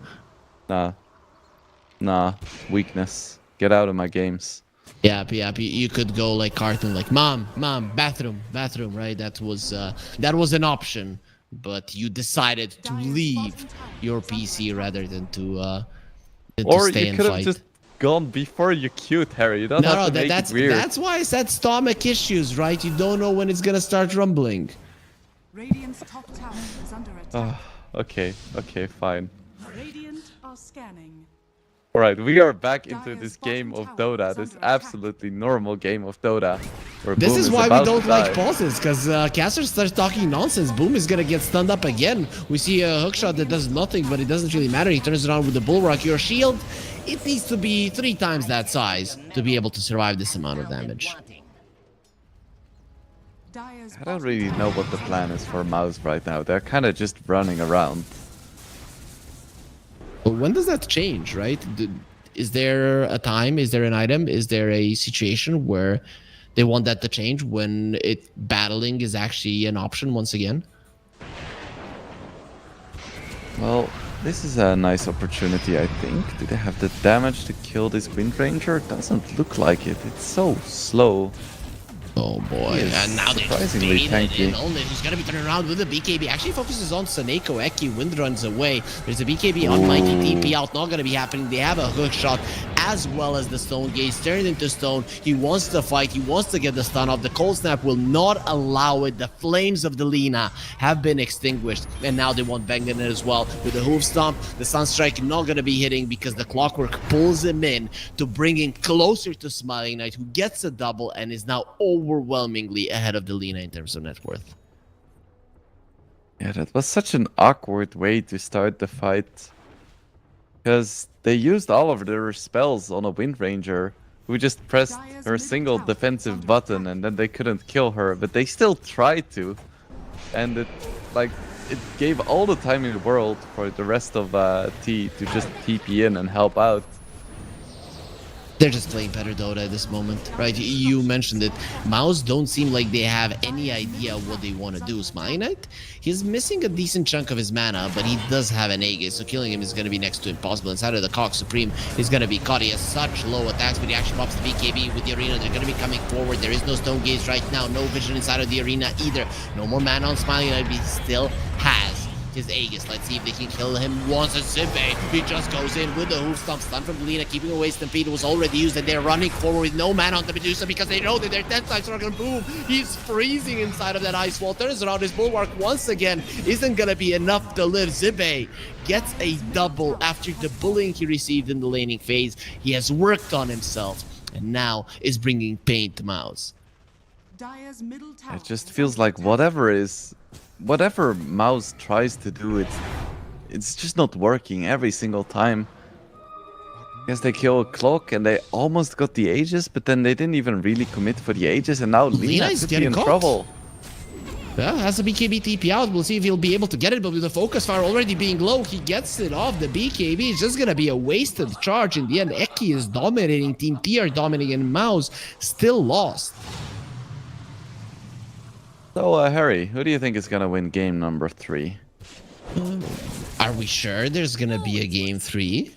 Nah. Weakness. Get out of my games. Yeah, you could go like cartoon, like mom, bathroom, right? That was an option, but you decided to leave your PC rather than to Or stay you and could have fight. just gone before you queued, Harry. You don't have to make it weird. That's why I said stomach issues, right? You don't know when it's gonna start rumbling. Radiant's top tower is under attack. Okay, fine. Radiant are scanning. Alright, we are back into Dire's this bottom game of tower Dota, is this under attack. absolutely normal game of Dota. Where This Boom is why we about don't to like die. pauses, because Caster starts talking nonsense. Boom is gonna get stunned up again. We see a hookshot that does nothing, but it doesn't really matter. He turns around with the bulwark. Your shield, it needs to be 3 times that size to be able to survive this amount of damage. Dire's I don't bottom really tower know what the is plan under is for Mouse right now. They're kind of just running around. But when does that change, right? Is there a time? Is there an item? Is there a situation where they want that to change when battling is actually an option once again? Well, this is a nice opportunity, I think. Do they have the damage to kill this Wind Ranger? Doesn't look like it. It's so slow. Oh boy, He is and now they're surprisingly tanky. He's gonna be turning around with the BKB. Actually focuses on Saneko. Eki wind runs away. There's a BKB on Mighty TP out. Not gonna be happening. They have a hook shot as well as the stone gaze turned into stone. He wants to fight. He wants to get the stun off. The cold snap will not allow it. The flames of the Lina have been extinguished, and now they want Vengan as well with the hoof stomp. The sunstrike not gonna be hitting because the clockwork pulls him in to bring him closer to Smiling Knight, who gets a double and is now overwhelmingly ahead of the Lina in terms of net worth. Yeah, that was such an awkward way to start the fight. Because they used all of their spells on a Wind Ranger who just pressed her single defensive button and then they couldn't kill her, but they still tried to. And it gave all the time in the world for the rest of T to just TP in and help out. They're just playing better Dota at this moment, right? You mentioned it. Mouse don't seem like they have any idea what they want to do. Smiling Knight, he's missing a decent chunk of his mana, but he does have an Aegis, so killing him is going to be next to impossible. Inside of the Cock Supreme is going to be caught. He has such low attacks, but he actually pops the BKB with the arena. They're going to be coming forward. There is no Stone Gaze right now. No vision inside of the arena either. No more mana on Smiling Knight, but he still has his Aegis. Let's see if they can kill him once. And Zibe, he just goes in with the hoof stomp. Stun from Lina, keeping away Stampede was already used, and they're running forward with no mana on the Medusa because they know that their 10 times are gonna boom. He's freezing inside of that ice wall. Turns around, his bulwark once again isn't gonna be enough to live. Zibe gets a double after the bullying he received in the laning phase. He has worked on himself and now is bringing pain to Mouse. Dire's middle tower It just is feels under like attack. whatever Mouse tries to do, it's just not working every single time. Because they kill a clock and they almost got the Aegis, but then they didn't even really commit for the Aegis, and now Lina is could be getting in caught. trouble. Yeah, has the BKB TP out. We'll see if he'll be able to get it, but with the focus fire already being low, he gets it off. The BKB is just gonna be a wasted charge in the end. Eki is dominating, Team T are dominating, and Mouse still lost. So, Harry, who do you think is gonna win game number 3? Are we sure there's gonna be a game 3?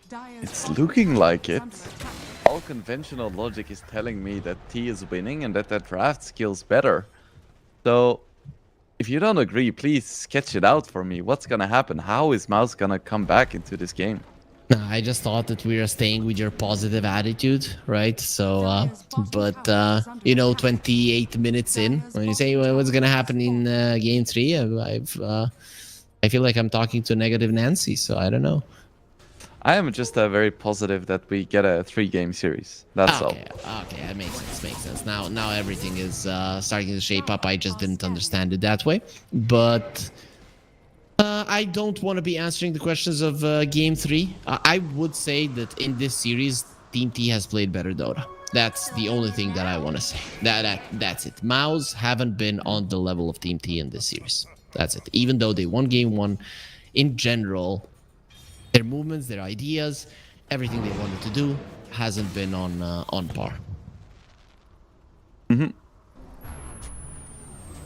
Dire's It's bottom looking tower like is it. under attack. All conventional logic is telling me that T is winning and that their draft skill's better. So, if you don't agree, please sketch it out for me. What's gonna happen? How is Mouse gonna come back into this game? Nah, I just thought that we are staying with your positive attitude, right? So, but you know, 28 minutes in, when you say well, what's gonna happen in game 3, I feel like I'm talking to negative Nancy, so I don't know. I am just very positive that we get a 3-game series. That's all. Okay, that makes sense. Now everything is starting to shape up. I just didn't understand it that way, but I don't want to be answering the questions of game 3. I would say that in this series, Team T has played better Dota. That's the only thing that I want to say. That's it. Mouse haven't been on the level of Team T in this series. That's it. Even though they won game 1, in general, their movements, their ideas, everything they wanted to do hasn't been on par. Mm-hmm.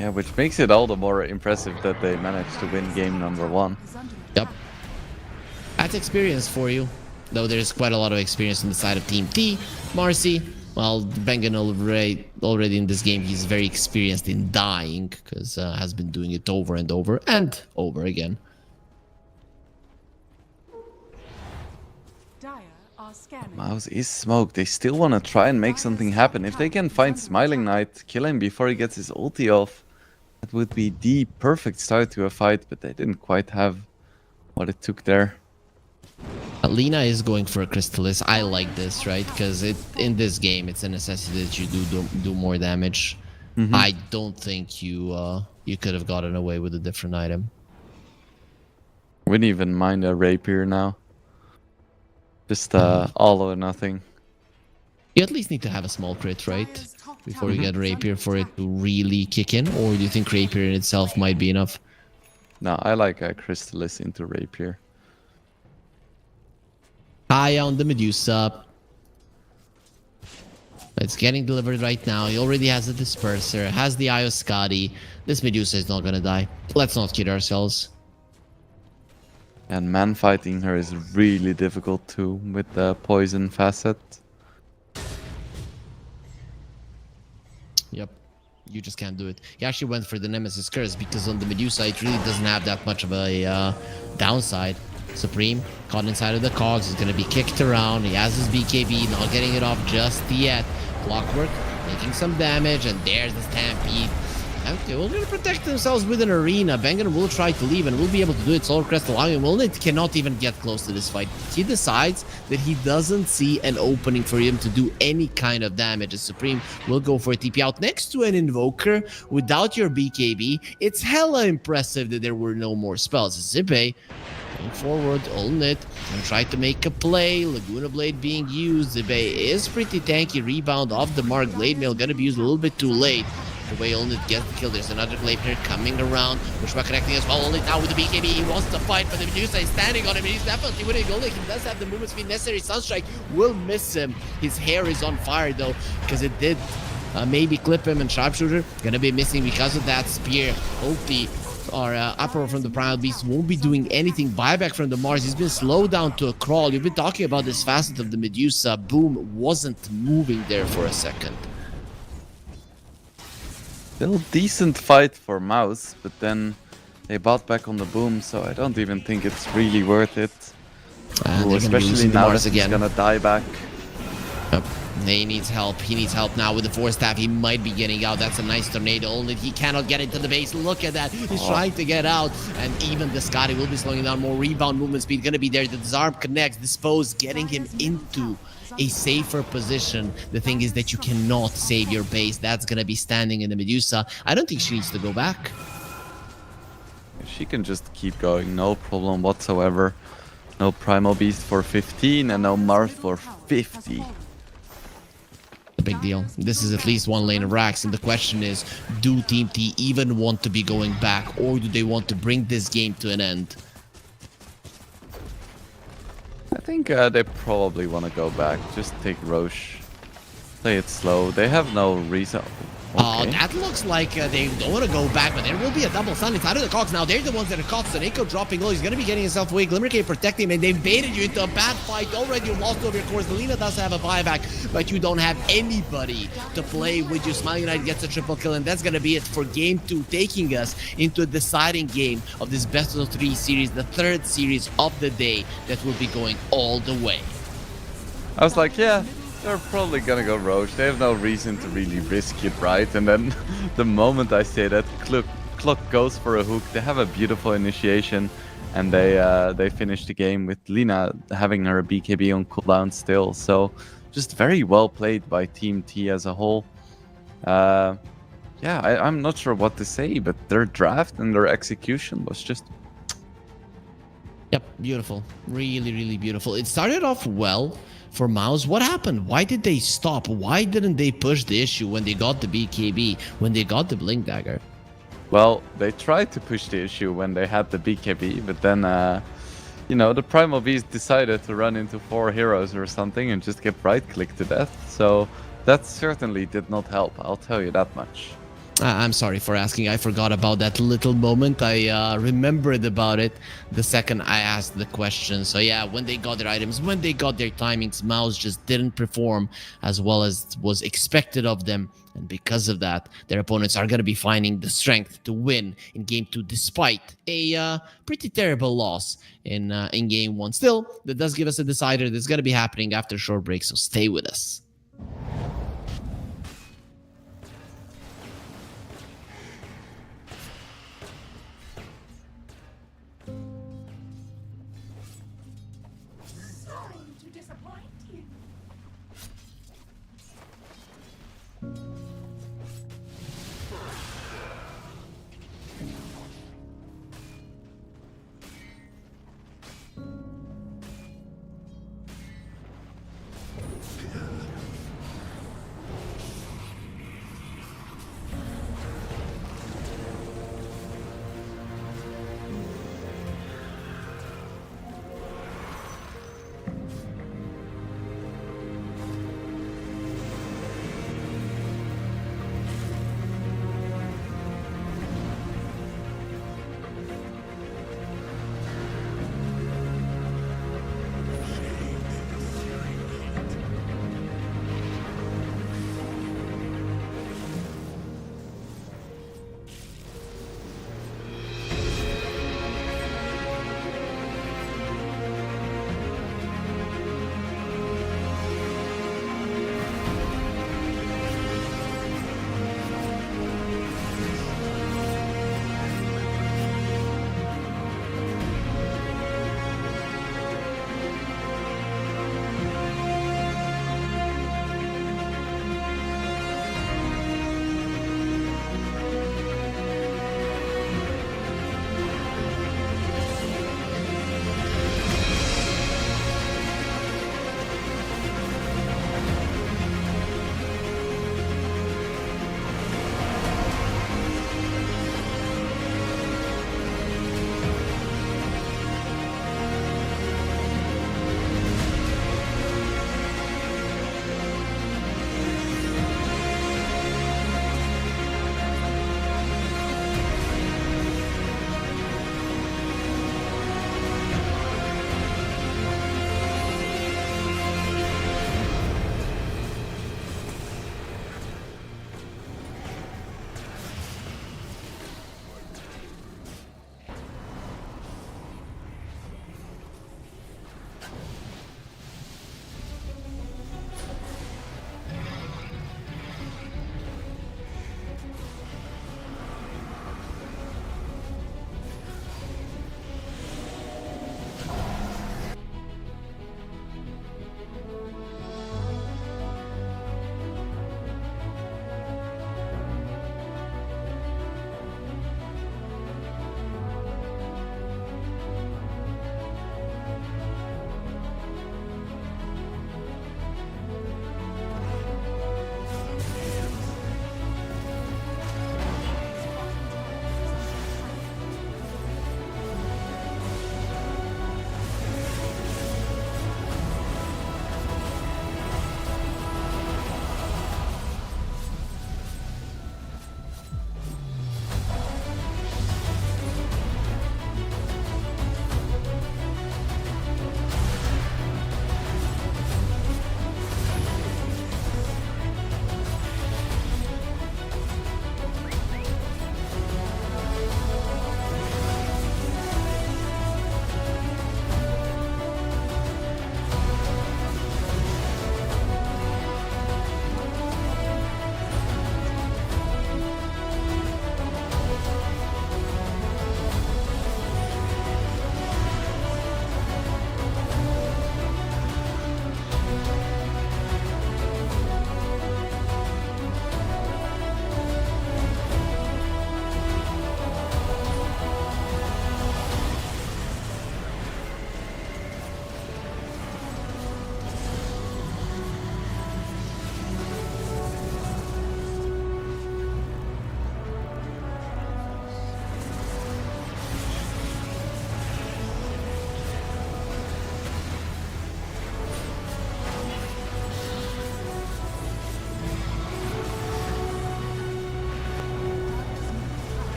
Yeah, which makes it all the more impressive that they managed to win game number 1. Is under attack. Yep. That's experience for you. though there's quite a lot of experience on the side of Team T. Marcy, well, Bengen already in this game, he's very experienced in dying, because has been doing it over and over and over again. Dire are scamming. Mouse is smoked. They still want to try and make something happen. If they can find Smiling Knight, kill him before he gets his ulti off, that would be the perfect start to a fight, but they didn't quite have what it took there. Lina is going for a Crystallis. I like this, right? Because in this game, it's a necessity that you do more damage. I don't think you could have gotten away with a different item. Wouldn't even mind a rapier now. Just all or nothing. You at least need to have a small crit, right? Before you get rapier for it to really kick in, or do you think rapier in itself might be enough? No, I like a Crystallis into rapier. High on the Medusa. It's getting delivered right now. He already has a Disperser, has the Eye of Skadi. This Medusa is not gonna die. Let's not kid ourselves. And man fighting her is really difficult too, with the poison facet. Yep. You just can't do it. He actually went for the Nemesis Curse because on the Medusa it really doesn't have that much of a downside. Supreme, caught inside of the cogs, is going to be kicked around. He has his BKB, not getting it off just yet. Clockwork, making some damage, and there's the Stampede. Okay, we're going to protect themselves with an arena. Bengen will try to leave and will be able to do it. Solar Crest allowing him. Wilnet cannot even get close to this fight. He decides that he doesn't see an opening for him to do any kind of damage. As Supreme will go for a TP out next to an Invoker without your BKB. It's hella impressive that there were no more spells. Zippe going forward, Olnit, and try to make a play. Laguna Blade being used. Zippe is pretty tanky. Rebound off the mark. Blade Mail gonna be used a little bit too late. The way Olnit gets the kill, there's another Glaive here coming around. Bushra connecting as well. Olnit now with the BKB. He wants to fight, but the Medusa is standing on him. He's definitely winning. Olnit, he does have the movement speed necessary. Sunstrike will miss him. His hair is on fire though, because it did maybe clip him, and Sharpshooter gonna be missing because of that spear. Ulti or upper from the Primal Beast won't be doing anything. Buyback from the Mars. He's been slowed down to a crawl. You've been talking about this facet of the Medusa. Boom wasn't moving there for a second. Still decent fight for Mouse, but then they bought back on the boom, so I don't even think it's really worth it. Ooh, especially now that he's gonna die back. Yep. He needs help. He needs help now with the Force Staff. He might be getting out. That's a nice tornado. Only he cannot get into the base. Look at that. He's trying to get out. And even the Scotty will be slowing down more. Rebound movement speed going to be there. The Disarm connects. Dispose, getting him into a safer position. The thing is that you cannot save your base. That's going to be standing in the Medusa. I don't think she needs to go back. She can just keep going. No problem whatsoever. No Primal Beast for 15 and no Marth for 50. A big deal. This is at least one lane of racks, and the question is, do Team T even want to be going back, or do they want to bring this game to an end? I think they probably want to go back. Just take Roche. Play it slow. They have no reason. Okay. That looks like they don't want to go back, but there will be a double stun inside of the Cogs. Now they're the ones that are caught. Soneko dropping low. He's going to be getting himself away. Glimmercave protecting him, and they've baited you into a bad fight. Already you lost over your course. Lina does have a buyback, but you don't have anybody to play with you. Smiling Knight gets a triple kill, and that's going to be it for Game 2, taking us into a deciding game of this Best of 3 series, the third series of the day that will be going all the way. I was like, yeah, they're probably gonna go Roche. They have no reason to really risk it, right? And then the moment I say that, Clock goes for a hook. They have a beautiful initiation, and they finish the game with Lina having her BKB on cooldown still. So just very well played by Team T as a whole. Yeah, I'm not sure what to say, but their draft and their execution was just... Yep, beautiful. Really, really beautiful. It started off well for Mouse. What happened? Why did they stop? Why didn't they push the issue when they got the BKB, when they got the Blink Dagger? Well, they tried to push the issue when they had the BKB, but then, you know, the Primal Beast decided to run into 4 heroes or something and just get right-clicked to death. So that certainly did not help, I'll tell you that much. I'm sorry for asking. I forgot about that little moment. I remembered about it the second I asked the question. So yeah, when they got their items, when they got their timings, Mouse just didn't perform as well as was expected of them. And because of that, their opponents are going to be finding the strength to win in Game 2 despite a pretty terrible loss in Game 1. Still, that does give us a decider that's going to be happening after a short break, so stay with us. Sorry to disappoint you.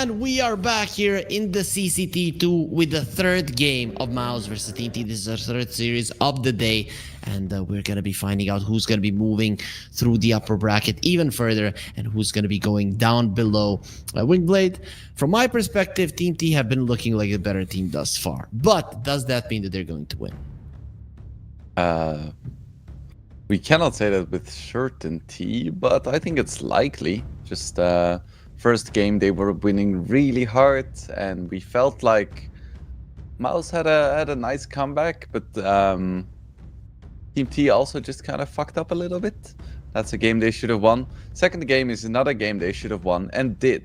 And we are back here in the CCT2 with the third game of Mouse versus TNT. This is our third series of the day, and we're going to be finding out who's going to be moving through the upper bracket even further and who's going to be going down below. Wingblade, from my perspective, TNT have been looking like a better team thus far. But does that mean that they're going to win? We cannot say that with certainty, but I think it's likely. Just first game they were winning really hard, and we felt like Mouse had a nice comeback, but Team T also just kind of fucked up a little bit. That's a game they should have won. Second game is another game they should have won and did.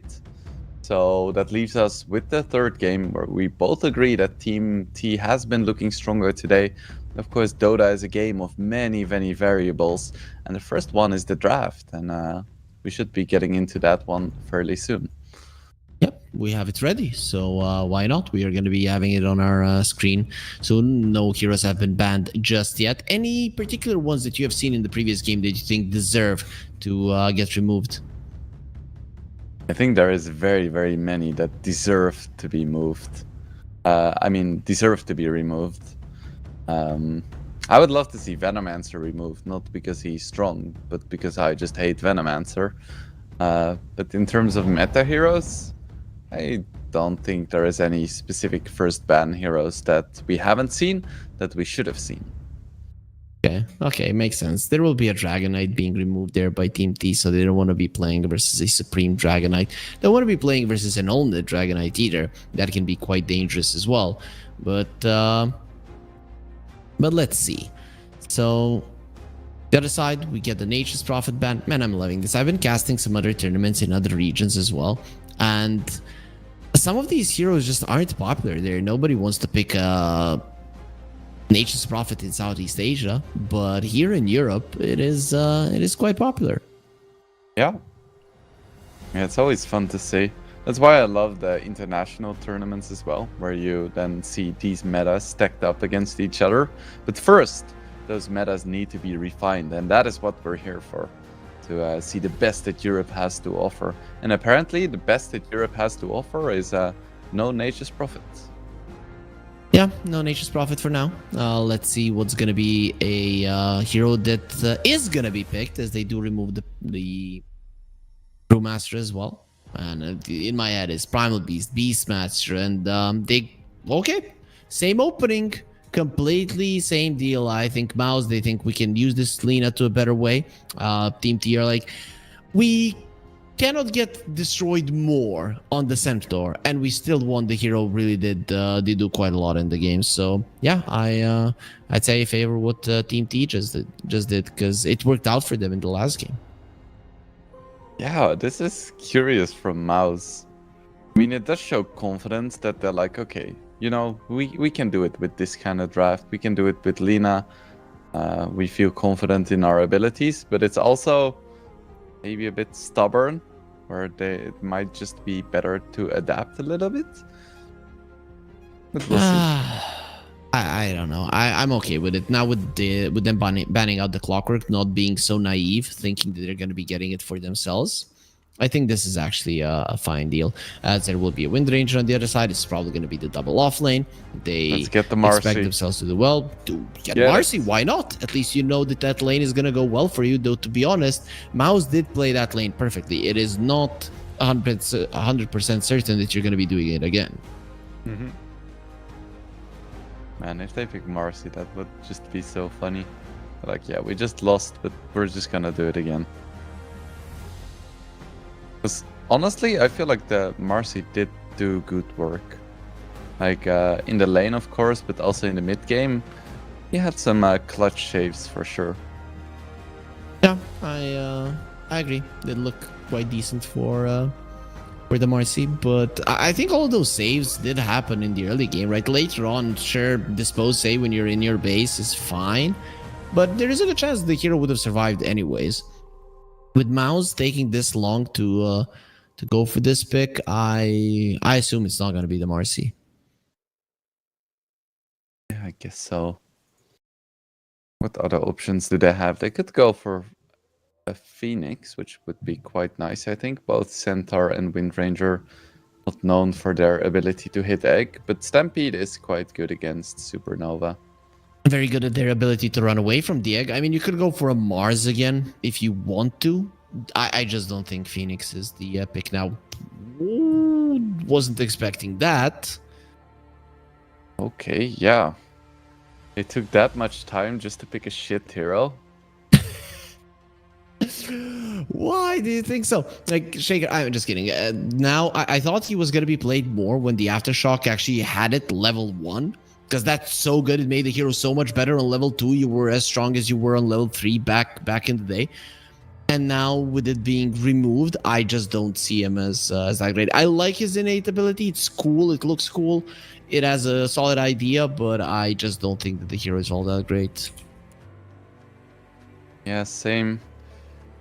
So that leaves us with the third game where we both agree that Team T has been looking stronger today. Of course, Dota is a game of many, many variables, and the first one is the draft, and we should be getting into that one fairly soon. Yep, we have it ready. So why not? We are going to be having it on our screen soon. No heroes have been banned just yet. Any particular ones that you have seen in the previous game that you think deserve to get removed? I think there is very, very many that deserve to be moved. Deserve to be removed. I would love to see Venomancer removed, not because he's strong, but because I just hate Venomancer. But in terms of meta heroes, I don't think there is any specific first ban heroes that we haven't seen that we should have seen. Okay, makes sense. There will be a Dragon Knight being removed there by Team T, so they don't want to be playing versus a Supreme Dragon Knight. They don't want to be playing versus an Ultimate Dragon Knight either. That can be quite dangerous as well. But let's see. So the other side, we get the Nature's Prophet ban. Man, I'm loving this. I've been casting some other tournaments in other regions as well, and some of these heroes just aren't popular there. Nobody wants to pick a Nature's Prophet in Southeast Asia, but here in Europe, it is quite popular. Yeah, it's always fun to see. That's why I love the international tournaments as well, where you then see these metas stacked up against each other. But first, those metas need to be refined, and that is what we're here for, to see the best that Europe has to offer. And apparently, the best that Europe has to offer is no Nature's Prophet. Yeah, no Nature's Prophet for now. Let's see what's going to be a hero that is going to be picked, as they do remove the Brewmaster as well. And in my head is Primal Beast, Beastmaster, and same opening, completely same deal. I think Mouse, they think we can use this Lina to a better way. Team T are like, we cannot get destroyed more on the Centaur, and we still won. The hero really did do quite a lot in the game. So yeah, I'd say I favor what Team T just did, because it worked out for them in the last game. Yeah, this is curious from Mouse. I mean, it does show confidence that they're like, okay, you know, we can do it with this kind of draft. We can do it with Lina. We feel confident in our abilities, but it's also maybe a bit stubborn, where it might just be better to adapt a little bit. But we'll see. I don't know. I'm okay with it now, with them banning out the Clockwork, not being so naive, thinking that they're going to be getting it for themselves. I think this is actually a fine deal, as there will be a Wind Ranger on the other side. It's probably going to be the double off lane. Let's get the expect Marcy. themselves to do well. Get Marcy, why not? At least you know that lane is going to go well for you, though, to be honest, Mouse did play that lane perfectly. It is not 100% certain that you're going to be doing it again. Mm-hmm. Man, if they pick Marcy, that would just be so funny. Like, yeah, we just lost, but we're just gonna do it again. Because honestly, I feel like the Marcy did do good work. Like, in the lane, of course, but also in the mid game, he had some clutch saves for sure. Yeah, I agree. They look quite decent for the Marcy, but I think all of those saves did happen in the early game, right? Later on, sure, dispose save when you're in your base is fine, but there is a good chance the hero would have survived anyways. With Mouse taking this long to go for this pick, I assume it's not going to be the Marcy. Yeah, I guess so. What other options do they have? They could go for a Phoenix, which would be quite nice, I think. Both Centaur and Wind Ranger not known for their ability to hit egg, but Stampede is quite good against Supernova. Very good at their ability to run away from the egg. I mean, you could go for a Mars again if you want to. I just don't think Phoenix is the pick now. Ooh, wasn't expecting that. Okay, yeah. It took that much time just to pick a shit hero. Why do you think so? Like, Shaker, I'm just kidding. Now, I thought he was going to be played more when the Aftershock actually had it level 1. Because that's so good. It made the hero so much better. On level 2, you were as strong as you were on level 3 back in the day. And now, with it being removed, I just don't see him as that great. I like his innate ability. It's cool. It looks cool. It has a solid idea, but I just don't think that the hero is all that great. Yeah, same.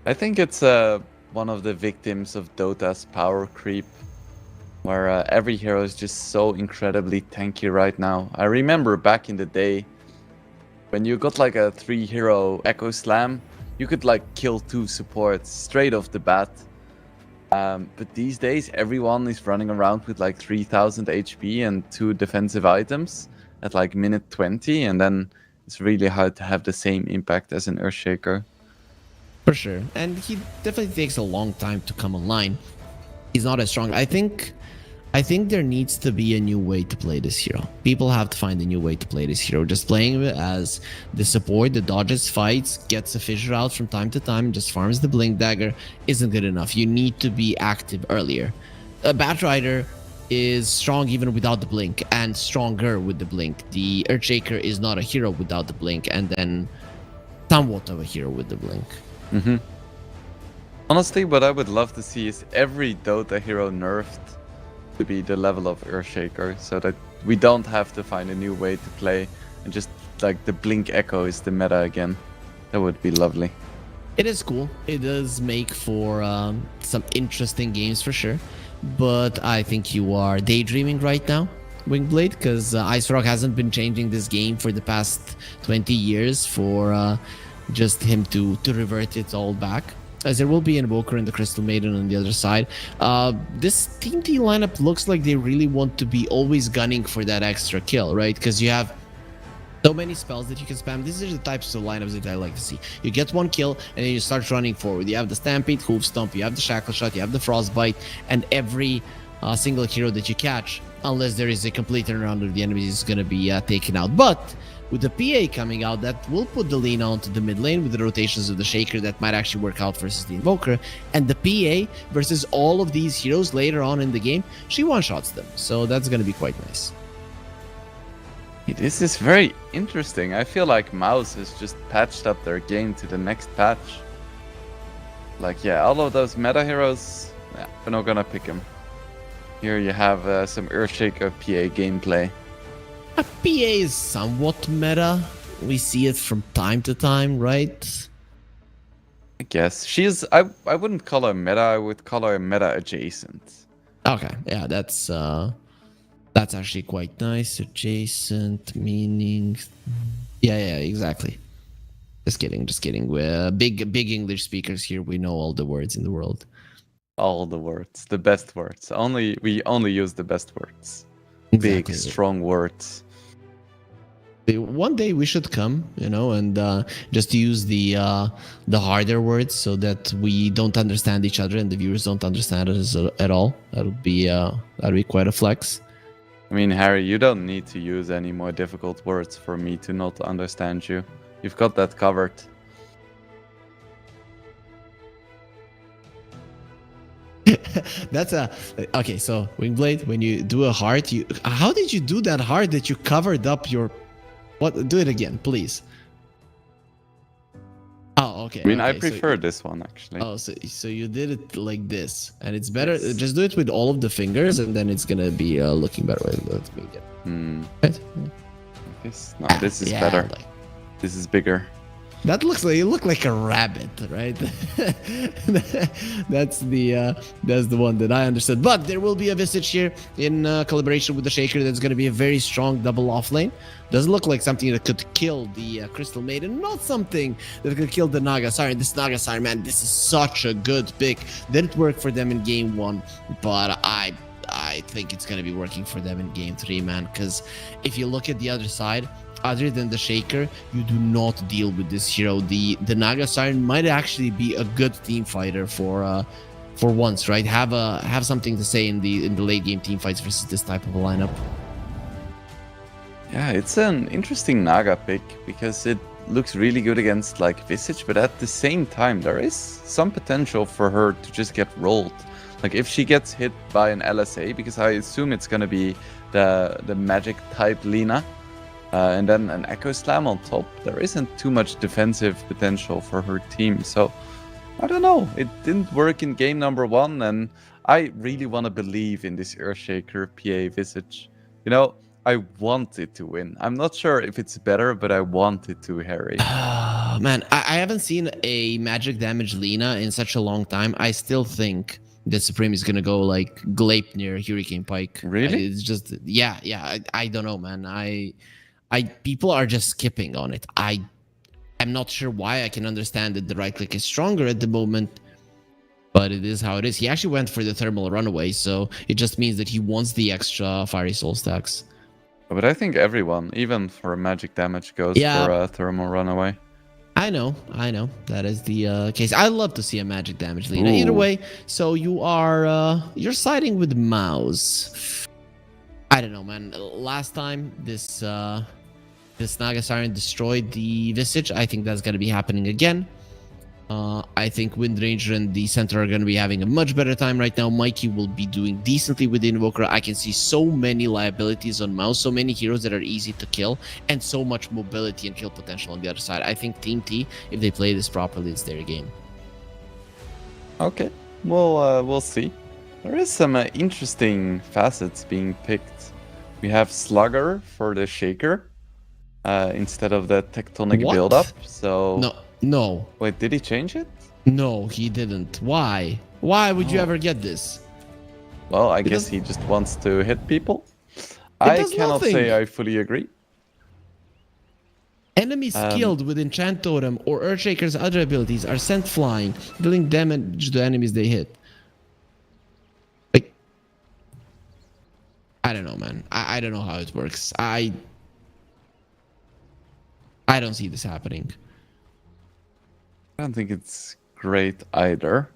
I think it's one of the victims of Dota's power creep, where every hero is just so incredibly tanky right now. I remember back in the day, when you got like a 3-hero Echo Slam, you could like kill 2 supports straight off the bat. But these days, everyone is running around with like 3000 HP and 2 defensive items at like minute 20, and then it's really hard to have the same impact as an Earthshaker. For sure. And he definitely takes a long time to come online. He's not as strong. I think there needs to be a new way to play this hero. People have to find a new way to play this hero. Just playing it as the support that dodges fights, gets a fissure out from time to time, just farms the blink dagger isn't good enough. You need to be active earlier. A Batrider is strong even without the blink and stronger with the blink. The Earthshaker is not a hero without the blink, and then somewhat of a hero with the blink. Mm-hmm. Honestly, what I would love to see is every Dota hero nerfed to be the level of Earthshaker, so that we don't have to find a new way to play, and just like the Blink Echo is the meta again. That would be lovely. It is cool. It does make for some interesting games for sure, but I think you are daydreaming right now, Wingblade, because Ice Rock hasn't been changing this game for the past 20 years for just him to revert it all back. As there will be an Invoker and the Crystal Maiden on the other side. This Team T lineup looks like they really want to be always gunning for that extra kill, right? Because you have so many spells that you can spam. These are the types of lineups that I like to see. You get one kill and then you start running forward. You have the Stampede, Hoof Stomp, you have the Shackle Shot, you have the Frostbite, and every single hero that you catch, unless there is a complete turnaround of the enemies, is going to be taken out. But with the PA coming out, that will put the lean onto the mid lane with the rotations of the Shaker that might actually work out versus the Invoker. And the PA versus all of these heroes later on in the game, she one-shots them. So that's going to be quite nice. This is very interesting. I feel like Mouse has just patched up their game to the next patch. Like, yeah, all of those meta heroes, yeah, we're not gonna pick them. Here you have some Earthshaker PA gameplay. A PA is somewhat meta. We see it from time to time, right? I guess. I wouldn't call her meta, I would call her meta adjacent. Okay, yeah, that's actually quite nice. Adjacent meaning, yeah, exactly. Just kidding. We're big English speakers here. We know all the words in the world. All the words, the best words. We only use the best words. Exactly. Big, strong words. One day we should come, and just use the harder words so that we don't understand each other and the viewers don't understand us at all. That'd be quite a flex. I mean, Harry, you don't need to use any more difficult words for me to not understand you. You've got that covered. That's okay. So Wingblade, when you do a heart, how did you do that heart that you covered up your? What? Do it again, please. Oh, okay. I mean, okay, I prefer this one actually. Oh, so you did it like this, and it's better. Yes. Just do it with all of the fingers, and then it's gonna be looking better. Let me get. Right? This is better. This is bigger. That looks like you look like a rabbit, right? That's the one that I understood. But there will be a Visage here in collaboration with the Shaker. That's going to be a very strong double off lane. Doesn't look like something that could kill the Crystal Maiden. Not something that could kill the Naga. Sorry, this Naga Sire, man, this is such a good pick. Didn't work for them in game 1, but I I think it's gonna be working for them in game 3, man. Because if you look at the other side, other than the Shaker, you do not deal with this hero. The Naga Siren might actually be a good team fighter for once, right? Have something to say in the late game team fights versus this type of a lineup. Yeah, it's an interesting Naga pick because it looks really good against like Visage, but at the same time there is some potential for her to just get rolled. Like if she gets hit by an LSA, because I assume it's gonna be the magic type Lina, and then an Echo Slam on top, there isn't too much defensive potential for her team. So I don't know, it didn't work in game number 1, and I really want to believe in this Earthshaker PA Visage. You know, I want it to win. I'm not sure if it's better, but I want it to, Harry. Man, I haven't seen a magic damage Lina in such a long time. I still think that Supreme is gonna go like Gleipnir Hurricane Pike. Really? It's just yeah. I don't know, man. People are just skipping on it. I'm not sure why. I can understand that the right click is stronger at the moment, but it is how it is. He actually went for the thermal runaway, so it just means that he wants the extra fiery soul stacks. But I think everyone, even for magic damage, goes for a thermal runaway. I know. That is the case. I'd love to see a magic damage Lina. Either way, so you are you're siding with Mouse. I don't know, man. Last time this Naga Siren destroyed the Visage. I think that's gonna be happening again. I think Wind Ranger and the Centaur are going to be having a much better time right now. Mikey will be doing decently with the Invoker. I can see so many liabilities on Mouse, so many heroes that are easy to kill, and so much mobility and kill potential on the other side. I think Team T, if they play this properly, it's their game. Okay, we'll see. There is some interesting facets being picked. We have Slugger for the Shaker instead of the Tectonic What? build-up. So No. wait, did he change it? No, he didn't. Why? Why would you ever get this? Well, I It guess does- he just wants to hit people. I does cannot nothing. say I fully agree. Enemies killed with Enchant Totem or Earthshaker's other abilities are sent flying, dealing damage to enemies they hit. Like, I don't know, man. I don't know how it works. I don't see this happening. I don't think it's great either.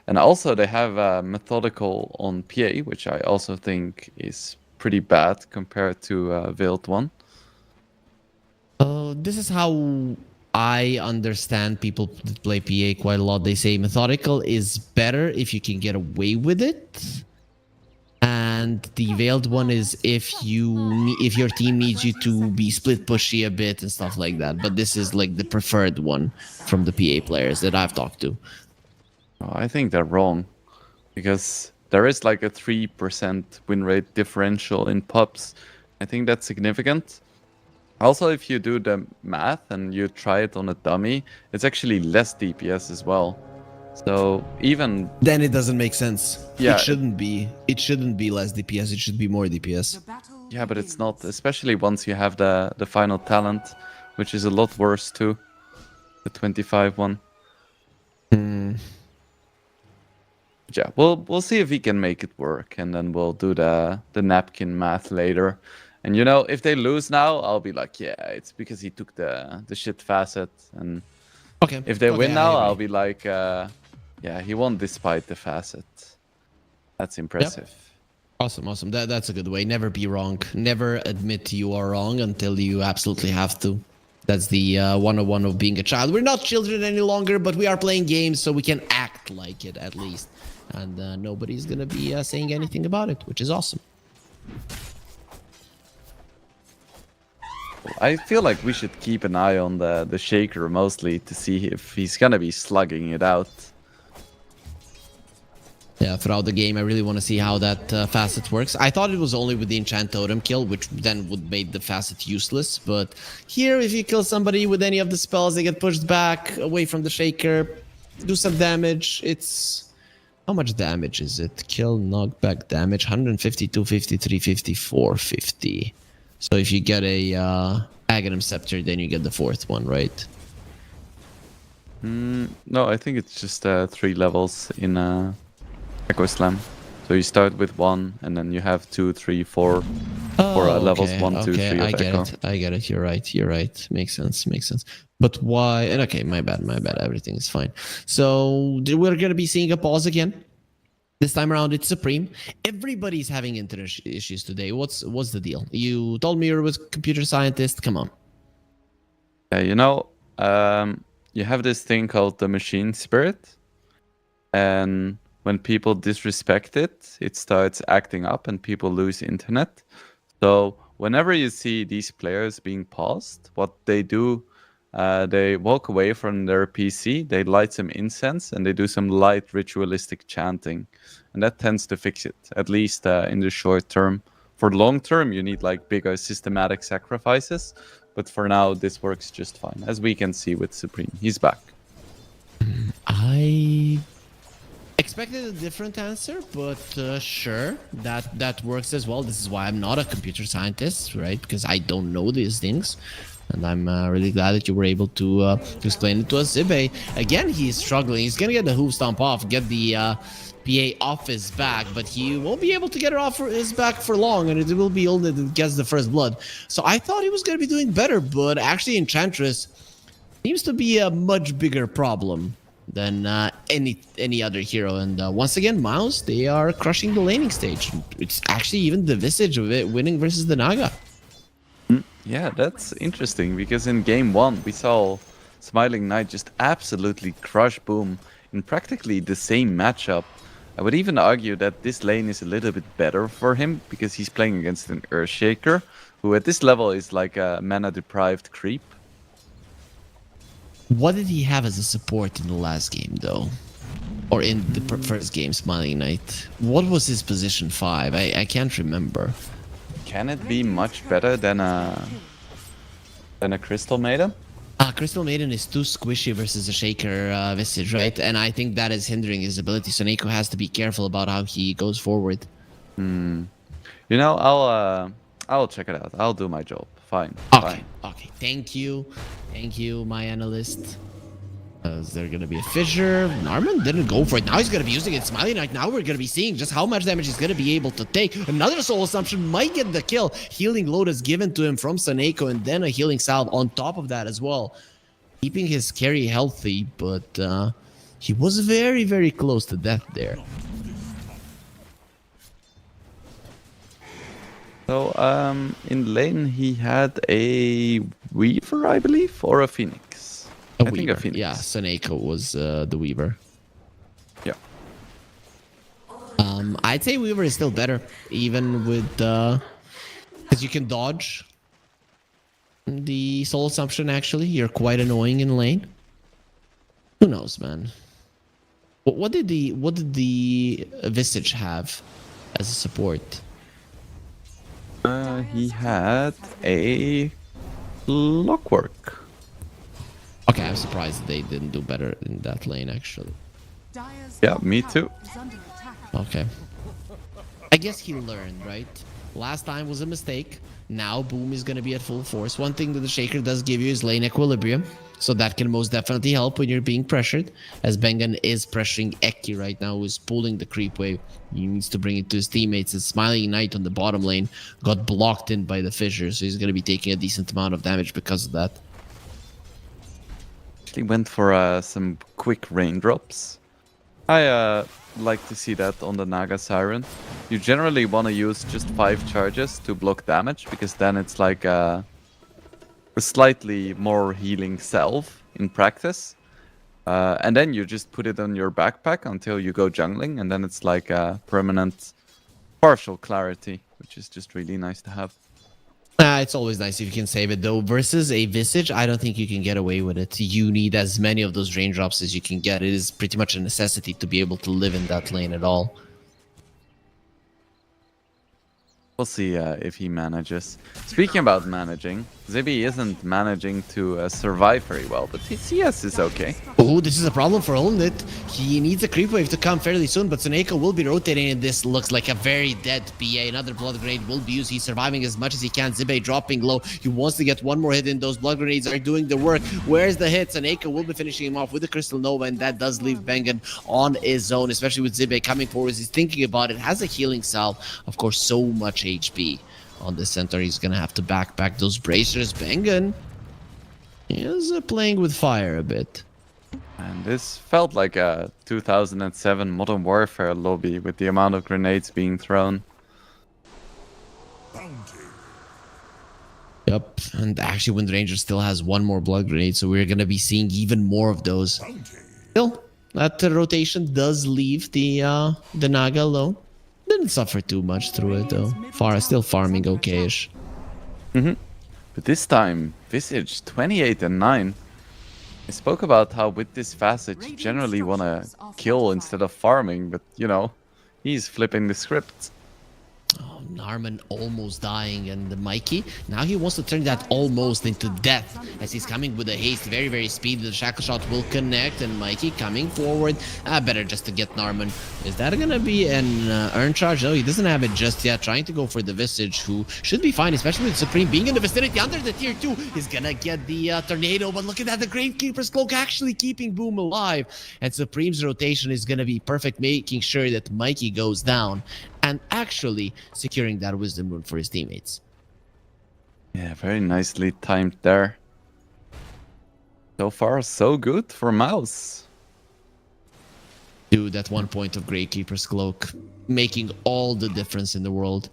And also they have Methodical on PA, which I also think is pretty bad compared to Veiled One. This is how I understand people that play PA quite a lot. They say Methodical is better if you can get away with it. And the Veiled One is if your team needs you to be split pushy a bit and stuff like that. But this is like the preferred one from the PA players that I've talked to. Oh, I think they're wrong, because there is like a 3% win rate differential in pubs. I think that's significant. Also, if you do the math and you try it on a dummy, it's actually less DPS as well. So even Then it doesn't make sense. Yeah. It shouldn't be. It shouldn't be less DPS. It should be more DPS. The battle yeah, but it's not, begins. especially once you have the final talent, which is a lot worse too. The 25 one. Yeah, we'll see if we can make it work, and then we'll do the napkin math later. And you know, if they lose now, I'll be like, yeah, it's because he took the shit facet. And Okay. if they Okay, win I now, agree. I'll be like, yeah, he won despite the facet. That's impressive. Awesome. That's a good way. Never be wrong. Never admit you are wrong until you absolutely have to. That's the 101 of being a child. We're not children any longer, but we are playing games, so we can act like it at least. And nobody's gonna be saying anything about it, which is awesome. I feel like we should keep an eye on the Shaker mostly to see if he's gonna be slugging it out. Yeah, throughout the game, I really want to see how that facet works. I thought it was only with the Enchant Totem kill, which then would make the facet useless. But here, if you kill somebody with any of the spells, they get pushed back away from the Shaker, do some damage. It's... How much damage is it? Kill, knockback damage, 150, 250, 350, 450. So if you get a Aghanim Scepter, then you get the fourth one, right? No, I think it's just 3 levels in Echo Slam. So you start with 1, and then you have 2, 3, 4 for levels 1, 2, 3 of I get Echo. it. I get it. You're right. You're right. Makes sense. Makes sense. But why? And okay, my bad. My bad. Everything is fine. So we're gonna be seeing a pause again. This time around, it's Supreme. Everybody's having internet issues today. What's the deal? You told me you were a computer scientist. Come on. Yeah, you have this thing called the machine spirit, and when people disrespect it, it starts acting up and people lose internet. So whenever you see these players being paused, what they do, they walk away from their PC, they light some incense, and they do some light ritualistic chanting. And that tends to fix it, at least in the short term. For long term, you need like bigger systematic sacrifices. But for now, this works just fine, as we can see with Supreme. He's back. I expected a different answer, but sure, that works as well. This is why I'm not a computer scientist, right? Because I don't know these things. And I'm really glad that you were able to explain it to us. Ibe, again, he's struggling. He's going to get the hoof stomp off, get the PA off his back, but he won't be able to get it off his back for long, and it will be only that gets the first blood. So I thought he was going to be doing better, but actually Enchantress seems to be a much bigger problem than any other hero. And once again, Miles, they are crushing the laning stage. It's actually even the Visage of it winning versus the Naga. Yeah, that's interesting, because in game 1 we saw Smiling Knight just absolutely crush Boom in practically the same matchup. I would even argue that this lane is a little bit better for him, because he's playing against an Earthshaker, who at this level is like a mana-deprived creep. What did he have as a support in the last game, though? Or in the first game, Smiling Knight? What was his position 5? I can't remember. Can it be much better than a Crystal Maiden? Crystal Maiden is too squishy versus a Shaker Visage, right? And I think that is hindering his ability. So Neko has to be careful about how he goes forward. You know, I'll check it out. I'll do my job. Fine. Okay, okay. Thank you, my analyst. Is there gonna be a fissure? Narman didn't go for it. Now he's gonna be using it. Smiling Knight. Now we're gonna be seeing just how much damage he's gonna be able to take. Another Soul Assumption might get the kill. Healing Load is given to him from Saneko, and then a Healing Salve on top of that as well. Keeping his carry healthy, but he was very, very close to death there. So, in lane he had a Weaver, I believe, or a Phoenix. I think a Phoenix. Yeah, Saneko was the Weaver. Yeah. I'd say Weaver is still better, even with because you can dodge the Soul Assumption. Actually, you're quite annoying in lane. Who knows, man? What did the Visage have as a support? He had a Clockwork. Okay, I'm surprised they didn't do better in that lane, actually. Yeah, me too. Okay. I guess he learned, right? Last time was a mistake. Now Boom is going to be at full force. One thing that the Shaker does give you is lane equilibrium. So that can most definitely help when you're being pressured. As Bengan is pressuring Eki right now, who's pulling the creep wave. He needs to bring it to his teammates. And Smiling Knight on the bottom lane got blocked in by the fissure. So he's going to be taking a decent amount of damage because of that. He went for some quick raindrops. I like to see that on the Naga Siren. You generally want to use just 5 charges to block damage, because then it's like a slightly more healing self in practice. And then you just put it on your backpack until you go jungling, and then it's like a permanent partial clarity, which is just really nice to have. It's always nice if you can save it, though. Versus a Visage, I don't think you can get away with it. You need as many of those raindrops as you can get. It is pretty much a necessity to be able to live in that lane at all. We'll see if he manages. Speaking about managing, Zibby isn't managing to survive very well, but his CS is okay. Oh, this is a problem for Olnit. He needs a creep wave to come fairly soon, but Suneko will be rotating, and this looks like a very dead PA. Another blood grenade will be used. He's surviving as much as he can. Zibe dropping low. He wants to get one more hit in. Those blood grenades are doing the work. Where's the hit? Suneko will be finishing him off with the Crystal Nova, and that does leave Bengen on his own, especially with Zibe coming forward. He's thinking about it. Has a healing salve. Of course, so much HP on the center. He's gonna have to back those bracers. Bengen is playing with fire a bit. And this felt like a 2007 Modern Warfare lobby with the amount of grenades being thrown. Yep, and actually Wind Ranger still has one more blood grenade, so we're gonna be seeing even more of those. Still, that rotation does leave the Naga alone. Didn't suffer too much through it though. Still farming okay-ish. But this time, Visage 28 and 9. I spoke about how with this facet you generally want to kill instead of farming, but you know, he's flipping the script. Oh, Narman almost dying, and Mikey, now he wants to turn that almost into death as he's coming with a haste, very, very speedy. The shackle shot will connect, and Mikey coming forward. Better just to get Narman. Is that gonna be an earn charge? No, he doesn't have it just yet. Trying to go for the Visage, who should be fine, especially with Supreme being in the vicinity under the tier 2. He's gonna get the tornado, but look at that, the Gravekeeper's Cloak actually keeping Boom alive. And Supreme's rotation is gonna be perfect, making sure that Mikey goes down and actually securing that Wisdom Rune for his teammates. Yeah, very nicely timed there. So far, so good for Mouse. Dude, that 1 point of Gravekeeper's Cloak, making all the difference in the world.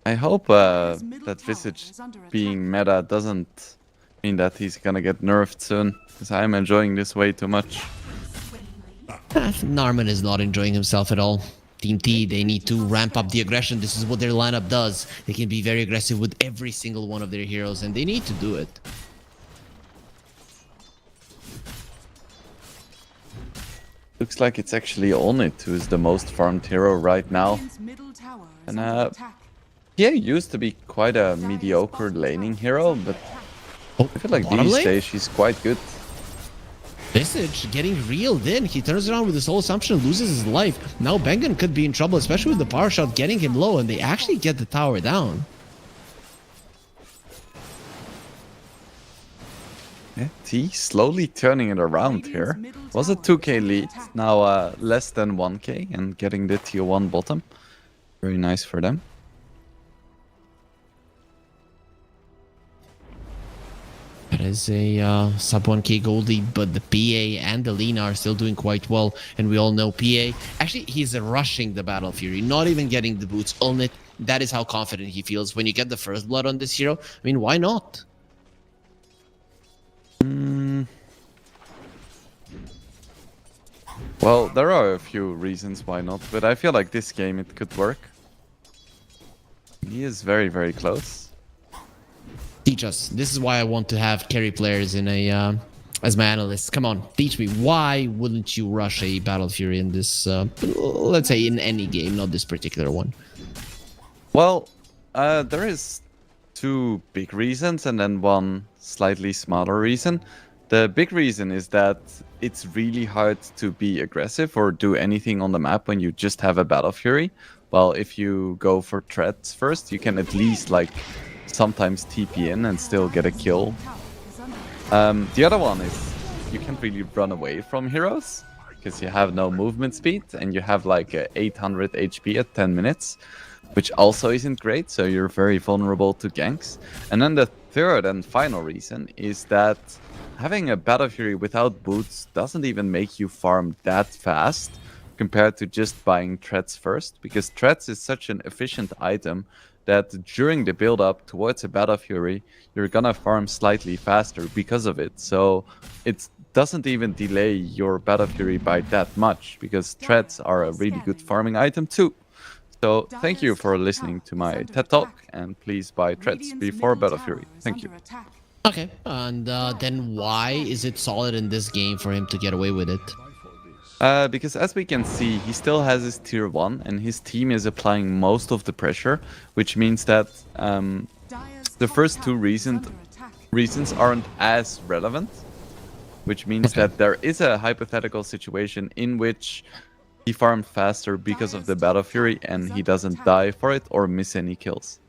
I hope that Visage being meta doesn't mean that he's gonna get nerfed soon, because I'm enjoying this way too much. Narman is not enjoying himself at all. Team T, they need to ramp up the aggression. This is what their lineup does. They can be very aggressive with every single one of their heroes, and they need to do it. Looks like it's actually Onit who is the most farmed hero right now. And he used to be quite a mediocre laning hero, but I feel like these days she's quite good. Visage getting reeled in. He turns around with his whole assumption, loses his life. Now Bengen could be in trouble, especially with the power shot getting him low, and they actually get the tower down. Yeah, T slowly turning it around here. Was a 2k lead, now less than 1k, and getting the tier 1 bottom. Very nice for them. That is a sub 1k gold lead, but the PA and the Lina are still doing quite well. And we all know PA, actually he's rushing the Battle Fury, not even getting the boots on it. That is how confident he feels. When you get the first blood on this hero, I mean, why not? Well, there are a few reasons why not, but I feel like this game it could work. He is very, very close. Teach us. This is why I want to have carry players in a as my analysts. Come on, teach me. Why wouldn't you rush a Battle Fury in this, let's say in any game, not this particular one? Well, there is two big reasons and then one slightly smaller reason. The big reason is that it's really hard to be aggressive or do anything on the map when you just have a Battle Fury. Well, if you go for threats first, you can at least like sometimes TP in and still get a kill. The other one is you can't really run away from heroes because you have no movement speed and you have like 800 HP at 10 minutes, which also isn't great, so you're very vulnerable to ganks. And then the third and final reason is that having a Battle Fury without boots doesn't even make you farm that fast compared to just buying threats first, because threats is such an efficient item that during the build up towards a Battle Fury, you're gonna farm slightly faster because of it. So it doesn't even delay your Battle Fury by that much, because threats are a really good farming item too. So thank you for listening to my TED Talk, and please buy threats before Battle Fury. Thank you. Okay, and then why is it solid in this game for him to get away with it? Because as we can see, he still has his tier 1 and his team is applying most of the pressure, which means that the first two reasons aren't as relevant, which means that there is a hypothetical situation in which he farmed faster because of the Battle Fury and he doesn't die for it or miss any kills.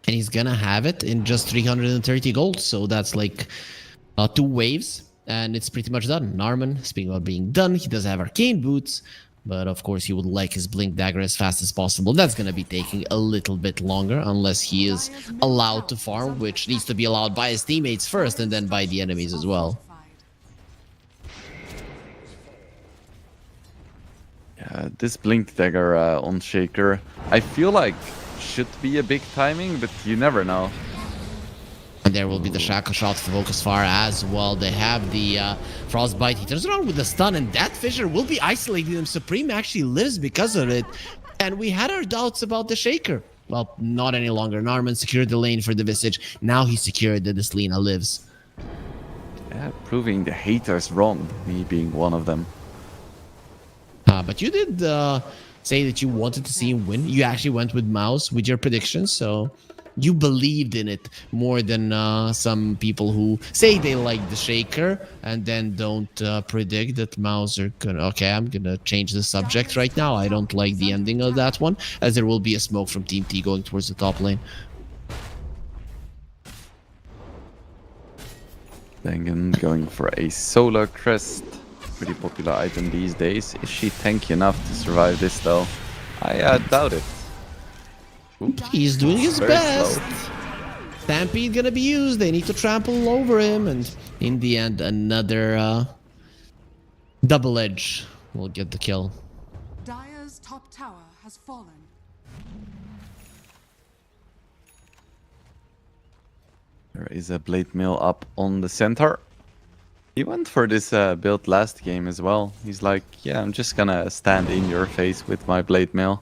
And he's gonna have it in just 330 gold, so that's like 2 waves, and it's pretty much done. Narman, speaking about being done, he does have arcane boots, but of course he would like his blink dagger as fast as possible. That's gonna be taking a little bit longer unless he is allowed to farm, which needs to be allowed by his teammates first and then by the enemies as well. This blink dagger on Shaker, I feel like should be a big timing, but you never know. And there will be the shackle shot for Focus Fire as well. They have the frostbite. He turns around with the stun, and that fissure will be isolating him. Supreme actually lives because of it. And we had our doubts about the Shaker. Well, not any longer. Narman secured the lane for the Visage. Now he secured that this Lina lives. Yeah, proving the haters wrong, me being one of them. But you did say that you wanted to see him win. You actually went with Mouse with your predictions, so you believed in it more than some people who say they like the Shaker and then don't predict that Mouse are gonna... Okay, I'm gonna change the subject right now. I don't like the ending of that one, as there will be a smoke from Team T going towards the top lane. Dangan going for a solar crest. Pretty popular item these days. Is she tanky enough to survive this though? I doubt it. Oops. He's doing his Very best. slow. Stampede gonna be used. They need to trample over him, and in the end, another double edge will get the kill. Dire's top tower has fallen. There is a blade mill up on the center. He went for this build last game as well. He's like, yeah, I'm just gonna stand in your face with my blade mill.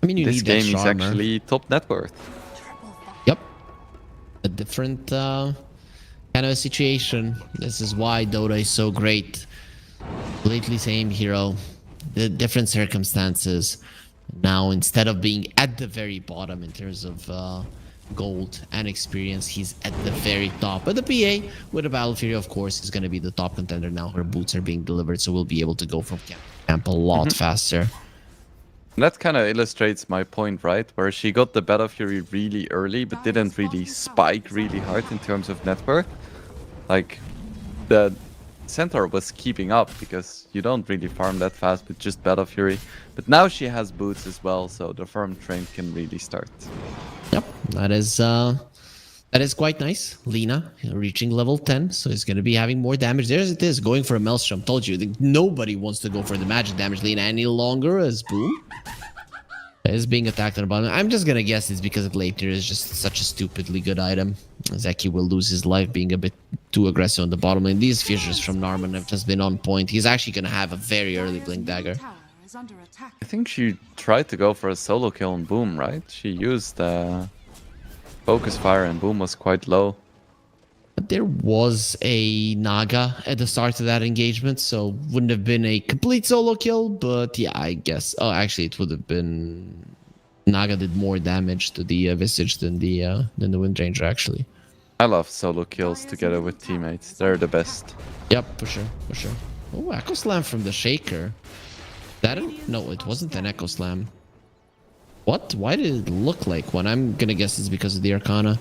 I mean, you This need game that is armor. actually top net worth. Yep. A different kind of a situation. This is why Dota is so great. Lately, same hero, the different circumstances. Now, instead of being at the very bottom in terms of gold and experience, he's at the very top. But the PA with a Battle Fury, of course, is going to be the top contender now. Her boots are being delivered, so we'll be able to go from camp a lot faster. That kind of illustrates my point, right? Where she got the Battle Fury really early, but didn't really spike really hard in terms of net worth. Like, the center was keeping up because you don't really farm that fast with just Battle Fury. But now she has boots as well, so the farm train can really start. Yep, that is quite nice. Lina reaching level 10, so he's going to be having more damage. There's it is, going for a Maelstrom. Told you, nobody wants to go for the magic damage Lina any longer, as Boom is being attacked on the bottom. I'm just going to guess it's because Leipnir is just such a stupidly good item. Zeki will lose his life being a bit too aggressive on the bottom lane. These fissures from Narman have just been on point. He's actually going to have a very early Blink Dagger. I think she tried to go for a solo kill on Boom, right? She used Focus Fire and Boom was quite low. But there was a Naga at the start of that engagement, so wouldn't have been a complete solo kill, but yeah, I guess... Oh, actually, it would have been... Naga did more damage to the Visage than the Windranger, actually. I love solo kills together with teammates. They're the best. Yep, for sure, for sure. Oh, Echo Slam from the Shaker. That... No, it wasn't an Echo Slam. What? Why did it look like one? I'm gonna guess it's because of the Arcana.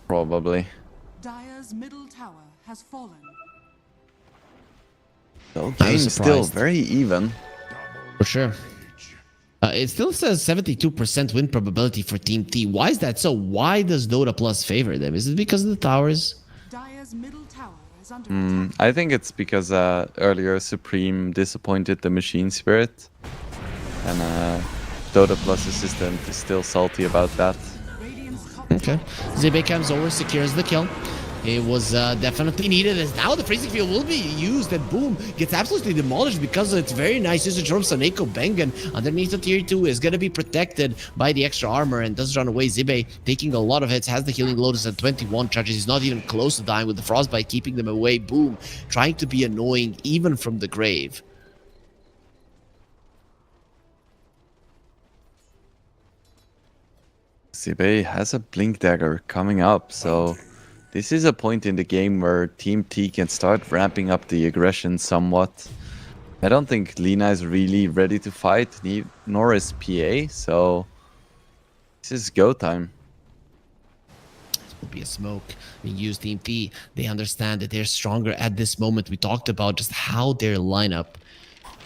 Probably. Dire's middle tower has fallen. So I was game's still surprised. very even. For sure. It still says 72% win probability for Team T. Why is that so? Why does Dota Plus favor them? Is it because of the towers? Dire's middle tower is under attack. I think it's because earlier Supreme disappointed the Machine Spirit. And Dota Plus assistant is still salty about that. Radiant's top Okay. Zebe comes over, secures the kill. It was definitely needed, as now the freezing field will be used, and boom, gets absolutely demolished because it's very nice usage from Saneko. Bengen underneath the tier 2 is going to be protected by the extra armor and does run away. Zibe taking a lot of hits, has the healing lotus at 21 charges. He's not even close to dying with the frostbite, keeping them away. Boom, trying to be annoying even from the grave. Zibe has a blink dagger coming up, so this is a point in the game where Team T can start ramping up the aggression somewhat. I don't think Lina is really ready to fight, nor is PA, so this is go time. Will be a smoke being used. Team T, they understand that they're stronger at this moment. We talked about just how their lineup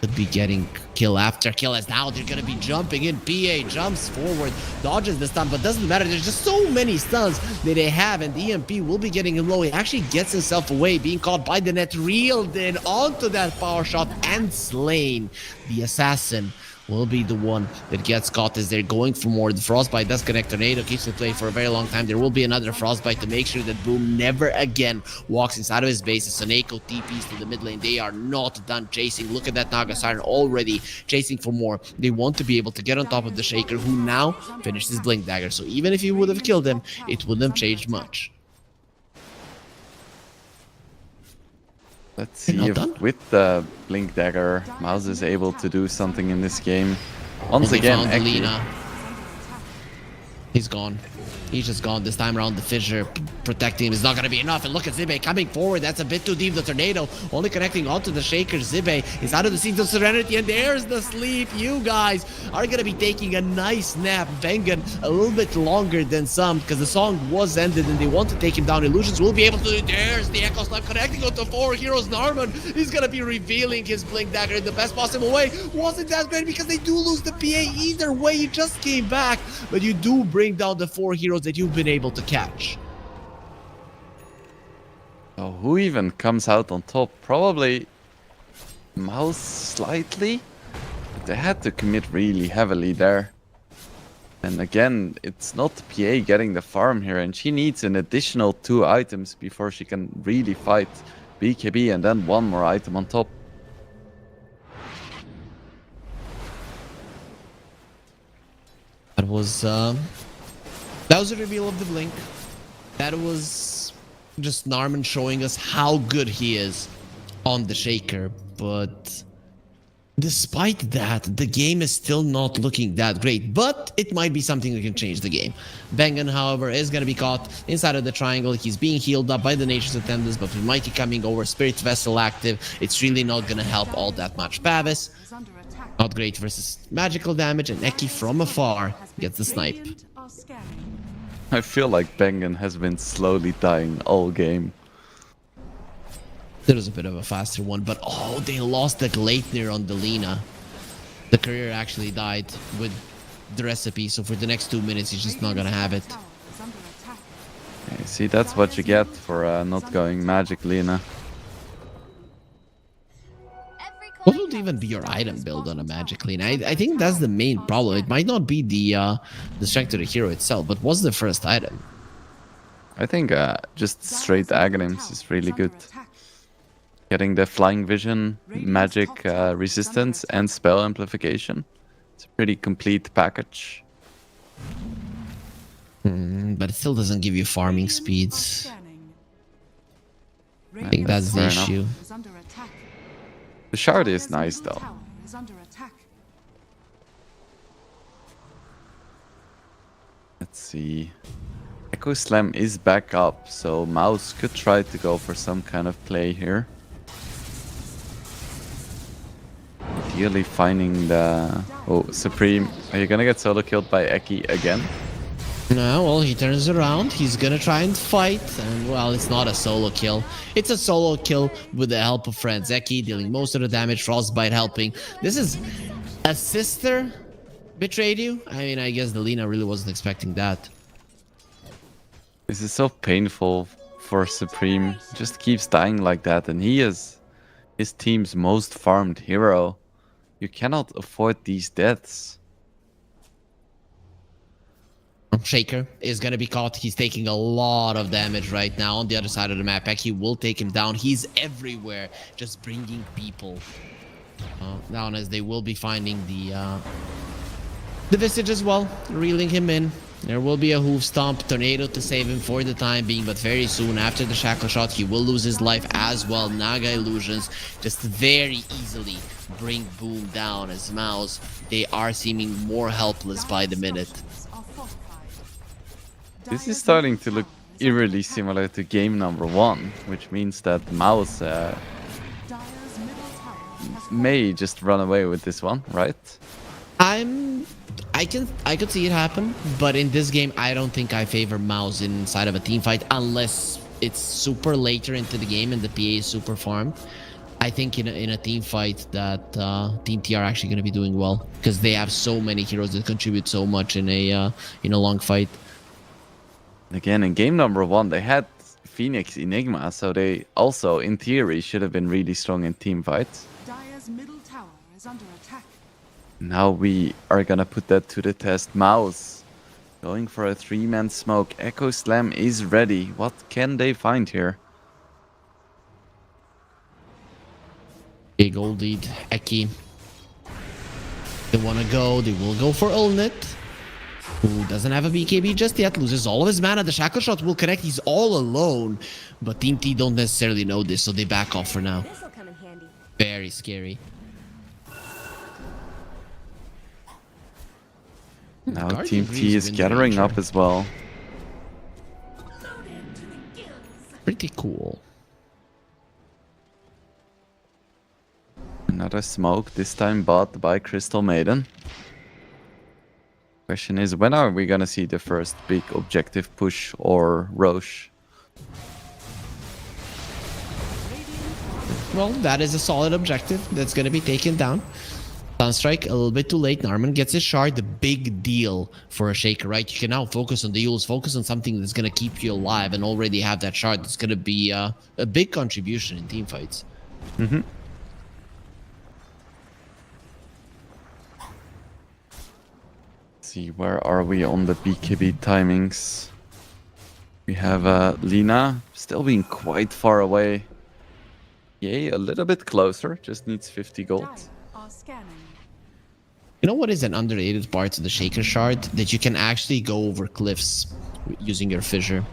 could be getting kill after kill, as now they're gonna be jumping in. PA jumps forward, dodges the stun, but doesn't matter. There's just so many stuns that they have, and the EMP will be getting him low. He actually gets himself away, being caught by the net, reeled in onto that power shot and slain. The assassin will be the one that gets caught as they're going for more. The frostbite does connect. Tornado keeps the play for a very long time. There will be another frostbite to make sure that Boom never again walks inside of his base. As Saneko TPs to the mid lane. They are not done chasing. Look at that Naga Siren already chasing for more. They want to be able to get on top of the Shaker, who now finished his blink dagger. So even if you would have killed him, it wouldn't have changed much. Let's see if with the blink dagger, Mouse is able to do something in this game. Once again, Lina. He's gone. He's just gone this time around. The fissure protecting him is not going to be enough. And look at Zibe coming forward. That's a bit too deep. The tornado only connecting onto the Shaker. Zibe is out of the Seeds of Serenity, and there's the sleep. You guys are going to be taking a nice nap. Bengen a little bit longer than some, because the song was ended and they want to take him down. Illusions will be able to do. There's the Echo Slam connecting onto 4 heroes. Narman is going to be revealing his blink dagger in the best possible way. Wasn't that great, because they do lose the PA either way. He just came back, but you do bring down the 4 heroes that you've been able to catch. Oh, who even comes out on top? Probably Mouse slightly. But they had to commit really heavily there. And again, it's not PA getting the farm here, and she needs an additional 2 items before she can really fight BKB, and then 1 more item on top. That was a reveal of the blink. That was just Narman showing us how good he is on the Shaker. But despite that, the game is still not looking that great. But it might be something that can change the game. Bengen, however, is going to be caught inside of the triangle. He's being healed up by the Nature's Attendants, but with Mikey coming over, Spirit Vessel active, it's really not going to help all that much. Pavis, not great versus magical damage, and Eki from afar gets the snipe. I feel like Bengen has been slowly dying all game. There was a bit of a faster one, but oh, they lost the Gleipnir on the Lina. The courier actually died with the recipe, so for the next 2 minutes, he's just not gonna have it. Okay, see, that's what you get for not going magic, Lina. What would even be your item build on a magic Lina? I think that's the main problem. It might not be the strength of the hero itself, but what's the first item? I think just straight Aghanims is really good. Getting the flying vision, magic resistance, and spell amplification. It's a pretty complete package. But it still doesn't give you farming speeds. I think that's the issue. The shard is nice though. Let's see. Echo Slam is back up, so Mouse could try to go for some kind of play here. Ideally finding the... Oh, Supreme. Are you gonna get solo killed by Eki again? No, well, he turns around. He's gonna try and fight. And, well, it's not a solo kill. It's a solo kill with the help of friends. Eki dealing most of the damage. Frostbite helping. This is... A sister betrayed you? I mean, I guess the Lina really wasn't expecting that. This is so painful for Supreme. Just keeps dying like that. And he is his team's most farmed hero. You cannot afford these deaths. Shaker is going to be caught. He's taking a lot of damage right now on the other side of the map. Eki will take him down. He's everywhere, just bringing people down, as they will be finding the Visage as well, reeling him in. There will be a hoof stomp, tornado to save him for the time being, but very soon after the shackle shot, he will lose his life as well. Naga illusions just very easily bring Boom down, as Mouse, they are seeming more helpless by the minute. This is starting to look eerily similar to game number 1, which means that Mouse may just run away with this one, right? I could see it happen, but in this game, I don't think I favor Mouse inside of a team fight unless it's super later into the game and the PA is super farmed. I think in a team fight that Team T are actually going to be doing well because they have so many heroes that contribute so much in a long fight. Again, in game number 1, they had Phoenix Enigma, so they also, in theory, should have been really strong in team fights. Dire's middle tower is under attack. Now we are gonna put that to the test. Mouse going for a 3-man smoke. Echo Slam is ready. What can they find here? Big old lead, Eki. They want to go. They will go for Ulnit, who doesn't have a BKB just yet. Loses all of his mana. The shackle shot will connect. He's all alone. But Team T don't necessarily know this, so they back off for now. This'll come in handy. Very scary. Now Guardian Team Breeze T is Wind gathering Ranger. up as well. Pretty cool. Another smoke, this time bought by Crystal Maiden. Question is, when are we gonna see the first big objective push or Roche? Well, that is a solid objective that's going to be taken down. Sunstrike, a little bit too late. Narman gets his shard. The big deal for a Shaker, right? You can now focus on the Yules, focus on something that's going to keep you alive and already have that shard. That's going to be a big contribution in team fights. Mm-hmm. See, where are we on the BKB timings? We have Lina still being quite far away. Yay, a little bit closer, just needs 50 gold. Dire are scanning. You know what is an underrated part of the Shaker shard? That you can actually go over cliffs using your fissure,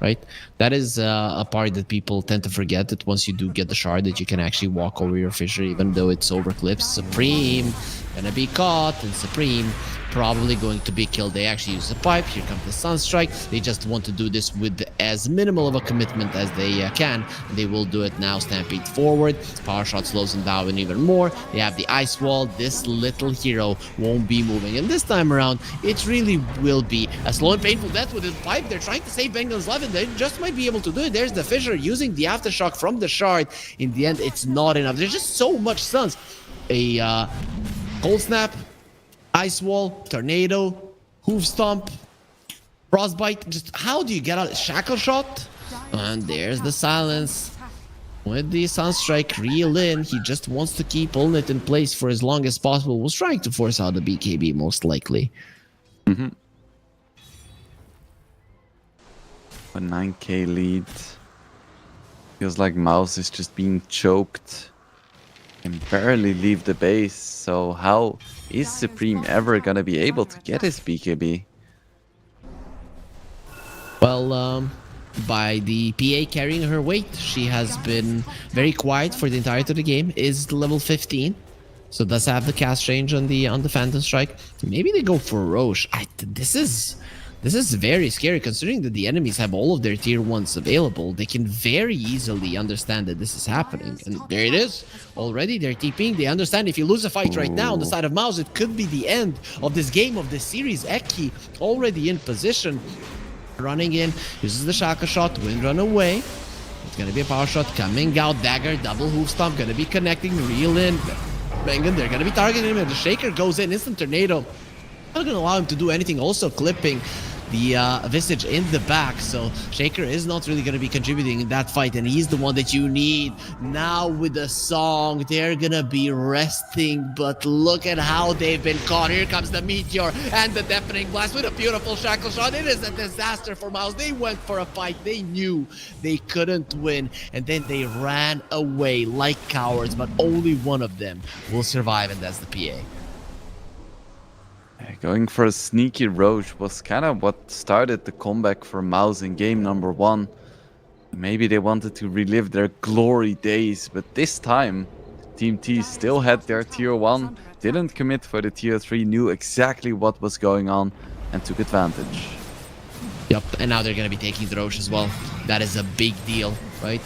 right? That is a part that people tend to forget, that once you do get the shard, that you can actually walk over your fissure even though it's over cliffs. Supreme gonna be caught, and Supreme probably going to be killed. They actually use a pipe. Here comes the Sunstrike. They just want to do this with as minimal of a commitment as they can. They will do it now. Stampede forward. Power shot slows them down even more. They have the ice wall. This little hero won't be moving. And this time around, it really will be a slow and painful death with the pipe. They're trying to save Bengal's life, and they just might be able to do it. There's the Fissure using the aftershock from the shard. In the end, it's not enough. There's just so much stuns. A cold snap, ice wall, tornado, hoof stomp, frostbite. Just how do you get out? Shackle shot, and there's the silence with the Sunstrike reel in. He just wants to keep Ulnit in place for as long as possible. Was trying to force out the BKB most likely. Mm-hmm. A 9k lead. Feels like Mouse is just being choked. Can barely leave the base. So how is Supreme ever gonna be able to get his BKB? Well, by the PA carrying her weight, she has been very quiet for the entirety of the game. Is level 15, so does have the cast range on the Phantom Strike. Maybe they go for Roche. This is very scary, considering that the enemies have all of their tier 1s available. They can very easily understand that this is happening. And there it is. Already they're TPing. They understand if you lose a fight right now on the side of Mouse, it could be the end of this game, of this series. Eki already in position. Running in, uses the Shaka shot, wind run away. It's gonna be a power shot coming out. Dagger, double hoof stomp, gonna be connecting, reel in. Bengen, they're gonna be targeting him. The Shaker goes in, instant tornado. Not gonna allow him to do anything. Also clipping the Visage in the back. So Shaker is not really going to be contributing in that fight, and he's the one that you need. Now with the song, they're going to be resting, but look at how they've been caught. Here comes the Meteor and the Deafening Blast with a beautiful shackle shot. It is a disaster for Mouse. They went for a fight. They knew they couldn't win, and then they ran away like cowards, but only one of them will survive, and that's the PA. Going for a sneaky Roche was kind of what started the comeback for Mouse in game number 1. Maybe they wanted to relive their glory days, but this time Team T still had their tier 1, didn't commit for the tier 3, knew exactly what was going on and took advantage. Yep, and now they're going to be taking the Roche as well. That is a big deal, right?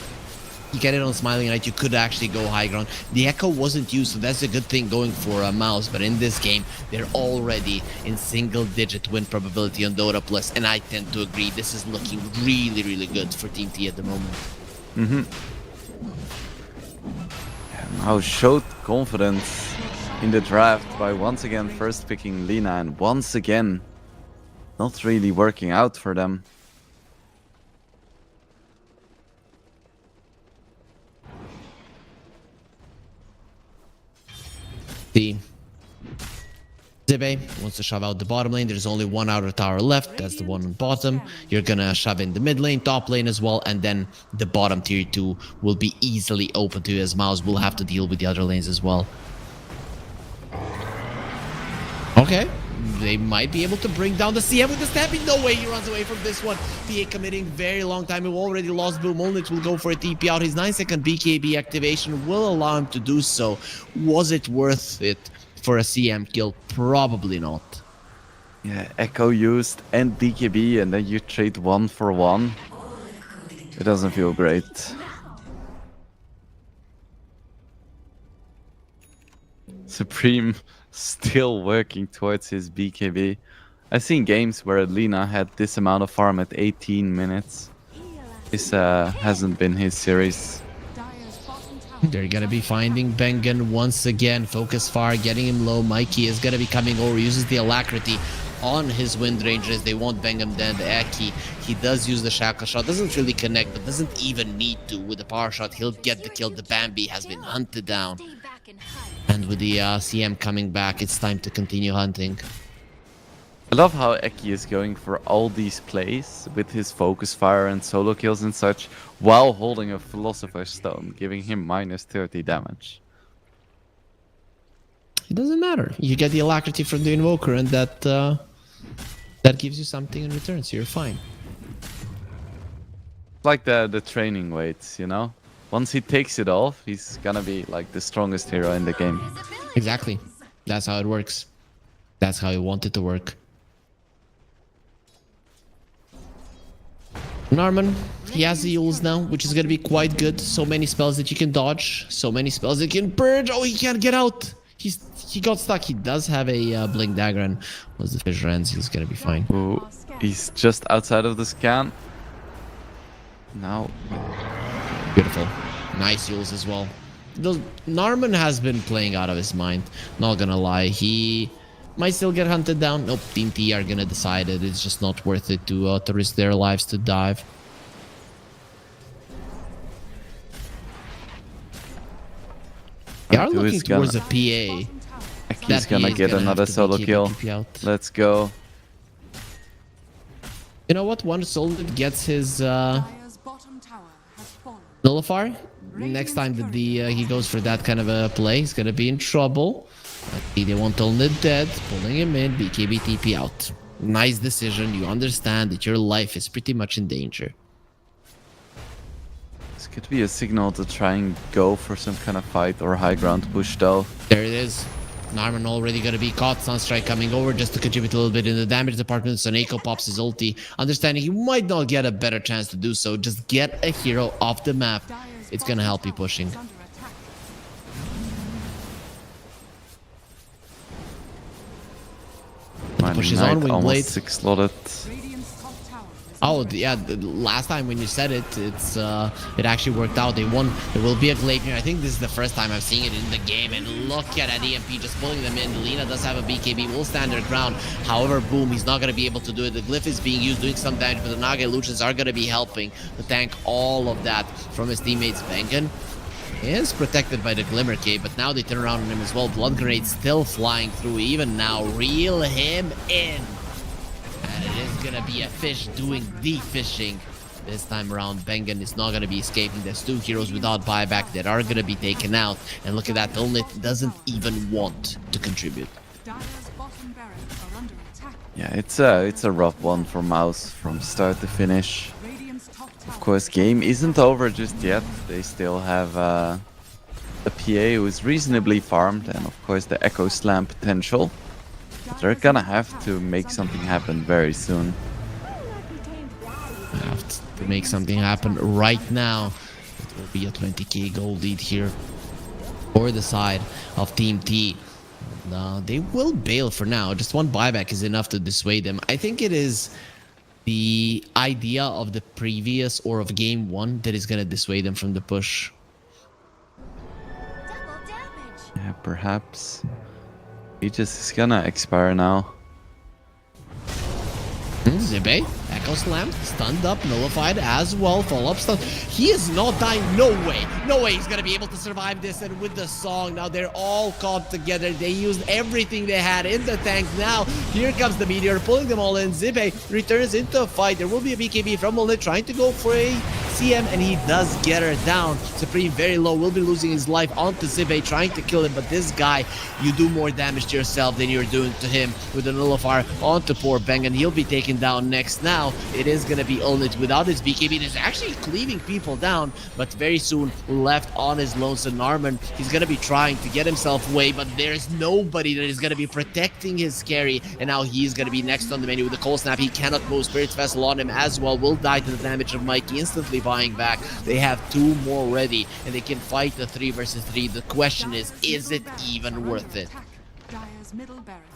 You get it on Smiling Knight, you could actually go high ground. The Echo wasn't used, so that's a good thing going for a Mouse. But in this game, they're already in single-digit win probability on Dota Plus, and I tend to agree. This is looking really, really good for Team T at the moment. Mouse showed confidence in the draft by once again first picking Lina, and once again not really working out for them. The Zibe wants to shove out the bottom lane. There's only one outer tower left. That's the one on bottom. You're gonna shove in the mid lane, top lane as well, and then the bottom tier 2 will be easily open to you, as Mouse will have to deal with the other lanes as well. Okay. They might be able to bring down the CM with the stamping. No way he runs away from this one. PA committing very long time. He already lost Boom. Olnix will go for a TP out. His 9-second BKB activation will allow him to do so. Was it worth it for a CM kill? Probably not. Yeah, Echo used and BKB, and then you trade 1 for 1. It doesn't feel great. Supreme still working towards his BKB. I've seen games where Lina had this amount of farm at 18 minutes. This hasn't been his series. They're gonna be finding Bengen once again. Focus far, getting him low. Mikey is gonna be coming over, uses the Alacrity on his Wind Rangers. They won't bang him down. The Aki, he does use the Shackle Shot. Doesn't really connect, but doesn't even need to. With the Power Shot, he'll get the kill. The Bambi has been hunted down. And with the CM coming back, it's time to continue hunting. I love how Eki is going for all these plays with his focus fire and solo kills and such, while holding a Philosopher's Stone, giving him minus 30 damage. It doesn't matter. You get the Alacrity from the Invoker, and that gives you something in return, so you're fine. Like the training weights, you know? Once he takes it off, he's gonna be like the strongest hero in the game. Exactly. That's how it works. That's how you want it to work. Narman, he has the Yules now, which is going to be quite good. So many spells that you can dodge. So many spells that you can purge. Oh, he can't get out. He got stuck. He does have a Blink Dagger, and once the fissure ends, he's going to be fine. Ooh, he's just outside of the scan. Now. Beautiful. Nice Yules as well. Narman has been playing out of his mind. Not gonna lie. He might still get hunted down. Nope, Team T are gonna decide that it's just not worth it to risk their lives to dive. They are looking towards a PA. He's gonna get another solo kill. Let's go. You know what? Once Solid gets his Nullifier, next time that he goes for that kind of a play, he's gonna be in trouble. They want Olnid dead, pulling him in, BKB TP out. Nice decision. You understand that your life is pretty much in danger. This could be a signal to try and go for some kind of fight or high ground push though. There it is. Narman already gonna be caught. Sunstrike coming over just to contribute a little bit in the damage department. Soneko pops his ulti, understanding he might not get a better chance to do so. Just get a hero off the map. It's gonna help you pushing. Mighty Pushes Knight on, Wing almost Blade. 6 slotted. Radiant's top tower is Oh, yeah, the last time when you said it, it actually worked out. They won. There will be a Gleipnir. I think this is the first time I've seen it in the game. And look at that EMP just pulling them in. Lina does have a BKB, will stand their ground. However, boom, he's not going to be able to do it. The Glyph is being used, doing some damage, but the Naga Illusions are going to be helping to tank all of that from his teammates. Bengen is protected by the Glimmer Cape, but now they turn around on him as well. Blood Grenade still flying through. Even now, reel him in. And it is gonna be a fish doing the fishing. This time around, Bengen is not gonna be escaping. There's 2 heroes without buyback that are gonna be taken out. And look at that, Olnit doesn't even want to contribute. Dire's bottom barracks are under attack. Yeah, it's a rough one for Mouse from start to finish. Radiant's top tower. Of course, game isn't over just yet. They still have a PA who is reasonably farmed, and of course the Echo Slam potential. They're gonna have to make something happen very soon. Have to make something happen right now. It will be a 20k gold lead here for the side of Team T. They will bail for now. Just 1 buyback is enough to dissuade them. I think it is the idea of the previous or of game 1 that is going to dissuade them from the push. Yeah, perhaps. Aegis is gonna expire now. Zibe, Echo Slam, stunned up, nullified as well, follow-up stun. He is not dying, no way he's gonna be able to survive this. And with the song, now they're all caught together. They used everything they had in the tank. Now, here comes the Meteor, pulling them all in. Zibe returns into a fight. There will be a BKB from Olnit trying to go for a CM, and he does get her down. Supreme very low, will be losing his life onto Zibe, trying to kill him, but this guy, you do more damage to yourself than you're doing to him. With the nullifier onto poor Bengen, he'll be taken down next. Now, it is gonna be Olnit without his BKB. He's actually cleaving people down, but very soon left on his lonesome Narman. He's gonna be trying to get himself away, but there's nobody that is gonna be protecting his carry, and now he's gonna be next on the menu with the Cold Snap. He cannot move. Spirit's Vessel on him as well, will die to the damage of Mikey, instantly buying back. They have 2 more ready, and they can fight the 3 versus 3. The question is it even worth it? Attack. Dire's middle barracks.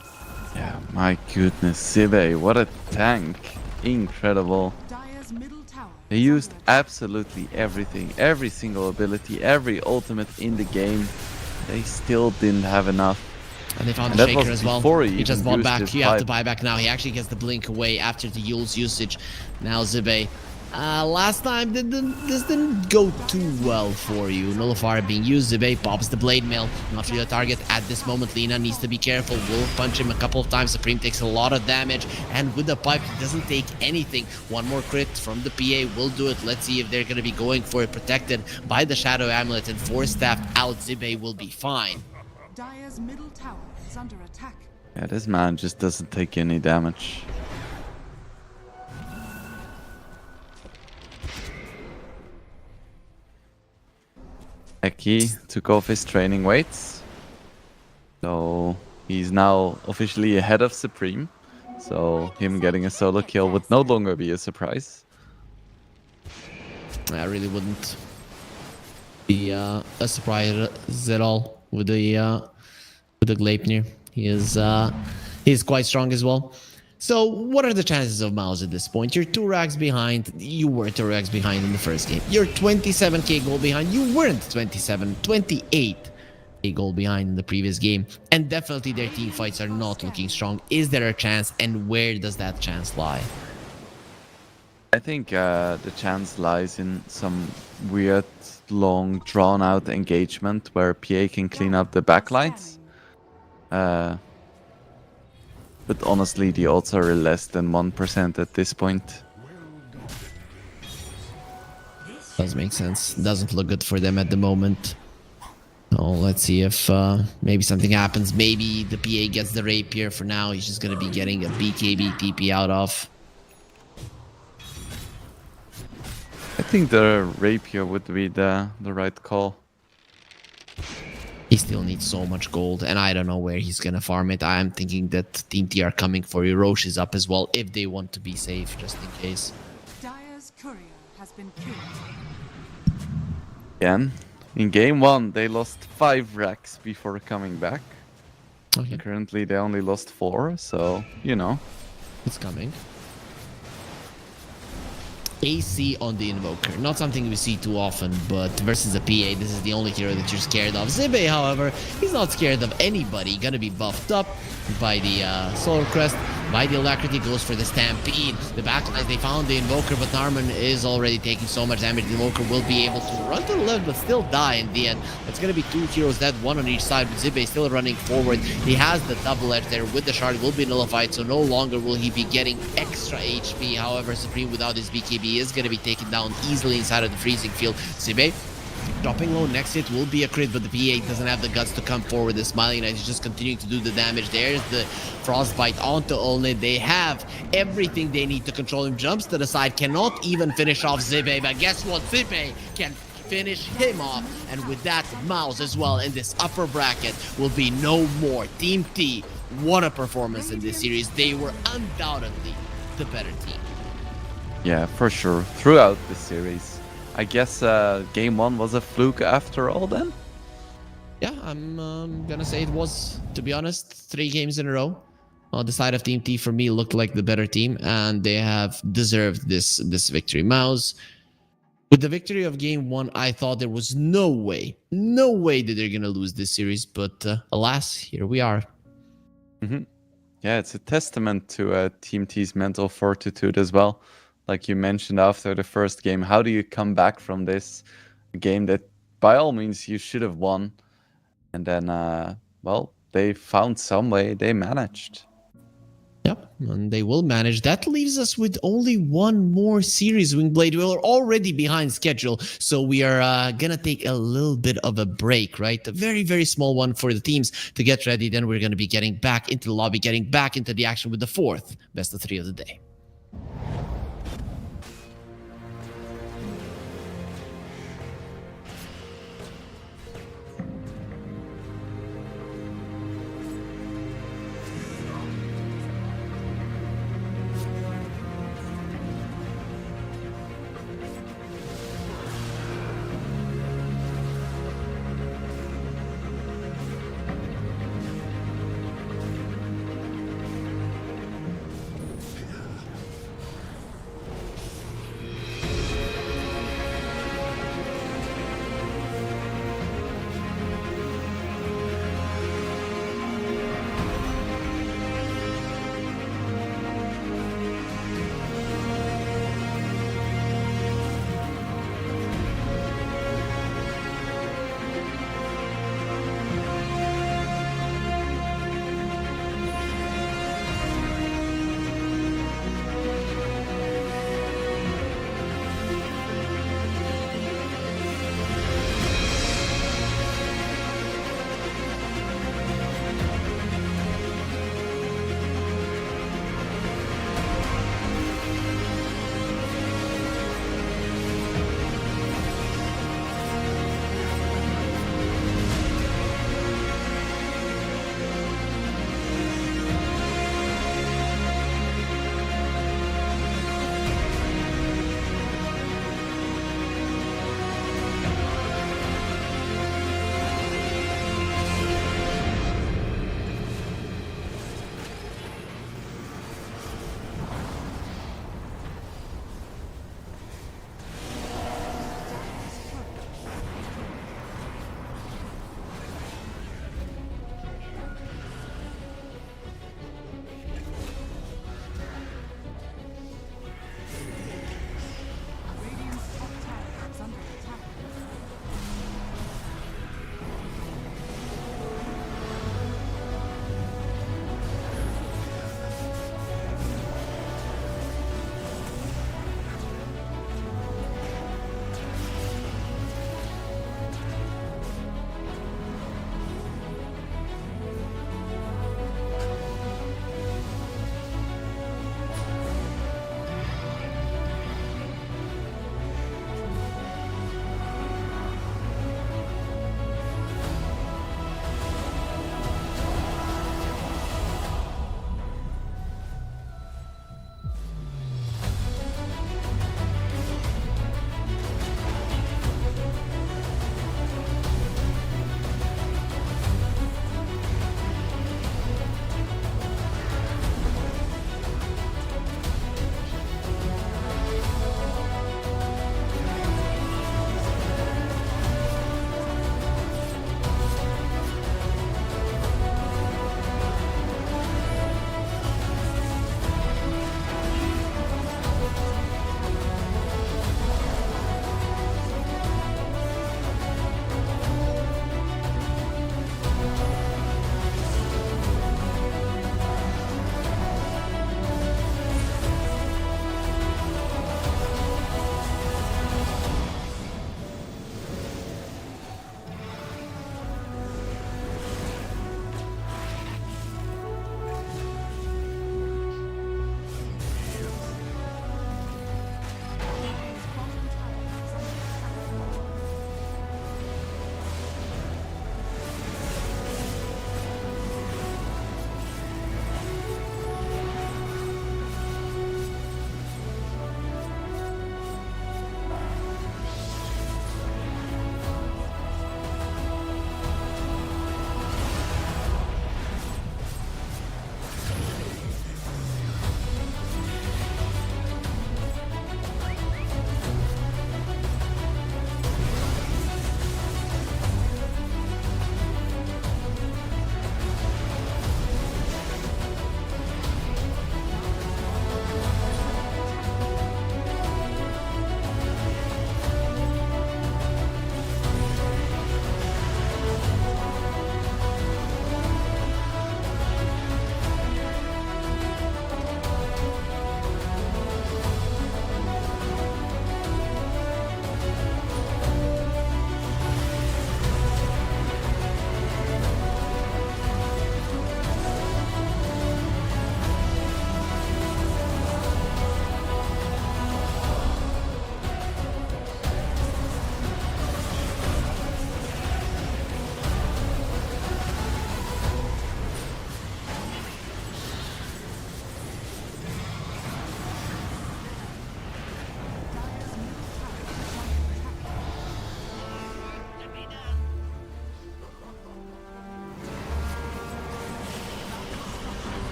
Yeah, my goodness, Zibe, what a tank. Incredible. Dire's middle tower. They used absolutely everything, every single ability, every ultimate in the game. They still didn't have enough. And they found And the that Shaker was as well. before He he just even bought used back. his You have to buy- buy back now. He actually gets the blink away after the Yule's usage. Now Zibe. Last time this didn't go too well for you. Nullifier being used. Zibe pops the blade mail. Not really a target at this moment. Lina needs to be careful. Will punch him a couple of times. Supreme takes a lot of damage. And with the pipe, he doesn't take anything. 1 more crit from the PA will do it. Let's see if they're going to be going for it. Protected by the Shadow Amulet and 4 staffed out. Zibe will be fine. Dire's middle tower is under attack. Yeah, this man just doesn't take any damage. Eki took off his training weights. So he's now officially ahead of Supreme. So him getting a solo kill would no longer be a surprise. I really wouldn't be a surprise at all with the Gleipnir. He's quite strong as well. So what are the chances of Mouse at this point? You're 2 racks behind. You were 2 racks behind in the first game. You're 27k gold behind. You weren't 28k gold behind in the previous game. And definitely their team fights are not looking strong. Is there a chance, and where does that chance lie? I think the chance lies in some weird, long, drawn-out engagement where PA can clean up the backlines. But honestly, the odds are less than 1% at this point. Does make sense. Doesn't look good for them at the moment. Oh, let's see if maybe something happens. Maybe the PA gets the rapier. For now, he's just going to be getting a BKB TP out of. I think the rapier would be the right call. He still needs so much gold, and I don't know where he's gonna farm it. I am thinking that Team T are coming for you. Roche is up as well, if they want to be safe, just in case. Dire's courier has been killed. Again, in game 1, they lost 5 racks before coming back. Okay, Currently, they only lost 4, so, you know. it's coming. AC on the Invoker. Not something we see too often, but versus a PA, this is the only hero that you're scared of. Zibe, however, he's not scared of anybody. Gonna be buffed up by the Solar Crest, by the Alacrity, goes for the Stampede. The backlines, they found the Invoker, but Narman is already taking so much damage. The Invoker will be able to run to the left, but still die in the end. It's gonna be two heroes dead, one on each side, but Zibe still running forward. He has the double edge there with the shard, will be nullified, so no longer will he be getting extra HP. However, Supreme without his BKB is gonna be taken down easily inside of the freezing field. Zibe dropping low, next hit will be a crit, but the PA doesn't have the guts to come forward. The Smiling Knight is just continuing to do the damage. There's the Frostbite onto Olnid. They have everything they need to control him. Jumps to the side, cannot even finish off Zibe, but guess what? Zibe can finish him off, and with that, Mouse as well in this upper bracket will be no more. Team T, what a performance in this series. They were undoubtedly the better team. Yeah, for sure. Throughout the series. I guess game 1 was a fluke after all then? Yeah, I'm gonna say it was, to be honest, 3 games in a row. The side of Team T for me looked like the better team, and they have deserved this victory. Mouse, with the victory of game 1, I thought there was no way that they're gonna lose this series, but alas, here we are. Yeah, it's a testament to Team T's mental fortitude as well. Like you mentioned after the first game, how do you come back from this game that by all means you should have won? And then, well, they found some way, they managed. Yep, and they will manage. That leaves us with only one more series, Wingblade. We're already behind schedule, so we are gonna take a little bit of a break, right? A very, very small one for the teams to get ready. Then we're gonna be getting back into the lobby, getting back into the action with the 4th best of 3 of the day.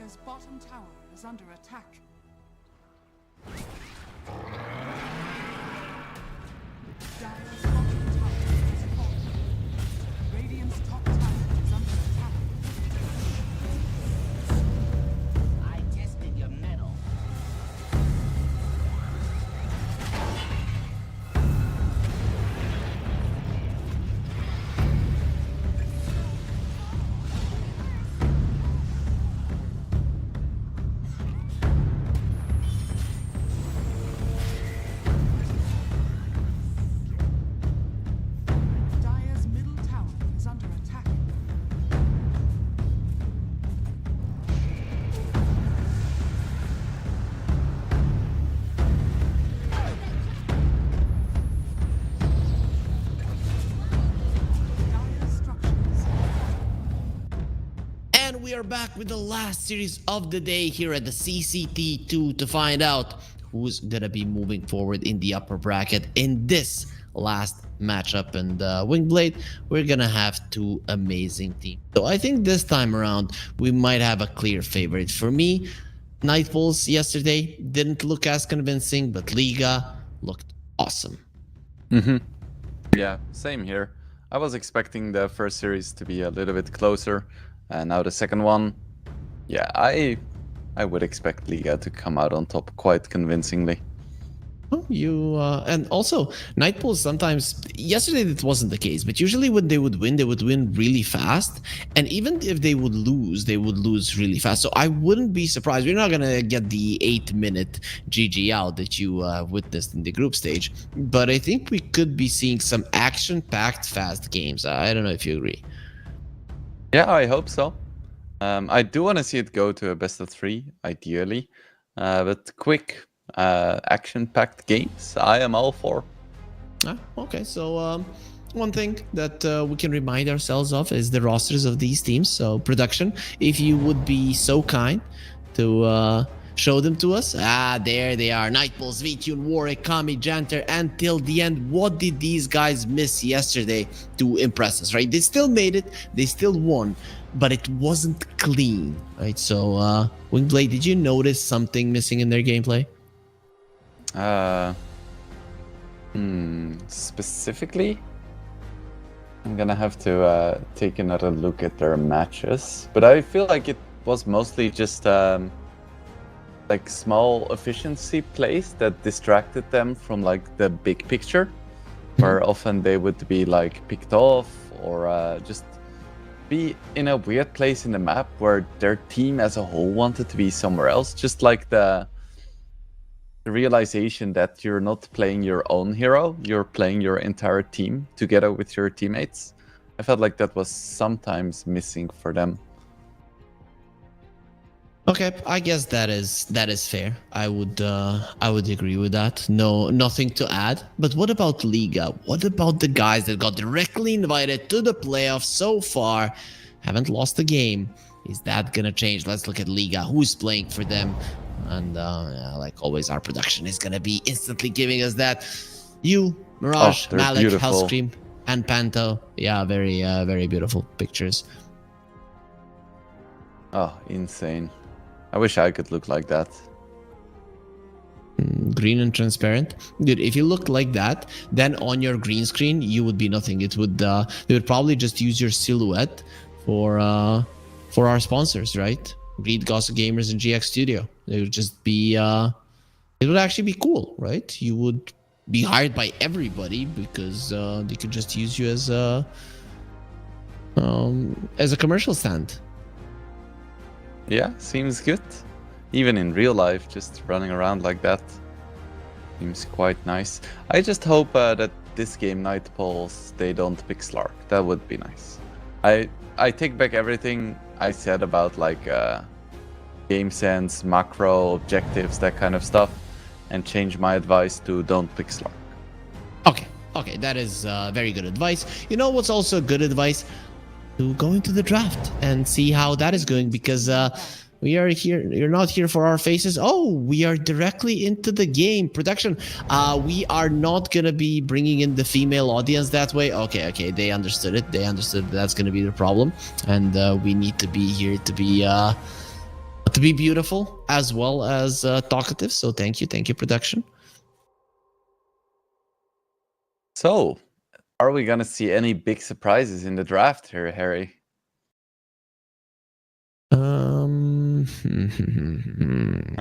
Dire's bottom tower is under attack. Dire's bottom tower is falling. Radiant's top tower is under attack. I tested your metal. Dire's middle tower is under attack. Dire's structures. And we are back with the last series of the day here at the CCT2 to find out who's gonna be moving forward in the upper bracket in this last matchup. And Wingblade, we're gonna have two amazing teams. So I think this time around we might have a clear favorite. For me, Nightfalls yesterday didn't look as convincing, but Liga looked awesome. Yeah, same here. I was expecting the first series to be a little bit closer, and now the second one, yeah, I would expect Liga to come out on top quite convincingly. Oh, you and also Nightfalls sometimes yesterday that wasn't the case, but usually when they would win really fast, and even if they would lose really fast. So I wouldn't be surprised. We're not gonna get the 8-minute GG out that you witnessed in the group stage, but I think we could be seeing some action-packed fast games. I don't know if you agree. Yeah, I hope so. I do want to see it go to a best of 3, ideally, but quick action-packed games, I am all for. Okay, so one thing that we can remind ourselves of is the rosters of these teams. So production, if you would be so kind to show them to us. There they are. Nightballs, VTune, Warwick, Kami, Janter, and till the end. What did these guys miss yesterday to impress us, right? They still made it. They still won, but it wasn't clean, right? So Wingblade, did you notice something missing in their gameplay? Specifically, I'm gonna have to take another look at their matches, but I feel like it was mostly just like small efficiency plays that distracted them from like the big picture, where often they would be like picked off or just be in a weird place in the map where their team as a whole wanted to be somewhere else, just like the realization that you're not playing your own hero, you're playing your entire team together with your teammates. I felt like that was sometimes missing for them. Okay, I guess that is fair. I would agree with that. No, nothing to add. But what about Liga? What about the guys that got directly invited to the playoffs so far, haven't lost a game? Is that gonna change? Let's look at Liga. Who's playing for them? And like always, our production is gonna be instantly giving us that. You, Mirage, Malik, beautiful. Hellscream, and Panto. Yeah, very beautiful pictures. Oh, insane. I wish I could look like that. Green and transparent. Dude, if you looked like that, then on your green screen, you would be nothing. It would they would probably just use your silhouette for our sponsors, right? Greed, Gossip Gamers, and GX Studio. It would just be it would actually be cool, right? You would be hired by everybody because they could just use you as a commercial stand. Yeah, seems good. Even in real life, just running around like that seems quite nice. I just hope that this game, Nightfalls, they don't pick Slark. That would be nice. I take back everything I said about like game sense, macro, objectives, that kind of stuff, and change my advice to don't pick Slark. Okay, that is very good advice. You know what's also good advice? To go into the draft and see how that is going, because we are here. You're not here for our faces. Oh, we are directly into the game. Production. We are not gonna be bringing in the female audience that way. Okay. They understood it. They understood that's gonna be the problem, and we need to be here to be to be beautiful as well as talkative. So thank you, production. So, are we gonna see any big surprises in the draft here, Harry?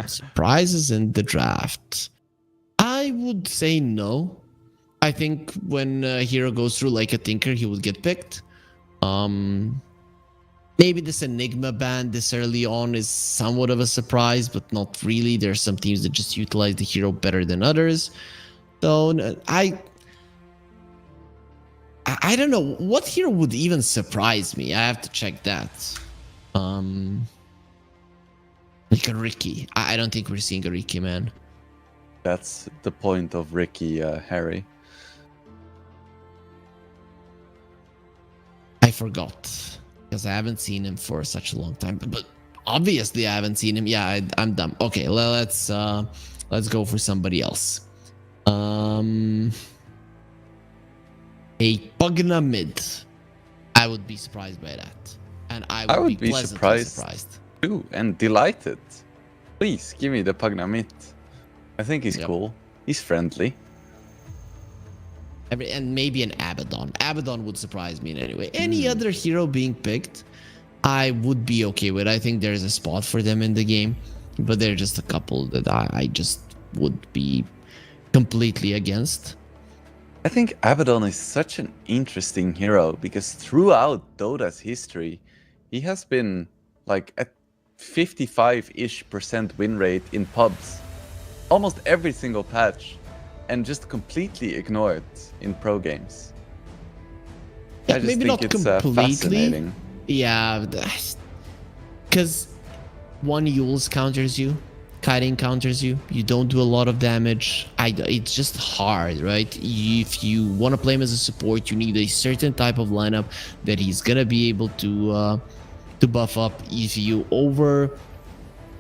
Surprises in the draft. I would say no. I think when Hero goes through like a Tinker, he would get picked. Maybe this Enigma ban this early on is somewhat of a surprise, but not really. There's some teams that just utilize the hero better than others. So I don't know what hero would even surprise me. I have to check that. Like a Ricky. I don't think we're seeing a Ricky, man. That's the point of Ricky, Harry. I forgot because I haven't seen him for such a long time. But obviously, I haven't seen him. Yeah, I'm dumb. Okay, let's go for somebody else. A Pugna mid. I would be surprised by that, and I would be pleasantly surprised too, and delighted. Please give me the Pugna mid. I think he's cool. He's friendly. And maybe an Abaddon. Abaddon would surprise me in any way. Any other hero being picked, I would be okay with. I think there's a spot for them in the game, but there are just a couple that I just would be completely against. I think Abaddon is such an interesting hero because throughout Dota's history, he has been like at 55-ish% win rate in pubs. Almost every single patch. And just completely ignored in pro games. Yeah, I just maybe think not it's completely. fascinating. Yeah, because one Yules counters you, Kiting counters you. You don't do a lot of damage. It's just hard, right? If you want to play him as a support, you need a certain type of lineup that he's gonna be able to buff up. If you overdo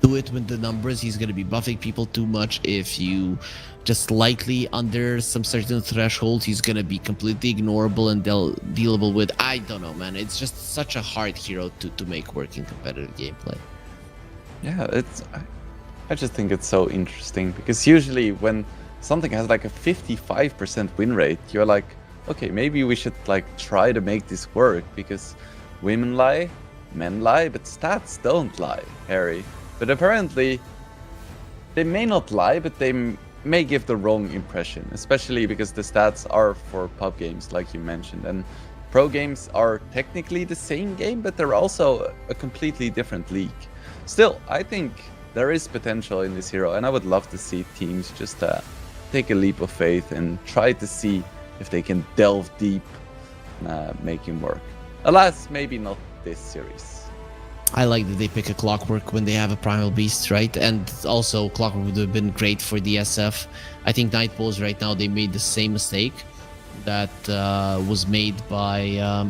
it with the numbers, he's gonna be buffing people too much. If you just slightly under some certain threshold, he's gonna be completely ignorable and dealable with. I don't know, man. It's just such a hard hero to make work in competitive gameplay. Yeah, I just think it's so interesting because usually when something has like a 55% win rate, you're like, okay, maybe we should like try to make this work because women lie, men lie, but stats don't lie, Harry. But apparently, they may not lie, but they may give the wrong impression, especially because the stats are for pub games, like you mentioned, and pro games are technically the same game, but they're also a completely different league. Still, I think there is potential in this hero, and I would love to see teams just take a leap of faith and try to see if they can delve deep, make him work. Alas, maybe not this series. I like that they pick a Clockwork when they have a Primal Beast, right? And also Clockwork would have been great for the SF. I think Night Bulls right now, they made the same mistake that was made by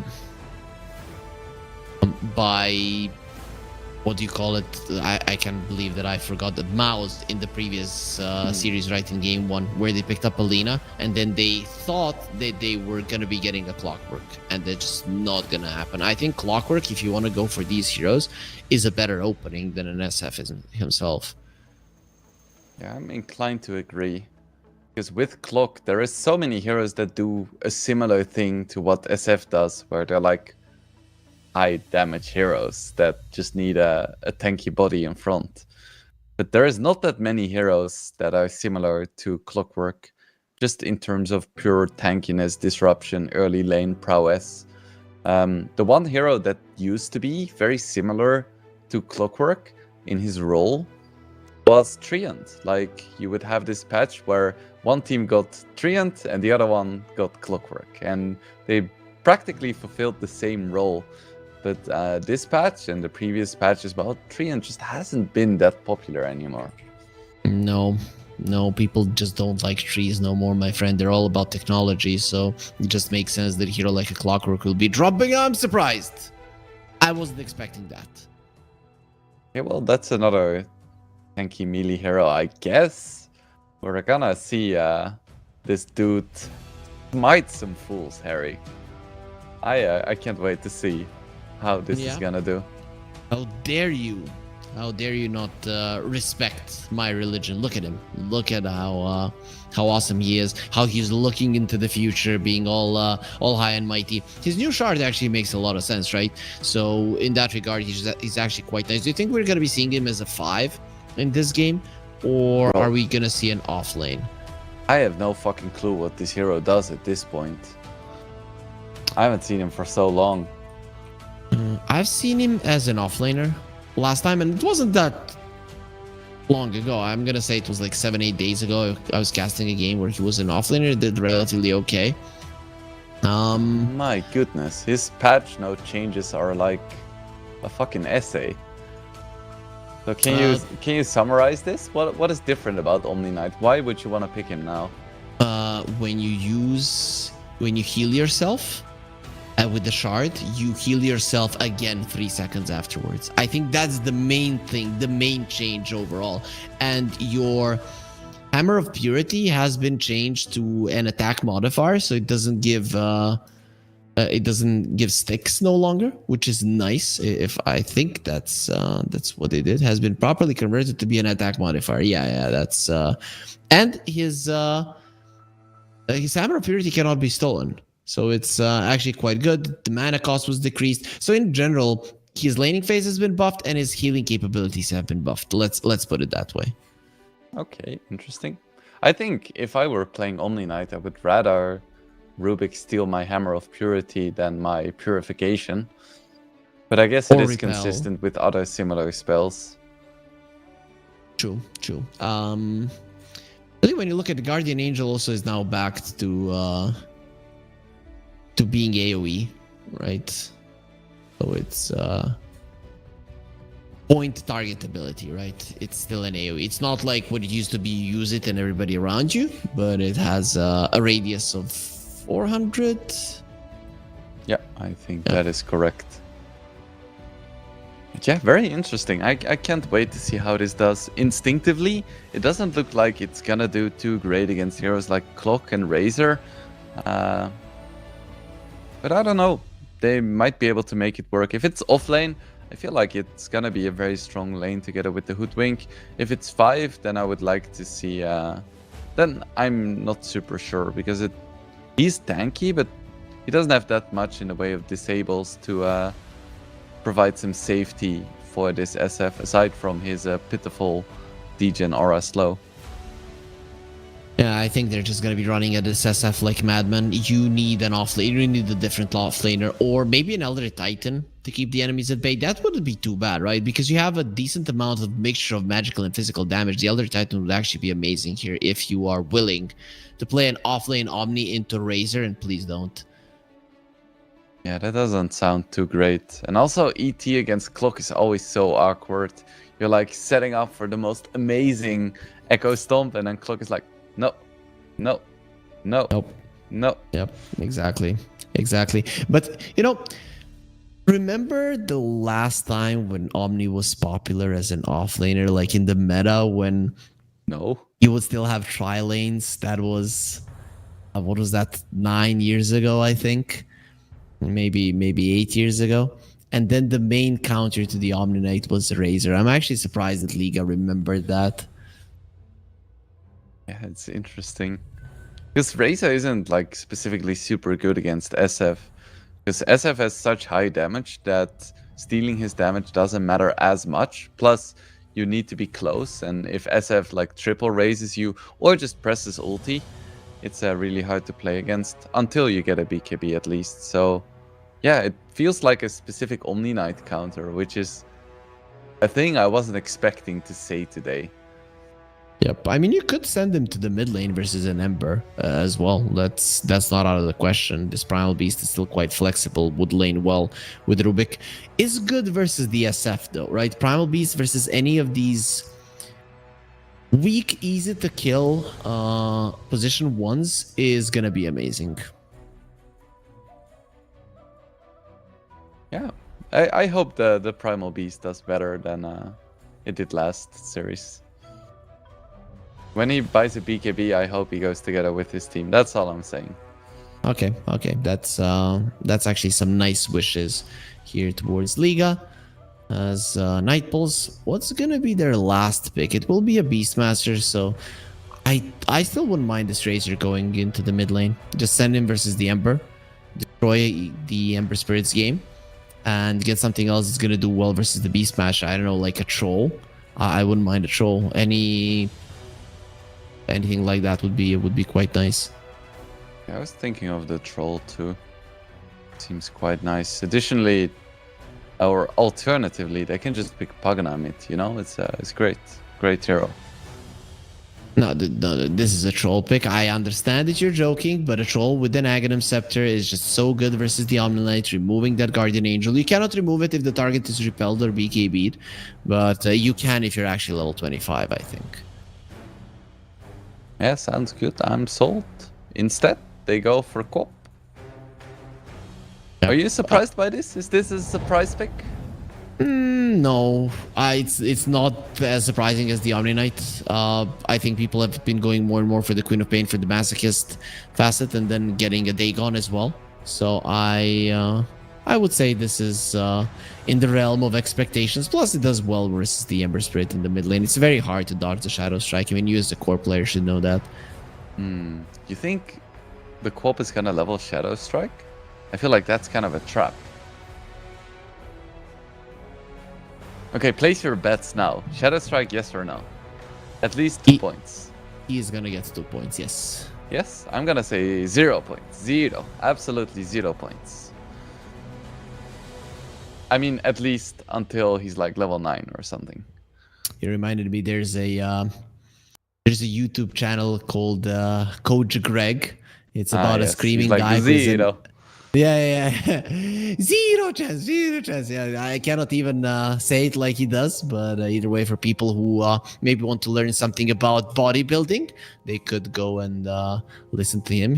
what do you call it? I can't believe that I forgot that Mao's in the previous series, right, in game 1, where they picked up Alina, and then they thought that they were gonna be getting a Clockwork, and they're just not gonna happen. I think Clockwork, if you want to go for these heroes, is a better opening than an SF is himself. Yeah, I'm inclined to agree. Because with Clock, there is so many heroes that do a similar thing to what SF does, where they're like high damage heroes that just need a tanky body in front. But there is not that many heroes that are similar to Clockwork, just in terms of pure tankiness, disruption, early lane prowess. The one hero that used to be very similar to Clockwork in his role was Treant. Like, you would have this patch where one team got Treant and the other one got Clockwork, and they practically fulfilled the same role. But this patch and the previous patch as well, Treant just hasn't been that popular anymore. No, people just don't like trees no more, my friend. They're all about technology, so it just makes sense that a hero like a Clockwork will be dropping. I'm surprised. I wasn't expecting that. Yeah, well, that's another tanky melee hero, I guess. We're gonna see this dude smite some fools, Harry. I can't wait to see how this is gonna do. How dare you? How dare you not respect my religion? Look at him. Look at how awesome he is. How he's looking into the future, being all high and mighty. His new shard actually makes a lot of sense, right? So in that regard, he's actually quite nice. Do you think we're gonna be seeing him as a 5 in this game, or Bro. are we gonna see an off lane? I have no fucking clue what this hero does at this point. I haven't seen him for so long. I've seen him as an offlaner last time, and it wasn't that long ago. I'm gonna say it was like 7-8 days ago. I was casting a game where he was an offlaner. It did relatively okay. My goodness, his patch note changes are like a fucking essay. So can you summarize this? What is different about Omni Knight? Why would you want to pick him now? When you heal yourself with the shard, you heal yourself again 3 seconds afterwards. I think that's the main thing, the main change overall. And your Hammer of Purity has been changed to an attack modifier, so it doesn't give sticks no longer, which is nice. If I think that's what they did, has been properly converted to be an attack modifier. Yeah, that's and his Hammer of Purity cannot be stolen. So it's actually quite good. The mana cost was decreased. So in general, his laning phase has been buffed and his healing capabilities have been buffed. Let's put it that way. Okay, interesting. I think if I were playing Omni Knight, I would rather Rubik steal my Hammer of Purity than my Purification. But I guess it Or is Repel. consistent with other similar spells. True. Really, when you look at the Guardian Angel, also is now backed to being AoE, right? So it's point target ability, right? It's still an AoE. It's not like what it used to be, you use it and everybody around you, but it has a radius of 400. Yeah, I think that is correct. But yeah, very interesting. I can't wait to see how this does. Instinctively, it doesn't look like it's gonna do too great against heroes like Clock and Razor. But I don't know. They might be able to make it work. If it's off lane, I feel like it's gonna be a very strong lane together with the Hoodwink. If it's 5, then I would like to see... then I'm not super sure, because he's tanky, but he doesn't have that much in the way of disables to provide some safety for this SF, aside from his pitiful degen aura slow. Yeah, I think they're just going to be running at this SF like madmen. You need an offlaner, you need a different offlaner, or maybe an Elder Titan to keep the enemies at bay. That wouldn't be too bad, right? Because you have a decent amount of mixture of magical and physical damage. The Elder Titan would actually be amazing here if you are willing to play an offlane Omni into Razor, and please don't. Yeah, that doesn't sound too great. And also, ET against Clock is always so awkward. You're like setting up for the most amazing Echo Stomp, and then Clock is like, no. Nope. No. Yep, exactly. But, remember the last time when Omni was popular as an offlaner, like in the meta, when No. you would still have tri-lanes? That was, what was that, 9 years ago, I think? Maybe 8 years ago. And then the main counter to the Omni Knight was Razor. I'm actually surprised that Liga remembered that. Yeah, it's interesting. Because Razor isn't like specifically super good against SF. Because SF has such high damage that stealing his damage doesn't matter as much. Plus, you need to be close, and if SF like triple raises you or just presses ulti, it's really hard to play against until you get a BKB at least. So yeah, it feels like a specific Omni Knight counter, which is a thing I wasn't expecting to say today. Yep, I mean, you could send him to the mid lane versus an Ember as well. That's not out of the question. This Primal Beast is still quite flexible, would lane well with Rubik. Is good versus the SF though, right? Primal Beast versus any of these weak, easy to kill position ones is gonna be amazing. Yeah, I hope the Primal Beast does better than it did last series. When he buys a BKB, I hope he goes together with his team. That's all I'm saying. Okay. That's actually some nice wishes here towards Liga. as Night Pulse. What's gonna be their last pick? It will be a Beastmaster, so I still wouldn't mind this Tracer going into the mid lane. Just send him versus the Ember, destroy the Ember Spirits game, and get something else that's gonna do well versus the Beastmaster. I don't know, like a Troll. I wouldn't mind a Troll. Anything like that would be quite nice. Yeah, I was thinking of the Troll too. Seems quite nice. Additionally, or alternatively, they can just pick Paganamit, you know? It's great. Great hero. No, this is a Troll pick. I understand that you're joking, but a Troll with an Aghanim Scepter is just so good versus the Omnilight, removing that Guardian Angel. You cannot remove it if the target is repelled or BKB'd, but you can if you're actually level 25, I think. Yeah, sounds good. I'm sold. Instead, they go for Quop. Yeah. Are you surprised by this? Is this a surprise pick? No, it's not as surprising as the Omni Knight. I think people have been going more and more for the Queen of Pain for the Masochist facet, and then getting a Dagon as well. So I would say this is in the realm of expectations. Plus, it does well versus the Ember Spirit in the mid lane. It's very hard to dodge the Shadow Strike. I mean, you as a core player should know that. You think the Quop is gonna level Shadow Strike? I feel like that's kind of a trap. Okay, place your bets now. Shadow Strike, yes or no? At least 2 points. He is gonna get 2 points, yes. Yes? I'm gonna say 0 points. 0. Absolutely 0 points. I mean, at least until he's like level 9 or something. You reminded me there's a YouTube channel called Coach Greg. It's about a screaming like guy. Zero. Yeah. Zero chance. Yeah, I cannot even say it like he does, but either way, for people who maybe want to learn something about bodybuilding, they could go and listen to him.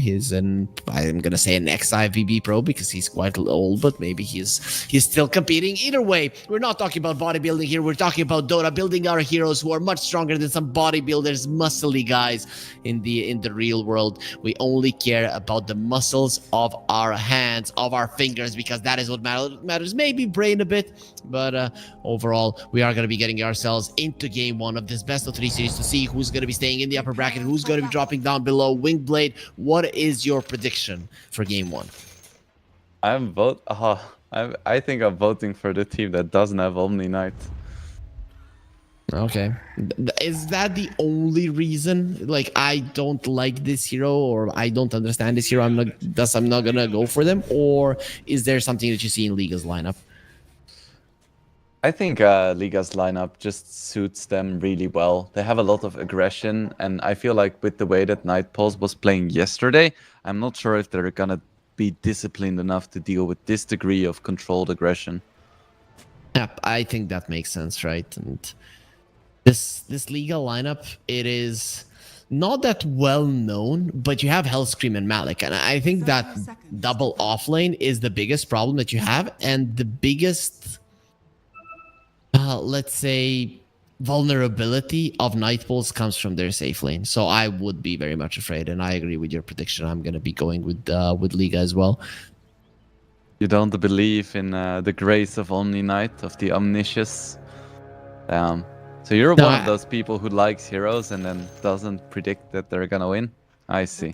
I'm gonna say an ex-IVB pro because he's quite old, but maybe he's still competing. Either way, we're not talking about bodybuilding here. We're talking about Dota, building our heroes who are much stronger than some bodybuilders, muscly guys in the real world. We only care about the muscles of our hands, of our fingers, because that is what matters. Maybe brain a bit, but overall, we are going to be getting ourselves into game 1 of this best of 3 series to see who's going to be staying in the upper bracket, who's going to be dropping down below. Wingblade, what is your prediction for game 1? I think I'm voting for the team that doesn't have Omni Knight. Okay. Is that the only reason? Like, I don't like this hero, or I don't understand this hero, I'm not gonna go for them? Or is there something that you see in Liga's lineup? I think Liga's lineup just suits them really well. They have a lot of aggression, and I feel like with the way that Night Pulse was playing yesterday, I'm not sure if they're gonna be disciplined enough to deal with this degree of controlled aggression. Yep, I think that makes sense, right? And this Liga lineup, it is not that well known, but you have Hellscream and Malik, and I think that double offlane is the biggest problem that you have, and the biggest, let's say, vulnerability of Night Pulse comes from their safe lane. So I would be very much afraid, and I agree with your prediction. I'm gonna be going with Liga as well. You don't believe in the grace of Omni Knight, of the Omniscious. So you're one of those people who likes heroes and then doesn't predict that they're gonna win? I see.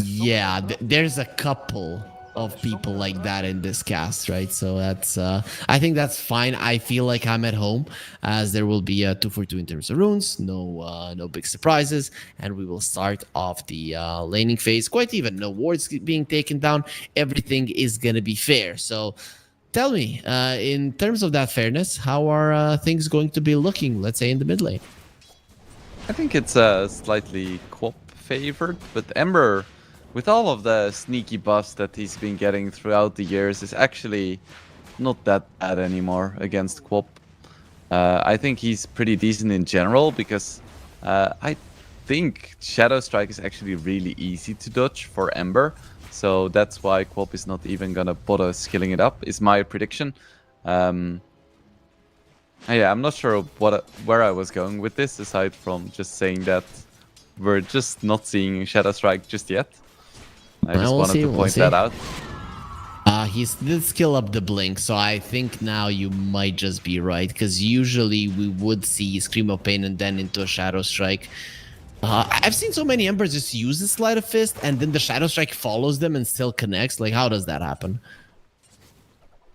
Yeah, there's a couple of people like that in this cast, right? So that's I think that's fine. I feel like I'm at home, as there will be a 2-for-2 in terms of runes, no big surprises, and we will start off the laning phase quite even. No wards being taken down. Everything is gonna be fair. So tell me, in terms of that fairness, how are things going to be looking, let's say, in the mid lane? I think it's slightly Quop favored, but Ember, with all of the sneaky buffs that he's been getting throughout the years, is actually not that bad anymore against Quop. I think he's pretty decent in general, because I think Shadow Strike is actually really easy to dodge for Ember. So that's why Quop is not even gonna bother skilling it up, is my prediction. Yeah, I'm not sure where I was going with this, aside from just saying that we're just not seeing Shadow Strike just yet. I just wanted to point that out. he did skill up the blink, so I think now you might just be right, because usually we would see Scream of Pain and then into a Shadow Strike. I've seen so many Embers just use the Sleight of Fist, and then the Shadow Strike follows them and still connects. Like, how does that happen?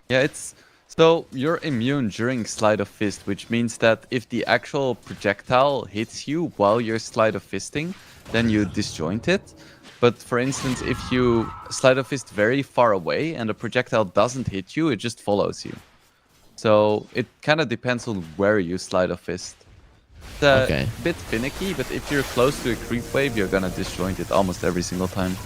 Yeah, it's... So, you're immune during Sleight of Fist, which means that if the actual projectile hits you while you're Sleight of Fisting, then you disjoint it. But for instance, if you Sleight of Fist very far away and the projectile doesn't hit you, it just follows you. So, it kind of depends on where you Sleight of Fist. It's a bit finicky, but if you're close to a creep wave, you're gonna disjoint it almost every single time.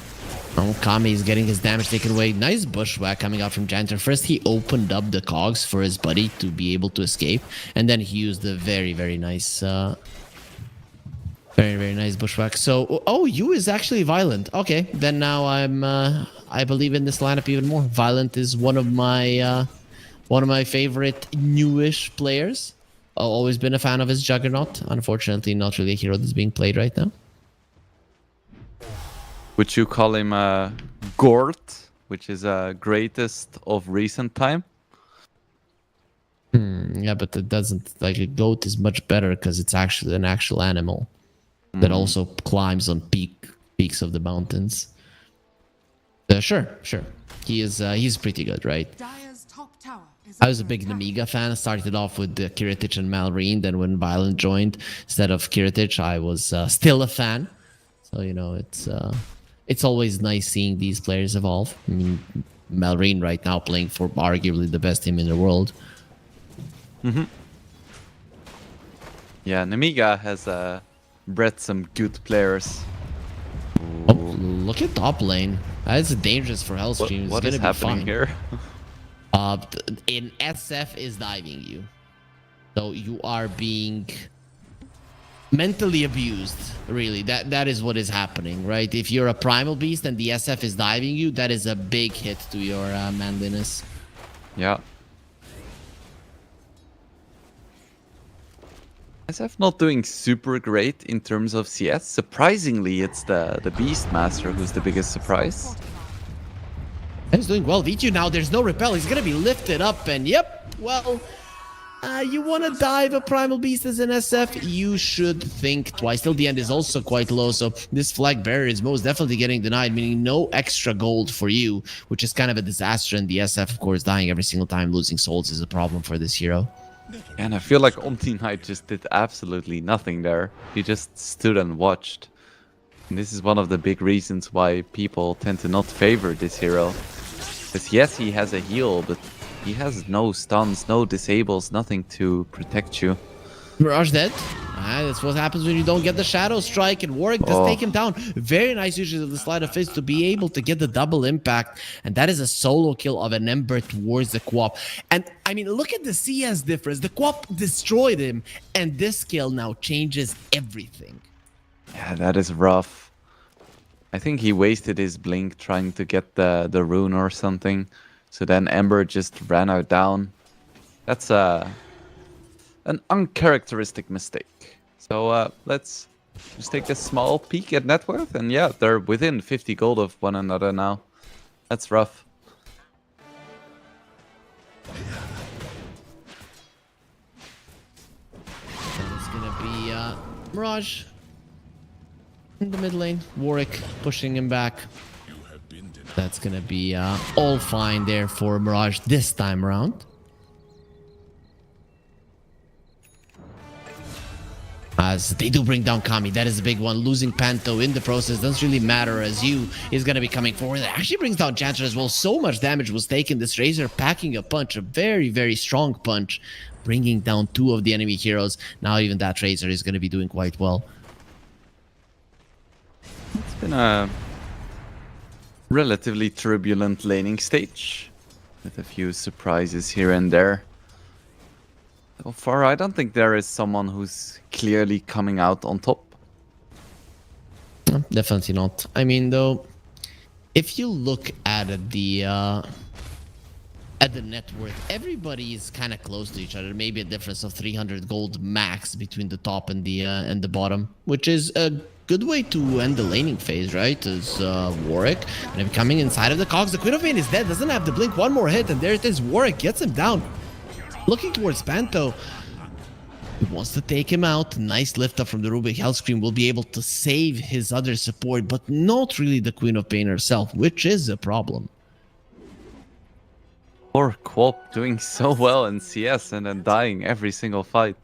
Oh, Kami is getting his damage taken away. Nice bushwhack coming out from Janitor. First, he opened up the cogs for his buddy to be able to escape, and then he used a very, very nice, very nice bushwhack. So, oh, Yu is actually Violent. Okay, then now I believe in this lineup even more. Violent is one of my favorite newish players. I've always been a fan of his Juggernaut. Unfortunately, not really a hero that's being played right now. Would you call him Gort, which is greatest of recent time? Yeah, but it doesn't, like, a goat is much better because it's actually an actual animal that also climbs on peaks of the mountains. Sure. He's pretty good, right? Dire's top tower is I was a under big attack. Nemiga fan. Started off with Kiritich and Malrine. Then when Violent joined, instead of Kiritich, I was still a fan. So, you know, it's always nice seeing these players evolve. I mean, Malrine right now playing for arguably the best team in the world. Yeah, Nemiga has bred some good players. Oh, look at top lane. That's dangerous for Hellstream. What is happening here? In SF is diving you. So you are being mentally abused, really. That is what is happening, right? If you're a primal beast and the SF is diving you, that is a big hit to your manliness. Yeah. SF not doing super great in terms of CS. Surprisingly, it's the Beastmaster who's the biggest surprise. He's doing well. V2 now, there's no repel. He's gonna be lifted up, and yep, well, you want to dive a primal beast as an SF, you should think twice. Still, the end is also quite low, so this flag bearer is most definitely getting denied, meaning no extra gold for you, which is kind of a disaster. And the SF, of course, dying every single time, losing souls is a problem for this hero. And I feel like Omni Knight just did absolutely nothing there. He just stood and watched. And this is one of the big reasons why people tend to not favor this hero. Because yes, he has a heal, but he has no stuns, no disables, nothing to protect you. Mirage dead. That's what happens when you don't get the Shadow Strike, and Warwick does take him down. Very nice usage of the Sleight of Fist to be able to get the double impact, and that is a solo kill of an Ember towards the Co-op. And I mean, look at the CS difference. The Co-op destroyed him, and this kill now changes everything. Yeah, that is rough. I think he wasted his blink trying to get the rune or something. So then Ember just ran out down. That's an uncharacteristic mistake. So let's just take a small peek at net worth. And yeah, they're within 50 gold of one another now. That's rough. It's gonna be Mirage in the mid lane. Warwick pushing him back. That's gonna be all fine there for Mirage this time around. As they do bring down Kami, that is a big one. Losing Panto in the process doesn't really matter, as Yu is going to be coming forward. It actually brings down Janitor as well. So much damage was taken. This Razor packing a punch, a very, very strong punch, bringing down two of the enemy heroes. Now even that Razor is going to be doing quite well. It's been a relatively turbulent laning stage with a few surprises here and there. So far, I don't think there is someone who's clearly coming out on top. Definitely not. I mean, though, if you look at the net worth, everybody is kind of close to each other. Maybe a difference of 300 gold max between the top and the bottom, which is a good way to end the laning phase, right? Is Warwick and if coming inside of the cogs. The Queen of Pain is dead, doesn't have to blink. One more hit, and there it is. Warwick gets him down. Looking towards Panto. He wants to take him out. Nice lift up from the Rubik Hellscream will be able to save his other support, but not really the Queen of Pain herself, which is a problem. Poor Quop doing so well in CS and then dying every single fight.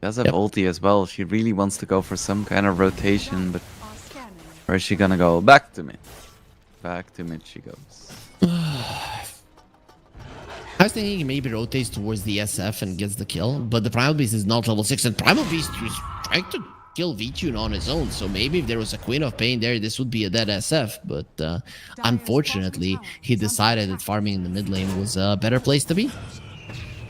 Does have ulti as well. She really wants to go for some kind of rotation, but where is she gonna go? Back to mid. Back to mid she goes. I was thinking he maybe rotates towards the SF and gets the kill, but the Primal Beast is not level 6, and Primal Beast is trying to kill V-Tune on his own, so maybe if there was a Queen of Pain there, this would be a dead SF, but unfortunately, he decided that farming in the mid lane was a better place to be.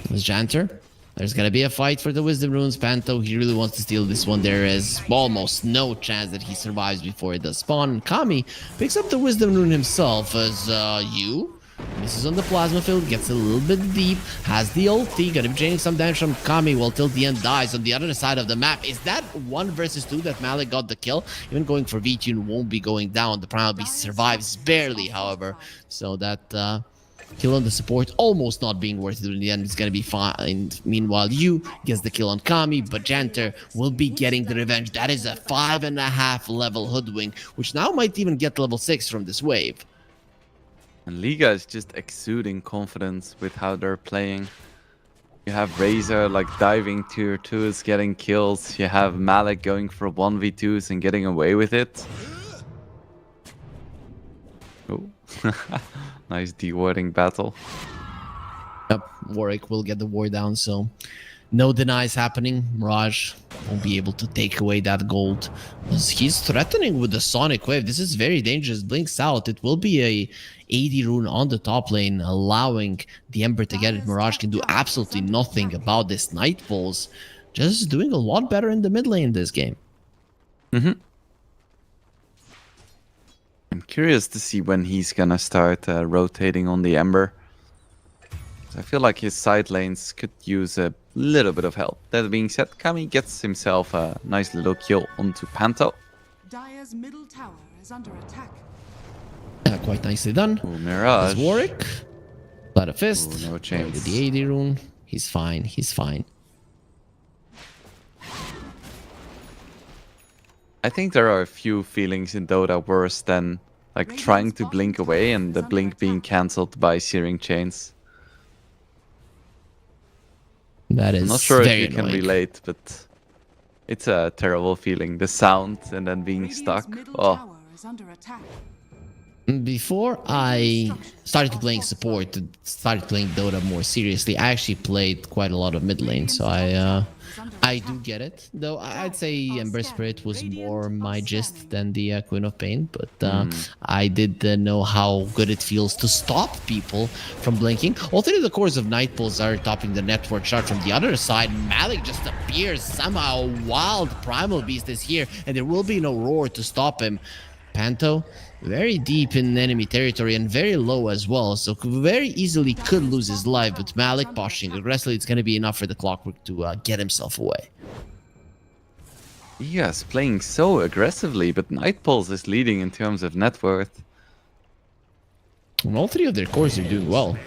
There's Janter. There's gonna be a fight for the Wisdom Runes. Panto, he really wants to steal this one. There is almost no chance that he survives before it does spawn. And Kami picks up the Wisdom Rune himself as misses on the plasma field, gets a little bit deep, has the ulti, gonna be draining some damage from Kami while till the end dies on the other side of the map. Is that 1 versus 2 that Malik got the kill? Even going for V-Tune won't be going down. The Primal Beast survives barely, however, so that kill on the support almost not being worth it in the end. It's gonna be fine. Meanwhile, Yu gets the kill on Kami, but Janter will be getting the revenge. That is a 5.5 level Hoodwink, which now might even get level 6 from this wave. And Liga is just exuding confidence with how they're playing. You have Razor like diving tier 2s, getting kills. You have Malik going for 1v2s and getting away with it. Oh. Nice dewarding battle. Yep, Warwick will get the war down, so no denies happening. Mirage won't be able to take away that gold. He's threatening with the Sonic Wave. This is very dangerous. Blinks out. It will be a AD rune on the top lane, allowing the Ember to get it. Mirage can do absolutely nothing about this. Nightfalls just doing a lot better in the mid lane this game. I'm curious to see when he's gonna start rotating on the Ember. I feel like his side lanes could use a little bit of help. That being said, Kami gets himself a nice little kill onto Panto. Dire's middle tower is under attack. Quite nicely done. Ooh, Mirage. There's Warwick. Let a fist. Ooh, no chance. With the AD rune. He's fine. He's fine. I think there are a few feelings in Dota worse than like trying to blink away and the blink being cancelled by Searing Chains. That is I'm not sure if you very can annoying. relate, but it's a terrible feeling. The sound and then being Radiant's stuck. middle Oh, tower is under attack. Before I started playing support, started playing Dota more seriously, I actually played quite a lot of mid lane, so I do get it. Though I'd say Ember Spirit was more my gist than the Queen of Pain, but I did know how good it feels to stop people from blinking. All three of the cores of Nightpulse are topping the network chart. From the other side, Malik just appears somehow. Wild Primal Beast is here, and there will be no roar to stop him. Panto, very deep in enemy territory and very low as well, so very easily could lose his life, but Malik pushing aggressively, it's going to be enough for the Clockwork to get himself away. yes, playing so aggressively, but Nightpulse is leading in terms of net worth. And all three of their cores are doing well.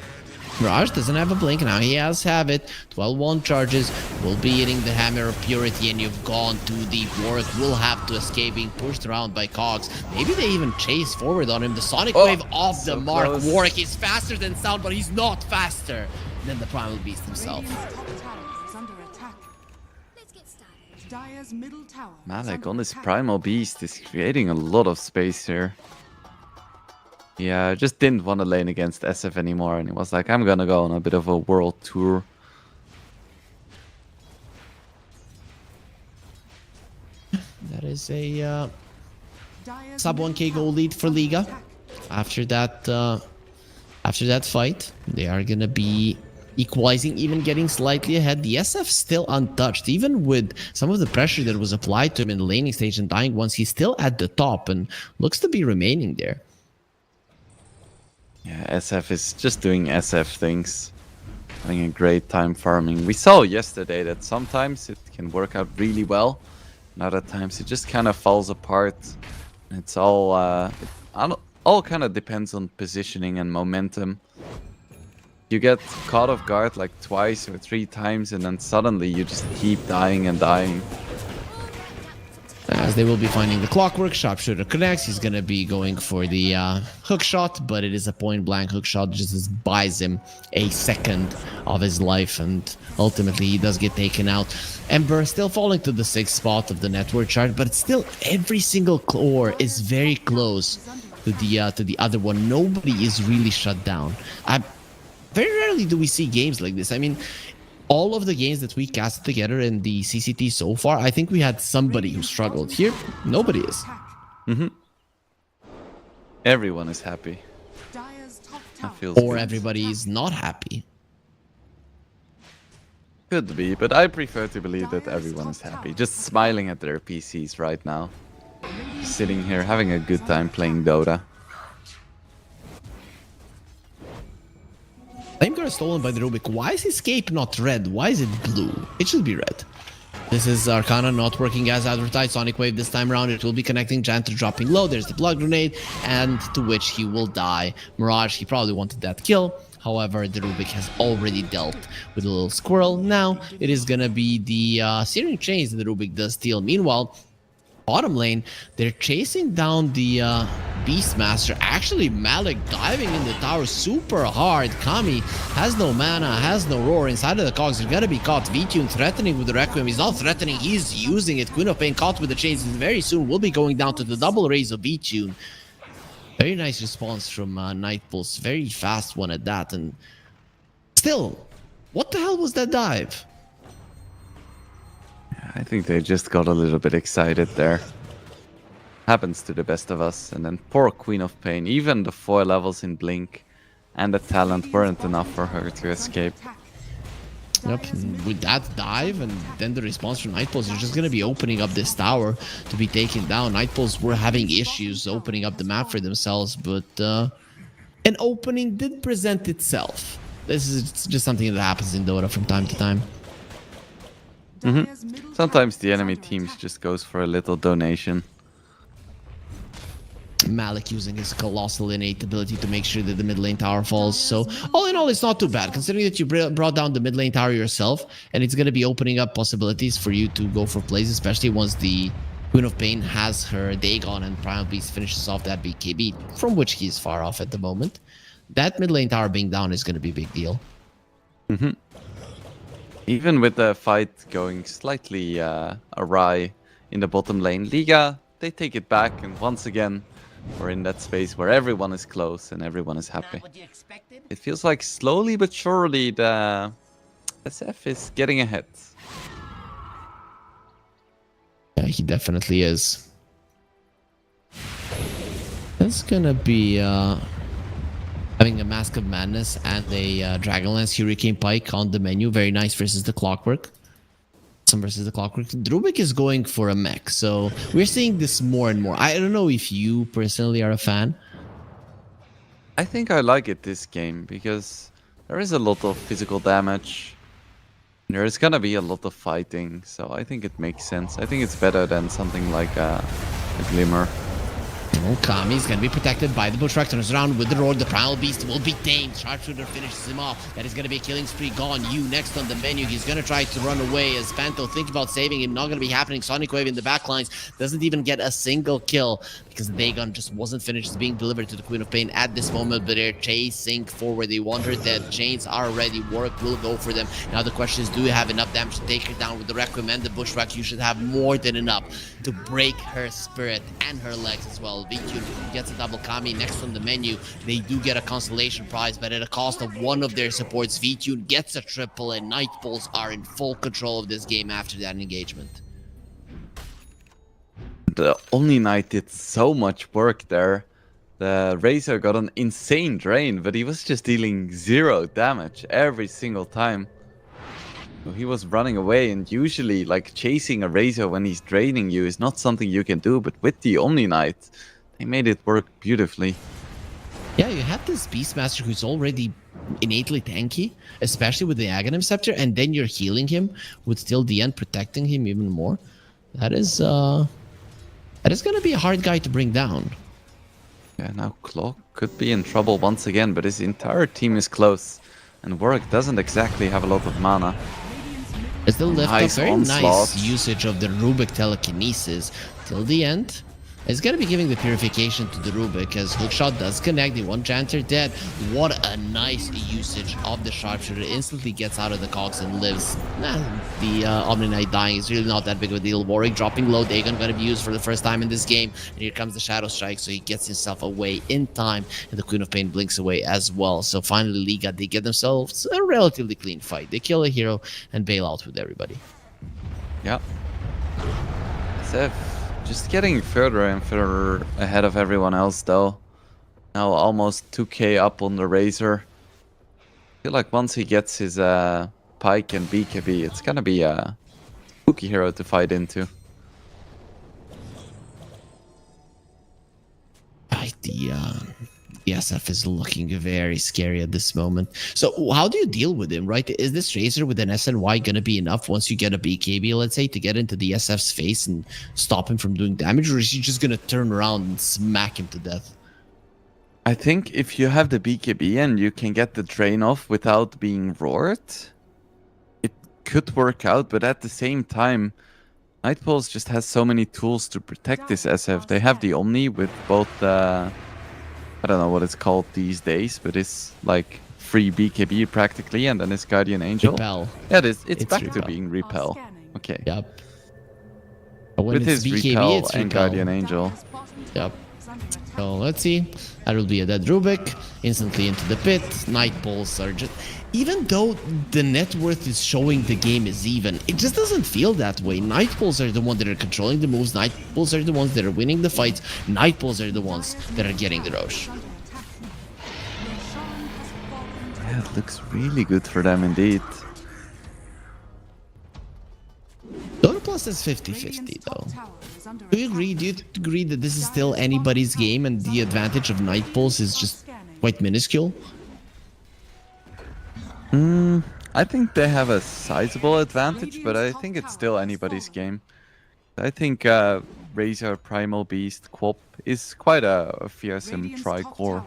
Mirage doesn't have a blink, now he has have it. 12-1 charges, will be hitting the Hammer of Purity, and you've gone too deep. Warwick will have to escape being pushed around by Cogs. Maybe they even chase forward on him. The Sonic Wave off the mark. Close. Warwick is faster than sound, but he's not faster than the Primal Beast himself. Radiant's top tower is under attack. Let's get started. Dire's middle tower is Malik under on this attack. Primal Beast is creating a lot of space here. Yeah, just didn't want to lane against SF anymore, and he was like, I'm gonna go on a bit of a world tour. That is a Dire's sub middle 1k tower goal lead is for under Liga. attack. After that fight, they are gonna be equalizing, even getting slightly ahead. The SF still untouched, even with some of the pressure that was applied to him in the laning stage and dying once. He's still at the top and looks to be remaining there. Yeah, SF is just doing SF things. having a great time farming. We saw yesterday that sometimes it can work out really well, and other times it just kind of falls apart. It's all kind of depends on positioning and momentum. You get caught off guard like twice or 3 times, and then suddenly you just keep dying and dying. As they will be finding the clockwork, sharpshooter connects. He's gonna be going for the hook shot, but it is a point blank hook shot. Just buys him a second of his life, and ultimately he does get taken out. Ember still falling to the 6th spot of the network chart, but still every single core is very close to the other one. Nobody is really shut down. Very rarely do we see games like this. I mean, all of the games that we cast together in the CCT so far, I think we had somebody who struggled. Here, nobody is. Everyone is happy. Dire's top That tower feels Or good. everybody is not happy. Could be, but I prefer to believe that everyone is happy. Just smiling at their PCs right now. Sitting here having a good time playing Dota. Flamecard stolen by the Rubik. Why is his cape not red? Why is it blue? It should be red. This is Arcana not working as advertised. Sonic Wave this time around. It will be connecting. Janter dropping low. There's the blood grenade, and to which he will die. Mirage, he probably wanted that kill. However, the Rubik has already dealt with a little squirrel. Now it is gonna be the Searing Chains that the Rubik does steal. Meanwhile, bottom lane, they're chasing down the Beastmaster. Actually, Malik diving in the tower super hard. Kami has no mana, has no roar. Inside of the cogs, they're gonna be caught. V-Tune threatening with the Requiem. He's not threatening, he's using it. Queen of Pain caught with the chains, and very soon we'll be going down to the double raise of V-Tune. Very nice response from Nightpulse. Very fast one at that. And still, what the hell was that dive? I think they just got a little bit excited there. Happens to the best of us. And then poor Queen of Pain. Even the 4 levels in Blink and the talent weren't enough for her to escape. Yep, with that dive and then the response from Nightpulse, they're just going to be opening up this tower to be taken down. Nightpulse were having issues opening up the map for themselves, but an opening did present itself. This is just something that happens in Dota from time to time. Sometimes the enemy teams just goes for a little donation. Malik using his colossal innate ability to make sure that the mid lane tower falls. So all in all, it's not too bad, considering that you brought down the mid lane tower yourself, and it's going to be opening up possibilities for you to go for plays, especially once the Queen of Pain has her Dagon and Primal Beast finishes off that BKB, from which he is far off at the moment. That mid lane tower being down is going to be a big deal. Even with the fight going slightly awry in the bottom lane, Liga, they take it back, and once again, we're in that space where everyone is close and everyone is happy. It feels like slowly but surely the SF is getting ahead. Yeah, he definitely is. That's gonna be having a Mask of Madness and a Dragonlance Hurricane Pike on the menu. Very nice versus the Clockwork. Some versus the Clockwork. Rubik is going for a mech, so we're seeing this more and more. I don't know if you personally are a fan. I think I like it this game because there is a lot of physical damage. There is gonna be a lot of fighting, so I think it makes sense. I think it's better than something like a Glimmer. Oh, Kami's gonna be protected by the Bushwhack. Turns around with the roar. The Primal Beast will be tamed. Sharpshooter finishes him off. That is gonna be a killing spree gone. You next on the menu. He's gonna try to run away as Panto thinks about saving him. Not gonna be happening. Sonic Wave in the backlines doesn't even get a single kill because the Dagon just wasn't finished. It's being delivered to the Queen of Pain at this moment, but they're chasing forward. They wonder that chains are ready. Warwick will go for them. Now the question is, do you have enough damage to take her down with the Requiem and the Bushwhack? You should have more than enough to break her spirit and her legs as well. VQ gets a double Kami next on the menu. They do get a consolation prize, but at a cost of one of their supports. VTune gets a triple, and Nightpulse are in full control of this game after that engagement. The Omni Knight did so much work there. The Razor got an insane drain, but he was just dealing 0 damage every single time. So he was running away, and usually like chasing a Razor when he's draining you is not something you can do, but with the Omni Knight, they made it work beautifully. Yeah, you have this Beastmaster who's already innately tanky, especially with the Aghanim Scepter, and then you're healing him with till the end, protecting him even more. That is gonna be a hard guy to bring down. Yeah, now Clock could be in trouble once again, but his entire team is close. And Warwick doesn't exactly have a lot of mana. It's the left Nice very onslaught. nice usage of the Rubik telekinesis till the end. It's gonna be giving the purification to the Rubik as Hookshot does connect. The one Chanter dead. What a nice usage of the Sharpshooter. Instantly gets out of the cogs and lives. The Omni Knight dying is really not that big of a deal. Warwick dropping low. Dagon gonna be used for the first time in this game. And here comes the Shadow Strike, so he gets himself away in time. And the Queen of Pain blinks away as well. So finally, Liga, they get themselves a relatively clean fight. They kill a hero and bail out with everybody. Yeah. Seth just getting further and further ahead of everyone else, though. Now almost 2k up on the Razor. I feel like once he gets his Pike and BKB, it's gonna be a spooky hero to fight into. Right, the SF is looking very scary at this moment. So how do you deal with him, right? Is this Razor with an SNY going to be enough once you get a BKB, let's say, to get into the SF's face and stop him from doing damage? Or is he just going to turn around and smack him to death? I think if you have the BKB and you can get the drain off without being roared, it could work out, but at the same time, Nightpulse just has so many tools to protect this SF. They have the Omni with both I don't know what it's called these days, but it's like free BKB practically, and then it's Guardian Angel. Repel. Yeah, it's back Repel. to being Repel. Okay. Yep. But when With it's his BKB, Repel it's and Repel. Guardian Angel. Yep. So let's see. That will be a dead Rubik. Instantly into the pit. Nightpulse are just... Even though the net worth is showing the game is even, it just doesn't feel that way. Nightpulse are the ones that are controlling the moves. Nightpulse are the ones that are winning the fights. Nightpulse are the ones that are getting the Roche. Yeah, it looks really good for them indeed. Dota Plus is 50-50 though. Do you agree that this is still anybody's game and the advantage of Nightpulse is just quite minuscule? I think they have a sizable advantage, but I think it's still anybody's game. I think Razor, Primal Beast, Quop is quite a fearsome tri-core.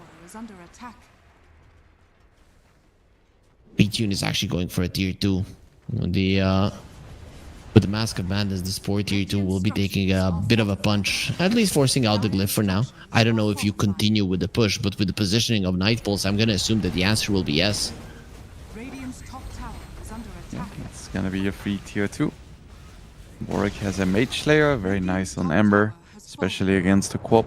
B-Tune is actually going for a tier 2. With the Mask of Madness, the Sport tier 2 will be taking a bit of a punch, at least forcing out the Glyph for now. I don't know if you continue with the push, but with the positioning of Nightpulse, I'm going to assume that the answer will be yes. Yeah, it's gonna be a free tier 2. Warwick has a Mage Slayer, very nice on Ember, especially against the Quop.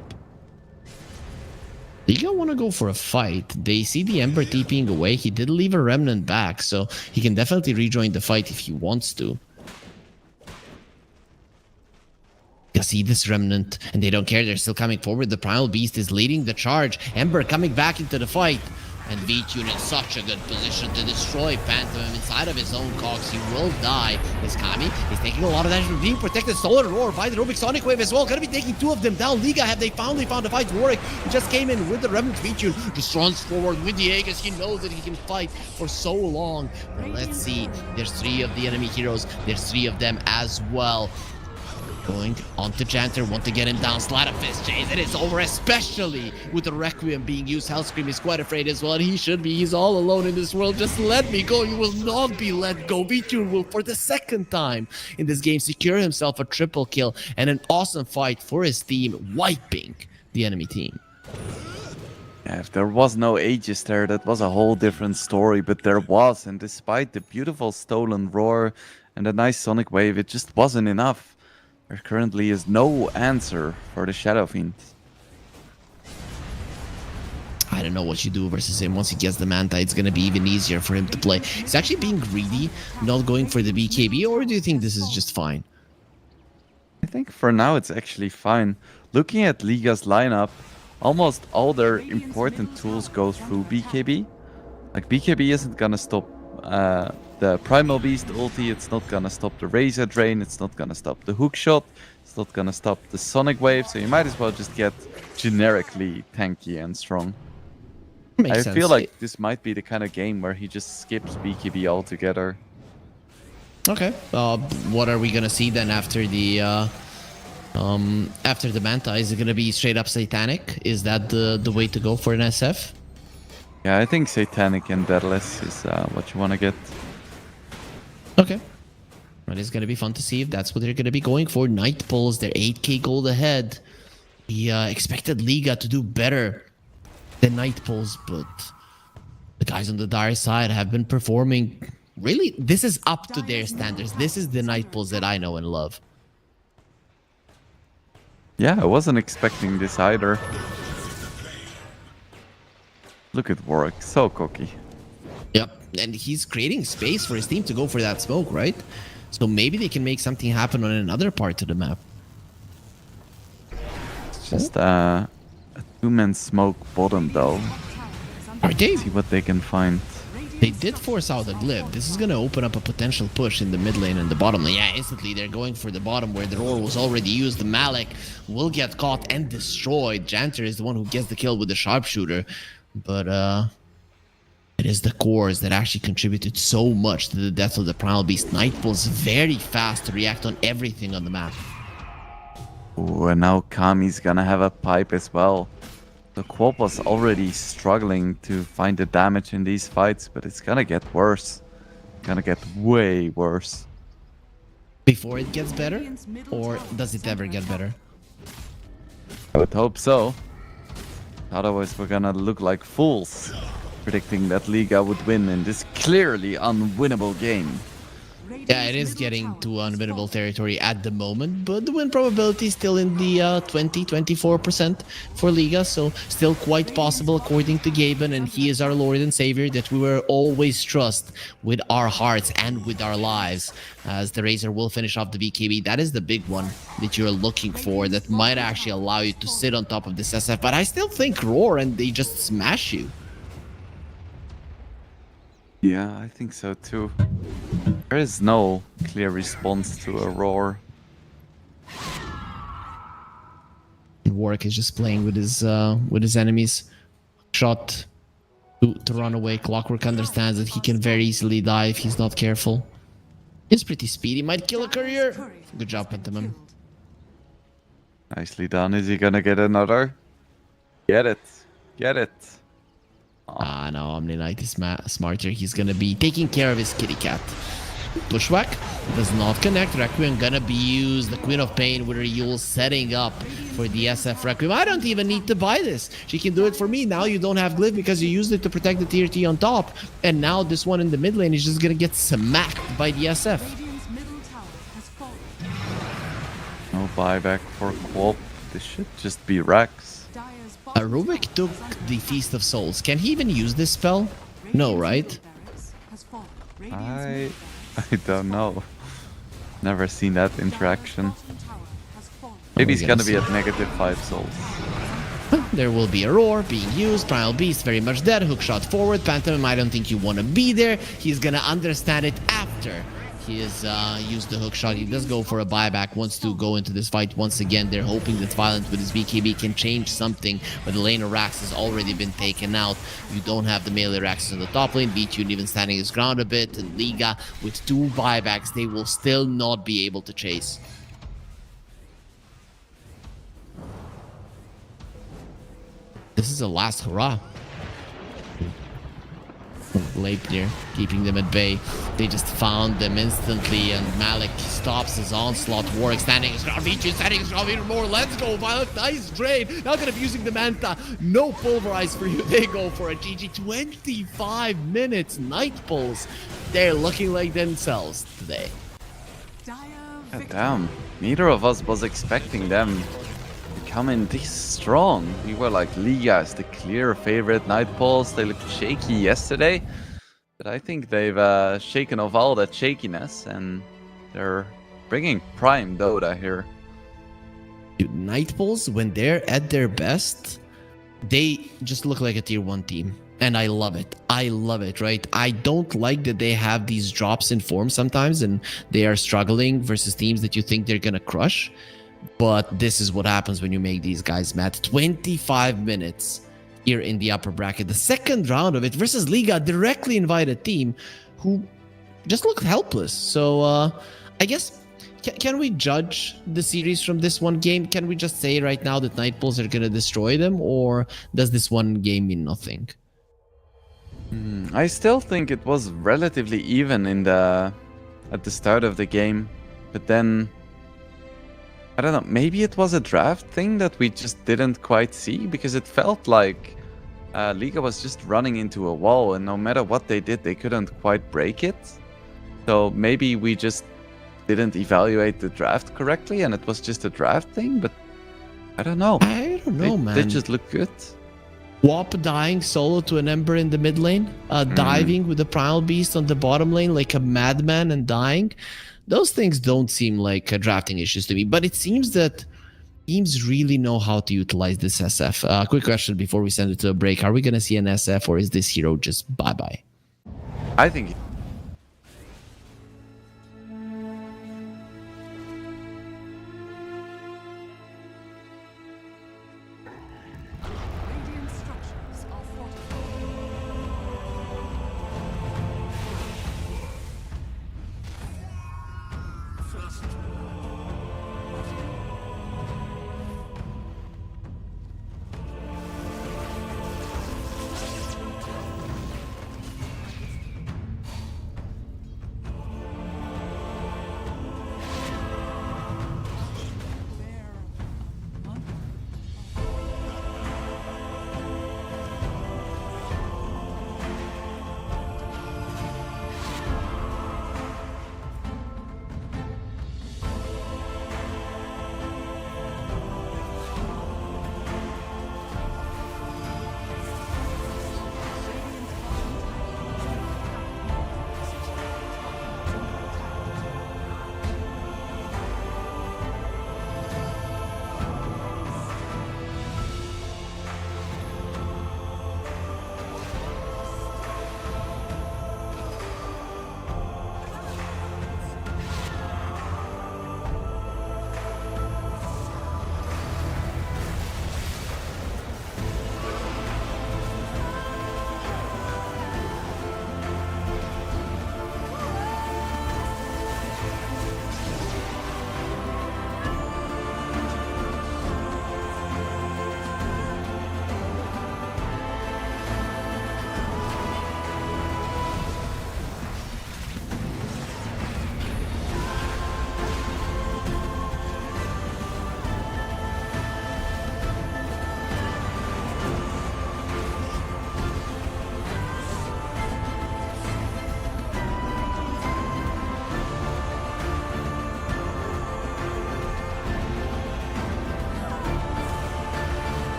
Liga want to go for a fight. They see the Ember TPing away. He did leave a Remnant back, so he can definitely rejoin the fight if he wants to. You see this Remnant, and they don't care. They're still coming forward. The Primal Beast is leading the charge. Ember coming back into the fight. And V-Tune in such a good position to destroy Phantom inside of his own cogs. He will die. This Kami is taking a lot of damage from being protected. Solar Roar by the Rubik Sonic Wave as well. Gonna be taking two of them down. Liga, have they finally found a fight? Warwick just came in with the Remnant. V-Tune just runs forward with the Aegis. He knows that he can fight for so long. But let's see. There's 3 of the enemy heroes. There's 3 of them as well. Going onto Chanter, want to get him down. Sleight of Fist, Chase. It is over, especially with the Requiem being used. Hellscream is quite afraid as well, and he should be. He's all alone in this world. Just let me go. You will not be let go. V-Tune will, for the second time in this game, secure himself a triple kill and an awesome fight for his team, wiping the enemy team. Yeah, if there was no Aegis there, that was a whole different story, but there was, and despite the beautiful Stolen Roar and the nice Sonic Wave, it just wasn't enough. There currently is no answer for the Shadow Fiend. I don't know what you do versus him. Once he gets the Manta, it's going to be even easier for him to play. He's actually being greedy, not going for the BKB, or do you think this is just fine? I think for now it's actually fine. Looking at Liga's lineup, almost all their important tools go through BKB. Like, BKB isn't gonna stop the Primal Beast ulti, it's not gonna stop the Razor Drain, it's not gonna stop the Hook Shot, it's not gonna stop the Sonic Wave, so you might as well just get generically tanky and strong. Makes I sense. feel like this might be the kind of game where he just skips BKB altogether. Okay. What are we gonna see then after the Manta? Is it gonna be straight up Satanic? Is that the way to go for an SF? Yeah, I think Satanic and Deadless is what you want to get. Okay. But it's gonna be fun to see if that's what they're gonna be going for. Night Pulls, they're 8k gold ahead. We expected Liga to do better than Night Pulls, but the guys on the Dire side have been performing. Really, this is up to their standards. This is the Night Pulls that I know and love. Yeah, I wasn't expecting this either. Look at Warwick, so cocky. Yep, and he's creating space for his team to go for that smoke, right? So maybe they can make something happen on another part of the map. It's just a two-man smoke bottom though. Are they? See what they can find. They did force out a glyph. This is going to open up a potential push in the mid lane and the bottom lane. Yeah, instantly they're going for the bottom where the roar was already used. The Malik will get caught and destroyed. Janter is the one who gets the kill with the sharpshooter. But it is the cores that actually contributed so much to the death of the Primal Beast. Nightfall's very fast to react on everything on the map. Ooh, and now Kami's gonna have a pipe as well. The Quap was already struggling to find the damage in these fights, but it's gonna get worse. Gonna get way worse. Before it gets better? Or does it ever get better? I would hope so. Otherwise we're gonna look like fools, predicting that Liga would win in this clearly unwinnable game. Yeah, it is getting to unwinnable territory at the moment, but the win probability is still in the 20-24% for Liga, so still quite possible according to Gaben, and he is our Lord and Savior that we will always trust with our hearts and with our lives, as the Razor will finish off the BKB. That is the big one that you're looking for that might actually allow you to sit on top of this SF, but I still think Roar and they just smash you. Yeah, I think so too. There is no clear response to a Roar. Warwick is just playing with his enemies. Shot to run away. Clockwork understands that he can very easily die if he's not careful. He's pretty speedy. Might kill a courier. Good job, Pentamum. Nicely done. Is he gonna get another? Get it. Get it. Ah, no, Omni Knight is smarter. He's gonna be taking care of his kitty cat. Bushwhack does not connect. Requiem gonna be used. The Queen of Pain with her Yule setting up for the SF Requiem. I don't even need to buy this. She can do it for me. Now you don't have Glyph because you used it to protect the tier T on top. And now this one in the mid lane is just gonna get smacked by the SF. Radiant's middle tower has fallen. No buyback for Quap. This should just be Rex. Dire's bottom Rubik took the Feast of Souls. Can he even use this spell? No, right? barracks has fallen. Radiant's I don't know. Never seen that interaction. bottom tower has fallen. Maybe Oh, he's gonna yes. be at -5 souls. There will be a roar being used. Primal Beast very much dead. Hookshot forward. Pantomime, I don't think you want to be there. He's gonna understand it after he has used the hookshot. He does go for a buyback. Wants to go into this fight once again. They're hoping that Violent with his BKB can change something, but the lane of Rax has already been taken out. You don't have the melee Raxes in the top lane. BTune even standing his ground a bit. And Liga with 2 buybacks, they will still not be able to chase. This is a last hurrah. Leipnir keeping them at bay. They just found them instantly, and Malik stops his onslaught. Warwick standing his ground. Vici standing his ground even more. Let's go, Violet. Nice drain. Now gonna be using the Manta. No pulverize for you. They go for a GG. 25 minutes. Night Pulls. They're looking like themselves today. Dire God victory. damn. Neither of us was expecting them to come in this strong. We were like, Liga is the clear favorite. Night Pulse, they looked shaky yesterday. But I think they've shaken off all that shakiness and they're bringing prime Dota here. Dude, Night Pulls, when they're at their best, they just look like a tier 1 team. And I love it. I love it, right? I don't like that they have these drops in form sometimes and they are struggling versus teams that you think they're gonna crush. But this is what happens when you make these guys mad. 25 minutes. here in the upper bracket. The second round of it versus Liga, directly invited team who just looked helpless. So I guess, can we judge the series from this one game? Can we just say right now that Night Bulls are going to destroy them, or does this one game mean nothing? I still think it was relatively even at the start of the game, but then I don't know, maybe it was a draft thing that we just didn't quite see, because it felt like Liga was just running into a wall, and no matter what they did, they couldn't quite break it. So maybe we just didn't evaluate the draft correctly, and it was just a draft thing, but I don't know. I don't know, man. They just look good. Wop dying solo to an Ember in the mid lane, diving with the Primal Beast on the bottom lane like a madman and dying. Those things don't seem like drafting issues to me, but it seems that teams really know how to utilize this SF. Quick question before we send it to a break. Are we going to see an SF, or is this hero just bye-bye? I think Radiant structures are fortified.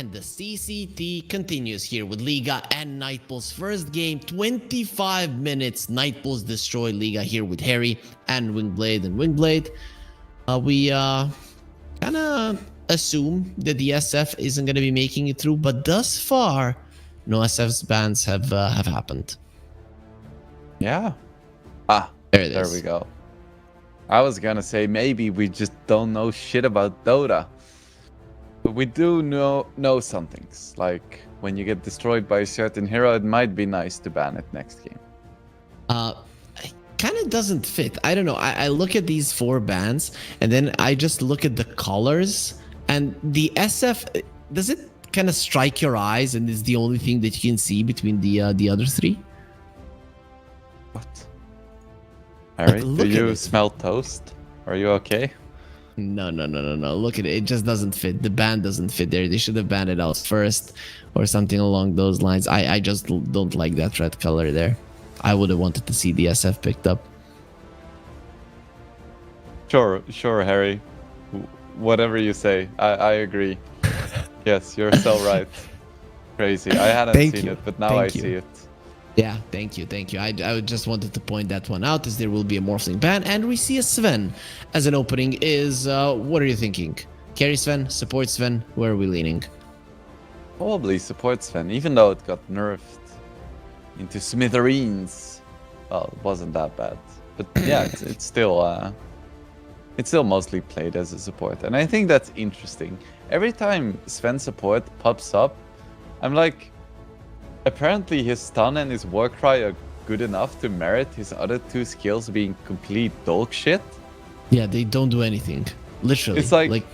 And the CCT continues here with Liga and Nightbulls. First game, 25 minutes. Nightbulls destroy Liga here with Harry and Wingblade and Wingblade. We kind of assume that the SF isn't going to be making it through, but thus far, no SF's bans have happened. Yeah. There it There is. we go. I was gonna say maybe we just don't know shit about Dota. But we do know some things. Like when you get destroyed by a certain hero, it might be nice to ban it next game. Kind of doesn't fit. I don't know. I look at these 4 bans and then I just look at the colors and the SF. Does it kind of strike your eyes and is the only thing that you can see between the other 3? What? Harry, do look at you it. smell toast? Are you okay? No. Look at it. It just doesn't fit. The ban doesn't fit there. They should have banned it out first or something along those lines. I just don't like that red color there. I would have wanted to see the SF picked up. Sure, Harry. Whatever you say, I agree. Yes, you're so right. Crazy. I hadn't Thank seen you. it, but now Thank I you. see it. Yeah, thank you. I just wanted to point that one out as there will be a Morphling ban. And we see a Sven as an opening. What are you thinking? Carry Sven? Support Sven? Where are we leaning? Probably supports Sven, even though it got nerfed into smithereens. Well, it wasn't that bad. But yeah, it's still mostly played as a support. And I think that's interesting. Every time Sven support pops up, I'm like, apparently his stun and his Warcry are good enough to merit his other 2 skills being complete dog shit. Yeah, they don't do anything. Literally. It's like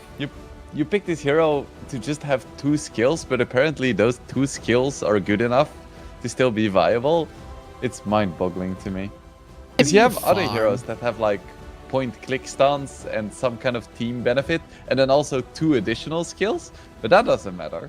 you pick this hero to just have 2 skills, but apparently those 2 skills are good enough to still be viable. It's mind-boggling to me. Because you have other heroes that have like point-click stuns and some kind of team benefit, and then also 2 additional skills, but that doesn't matter.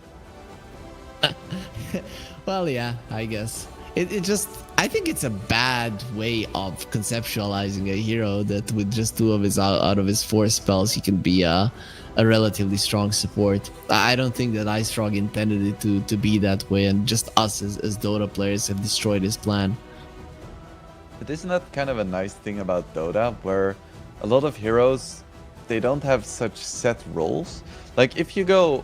Well, yeah, I guess. It just, I think it's a bad way of conceptualizing a hero that with just 2 of his out of his 4 spells, he can be a relatively strong support. I don't think that Ice Frog intended it to be that way, and just us as Dota players have destroyed his plan. But isn't that kind of a nice thing about Dota, where a lot of heroes, they don't have such set roles? Like if you go,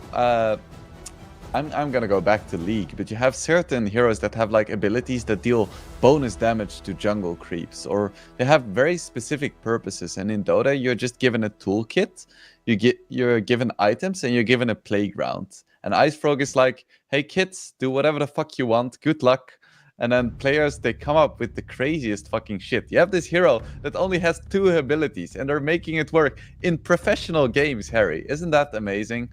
I'm gonna go back to League, but you have certain heroes that have like abilities that deal bonus damage to jungle creeps, or they have very specific purposes. And in Dota, you're just given a toolkit, you're given items, and you're given a playground. And Ice Frog is like, hey kids, do whatever the fuck you want, good luck. And then players, they come up with the craziest fucking shit. You have this hero that only has 2 abilities, and they're making it work in professional games, Harry. Isn't that amazing?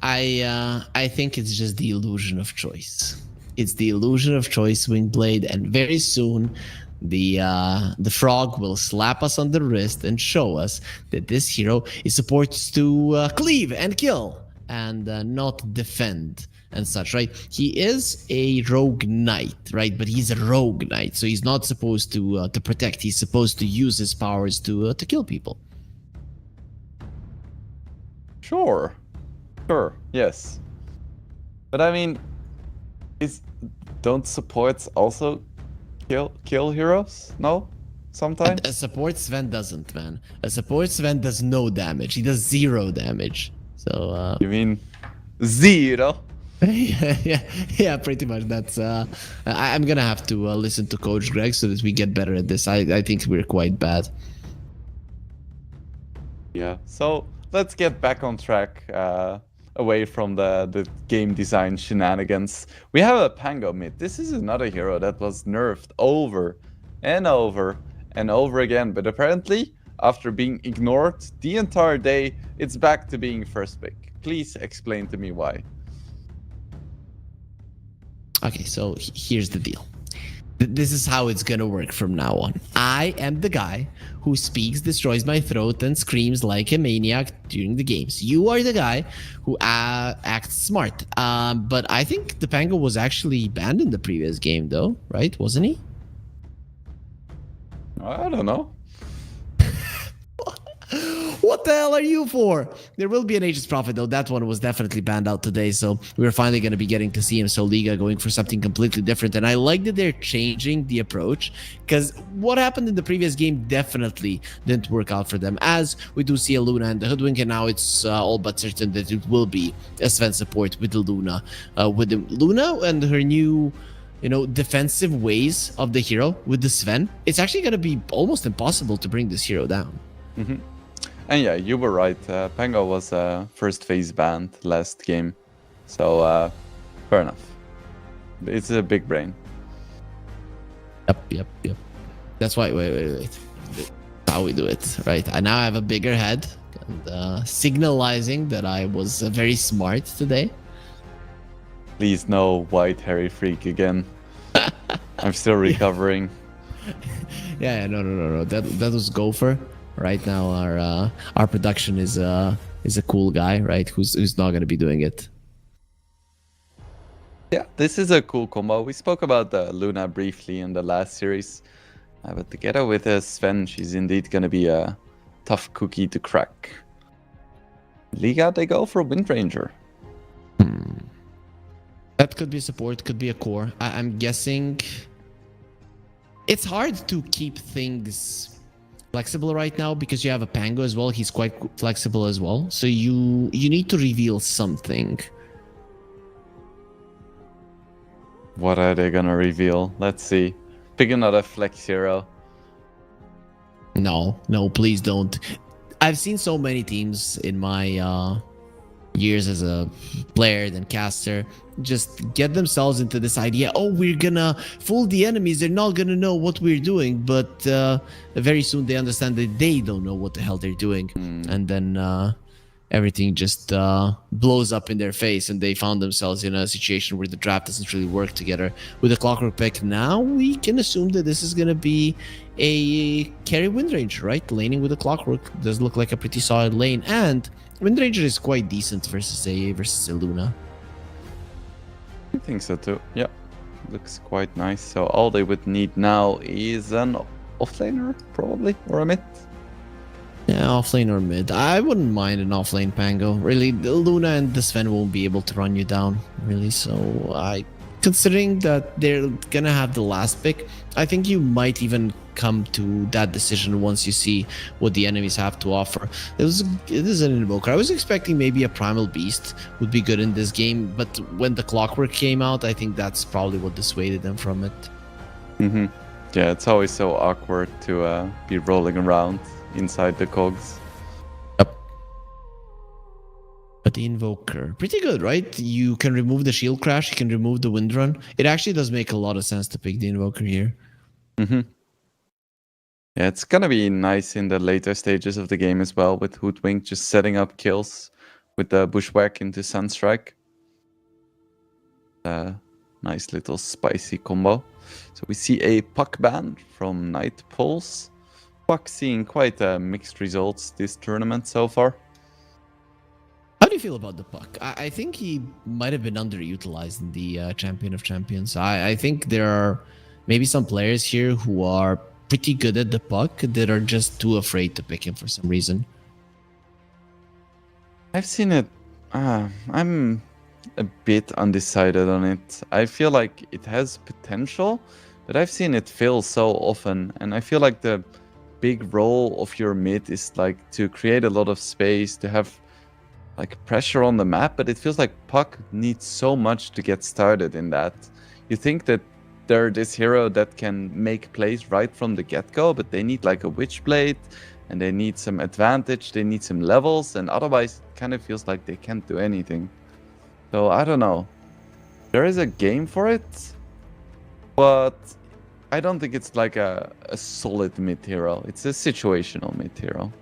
I think it's just the illusion of choice. It's the illusion of choice, Wingblade, and very soon the frog will slap us on the wrist and show us that this hero is supposed to cleave and kill and not defend and such, right? He is a rogue knight, right? But he's a rogue knight, so he's not supposed to protect. He's supposed to use his powers to kill people. Sure, yes. But I mean, don't supports also kill heroes? No? Sometimes? A support Sven doesn't, man. A support Sven does no damage. He does 0 damage. So You mean 0? yeah, pretty much. That's I'm gonna have to listen to Coach Greg so that we get better at this. I think we're quite bad. Yeah. So let's get back on track, away from the game design shenanigans. We have a Pango mid. This is another hero that was nerfed over and over and over again, but apparently after being ignored the entire day, it's back to being first pick. Please explain to me why. Okay, so here's the deal. This is how it's gonna work from now on. I am the guy who speaks, destroys my throat, and screams like a maniac during the games. You are the guy who acts smart. But I think the Pango was actually banned in the previous game, though, right? Wasn't he? I don't know. What what the hell are you for? There will be an Aegis Prophet, though. That one was definitely banned out today, so we're finally going to be getting to see him. So Liga going for something completely different, and I like that they're changing the approach, because what happened in the previous game definitely didn't work out for them, as we do see a Luna and the Hoodwink, and now it's all but certain that it will be a Sven support with the Luna. With the Luna and her new, defensive ways of the hero with the Sven, it's actually going to be almost impossible to bring this hero down. Mm-hmm. And yeah, you were right. Pango was first phase banned last game. So, fair enough. It's a big brain. Yep. That's why, wait. How we do it, right? I now have a bigger head, and signalizing that I was very smart today. Please no white hairy freak again. I'm still recovering. Yeah, no. That was Gopher. Right now, our production is a cool guy, right? Who's not gonna be doing it. Yeah, this is a cool combo. We spoke about Luna briefly in the last series, but together with Sven, she's indeed gonna be a tough cookie to crack. Liga, they go for Wind Ranger. That could be support, could be a core. I'm guessing it's hard to keep things flexible right now because you have a Pango as well. He's quite flexible as well. So you need to reveal something. What are they gonna reveal? Let's see. Pick another flex hero. No, please don't. I've seen so many teams in my years as a player and caster just get themselves into this idea, oh, we're gonna fool the enemies, they're not gonna know what we're doing, but very soon they understand that they don't know what the hell they're doing, and then everything just blows up in their face, and they found themselves in a situation where the draft doesn't really work together. With the Clockwork pick, now we can assume that this is gonna be a carry Wind Ranger, right? Laning with the Clockwork does look like a pretty solid lane, and Wind Ranger is quite decent versus a Luna. I think so too. Yeah, looks quite nice. So all they would need now is an offlaner, probably, or a mid. Yeah, offlane or mid. I wouldn't mind an offlane Pango. Really, the Luna and the Sven won't be able to run you down, really. So considering that they're gonna have the last pick, I think you might even come to that decision once you see what the enemies have to offer. It is an invoker. I was expecting maybe a primal beast would be good in this game, but when the Clockwork came out, I think that's probably what dissuaded them from it. Yeah, it's always so awkward to be rolling around inside the cogs. Yep. But the invoker, pretty good, right? You can remove the shield crash, you can remove the wind run. It actually does make a lot of sense to pick the invoker here. Yeah, it's gonna be nice in the later stages of the game as well, with Hoodwink just setting up kills with the Bushwhack into Sunstrike. Nice little spicy combo. So we see a Puck ban from Night Pulse. Puck seeing quite mixed results this tournament so far. How do you feel about the Puck? I think he might have been underutilized in the Champion of Champions. I think there are maybe some players here who are pretty good at the Puck that are just too afraid to pick him for some reason. I've seen it. I'm a bit undecided on it. I feel like it has potential, but I've seen it fail so often, and I feel like the big role of your mid is like to create a lot of space, to have like pressure on the map, but it feels like Puck needs so much to get started in that. You think that they're this hero that can make plays right from the get-go, but they need like a Witchblade, and they need some advantage, they need some levels, and otherwise it kind of feels like they can't do anything. So I don't know. There is a game for it, but I don't think it's like a solid mid hero. It's a situational mid hero.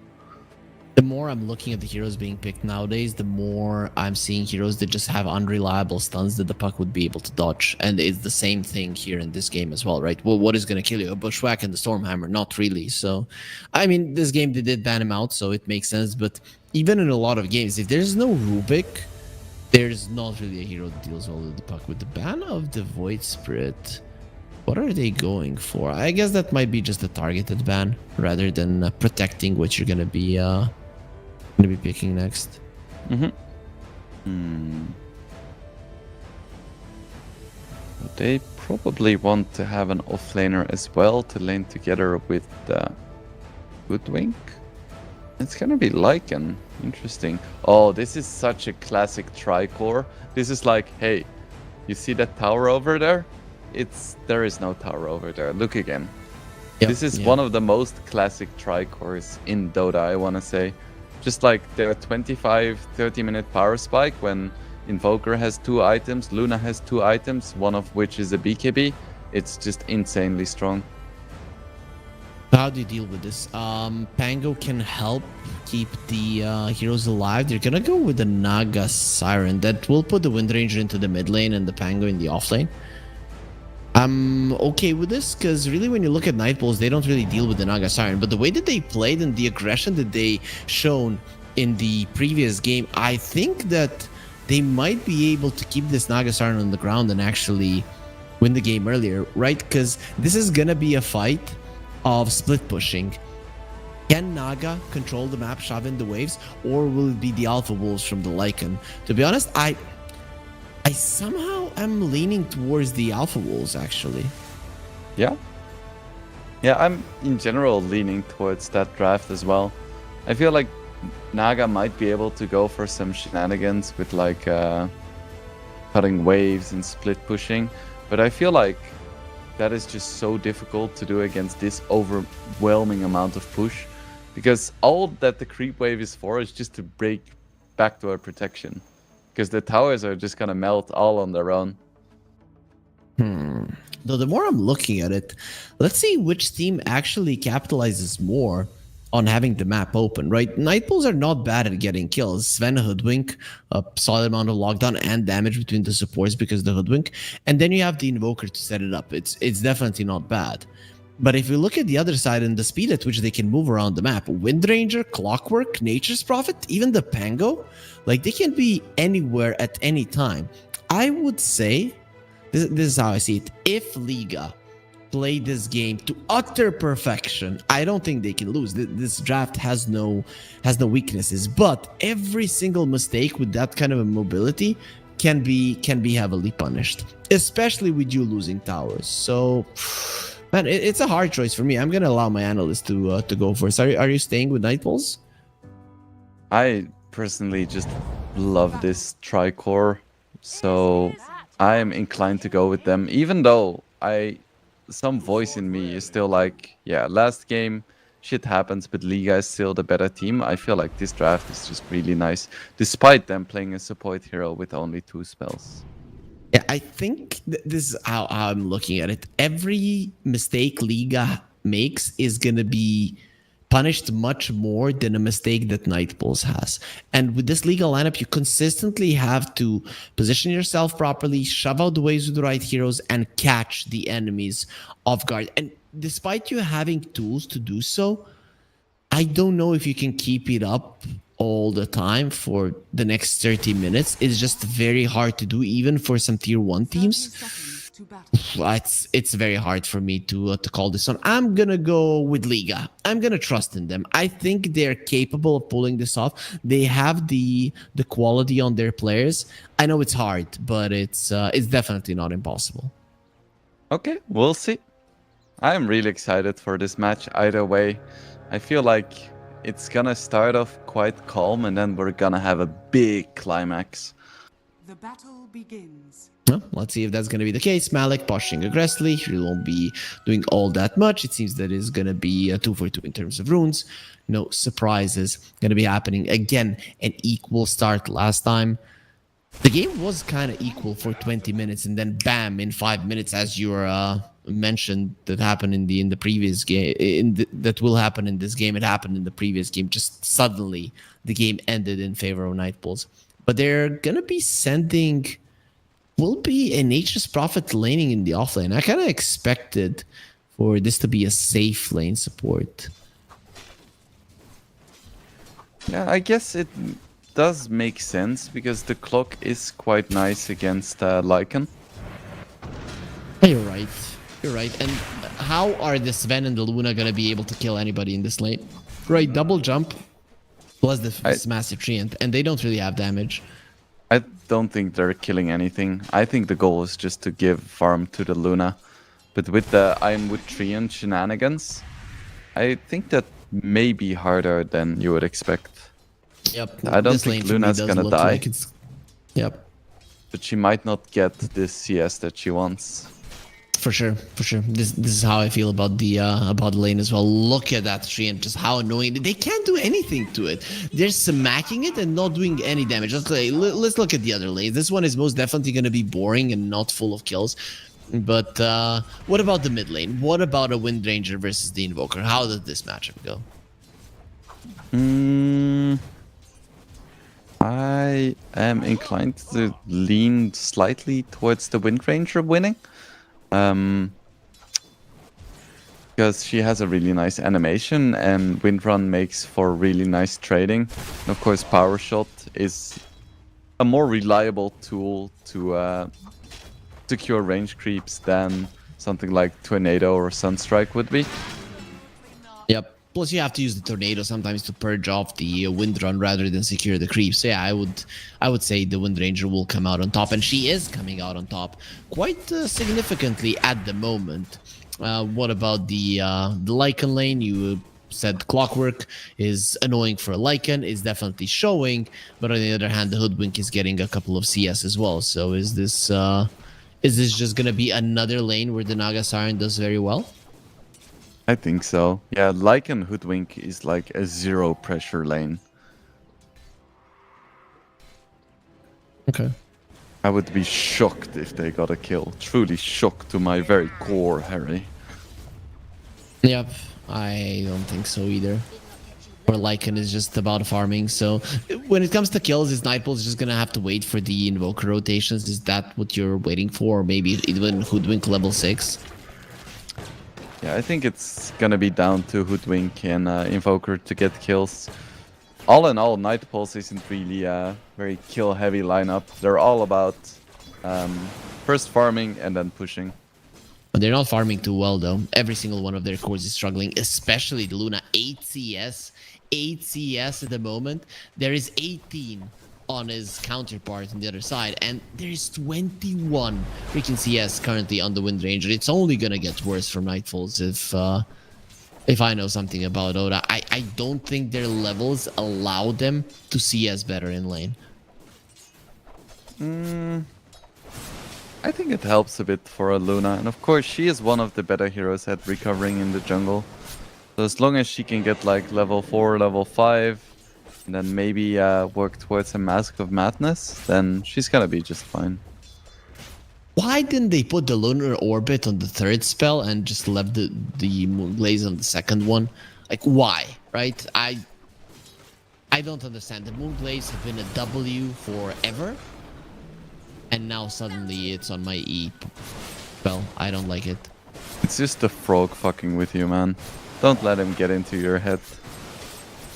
The more I'm looking at the heroes being picked nowadays, the more I'm seeing heroes that just have unreliable stuns that the Puck would be able to dodge. And it's the same thing here in this game as well, right? Well, what is going to kill you? A Bushwhack and the Stormhammer? Not really. So, I mean, this game, they did ban him out, so it makes sense. But even in a lot of games, if there's no Rubik, there's not really a hero that deals well with the Puck. With the ban of the Void Spirit, what are they going for? I guess that might be just a targeted ban rather than protecting what you're going to be Gonna be picking next. They probably want to have an offlaner as well to lane together with Goodwink. It's gonna be Lycan. Interesting. Oh, this is such a classic tricore. This is like, hey, you see that tower over there? There is no tower over there. Look again. Yep, This is yeah. one of the most classic tricores in Dota, I wanna say. Just like their 25-30 minute power spike when Invoker has 2 items, Luna has 2 items, one of which is a BKB. It's just insanely strong. How do you deal with this? Pango can help keep the heroes alive. They're gonna go with the Naga Siren. That will put the Wind Ranger into the mid lane and the Pango in the off lane. I'm okay with this because really when you look at Night Bulls, they don't really deal with the Naga Siren. But the way that they played and the aggression that they shown in the previous game, I think that they might be able to keep this Naga Siren on the ground and actually win the game earlier, right? Because this is gonna be a fight of split pushing. Can Naga control the map, shove in the waves, or will it be the Alpha Wolves from the Lycan? To be honest, I somehow am leaning towards the Alpha Wolves, actually. Yeah. Yeah, I'm in general leaning towards that draft as well. I feel like Naga might be able to go for some shenanigans with like cutting waves and split pushing, but I feel like that is just so difficult to do against this overwhelming amount of push, because all that the creep wave is for is just to break backdoor protection, because the towers are just gonna melt all on their own. Though the more I'm looking at it, let's see which team actually capitalizes more on having the map open, right? Night Bulls are not bad at getting kills. Sven Hoodwink, a solid amount of lockdown and damage between the supports because of the Hoodwink. And then you have the Invoker to set it up. It's definitely not bad. But if you look at the other side and the speed at which they can move around the map, Wind Ranger, Clockwork, Nature's Prophet, even the Pango, like they can be anywhere at any time. I would say, this is how I see it, if Liga play this game to utter perfection, I don't think they can lose. This draft has no weaknesses, but every single mistake with that kind of a mobility can be heavily punished, especially with you losing towers. So, man, it's a hard choice for me. I'm gonna allow my analyst to go first. Are you staying with Night Bulls? I personally just love this tricore, so I am inclined to go with them, even though some voice in me is still like, yeah, last game shit happens, but Liga is still the better team. I feel like this draft is just really nice, despite them playing a support hero with only 2 spells. Yeah, I think this is how I'm looking at it. Every mistake Liga makes is gonna be punished much more than a mistake that Night Bulls has. And with this Liga lineup, you consistently have to position yourself properly, shove out the waves with the right heroes, and catch the enemies off guard. And despite you having tools to do so, I don't know if you can keep it up all the time for the next 30 minutes. It's just very hard to do, even for some tier 1 teams. 30 seconds to battle. It's very hard for me to call this one. I'm gonna go with Liga. I'm gonna trust in them. I think they're capable of pulling this off. They have the quality on their players. I know it's hard, but it's definitely not impossible. Okay, we'll see. I'm really excited for this match either way. I feel like it's gonna start off quite calm and then we're gonna have a big climax. The battle begins. Well, let's see if that's going to be the case. Malik pushing aggressively. He won't be doing all that much. It seems that it's going to be a 2 for 2 in terms of runes. No surprises going to be happening. Again, an equal start last time. The game was kind of equal for 20 minutes, and then bam, in 5 minutes, as you mentioned, that happened in the previous game. That will happen in this game. It happened in the previous game. Just suddenly, the game ended in favor of Night Bulls. But they're going to be sending... will be a Nature's Prophet laning in the offlane. I kind of expected for this to be a safe lane support. Yeah, I guess it does make sense because the clock is quite nice against Lycan. You're right. You're right. And how are the Sven and the Luna going to be able to kill anybody in this lane? Right, double jump. Plus this massive treant, and they don't really have damage. I don't think they're killing anything. I think the goal is just to give farm to the Luna. But with the Ironwood Treant shenanigans, I think that may be harder than you would expect. Yep. I don't this think lane for me Luna's does gonna look die. like it's... Yep. But she might not get this CS that she wants. For sure, for sure. This is how I feel about the lane as well. Look at that tree and just how annoying. They can't do anything to it. They're smacking it and not doing any damage. Let's look at the other lanes. This one is most definitely going to be boring and not full of kills. But what about the mid lane? What about a Wind Ranger versus the Invoker? How does this matchup go? I am inclined to lean slightly towards the Wind Ranger winning. Because she has a really nice animation and Windrun makes for really nice trading. And of course, Power Shot is a more reliable tool to secure range creeps than something like Tornado or Sunstrike would be. Yep. Plus, you have to use the Tornado sometimes to purge off the Wind Run rather than secure the creeps. So yeah, I would say the Wind Ranger will come out on top, and she is coming out on top quite significantly at the moment. What about the Lycan lane? You said Clockwork is annoying for a Lycan, is definitely showing, but on the other hand, the Hoodwink is getting a couple of CS as well. So is this just gonna be another lane where the Naga Siren does very well? I think so. Yeah, Lycan Hoodwink is like a zero pressure lane. Okay. I would be shocked if they got a kill. Truly shocked to my very core, Harry. Yep, I don't think so either. Or Lycan is just about farming. So when it comes to kills, is Nightpool just gonna have to wait for the Invoker rotations? Is that what you're waiting for? Or maybe even Hoodwink level 6? Yeah, I think it's gonna be down to Hoodwink and Invoker to get kills. All in all, Night Pulse isn't really a very kill-heavy lineup. They're all about first farming and then pushing. But they're not farming too well, though. Every single one of their cores is struggling, especially the Luna. 8 CS. 8 CS at the moment. There is 18 on his counterpart on the other side, and there's 21 freaking CS currently on the Wind Ranger. It's only gonna get worse from Nightfalls if I know something about Dota. I don't think their levels allow them to CS better in lane. I think it helps a bit for a Luna, and of course she is one of the better heroes at recovering in the jungle. So as long as she can get like level 4, level 5, and then maybe work towards a Mask of Madness, then she's gonna be just fine. Why didn't they put the Lunar Orbit on the third spell and just left the Moonglaze on the second one? Like, why? Right? I don't understand. The Moonglaze have been a W forever, and now suddenly it's on my E spell. I don't like it. It's just the frog fucking with you, man. Don't let him get into your head.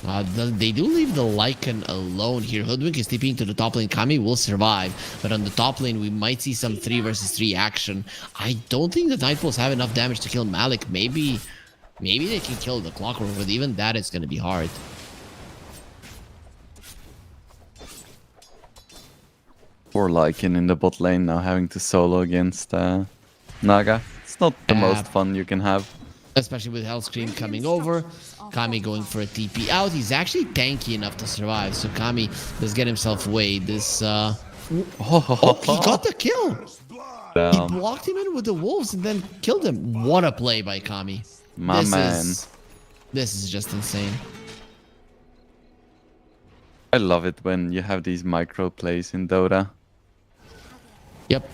They do leave the Lycan alone here. Hoodwink is TPing to the top lane. Kami will survive, but on the top lane, we might see some 3 versus 3 action. I don't think the Nightfalls have enough damage to kill Malik. Maybe they can kill the Clockwork, but even that is going to be hard. Poor Lycan in the bot lane now having to solo against Naga. It's not the most fun you can have. Especially with Hellscream coming over. Kami going for a TP out. He's actually tanky enough to survive. So Kami does get himself away. This oh, he got the kill. He blocked him in with the wolves and then killed him. What a play by Kami. My man. This is just insane. I love it when you have these micro plays in Dota. Yep.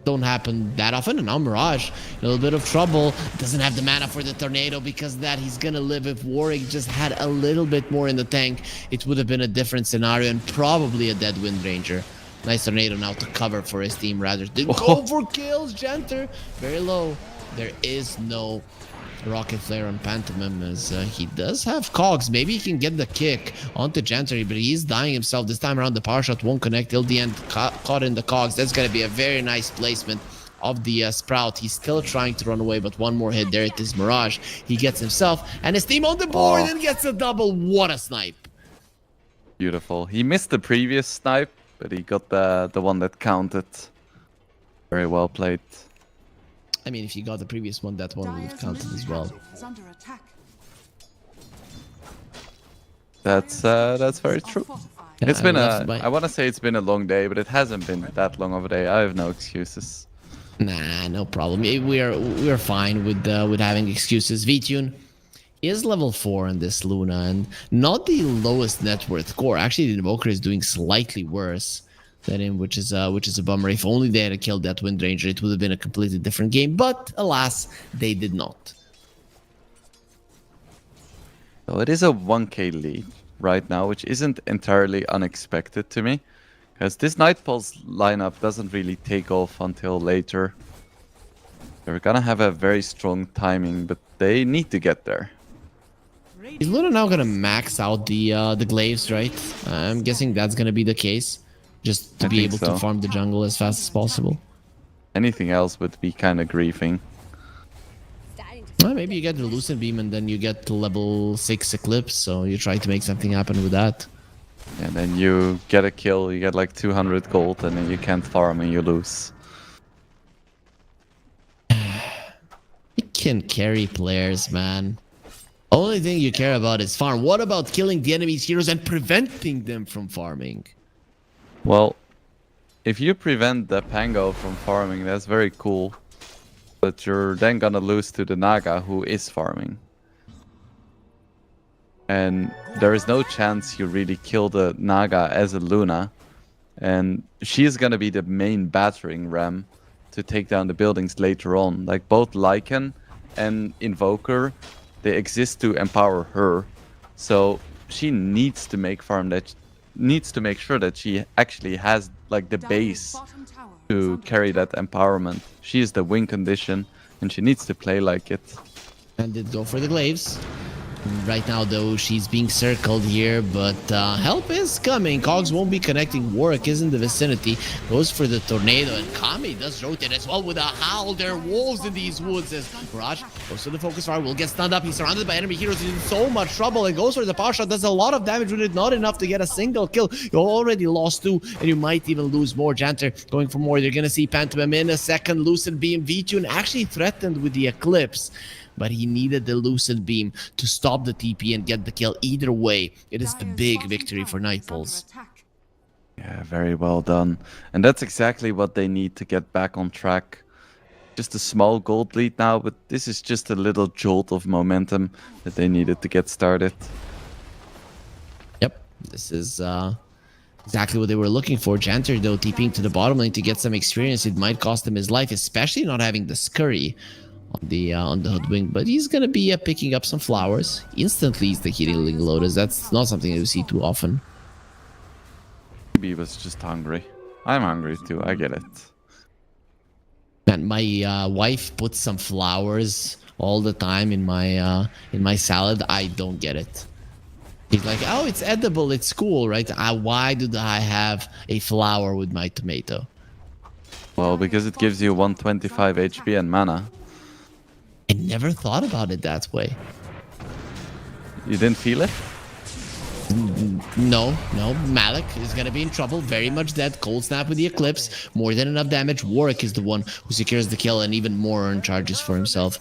Don't happen that often. And now Mirage, a little bit of trouble. Doesn't have the mana for the Tornado because of that he's gonna live. If Warwick just had a little bit more in the tank, it would have been a different scenario and probably a dead Wind Ranger. Nice Tornado now to cover for his team rather than go for kills. Genter very low. There is no Rocket Flare on Pantomime as he does have cogs. Maybe he can get the kick onto Gentry, but he's dying himself. This time around the power shot won't connect till the end. Caught in the cogs. That's going to be a very nice placement of the Sprout. He's still trying to run away, but one more hit. There it is, Mirage. He gets himself and his team on the board and gets a double. What a snipe. Beautiful. He missed the previous snipe, but he got the one that counted. Very well played. I mean, if you got the previous one, that one would have Dyer's counted middle as well. tower is under attack. That's very Are true. fortified. It's I been left a. by- I want to say it's been a long day, but it hasn't been that long of a day. I have no excuses. Nah, no problem. We're fine with having excuses. VTune is level 4 in this Luna, and not the lowest net worth core. Actually, the Invoker is doing slightly worse than him, which is a bummer. If only they had killed that Wind Ranger, it would have been a completely different game. But alas, they did not. So it is a 1k lead right now, which isn't entirely unexpected to me, because this Nightfall's lineup doesn't really take off until later. They're gonna have a very strong timing, but they need to get there. Is Luna now gonna max out the glaives, right? I'm guessing that's gonna be the case, just to I be think able so. to farm the jungle as fast as possible. Anything else would be kind of griefing. Starting to Well, maybe you get the Lucent Beam and then you get the level 6 Eclipse, so you try to make something happen with that. And then you get a kill, you get like 200 gold, and then you can't farm and you lose. You can carry players, man. Only thing you care about is farm. What about killing the enemy's heroes and preventing them from farming? Well, if you prevent the Pango from farming, that's very cool. But you're then gonna lose to the Naga, who is farming. And there is no chance you really kill the Naga as a Luna. And she's gonna be the main battering ram to take down the buildings later on. Like both Lycan and Invoker, they exist to empower her. So she needs to make sure that she actually has like the Dyer's base bottom tower is to under carry attack. that empowerment. She is the win condition, and she needs to play like it. And did go for the glaives. Right now, though, she's being circled here, but help is coming. Cogs won't be connecting. Warwick is in the vicinity. Goes for the tornado, and Kami does rotate as well with a howl. There are wolves in these woods as Mirage goes to the focus fire. Will get stunned up. He's surrounded by enemy heroes. He's in so much trouble and goes for the power shot. Does a lot of damage with it. Not enough to get a single kill. You already lost 2, and you might even lose more. Janter going for more. You're going to see Pantomime in a second. Lucent Beam. V-Tune actually threatened with the Eclipse, but he needed the Lucent Beam to stop the TP and get the kill. Either way, it is the Dyer's big bottom victory for tower is under Nightfalls. attack. Yeah, very well done. And that's exactly what they need to get back on track. Just a small gold lead now, but this is just a little jolt of momentum that they needed to get started. Yep, this is exactly what they were looking for. Janter, though, TPing to the bottom lane to get some experience. It might cost him his life, especially not having the scurry on the hoodwink, but he's gonna be picking up some flowers. Instantly, he's the healing lotus. That's not something you see too often. Maybe he was just hungry. I'm hungry too, I get it. Man, my wife puts some flowers all the time in my salad. I don't get it. He's like, oh, it's edible, it's cool, right? Why do I have a flower with my tomato? Well, because it gives you 125 HP and mana. I never thought about it that way. You didn't feel it? No. Malik is gonna be in trouble. Very much dead. Cold snap with the Eclipse. More than enough damage. Warwick is the one who secures the kill and even more earned charges for himself.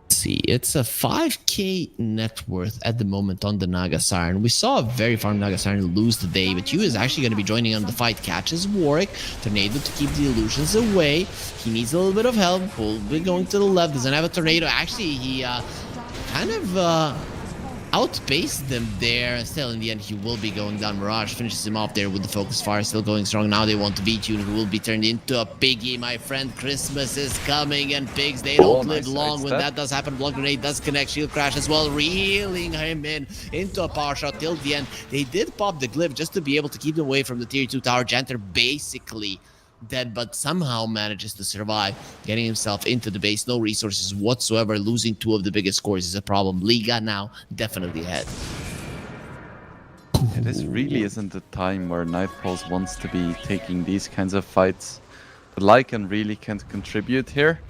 See, it's a 5k net worth at the moment on the Naga Siren. We saw a very farm Naga Siren lose today, but Yu is actually going to be joining on the fight. Catches Warwick, Tornado to keep the illusions away. He needs a little bit of help. Will be going to the left. Doesn't have a Tornado. Actually, he kind of outpaced them there. Still, in the end, he will be going down. Mirage finishes him off there with the focus fire, still going strong. Now they want V-Tune, who will be turned into a piggy, my friend. Christmas is coming, and pigs, they don't live nice long. When sidestep. that does happen, Blood Grenade does connect, Shield Crash as well, reeling him in into a power shot till the end. They did pop the glyph just to be able to keep them away from the tier 2 tower. Janter basically dead, but somehow manages to survive, getting himself into the base. No resources whatsoever. Losing 2 of the biggest scores is a problem. Liga now definitely ahead. Yeah, this really isn't the time where Nightfalls wants to be taking these kinds of fights. Lycan really can't contribute here.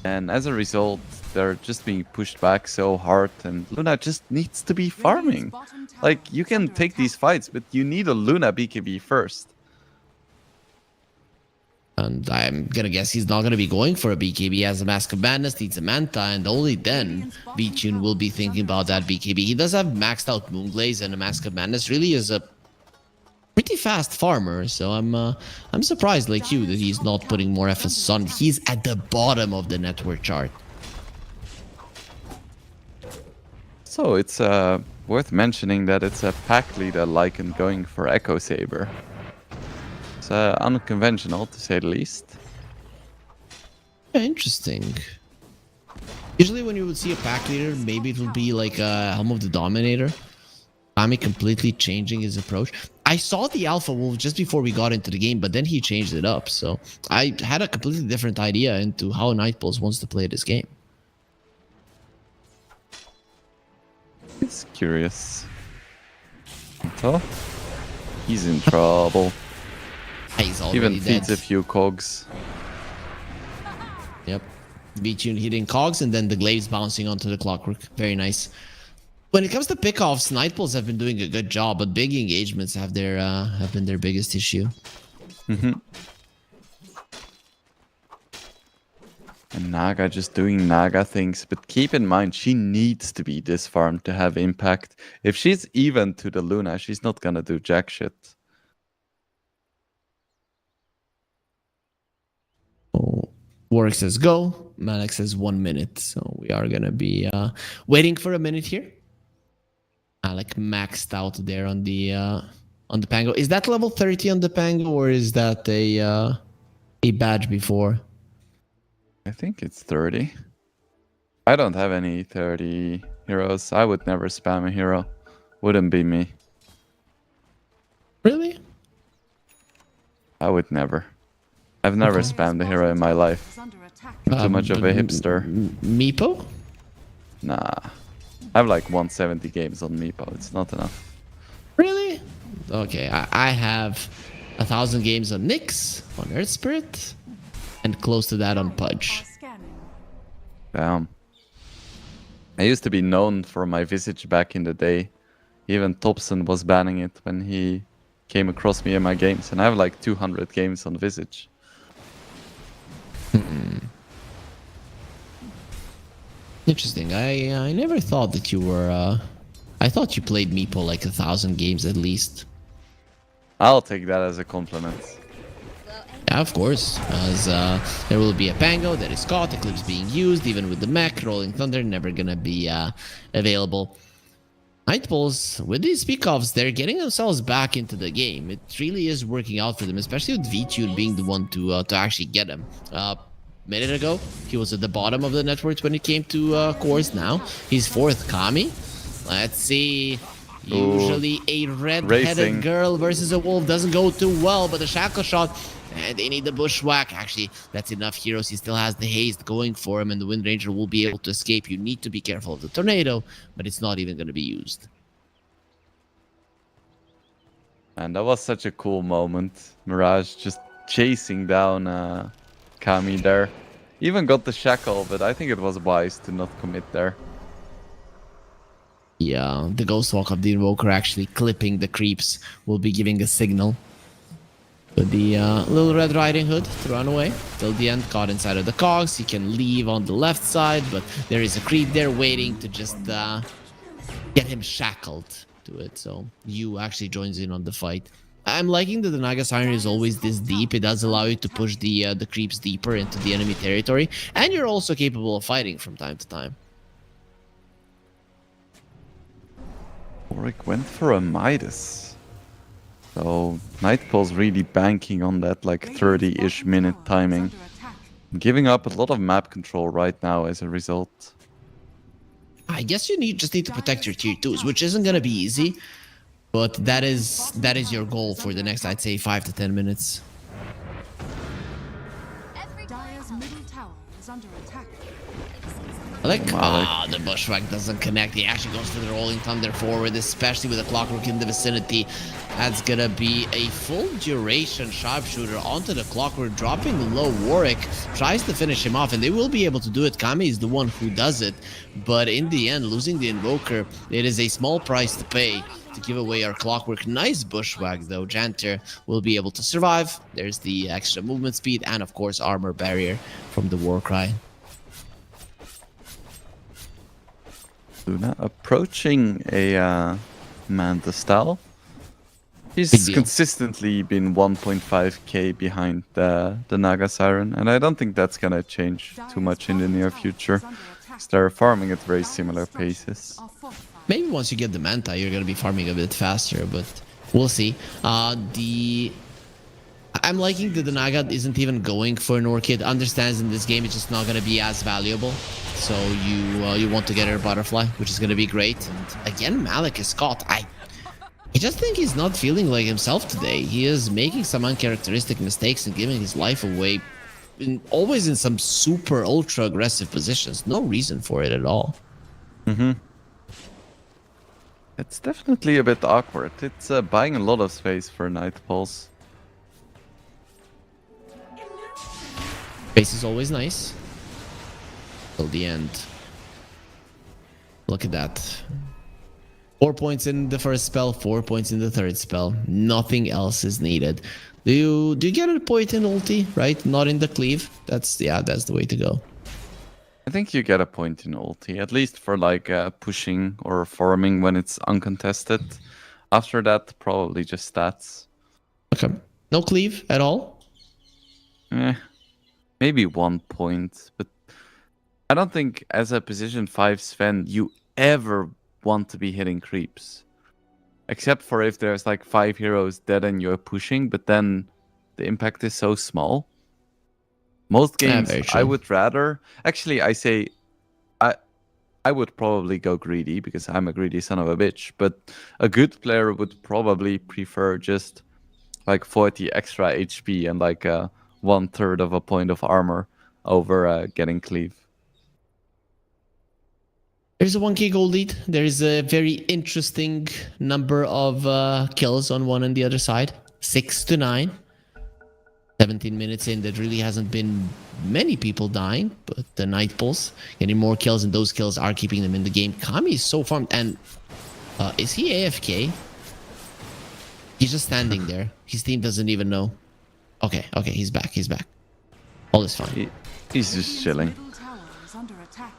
And as a result, they're just being pushed back so hard, and Luna just needs to be farming. Like, you can take these fights, but you need a Luna BKB first. And I'm gonna guess he's not gonna be going for a BKB as a Mask of Madness needs a Manta, and only then VTune will be thinking about that BKB. He does have maxed out Moonglaze, and a Mask of Madness really is a pretty fast farmer, so I'm surprised like you that he's not putting more emphasis on. He's at the bottom of the network chart. So it's worth mentioning that it's a pack leader Lycan going for Echo Saber. It's unconventional to say the least. Yeah, interesting. Usually when you would see a pack leader, maybe it would be like Helm of the Dominator. Kami completely changing his approach. I saw the Alpha Wolf just before we got into the game, but then he changed it up. So I had a completely different idea into how Nightpulse wants to play this game. It's curious. So he's in trouble. He's already Even dead. feeds a few cogs. Yep. VTune hitting cogs and then the glaives bouncing onto the clockwork. Very nice. When it comes to pickoffs, Nightpulse have been doing a good job, but big engagements have been their biggest issue. And Naga just doing Naga things, but keep in mind she needs to be this farm to have impact. If she's even to the Luna, she's not gonna do jack shit. Oh, Warwick says go. Malik says 1 minute. So we are gonna be waiting for a minute here. Malik maxed out there on the Pango. Is that level 30 on the Pango, or is that a badge before? I think it's 30. I don't have any 30 heroes. I would never spam a hero. Wouldn't be me. Really? I would never. I've never spammed a hero in my life. Too much of a hipster. Meepo? Nah. I have like 170 games on Meepo. It's not enough. Really? Okay, I have 1,000 games on Nyx, on Earth Spirit, and close to that on Pudge. Damn. I used to be known for my Visage back in the day. Even Thompson was banning it when he came across me in my games. And I have like 200 games on Visage. Interesting. I never thought that you were. I thought you played Meepo like 1,000 games at least. I'll take that as a compliment. Yeah, of course. As there will be a Pango that is caught, Eclipse being used, even with the mech, Rolling Thunder never gonna be available. Nightpulse, with these speak-offs, they're getting themselves back into the game. It really is working out for them, especially with VTune being the one to actually get him. Minute ago, he was at the bottom of the network when it came to cores. Now he's fourth Kami. Let's see. Usually a red-headed girl versus a wolf doesn't go too well, but the shackle shot, and they need the bushwhack. Actually, that's enough heroes. He still has the haste going for him, and the Wind Ranger will be able to escape. You need to be careful of the tornado, but it's not even going to be used. And that was such a cool moment. Mirage just chasing down Kami there. Even got the shackle, but I think it was wise to not commit there. Yeah, the Ghost Walk of the Invoker actually clipping the creeps will be giving a signal. But the little Red Riding Hood to run away till the end, caught inside of the cogs. He can leave on the left side, but there is a creep there waiting to just get him shackled to it. So Yu actually joins in on the fight. I'm liking that the Naga Siren is always this deep. It does allow you to push the creeps deeper into the enemy territory, and you're also capable of fighting from time to time. Warwick went for a Midas. So Nightpulse really banking on that like 30-ish minute timing. Giving up a lot of map control right now as a result. I guess you just need to protect your tier 2s, which isn't gonna be easy. But that is your goal for the next, I'd say, 5 to 10 minutes. Dire's middle tower is under attack. Like, the bushwhack doesn't connect. He actually goes for the rolling thunder forward, especially with a clockwork in the vicinity. That's gonna be a full duration sharpshooter onto the clockwork, dropping low. Warwick tries to finish him off, and they will be able to do it. Kami is the one who does it, but in the end, losing the invoker, it is a small price to pay to give away our clockwork. Nice bushwhack though. Janter will be able to survive. There's the extra movement speed, and of course armor barrier from the Warcry. Luna approaching a Manta style. Big He's deal. consistently been 1.5k behind the Naga Siren, and I don't think that's gonna change too much in the near future. They're farming at very similar paces. Maybe once you get the Manta, you're gonna be farming a bit faster, but we'll see. I'm liking that the Naga isn't even going for an Orchid. Understands in this game it's just not gonna be as valuable. So you want to get her Butterfly, which is gonna be great. And again, Malik is caught. I just think he's not feeling like himself today. He is making some uncharacteristic mistakes and giving his life away, always in some super ultra aggressive positions. No reason for it at all. It's definitely a bit awkward. It's buying a lot of space for Night Pulse. Base is always nice. Till the end. Look at that. 4 points in the first spell, 4 points in the third spell. Nothing else is needed. Do you get a point in ulti, right? Not in the cleave. That's the way to go. I think you get a point in ulti, at least for like pushing or farming when it's uncontested. After that, probably just stats. Okay. No cleave at all? Maybe 1 point, but I don't think as a position 5 Sven you ever want to be hitting creeps. Except for if there's like 5 heroes dead and you're pushing, but then the impact is so small. Most games I would rather... Actually, I would probably go greedy because I'm a greedy son of a bitch, but a good player would probably prefer just like 40 extra HP and like 1/3 of a point of armor over getting cleave. There's a 1k gold lead. There is a very interesting number of kills on one and the other side. 6 to 9. 17 minutes in, there really hasn't been many people dying, but the Night Pulse getting more kills, and those kills are keeping them in the game. Kami is so farmed, and is he AFK? He's just standing there. His team doesn't even know. Okay, he's back. All is fine. He's just chilling. Middle tower is under attack.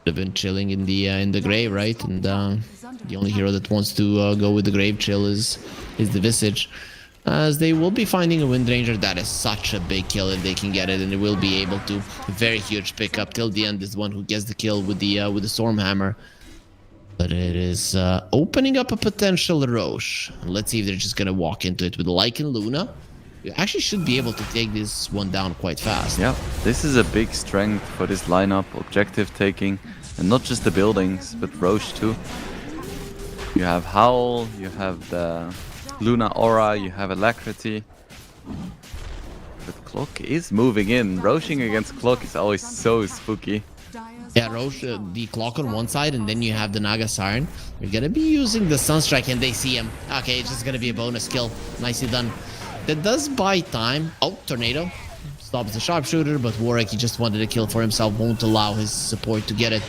They've been chilling in the grave, right? And the only hero that wants to go with the grave chill is the Visage. As they will be finding a Wind Ranger. That is such a big kill if they can get it, and they will be able to. Very huge pickup. Till the end is the one who gets the kill with the Stormhammer. But it is opening up a potential Roche. Let's see if they're just gonna walk into it with Lycan Luna. You actually should be able to take this one down quite fast. Yeah, this is a big strength for this lineup. Objective taking, and not just the buildings, but Roche too. You have Howl, you have the Luna Aura, you have Alacrity. But Clock is moving in. Roshing against Clock is always so spooky. Yeah, Roche, the Clock on one side, and then you have the Naga Siren. You're gonna be using the Sunstrike, and they see him. Okay, it's just gonna be a bonus kill. Nicely done. That does buy time. Oh, Tornado. Stops the sharpshooter, but Warwick, he just wanted a kill for himself. Won't allow his support to get it.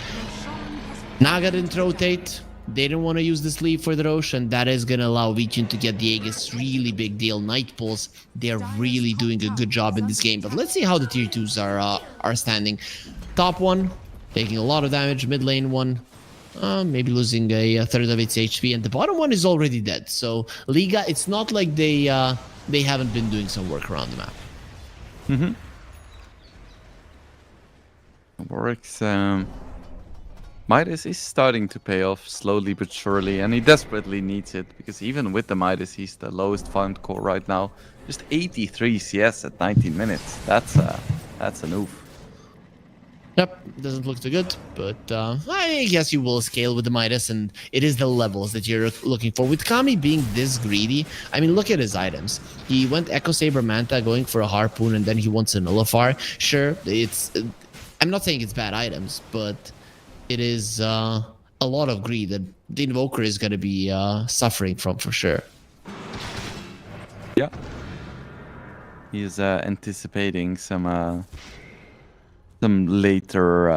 Naga didn't rotate. They didn't want to use the sleeve for the Roche, and that is going to allow Vichun to get the Aegis. Really big deal. Night Pulse, they're really doing a good job in this game. But let's see how the tier 2s are standing. Top one, taking a lot of damage. Mid lane one, maybe losing a third of its HP. And the bottom one is already dead. So Liga, it's not like they haven't been doing some work around the map. Warwick's Midas is starting to pay off slowly but surely, and he desperately needs it, because even with the Midas, he's the lowest farmed core right now. Just 83 CS at 19 minutes. That's an oof. Yep, doesn't look too good, but I guess you will scale with the Midas, and it is the levels that you're looking for. With Kami being this greedy, I mean, look at his items. He went Echo Saber Manta going for a Harpoon, and then he wants a Nullifar. Sure, it's... I'm not saying it's bad items, but it is a lot of greed that the Invoker is going to be suffering from for sure. Yeah. He's anticipating some later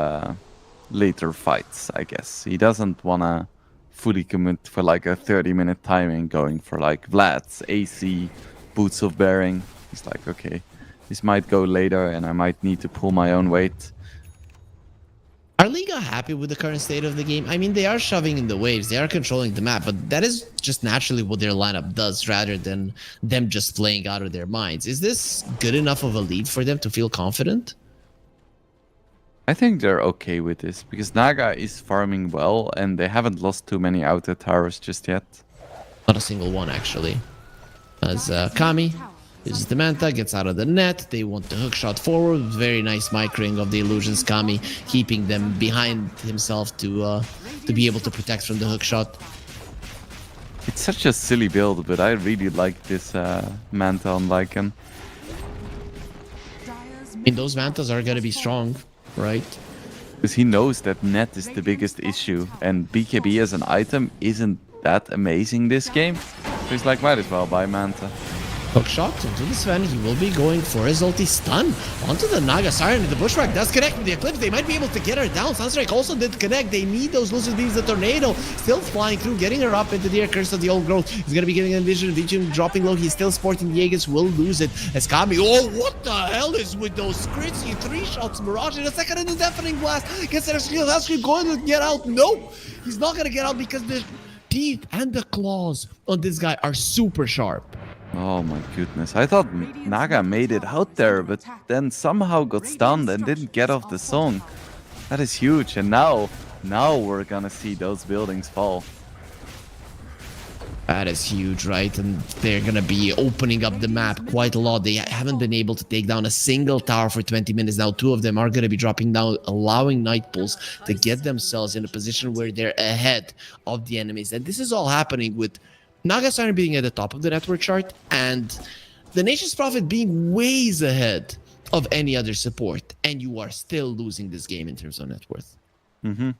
fights, I guess. He doesn't wanna fully commit for like a 30-minute timing going for like Vlad's AC, Boots of Bearing. He's like, okay, this might go later and I might need to pull my own weight. Are Liga happy with the current state of the game? I mean, they are shoving in the waves, they are controlling the map, but that is just naturally what their lineup does rather than them just playing out of their minds. Is this good enough of a lead for them to feel confident? I think they're okay with this because Naga is farming well and they haven't lost too many outer towers just yet. Not a single one, actually. As Kami uses the Manta, gets out of the net. They want the hookshot forward. Very nice microing of the illusions. Kami keeping them behind himself to be able to protect from the hookshot. It's such a silly build, but I really like this Manta on Lycan. I mean, those Mantas are going to be strong, right? Because he knows that net is the biggest issue, and BKB as an item isn't that amazing this game. So he's like, might as well buy Manta. Hookshot into the Sven. He will be going for his ulti stun onto the Naga Siren. The Bushwhack does connect with the Eclipse. They might be able to get her down. Sunstrike also did connect. They need those Lucid Beams. The Tornado still flying through, getting her up into the air. Curse of the Old Growth. He's going to be getting a vision. Vision dropping low. He's still sporting the Aegis. Will lose it. As Kami. Oh, what the hell is with those crits? He 3-shots Mirage in a second in the Deafening Blast. Gets their skill. That's going to get out. Nope. He's not going to get out because the teeth and the claws on this guy are super sharp. Oh my goodness. I thought Naga made it out there, but then somehow got stunned and didn't get off the song. That is huge. And now we're gonna see those buildings fall. That is huge, right? And they're gonna be opening up the map quite a lot. They haven't been able to take down a single tower for 20 minutes now. 2 of them are gonna be dropping down, allowing Night Pulse to get themselves in a position where they're ahead of the enemies. And this is all happening with Naga Siren being at the top of the network chart and the Nation's Prophet being ways ahead of any other support. And you are still losing this game in terms of net worth. Mm-hmm.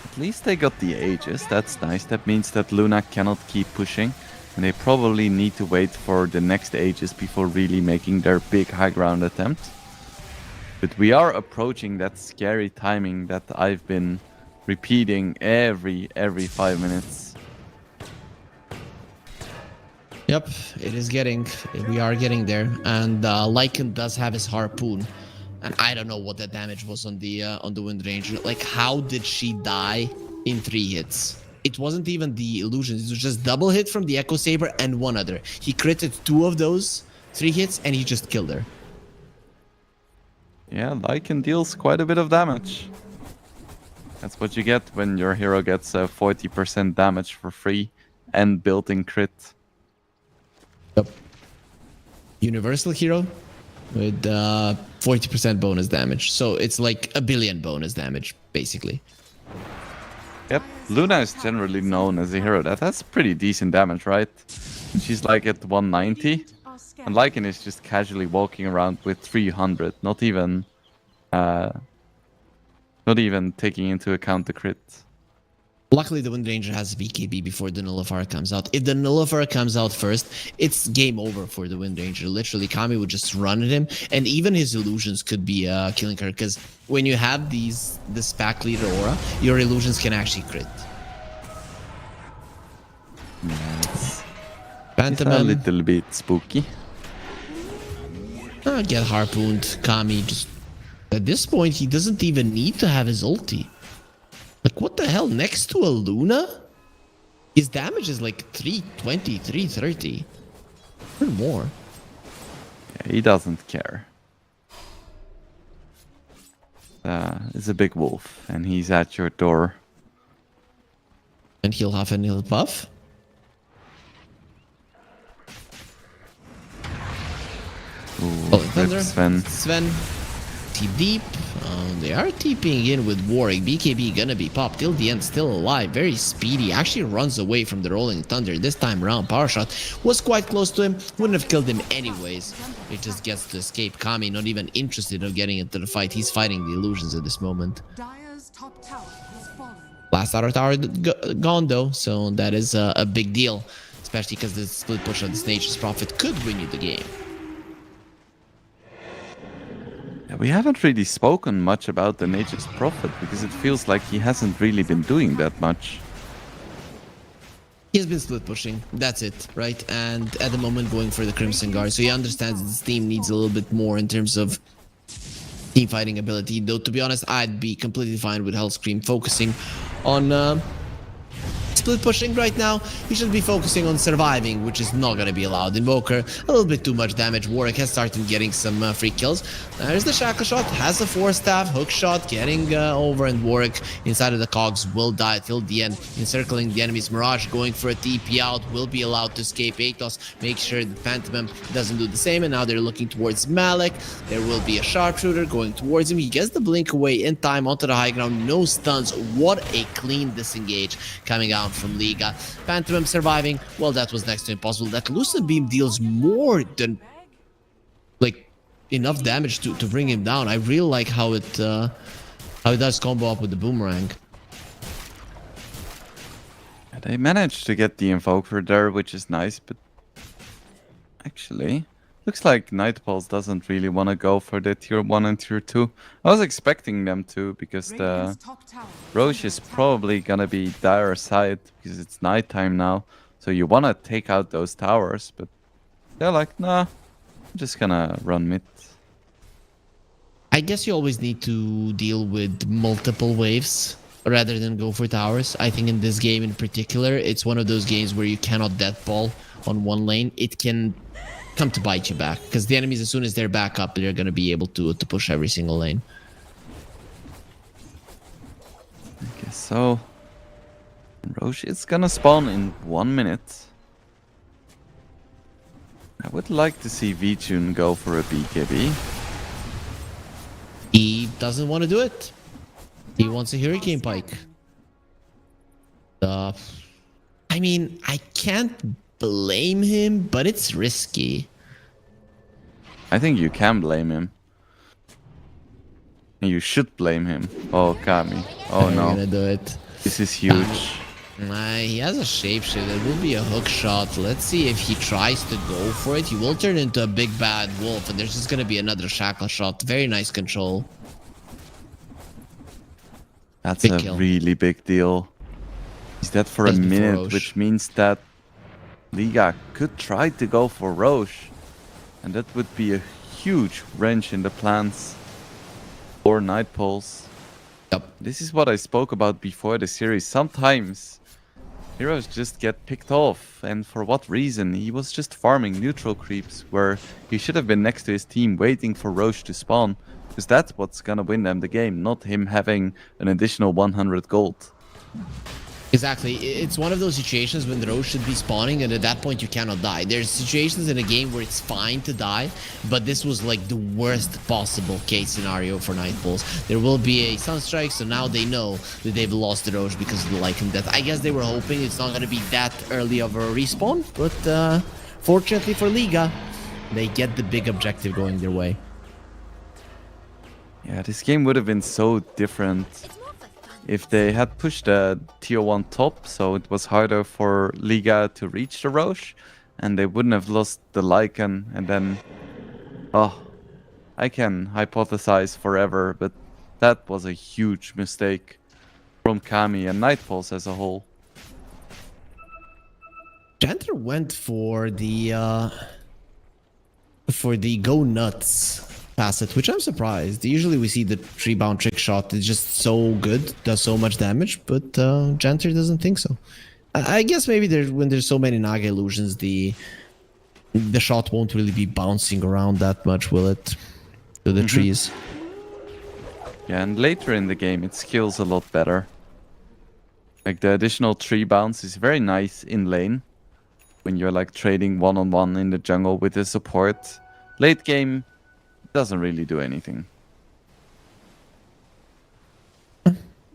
At least they got the Aegis. That's nice. That means that Luna cannot keep pushing. And they probably need to wait for the next Aegis before really making their big high ground attempt. But we are approaching that scary timing that I've been repeating every 5 minutes. Yep, we are getting there. And Lycan does have his harpoon. And I don't know what the damage was on the Wind Ranger. Like, how did she die in 3 hits? It wasn't even the illusions. It was just double hit from the Echo Saber and one other. He critted 2 of those 3 hits and he just killed her. Yeah, Lycan deals quite a bit of damage. That's what you get when your hero gets 40% damage for free and built-in crit. Yep. Universal hero with 40% bonus damage. So it's like a billion bonus damage, basically. Yep. Luna is generally known as a hero that has pretty decent damage, right? She's like at 190. And Lycan is just casually walking around with 300, not even taking into account the crit. Luckily, the Wind Ranger has BKB before the Nullifier comes out. If the Nullifier comes out first, it's game over for the Wind Ranger. Literally, Kami would just run at him, and even his illusions could be killing her, because when you have this pack leader aura, your illusions can actually crit. Nice. Phantom It's a little bit spooky. Get harpooned. Kami just... At this point, he doesn't even need to have his ulti. Like, what the hell? Next to a Luna? His damage is like 320, 330. Or more. Yeah, he doesn't care. It's a big wolf, and he's at your door. And he'll huff and he'll puff. Ooh, Oh, rip Thunder. Sven. Sven. T deep. They are TPing in with Warwick. BKB gonna be popped till the end, still alive. Very speedy. Actually runs away from the Rolling Thunder. This time around, Power Shot was quite close to him. Wouldn't have killed him anyways. He just gets to escape. Kami not even interested of getting into the fight. He's fighting the illusions at this moment. Dire's top tower has fallen. Last outer tower gone though, so that is a big deal. Especially because the split push of this Nature's Prophet could win you the game. Yeah, we haven't really spoken much about the Nature's Prophet because it feels like he hasn't really been doing that much. He's been split pushing, that's it, right? And at the moment going for the Crimson Guard, so he understands that this team needs a little bit more in terms of team fighting ability. Though to be honest, I'd be completely fine with Hellscream focusing on split pushing right now. He should be focusing on surviving, which is not going to be allowed. Invoker, a little bit too much damage. Warwick has started getting some free kills. There's the Shackle Shot, has a 4-staff, hook shot, getting over, and Warwick inside of the cogs will die till the end, encircling the enemy's Mirage, going for a TP out, will be allowed to escape Athos, make sure the Phantom doesn't do the same, and now they're looking towards Malik. There will be a sharpshooter going towards him. He gets the blink away in time onto the high ground, no stuns. What a clean disengage coming out from Liga. Phantom surviving, well, that was next to impossible. That Lucid Beam deals more than like enough damage to bring him down. I really like how it does combo up with the Boomerang. They managed to get the Invoker there, which is nice, but actually looks like Nightpulse doesn't really want to go for the tier 1 and tier 2. I was expecting them to, because the Radiant's top tower Roche is probably gonna be dire side because it's nighttime now. So you wanna take out those towers, but they're like, nah, I'm just gonna run mid. I guess you always need to deal with multiple waves rather than go for towers. I think in this game in particular, it's one of those games where you cannot death ball on one lane. It can come to bite you back, because the enemies, as soon as they're back up, they're going to be able to push every single lane. I guess so. Roche is gonna spawn in 1 minute. I would like to see Vijun go for a BKB. He doesn't want to do it. He wants a Hurricane Pike. I mean, I can't blame him, but it's risky. I think you can blame him. And you should blame him. Oh, Kami. Oh I'm no. gonna do it. This is huge. He has a shapeshift. It will be a hook shot. Let's see if he tries to go for it. He will turn into a big bad wolf, and there's just gonna be another shackle shot. Very nice control. That's Big a kill. really big deal. He's dead for a Just before minute, Roche. which means that Liga could try to go for Roche. And that would be a huge wrench in the plans for Nightpulse. Yep. This is what I spoke about before the series. Sometimes heroes just get picked off, and for what reason? He was just farming neutral creeps where he should have been next to his team waiting for Roche to spawn, because that's what's gonna win them the game, not him having an additional 100 gold. Exactly. It's one of those situations when the Roche should be spawning, and at that point you cannot die. There's situations in a game where it's fine to die, but this was like the worst possible case scenario for Nightpulse. There will be a Sunstrike, so now they know that they've lost the Roche because of the Lycan death. I guess they were hoping it's not going to be that early of a respawn, but fortunately for Liga, they get the big objective going their way. Yeah, this game would have been so different if they had pushed the tier 1 top, so it was harder for Liga to reach the Roche, and they wouldn't have lost the Lycan, and then... Oh, I can hypothesize forever, but that was a huge mistake from Kami and Nightpulse as a whole. Janter went for the go nuts facet, which I'm surprised. Usually we see the tree bound trick shot. It's just so good, does so much damage, but Janter doesn't think so. I guess maybe when there's so many Naga illusions, the shot won't really be bouncing around that much, will it? To the trees. Yeah, and later in the game it skills a lot better. Like the additional tree bounce is very nice in lane when you're like trading one-on-one in the jungle with the support. Late game doesn't really do anything.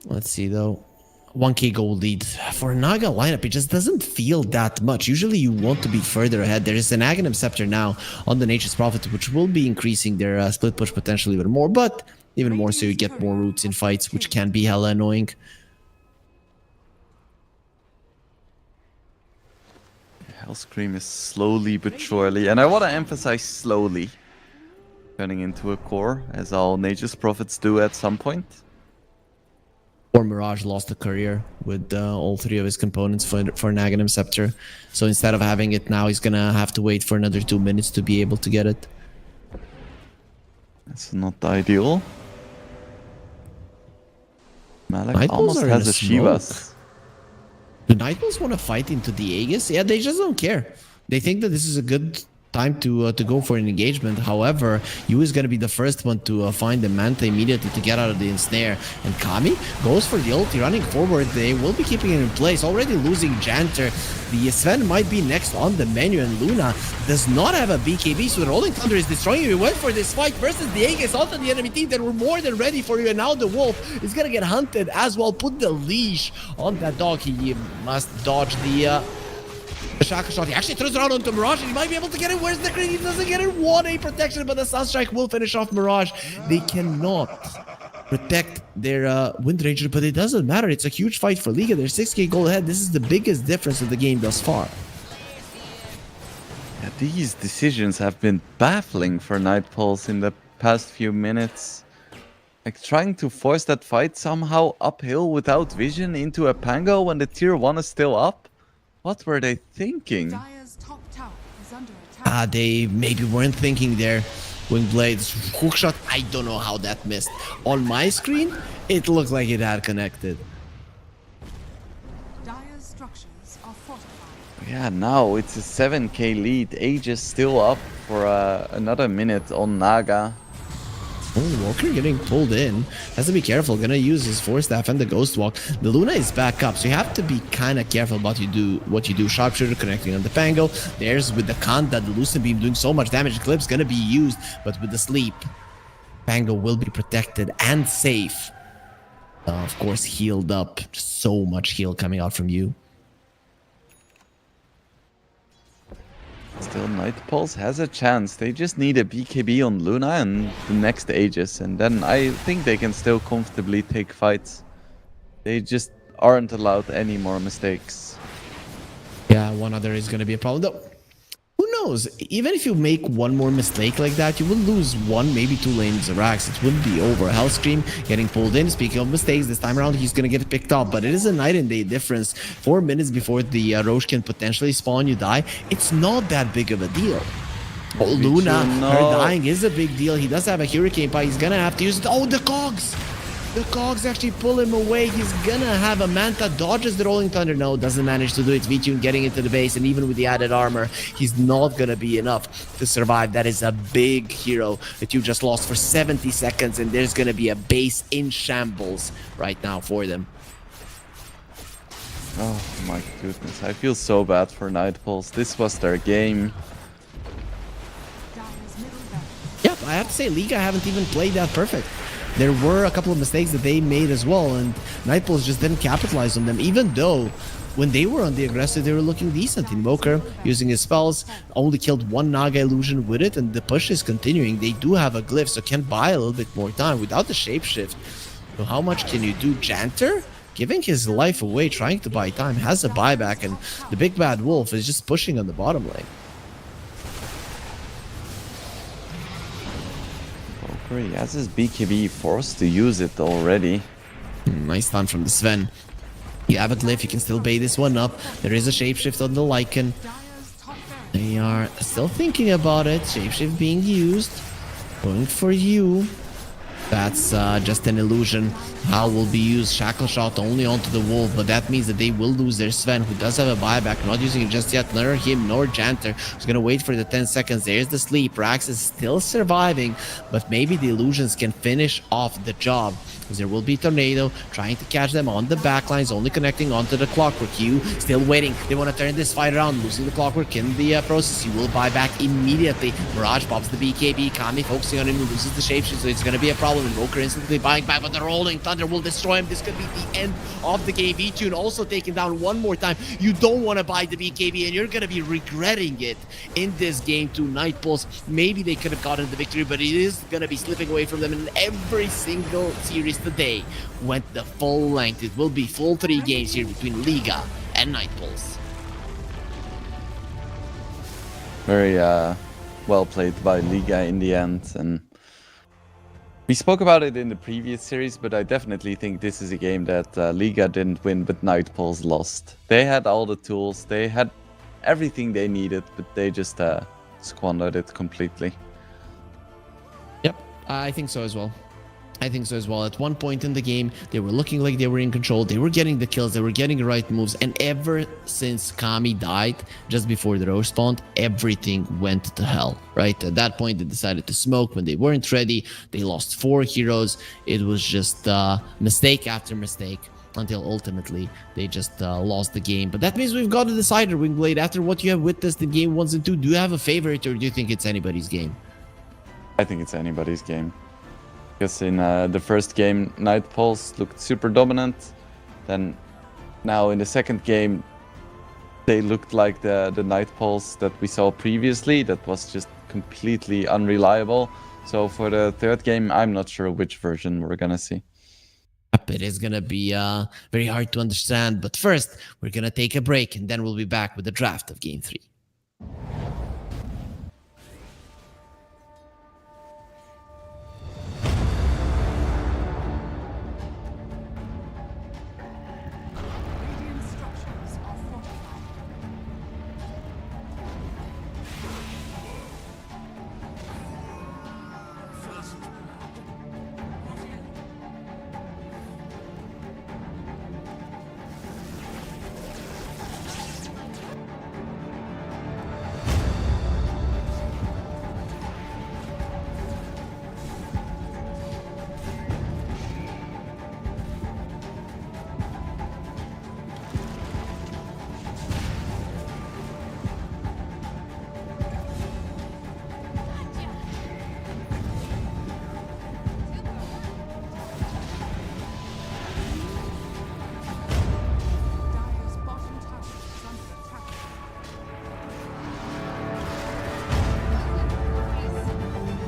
Let's see though. 1k gold lead. For a Naga lineup, it just doesn't feel that much. Usually you want to be further ahead. There is an Aghanim Scepter now on the Nature's Prophet, which will be increasing their split push potentially even more, but even more so you get more roots in fights, which can be hella annoying. Hellscream is slowly but surely, and I want to emphasize slowly, turning into a core, as all Nature's Prophets do at some point. Or Mirage lost a career with all three of his components for an Aghanim Scepter. So instead of having it now, he's gonna have to wait for another 2 minutes to be able to get it. That's not ideal. Malak Night Bulls almost are in has a a Shivas. smoke. The Night Bulls want to fight into the Aegis? Yeah, they just don't care. They think that this is a good time to go for an engagement. However, Yu is going to be the first one to find the Manta immediately to get out of the ensnare. And Kami goes for the ulti, running forward. They will be keeping it in place, already losing Janter. The Sven might be next on the menu, and Luna does not have a BKB, so the Rolling Thunder is destroying you. He went for this fight versus the Aegis, also the enemy team that were more than ready for you, and now the Wolf is going to get hunted as well. Put the leash on that dog. He must dodge the Shaka shot. He actually throws it out onto Mirage, and he might be able to get it. Where's the crit? He doesn't get it. 1A protection, but the Sunstrike will finish off Mirage. They cannot protect their Wind Ranger, but it doesn't matter. It's a huge fight for Liga. They're 6k goal ahead. This is the biggest difference of the game thus far. Yeah, these decisions have been baffling for Night Pulse in the past few minutes. Like trying to force that fight somehow uphill without vision into a Pango when the tier 1 is still up? What were they thinking? Dire's top tower is under attack. They maybe weren't thinking there. Wingblades, hookshot, I don't know how that missed. On my screen, it looked like it had connected. Dire's structures are fortified. Yeah, now it's a 7k lead. Age is still up for another minute on Naga. Oh, Walker getting pulled in. Has to be careful. Gonna use his Force Staff and the Ghost Walk. The Luna is back up, so you have to be kind of careful about what you do. Sharpshooter connecting on the Pango. There's with the Kanda, the Lucent Beam doing so much damage. Clip's gonna be used, but with the sleep, Pango will be protected and safe. Of course, healed up. So much heal coming out from you. Still, Night Pulse has a chance. They just need a BKB on Luna and the next Aegis, and then I think they can still comfortably take fights. They just aren't allowed any more mistakes. Yeah, one other is going to be a problem. Though, who knows? Even if you make one more mistake like that, you will lose one, maybe 2 lanes of racks. It wouldn't be over. Hellscream getting pulled in. Speaking of mistakes, this time around he's going to get picked up. But it is a night and day difference. 4 minutes before the Roche can potentially spawn, you die. It's not that big of a deal. Oh, Luna, her dying is a big deal. He does have a Hurricane Pie. He's going to have to use it. Oh, the Cogs! The Cogs actually pull him away. He's gonna have a Manta, dodges the Rolling Thunder. No, doesn't manage to do it. V-Tune getting into the base, and even with the added armor, he's not gonna be enough to survive. That is a big hero that you just lost for 70 seconds, and there's gonna be a base in shambles right now for them. Oh my goodness, I feel so bad for Night Pulse. This was their game. Dire's middle barracks. Yep, I have to say, Liga haven't even played that perfect. There were a couple of mistakes that they made as well, and Night Pulse just didn't capitalize on them, even though when they were on the aggressive, they were looking decent. Invoker, using his spells, only killed 1 Naga illusion with it, and the push is continuing. They do have a glyph, so can buy a little bit more time without the shapeshift. So how much can you do? Janter, giving his life away, trying to buy time, has a buyback, and the big bad wolf is just pushing on the bottom lane. He has his BKB, forced to use it already. Nice stun from the Sven. You have a glyph, you can still bait this one up. There is a shapeshift on the Lycan. Dire's top barracks. They are still thinking about it. Shapeshift being used. Going for you. That's just an illusion. How will be used? Shackle shot only onto the wolf, but that means that they will lose their Sven, who does have a buyback. Not using it just yet. Neither him nor Janter. He's gonna wait for the 10 seconds. There's the sleep. Rax is still surviving, but maybe the illusions can finish off the job. Because there will be Tornado trying to catch them on the backlines, only connecting onto the Clockwork. Q still waiting. They want to turn this fight around, losing the Clockwork in the process. He will buy back immediately. Mirage pops the BKB. Kami focusing on him, loses the shapeshift, so it's going to be a problem. Invoker instantly buying back, but the rolling thunder will destroy him. This could be the end of the game. V-Tune also taken down one more time. You don't want to buy the BKB, and you're going to be regretting it in this game to Night Pulse. Maybe they could have gotten the victory, but it is going to be slipping away from them in every single series today. Went the full length. It will be full 3 games here between Liga and Night Pulse. Very well played by Liga in the end, and we spoke about it in the previous series, but I definitely think this is a game that Liga didn't win, but Night Pulse lost. They had all the tools, they had everything they needed, but they just squandered it completely. Yep, I think so as well. At one point in the game, they were looking like they were in control. They were getting the kills. They were getting the right moves. And ever since Kami died, just before the roach spawned, everything went to hell, right? At that point, they decided to smoke when they weren't ready. They lost 4 heroes. It was just mistake after mistake until ultimately they just lost the game. But that means we've got a decider, Wingblade. After what you have witnessed in game 1 and 2, do you have a favorite, or do you think it's anybody's game? I think it's anybody's game. Because in the first game, Night Pulse looked super dominant. Then now in the second game, they looked like the Night Pulse that we saw previously. That was just completely unreliable. So for the third game, I'm not sure which version we're gonna see. It is gonna be very hard to understand. But first, we're gonna take a break, and then we'll be back with the draft of Game 3. Radiant structures are fortified. Dire's bottom tower is under attack. Dire's bottom tower is under attack.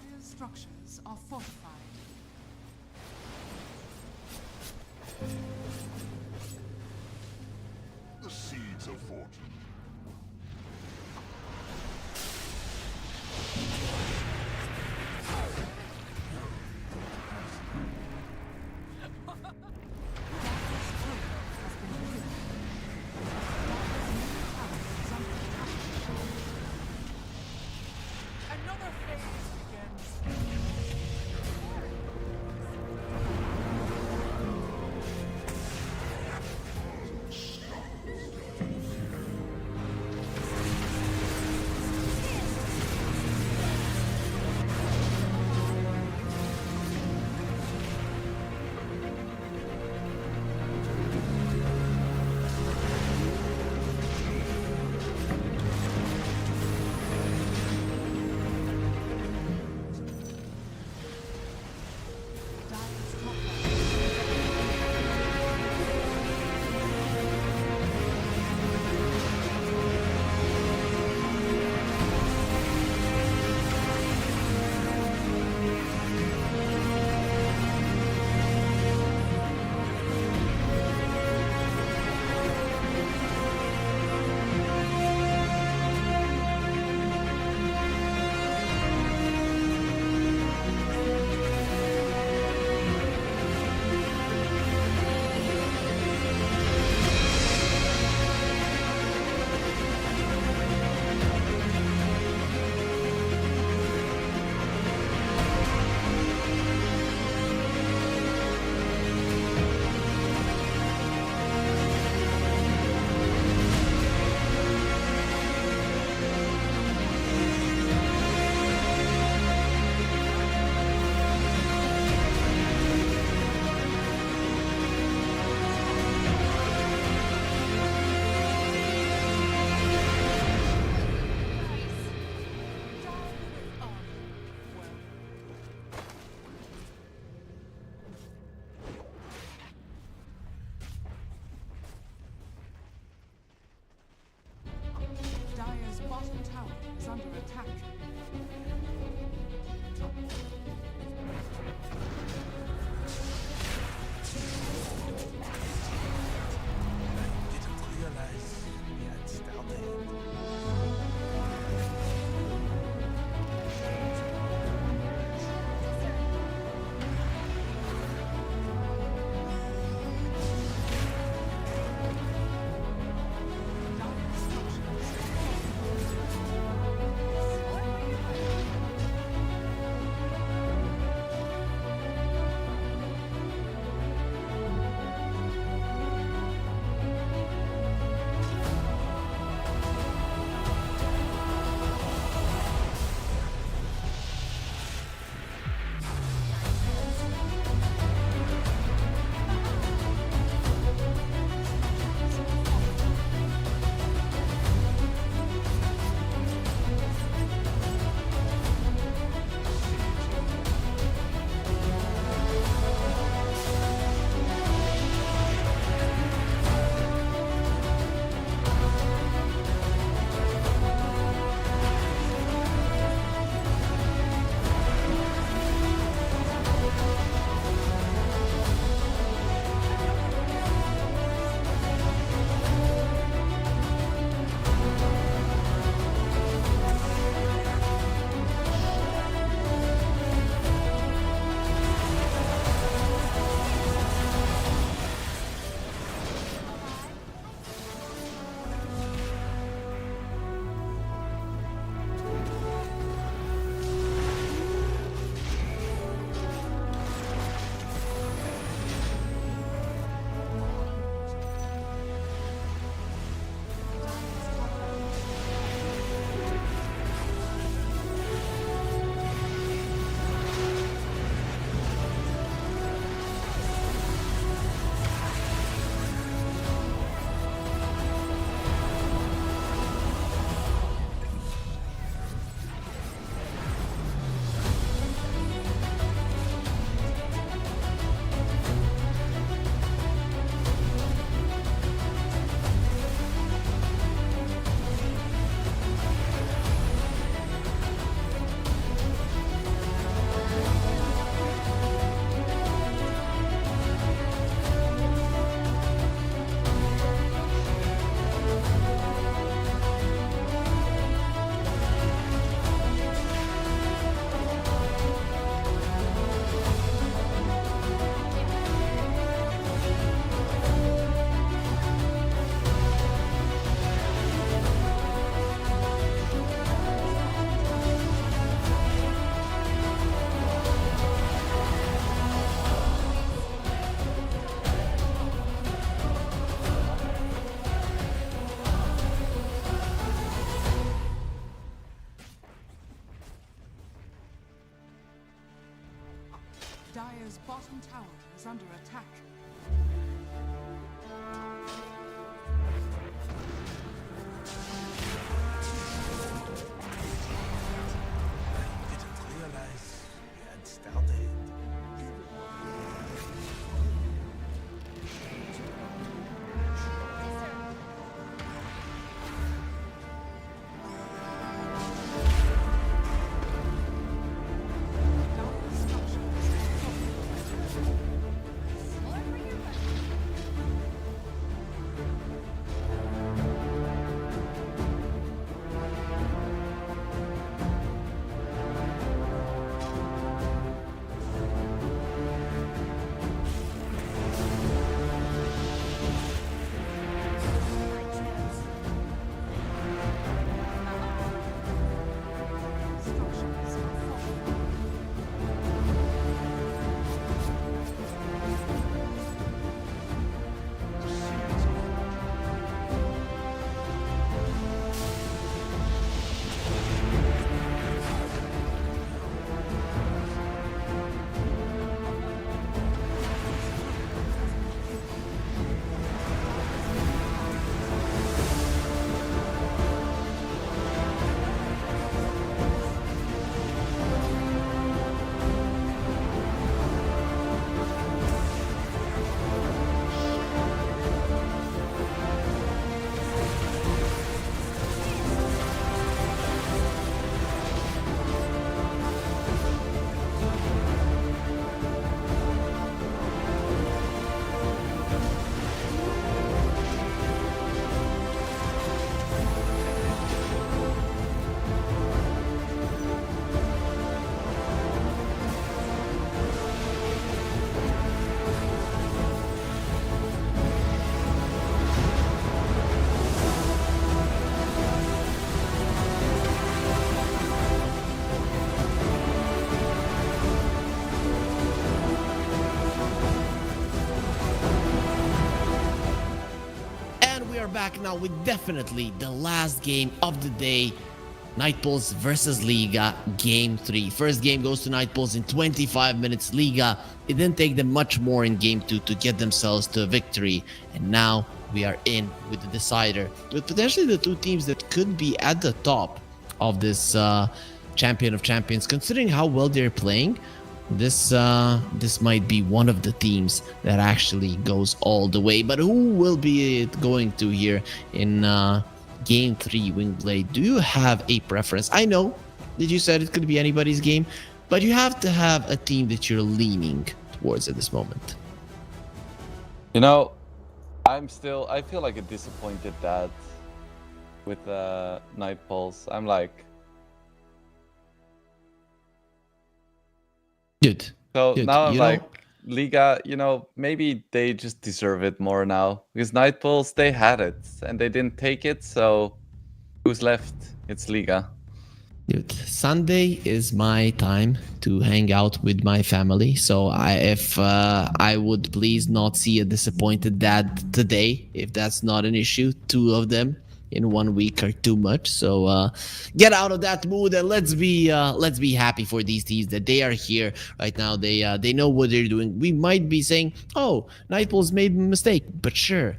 Dire's structures are fortified. The seeds of fortune. Another phase begins. under attack. Didn't realize we had started. Dark structures. More for your money. Structures are fortified. The seeds of fortune. And we are back now with definitely the last game of the day. Night Bulls versus Liga, Game 3. First game goes to Night Bulls in 25 minutes. Liga, it didn't take them much more in Game 2 to get themselves to a victory. And now we are in with the decider, with potentially the two teams that could be at the top of this Champion of Champions. Considering how well they're playing, this might be one of the teams that actually goes all the way. But who will be it going to here in Game 3, Wingblade? Do you have a preference? I know that you said it could be anybody's game, but you have to have a team that you're leaning towards at this moment. You know, I feel like a disappointed dad with Night Pulse. I'm like, Good. so Good. now I'm You know- like, Liga, maybe they just deserve it more now. Because Night Pulse, they had it and they didn't take it, so who's left? It's Liga. Dude, Sunday is my time to hang out with my family. So if I would please not see a disappointed dad today, if that's not an issue. Two of them in 1 week are too much. So get out of that mood and let's be happy for these teams that they are here right now. They know what they're doing. We might be saying, oh, Nightpool's made a mistake, but sure.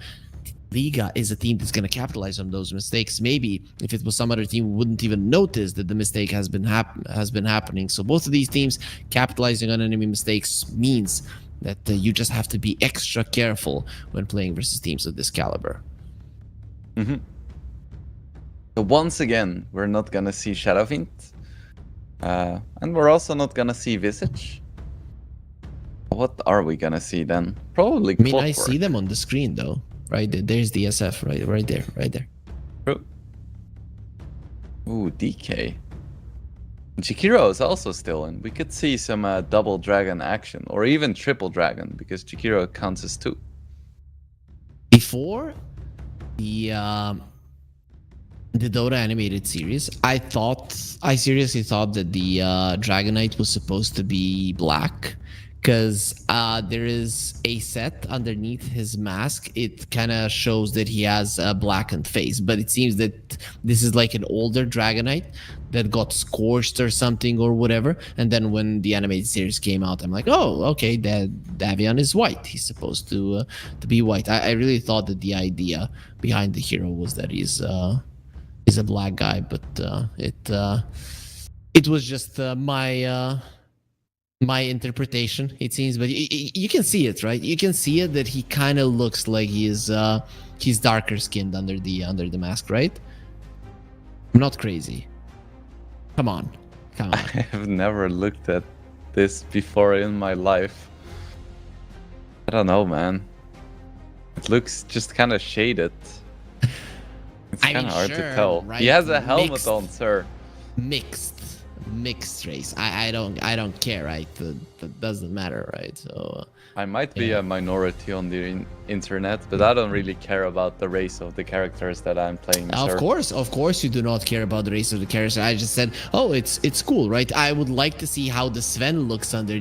Liga is a team that's going to capitalize on those mistakes. Maybe if it was some other team, we wouldn't even notice that the mistake has been happening. So both of these teams capitalizing on enemy mistakes means that you just have to be extra careful when playing versus teams of this caliber. Mm-hmm. So once again, we're not gonna see Shadowfiend, and we're also not gonna see Visage. What are we gonna see then? Probably. I mean, I Clockwork. see them on the screen though. Right there. There's the SF right there. True. Ooh, DK. Chikiro is also still in. We could see some double dragon action, or even triple dragon, because Chikiro counts as 2. Before the Dota animated series, I seriously thought that the Dragonite was supposed to be black, because there is a set underneath his mask. It kind of shows that he has a blackened face, but it seems that this is like an older Dragonite that got scorched or something or whatever. And then when the animated series came out, I'm like, oh, okay, that Davion is white. He's supposed to be white. I really thought that the idea behind the hero was that he's a black guy, but it was just my interpretation, it seems. But you can see it, right? You can see it that he kind of looks like he's darker skinned under the mask, right? I'm not crazy. Come on. I have never looked at this before in my life. I don't know, man. It looks just kind of shaded. It's kind of hard to tell. Right? He has a helmet on, sir. Mixed race. I don't care, right? That doesn't matter, right? So I might be a minority on the internet, but I don't really care about the race of the characters that I'm playing, sir. Of course you do not care about the race of the character. I just said, oh, it's cool, right? I would like to see how the Sven looks under